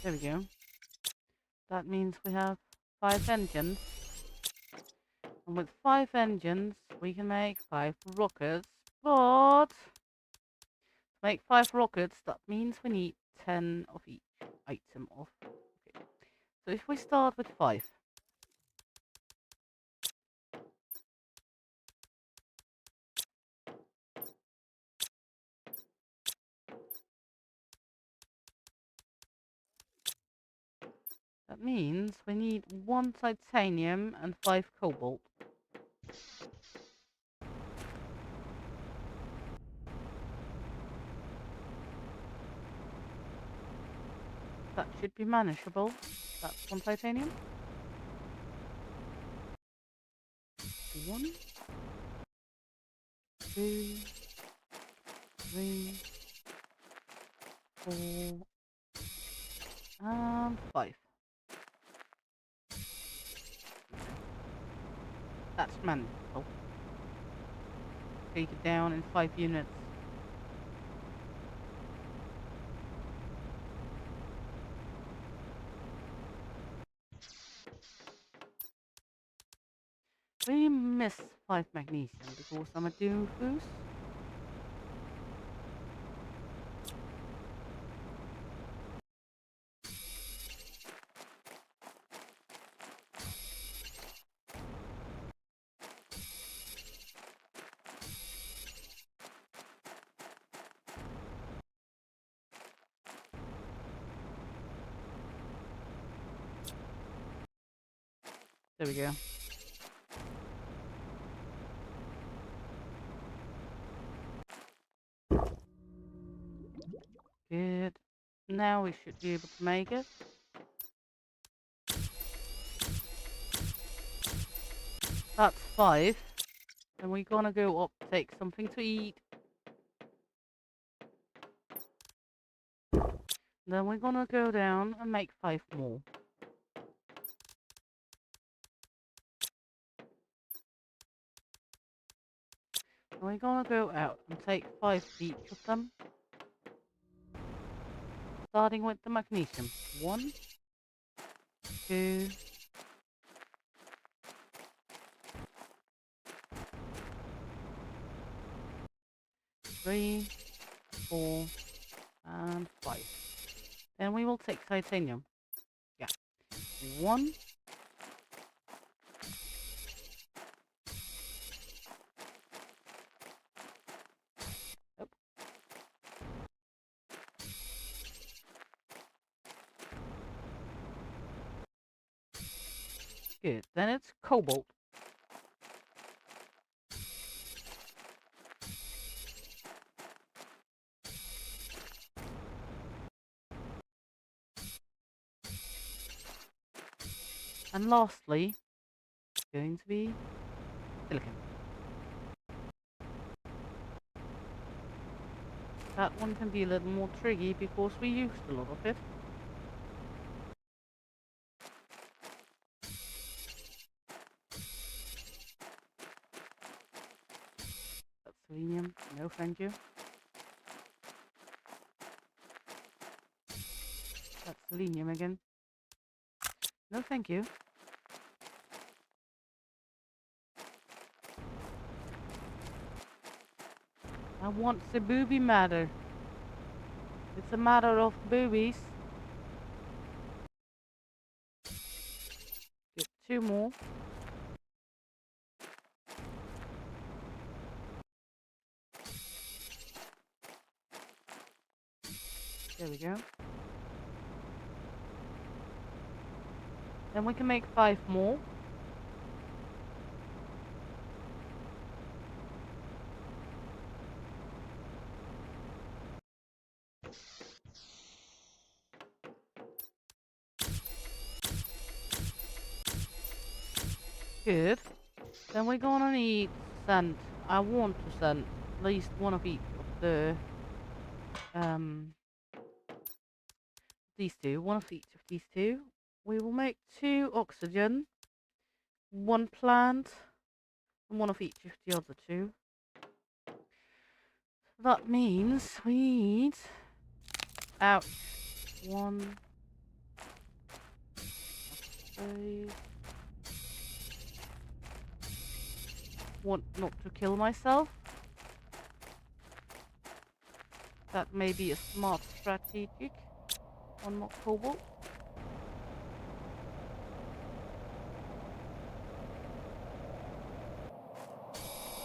There we go. That means we have 5 engines. And with 5 engines, we can make 5 rockets. But to make 5 rockets, that means we need 10 of each item of. Okay. So if we start with 5. That means we need 1 titanium and 5 cobalt. That should be manageable. That's 1 titanium. 1, 2, 3, 4, and 5. That's manageable. Take it down in 5 units. We miss 5 magnesium because I'm a doofus. There we go. Good. Now we should be able to make it. That's 5. And we're gonna go up, take something to eat. Then we're gonna go down and make 5 more. And we're gonna go out and take 5 each of them. Starting with the magnesium. 1, 2, 3, 4, and 5. Then we will take titanium. Yeah. 1, 2. Good. Then it's cobalt. And lastly, going to be silicon. That one can be a little more tricky because we used a lot of it. That's selenium. No, thank you. That's selenium again. No, thank you. I want the booby matter. It's a matter of boobies. Get 2 more. There we go. Then we can make 5 more. Good. Then we're gonna need sand. I want to sand at least one of each of the these two. One of each of these two. We will make 2 oxygen, 1 plant, and 1 of each of the other 2. That means we need 1. Want not to kill myself. That may be a smart strategic. 1 more cobalt.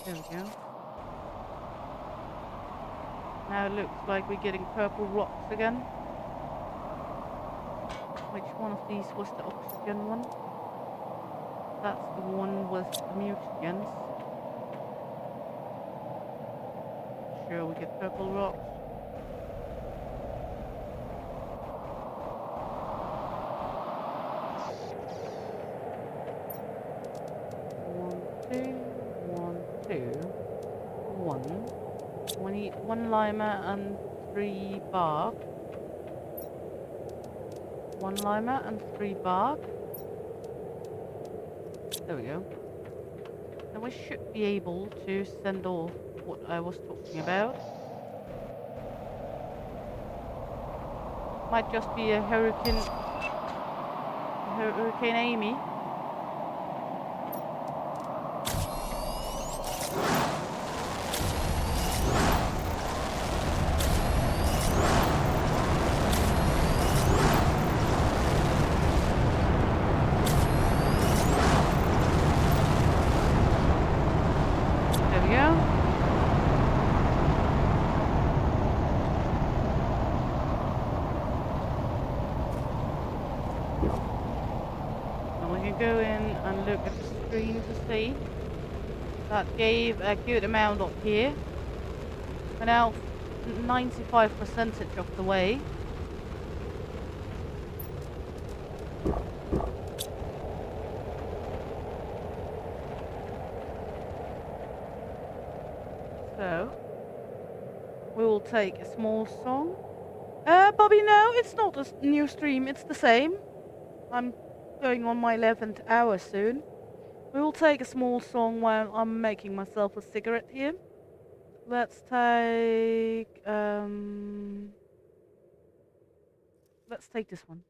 There we go. Now it looks like we're getting purple rocks again. Which one of these was the oxygen one? That's the one with the mutagens. Sure, we get purple rocks. We need 1 lima and 3 bark. 1 lima and 3 bark. There we go. Then we should be able to send off what I was talking about. Might just be a Hurricane Amy. Go in and look at the screen to see. That gave a good amount up here. We're now 95% of the way. So we will take a small song. Bobby, no, it's not a new stream, it's the same. I'm going on my 11th hour soon. We will take a small song while I'm making myself a cigarette here. Let's take this one.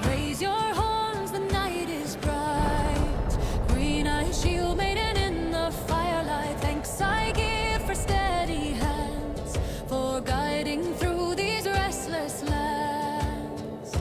Raise your horns, the night is bright. Green eyes, shield maiden in the firelight. Thanks I give for steady hands, for guiding through these restless lands.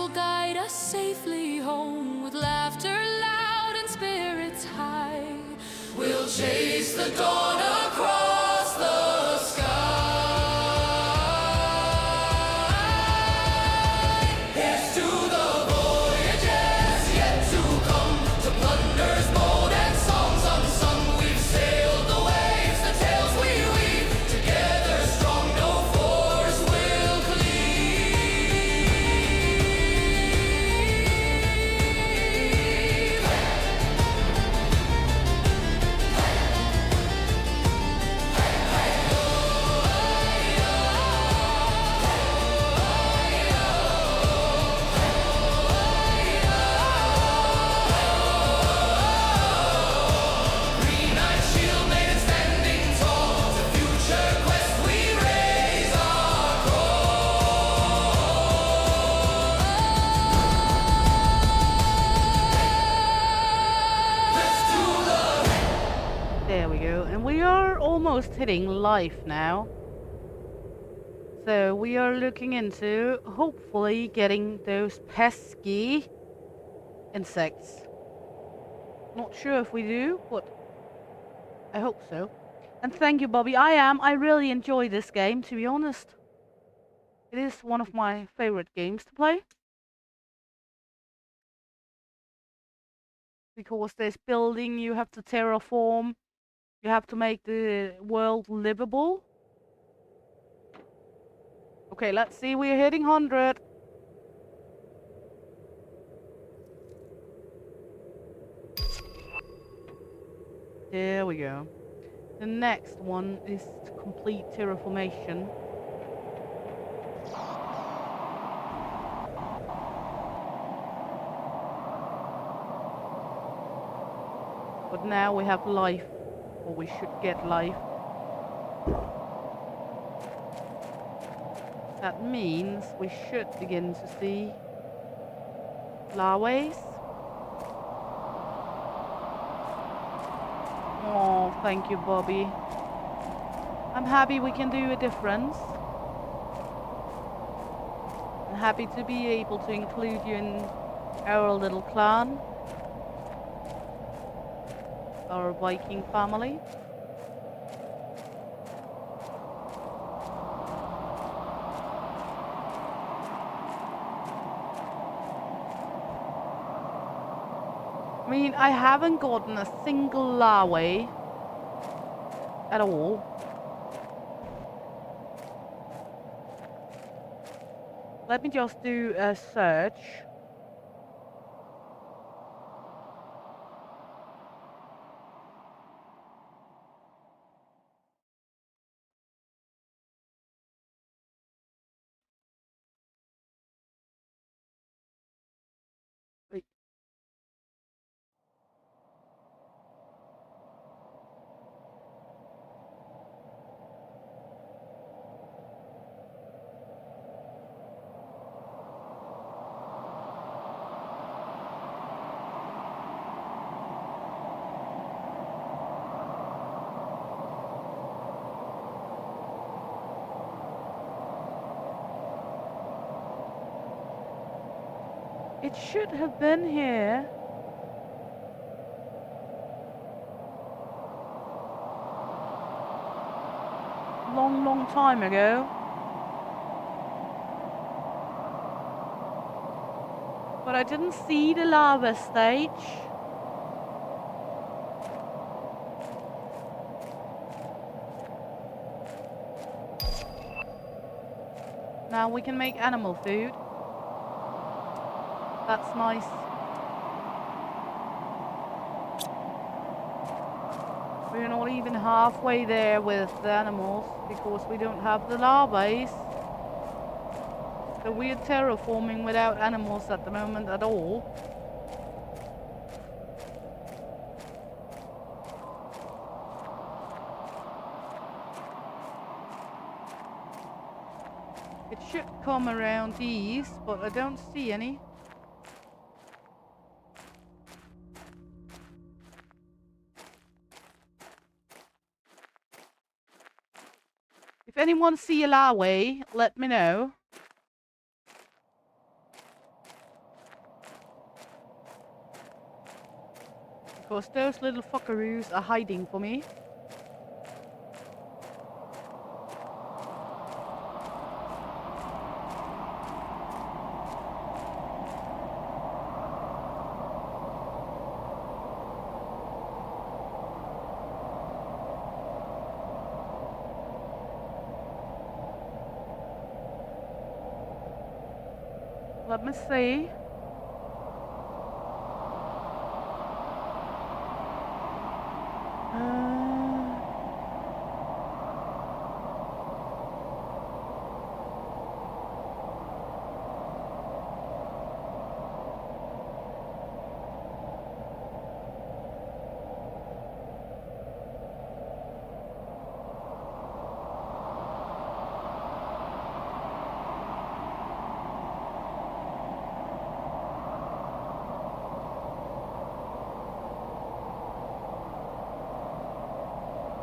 will guide us safely home with laughter loud and spirits high. We'll chase the dawn across the sky. Here's to the voyages yet to come, to plunders bold and songs unsung. We've sailed the waves, the tales we weave, together strong, no force will cleave. Green Knight, shield maiden standing tall, to future quest we raise our There we go. And we are almost hitting life now. So we are looking into hopefully getting those pesky insects. Not sure if we do, but I hope so. And thank you, Bobby. I really enjoy this game, to be honest. It is one of my favorite games to play. Because there's building, you have to terraform, you have to make the world livable. Okay, let's see, we're hitting 100. There we go. The next one is to complete terraformation. But now we have life, or we should get life. That means we should begin to see larvae. Oh, thank you, Bobby. I'm happy we can do a difference. I'm happy to be able to include you in our little clan. Our Viking family. I mean, I haven't gotten a single larvae at all. Let me just do a search. Wait. It should have been here. Long time ago. But I didn't see the lava stage. Now we can make animal food. That's nice. We're not even halfway there with the animals because we don't have the larvae. So we're terraforming without animals at the moment at all. It should come around these, but I don't see any. If anyone see a larvae, let me know. Because those little fuckaroos are hiding for me. Let me see.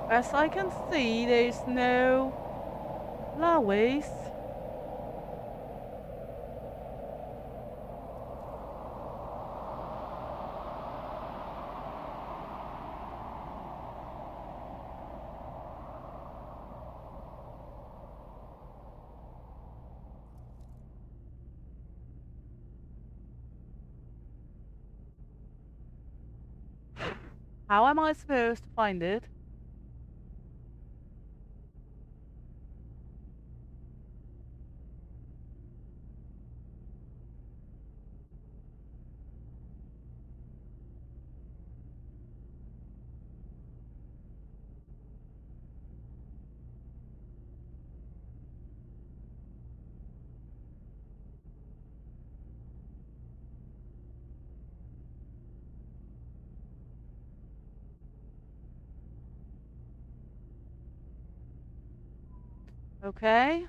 As I can see, there's no flowers. How am I supposed to find it? Okay.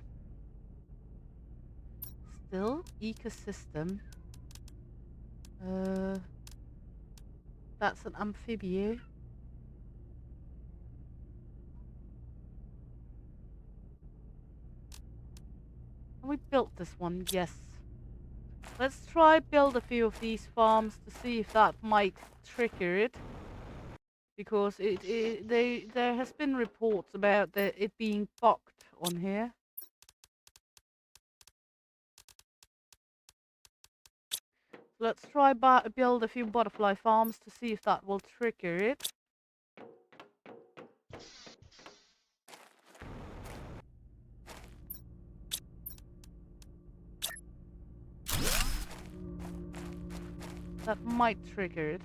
Still ecosystem. That's an amphibian. And we built this one, yes. Let's try build a few of these farms to see if that might trigger it. Because there has been reports about it being bugged on here. Let's try build a few butterfly farms to see if that will trigger it. That might trigger it.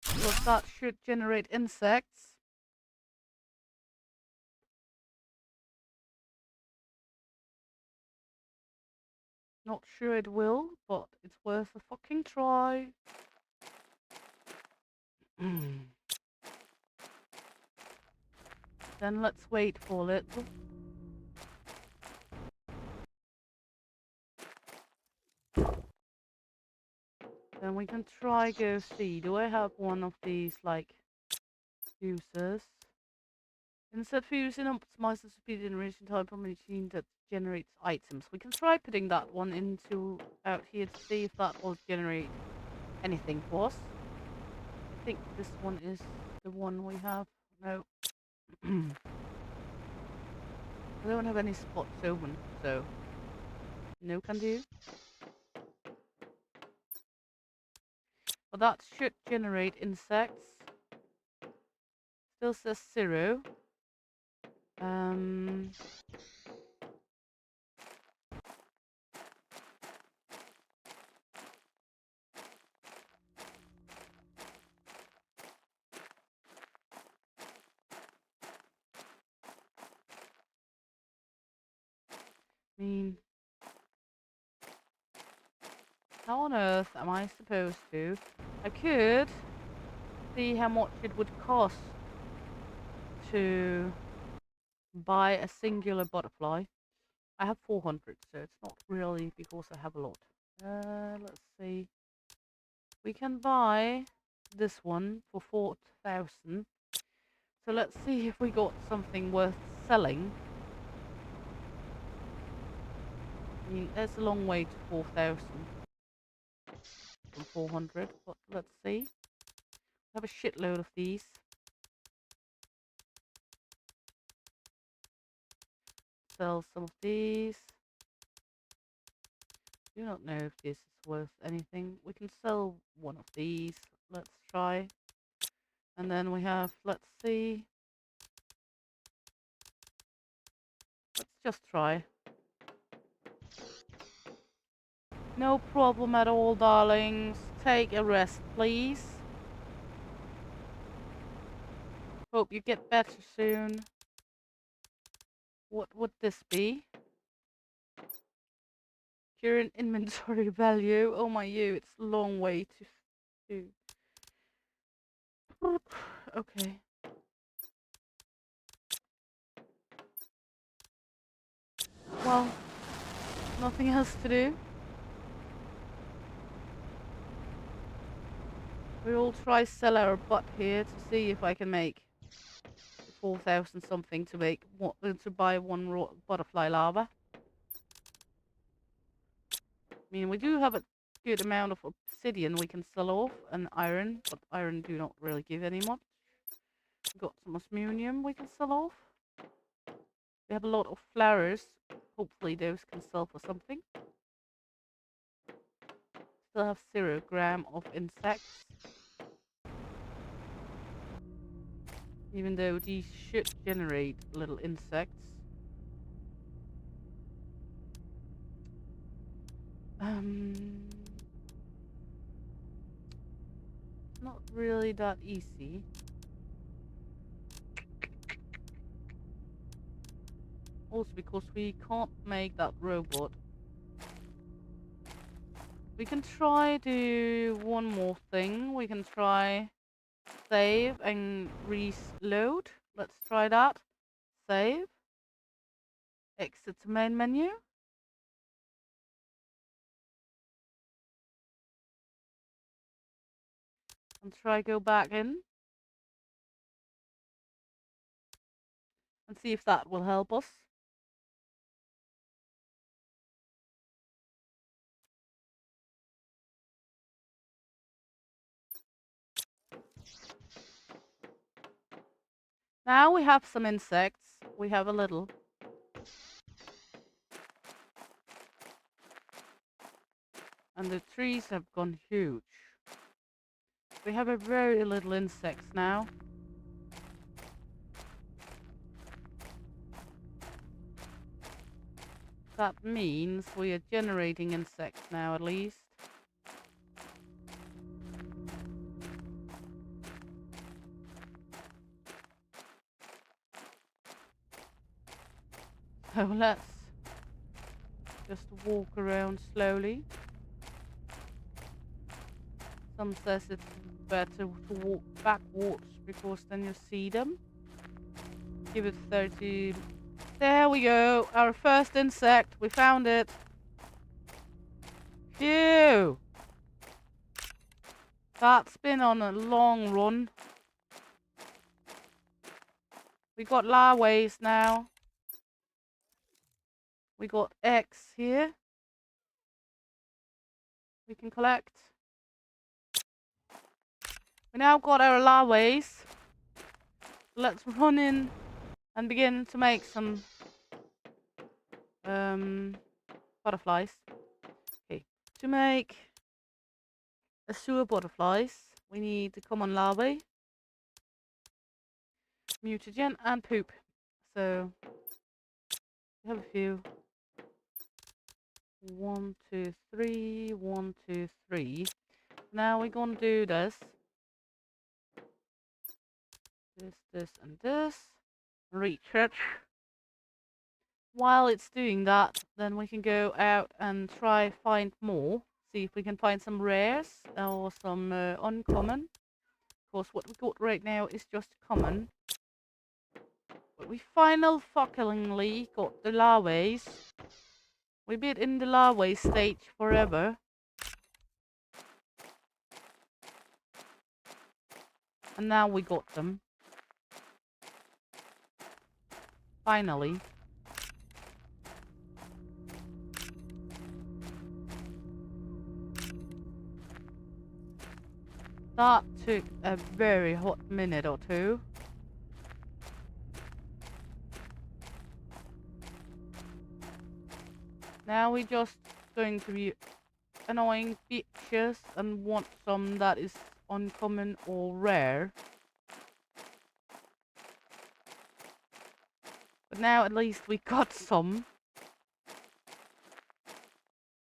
Because that should generate insects. Not sure it will, but it's worth a fucking try. Then let's wait for a little. Then we can try go see. Do I have one of these like fusers? Instead fusing optimize the speed generation type of machine that generates items. We can try putting that one into out here to see if that will generate anything for us. I think this one is the one we have. No. I don't have any spots open, so no can do. But that should generate insects. Still says 0. I mean, how on earth am I supposed to? I could see how much it would cost to buy a singular butterfly. I have 400, so it's not really because I have a lot. Let's see. We can buy this one for 4,000. So let's see if we got something worth selling. I mean, that's a long way to 4,000 from 400, but let's see. I have a shitload of these. Sell some of these. Do not know if this is worth anything. We can sell one of these. Let's try. And then we have, let's see. Let's just try. No problem at all, darlings. Take a rest, please. Hope you get better soon. What would this be? Current inventory value. Oh my you, it's a long way to okay. Well, nothing else to do. We'll try sell our butt here to see if I can make 4,000 something to make to buy one raw butterfly larva. I mean, we do have a good amount of obsidian we can sell off and iron, but iron do not really give any much. We've got some osmunium we can sell off. We have a lot of flowers. Hopefully those can sell for something. Still have 0 gram of insects. Even though these should generate little insects. Not really that easy. Also because we can't make that robot. We can try do one more thing. We can try save and reload. Let's try that. Save. Exit to main menu. And try go back in. And see if that will help us. Now we have some insects. We have a little. And the trees have gone huge. We have a very little insects now. That means we are generating insects now at least. So let's just walk around slowly. Some says it's better to walk backwards because then you see them. Give it 30. There we go. Our first insect. We found it. Phew. That's been on a long run. We got larvae now. We got eggs here. We can collect. We now got our larvae. Let's run in and begin to make some butterflies. Okay, to make a sewer butterflies, we need the common larvae, mutagen, and poop. So we have a few. 1, 2, 3. 1, 2, 3. Now we're gonna do this. This, and this. Reach it. While it's doing that, then we can go out and try find more. See if we can find some rares or some uncommon. Of course, what we got right now is just common. But we finally got the larvae. We've been in the larvae stage forever. And now we got them. Finally. That took a very hot minute or two. Now we're just going to be annoying bitches and want some that is uncommon or rare. But now at least we got some.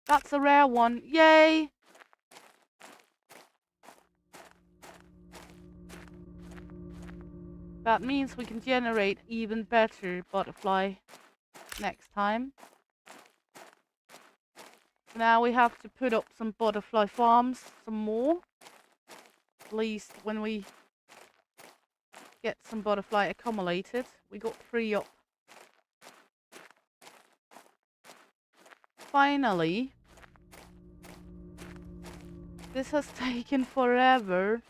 That's a rare one. Yay! That means we can generate even better butterfly next time. Now we have to put up some butterfly farms, some more. At least when we get some butterfly accumulated. We got 3 up. Finally. This has taken forever.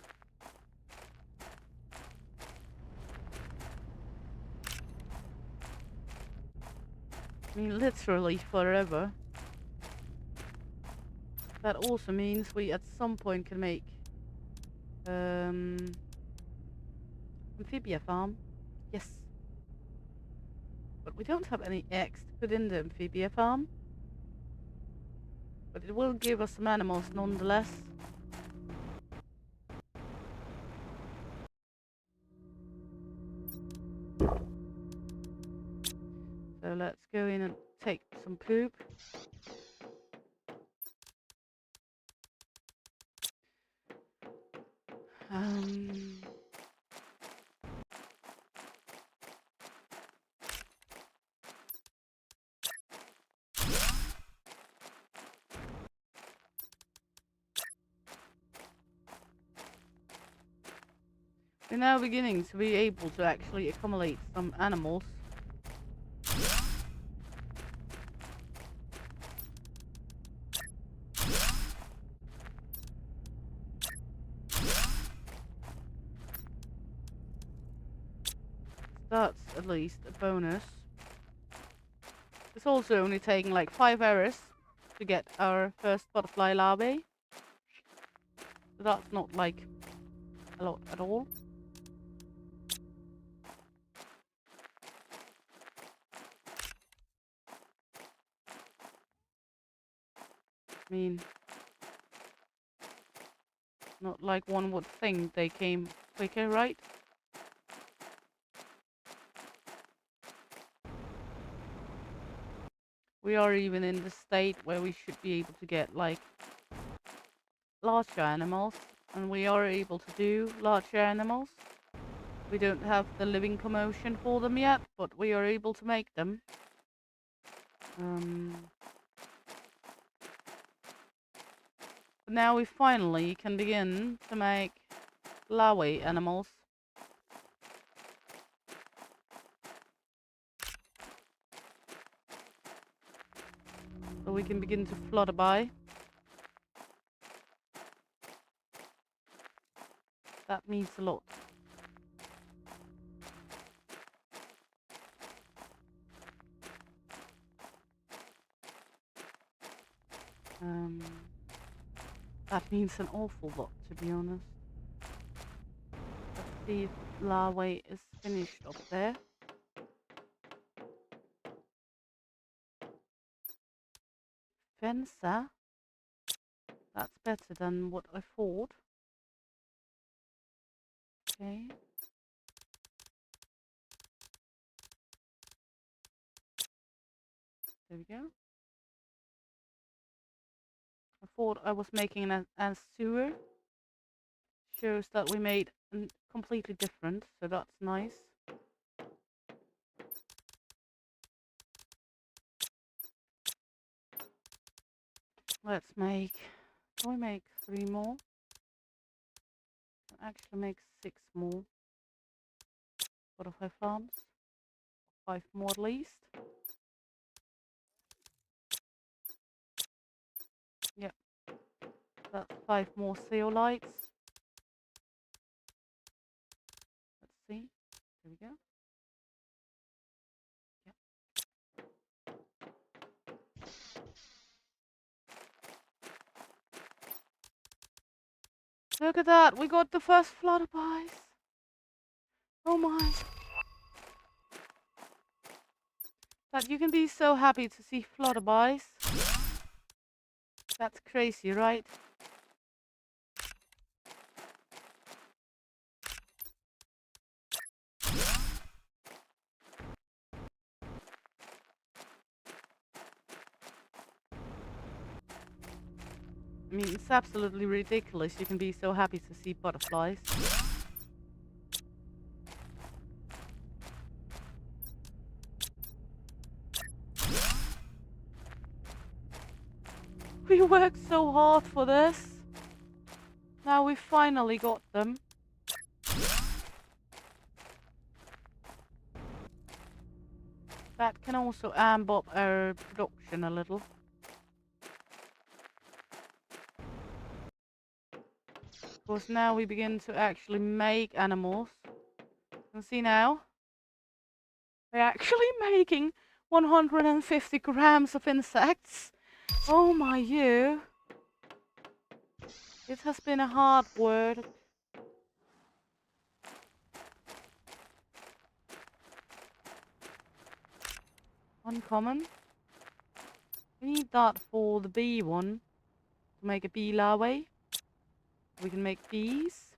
I mean, literally forever. That also means we at some point can make amphibia farm. Yes. But we don't have any eggs to put in the amphibia farm. But it will give us some animals nonetheless. So let's go in and take some poop. We're now beginning to be able to actually accumulate some animals. That's at least a bonus. It's also only taking like 5 hours to get our first butterfly larvae. So that's not like a lot at all. I mean, not like one would think they came quicker, right? We are even in the state where we should be able to get like larger animals, and we are able to do larger animals. We don't have the living commotion for them yet, but we are able to make them. But now we finally can begin to make larvae animals. So we can begin to flutter by. That means a lot. That means an awful lot, to be honest. Let's see if larvae is finished up there. Fencer. That's better than what I thought. Okay. There we go. I thought I was making a sewer. Shows that we made completely different, so that's nice. Let's make... Can we make 3 more? Can actually make 6 more. Butterfly farms. 5 more at least. Yep. That's 5 more zeolites. Let's see. There we go. Yep. Look at that, we got the first flutterbies. Oh my. That you can be so happy to see flutterbies. That's crazy, right? I mean, it's absolutely ridiculous. You can be so happy to see butterflies. We worked so hard for this. Now we finally got them. That can also amp up our production a little. Because now we begin to actually make animals. You can see now. We're actually making 150 grams of insects. Oh my you. It has been a hard work. Uncommon. We need that for the bee one. To make a bee larvae. We can make bees.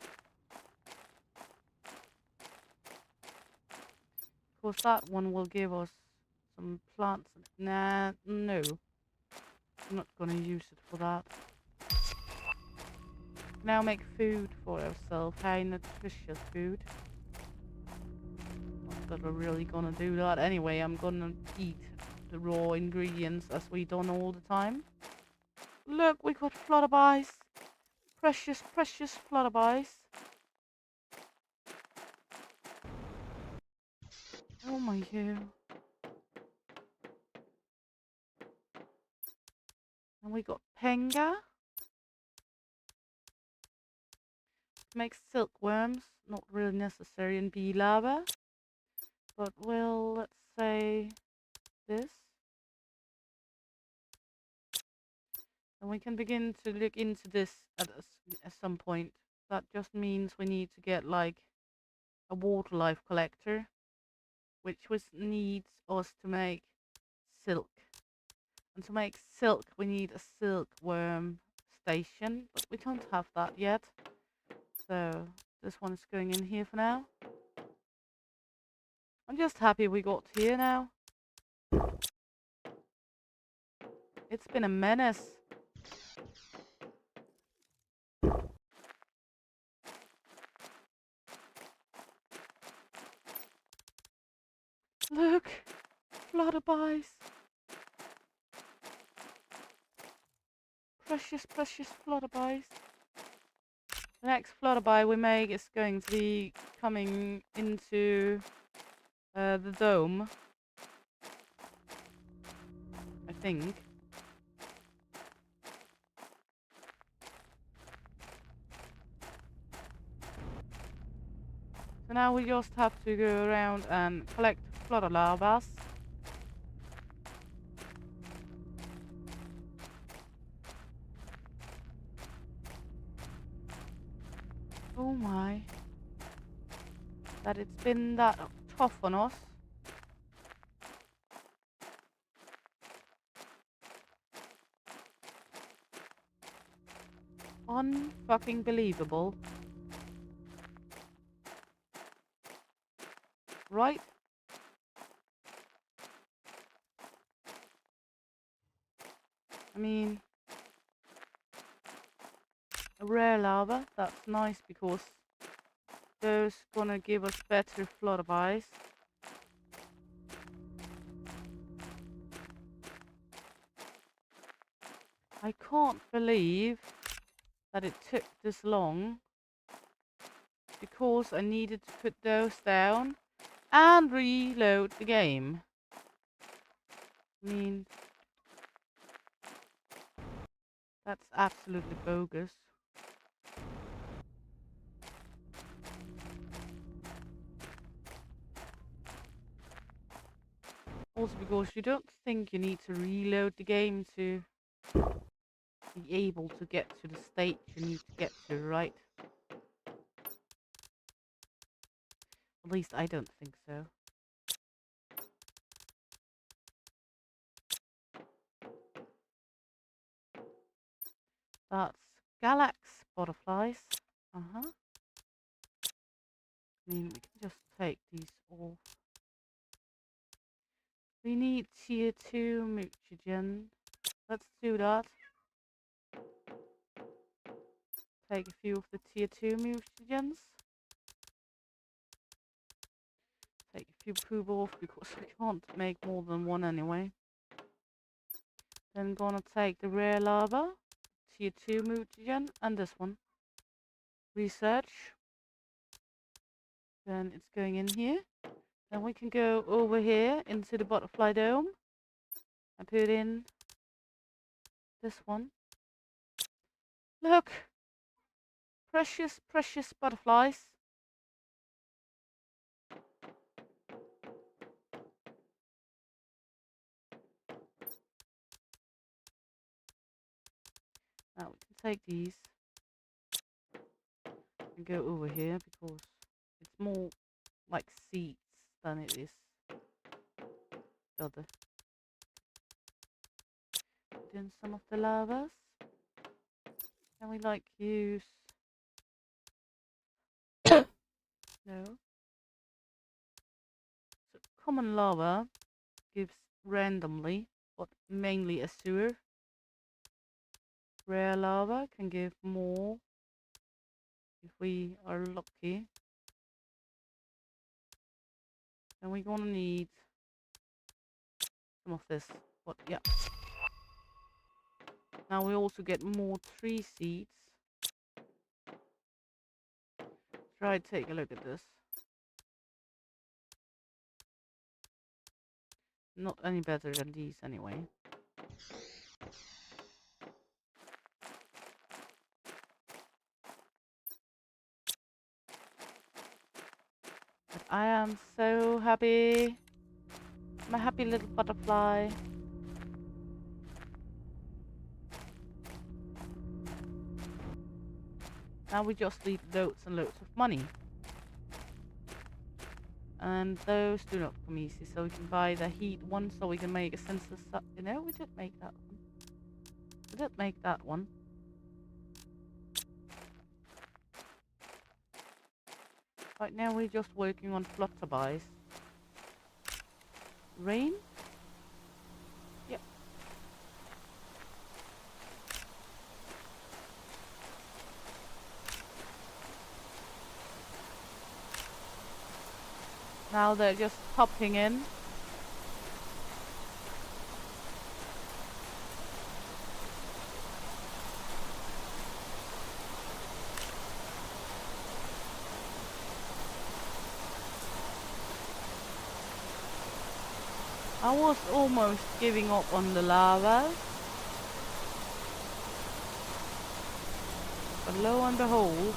Of course that one will give us some plants. Nah, no. I'm not gonna use it for that. Now make food for ourselves. High nutritious food. Not that we're really gonna do that anyway. I'm gonna eat the raw ingredients as we done all the time. Look, we got flutterbies. Precious, precious flutterbies. Oh my god. And we got penga. Make silkworms. Not really necessary in bee larvae. But well, let's say this. And we can begin to look into this at some point. That just means we need to get like a water life collector, which needs us to make silk. And to make silk, we need a silkworm station, but we don't have that yet. So this one is going in here for now. I'm just happy we got here now. It's been a menace. Look, flutterbies. Precious, precious flutterbies. The next flutterby we make is going to be coming into the dome. I think. So now we just have to go around and collect flutter larvae. Oh my. That it's been that tough on us. Unfucking believable. Right? I mean, a rare lava, that's nice because those gonna give us better flutterbies. I can't believe that it took this long because I needed to put those down and reload the game. I mean, that's absolutely bogus. Also because you don't think you need to reload the game to be able to get to the state you need to get to, right? At least I don't think so. That's galax butterflies. Uh-huh. I mean, we can just take these off. We need tier 2 mutagen. Let's do that. Take a few of the tier 2 mutagens. Take a few poop off because we can't make more than one anyway. Then gonna take the rare lava, tier 2 mutagen, and this one. Research. Then it's going in here. Then we can go over here into the butterfly dome and put in this one. Look! Precious, precious butterflies. Now we can take these and go over here because it's more like seeds than it is the other. Put in some of the lavas. Can we like use... No. So common lava gives randomly, but mainly a sewer. Rare lava can give more if we are lucky. And we're gonna need some of this. But yeah. Now we also get more tree seeds. Try to take a look at this. Not any better than these anyway. But I am so happy. I'm a happy little butterfly. Now we just need loads and loads of money. And those do not come easy, so we can buy the heat one so we can make a census. You know, we did make that one. We did make that one. Right now we're just working on flutterbies. Rain? Yep. Now they're just popping in. I was almost giving up on the lava. But lo and behold,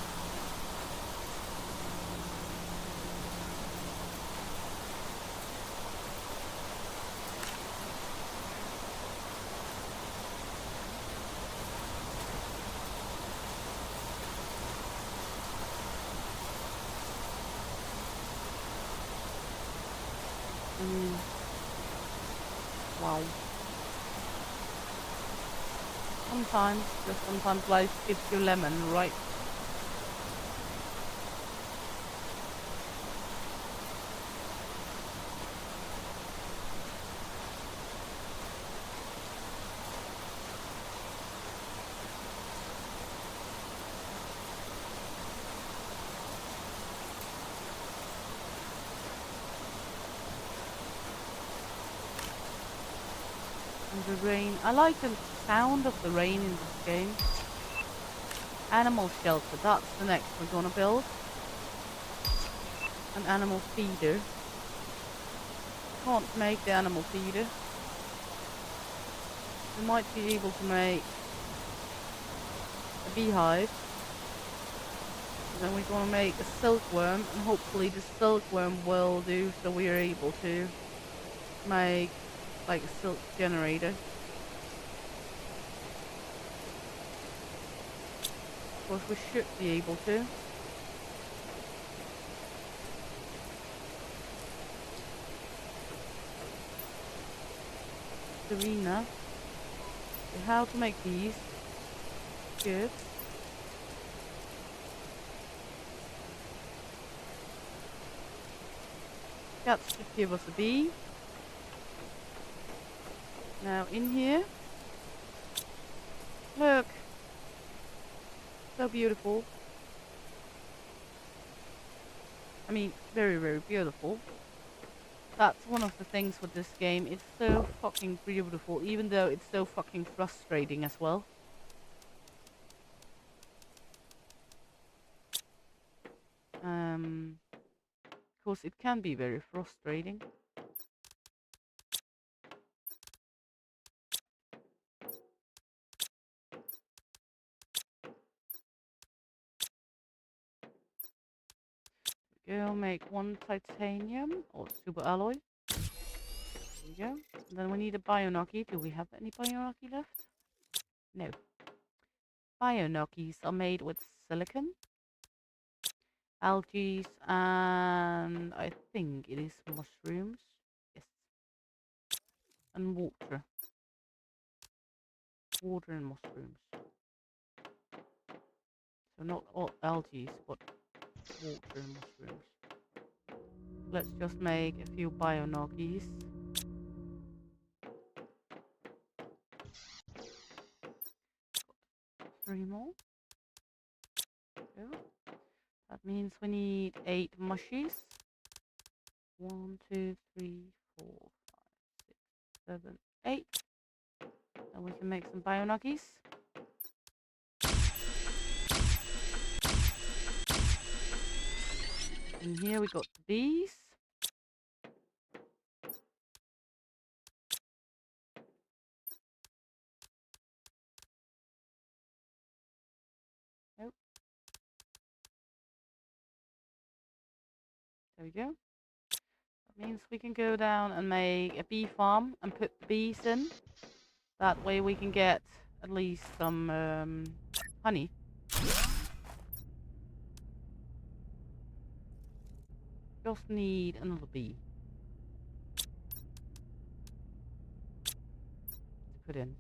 wow. Sometimes life gives you lemon, right? And the rain. I like the sound of the rain in this game. Animal shelter, that's the next we're gonna build. An animal feeder. Can't make the animal feeder. We might be able to make a beehive. And then we're gonna make a silkworm, and hopefully the silkworm will do so we are able to make like a silk generator. Of course we should be able to. Serena. How to make these. Good. That should give us a bee. Now in here. Look. So beautiful. I mean, very, very beautiful. That's one of the things with this game. It's so fucking beautiful, even though it's so fucking frustrating as well. Of course, it can be very frustrating. Go make one titanium or super alloy. There we go. And then we need a bionocky. Do we have any bionocky left? No. Bionockies are made with silicon, algae, and I think it is mushrooms. Yes. And water. Water and mushrooms. So not all algae, but water and mushrooms. Let's just make a few bionockies. 3 more. Go. That means we need 8 mushies. 1, 2, 3, 4, 5, 6, 7, 8. And we can make some bionockies. And here we got the bees. Nope. There we go. That means we can go down and make a bee farm and put the bees in. That way we can get at least some honey. Just need another bee to put in.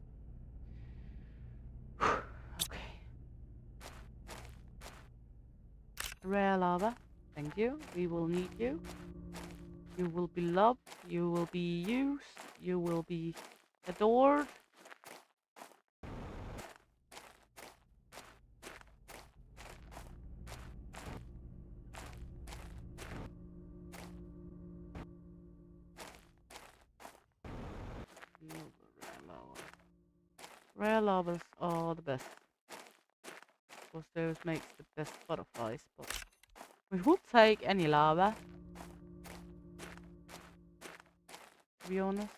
Okay. Rare lava. Thank you. We will need you. You will be loved. You will be used. You will be adored. Rare lavas are the best. Of course, those makes the best butterflies, but we would take any lava. To be honest.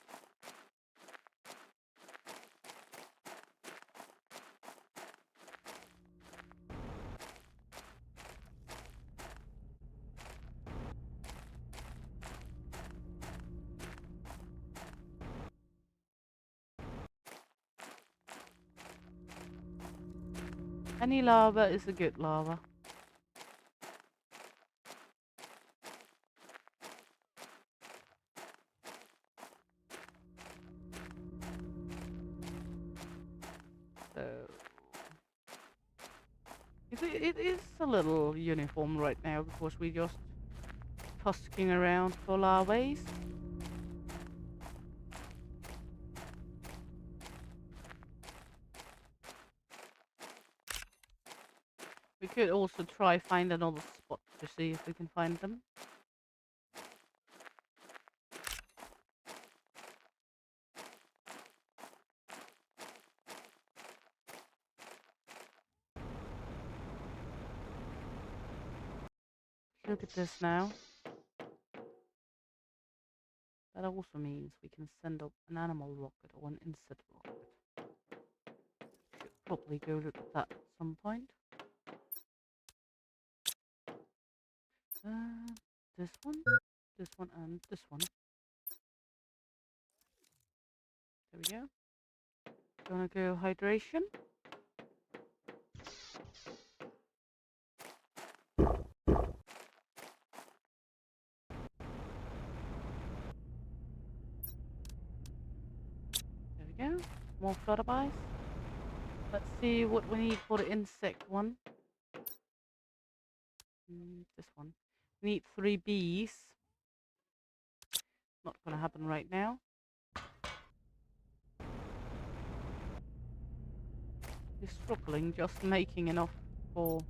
Any lava is a good lava. So it is a little uniform right now because we're just tusking around for lavas. We could also try find another spot to see if we can find them. Look at this now. That also means we can send up an animal rocket or an insect rocket. Should probably go look at that at some point. This one, and this one. There we go. Gonna go hydration. There we go. More flutterbies. Let's see what we need for the insect one. This one. We need 3 bees. Not gonna happen right now. We're struggling just making enough for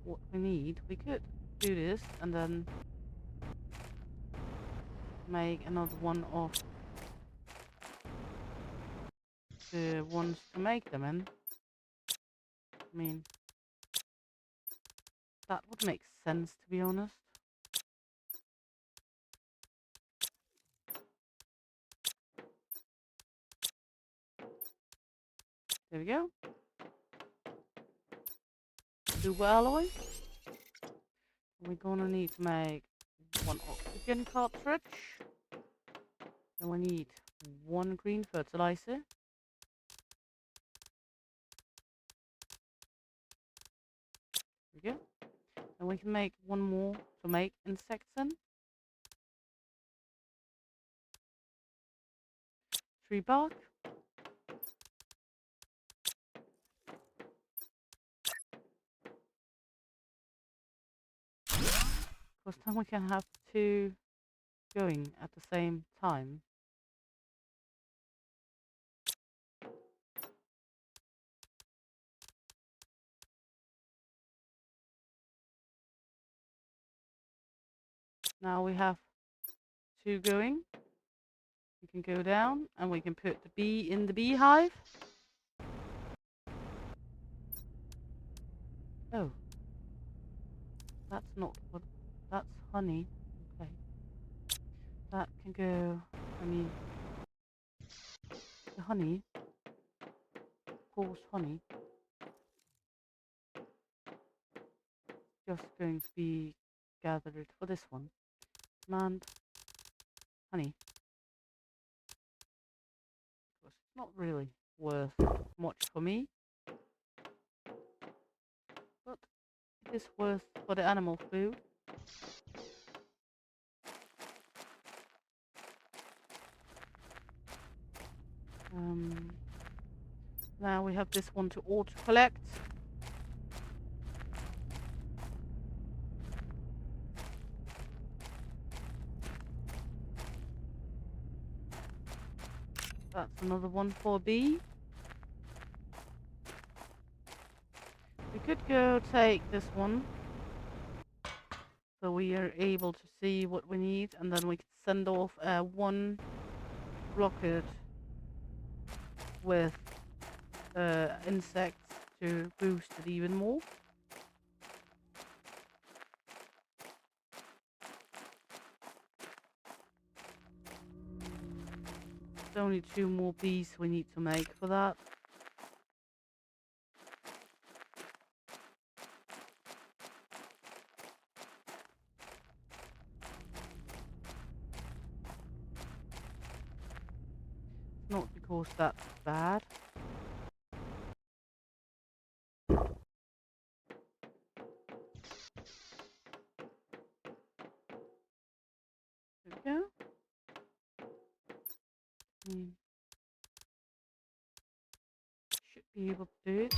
what we need. We could do this and then make another one of the ones to make them in. I mean, that would make sense, to be honest. There we go. Super alloy. We're gonna need to make 1 oxygen cartridge. And we need 1 green fertilizer. There we go. And we can make 1 more to make insects in. 3 bark. Because then we can have 2 going at the same time. Now we have 2 going. We can go down and we can put the bee in the beehive. Oh. That's not what... That's honey. Okay. That can go... I mean... The honey... Coarse honey... Just going to be gathered for this one. And... Honey. Because it's not really worth much for me. But it is worth for the animal food. Now we have this one to auto-collect. That's another one for bee. We could go take this one. So we are able to see what we need, and then we could send off 1 rocket with insects to boost it even more. There's only 2 more bees we need to make for that. Not because that's bad. There we go. Should be able to do it.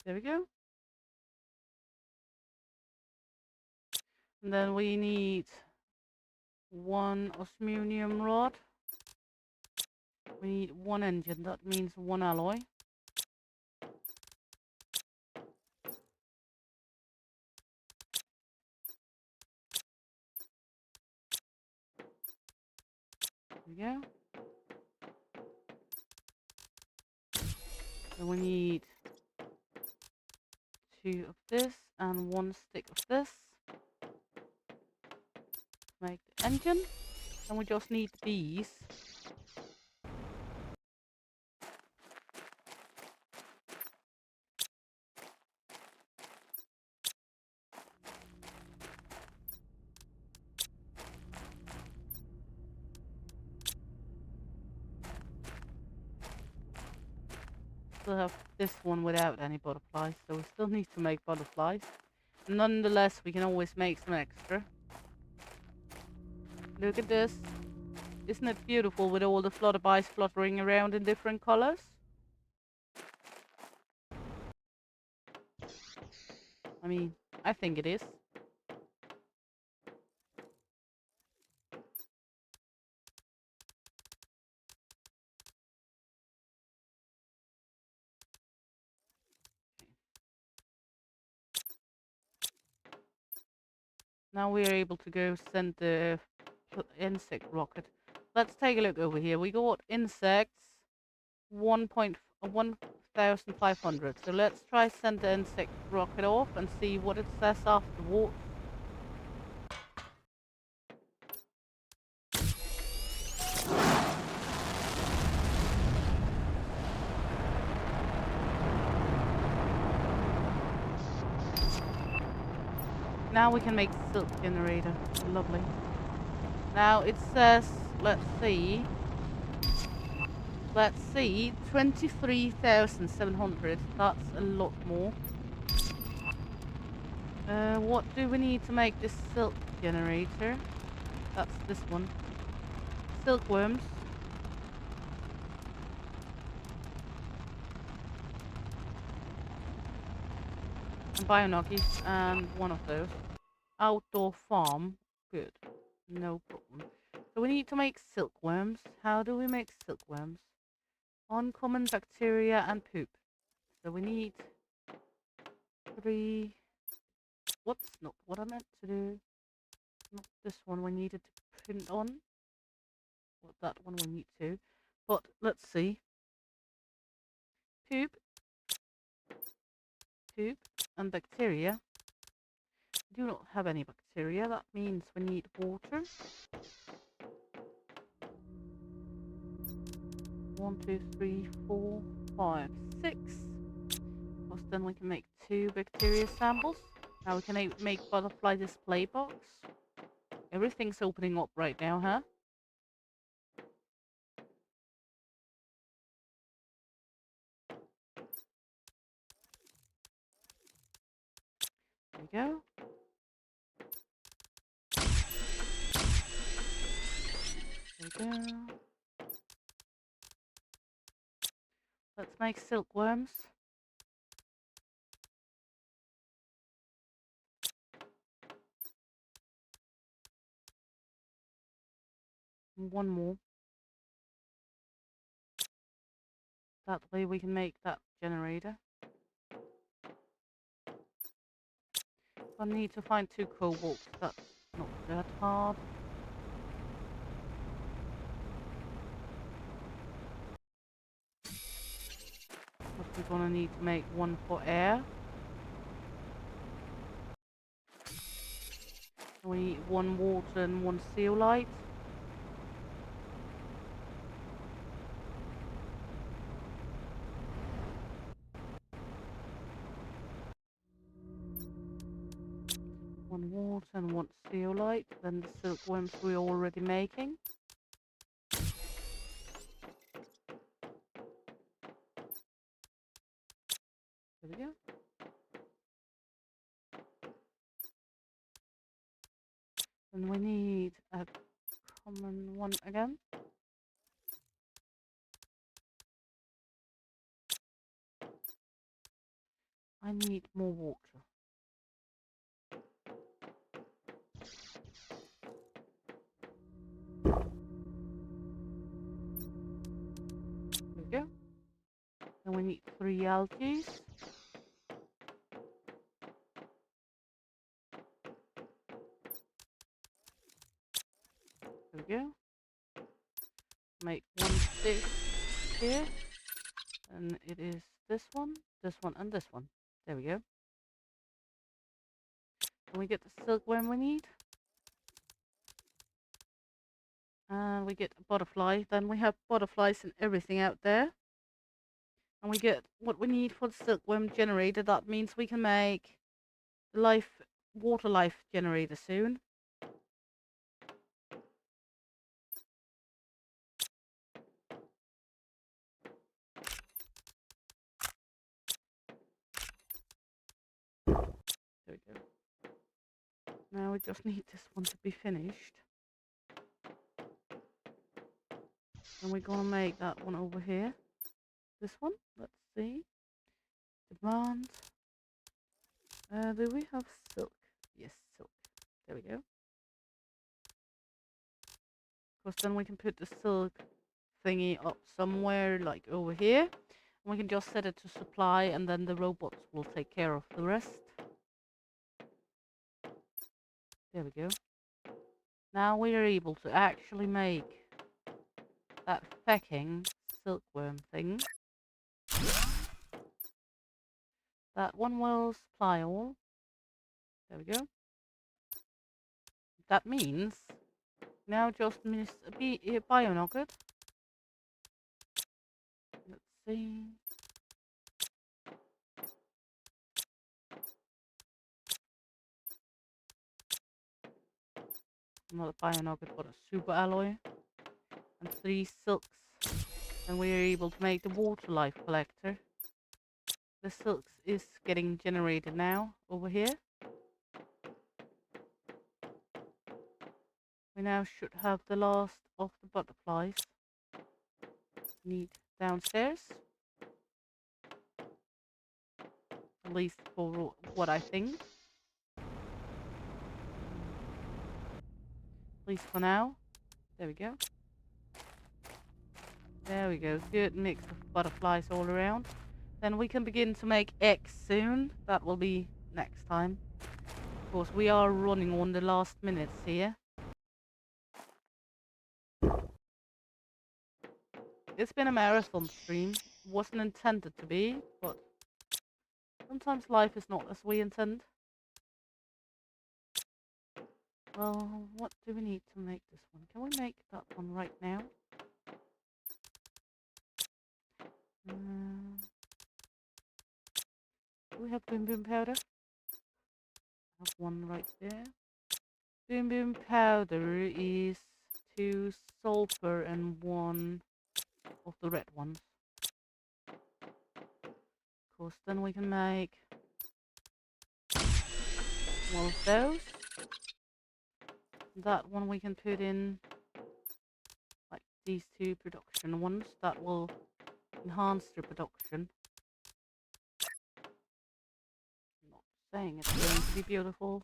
There we go. And then we need 1 osmium rod. We need 1 engine, that means 1 alloy. There we go. Then we need 2 of this and 1 stick of this. Make the engine. And we just need the bees. still have this one without any butterflies, so we still need to make butterflies. Nonetheless, we can always make some extra. Look at this. Isn't it beautiful with all the flutterbies fluttering around in different colors? I mean, I think it is. Now we are able to go send the insect rocket. Let's take a look over here. We got insects 1,500. So let's try send the insect rocket off and see what it says afterwards. Now we can make silk generator. Lovely. Now it says, let's see, 23,700. That's a lot more. What do we need to make this silk generator? That's this one. Silkworms. And bionockies, and one of those. Outdoor farm. Good. No problem. So we need to make silkworms. How do we make silkworms? Uncommon bacteria and poop. So we need 3. Whoops, not what I meant to do. Not this one we needed to print on. Well, that one we need to. But let's see. Poop, and bacteria. We do not have any bacteria. That means we need water. 1, 2, 3, 4, 5, 6. Because then we can make 2 bacteria samples. Now we can make butterfly display box. Everything's opening up right now, huh? There we go. There we go. Let's make silkworms. And 1 more. That way we can make that generator. I need to find 2 cobalt. That's not that hard. But we're gonna need to make 1 for air. We need 1 water and 1 zeolite. One water and 1 zeolite. Then the silkworms we're already making. There we go. And we need a common one again. I need more water. There we go. Then we need 3 algae. There we go. Make 1 stick here. And it is this one, and this one. There we go. And we get the silkworm we need. And we get a butterfly. Then we have butterflies and everything out there. And we get what we need for the silkworm generator. That means we can make the water life generator soon. Now we just need this one to be finished. And we're gonna make that one over here. This one, let's see. Demand. Do we have silk? Yes, silk. There we go. Because then we can put the silk thingy up somewhere, like over here. And we can just set it to supply, and then the robots will take care of the rest. There we go. Now we are able to actually make that fecking silkworm thing. That one will supply all. There we go. That means now just miss a bio nugget. Let's see. Not a bio nugget, but a super alloy. And 3 silks. And we are able to make the water life collector. The silks is getting generated now over here. We now should have the last of the butterflies. Need downstairs. At least for what I think. At least for now. There we go. There we go. Good mix of butterflies all around. Then we can begin to make eggs soon. That will be next time. Of course, we are running on the last minutes here. It's been a marathon stream. It wasn't intended to be, but sometimes life is not as we intend. Well, what do we need to make this one? Can we make that one right now? Do we have boom boom powder? I have one right there. Boom boom powder is 2 sulfur and 1 of the red ones. Of course, then we can make one of those. That one we can put in like these 2 production ones. That will enhance the production. I'm not saying it's going to be beautiful.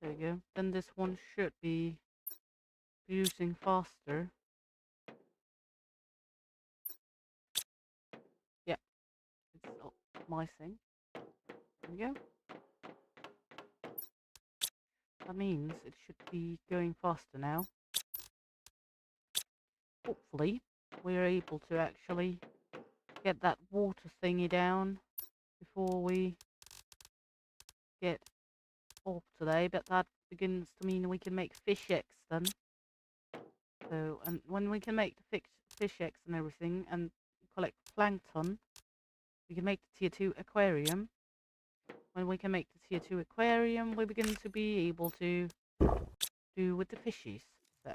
There we go. Then this one should be producing faster. Yeah, it's optimizing. There we go. That means it should be going faster now. Hopefully, we are able to actually get that water thingy down before we get off today, but that begins to mean we can make fish eggs then. So, and when we can make the fish eggs and everything and collect plankton, we can make the tier 2 aquarium. When we can make the tier 2 aquarium, we begin to be able to do with the fishies. So,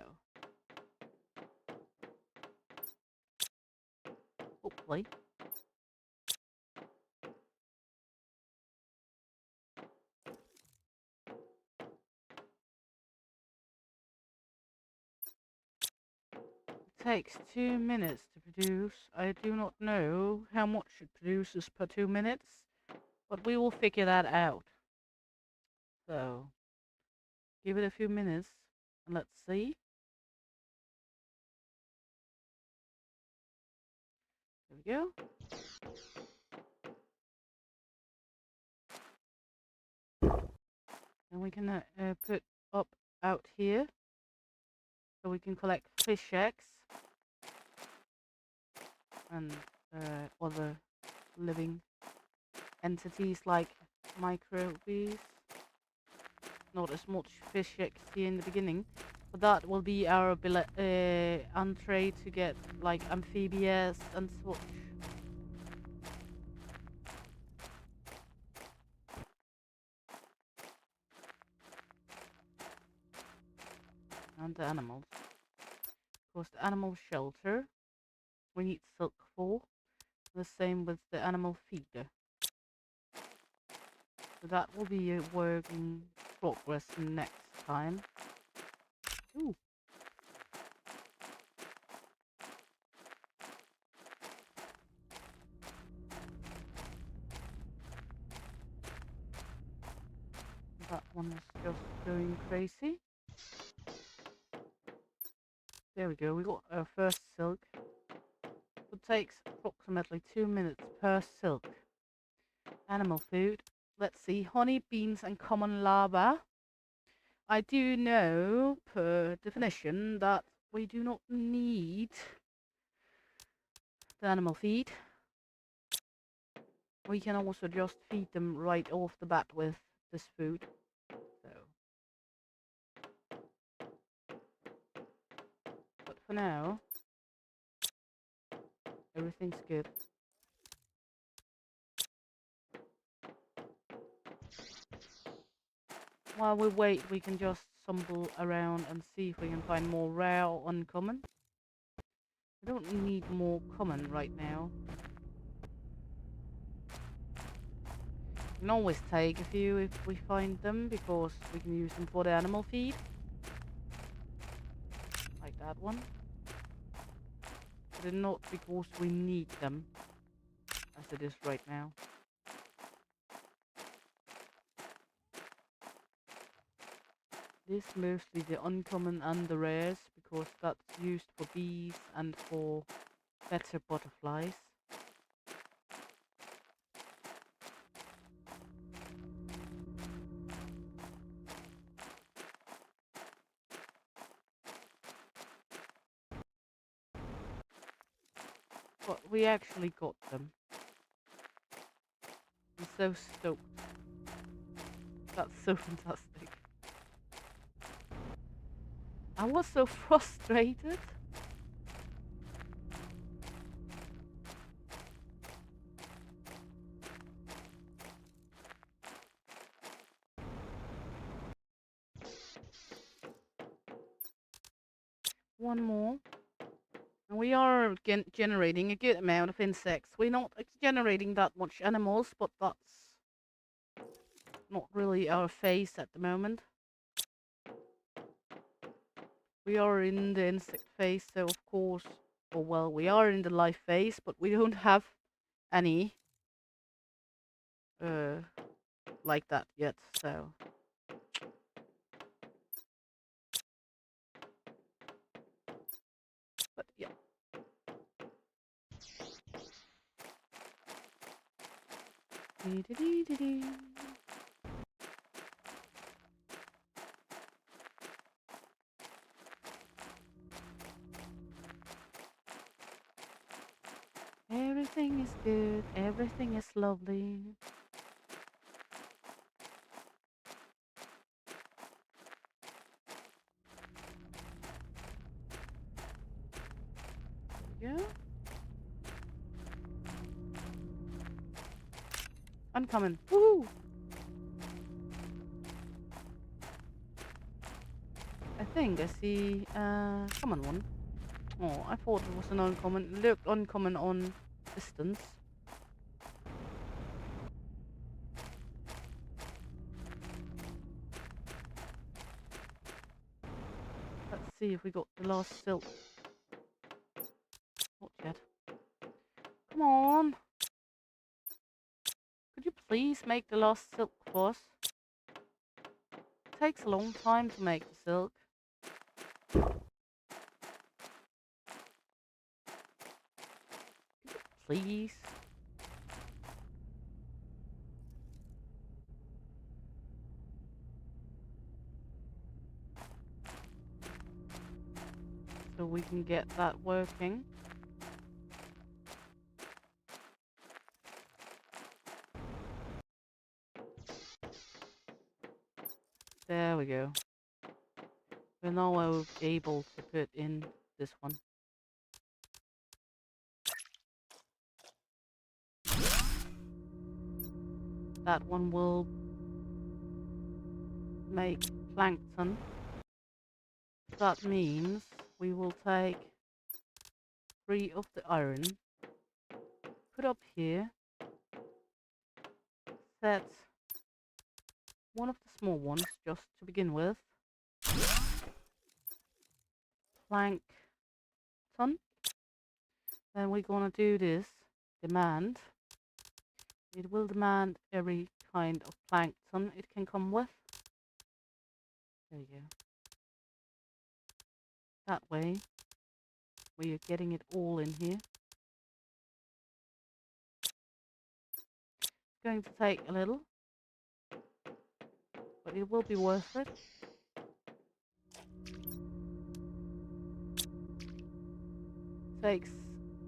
hopefully. It takes 2 minutes to produce. I do not know how much it produces per 2 minutes, but we will figure that out. So, give it a few minutes and let's see. There we go. And we can put up out here so we can collect fish eggs and other living entities like microbes. Not as much fish eggs here in the beginning, but that will be our entree to get like amphibians and such. And the animals. Of course, the animal shelter we need silk for. The same with the animal feeder. So that will be a work in progress next time. Ooh. That one is just going crazy. There we go, we got our first silk. It takes approximately 2 minutes per silk. Animal food. Let's see, honey, beans and common larva. I do know, per definition, that we do not need the animal feed. We can also just feed them right off the bat with this food. So, but for now, everything's good. While we wait, we can just stumble around and see if we can find more rare or uncommon. We don't need more common right now. We can always take a few if we find them, because we can use them for the animal feed. Like that one. But not because we need them, as it is right now. This mostly the uncommon and the rares, because that's used for bees and for better butterflies. But we actually got them. I'm so stoked. That's so fantastic. I was so frustrated. One more. And we are generating a good amount of insects. We're not generating that much animals, but that's not really our phase at the moment. We are in the insect phase, so of course, or well, we are in the life phase, but we don't have any like that yet, so. But yeah. Dee-dee-dee-dee-dee. Everything is good, everything is lovely. Yeah. Uncommon. Woohoo! I think I see common one. Oh, I thought it was an uncommon. It looked uncommon on distance. Let's see if we got the last silk. Not yet. Come on. Could you please make the last silk for us? It takes a long time to make the silk. Please. So we can get that working. There we go. We're now able to put in this one. That one will make plankton. That means we will take 3 of the iron, put up here, set one of the small ones just to begin with. Plankton. Then we're gonna do this demand. It will demand every kind of plankton it can come with. There you go. That way we are getting it all in here. It's going to take a little, but it will be worth it. Takes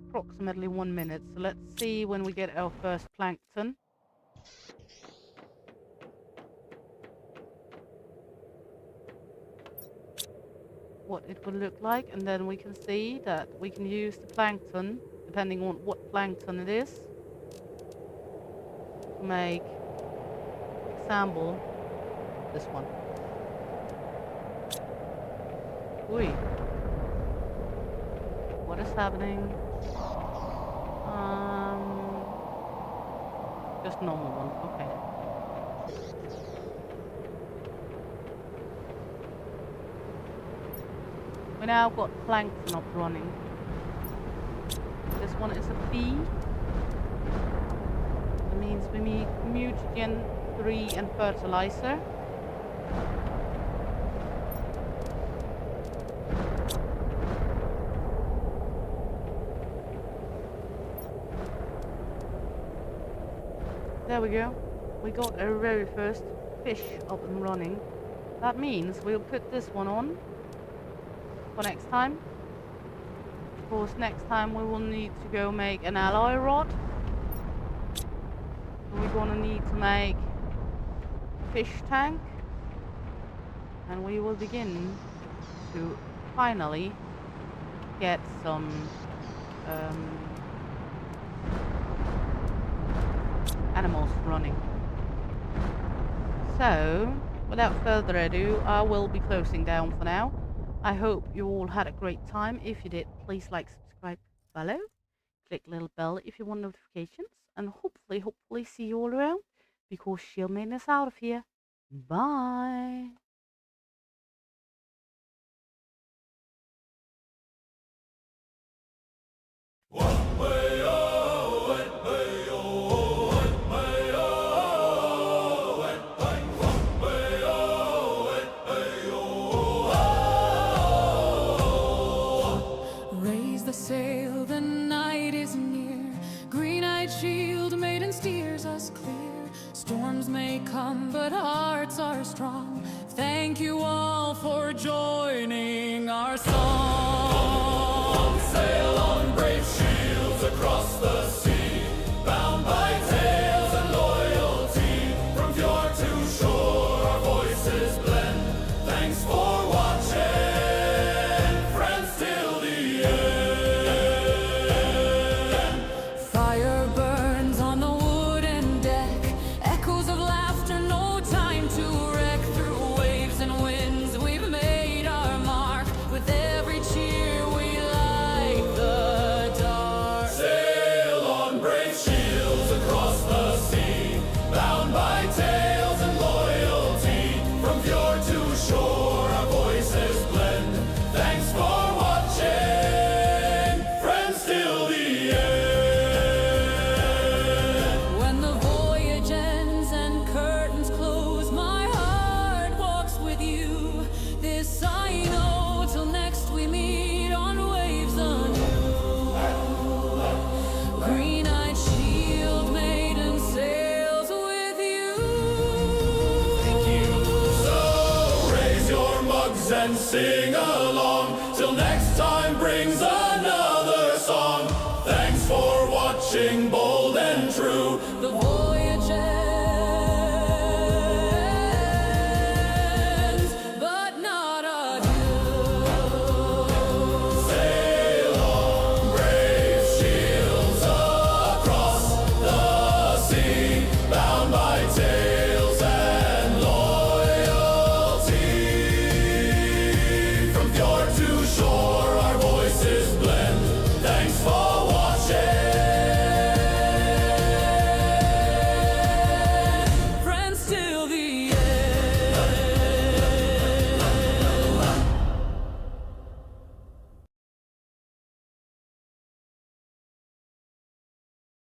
approximately 1 minute, so let's see when we get our first plankton. What it will look like, and then we can see that we can use the plankton, depending on what plankton it is, to make, example, this one. Ui. What is happening? Just normal one, okay. We now got plankton up running. This one is a bee. That means we need mutagen 3 and fertilizer. There we go. We got our very first fish up and running. That means we'll put this one on for next time. Of course, next time we will need to go make an alloy rod. We're gonna need to make a fish tank. And we will begin to finally get some animals running. So, without further ado, I will be closing down for now. I hope you all had a great time. If you did, please like, subscribe, follow, click the little bell if you want notifications, and hopefully see you all around, because Shield Maiden is out of here. Bye! Raise the sail, the night is near. Green-eyed shield maiden steers us clear. Storms may come, but hearts are strong. Thank you all for joining our song. Sail on, brave shields across the sea, bound by tales and loyalty. From fjord to shore, our voices blend. Thanks for watching, friends, till the end. Fire burns on the wooden deck. Echoes of laughter, no time to wreck. Through waves and winds, we've made our mark. With every cheer, we light the dark. Sail on, brave shields across the sea, bound by tales and loyalty. From fjord to shore, our voices blend. Thanks for watching, friends, till the end. When the voyage ends and curtains close, my heart walks with you. This I know, till next we meet on waves anew. Green-eyed shield maiden sails with you. Thank you. So raise your mugs and sing along, till next time brings another song. Thanks for watching, boys.